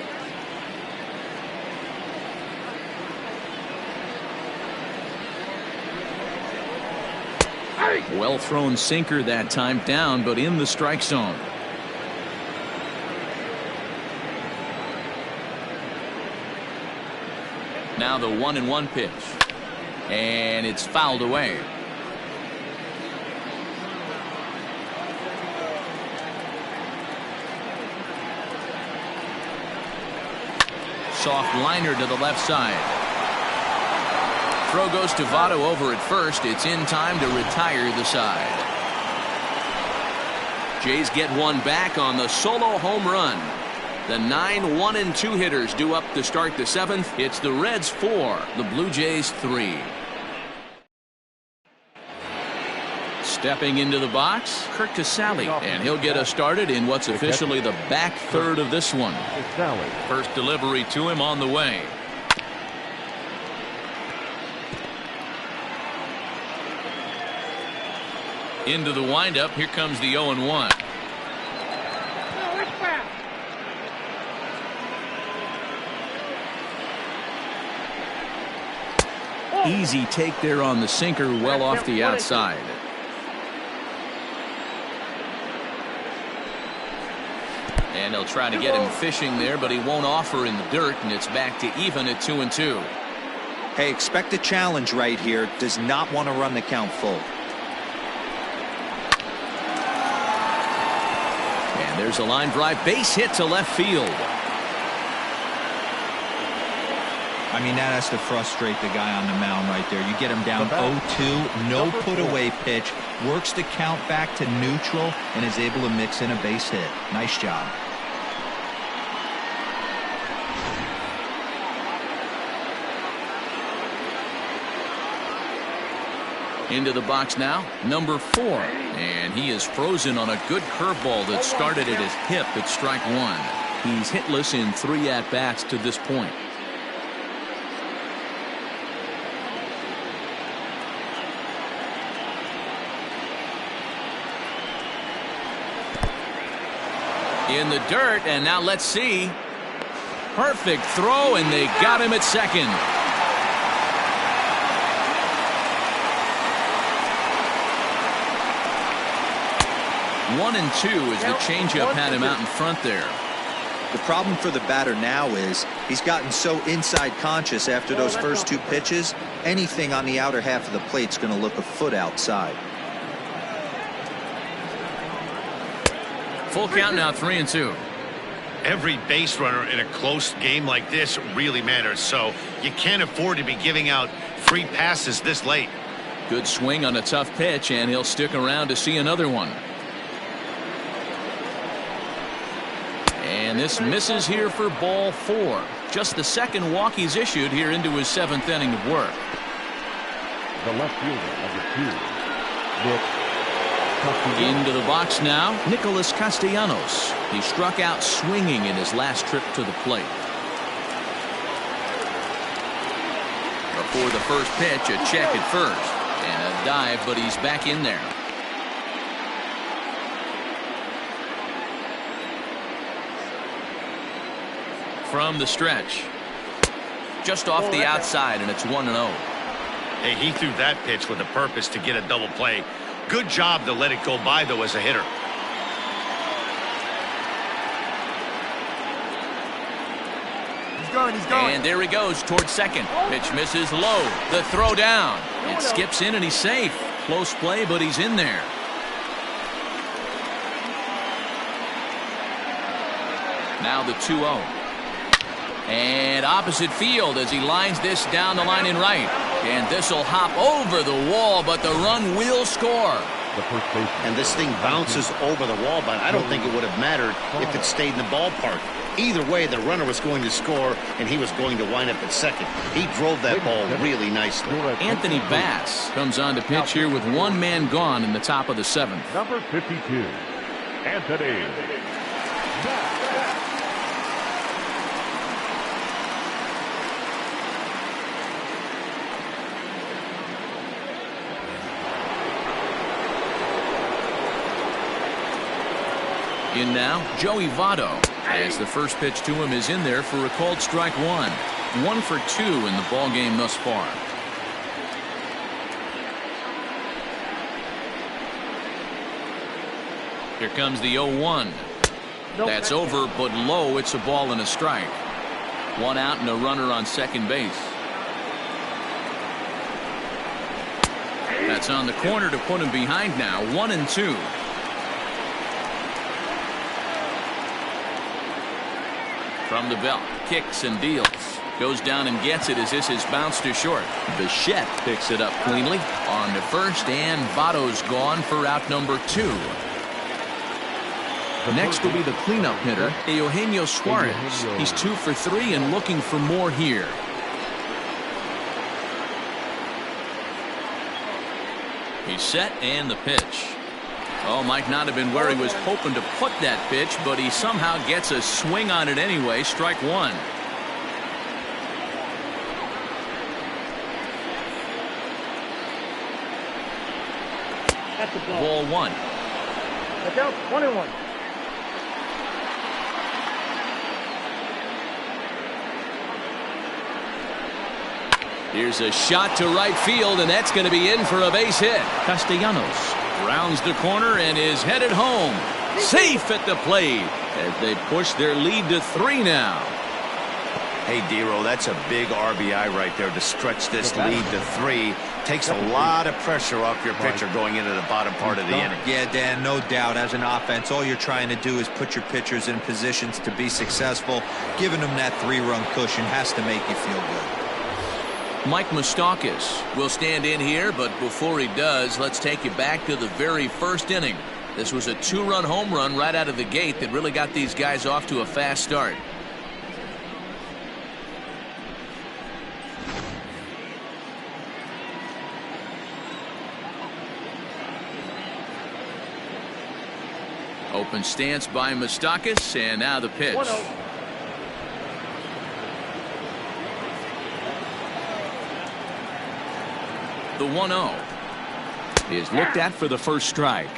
Well thrown sinker that time, down but in the strike zone. Now the 1-1 pitch, and it's fouled away. Soft liner to the left side. Throw goes to Votto over at first. It's in time to retire the side. Jays get one back on the solo home run. The 9 1-2 hitters due up to start the 7th. It's the Reds 4, the Blue Jays 3. Stepping into the box, Curt Casali, and he'll get us started in what's officially the back third of this one. First delivery to him on the way. Into the windup. Here comes the 0-1. Easy take there on the sinker, well off the outside. And they'll try to get him fishing there, but he won't offer in the dirt, and it's back to even at 2-2. Hey, expect a challenge right here. Does not want to run the count full. And there's a line drive, base hit to left field. I mean, that has to frustrate the guy on the mound right there. You get him down 0-2, no put away pitch, works the count back to neutral, and is able to mix in a base hit. Nice job. Into the box now, number 4, and he is frozen on a good curveball that started at his hip at strike 1. He's hitless in 3 at-bats to this point. In the dirt, and now let's see. Perfect throw, and they got him at second. One and 2 as the changeup had him out in front there. The problem for the batter now is he's gotten so inside conscious after those first 2 pitches. Anything on the outer half of the plate's going to look a foot outside. Full count now, 3-2. Every base runner in a close game like this really matters, so you can't afford to be giving out free passes this late. Good swing on a tough pitch, and he'll stick around to see another one. And this misses here for ball 4. Just the second walk he's issued here into his 7th inning of work. The left fielder, number 2, Nick. Into the box now, Nicholas Castellanos. He struck out swinging in his last trip to the plate. Before the first pitch, a check at first. And a dive, but he's back in there. From the stretch. Just off the outside, and it's 1-0. Hey, he threw that pitch with a purpose to get a double play. Good job to let it go by, though, as a hitter. And there he goes towards second. Pitch misses low. The throw down. It skips in and he's safe. Close play, but he's in there. Now the 2-0. And opposite field as he lines this down the line in right. And this will hop over the wall, but the run will score. And this thing bounces over the wall, but I don't think it would have mattered if it stayed in the ballpark. Either way, the runner was going to score, and he was going to wind up at second. He drove that ball really nicely. Anthony Bass comes on to pitch here with one man gone in the top of the seventh. Number 52, Anthony Bass. In now, Joey Votto, as the first pitch to him is in there for a called strike one. 1 for 2 in the ball game thus far. Here comes the 0-1. That's over, but low. It's a ball and a strike. 1 out and a runner on second base. That's on the corner to put him behind now. 1-2. From the belt, kicks and deals. Goes down and gets it as this is bounced to short. Bichette picks it up cleanly. On to first, and Votto's gone for out number 2. Next will be the cleanup hitter, Eugenio Suarez. He's 2 for 3 and looking for more here. He's set and the pitch. Oh, might not have been where he was hoping to put that pitch, but he somehow gets a swing on it anyway. Strike one. That's the ball. Ball 1. Look out, 1-1. Here's a shot to right field, and that's going to be in for a base hit. Castellanos rounds the corner and is headed home. Safe at the plate as they push their lead to 3 now. Hey, Dero, that's a big RBI right there to stretch this lead to 3. Takes a lot of pressure off your pitcher going into the bottom part of the inning. Yeah, Dan, no doubt. As an offense, all you're trying to do is put your pitchers in positions to be successful. Giving them that 3-run cushion has to make you feel good. Mike Moustakas will stand in here, but before he does, let's take you back to the very first inning. This was a 2-run home run right out of the gate that really got these guys off to a fast start. Open stance by Moustakas, and now the pitch. 1-0. The 1-0 is looked at for the first strike.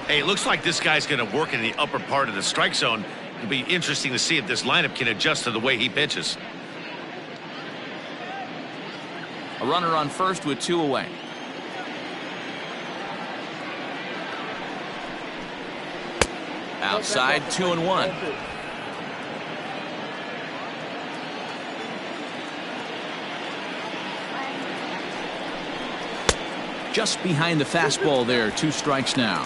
Hey, it looks like this guy's going to work in the upper part of the strike zone. It'll be interesting to see if this lineup can adjust to the way he pitches. A runner on first with 2 away. Outside, 2-1. Just behind the fastball there. 2 strikes now.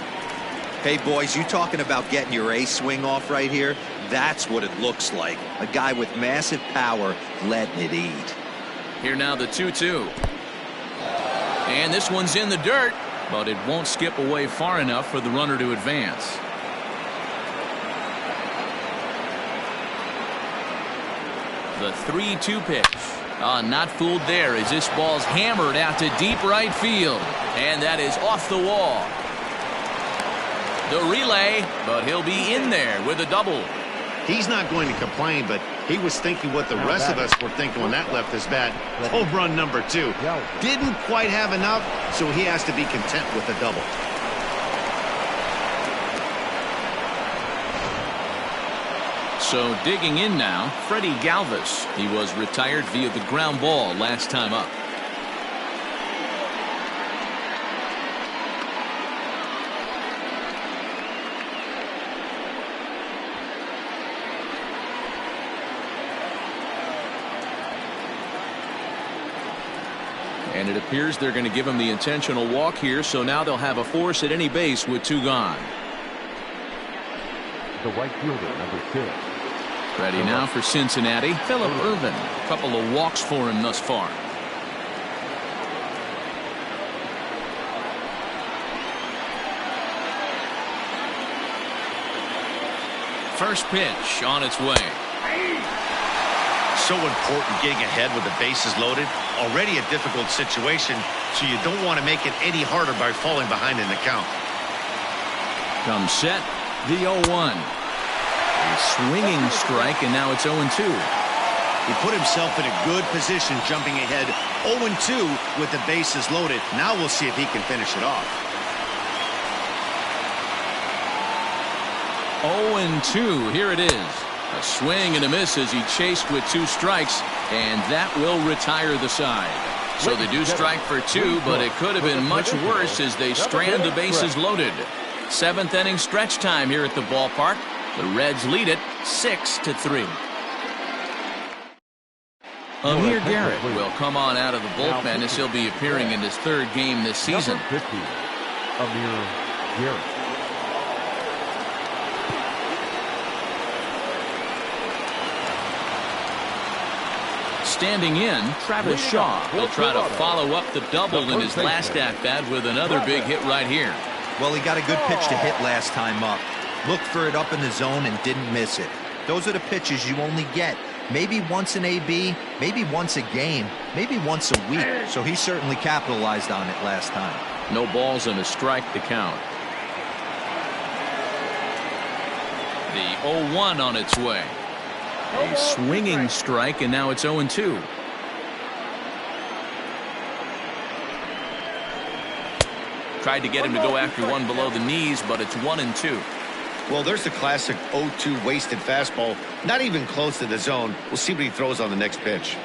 Hey, boys, you talking about getting your A swing off right here? That's what it looks like. A guy with massive power letting it eat. Here now the 2-2. And this one's in the dirt, but it won't skip away far enough for the runner to advance. The 3-2 pitch. Not fooled there as this ball's hammered out to deep right field. And that is off the wall. The relay, but he'll be in there with a double. He's not going to complain, but he was thinking what the rest of us were thinking when that left his bat. Home run number 2. Didn't quite have enough, so he has to be content with a double. So digging in now, Freddie Galvis. He was retired via the ground ball last time up. And it appears they're going to give him the intentional walk here, so now they'll have a force at any base with 2 gone. The right fielder, number 6. Ready now for Cincinnati, Phillip Ervin. A couple of walks for him thus far. First pitch on its way. So important getting ahead with the bases loaded. Already a difficult situation, so you don't want to make it any harder by falling behind in the count. Comes set, the 0-1. A swinging strike, and now it's 0-2. He put himself in a good position jumping ahead 0-2 with the bases loaded. Now we'll see if he can finish it off. 0-2, here it is. A swing and a miss as he chased with 2 strikes, and that will retire the side. So they do strike for 2, but it could have been much worse as they strand the bases loaded. 7th inning stretch time here at the ballpark. The Reds lead it 6-3. Amir Garrett will come on out of the bullpen as he'll be appearing in his 3rd game this season. Number 50, Amir Garrett. Standing in, Travis Shaw will try to follow up the double in his last at-bat with another big hit right here. Well, he got a good pitch to hit last time up. Looked for it up in the zone and didn't miss it. Those are the pitches you only get. Maybe once an AB, maybe once a game, maybe once a week. So he certainly capitalized on it last time. No balls and a strike to count. The 0-1 on its way. A swinging strike, and now it's 0-2. Tried to get him to go after one below the knees, but it's 1-2. Well, there's the classic 0-2 wasted fastball. Not even close to the zone. We'll see what he throws on the next pitch.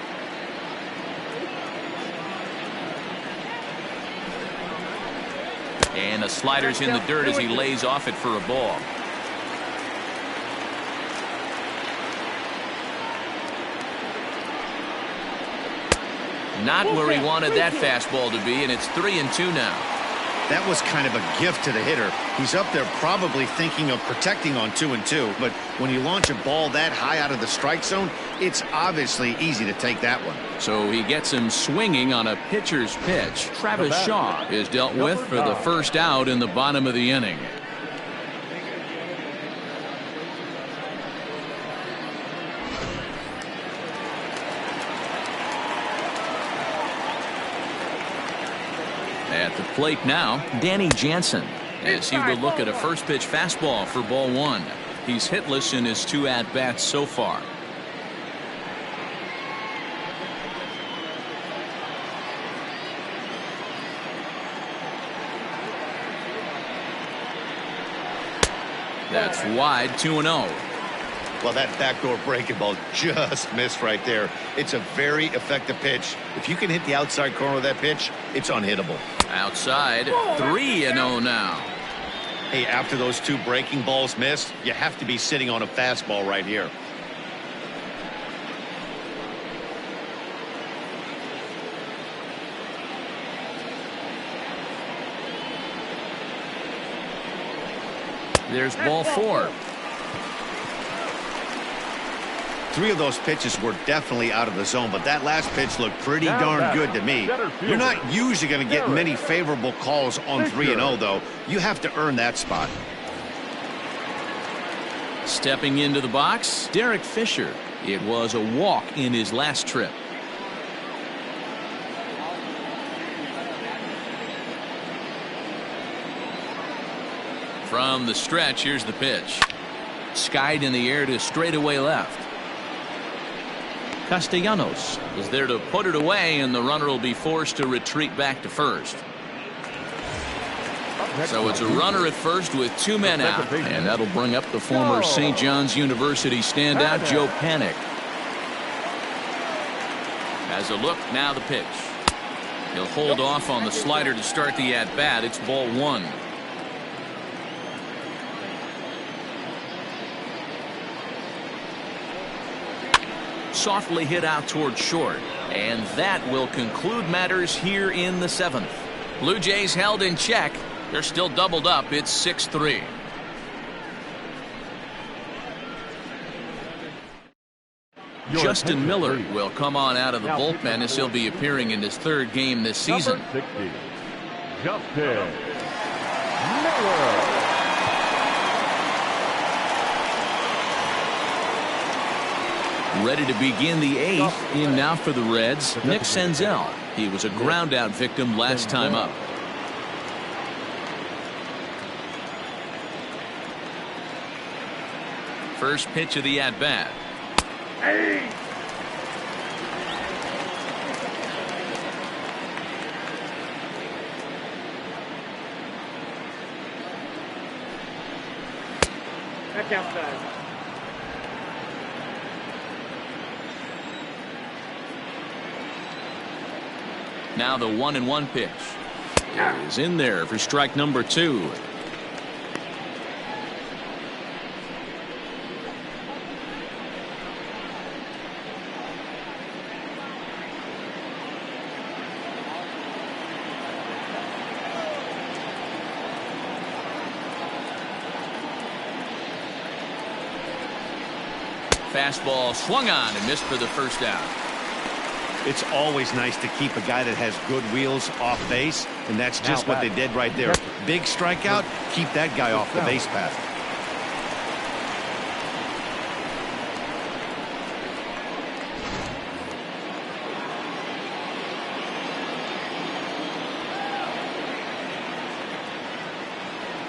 And the slider's in the dirt as he lays off it for a ball. Not where he wanted that fastball to be, and it's 3-2 now. That was kind of a gift to the hitter. He's up there probably thinking of protecting on 2-2, but when you launch a ball that high out of the strike zone, it's obviously easy to take that one. So he gets him swinging on a pitcher's pitch. Travis Shaw is dealt with for the first out in the bottom of the inning. At the plate now, Danny Jansen, as he will look at a first pitch fastball for ball 1. He's hitless in his 2 at-bats so far. That's wide, 2-0. Well, that backdoor breaking ball just missed right there. It's a very effective pitch. If you can hit the outside corner of that pitch, it's unhittable. Outside, 3-0 now. Hey, after those 2 breaking balls missed, you have to be sitting on a fastball right here. There's ball 4. 3 of those pitches were definitely out of the zone, but that last pitch looked pretty darn good to me. You're not usually going to get many favorable calls on 3-0, though. You have to earn that spot. Stepping into the box, Derek Fisher. It was a walk in his last trip. From the stretch, here's the pitch. Skied in the air to straightaway left. Castellanos is there to put it away, and the runner will be forced to retreat back to first. So it's a runner at first with 2 men out, and that'll bring up the former St. John's University standout Joe Panik. Has a look, now the pitch. He'll hold off on the slider to start the at-bat. It's ball 1. softly hit out toward short. And that will conclude matters here in the 7th. Blue Jays held in check. They're still doubled up. It's 6-3. Justin Miller will come on out of the bullpen as he'll be appearing in his 3rd game this season. Number 60, Justin Miller. Ready to begin the 8th. In now for the Reds, Nick Senzel. He was a ground out victim last time up. First pitch of the at-bat. Back outside. Now the 1-1 pitch is in there for strike number 2. Fastball swung on and missed for the first out. It's always nice to keep a guy that has good wheels off base, and that's just what they did right there. Big strikeout, keep that guy off the base path.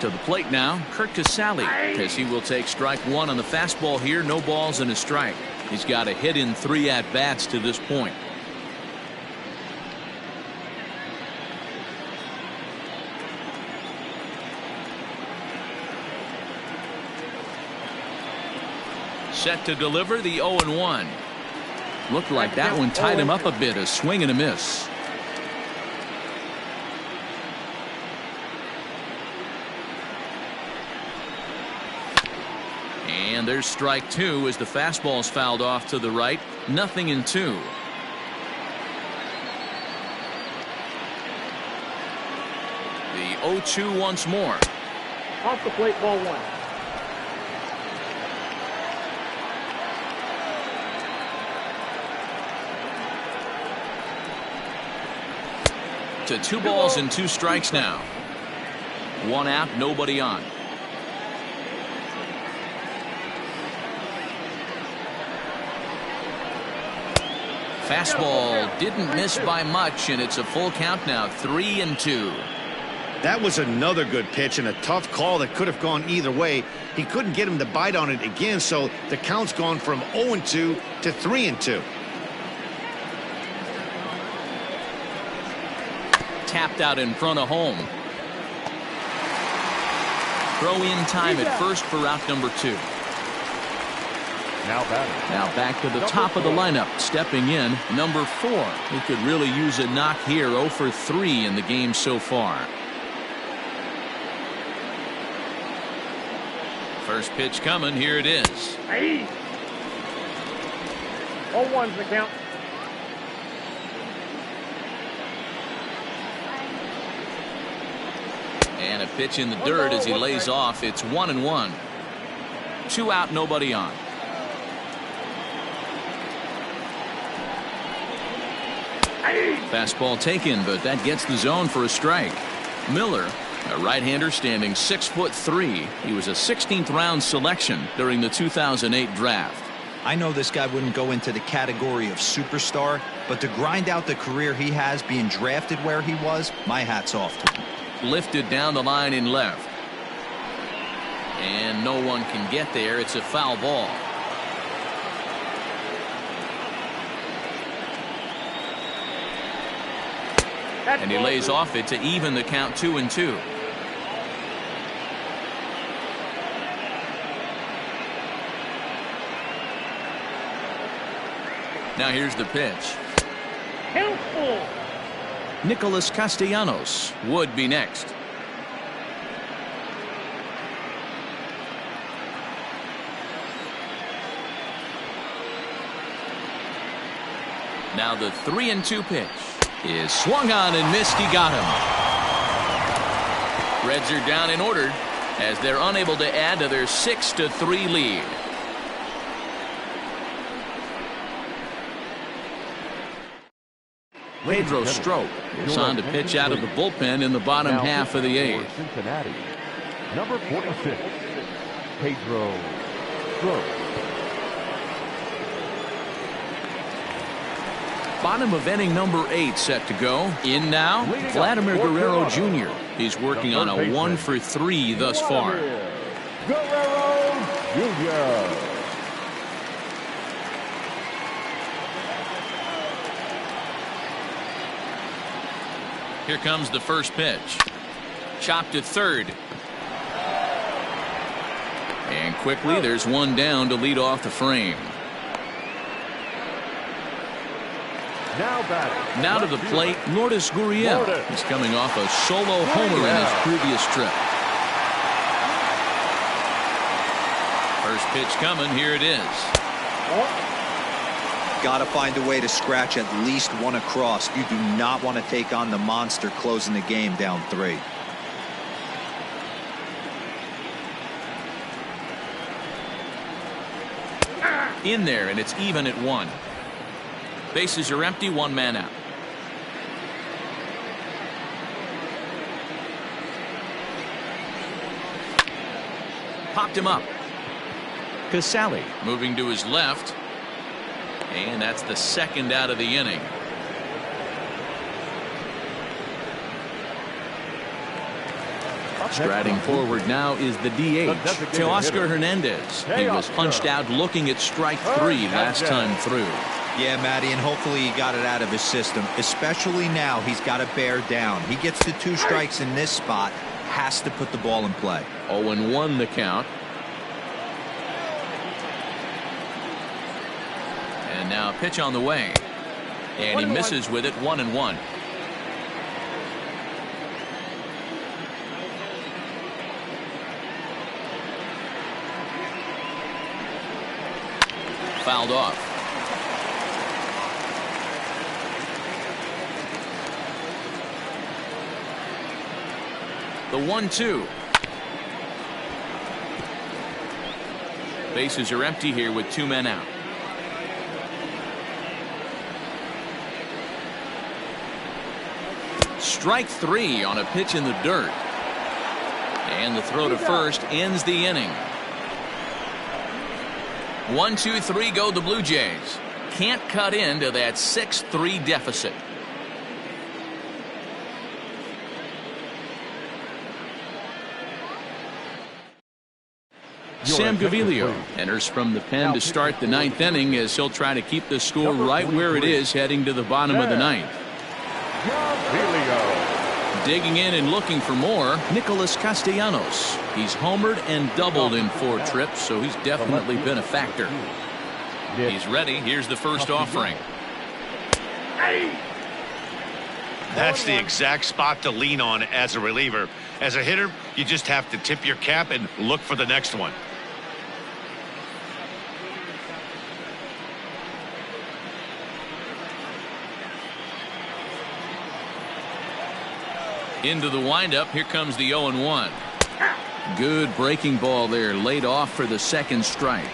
To the plate now, Curt Casali, as he will take strike 1 on the fastball here. No balls and a strike. He's got a hit in 3 at-bats to this point. Set to deliver the 0-1. Looked like that one tied him up a bit. A swing and a miss. And there's strike 2 as the fastball's fouled off to the right. 0-2. The 0-2 once more. Off the plate, ball 1. To 2 balls and 2 strikes now. 1 out, nobody on. Fastball didn't miss by much, and it's a full count now. 3-2. That was another good pitch and a tough call that could have gone either way. He couldn't get him to bite on it again, so the count's gone from 0-2 to 3-2. Tapped out in front of home. Throw in time at first for out number 2. Now back to the top of the lineup. Stepping in, number 4. He could really use a knock here. 0 for 3 in the game so far. First pitch coming. Here it is. 0-1's the count. And a pitch in the dirt as he lays off. It's 1-1. 2 out, nobody on. Fastball taken, but that gets the zone for a strike. Miller, a right-hander standing 6'3". He was a 16th round selection during the 2008 draft. I know this guy wouldn't go into the category of superstar, but to grind out the career he has being drafted where he was, my hat's off to him. Lifted down the line in left. And no one can get there. It's a foul ball. And he lays off it to even the count. 2-2. Now here's the pitch. Countful. Nicholas Castellanos would be next. Now the 3-2 pitch is swung on and missed. He got him. Reds are down and ordered as they're unable to add to their 6-3 lead. Pedro Strop is on to pitch out of the bullpen in the bottom half of the 8th. Cincinnati, number 46, Pedro Strop. Bottom of inning number 8 set to go. In now, Vladimir Guerrero Jr. He's working on a 1-for-3 thus far. Guerrero Jr. Here comes the first pitch. Chopped to third. And quickly, there's one down to lead off the frame. Now to the plate, Lourdes Gurriel. He's coming off a solo homer in his previous trip. First pitch coming. Here it is. Got to find a way to scratch at least one across. You do not want to take on the monster closing the game down 3. In there, and it's even at 1. Bases are empty, 1 man out. Popped him up. Casali moving to his left. And that's the second out of the inning. Striding forward now is the DH, Teoscar Hernandez. He was punched out looking at strike 3 last time through. Yeah, Matty, and hopefully he got it out of his system, especially now he's got to bear down. He gets to 2 strikes in this spot, has to put the ball in play. 0-1 the count. And now a pitch on the way. And he misses with it, 1-1. Fouled off. The 1-2. Bases are empty here with 2 men out. Strike 3 on a pitch in the dirt. And the throw to first ends the inning. 1-2-3 go the Blue Jays. Can't cut into that 6-3 deficit. Sam Gaviglio enters from the pen to start the 9th inning as he'll try to keep the score right where it is heading to the bottom of the 9th. Digging in and looking for more, Nicholas Castellanos. He's homered and doubled in 4 trips, so he's definitely been a factor. He's ready. Here's the first offering. That's the exact spot to lean on as a reliever. As a hitter, you just have to tip your cap and look for the next one. Into the windup. Here comes the 0-1. Good breaking ball there, laid off for the second strike.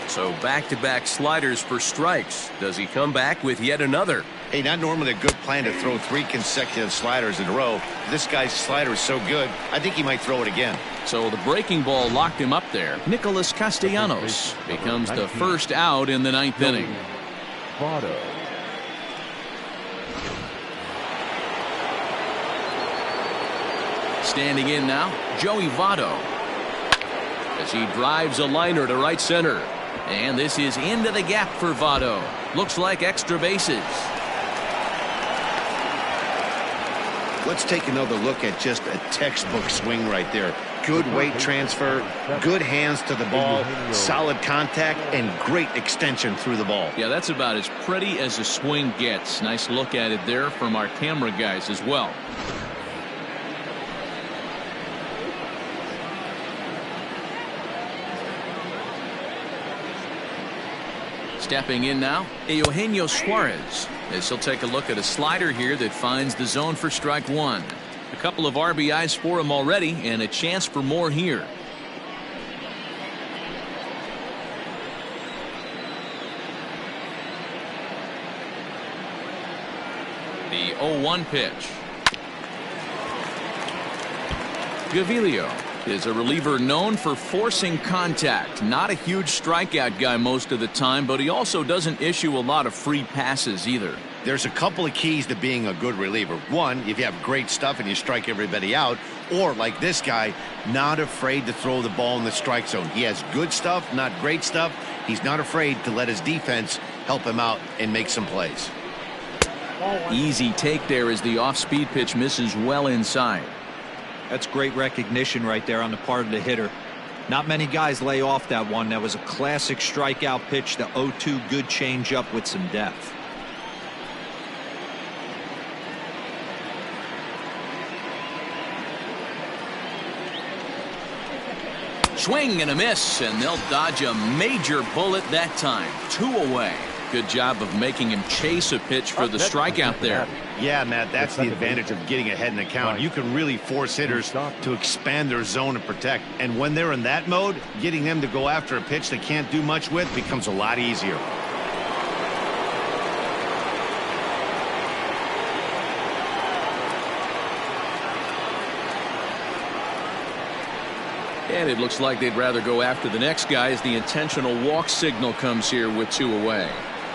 So back-to-back sliders for strikes. Does he come back with yet another? Hey, not normally a good plan to throw 3 consecutive sliders in a row. This guy's slider is so good, I think he might throw it again. So the breaking ball locked him up there. Nicholas Castellanos becomes the first out in the 9th inning. Standing in now, Joey Votto, as he drives a liner to right center. And this is into the gap for Votto. Looks like extra bases. Let's take another look at just a textbook swing right there. Good weight transfer, good hands to the ball, solid contact, and great extension through the ball. Yeah, that's about as pretty as a swing gets. Nice look at it there from our camera guys as well. Stepping in now, Eugenio Suarez. As he'll take a look at a slider here that finds the zone for strike one. A couple of RBIs for him already, and a chance for more here. The 0-1 pitch. Gaviglio is a reliever known for forcing contact. Not a huge strikeout guy most of the time, but he also doesn't issue a lot of free passes either. There's a couple of keys to being a good reliever. One, if you have great stuff and you strike everybody out, or like this guy, not afraid to throw the ball in the strike zone. He has good stuff, not great stuff. He's not afraid to let his defense help him out and make some plays. Easy take there as the off-speed pitch misses well inside. That's great recognition right there on the part of the hitter. Not many guys lay off that one. That was a classic strikeout pitch. The 0-2 good changeup with some depth. Swing and a miss, and they'll dodge a major bullet that time. 2 away. Good job of making him chase a pitch for the strikeout there. Yeah, Matt, that's the advantage of getting ahead in the count. You can really force hitters to expand their zone and protect. And when they're in that mode, getting them to go after a pitch they can't do much with becomes a lot easier. And it looks like they'd rather go after the next guy as the intentional walk signal comes here with 2 away.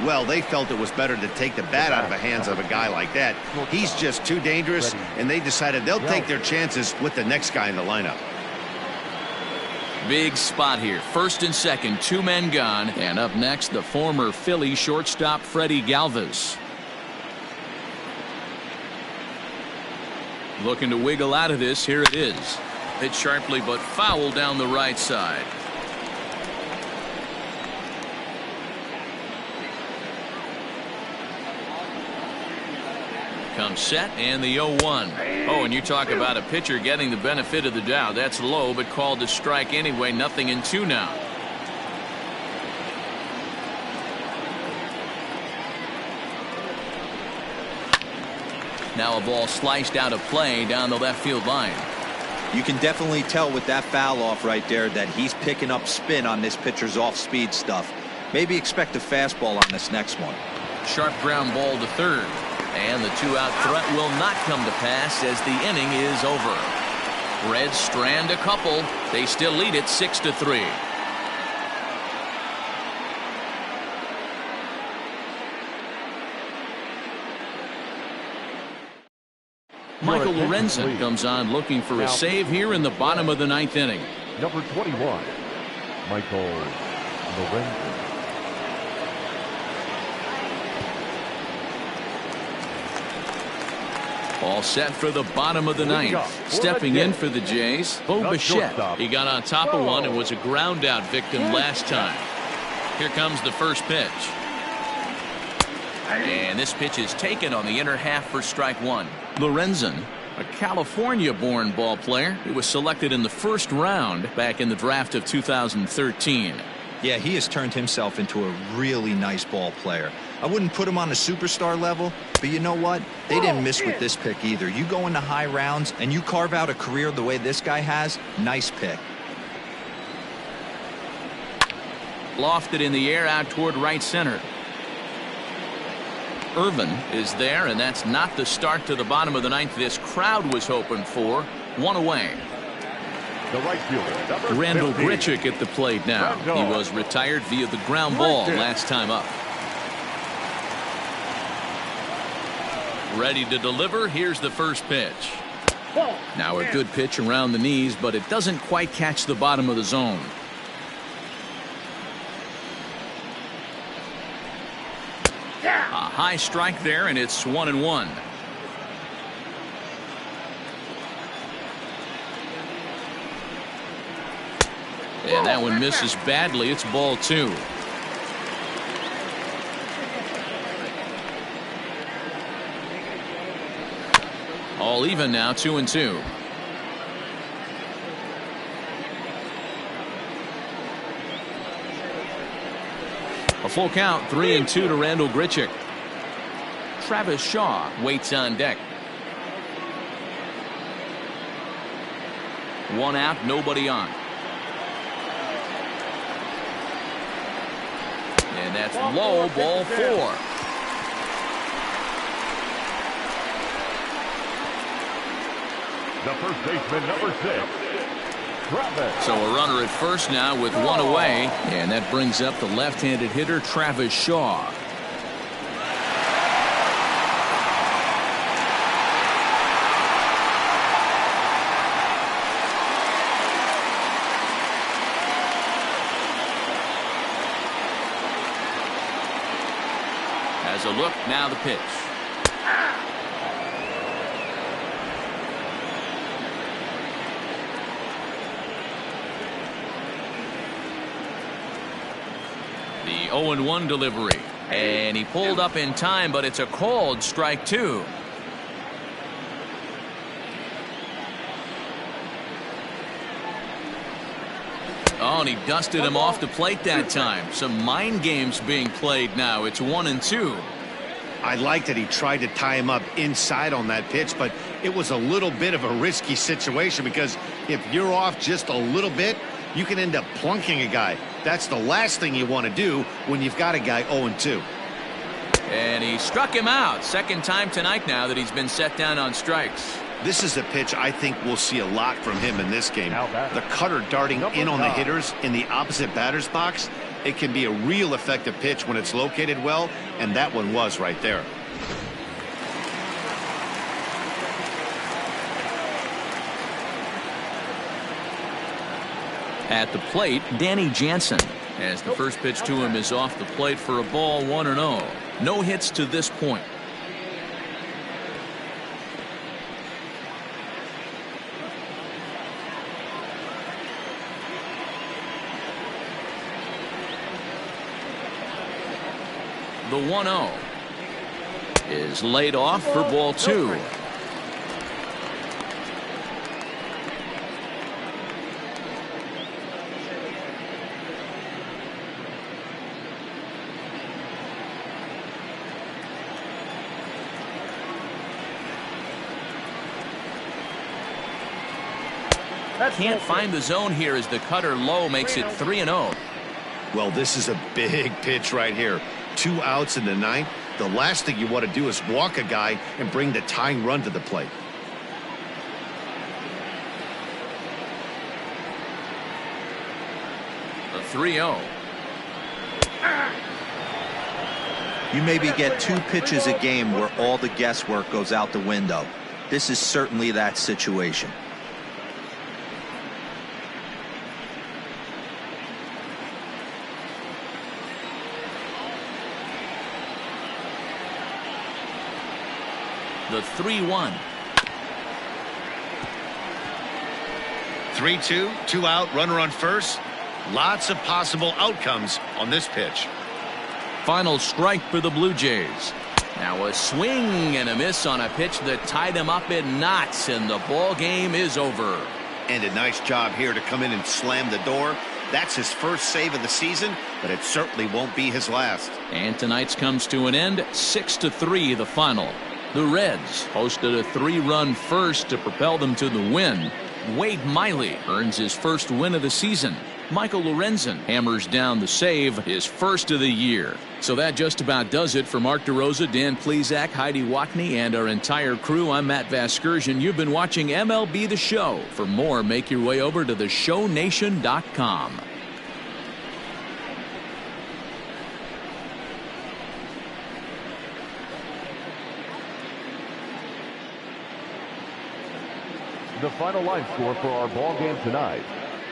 Well, they felt it was better to take the bat out of the hands of a guy like that. He's just too dangerous, and they decided they'll take their chances with the next guy in the lineup. Big spot here. First and second, 2 men gone. And up next, the former Philly shortstop Freddie Galvis. Looking to wiggle out of this. Here it is. Hit sharply but foul down the right side. Comes set and the 0-1. Oh, and you talk about a pitcher getting the benefit of the doubt. That's low but called to strike anyway. Nothing in 2 now. Now a ball sliced out of play down the left field line. You can definitely tell with that foul off right there that he's picking up spin on this pitcher's off-speed stuff. Maybe expect a fastball on this next one. Sharp ground ball to third. And the 2-out threat will not come to pass as the inning is over. Reds strand a couple. They still lead it 6-3. Michael Lorenzen comes on looking for a save here in the bottom of the 9th inning. Number 21, Michael Lorenzen. All set for the bottom of the 9th. Stepping in for the Jays, Bo Bichette. He got on top of one and was a ground out victim last time. Here comes the first pitch. And this pitch is taken on the inner half for strike 1. Lorenzen, a California-born ball player. He was selected in the first round back in the draft of 2013. Yeah, he has turned himself into a really nice ball player. I wouldn't put him on a superstar level, but you know what? They didn't miss with this pick either. You go into high rounds and you carve out a career the way this guy has, nice pick. Lofted in the air out toward right center. Irvin is there, and that's not the start to the bottom of the 9th this crowd was hoping for. 1 away. The right fielder, Randall Grichuk at the plate now. He was retired via the ground ball last time up. Ready to deliver. Here's the first pitch. Now a good pitch around the knees, but it doesn't quite catch the bottom of the zone. A high strike there, and it's 1-1. And that one misses badly. It's ball 2. All even now, 2-2. A full count, 3-2 to Randal Grichuk. Travis Shaw waits on deck. One out, nobody on. And that's low, ball 4. The first baseman, number 6, Travis. So a runner at first now with one away, and that brings up the left-handed hitter Travis Shaw. As a look, now the pitch. The 0-1 delivery. And he pulled up in time, but it's a called strike 2. Oh, and he dusted him off the plate that time. Some mind games being played now. It's 1-2. I like that he tried to tie him up inside on that pitch, but it was a little bit of a risky situation because if you're off just a little bit, you can end up plunking a guy. That's the last thing you want to do when you've got a guy 0-2. And he struck him out. Second time tonight now that he's been set down on strikes. This is a pitch I think we'll see a lot from him in this game. The cutter darting in on the hitters in the opposite batter's box. It can be a real effective pitch when it's located well, and that one was right there. At the plate, Danny Jansen, as the first pitch to him is off the plate for a ball, 1-0. No hits to this point. The 1-0 is laid off for ball 2. Can't find the zone here as the cutter low makes it 3-0. Well, this is a big pitch right here. 2 outs in the ninth. The last thing you want to do is walk a guy and bring the tying run to the plate. The 3-0. You maybe get 2 pitches a game where all the guesswork goes out the window. This is certainly that situation. The 3-1. 3-2, 2 out, runner on first. Lots of possible outcomes on this pitch. Final strike for the Blue Jays. Now a swing and a miss on a pitch that tied him up in knots, and the ball game is over. And a nice job here to come in and slam the door. That's his first save of the season, but it certainly won't be his last. And tonight's comes to an end, 6-3 the final. The Reds hosted a 3-run first to propel them to the win. Wade Miley earns his first win of the season. Michael Lorenzen hammers down the save, his first of the year. So that just about does it for Mark DeRosa, Dan Plesac, Heidi Watney, and our entire crew. I'm Matt Vasgersian. You've been watching MLB The Show. For more, make your way over to theshownation.com. The final line score for our ball game tonight.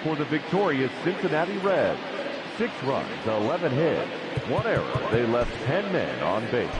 For the victorious Cincinnati Reds, 6 runs, 11 hits, 1 error. They left 10 men on base.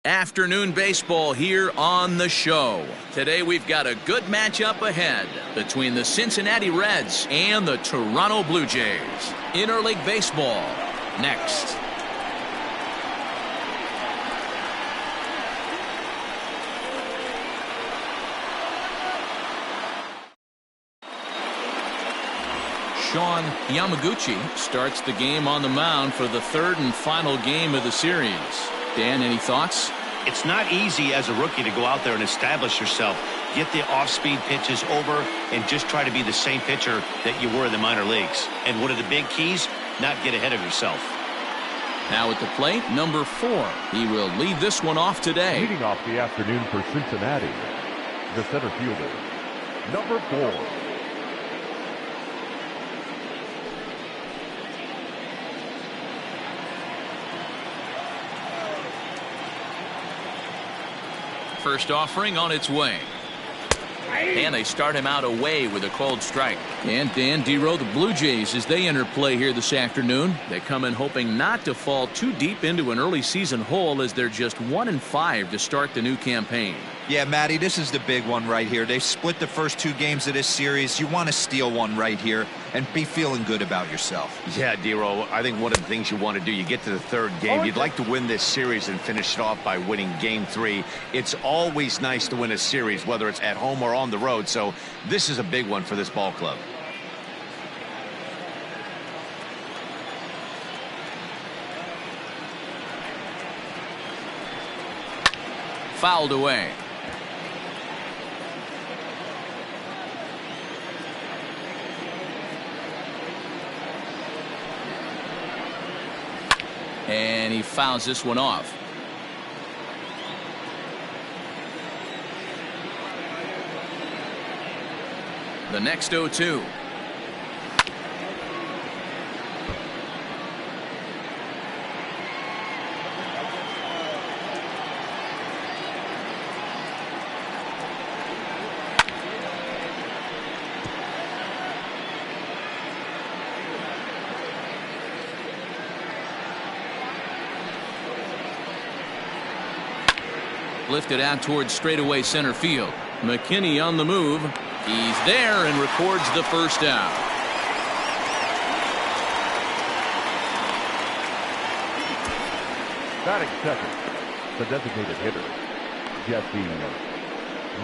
Afternoon baseball here on the show. Today we've got a good matchup ahead between the Cincinnati Reds and the Toronto Blue Jays. Interleague baseball next. Sean Yamaguchi starts the game on the mound for the third and final game of the series. Dan, any thoughts? It's not easy as a rookie to go out there and establish yourself, get the off-speed pitches over, and just try to be the same pitcher that you were in the minor leagues. And one of the big keys, not get ahead of yourself. Now at the plate, number 4. He will lead this one off today. Leading off the afternoon for Cincinnati, the center fielder, number 4. First offering on its way. And they start him out away with a cold strike. And Dan Dero, the Blue Jays, as they enter play here this afternoon, they come in hoping not to fall too deep into an early season hole as they're just 1-5 to start the new campaign. Yeah, Matty, this is the big one right here. They've split the first 2 games of this series. You want to steal one right here and be feeling good about yourself. Yeah, Dero, I think one of the things you want to do, you get to the 3rd game, you'd like to win this series and finish it off by winning game 3. It's always nice to win a series, whether it's at home or on the road, so this is a big one for this ball club. Fouled away. And he fouls this one off. The next 0-2. Lifted out towards straightaway center field. McKinney on the move. He's there and records the first out. Batting second, the designated hitter, Jesse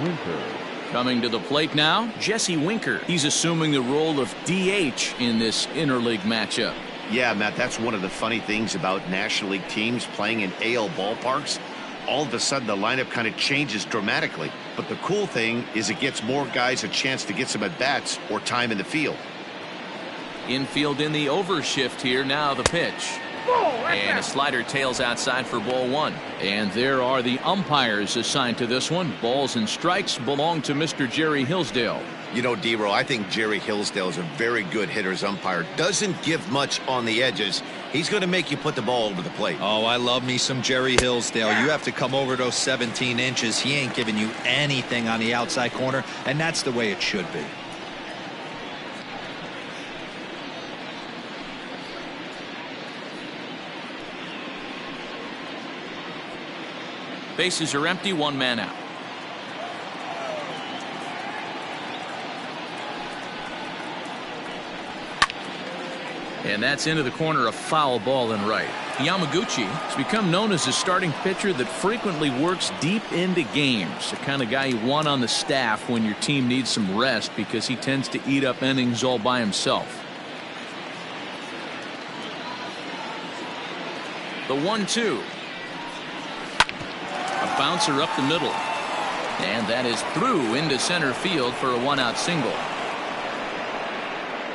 Winker. Coming to the plate now, Jesse Winker. He's assuming the role of DH in this interleague matchup. Yeah, Matt, that's one of the funny things about National League teams playing in AL ballparks. All of a sudden, the lineup kind of changes dramatically. But the cool thing is it gets more guys a chance to get some at-bats or time in the field. Infield in the overshift here. Now the pitch. And a slider tails outside for ball 1. And there are the umpires assigned to this one. Balls and strikes belong to Mr. Jerry Hillsdale. You know, Dero, I think Jerry Hillsdale is a very good hitter's umpire. Doesn't give much on the edges. He's going to make you put the ball over the plate. Oh, I love me some Jerry Hillsdale. You have to come over those 17 inches. He ain't giving you anything on the outside corner, and that's the way it should be. Bases are empty, 1 man out. And that's into the corner, a foul ball in right. Yamaguchi has become known as a starting pitcher that frequently works deep into games. The kind of guy you want on the staff when your team needs some rest because he tends to eat up innings all by himself. The 1-2. A bouncer up the middle. And that is through into center field for a 1-out single.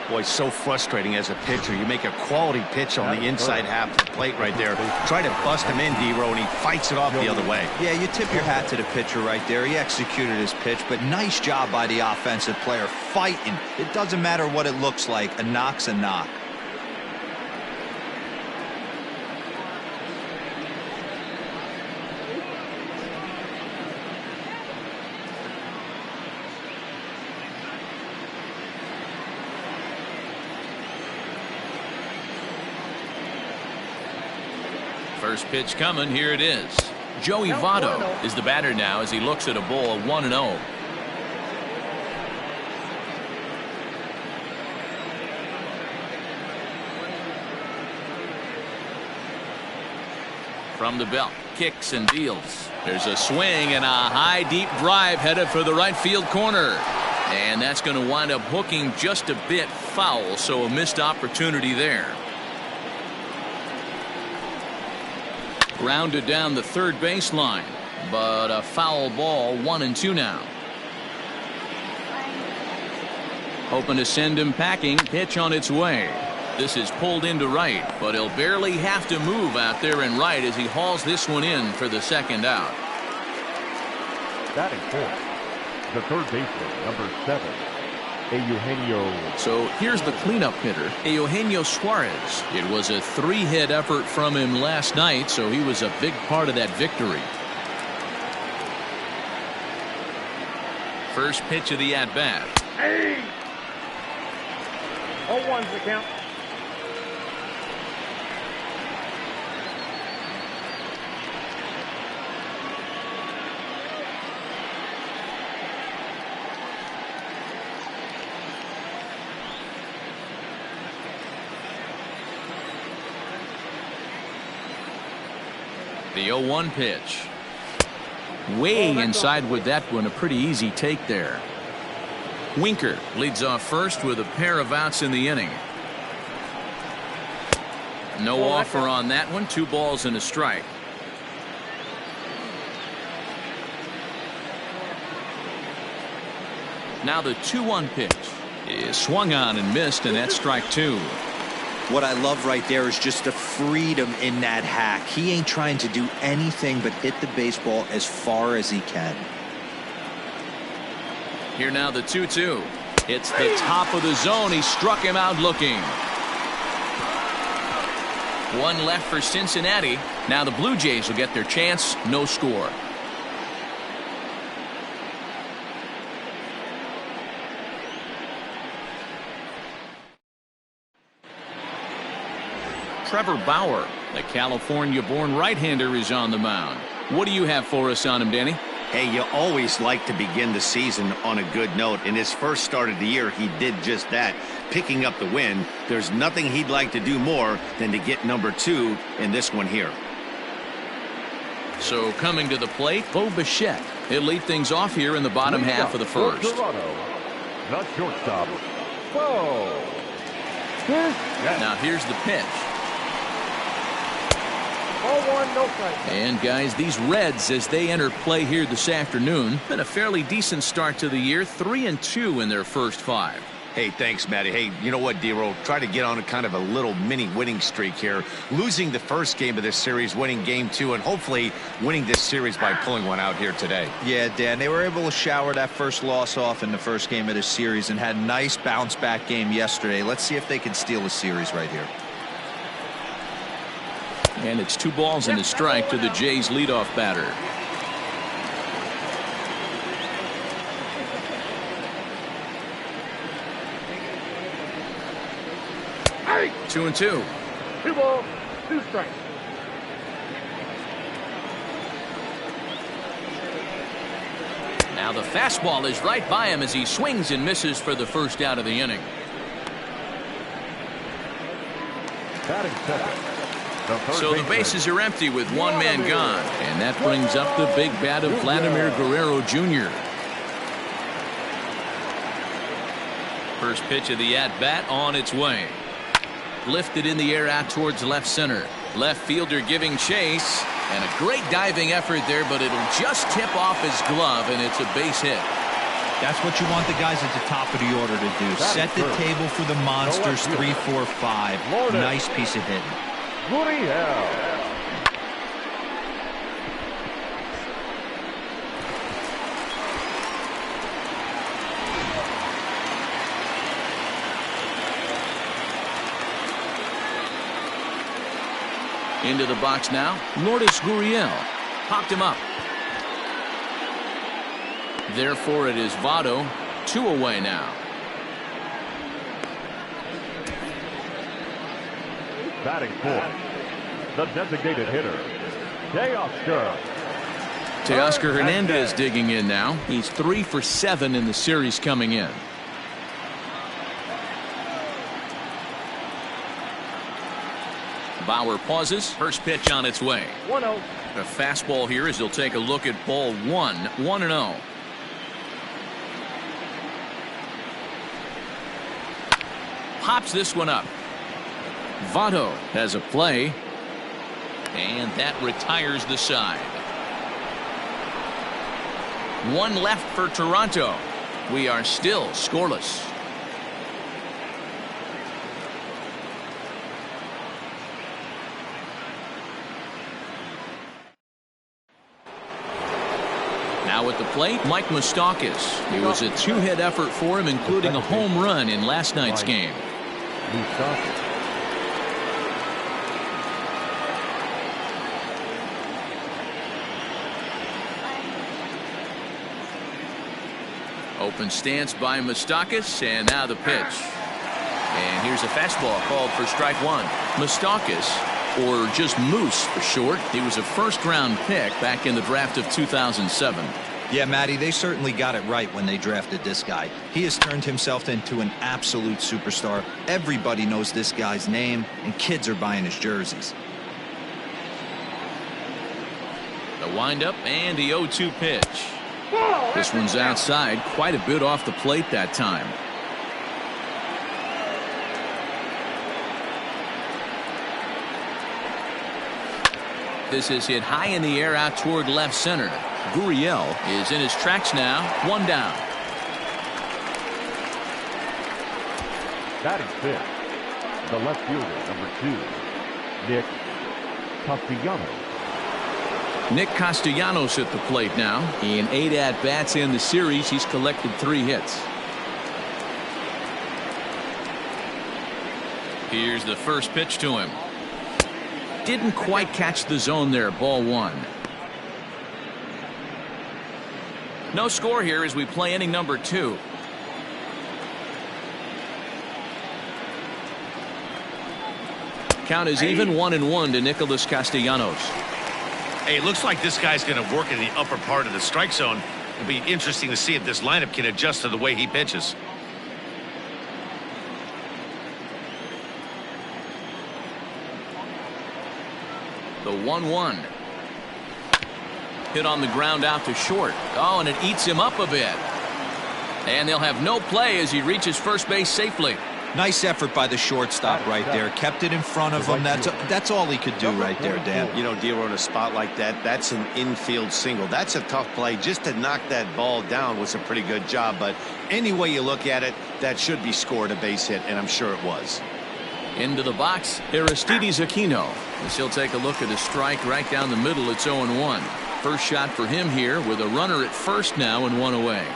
Boy, so frustrating as a pitcher. You make a quality pitch on the inside half of the plate right there. Try to bust him in, Dero, and he fights it off the other way. Yeah, you tip your hat to the pitcher right there. He executed his pitch, but nice job by the offensive player fighting. It doesn't matter what it looks like. A knock's a knock. First pitch coming. Here it is. Joey Votto is the batter now as he looks at a ball of 1-0. From the belt, kicks and deals. There's a swing and a high deep drive headed for the right field corner. And that's going to wind up hooking just a bit foul, so a missed opportunity there. Grounded down the third baseline, but a foul ball, 1-2 now. Hoping to send him packing, pitch on its way. This is pulled into right, but he'll barely have to move out there in right as he hauls this one in for the second out. Batting fourth, the third baseman, number 7, Eugenio. So here's the cleanup hitter, Eugenio Suarez. It was a 3-hit effort from him last night, so he was a big part of that victory. First pitch of the at-bat. Hey! 0-1's the count. The 0-1 pitch. Way inside with that one. A pretty easy take there. Winker leads off first with a pair of outs in the inning. No offer on that one. 2 balls and a strike. Now the 2-1 pitch is swung on and missed, and that's strike 2. What I love right there is just the freedom in that hack. He ain't trying to do anything but hit the baseball as far as he can. Here now the 2-2. It's the top of the zone. He struck him out looking. 1 left for Cincinnati. Now the Blue Jays will get their chance. No score. Trevor Bauer, the California-born right-hander, is on the mound. What do you have for us on him, Danny? Hey, you always like to begin the season on a good note. In his first start of the year, he did just that, picking up the win. There's nothing he'd like to do more than to get number 2 in this one here. So coming to the plate, Bo Bichette. He'll lead things off here in the bottom half of the first. Toronto, the shortstop, Bo. Now here's the pitch. 0-1, no strike. And guys, these Reds, as they enter play here this afternoon, been a fairly decent start to the year. 3-2 in their first 5. Hey, thanks, Matty. Hey, you know what, D-Roll? Try to get on a kind of a little mini winning streak here. Losing the first game of this series, winning game 2, and hopefully winning this series by pulling one out here today. Yeah, Dan, they were able to shower that first loss off in the first game of this series and had a nice bounce-back game yesterday. Let's see if they can steal the series right here. And it's 2 balls and a strike to the Jays' leadoff batter. Hey! 2-2. 2 balls, 2 strikes. Now the fastball is right by him as he swings and misses for the first out of the inning. Batting second. So the bases are empty with 1 man gone. And that brings up the big bat of Vladimir Guerrero Jr. First pitch of the at-bat on its way. Lifted in the air out towards left center. Left fielder giving chase. And a great diving effort there, but it'll just tip off his glove, and it's a base hit. That's what you want the guys at the top of the order to do. Set the table for the monsters. 3, 4, 5. Nice piece of hitting. Gurriel. Into the box now, Lourdes Gurriel. Popped him up. Therefore, it is Votto. 2 away now. Batting fourth, the designated hitter, Teoscar Teoscar Hernandez digging in now. He's 3 for 7 in the series coming in. Bauer pauses. First pitch on its way. 1-0. A fastball here as he'll take a look at ball 1. 1-0. Pops this one up. Votto has a play. And that retires the side. One left for Toronto. We are still scoreless. Now at the plate, Mike Moustakas. It was a 2-hit effort for him, including a home run in last night's game. Open stance by Moustakas, and now the pitch. And here's a fastball called for strike 1. Moustakas, or just Moose for short, he was a first-round pick back in the draft of 2007. Yeah, Matty, they certainly got it right when they drafted this guy. He has turned himself into an absolute superstar. Everybody knows this guy's name, and kids are buying his jerseys. The windup and the 0-2 pitch. This one's outside, quite a bit off the plate that time. This is hit high in the air out toward left center. Gurriel is in his tracks now. 1 down. Batting fifth, the left fielder, number 2, Nick Castellanos. Nick Castellanos at the plate now. In 8 at-bats in the series, he's collected 3 hits. Here's the first pitch to him. Didn't quite catch the zone there. Ball 1. No score here as we play inning number 2. Count is even, 1-1 to Nicholas Castellanos. Hey, it looks like this guy's going to work in the upper part of the strike zone. It'll be interesting to see if this lineup can adjust to the way he pitches. The 1-1. Hit on the ground out to short. Oh, and it eats him up a bit. And they'll have no play as he reaches first base safely. Nice effort by the shortstop right there. Kept it in front of him. That's all he could do right there, Dan. You know, Dero, in a spot like that, that's an infield single. That's a tough play. Just to knock that ball down was a pretty good job. But any way you look at it, that should be scored a base hit, and I'm sure it was. Into the box, Aristides Aquino. As he'll take a look at a strike right down the middle. It's 0-1. First shot for him here with a runner at first now and 1 away.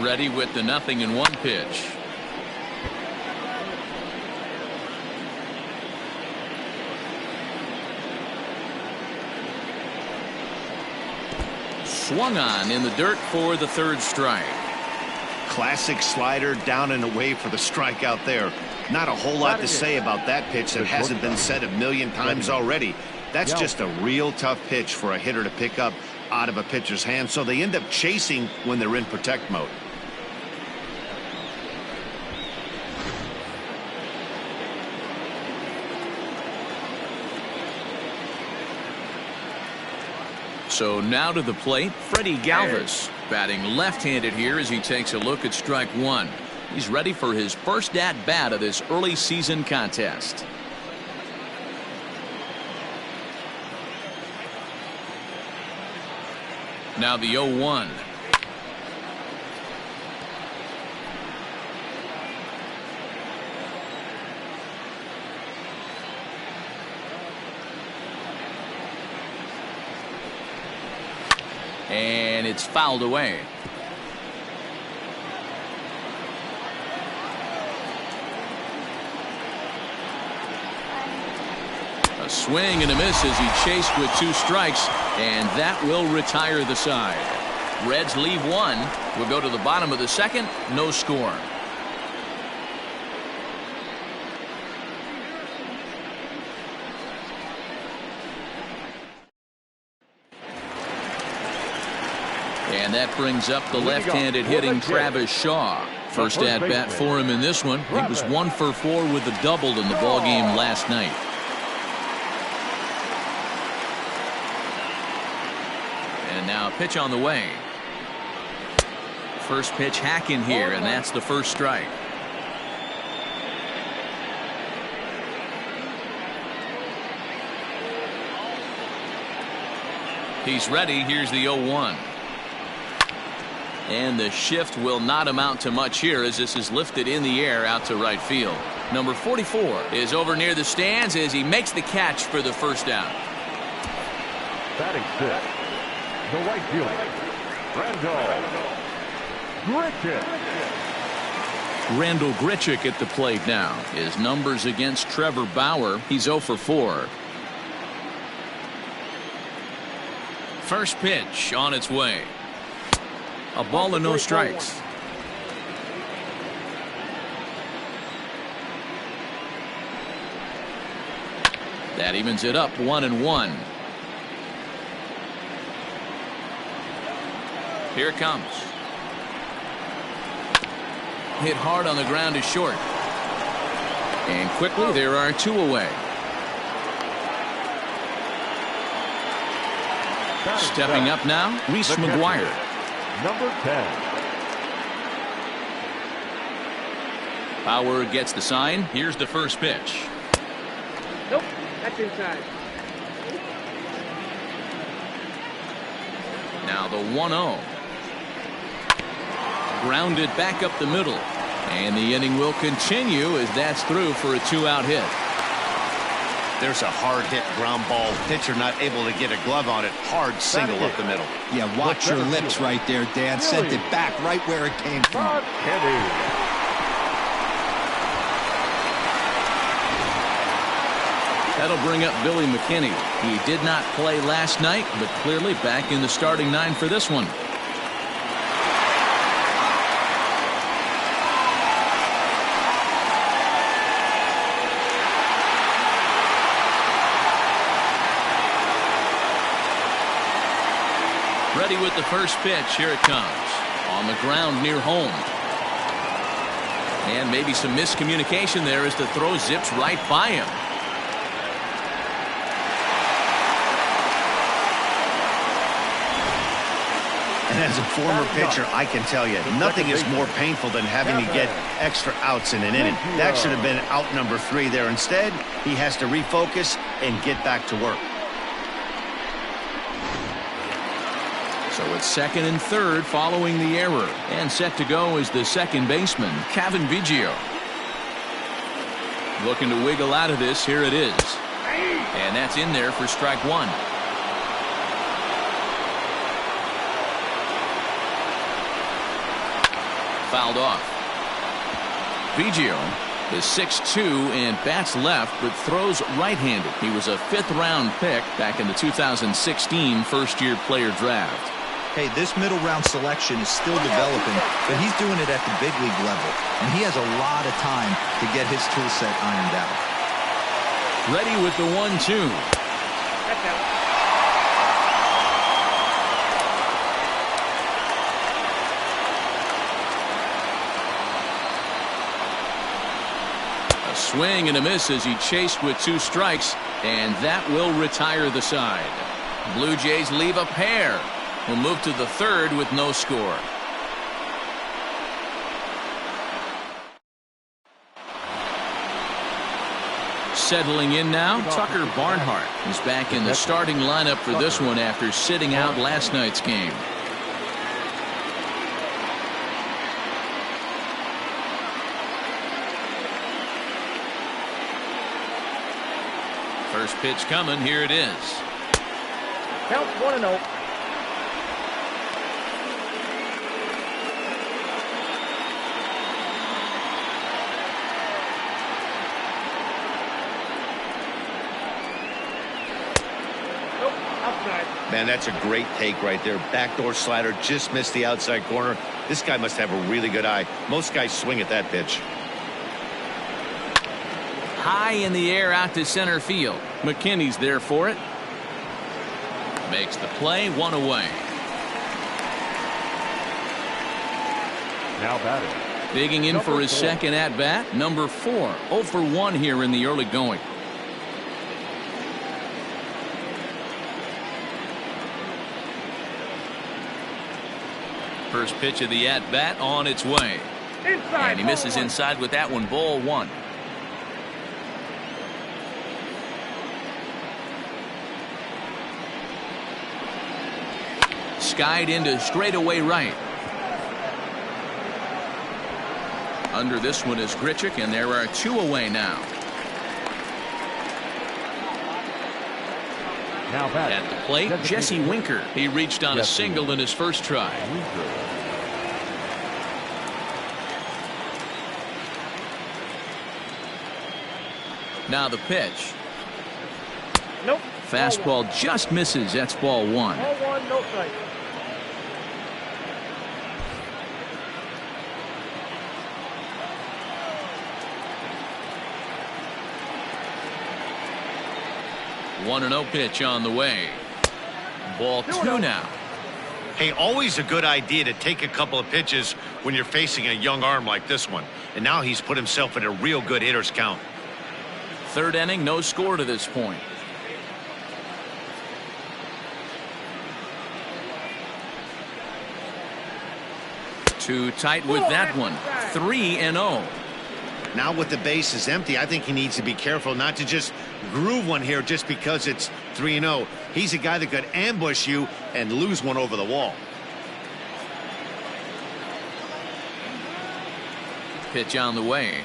Ready with the 0-1 pitch. Swung on in the dirt for the 3rd strike. Classic slider down and away for the strike out there. Not a whole lot to say about that pitch that hasn't been said a million times already. That's just a real tough pitch for a hitter to pick up out of a pitcher's hand, so they end up chasing when they're in protect mode. So now to the plate, Freddie Galvis, batting left-handed here as he takes a look at strike 1. He's ready for his first at-bat of this early season contest. Now the 0-1. And it's fouled away. A swing and a miss as he chased with 2 strikes, and that will retire the side. Reds leave 1. We'll go to the bottom of the 2nd. No score. And that brings up the left-handed hitting Travis Shaw. First at-bat for him in this one. He was 1 for 4 with a double in the ballgame last night. And now pitch on the way. First pitch hacking here, and that's the first strike. He's ready. Here's the 0-1. And the shift will not amount to much here as this is lifted in the air out to right field. Number 44 is over near the stands as he makes the catch for the first down. Batting sixth, the right fielder, Randal Grichuk. Randal Grichuk at the plate now. His numbers against Trevor Bauer, he's 0 for 4. First pitch on its way. A ball and no strikes. That evens it up 1-1. Here it comes. Hit hard on the ground is short. And quickly there are 2 away. Stepping up now, Reese McGuire. Number 10. Bauer gets the sign. Here's the first pitch. Nope, that's inside. Now the 1-0. Grounded back up the middle. And the inning will continue as that's through for a 2-out hit. There's a hard hit ground ball. Pitcher not able to get a glove on it. Hard single up the middle. Yeah, watch your lips right there, Dan. Sent it back right where it came from. That'll bring up Billy McKinney. He did not play last night, but clearly back in the starting 9 for this one. Ready with the first pitch. Here it comes. On the ground near home. And maybe some miscommunication there as the throw zips right by him. And as a former pitcher, I can tell you, nothing is more painful than having to get extra outs in an inning. That should have been out number 3 there. Instead, he has to refocus and get back to work. So it's second and third following the error. And set to go is the second baseman, Cavan Biggio. Looking to wiggle out of this. Here it is. And that's in there for strike 1. Fouled off. Biggio is 6'2" and bats left, but throws right-handed. He was a 5th-round pick back in the 2016 first-year player draft. Hey, this middle round selection is still developing, but he's doing it at the big league level, and he has a lot of time to get his tool set ironed out. Ready with the 1-2. That's out. A swing and a miss as he chased with 2 strikes, and that will retire the side. Blue Jays leave a pair. Will move to the 3rd with no score. Settling in now, Tucker Barnhart is back in the starting lineup for this one after sitting out last night's game. First pitch coming. Here it is. Count 1-0. Man, that's a great take right there. Backdoor slider, just missed the outside corner. This guy must have a really good eye. Most guys swing at that pitch. High in the air out to center field. McKinney's there for it. Makes the play, 1 away. Now batting. Digging in for his second at-bat, number 4. 0 for 1 here in the early going. First pitch of the at-bat on its way. Inside, and he misses inside with that one. Ball 1. Skied into straightaway right. Under this one is Grichuk, and there are 2 away now. Now batting. At the plate, Jesse Winker. He reached on a single in his first try. Now the pitch. Nope. Fastball just misses. That's ball 1. Ball 1, no strike. One 1-0 pitch on the way. Ball 2 now. Hey, always a good idea to take a couple of pitches when you're facing a young arm like this one. And now he's put himself in a real good hitter's count. Third inning, no score to this point. Too tight with that one. 3-0. Now with the bases empty, I think he needs to be careful not to just groove one here just because it's 3-0. He's a guy that could ambush you and lose one over the wall. Pitch on the way.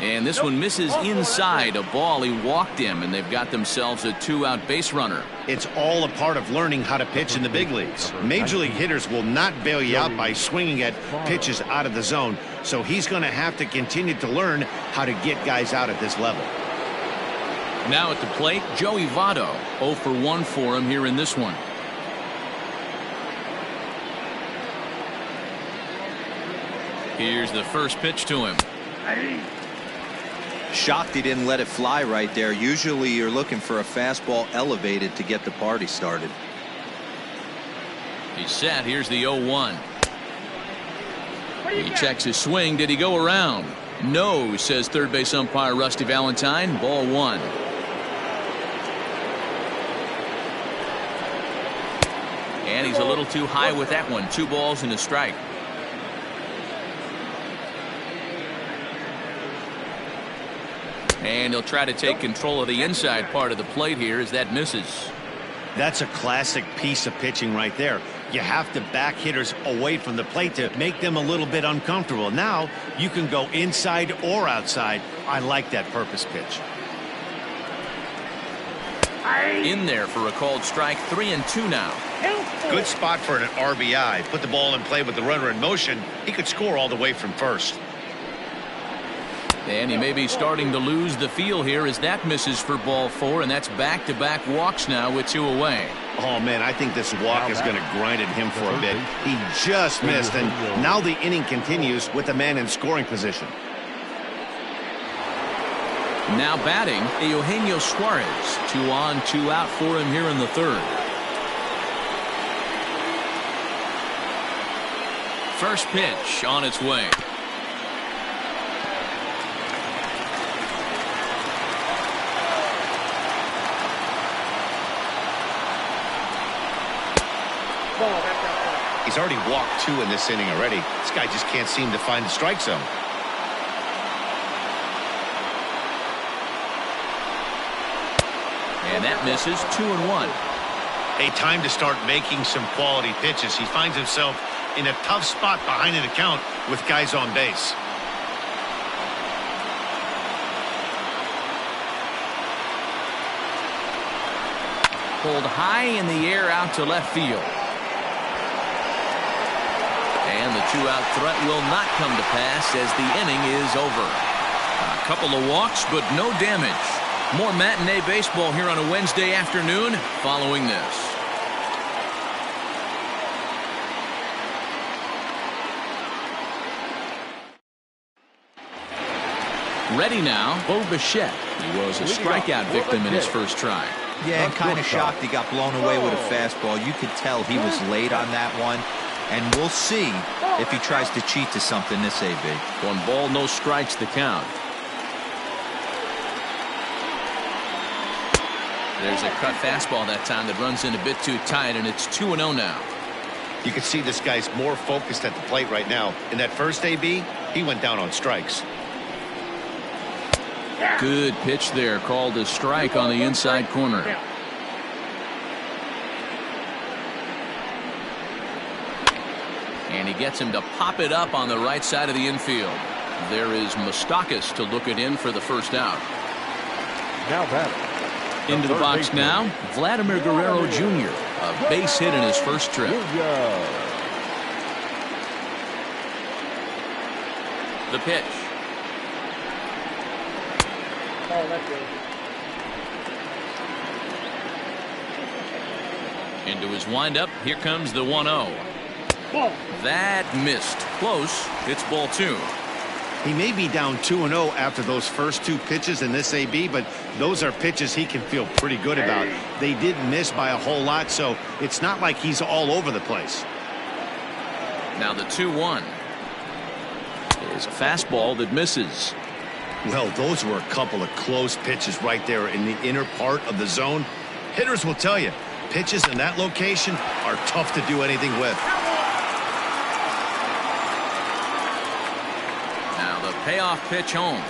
And this one misses inside. A ball. He walked him, and they've got themselves a 2-out base runner. It's all a part of learning how to pitch in the big leagues. Major league hitters will not bail you out by swinging at pitches out of the zone. So he's going to have to continue to learn how to get guys out at this level. Now at the plate, Joey Votto. 0 for 1 for him here in this one. Here's the first pitch to him. Shocked he didn't let it fly right there. Usually you're looking for a fastball elevated to get the party started. He's set. Here's the 0-1. He checks his swing. Did he go around? No, says third base umpire Rusty Valentine. Ball 1. And he's a little too high with that one. 2 balls and a strike. And he'll try to take control of the inside part of the plate here as that misses. That's a classic piece of pitching right there. You have to back hitters away from the plate to make them a little bit uncomfortable. Now you can go inside or outside. I like that purpose pitch. In there for a called strike. 3-2 now. Good spot for an RBI. Put the ball in play with the runner in motion. He could score all the way from first. And he may be starting to lose the feel here as that misses for ball 4, and that's back-to-back walks now with 2 away. Oh, man, I think this walk is going to grind at him for a bit. He just missed, and now the inning continues with the man in scoring position. Now batting, Eugenio Suarez. 2 on, 2 out for him here in the third. First pitch on its way. He's already walked 2 in this inning already. This guy just can't seem to find the strike zone. And that misses. 2-1. A time to start making some quality pitches. He finds himself in a tough spot behind an account with guys on base. Pulled high in the air out to left field. And the 2-out threat will not come to pass as the inning is over. A couple of walks, but no damage. More matinee baseball here on a Wednesday afternoon following this. Ready now, Bo Bichette. He was a strikeout victim in his first try. Yeah, and kind of shocked he got blown away with a fastball. You could tell he was late on that one. And we'll see if he tries to cheat to something this AB. 1 ball, no strikes the count. There's a cut fastball that time that runs in a bit too tight, and it's 2-0 now. You can see this guy's more focused at the plate right now. In that first AB, he went down on strikes. Good pitch there, called a strike on the inside corner. And he gets him to pop it up on the right side of the infield. There is Moustakas to look it in for the first out. Now batting. Into the box now, Vladimir Guerrero Jr., a base hit in his first trip. The pitch. Oh, that's good. Into his windup, here comes the 1-0. That missed. Close. It's ball 2. He may be down 2-0 after those first 2 pitches in this AB, but those are pitches he can feel pretty good about. They did miss by a whole lot, so it's not like he's all over the place. Now the 2-1 is a fastball that misses. Well, those were a couple of close pitches right there in the inner part of the zone. Hitters will tell you, pitches in that location are tough to do anything with. Payoff pitch home.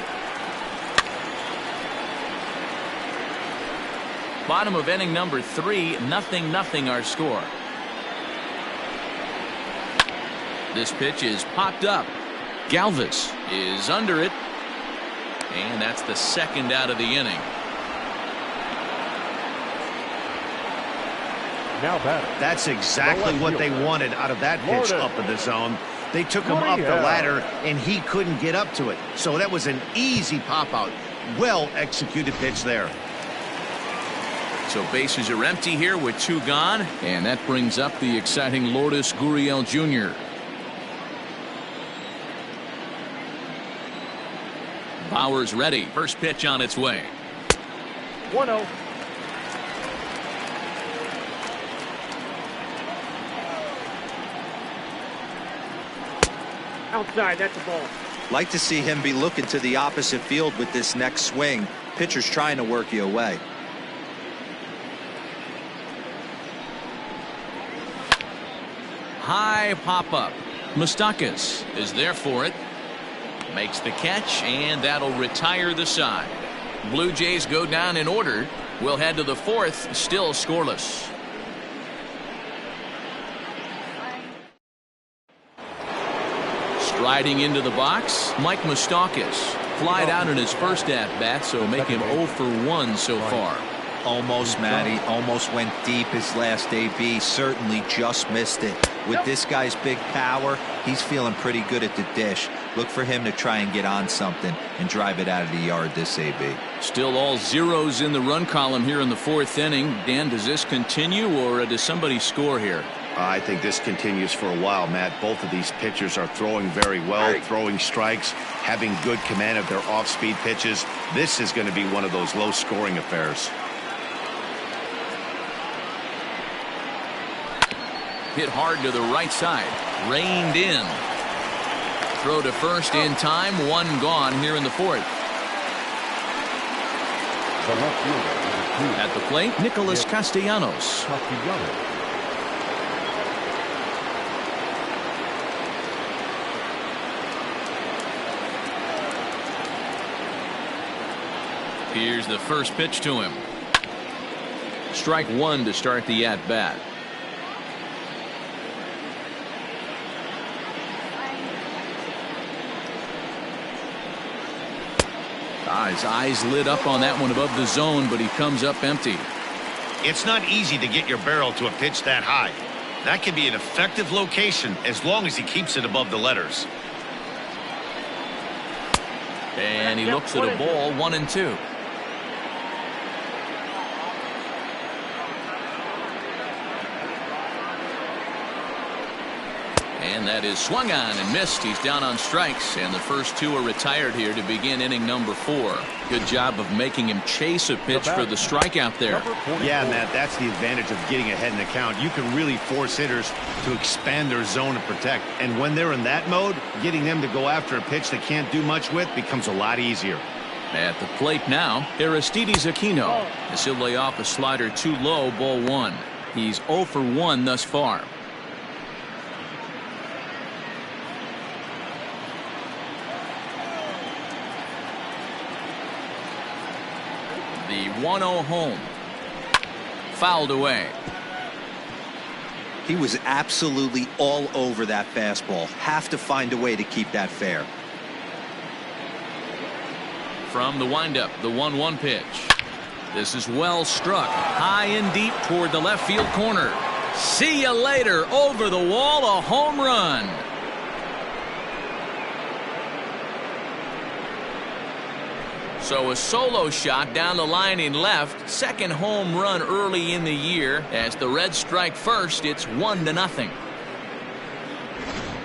Bottom of inning number 3, 0-0 our score. This pitch is popped up. Galvis is under it. And that's the second out of the inning. Now batting. That's exactly what they wanted out of that pitch up in the zone. They took him up the ladder, and he couldn't get up to it. So that was an easy pop-out. Well-executed pitch there. So bases are empty here with 2 gone. And that brings up the exciting Lourdes Gurriel Jr. Bauer's ready. First pitch on its way. 1-0. Outside, that's a ball. Like to see him be looking to the opposite field with this next swing. Pitcher's trying to work you away. High pop-up. Moustakas is there for it. Makes the catch, and that'll retire the side. Blue Jays go down in order. We'll head to the 4th, still scoreless. Striding into the box, Mike Moustakas. Flied out in his first at-bat, so make him 0 for 1 so far. Almost, Matty. Almost went deep his last AB. Certainly just missed it. With this guy's big power, he's feeling pretty good at the dish. Look for him to try and get on something and drive it out of the yard this AB. Still all zeros in the run column here in the 4th inning. Dan, does this continue, or does somebody score here? I think this continues for a while, Matt. Both of these pitchers are throwing very well, throwing strikes, having good command of their off-speed pitches. This is going to be one of those low-scoring affairs. Hit hard to the right side. Reined in. Throw to first in time. 1 gone here in the 4th. At the plate, Nicholas Castellanos. Here's the first pitch to him. Strike 1 to start the at-bat. His eyes lit up on that one above the zone, but he comes up empty. It's not easy to get your barrel to a pitch that high. That can be an effective location as long as he keeps it above the letters. And he looks at a ball, 1-2. And that is swung on and missed. He's down on strikes, and the first two are retired here to begin inning number 4. Good job of making him chase a pitch for the strikeout there. Yeah, Matt, that's the advantage of getting ahead in the count. You can really force hitters to expand their zone and protect. And when they're in that mode, getting them to go after a pitch they can't do much with becomes a lot easier. At the plate now, Aristides Aquino. As he'll lay off a slider too low, ball 1. He's 0 for 1 thus far. The 1-0 home. Fouled away. He was absolutely all over that fastball. Have to find a way to keep that fair. From the windup, the 1-1 pitch. This is well struck. High and deep toward the left field corner. See you later. Over the wall, a home run. So a solo shot down the line in left. Second home run early in the year. As the Reds strike first, it's 1-0.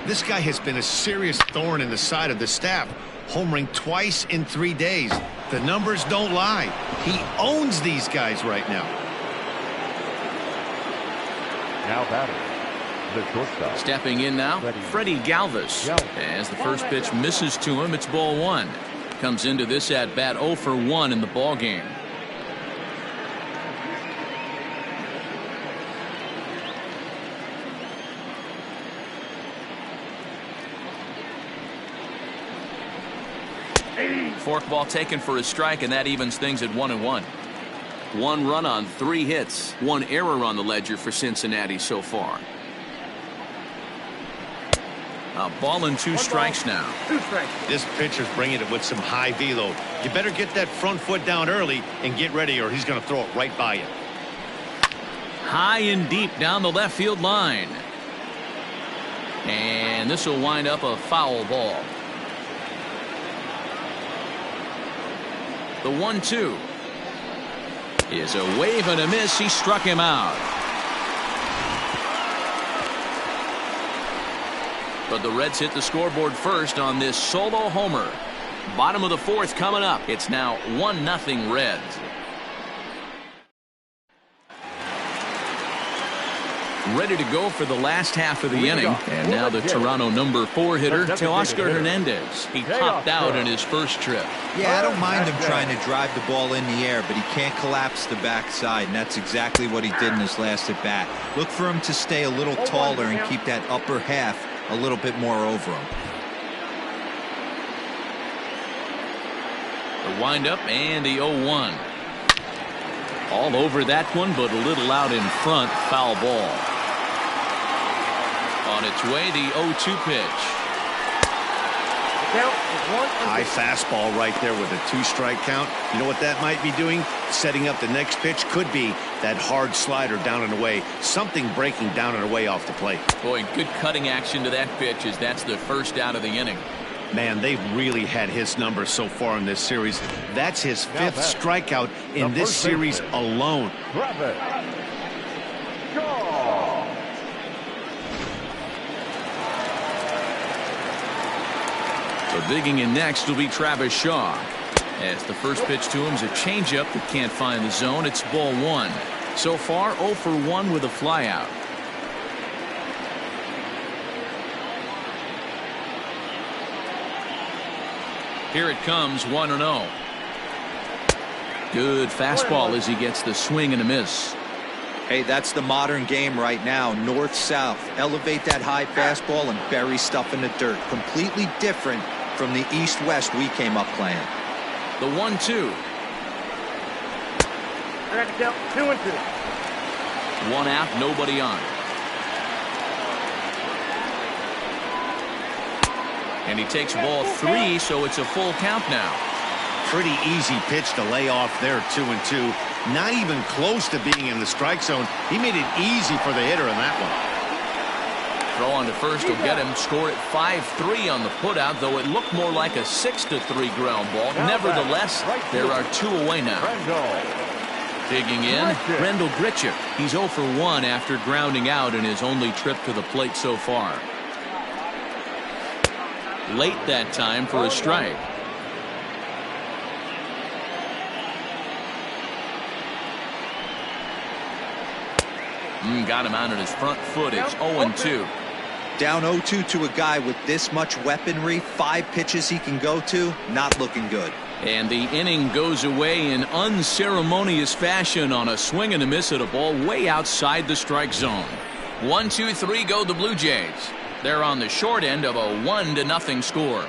This guy has been a serious thorn in the side of the staff. Homering twice in 3 days. The numbers don't lie. He owns these guys right now. Now batting, the shortstop. Stepping in now, Freddie Galvis. As the first pitch misses to him, it's ball 1. Comes into this at bat 0 for 1 in the ball game. Forkball taken for a strike, and that evens things at 1-1. 1 run on 3 hits. 1 error on the ledger for Cincinnati so far. A ball and 2 strikes now. 2 strikes. This pitcher's bringing it with some high velo. You better get that front foot down early and get ready, or he's going to throw it right by you. High and deep down the left field line. And this will wind up a foul ball. The 1-2 is a wave and a miss. He struck him out. But the Reds hit the scoreboard first on this solo homer. Bottom of the 4th coming up. It's now 1-0 Reds. Ready to go for the last half of the inning. And now the Toronto number 4 hitter, Teoscar Hernandez. He popped out in his first trip. Yeah, I don't mind him trying to drive the ball in the air, but he can't collapse the backside, and that's exactly what he did in his last at bat. Look for him to stay a little taller and keep that upper half a little bit more over him. The windup and the 0-1. All over that one, but a little out in front. Foul ball. On its way, the 0-2 pitch. High fastball right there with a 2-strike count. You know what that might be doing? Setting up the next pitch. Could be that hard slider down and away. Something breaking down and away off the plate. Boy, good cutting action to that pitch as that's the first out of the inning. Man, they've really had his number so far in this series. That's his 5th strikeout in this series alone. So digging in next will be Travis Shaw. As the first pitch to him is a changeup that can't find the zone. It's ball 1. So far 0 for 1 with a flyout. Here it comes, 1-0. Good fastball as he gets the swing and a miss. Hey, that's the modern game right now. North-south. Elevate that high fastball and bury stuff in the dirt. Completely different from the east-west we came up playing. The 1-2. I got to count 2-2. 1 out, nobody on. And he takes ball 3, so it's a full count now. Pretty easy pitch to lay off there, 2-2. Not even close to being in the strike zone. He made it easy for the hitter in that one. Throw on to first will get him. Score at 5-3 on the putout, though it looked more like a 6-3 ground ball. Nevertheless, there are 2 away now. Digging in, Randal Grichuk. He's 0 for 1 after grounding out in his only trip to the plate so far. late that time for a strike. Got him out on his front foot. It's 0-2. Down 0-2 to a guy with this much weaponry, 5 pitches he can go to, not looking good. And the inning goes away in unceremonious fashion on a swing and a miss at a ball way outside the strike zone. 1-2-3 go the Blue Jays. They're on the short end of a 1-0 score.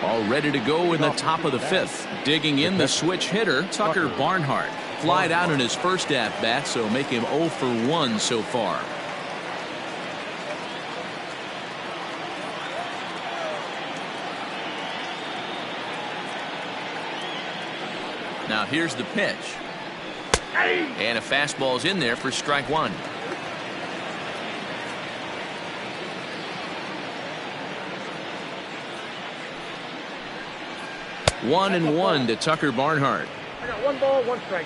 All ready to go in the top of the 5th. Digging in the switch hitter, Tucker Barnhart. Flied out in his first at-bat, so make him 0 for 1 so far. Now here's the pitch. And a fastball's in there for strike 1. One and one to Tucker Barnhart. I got 1 ball, 1 strike.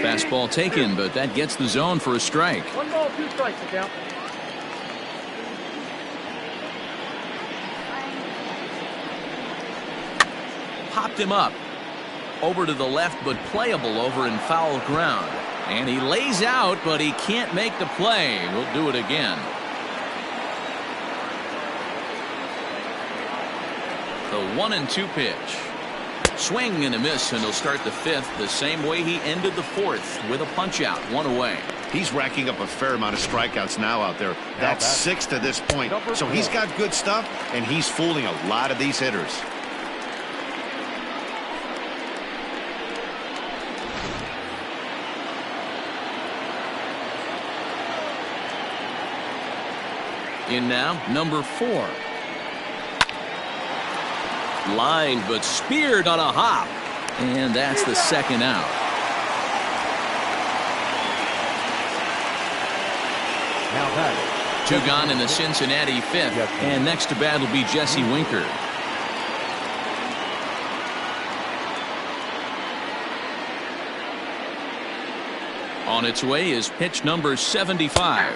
Fastball taken, but that gets the zone for a strike. 1 ball, 2 strikes, look out. Popped him up. Over to the left, but playable over in foul ground. And he lays out, but he can't make the play. We'll do it again. The 1-2 pitch. Swing and a miss, and he'll start the 5th the same way he ended the 4th with a punch out, 1 away. He's racking up a fair amount of strikeouts now out there. That's 6 to this point. So he's got good stuff, and he's fooling a lot of these hitters. In now, number 4. Lined but speared on a hop. And that's the 2nd out. Now batting. 2 gone in the Cincinnati 5th. And next to bat will be Jesse Winker. On its way is pitch number 75.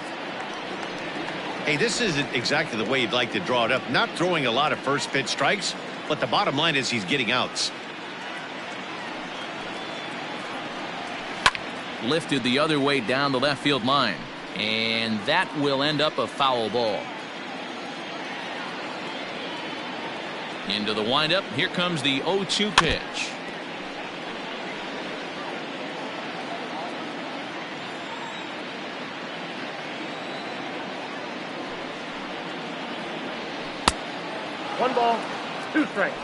Hey, this isn't exactly the way you'd like to draw it up. Not throwing a lot of first pitch strikes, but the bottom line is he's getting outs. Lifted the other way down the left field line. And that will end up a foul ball. Into the windup. Here comes the 0-2 pitch. One ball, 2 strikes.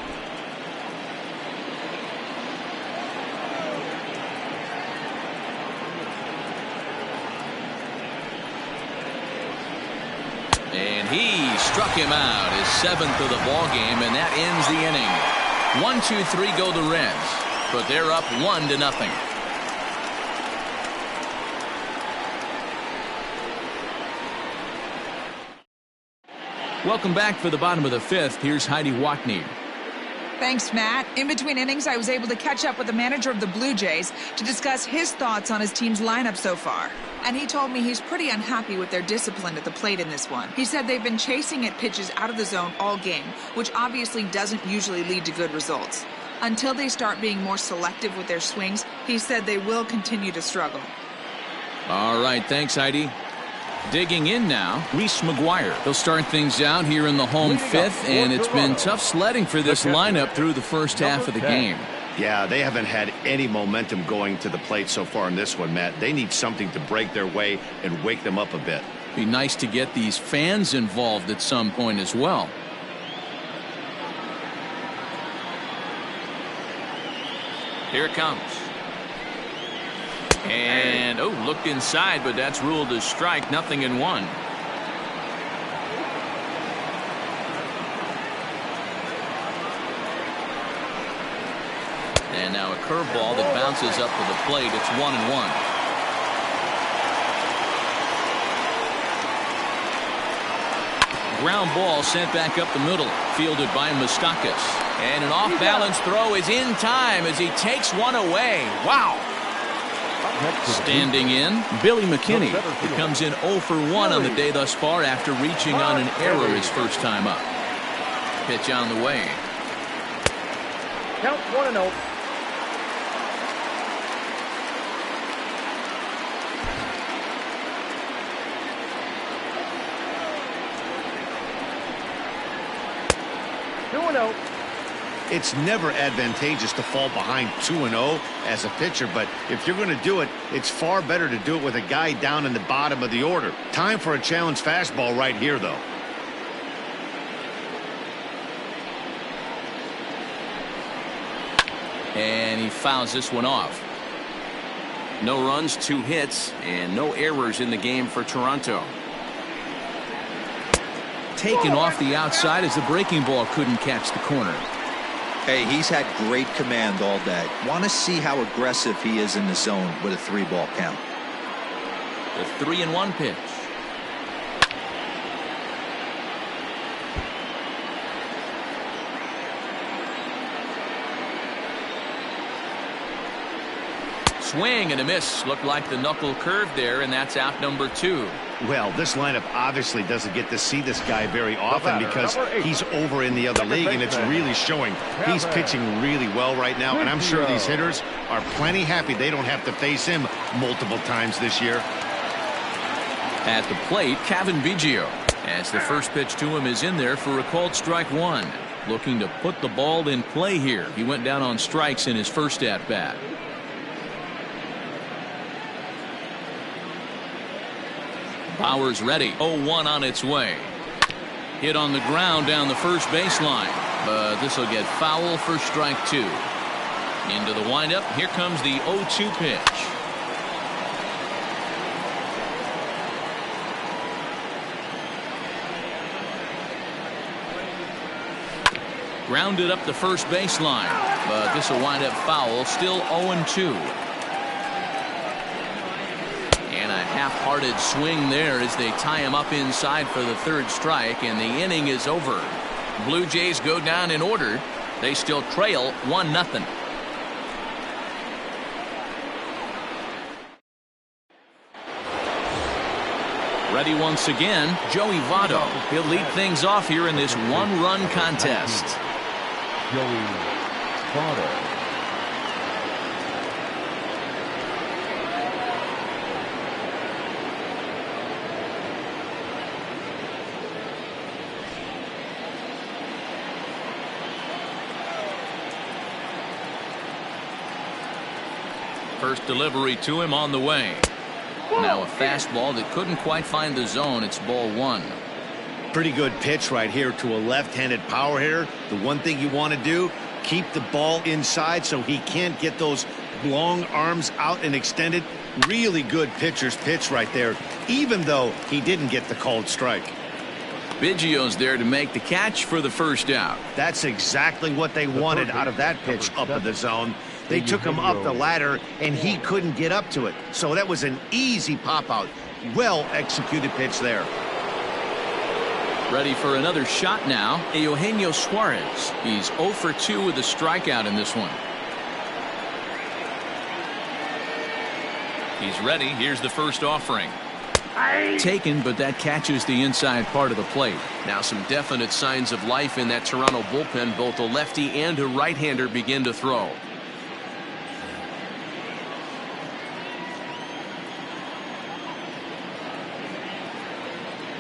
And he struck him out, his 7th of the ball game, and that ends the inning. 1-2-3 go the Reds, but they're up 1-0. Welcome back for the bottom of the 5th. Here's Heidi Watney. Thanks, Matt. In between innings, I was able to catch up with the manager of the Blue Jays to discuss his thoughts on his team's lineup so far. And he told me he's pretty unhappy with their discipline at the plate in this one. He said they've been chasing at pitches out of the zone all game, which obviously doesn't usually lead to good results. Until they start being more selective with their swings, he said they will continue to struggle. All right, thanks, Heidi. Digging in now, Reese McGuire. He'll start things out here in the home 5th, and it's been tough sledding for this lineup through the first half of the game. Yeah, they haven't had any momentum going to the plate so far in this one, Matt. They need something to break their way and wake them up a bit. Be nice to get these fans involved at some point as well. Here it comes. And, looked inside, but that's ruled a strike, 0-1. And now a curveball that bounces up to the plate. It's 1-1. Ground ball sent back up the middle, fielded by Moustakas. And an off-balance throw is in time as he takes one away. Wow. Standing in, Billy McKinney, who comes in 0 for 1 on the day thus far after reaching on an error his first time up. Pitch on the way. Count 1-0. It's never advantageous to fall behind 2-0 as a pitcher, but if you're going to do it, it's far better to do it with a guy down in the bottom of the order. Time for a challenge fastball right here, though. And he fouls this one off. No runs, 2 hits, and no errors in the game for Toronto. Taken off the outside as the breaking ball couldn't catch the corner. Hey, he's had great command all day. Want to see how aggressive he is in the zone with a 3-ball count. The 3-1 pitch. Swing and a miss. Looked like the knuckle curve there, and that's out number 2. Well, this lineup obviously doesn't get to see this guy very often because he's over in the other league, and it's really showing. He's pitching really well right now, and I'm sure these hitters are plenty happy they don't have to face him multiple times this year. At the plate, Cavan Biggio, as the first pitch to him is in there for a called strike 1. Looking to put the ball in play here. He went down on strikes in his first at-bat. Bauer's ready. 0-1 on its way. Hit on the ground down the first baseline, but this will get foul for strike 2. Into the windup. Here comes the 0-2 pitch. Grounded up the first baseline, but this will wind up foul. Still 0-2. Half-hearted swing there as they tie him up inside for the 3rd strike, and the inning is over. Blue Jays go down in order. They still trail 1-0. Ready once again, Joey Votto. He'll lead things off here in this 1-run contest. Joey Votto. First delivery to him on the way. Now a fastball that couldn't quite find the zone. It's ball 1. Pretty good pitch right here to a left-handed power hitter. The one thing you want to do, keep the ball inside so he can't get those long arms out and extended. Really good pitcher's pitch right there, even though he didn't get the called strike. Biggio's there to make the catch for the first out. That's exactly what they wanted out of that pitch up in the zone. They took him up the ladder, and he couldn't get up to it. So that was an easy pop-out. Well-executed pitch there. Ready for another shot now, Eugenio Suarez. He's 0 for 2 with a strikeout in this one. He's ready. Here's the first offering. Taken, but that catches the inside part of the plate. Now some definite signs of life in that Toronto bullpen. Both a lefty and a right-hander begin to throw.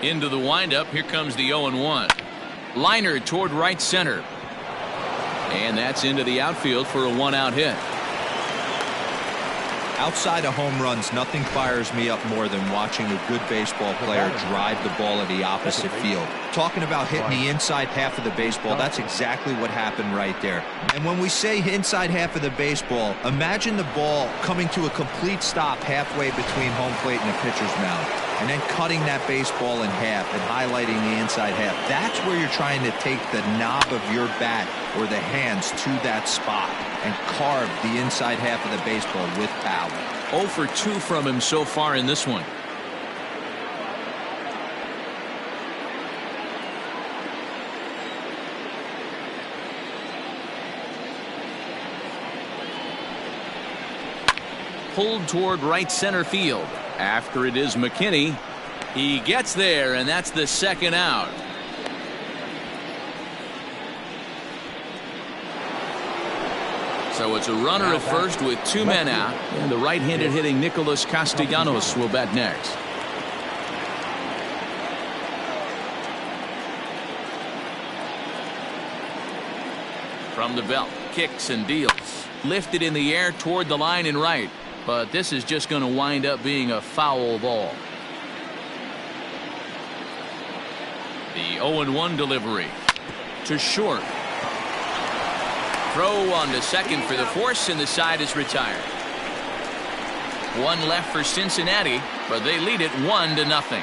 Into the windup. Here comes the 0-1. Liner toward right center. And that's into the outfield for a 1-out hit. Outside of home runs, nothing fires me up more than watching a good baseball player drive the ball at the opposite field. Talking about hitting the inside half of the baseball, that's exactly what happened right there. And when we say inside half of the baseball, imagine the ball coming to a complete stop halfway between home plate and the pitcher's mound, and then cutting that baseball in half and highlighting the inside half. That's where you're trying to take the knob of your bat or the hands to that spot and carve the inside half of the baseball with power. 0 for 2 from him so far in this one. pulled toward right center field. After it is McKinney. He gets there, and that's the second out. So it's a runner at first with 2 men out, and the right-handed hitting Nicholas Castellanos will bat next. From the belt, kicks and deals. Lifted in the air toward the line and right, but this is just going to wind up being a foul ball. The 0-1 delivery to short. Throw on to second for the force, and the side is retired. 1 left for Cincinnati, but they lead it 1-0.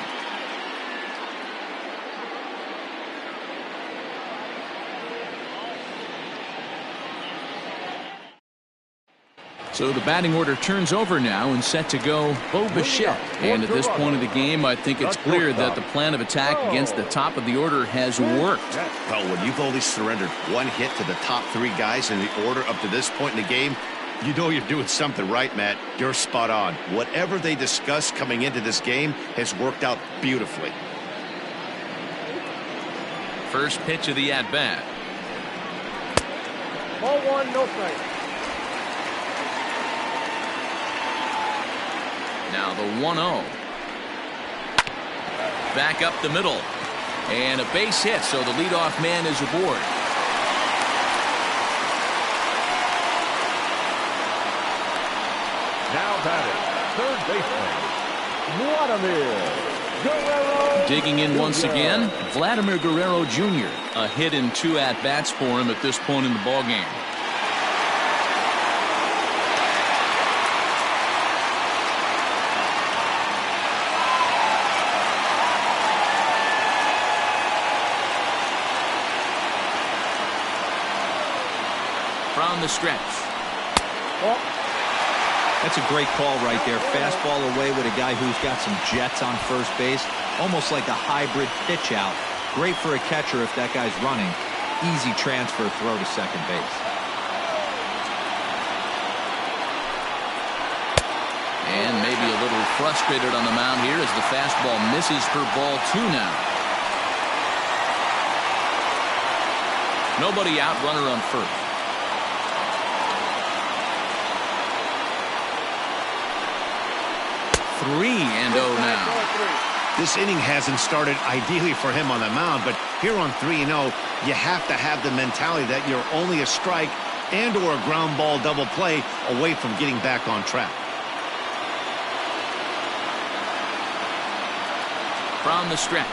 So the batting order turns over now and set to go Bo Bichette. And at this point of the game, I think it's clear that the plan of attack against the top of the order has worked. Well, when you've only surrendered 1 hit to the top 3 guys in the order up to this point in the game, you know you're doing something right, Matt. You're spot on. Whatever they discussed coming into this game has worked out beautifully. First pitch of the at-bat. Ball 1, no strike. Now the 1-0. Back up the middle. And a base hit, so the leadoff man is aboard. Now batting, third baseman, Vladimir Guerrero. Digging in once again, Vladimir Guerrero Jr. A hit in 2 at-bats for him at this point in the ballgame. From the stretch. That's a great call right there. Fastball away with a guy who's got some jets on first base. Almost like a hybrid pitch out. Great for a catcher if that guy's running. Easy transfer throw to second base. And maybe a little frustrated on the mound here as the fastball misses for ball 2 now. Nobody out, runner on first. 3-0 now. This inning hasn't started ideally for him on the mound, but here on 3-0, you have to have the mentality that you're only a strike and or a ground ball double play away from getting back on track. From the stretch.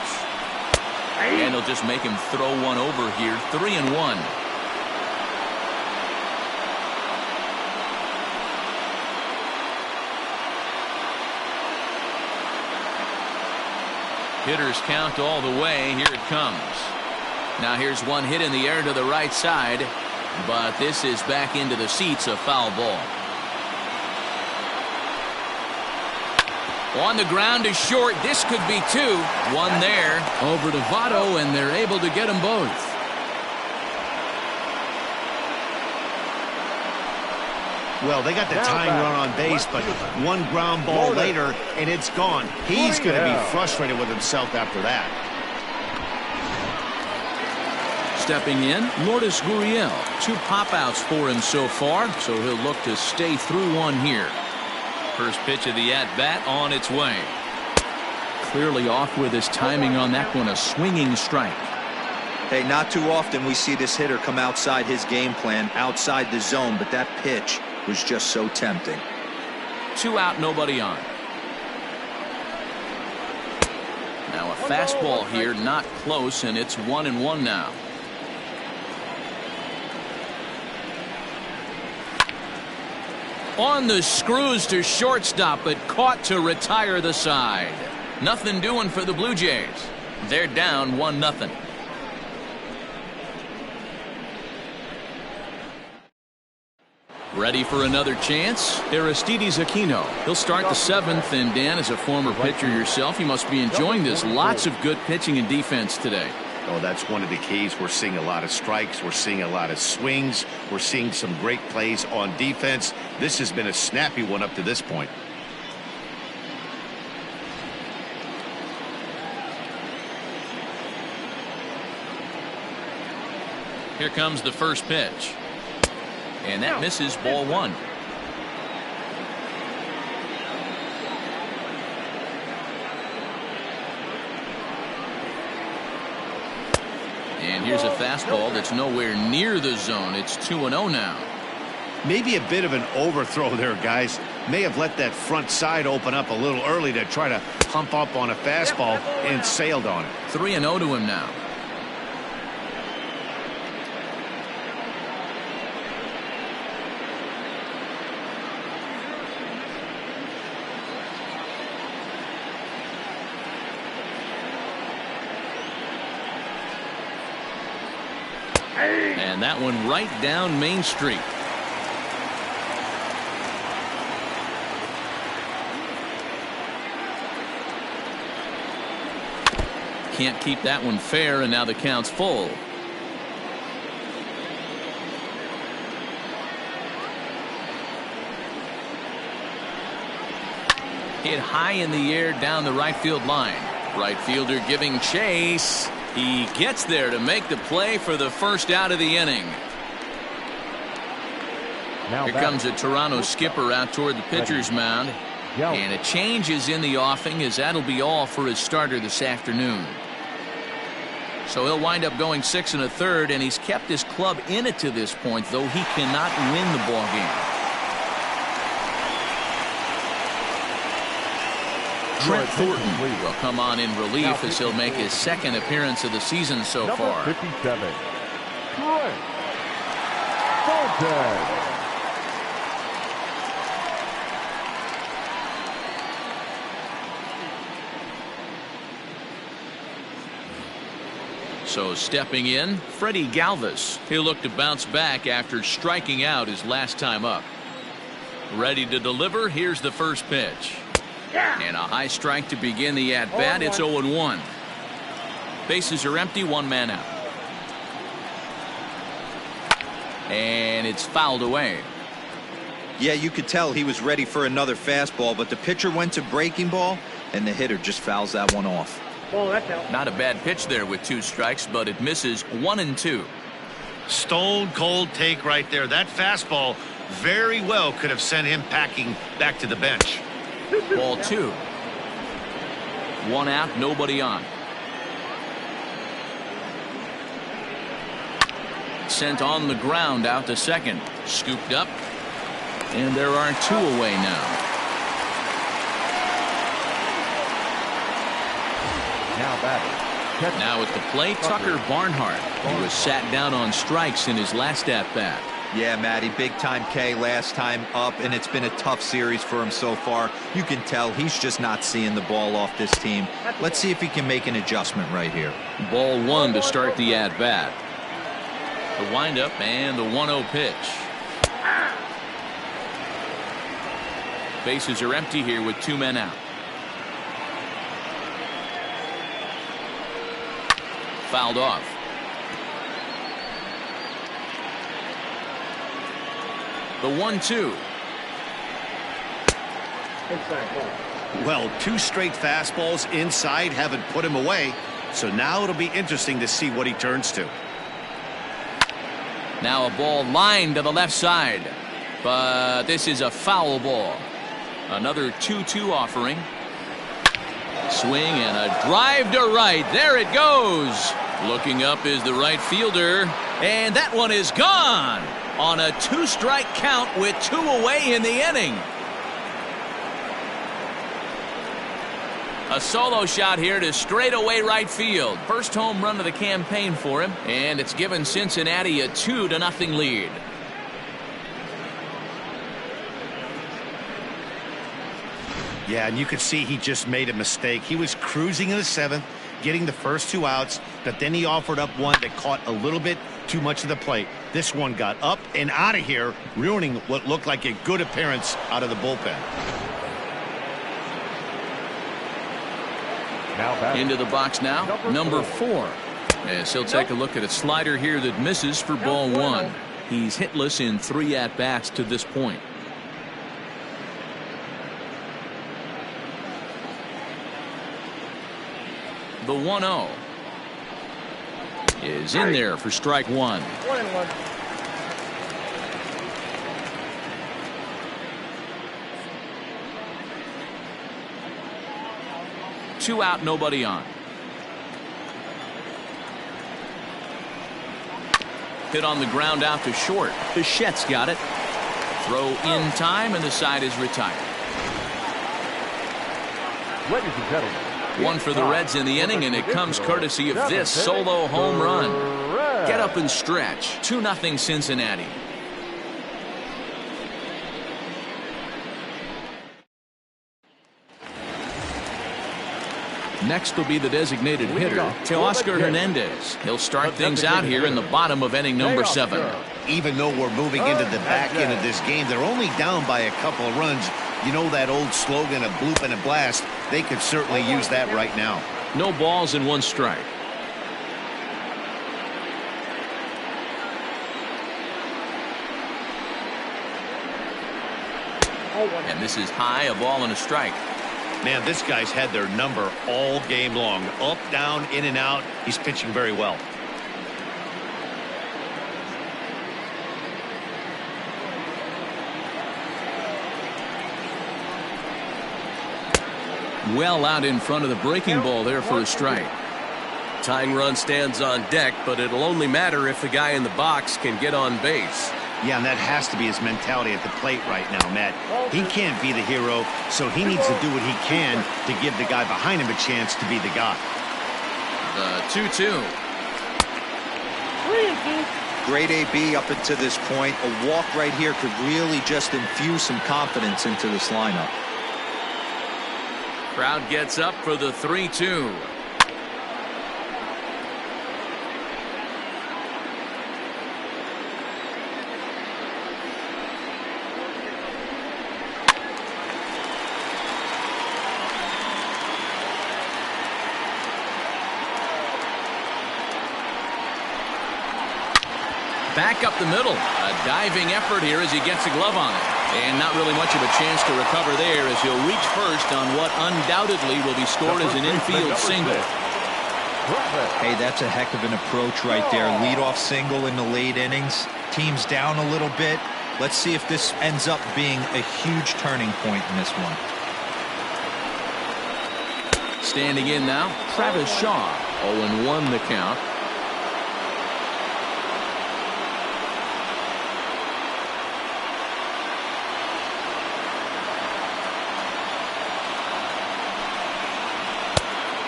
And he'll just make him throw one over here. 3-1. Hitters count all the way. Here it comes. Now here's one hit in the air to the right side, but this is back into the seats, a foul ball. On the ground to short. This could be 2. One there over to Votto, and they're able to get them both. Well, they got the tying run on base, but one ground ball later, and it's gone. He's going to be frustrated with himself after that. Stepping in, Lourdes Gurriel. 2 pop-outs for him so far, so he'll look to stay through one here. First pitch of the at-bat on its way. Clearly off with his timing on that one, a swinging strike. Hey, not too often we see this hitter come outside his game plan, outside the zone, but that pitch was just so tempting. 2 out, nobody on. Now a fastball here, not close, and it's 1-1 now. On the screws to shortstop, but caught to retire the side. Nothing doing for the Blue Jays. They're down 1-0. Ready for another chance? Aristides Aquino. He'll start the 7th, and Dan, as a former pitcher yourself, you must be enjoying this. Lots of good pitching and defense today. Oh, that's one of the keys. We're seeing a lot of strikes. We're seeing a lot of swings. We're seeing some great plays on defense. This has been a snappy one up to this point. Here comes the first pitch. And that misses, ball one. And here's a fastball that's nowhere near the zone. It's 2-0 now. Maybe a bit of an overthrow there, guys. May have let that front side open up a little early to try to pump up on a fastball and sailed on it. 3-0 to him now. And that one right down Main Street. Can't keep that one fair, and now the count's full. Hit high in the air down the right field line. Right fielder giving chase. He gets there to make the play for the first out of the inning. Here comes a Toronto skipper out toward the pitcher's mound. And a change is in the offing, as that'll be all for his starter this afternoon. So he'll wind up going 6 1/3, and he's kept his club in it to this point, though he cannot win the ball game. Trent Thornton will come on in relief as he'll make his second appearance of the season so far. 57. Trent Thornton. So stepping in, Freddie Galvis. He'll look to bounce back after striking out his last time up. Ready to deliver. Here's the first pitch. And a high strike to begin the at-bat. It's 0-1. Bases are empty, one man out. And it's fouled away. Yeah, you could tell he was ready for another fastball, but the pitcher went to breaking ball, and the hitter just fouls that one off. Oh, that's out. Not a bad pitch there with 2 strikes, but it misses 1 and 2. Stone cold take right there. That fastball very well could have sent him packing back to the bench. Ball 2. 1 out, nobody on. Sent on the ground out to second. Scooped up. And there are 2 away now. Now at the plate, Tucker Barnhart. He was sat down on strikes in his last at-bat. Yeah, Matty, big-time K last time up, and it's been a tough series for him so far. You can tell he's just not seeing the ball off this team. Let's see if he can make an adjustment right here. Ball 1 to start the at-bat. The windup and the 1-0 pitch. Bases are empty here with 2 men out. Fouled off. The 1-2. Well, 2 straight fastballs inside haven't put him away. So now it'll be interesting to see what he turns to. Now a ball lined to the left side. But this is a foul ball. Another 2-2 offering. Swing and a drive to right. There it goes. Looking up is the right fielder. And that one is gone on a 2-strike count with 2 away in the inning. A solo shot here to straightaway right field. First home run of the campaign for him. And it's given Cincinnati a 2-0 lead. Yeah, and you could see he just made a mistake. He was cruising in the 7th, getting the first 2 outs, but then he offered up one that caught a little bit too much of the plate. This one got up and out of here, ruining what looked like a good appearance out of the bullpen. Into the box now, number 4. As he'll take a look at a slider here that misses for ball one. He's hitless in 3 at-bats to this point. The 1-0 is in there for strike one. 1-1. 2 out, nobody on. Hit on the ground out to short. Bichette's got it. Throw in time, and the side is retired. Ladies and gentlemen, One for the Reds in the inning, and it comes courtesy of this solo home run. Get up and stretch. 2-0 Cincinnati. Next will be the designated hitter, Teoscar Hernandez. He'll start things out here in the bottom of inning number 7. Even though we're moving into the back end of this game, they're only down by a couple of runs. You know that old slogan, a bloop and a blast? They could certainly use that right now. No balls and 1 strike. And this is high, a ball and a strike. Man, this guy's had their number all game long. Up, down, in and out. He's pitching very well. Well out in front of the breaking ball there for a strike. Tying run stands on deck, but it'll only matter if the guy in the box can get on base. Yeah, and that has to be his mentality at the plate right now, Matt. He can't be the hero, so he needs to do what he can to give the guy behind him a chance to be the guy. The 2-2. 3-2. Great AB up until this point. A walk right here could really just infuse some confidence into this lineup. Crowd gets up for the 3-2. Back up the middle. A diving effort here as he gets a glove on it. And not really much of a chance to recover there as he'll reach first on what undoubtedly will be scored as an infield single. Hey, that's a heck of an approach right there. Leadoff single in the late innings. Team's down a little bit. Let's see if this ends up being a huge turning point in this one. Standing in now, Travis Shaw. 0-1 the count.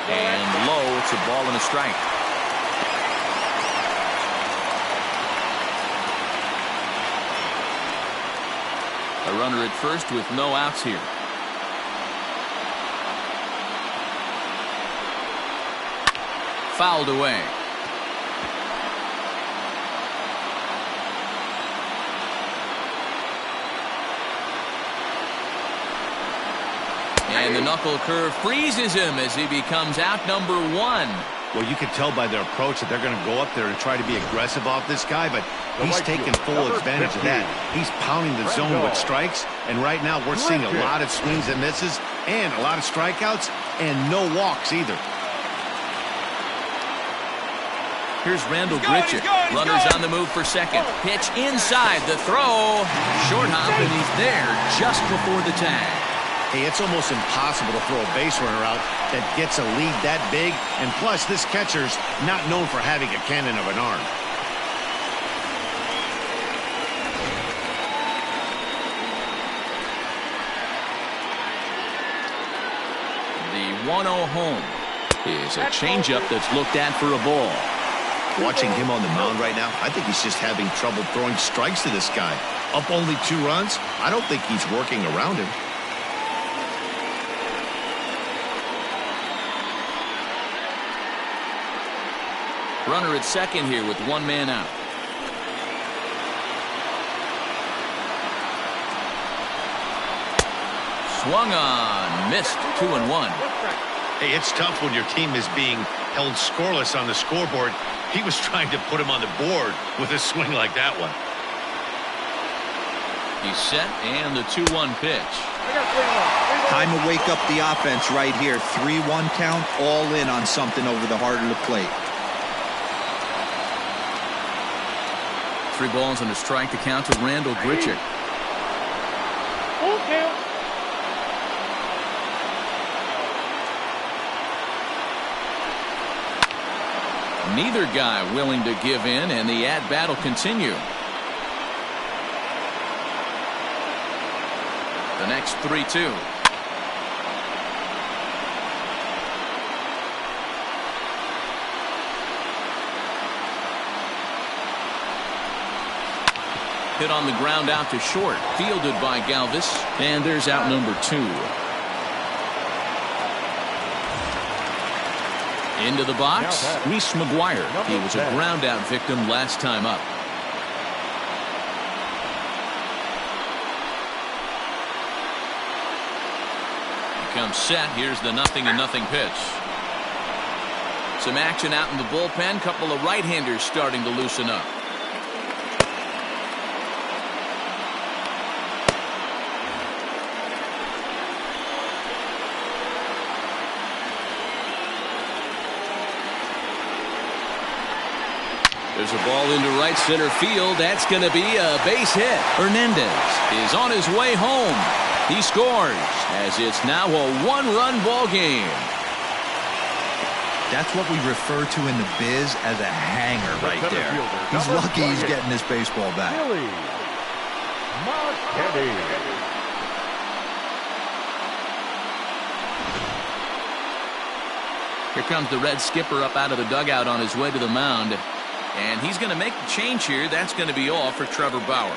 And low, it's a ball and a strike. A runner at first with no outs here. Fouled away. And the knuckle curve freezes him as he becomes out number 1. Well, you can tell by their approach that they're going to go up there and try to be aggressive off this guy, but he's taking full advantage of that. He's pounding the zone with strikes, and right now we're seeing a lot of swings and misses and a lot of strikeouts and no walks either. Here's Randall Grichuk. Runners on the move for second. Pitch inside. The throw. Short hop, and he's there just before the tag. Hey, it's almost impossible to throw a base runner out that gets a lead that big. And plus, this catcher's not known for having a cannon of an arm. The 1-0 home is a changeup that's looked at for a ball. Watching him on the mound right now, I think he's just having trouble throwing strikes to this guy. Up only 2 runs? I don't think he's working around him. Runner at second here with 1 man out. Swung on, missed. 2-1. Hey, it's tough when your team is being held scoreless on the scoreboard. He was trying to put him on the board with a swing like that one. He's set, and the 2-1 pitch. Time to wake up the offense right here. 3-1 count, all in on something over the heart of the plate. 3 balls and a strike to count to Randal Grichuk. Full count. Neither guy willing to give in, and the at-bat will continue. The next 3-2. Hit on the ground out to short, fielded by Galvis, and there's out number 2. Into the box, Reese McGuire. He was a ground out victim last time up. He comes set. Here's the 0-0 pitch. Some action out in the bullpen. Couple of right-handers starting to loosen up. There's a ball into right center field. That's going to be a base hit. Hernandez is on his way home. He scores as it's now a 1-run ball game. That's what we refer to in the biz as a hanger right there. He's lucky he's getting this baseball back. Here comes the Red skipper up out of the dugout on his way to the mound. And he's going to make the change here. That's going to be all for Trevor Bauer.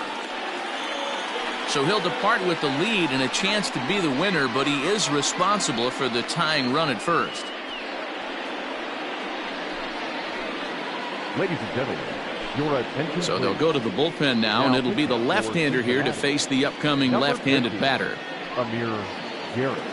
So he'll depart with the lead and a chance to be the winner, but he is responsible for the tying run at first. Ladies and gentlemen, your attention. So they'll go to the bullpen now, and it'll be the left-hander here to face the upcoming left-handed batter. Amir Garrett.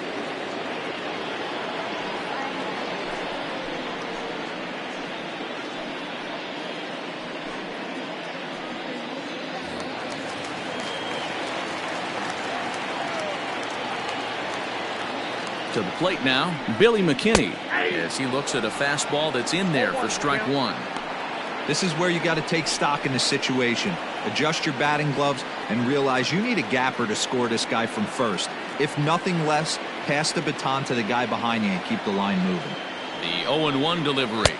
To the plate now, Billy McKinney, as he looks at a fastball that's in there for strike 1. This is where you got to take stock in the situation. Adjust your batting gloves and realize you need a gapper to score this guy from first. If nothing less, pass the baton to the guy behind you and keep the line moving. The 0-1 delivery.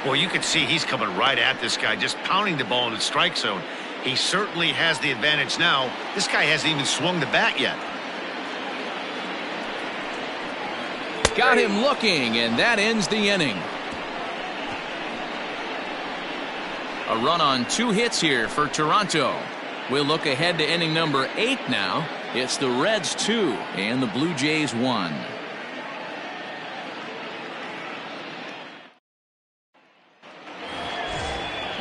Well, you can see he's coming right at this guy, just pounding the ball in the strike zone. He certainly has the advantage now. This guy hasn't even swung the bat yet. Got him looking, and that ends the inning. A run on 2 hits here for Toronto. We'll look ahead to inning number 8 now. It's the Reds 2 and the Blue Jays 1.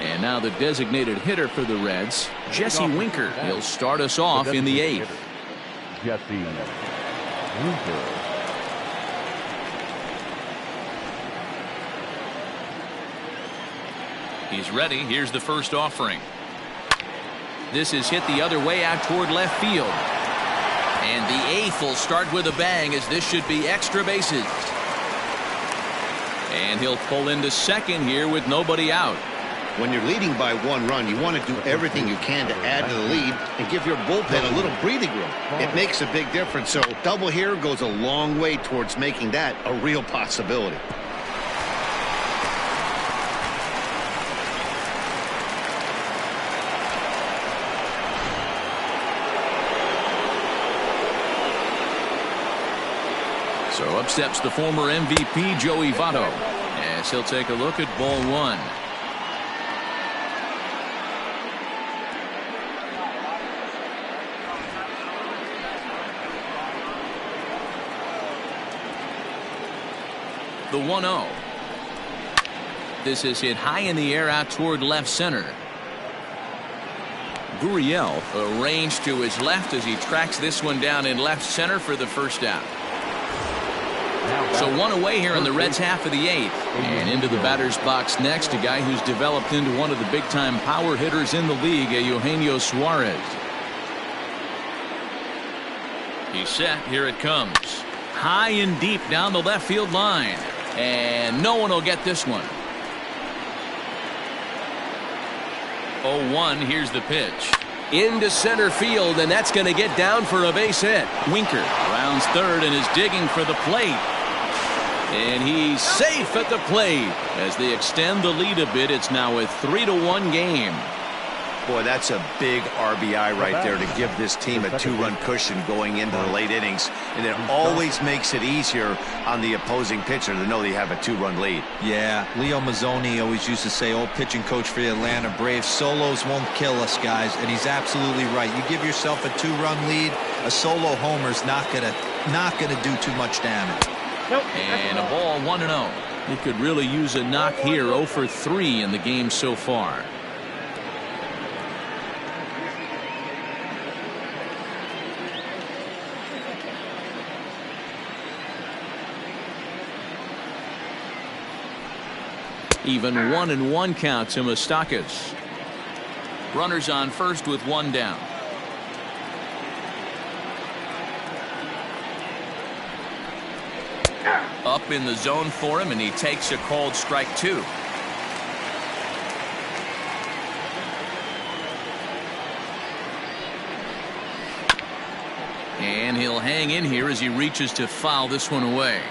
And now the designated hitter for the Reds, Jesse Winker. He'll start us off in the 8th. Jesse Winker. He's ready. Here's the first offering. This is hit the other way out toward left field. And the 8th will start with a bang, as this should be extra bases. And he'll pull into second here with nobody out. When you're leading by 1 run, you want to do everything you can to add to the lead and give your bullpen a little breathing room. It makes a big difference, so double here goes a long way towards making that a real possibility. So up steps the former MVP, Joey Votto, as he'll take a look at ball 1. The 1-0. This is hit high in the air out toward left center. Gurriel. Arranged to his left as he tracks this one down in left center for the first out. So one away here in the Reds' half of the 8th. And into the batter's box next, a guy who's developed into one of the big-time power hitters in the league, Eugenio Suarez. He's set. Here it comes. High and deep down the left field line. And no one will get this one. 0-1. Here's the pitch. Into center field, and that's going to get down for a base hit. Winker rounds third and is digging for the plate. And he's safe at the plate. As they extend the lead a bit, it's now a 3-1 game. Boy, that's a big RBI right there to give this team a 2-run cushion going into the late innings. And it always makes it easier on the opposing pitcher to know they have a 2-run lead. Yeah, Leo Mazzoni always used to say, old pitching coach for the Atlanta Braves, solos won't kill us, guys. And he's absolutely right. You give yourself a 2-run lead, a solo homer's not gonna do too much damage. And a ball 1-0. He could really use a knock here. 0 for 3 in the game so far. Even 1-1 count to Moustakas. Runners on first with one down. Up in the zone for him, and he takes a called strike 2. And he'll hang in here as he reaches to foul this one away.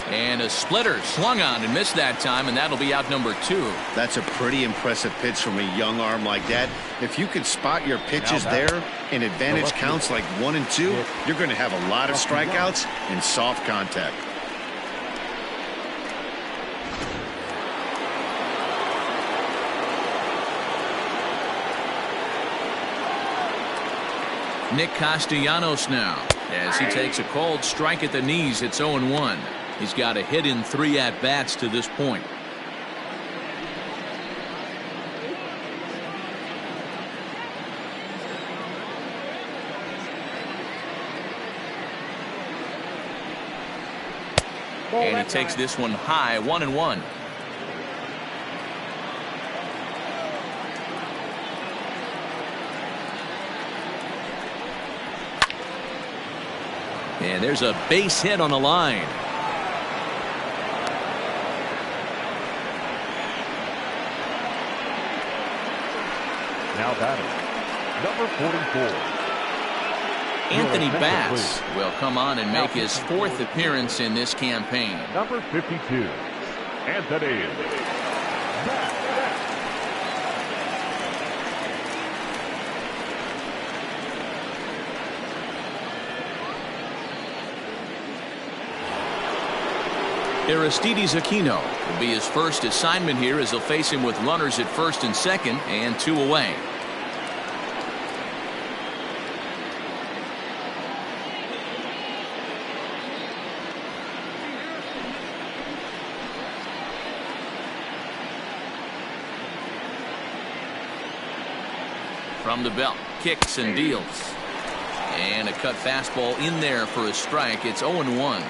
And a splitter swung on and missed that time, and that'll be out number 2. That's a pretty impressive pitch from a young arm like that. If you can spot your pitches there and advantage counts like 1 and 2, you're going to have a lot of strikeouts and soft contact. Nick Castellanos now as he takes a called strike at the knees. It's 0-1. He's got a hit in 3 at-bats to this point. And he takes this one high, 1-1. And there's a base hit on the line. Now batting, number 44. Anthony Bass will come on and make his 4th appearance in this campaign. Number 52, Anthony Bass. Aristides Aquino will be his first assignment here as they'll face him with runners at first and second and 2 away. From the belt, kicks and deals. And a cut fastball in there for a strike. It's 0-1.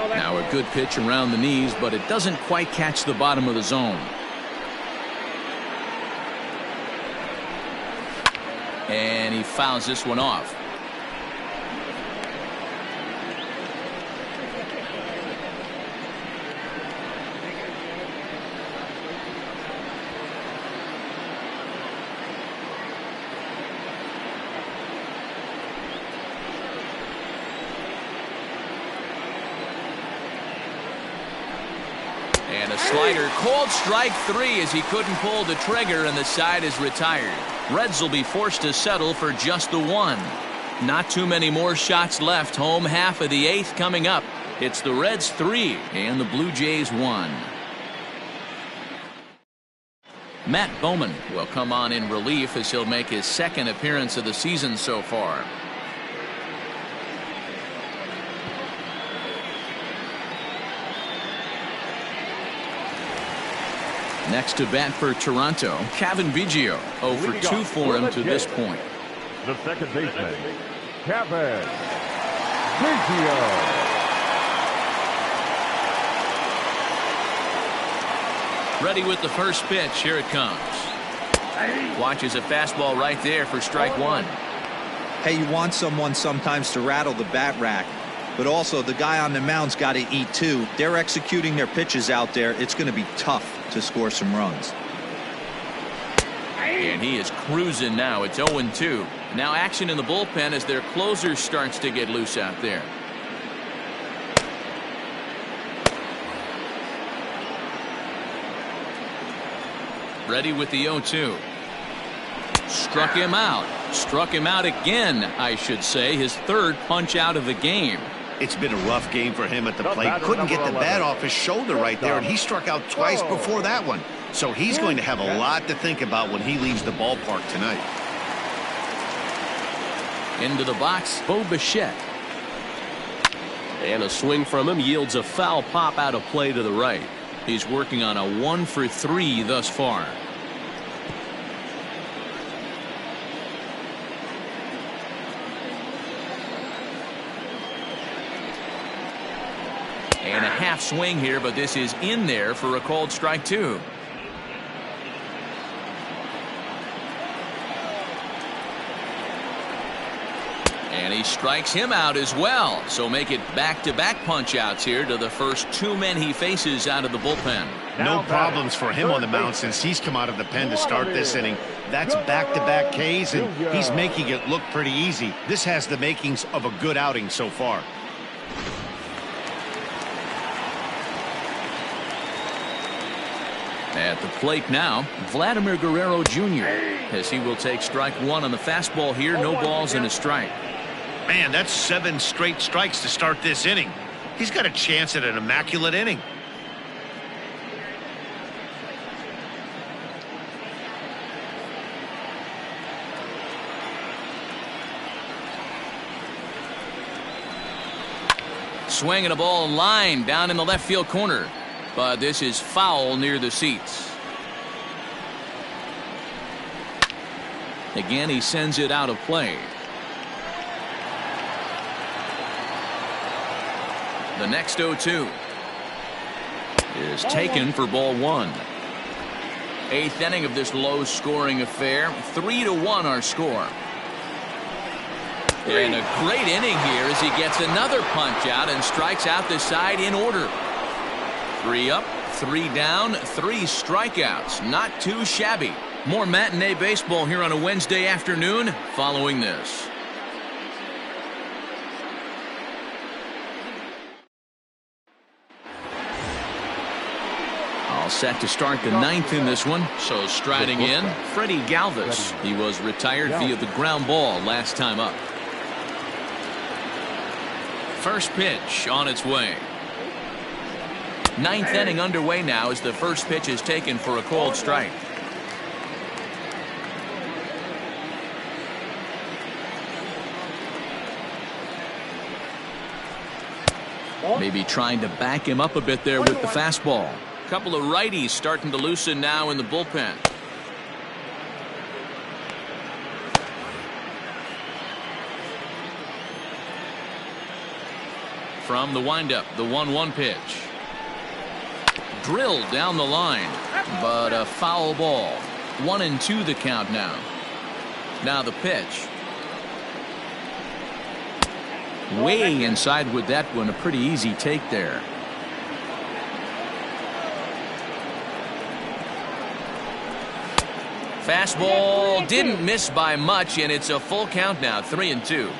Now a good pitch around the knees, but it doesn't quite catch the bottom of the zone. And he fouls this one off. And a slider, called strike 3 as he couldn't pull the trigger, and the side is retired. Reds will be forced to settle for just the 1. Not too many more shots left. Home half of the 8th coming up. It's the Reds 3 and the Blue Jays 1. Matt Bowman will come on in relief as he'll make his second appearance of the season so far. Next to bat for Toronto, Cavan Biggio. 0 for 2 for him to this point. The second baseman, Cavan Biggio. Ready with the first pitch. Here it comes. Watches a fastball right there for strike one. Hey, you want someone sometimes to rattle the bat rack, but also the guy on the mound's got to eat too. They're executing their pitches out there. It's going to be tough to score some runs. And he is cruising now. It's 0-2. Now action in the bullpen as their closer starts to get loose out there. Ready with the 0-2. Struck him out. Struck him out again, I should say. His third punch out of the game. It's been a rough game for him at the plate. Couldn't get the bat off his shoulder right there, and he struck out twice before that one. So he's going to have a lot to think about when he leaves the ballpark tonight. Into the box, Bo Bichette. And a swing from him yields a foul pop out of play to the right. He's working on a 1 for 3 thus far. And a half swing here, but this is in there for a called strike 2. And he strikes him out as well. So make it back-to-back punch-outs here to the first 2 men he faces out of the bullpen. No problems for him on the mound since he's come out of the pen to start this inning. That's back-to-back Ks, and he's making it look pretty easy. This has the makings of a good outing so far. At the plate now, Vladimir Guerrero Jr. as he will take strike 1 on the fastball here. No balls and a strike. Man, that's 7 straight strikes to start this inning. He's got a chance at an immaculate inning. Swinging a ball line down in the left field corner. But this is foul near the seats. Again, he sends it out of play. The next 0-2 is taken for ball 1. 8th inning of this low-scoring affair. 3-1 our score. And a great inning here as he gets another punch out and strikes out the side in order. 3 up, 3 down, 3 strikeouts. Not too shabby. More matinee baseball here on a Wednesday afternoon following this. All set to start the 9th in this one. So striding in, Freddie Galvis. He was retired via the ground ball last time up. First pitch on its way. 9th inning underway now as the first pitch is taken for a called strike. Maybe trying to back him up a bit there with the fastball. A couple of righties starting to loosen now in the bullpen. From the windup, the 1-1 pitch. Drilled down the line, but a foul ball. 1-2 the count now. Now the pitch. Way inside with that one. A pretty easy take there. Fastball didn't miss by much, and it's a full count now. 3-2.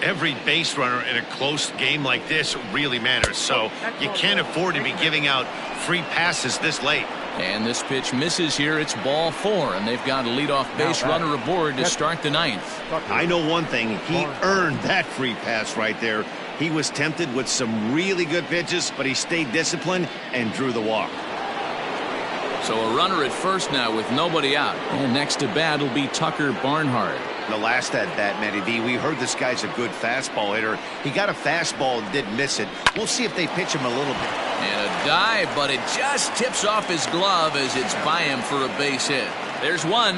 Every base runner in a close game like this really matters, so you can't afford to be giving out free passes this late. And this pitch misses here. It's ball 4, and they've got a leadoff base runner aboard to start the 9th. I know one thing. He earned that free pass right there. He was tempted with some really good pitches, but he stayed disciplined and drew the walk. So a runner at first now with nobody out. And next to bat will be Tucker Barnhart. The last at bat, Matty V, we heard this guy's a good fastball hitter. He got a fastball and didn't miss it. We'll see if they pitch him a little bit. And a dive, but it just tips off his glove as it's by him for a base hit. There's one.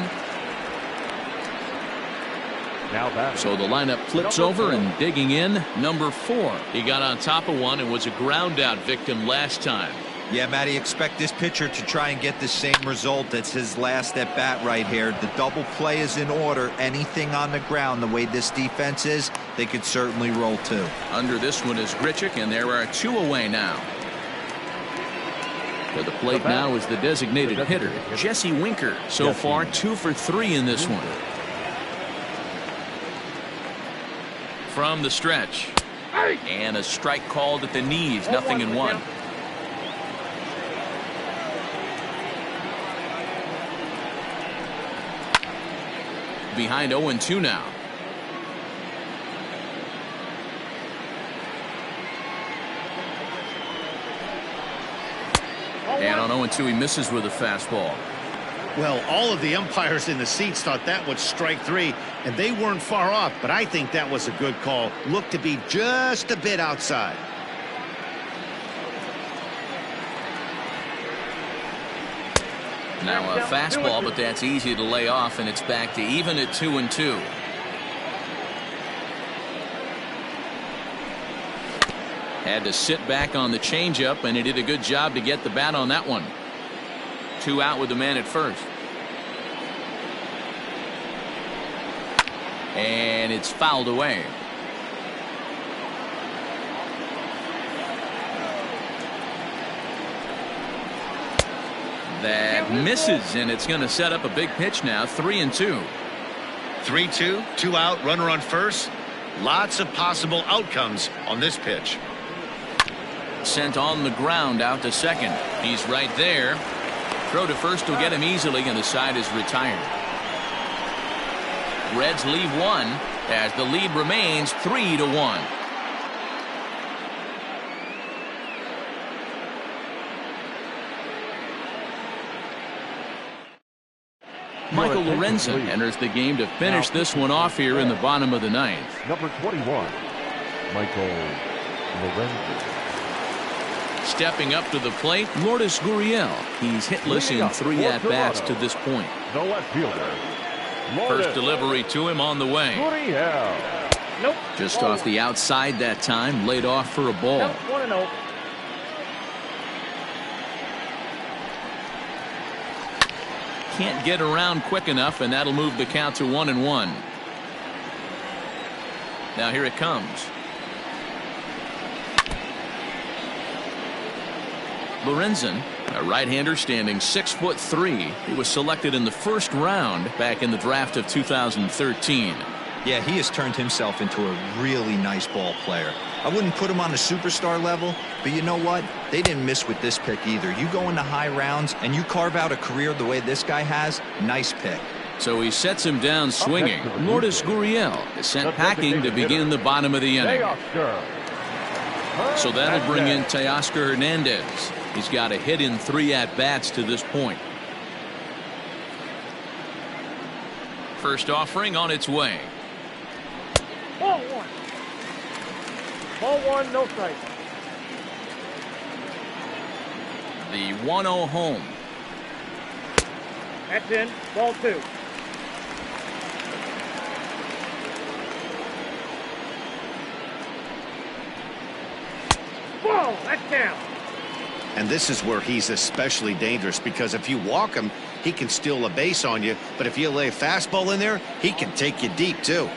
Now that. So the lineup flips over and digging in, number 4. He got on top of one and was a ground out victim last time. Yeah, Matty, expect this pitcher to try and get the same result. That's his last at bat right here. The double play is in order. Anything on the ground, the way this defense is, they could certainly roll too. Under this one is Grichuk, and there are 2 away now. To the plate now is the designated hitter, Jesse Winker. So far, 2 for 3 in this one. From the stretch. And a strike called at the knees, nothing in 1. Behind 0-2 now. And on 0-2 he misses with a fastball. Well, all of the umpires in the seats thought that was strike 3, and they weren't far off, but I think that was a good call. Looked to be just a bit outside. Now a fastball, but that's easy to lay off, and it's back to even at 2-2. Had to sit back on the changeup, and he did a good job to get the bat on that one. 2 out with the man at first. And it's fouled away. That misses, and it's going to set up a big pitch now. 3-2. 3-2, 2 out, runner on first. Lots of possible outcomes on this pitch. Sent on the ground out to second. He's right there. Throw to first will get him easily, and the side is retired. Reds leave 1 as the lead remains 3-1. Michael Lorenzen enters the game to finish this one off here in the bottom of the 9th. Number 21, Michael Lorenzen. Stepping up to the plate, Lourdes Gurriel. He's hitless in 3 at-bats to this point. The left fielder. First delivery to him on the way. Gurriel. Nope. Just off the outside that time, laid off for a ball. Nope. 1-0. Can't get around quick enough, and that'll move the count to 1-1. Now here it comes. Lorenzen, a right-hander standing 6'3". He was selected in the first round back in the draft of 2013. Yeah, he has turned himself into a really nice ball player. I wouldn't put him on a superstar level, but you know what? They didn't miss with this pick either. You go into high rounds and you carve out a career the way this guy has, nice pick. So he sets him down swinging. Lourdes Gurriel is sent packing to begin the bottom of the inning. So that'll bring in Teoscar Hernandez. He's got a hit in 3 at-bats to this point. First offering on its way. Ball 1. Ball 1, no strike. The 1-0 home. That's in. Ball 2. Whoa, that's down. And this is where he's especially dangerous, because if you walk him, he can steal a base on you. But if you lay a fastball in there, he can take you deep, too.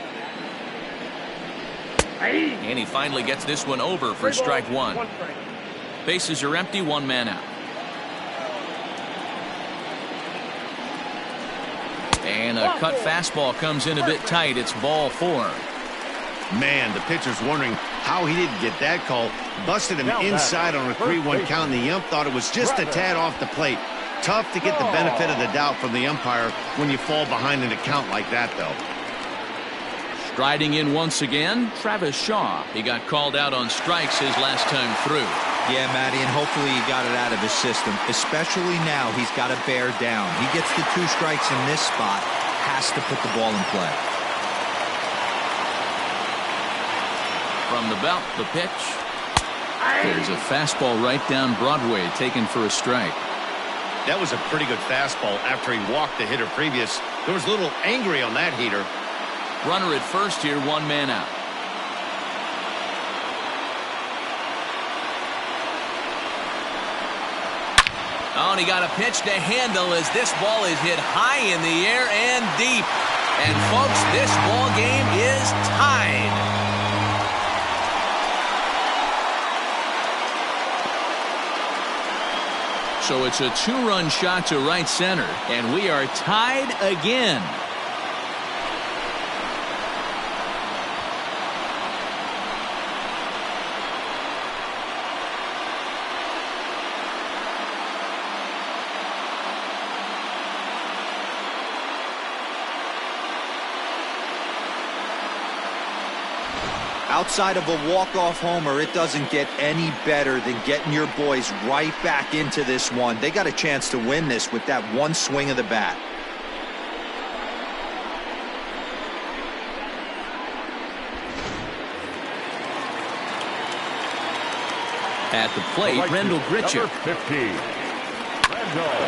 And he finally gets this one over for strike 1. Bases are empty, 1 man out. And a cut fastball comes in a bit tight. It's ball 4. Man, the pitcher's wondering how he didn't get that call. Busted him inside on a 3-1 count, and the ump thought it was just a tad off the plate. Tough to get the benefit of the doubt from the umpire when you fall behind in a count like that, though. Striding in once again, Travis Shaw. He got called out on strikes his last time through. Yeah, Matty, and hopefully he got it out of his system. Especially now, he's got to bear down. He gets the 2 strikes in this spot, has to put the ball in play. From the belt, the pitch. There's a fastball right down Broadway, taken for a strike. That was a pretty good fastball after he walked the hitter previous. There was a little angry on that heater. Runner at first here, 1 man out. Oh, and he got a pitch to handle as this ball is hit high in the air and deep. And folks, this ball game is tied. So it's a 2-run shot to right center, and we are tied again. Outside of a walk-off homer, it doesn't get any better than getting your boys right back into this one. They got a chance to win this with that 1 swing of the bat. At the plate, Rendell Grichuk.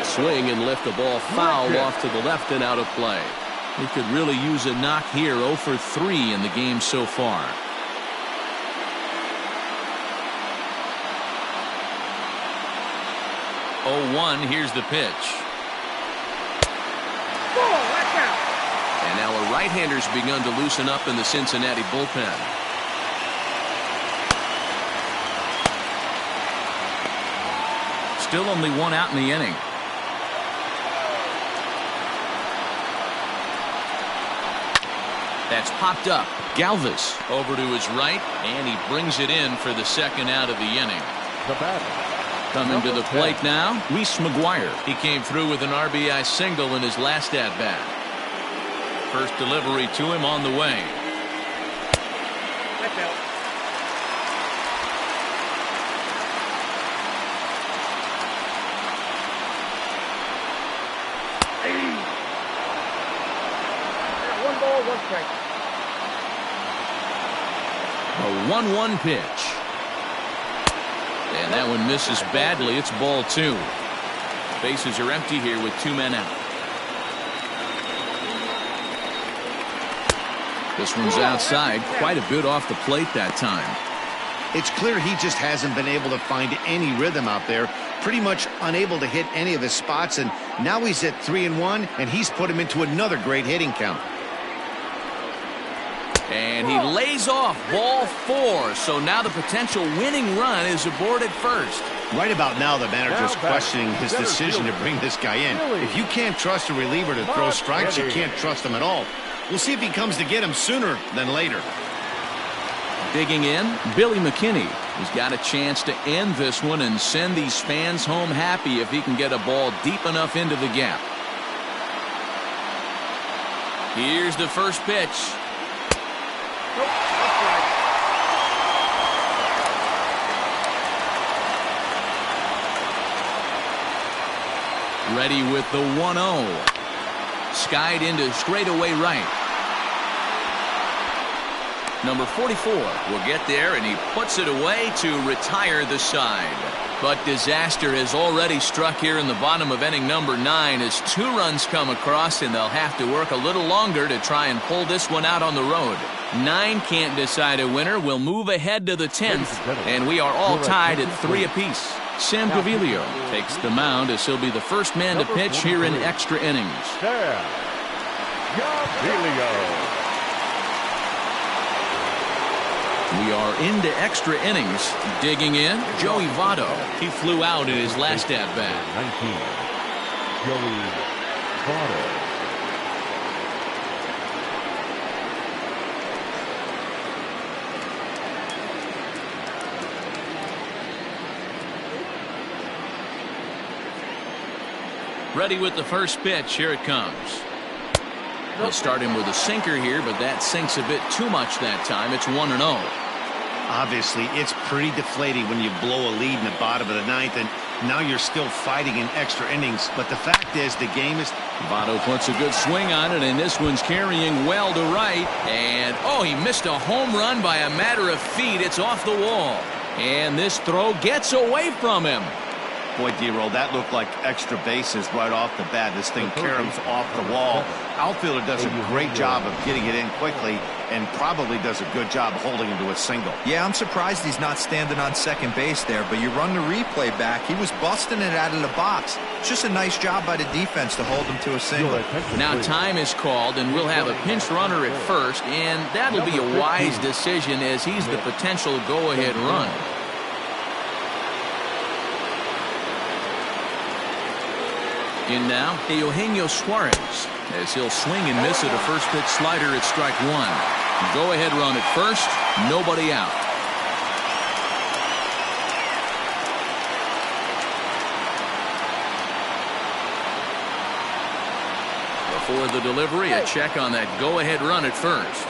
Swing and lift the ball foul off to the left and out of play. He could really use a knock here. 0 for 3 in the game so far. 0-1, here's the pitch. And now a right-hander's begun to loosen up in the Cincinnati bullpen. Still only 1 out in the inning. That's popped up. Galvis over to his right, and he brings it in for the 2nd out of the inning. The batter. Coming to the plate now, Reese McGuire. He came through with an RBI single in his last at-bat. First delivery to him on the way. That's out. One ball, 1 strike. A 1-1 pitch. And that one misses badly. It's ball 2. Bases are empty here with 2 men out. This one's outside, quite a bit off the plate that time. It's clear he just hasn't been able to find any rhythm out there. Pretty much unable to hit any of his spots, and now he's at 3-1, and he's put him into another great hitting count. And he lays off ball 4. So now the potential winning run is aboard at first. Right about now, the manager's questioning his decision to bring this guy in. If you can't trust a reliever to throw strikes, you can't trust him at all. We'll see if he comes to get him sooner than later. Digging in, Billy McKinney. He's got a chance to end this one and send these fans home happy if he can get a ball deep enough into the gap. Here's the first pitch. Nope, that's right. Ready with the 1-0. Skied into straightaway right. Number 44 will get there, and he puts it away to retire the side. But disaster has already struck here in the bottom of inning number 9 as 2 runs come across, and they'll have to work a little longer to try and pull this one out on the road. 9 can't decide a winner. We'll move ahead to the 10th, and we are all tied at 3 apiece. Sam Gaviglio takes the mound as he'll be the first man to pitch here in extra innings. Sam Gaviglio. We are into extra innings. Digging in, Joey Votto. He flew out in his last at-bat. 19. Joey Votto. Ready with the first pitch. Here it comes. They'll start him with a sinker here, but that sinks a bit too much that time. It's 1-0. Obviously, it's pretty deflating when you blow a lead in the bottom of the ninth, and now you're still fighting in extra innings. But the fact is, the game is... Votto puts a good swing on it, and this one's carrying well to right. And, oh, he missed a home run by a matter of feet. It's off the wall. And this throw gets away from him. Boy, D-Roll, that looked like extra bases right off the bat. This thing caroms off the wall. Outfielder does a great job of getting it in quickly and probably does a good job holding him to a single. Yeah, I'm surprised he's not standing on second base there, but you run the replay back. He was busting it out of the box. It's just a nice job by the defense to hold him to a single. Now time is called, and we'll have a pinch runner at first, and that'll be a wise decision as he's the potential go-ahead run. In now, Eugenio Suarez, as he'll swing and miss at a first pitch slider at strike one. Go ahead run at first, nobody out. Before the delivery, a check on that go ahead run at first.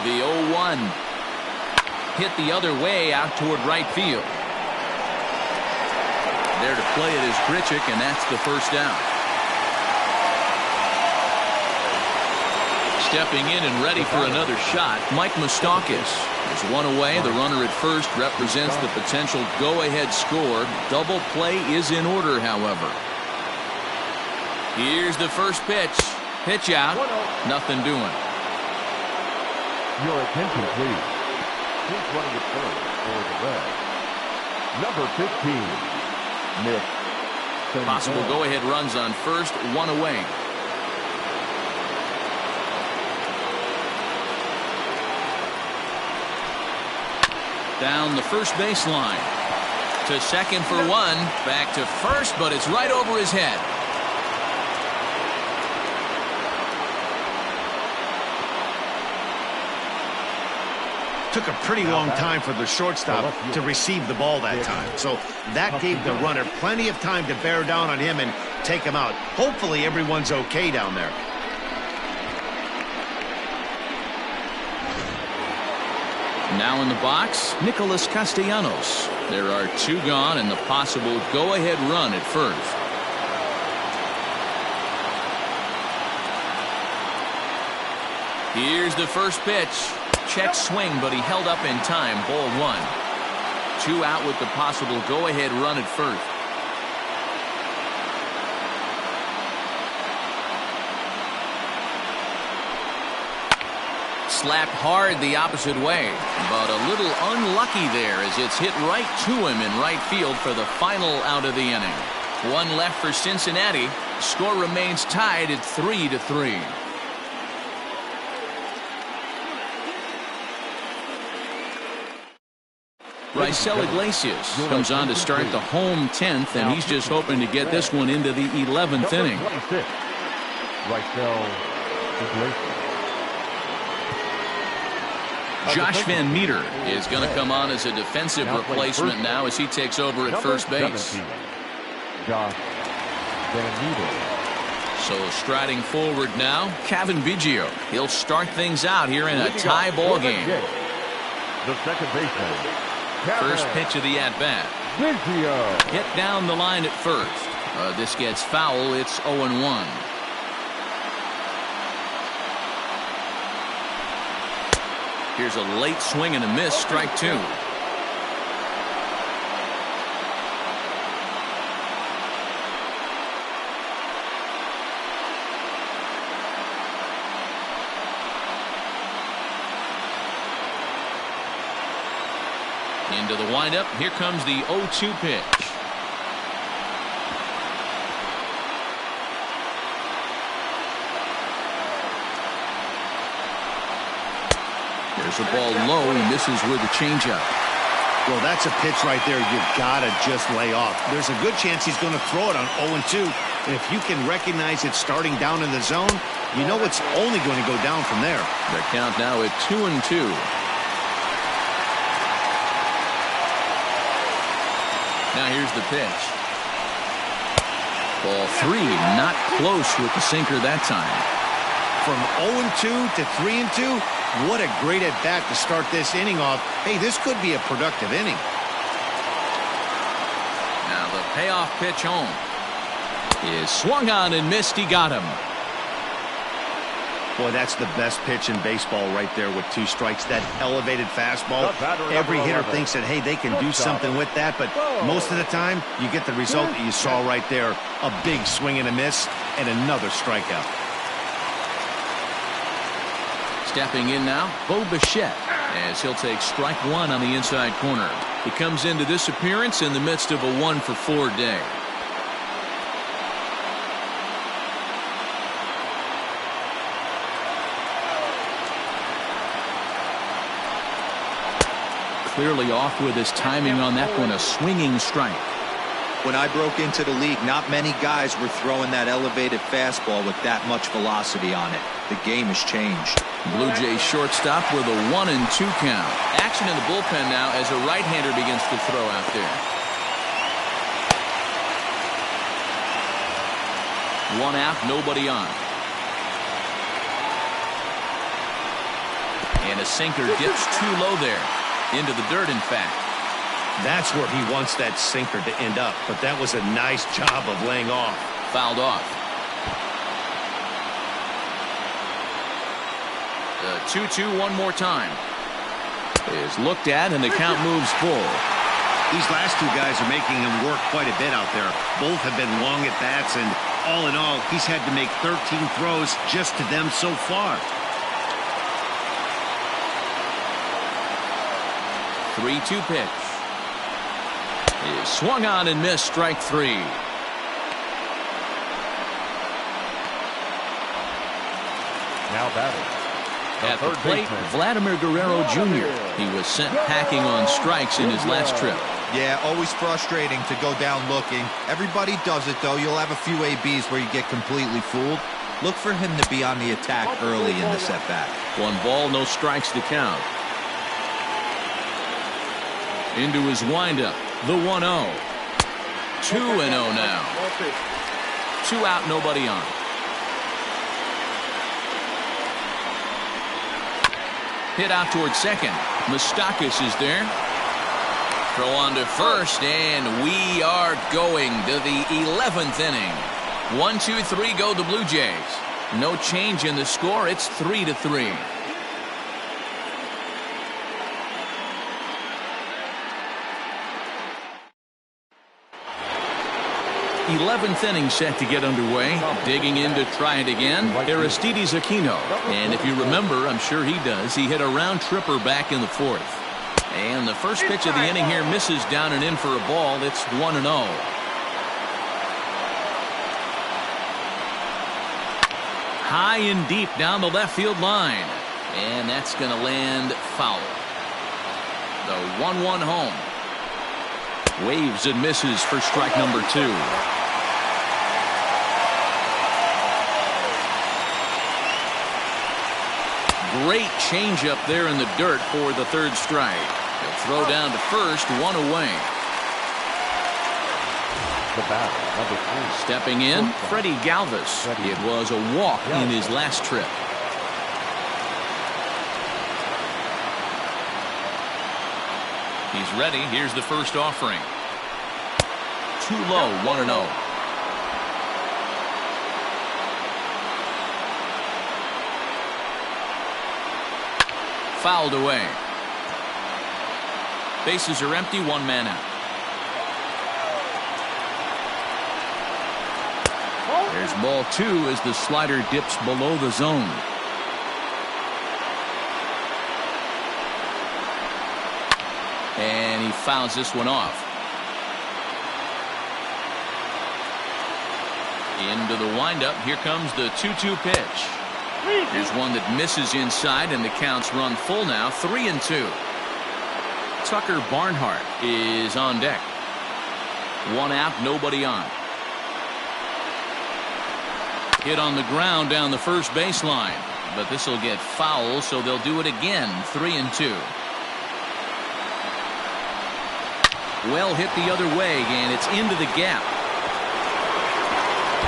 The 0-1 hit the other way out toward right field. There to play it is Grichuk, and that's the first down. Stepping in and ready for another shot, Mike Moustakas. There's one away. The runner at first represents the potential go-ahead score. Double play is in order, however. Here's the first pitch. Pitch out. Nothing doing. Your attention, please. Who's running at first for the Reds? Number 15, Nick Senzel. Possible go-ahead runs on first, one away. Down the first baseline. To second for one. Back to first, but it's right over his head. Took a pretty long time for the shortstop to receive the ball that time. So that gave the runner plenty of time to bear down on him and take him out. Hopefully everyone's okay down there. Now in the box, Nicholas Castellanos. There are two gone and the possible go-ahead run at first. Here's the first pitch. Check swing, but he held up in time. Ball one. Two out with the possible go-ahead run at first. Slapped hard the opposite way, but a little unlucky there as it's hit right to him in right field for the final out of the inning. One left for Cincinnati. Score remains tied at 3-3. Raisel Iglesias comes on to start the home 10th, and he's just hoping to get this one into the 11th inning. Raisel Iglesias. Josh Van Meter is going to come on as a defensive replacement now as he takes over at first base. Josh Van Meter. So striding forward now, Cavan Biggio. He'll start things out here in a tie ball game. The second baseman. First pitch of the at-bat. Hit down the line at first. This gets foul. It's 0-1. Here's a late swing and a miss. Strike two. Into the windup. Here comes the 0-2 pitch. There's a ball low. He misses with a changeup. Well, that's a pitch right there you've got to just lay off. There's a good chance he's going to throw it on 0-2. And if you can recognize it starting down in the zone, you know it's only going to go down from there. The count now at 2-2. Now here's the pitch. Ball 3, not close with the sinker that time. From 0-2 to 3-2, what a great at-bat to start this inning off. Hey, this could be a productive inning. Now the payoff pitch home is swung on and missed. He got him. Boy, that's the best pitch in baseball right there with 2 strikes. That elevated fastball. Every hitter thinks that, hey, they can do something with that, but most of the time, you get the result that you saw right there. A big swing and a miss, and another strikeout. Stepping in now, Bo Bichette, as he'll take strike 1 on the inside corner. He comes into this appearance in the midst of a 1-for-4 day. Clearly off with his timing on that one, a swinging strike. When I broke into the league, not many guys were throwing that elevated fastball with that much velocity on it. The game has changed. Blue Jays shortstop with a 1-2 count. Action in the bullpen now as a right-hander begins to throw out there. 1 out, nobody on. And a sinker dips too low there. Into the dirt, in fact. That's where he wants that sinker to end up, but that was a nice job of laying off. Fouled off. The 2-2 one more time. Is looked at, and the count moves full. These last 2 guys are making him work quite a bit out there. Both have been long at bats, and all in all, he's had to make 13 throws just to them so far. 3-2 pitch. Is swung on and missed, strike 3. Now batting. At the plate, Vladimir Guerrero Jr. He was sent packing on strikes in his last trip. Yeah, always frustrating to go down looking. Everybody does it, though. You'll have a few ABs where you get completely fooled. Look for him to be on the attack early in the at-bat. 1 ball, no strikes to count. Into his windup, the 1-0. 2-0 now. 2 out, nobody on. Hit out towards second. Moustakas is there. Throw on to first, and we are going to the 11th inning. 1-2-3 go the Blue Jays. No change in the score. It's 3-3. 11th inning set to get underway. Digging in to try it again, Aristides Aquino. And if you remember, I'm sure he does, he hit a round tripper back in the 4th. And the first pitch of the inning here misses down and in for a ball. It's 1-0. High and deep down the left field line. And that's going to land foul. The 1-1 home. Waves and misses for strike number 2. Great changeup there in the dirt for the 3rd strike. He'll throw down to first, 1 away. The batter, number 3. Stepping in, Freddie Galvis. It was a walk in his last trip. He's ready. Here's the first offering. Too low, 1-0. Fouled away. Bases are empty, 1 man out. There's ball 2 as the slider dips below the zone. And he fouls this one off. Into the windup. Here comes the 2-2 pitch. Here's one that misses inside, and the count's run full now, 3-2. Tucker Barnhart is on deck. 1 out, nobody on. Hit on the ground down the first baseline, but this will get foul, so they'll do it again, 3-2. Well hit the other way, and it's into the gap.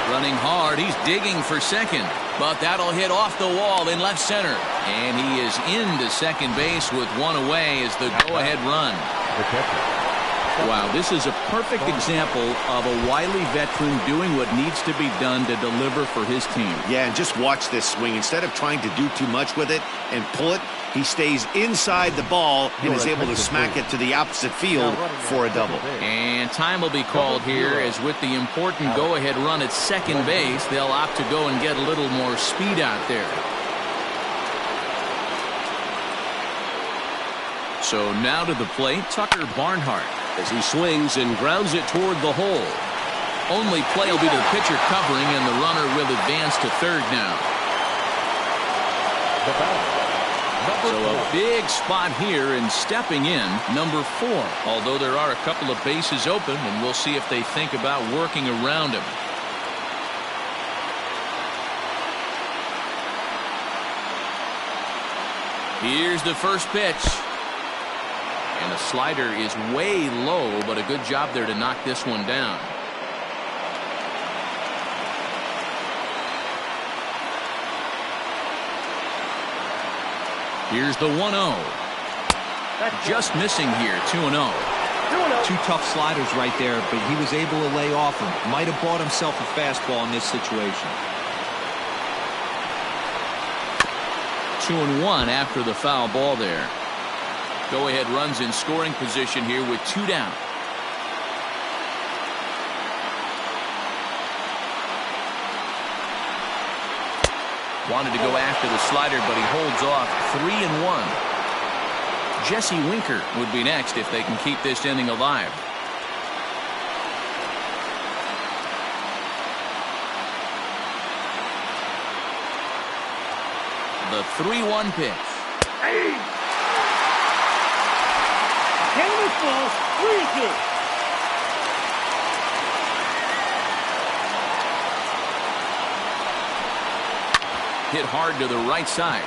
Running hard, he's digging for second, but that'll hit off the wall in left center. And he is into second base with one away as the go-ahead run. Wow, this is a perfect example of a wily veteran doing what needs to be done to deliver for his team. Yeah, and just watch this swing. Instead of trying to do too much with it and pull it, he stays inside the ball and is able to smack it to the opposite field for a double. And time will be called here as with the important go-ahead run at second base, they'll opt to go and get a little more speed out there. So now to the plate, Tucker Barnhart, as he swings and grounds it toward the hole. Only play will be to the pitcher covering, and the runner will advance to third now. So a big spot here, and stepping in, number 4. Although there are a couple of bases open, and we'll see if they think about working around him. Here's the first pitch. And the slider is way low, but a good job there to knock this one down. Here's the 1-0. Just missing here, 2-0. Two tough sliders right there, but he was able to lay off him. Might have bought himself a fastball in this situation. 2-1 after the foul ball there. Go-ahead runs in scoring position here with 2 down. Wanted to go after the slider, but he holds off. 3-1. Jesse Winker would be next if they can keep this inning alive. The 3-1 pitch. Hey! Canvas ball, 3-2. Hit hard to the right side.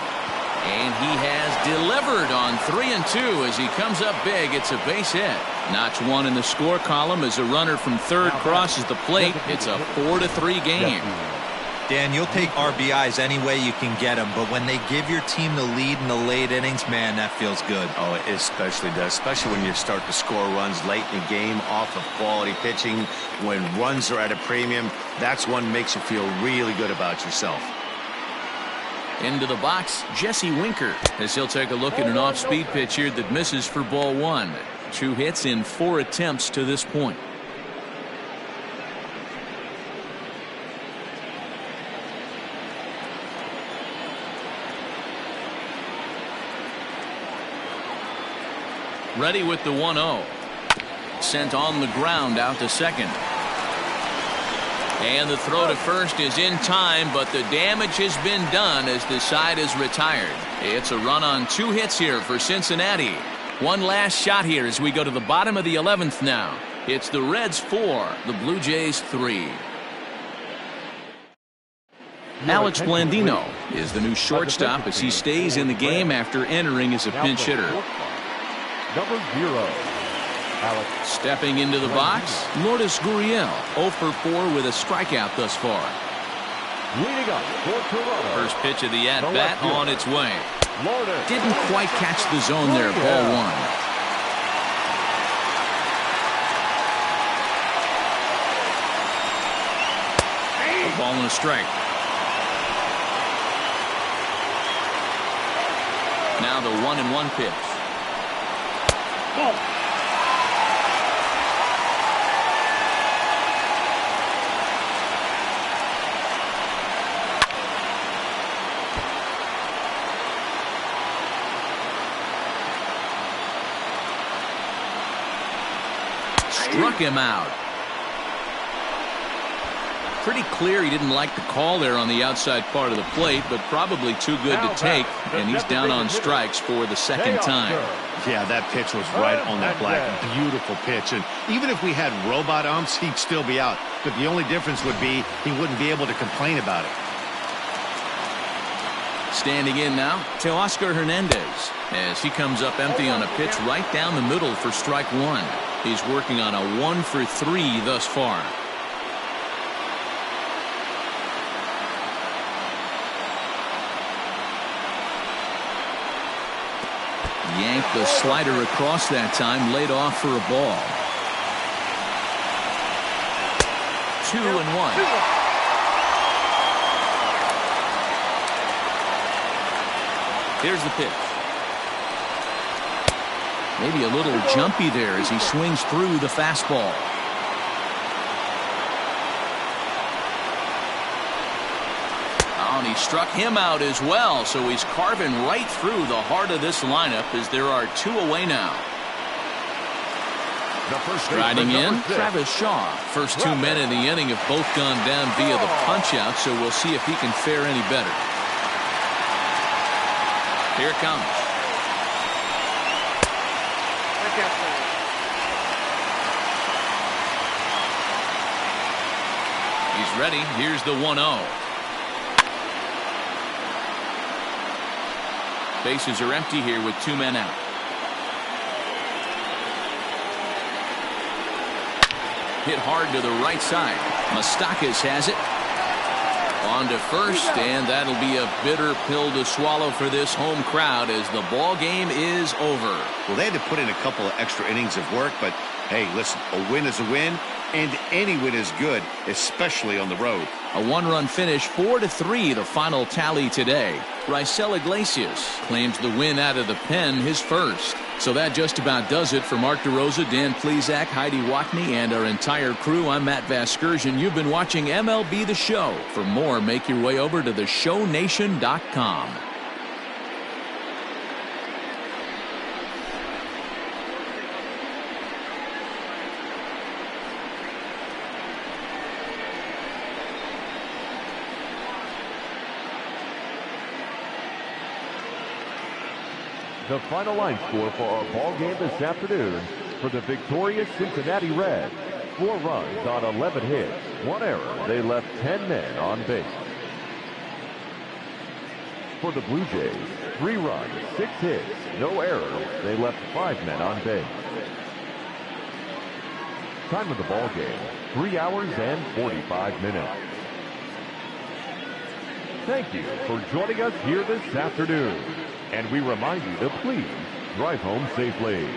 And he has delivered on 3-2 as he comes up big. It's a base hit. Notch 1 in the score column as a runner from third crosses the plate. It's a 4-3 game. Dan, you'll take RBIs any way you can get them, but when they give your team the lead in the late innings, man, that feels good. Oh, it especially does, especially when you start to score runs late in the game off of quality pitching. When runs are at a premium, that's one makes you feel really good about yourself. Into the box, Jesse Winker, as he'll take a look at an off-speed pitch here that misses for ball 1. 2 hits in 4 attempts to this point. Ready with the 1-0. Sent on the ground out to second. And the throw to first is in time, but the damage has been done as the side is retired. It's a run on 2 hits here for Cincinnati. One last shot here as we go to the bottom of the 11th now. It's the Reds 4, the Blue Jays 3. Alex Blandino is the new shortstop as he stays in the game after entering as a pinch hitter. Number 0. Alex. Stepping into the box, Lourdes Gurriel, 0 for 4 with a strikeout thus far. Leading up for Toronto. First pitch of the at-bat on its way. Didn't quite catch the zone there, ball 1. Ball and a strike. Now the 1-1 pitch. Ball. Struck him out. Pretty clear he didn't like the call there on the outside part of the plate, but probably too good to take, and he's down on strikes for the second time. Yeah, that pitch was right on the black. Beautiful pitch. And even if we had robot umps, he'd still be out. But the only difference would be he wouldn't be able to complain about it. Standing in now, Teoscar Hernandez, as he comes up empty on a pitch right down the middle for strike one. He's working on a 1-for-3 thus far. Yanked the slider across that time, laid off for a ball. 2-1. Here's the pitch. Maybe a little jumpy there as he swings through the fastball. Oh, and he struck him out as well, so he's carving right through the heart of this lineup as there are 2 away now. Riding in, Travis Shaw. First 2 men in the inning have both gone down via the punch-out, so we'll see if he can fare any better. Here it comes. He's ready. Here's the 1-0. Bases are empty here with 2 men out. Hit hard to the right side. Moustakas has it. On to first, and that'll be a bitter pill to swallow for this home crowd as the ball game is over. Well, they had to put in a couple of extra innings of work, but hey, listen, a win is a win, and any win is good, especially on the road. A 1-run finish, 4-3, the final tally today. Raisel Iglesias claims the win out of the pen, his first. So that just about does it for Mark DeRosa, Dan Plesac, Heidi Watney, and our entire crew. I'm Matt Vasgersian. You've been watching MLB The Show. For more, make your way over to theshownation.com. The final line score for our ball game this afternoon for the victorious Cincinnati Reds. 4 runs on 11 hits, 1 error. They left 10 men on base. For the Blue Jays, 3 runs, 6 hits, no errors. They left 5 men on base. Time of the ball game, 3 hours and 45 minutes. Thank you for joining us here this afternoon. And we remind you to please drive home safely.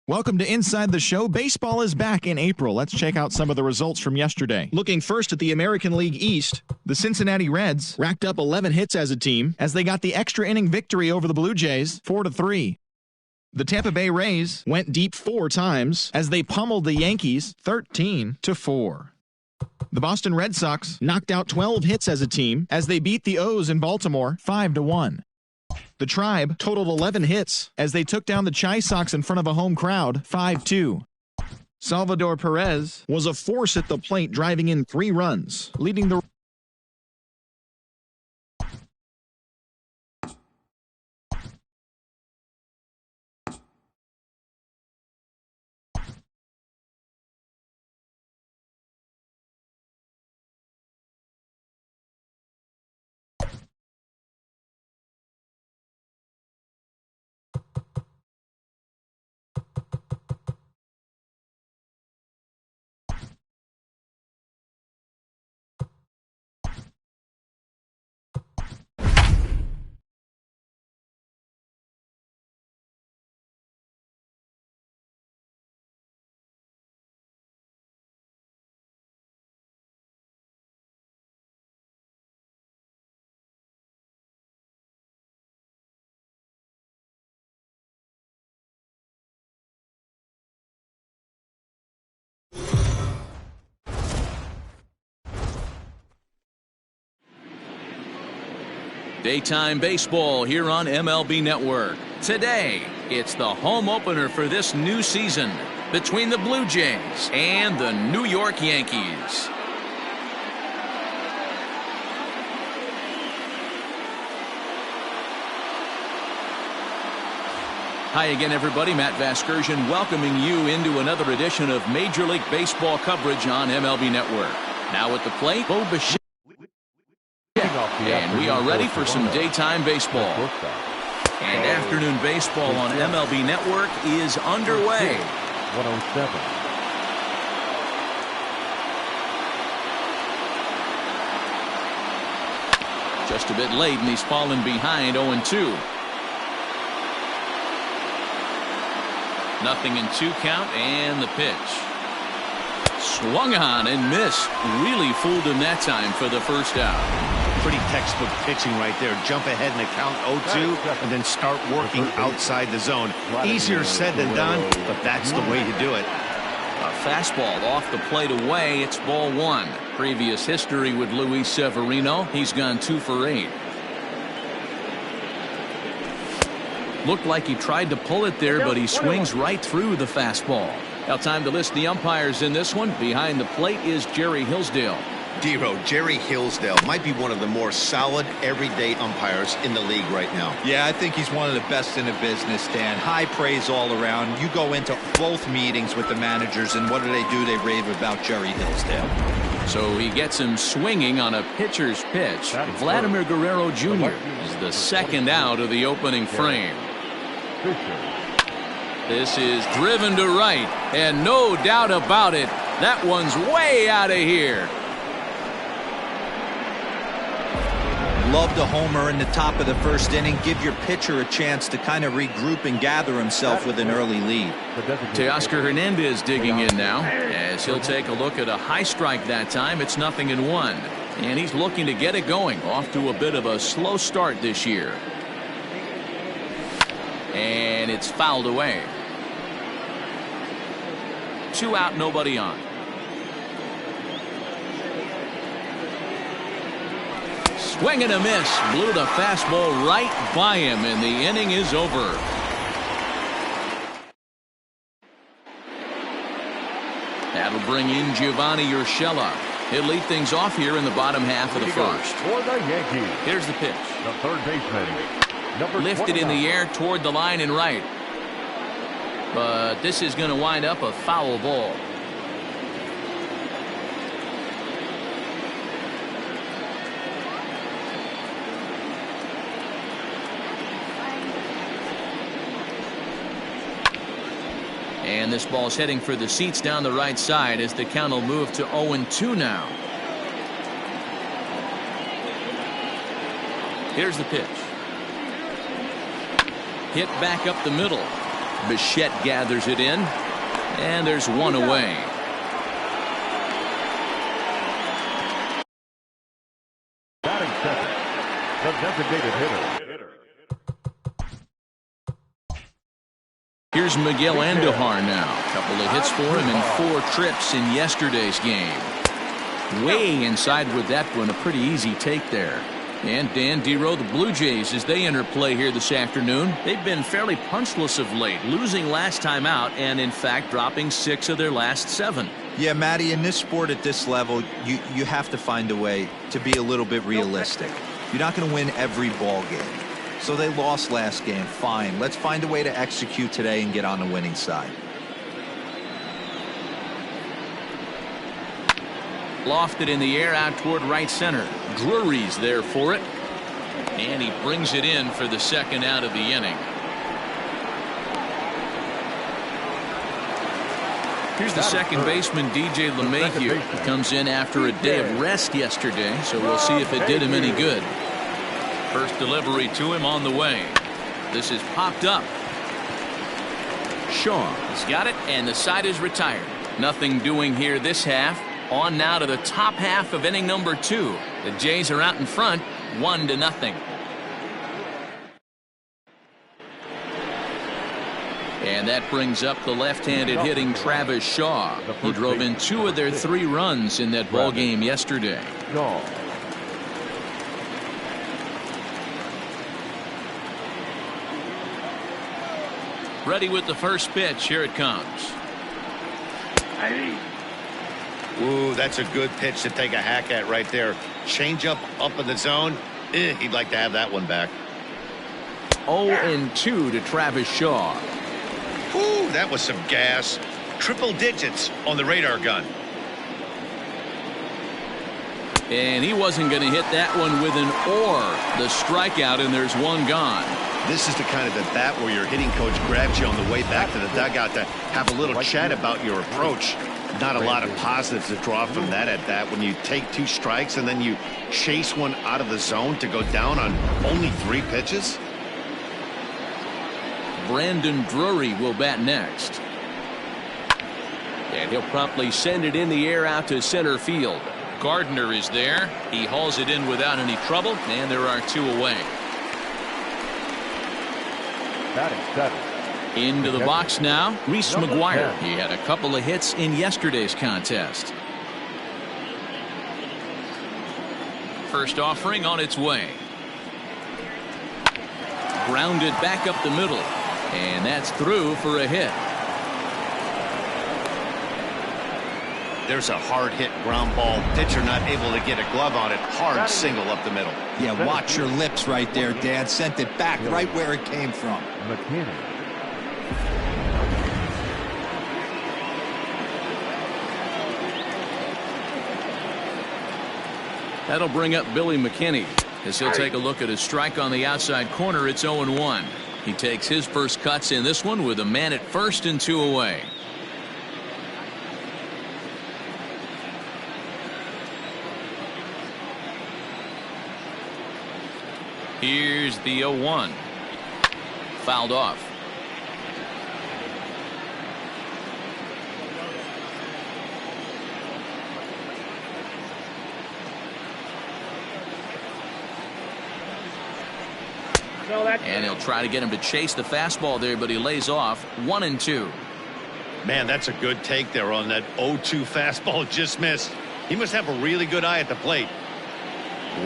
Welcome to Inside the Show. Baseball is back in April. Let's check out some of the results from yesterday. Looking first at the American League East, the Cincinnati Reds racked up 11 hits as a team as they got the extra inning victory over the Blue Jays 4-3. The Tampa Bay Rays went deep 4 times as they pummeled the Yankees 13-4. The Boston Red Sox knocked out 12 hits as a team as they beat the O's in Baltimore 5-1. The Tribe totaled 11 hits as they took down the Chi Sox in front of a home crowd 5-2. Salvador Perez was a force at the plate, driving in 3 runs, leading the Daytime baseball here on MLB Network. Today, it's the home opener for this new season between the Blue Jays and the New York Yankees. Hi again, everybody. Matt Vasgersian welcoming you into another edition of Major League Baseball coverage on MLB Network. Now at the plate, Bo Bichette. And we are ready for some daytime baseball. And afternoon baseball on MLB Network is underway. 107. Just a bit late, and he's fallen behind 0-2. 0-2 count, and the pitch. Swung on and missed. Really fooled him that time for the first out. Pretty textbook pitching right there. Jump ahead in the count 0-2 and then start working outside the zone. Easier said than done, but that's the way to do it. A fastball off the plate away. It's ball 1. Previous history with Luis Severino. He's gone 2 for 8. Looked like he tried to pull it there, but he swings right through the fastball. Now time to list the umpires in this one. Behind the plate is Jerry Hillsdale. Dero, Jerry Hillsdale might be one of the more solid everyday umpires in the league right now. Yeah, I think he's one of the best in the business, Dan. High praise all around. You go into both meetings with the managers, and what do? They rave about Jerry Hillsdale. So he gets him swinging on a pitcher's pitch. Vladimir Guerrero Jr. is the second out of the opening frame. This is driven to right, and no doubt about it, that one's way out of here. Love the homer in the top of the first inning. Give your pitcher a chance to kind of regroup and gather himself with an early lead. Teoscar Hernandez digging in now as he'll take a look at a high strike that time. It's 0-1, and he's looking to get it going. Off to a bit of a slow start this year. And it's fouled away. 2 out, nobody on. Swing and a miss. Blew the fastball right by him, and the inning is over. That'll bring in Giovanni Urshela. He'll lead things off here in the bottom half of the first. For the Yankees, here's the pitch. the third baseman, number Lifted in 29. the air toward the line and right. But this is going to wind up a foul ball. And this ball's heading for the seats down the right side as the count will move to 0-2 now. Here's the pitch. Hit back up the middle. Bichette gathers it in, and there's one away. Batting second, the designated hitter. Here's Miguel Andujar now. A couple of hits for him in 4 trips in yesterday's game. Way inside with that one. A pretty easy take there. And Dan Dero, the Blue Jays, as they enter play here this afternoon, they've been fairly punchless of late, losing last time out and, in fact, dropping 6 of their last 7. Yeah, Matty, in this sport at this level, you have to find a way to be a little bit realistic. You're not going to win every ball game. So they lost last game. Fine. Let's find a way to execute today and get on the winning side. Lofted in the air out toward right center. Drury's there for it. And he brings it in for the second out of the inning. Here's the second baseman, DJ LeMahieu. He comes in after a day of rest yesterday, so we'll see if it did him any good. First delivery to him on the way. This is popped up. Shaw has got it, and the side is retired. Nothing doing here this half. On now to the top half of inning number 2. The Jays are out in front, 1-0. And that brings up the left-handed hitting Travis Shaw. He drove in 2 of their 3 runs in that ball game yesterday. Ready with the first pitch. Here it comes. Ooh, that's a good pitch to take a hack at right there. Change up in the zone. He'd like to have that one back. 0-2 to Travis Shaw. Ooh, that was some gas. Triple digits on the radar gun. And he wasn't going to hit that one with an or. The strikeout, and there's one gone. This is the kind of at bat where your hitting coach grabs you on the way back to the dugout to have a little chat about your approach. Not a lot of positives to draw from that at bat when you take 2 strikes and then you chase one out of the zone to go down on only 3 pitches. Brandon Drury will bat next. And he'll promptly send it in the air out to center field. Gardner is there. He hauls it in without any trouble, and there are 2 away. Into the box now, Reese McGuire. He had a couple of hits in yesterday's contest. First offering on its way. Grounded back up the middle. And that's through for a hit. There's a hard hit ground ball. Pitcher not able to get a glove on it. Hard single up the middle. Yeah, watch your lips right there, Dan. Sent it back right where it came from. That'll bring up Billy McKinney as he'll take a look at his strike on the outside corner. It's 0-1. He takes his first cuts in this one with a man at first and 2 away. Here's the 0-1. Fouled off. And he'll try to get him to chase the fastball there, but he lays off. 1-2. Man, that's a good take there on that 0-2 fastball just missed. He must have a really good eye at the plate.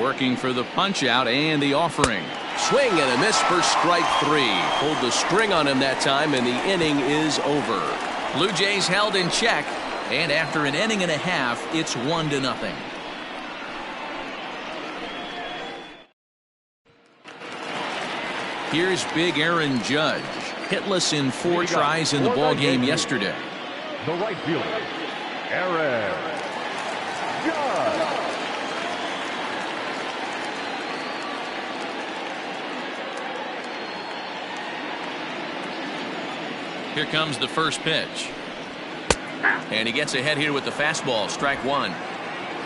Working for the punch out and the offering. Swing and a miss for strike 3. Pulled the string on him that time, and the inning is over. Blue Jays held in check, and after an inning and a half, it's 1-0. Here's big Aaron Judge, hitless in 4 tries in the ball game yesterday. The right fielder, Aaron Judge. Here comes the first pitch. And he gets ahead here with the fastball. Strike 1.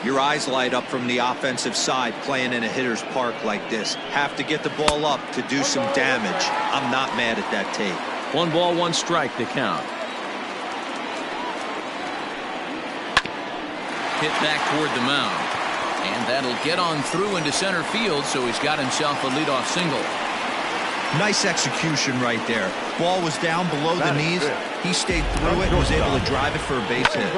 Your eyes light up from the offensive side playing in a hitter's park like this. Have to get the ball up to do some damage. I'm not mad at that take. 1 ball, 1 strike to count. Hit back toward the mound. And that'll get on through into center field, so he's got himself a leadoff single. Nice execution right there. Ball was down below the knees. He stayed through it and was able to drive it for a base hit.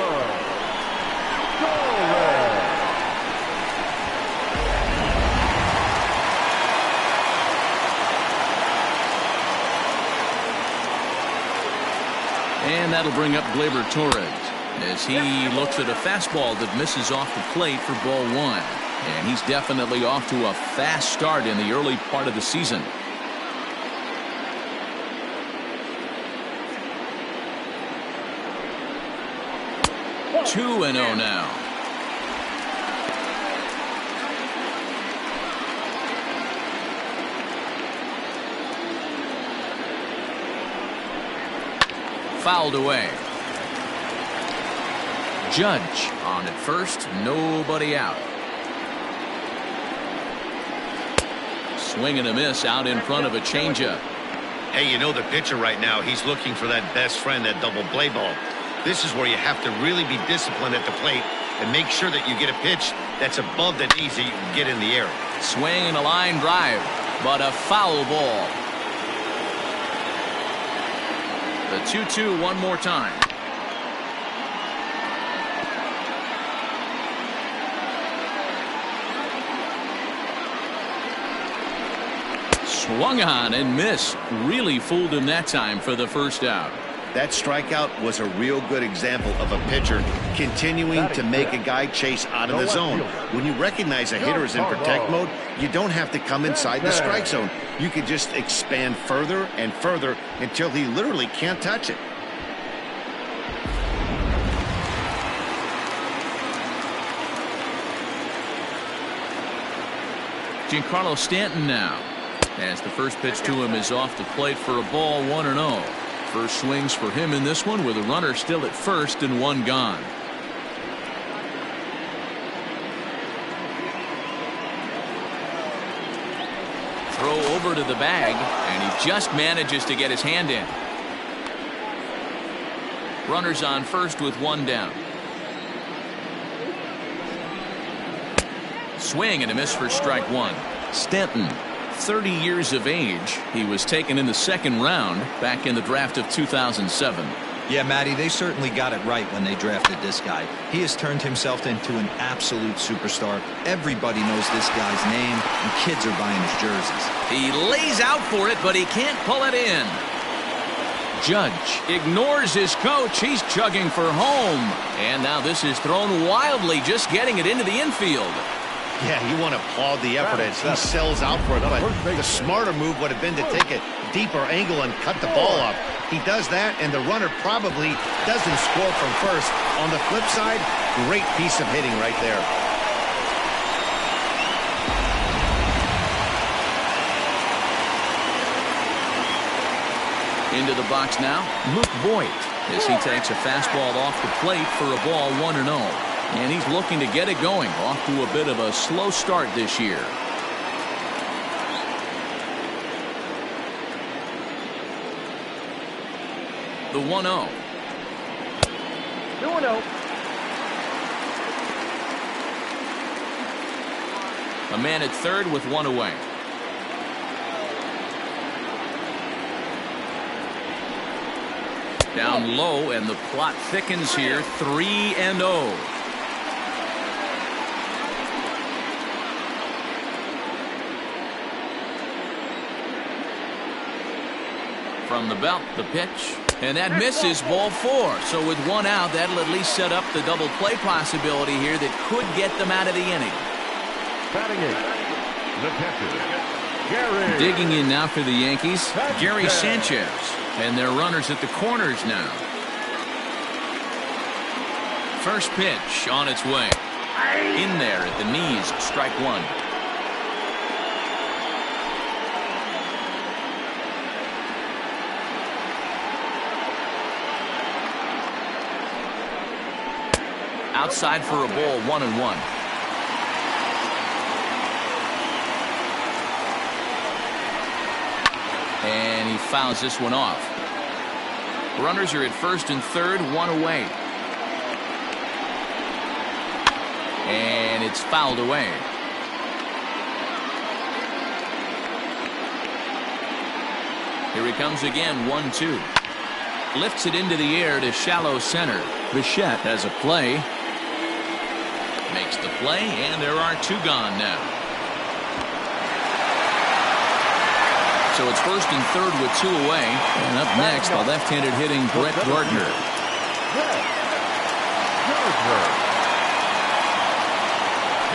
And that'll bring up Gleyber Torres as he looks at a fastball that misses off the plate for ball 1. And he's definitely off to a fast start in the early part of the season. Two and 0 now. Fouled away. Judge on at first, nobody out. Swing and a miss out in front of a changeup. Hey, you know the pitcher right now, he's looking for that best friend, that double play ball. This is where you have to really be disciplined at the plate and make sure that you get a pitch that's above the knees that you can get in the air. Swing and a line drive, but a foul ball. The 2-2 one more time. Swung on and missed. Really fooled him that time for the first out. That strikeout was a real good example of a pitcher continuing to make a guy chase out of the zone. When you recognize a hitter is in protect mode, you don't have to come inside the strike zone. You can just expand further and further until he literally can't touch it. Giancarlo Stanton now, as the first pitch to him is off the plate for a ball, 1-0. First swings for him in this one with a runner still at first and 1 gone. Throw over to the bag, and he just manages to get his hand in. Runners on first with 1 down. Swing and a miss for strike 1. Stanton, 30 years of age. He was taken in the 2nd round back in the draft of 2007. Yeah, Matty, they certainly got it right when they drafted this guy. He has turned himself into an absolute superstar. Everybody knows this guy's name, and kids are buying his jerseys. He lays out for it, but he can't pull it in. Judge ignores his coach. He's chugging for home. And now this is thrown wildly, just getting it into the infield. Yeah, you want to applaud the effort as he sells out for it, but the smarter move would have been to take a deeper angle and cut the ball off. He does that, and the runner probably doesn't score from first. On the flip side, great piece of hitting right there. Into the box now, Luke Voit, as he takes a fastball off the plate for a ball, 1-0. And he's looking to get it going, off to a bit of a slow start this year. The 1-0. 2-0. A man at third with 1 away. Down low, and the plot thickens here. 3-0. From the belt, the pitch, and that misses, ball 4. So with 1 out, that'll at least set up the double play possibility here that could get them out of the inning. Batting 8, the catcher, Gary. Digging in now for the Yankees, Gary Sanchez, and their runners at the corners now. First pitch on its way. In there at the knees, strike 1. Outside for a ball, 1-1. And he fouls this one off. Runners are at first and third, one away. And it's fouled away. Here he comes again, 1-2. Lifts it into the air to shallow center. Bichette has a play. Makes the play, and there are two gone now. So it's first and third with two away. And up next, the left-handed hitting Brett Gardner.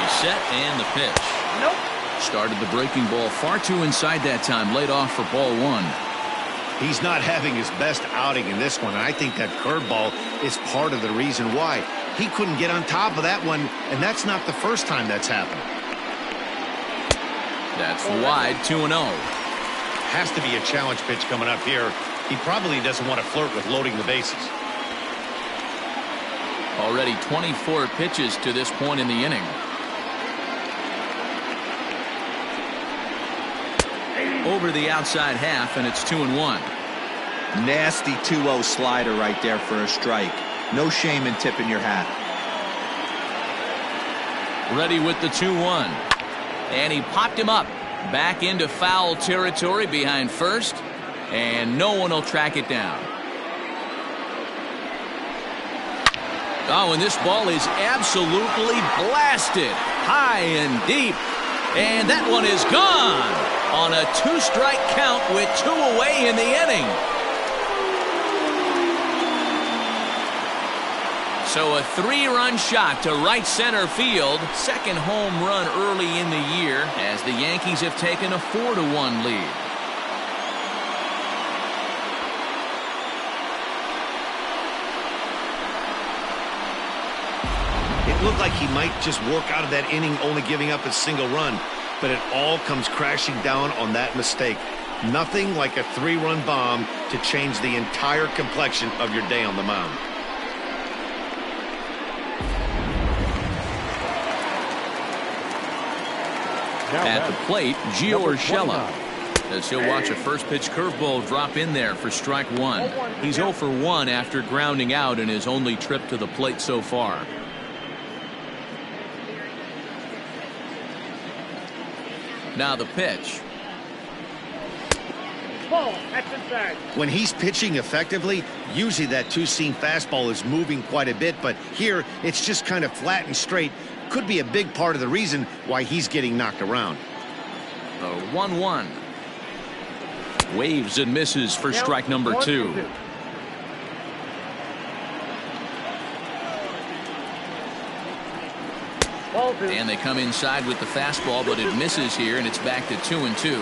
He's set, and the pitch. Started the breaking ball far too inside that time. Laid off for ball one. He's not having his best outing in this one, and I think that curveball is part of the reason why. He couldn't get on top of that one, and that's not the first time that's happened. That's wide, 2-0. Has to be a challenge pitch coming up here. He probably doesn't want to flirt with loading the bases. Already 24 pitches to this point in the inning. Over the outside half, and it's 2-1. Nasty 2-0 slider right there for a strike. No shame in tipping your hat. Ready with the 2-1. And he popped him up. Back into foul territory behind first. And no one will track it down. Oh, and this ball is absolutely blasted. High and deep. And that one is gone on a two-strike count with two away in the inning. So a three-run shot to right center field. Second home run early in the year as the Yankees have taken a 4-1 lead. It looked like he might just work out of that inning only giving up a single run, but it all comes crashing down on that mistake. Nothing like a three-run bomb to change the entire complexion of your day on the mound. At the plate, Gio Urshela, as he'll watch a first pitch curveball drop in there for strike one. He's 0 for 1 after grounding out in his only trip to the plate so far. Now the pitch. When he's pitching effectively, usually that two-seam fastball is moving quite a bit, but here it's just kind of flat and straight. Could be a big part of the reason why he's getting knocked around. The 1-1. Waves and misses for strike number 2. And they come inside with the fastball, but it misses here, and it's back to 2-2.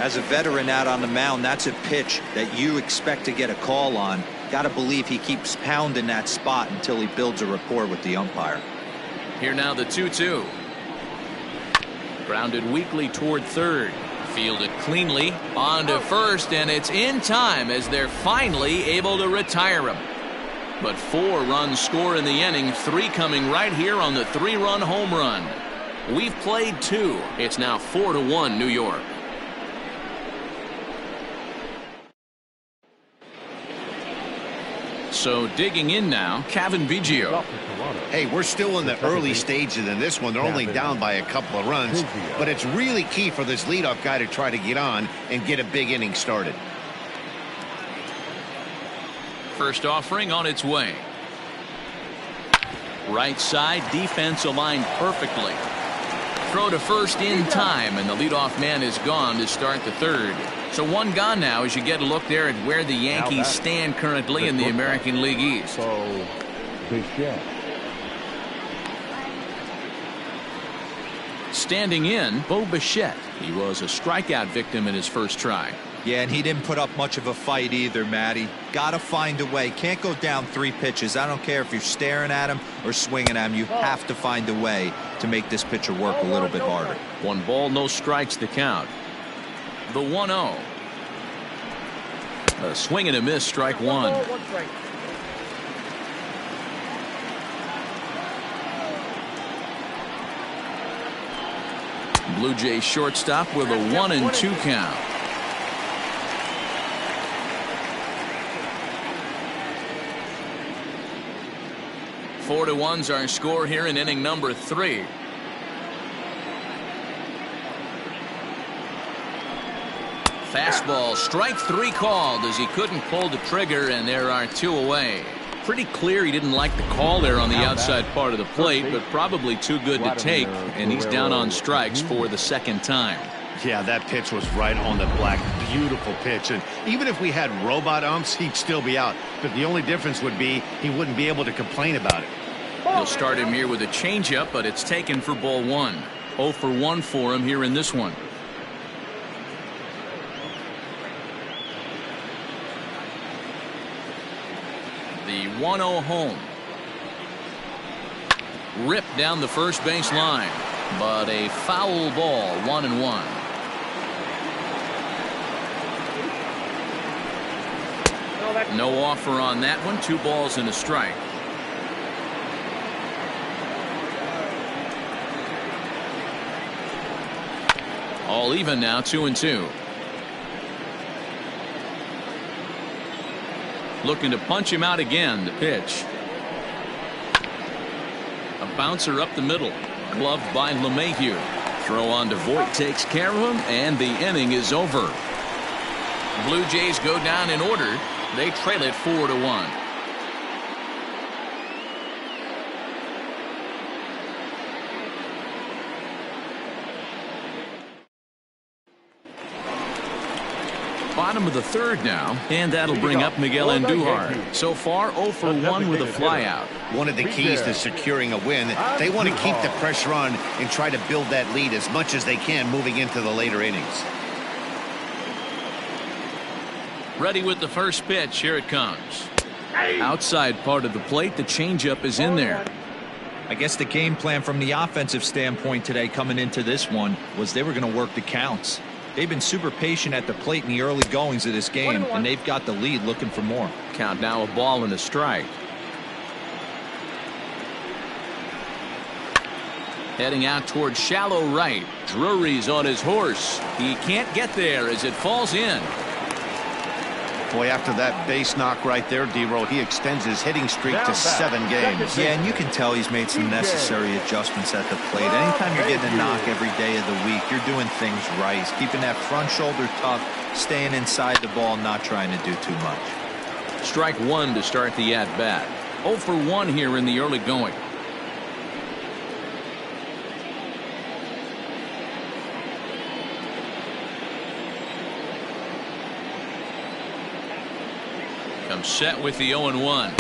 As a veteran out on the mound, that's a pitch that you expect to get a call on. Got to believe he keeps pounding that spot until he builds a rapport with the umpire. Here now the 2-2. Grounded weakly toward third. Fielded cleanly on to first, and it's in time as they're finally able to retire him. But 4 runs score in the inning, 3 coming right here on the 3-run home run. We've played 2. It's now 4-1 New York. So digging in now, Cavan Biggio. Hey, we're still in the early stages in this one. They're only down by a couple of runs, but it's really key for this leadoff guy to try to get on and get a big inning started. First offering on its way. Right side, defense aligned perfectly. Throw to first in time, and the leadoff man is gone to start the third. So 1 gone now as you get a look there at where the Yankees stand currently in the American League East. Standing in, Bo Bichette. He was a strikeout victim in his first try. Yeah, and he didn't put up much of a fight either, Matty. Got to find a way. Can't go down 3 pitches. I don't care if you're staring at him or swinging at him. You have to find a way to make this pitcher work a little bit harder. 1 ball, no strikes the count. The 1-0. A swing and a miss, strike 1. Blue Jays shortstop with a 1-2 count. 4-1's our score here in inning number 3. Fastball, strike 3 called as he couldn't pull the trigger, and there are 2 away. Pretty clear he didn't like the call there on the outside part of the plate, but probably too good to take, and he's down on strikes for the second time. Yeah, that pitch was right on the black. Beautiful pitch. And even if we had robot umps, he'd still be out. But the only difference would be he wouldn't be able to complain about it. He'll start him here with a changeup, but it's taken for ball 1. 0 for 1 for him here in this one. The 1-0 home. Ripped down the first base line, but a foul ball, 1-1. No offer on that one. 2 balls and a strike. All even now, 2-2. Looking to punch him out again. The pitch. A bouncer up the middle. Gloved by LeMahieu. Throw on to Voit takes care of him, and the inning is over. Blue Jays go down in order. They trail it 4-1. Bottom of the 3rd now, and that'll bring up Miguel Andujar. So far 0 for 1 with a flyout. One of the keys to securing a win, they want to keep the pressure on and try to build that lead as much as they can moving into the later innings. Ready with the first pitch. Here it comes. Outside part of the plate. The changeup is in there. I guess the game plan from the offensive standpoint today coming into this one was they were going to work the counts. They've been super patient at the plate in the early goings of this game, and they've got the lead looking for more. Count now a ball and a strike. Heading out towards shallow right. Drury's on his horse. He can't get there as it falls in. Boy, after that base knock right there, D-Row, he extends his hitting streak to 7 games. Yeah, and you can tell he's made some necessary adjustments at the plate. Anytime you're getting a knock every day of the week, you're doing things right. He's keeping that front shoulder tough, staying inside the ball, not trying to do too much. Strike 1 to start the at-bat. 0 for 1 here in the early going. Comes set with the 0-1.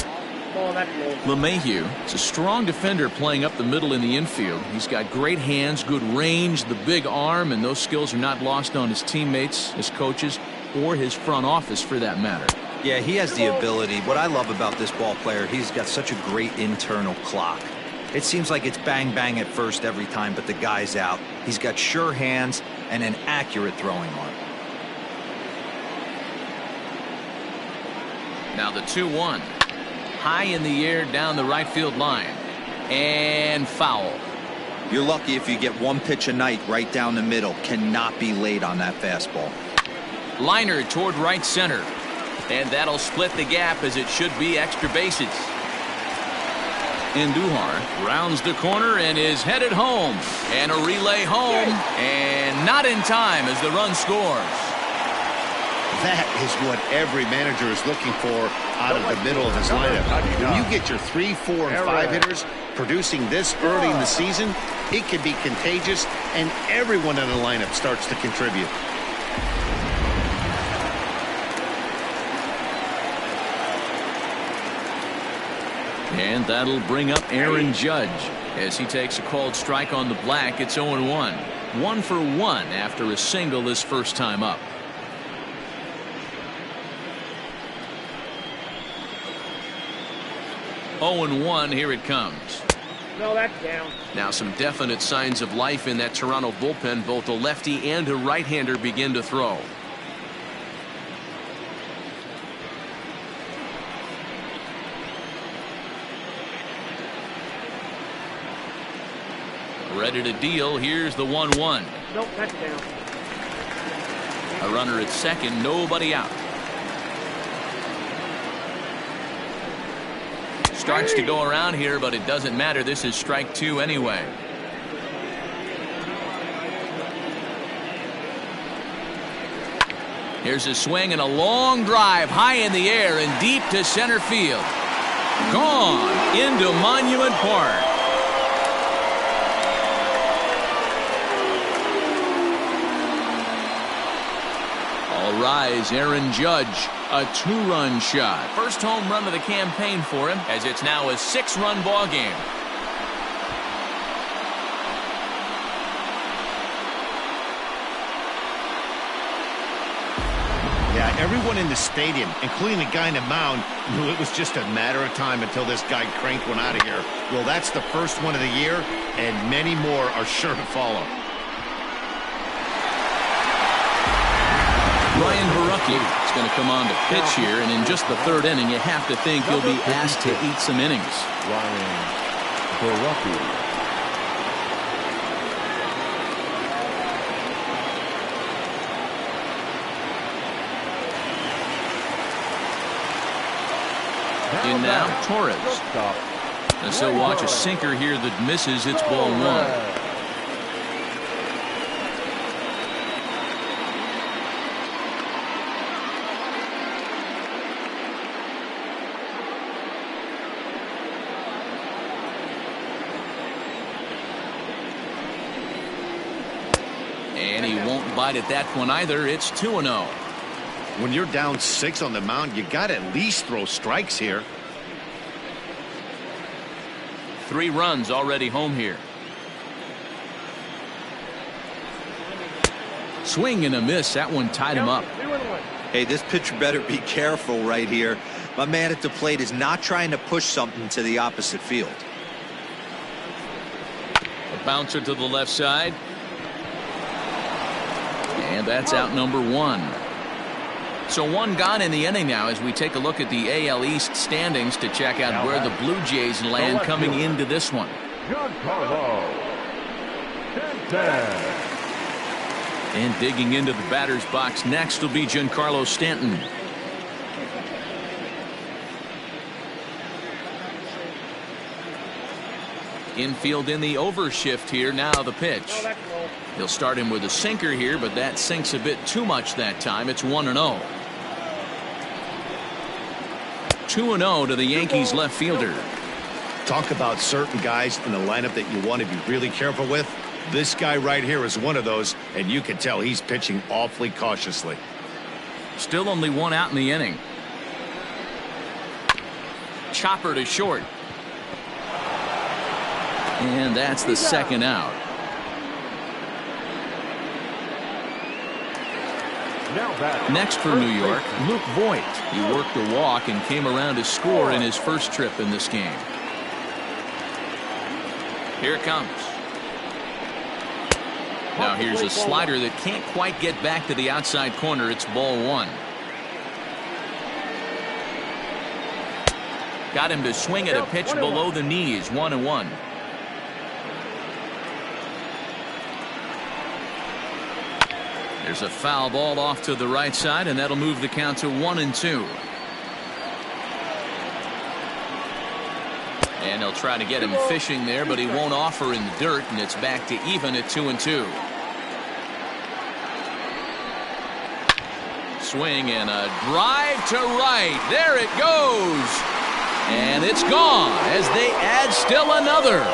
LeMahieu is a strong defender playing up the middle in the infield. He's got great hands, good range, the big arm, and those skills are not lost on his teammates, his coaches, or his front office for that matter. Yeah, he has the ability. What I love about this ball player, he's got such a great internal clock. It seems like it's bang bang at first every time, but the guy's out. He's got sure hands and an accurate throwing arm. Now the 2-1. High in the air down the right field line. And foul. You're lucky if you get one pitch a night right down the middle. Cannot be late on that fastball. Liner toward right center. And that'll split the gap as it should be extra bases. Andujar rounds the corner and is headed home. And a relay home. And not in time as the run scores. That is what every manager is looking for out of the middle of his lineup. When you get your 3, 4, and 5 hitters producing this early in the season, it can be contagious, and everyone in the lineup starts to contribute. And that'll bring up Aaron Judge as he takes a called strike on the black. It's 0-1. 1 for 1 after a single his first time up. Oh, 0-1, here it comes. No, that's down. Now some definite signs of life in that Toronto bullpen. Both a lefty and a right-hander begin to throw. Ready to deal. Here's the 1-1. Nope, that's down. A runner at second, nobody out. starts to go around here, but it doesn't matter. This is strike 2 anyway. Here's a swing and a long drive high in the air and deep to center field. Gone into Monument Park. All rise, Aaron Judge. A 2-run shot. First home run of the campaign for him, as it's now a 6-run ball game. Yeah, everyone in the stadium, including the guy in the mound, knew it was just a matter of time until this guy cranked one out of here. Well, that's the first one of the year, and many more are sure to follow. Ryan Borucki is going to come on to pitch here, and in just the 3rd inning, you have to think he'll be asked to eat some innings. Ryan Borucki. In now, Torres. As he'll watch a sinker here that misses. It's ball 1. And he won't bite at that one either. It's 2-0. When you're down 6 on the mound, you got to at least throw strikes here. 3 runs already home here. Swing and a miss. That one tied him up. Hey, this pitcher better be careful right here. My man at the plate is not trying to push something to the opposite field. A bouncer to the left side. And that's out number 1. So 1 gone in the inning now as we take a look at the AL East standings to check out where the Blue Jays land coming into this one. Giancarlo Stanton. And digging into the batter's box next will be Giancarlo Stanton. Infield in the overshift here. Now the pitch. He'll start him with a sinker here, but that sinks a bit too much that time. It's 1-0. 2-0 to the Yankees left fielder. Talk about certain guys in the lineup that you want to be really careful with. This guy right here is one of those, and you can tell he's pitching awfully cautiously. Still only 1 out in the inning. Chopper to short. And that's the 2nd out. Next for New York, Luke Voit. He worked a walk and came around to score in his first trip in this game. Here it comes. Now here's a slider that can't quite get back to the outside corner. It's ball 1. Got him to swing at a pitch below the knees. 1-1. There's a foul ball off to the right side, and that'll move the count to 1-2. And they'll try to get him fishing there, but he won't offer in the dirt, and it's back to even at 2-2. Swing and a drive to right. There it goes. And it's gone as they add still another.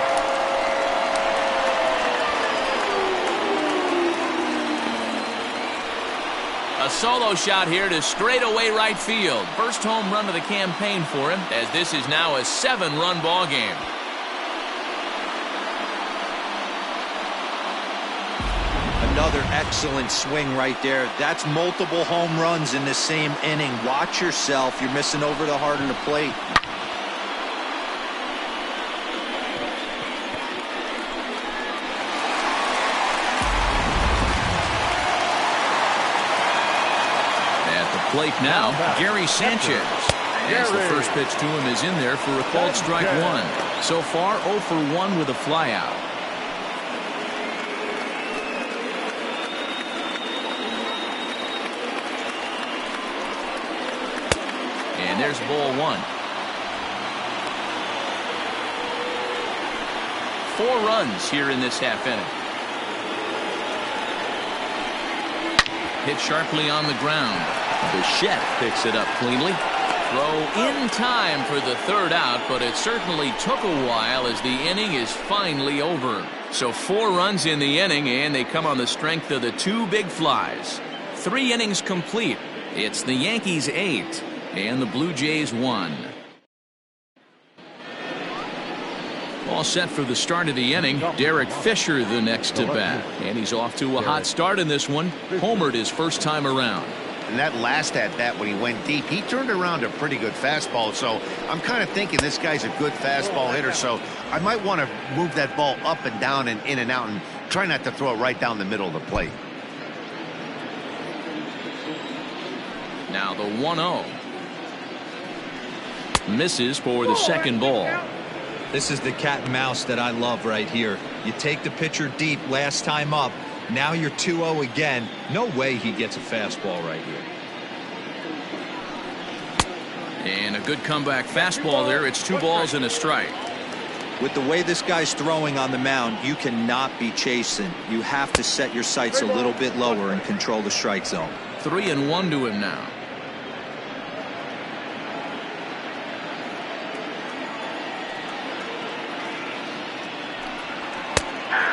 A solo shot here to straightaway right field. First home run of the campaign for him, as this is now a 7-run ball game. Another excellent swing right there. That's multiple home runs in the same inning. Watch yourself. You're missing over the heart of the plate. Plate now, Gary Sanchez. As the first pitch to him is in there for a called strike 1. So far 0 for 1 with a flyout. And there's ball 1. 4 runs here in this half inning. Hit sharply on the ground. Bichette picks it up cleanly. Throw in time for the 3rd out, but it certainly took a while as the inning is finally over. So 4 runs in the inning, and they come on the strength of the 2 big flies. 3 innings complete. It's the Yankees 8 and the Blue Jays 1. All set for the start of the inning. Derek Fisher the next to bat, and he's off to a hot start in this one. Homered his first time around. And that last at bat when he went deep, he turned around a pretty good fastball. So I'm kind of thinking this guy's a good fastball hitter. So I might want to move that ball up and down and in and out and try not to throw it right down the middle of the plate. Now the 1-0. Misses for the second ball. This is the cat and mouse that I love right here. You take the pitcher deep last time up. Now you're 2-0 again. No way he gets a fastball right here. And a good comeback fastball there. It's 2 balls and a strike. With the way this guy's throwing on the mound, you cannot be chasing. You have to set your sights a little bit lower and control the strike zone. 3-1 to him now.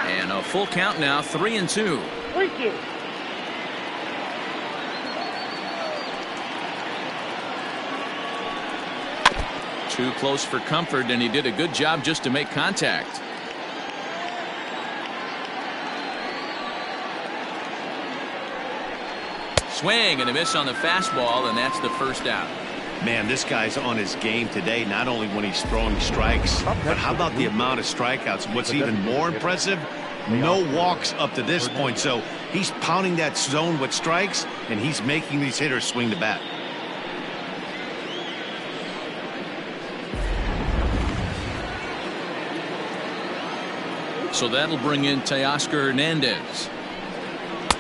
And a full count now, 3-2. Too close for comfort, and he did a good job just to make contact. Swing and a miss on the fastball, and that's the first out. Man, this guy's on his game today, not only when he's throwing strikes, but how about the amount of strikeouts? What's even more impressive, no walks up to this point. So he's pounding that zone with strikes, and he's making these hitters swing the bat. So that'll bring in Teoscar Hernandez.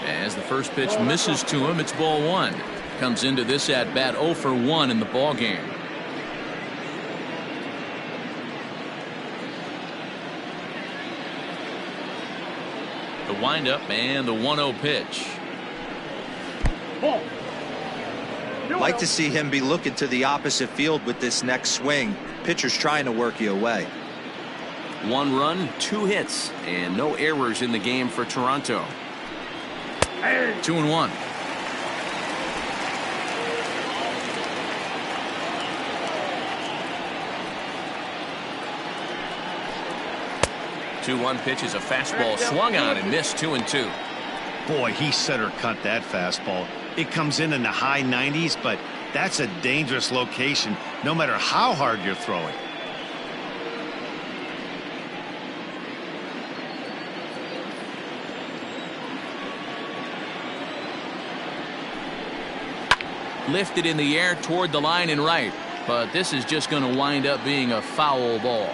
As the first pitch misses to him, it's ball 1. Comes into this at bat 0 for 1 in the ball game. The windup and the 1-0 pitch. Like to see him be looking to the opposite field with this next swing. Pitcher's trying to work you away. 1 run, 2 hits, and no errors in the game for Toronto. 2-1. Two-one pitch is a fastball swung on and missed. 2-2. Boy, he center cut that fastball. It comes in the high 90s, but that's a dangerous location no matter how hard you're throwing. Lifted in the air toward the line and right, but this is just going to wind up being a foul ball.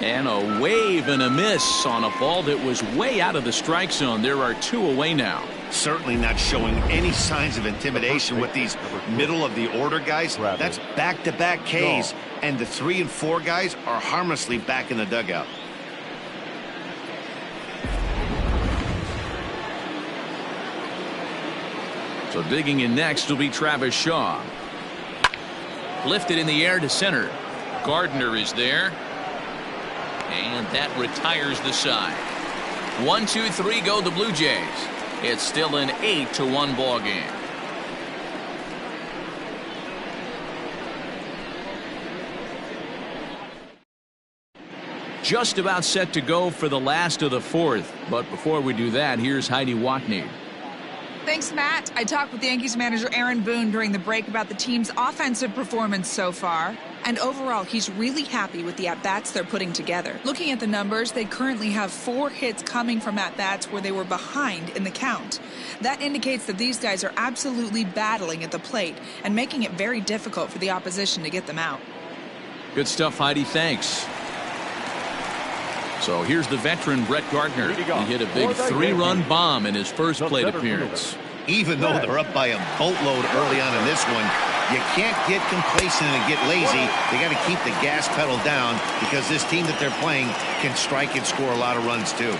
And a wave and a miss on a ball that was way out of the strike zone. There are 2 away now. Certainly not showing any signs of intimidation with these middle of the order guys. That's back-to-back Ks, and the 3 and 4 guys are harmlessly back in the dugout. So digging in next will be Travis Shaw. Lifted in the air to center. Gardner is there. And that retires the side. 1-2-3 go the Blue Jays. It's still an 8-1 ball game. Just about set to go for the last of the 4th. But before we do that, here's Heidi Watney. Thanks, Matt. I talked with Yankees manager Aaron Boone during the break about the team's offensive performance so far. And overall, he's really happy with the at-bats they're putting together. Looking at the numbers, they currently have 4 hits coming from at-bats where they were behind in the count. That indicates that these guys are absolutely battling at the plate and making it very difficult for the opposition to get them out. Good stuff, Heidi. Thanks. So here's the veteran Brett Gardner. He hit a big 3-run bomb in his first plate appearance. Even though they're up by a boatload early on in this one, You can't get complacent and get lazy. They got to keep the gas pedal down because this team that they're playing can strike and score a lot of runs too.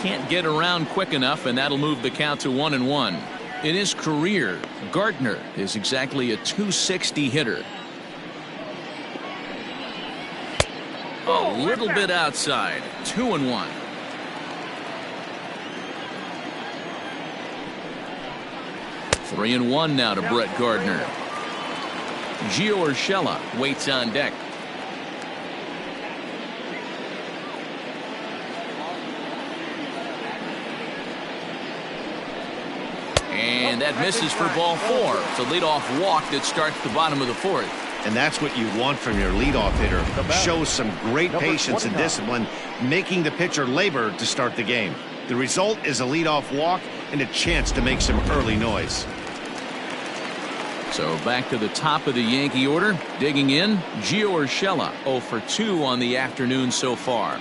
Can't get around quick enough, and that'll move the count to 1-1. In his career, Gardner is exactly a .260 hitter. A little bit outside. 2-1. Three and 1 now to Brett Gardner. Gio Urshela waits on deck. And that misses for ball 4. It's a leadoff walk that starts the bottom of the 4th. And that's what you want from your leadoff hitter. Shows some great patience and discipline, making the pitcher labor to start the game. The result is a leadoff walk and a chance to make some early noise. So back to the top of the Yankee order. Digging in, Gio Urshela, 0 for 2 on the afternoon so far.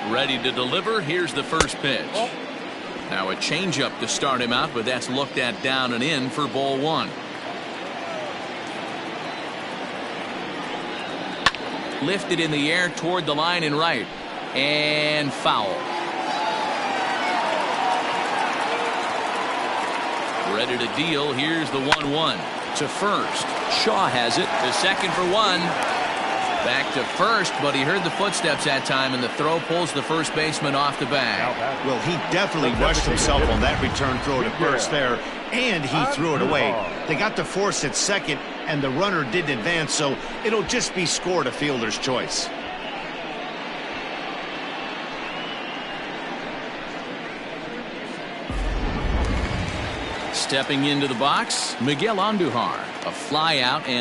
Ready to deliver. Here's the first pitch. Now a changeup to start him out, but that's looked at down and in for ball 1. Lifted in the air toward the line and right. And foul. Ready to deal. Here's the 1-1. To first. Shaw has it. To second for 1. Back to first, but he heard the footsteps that time, and the throw pulls the first baseman off the bag. Well, he definitely rushed himself on that return throw to first there, and he threw it away. They got to force at second, and the runner didn't advance, so it'll just be scored a fielder's choice. Stepping into the box, Miguel Andujar. A fly out and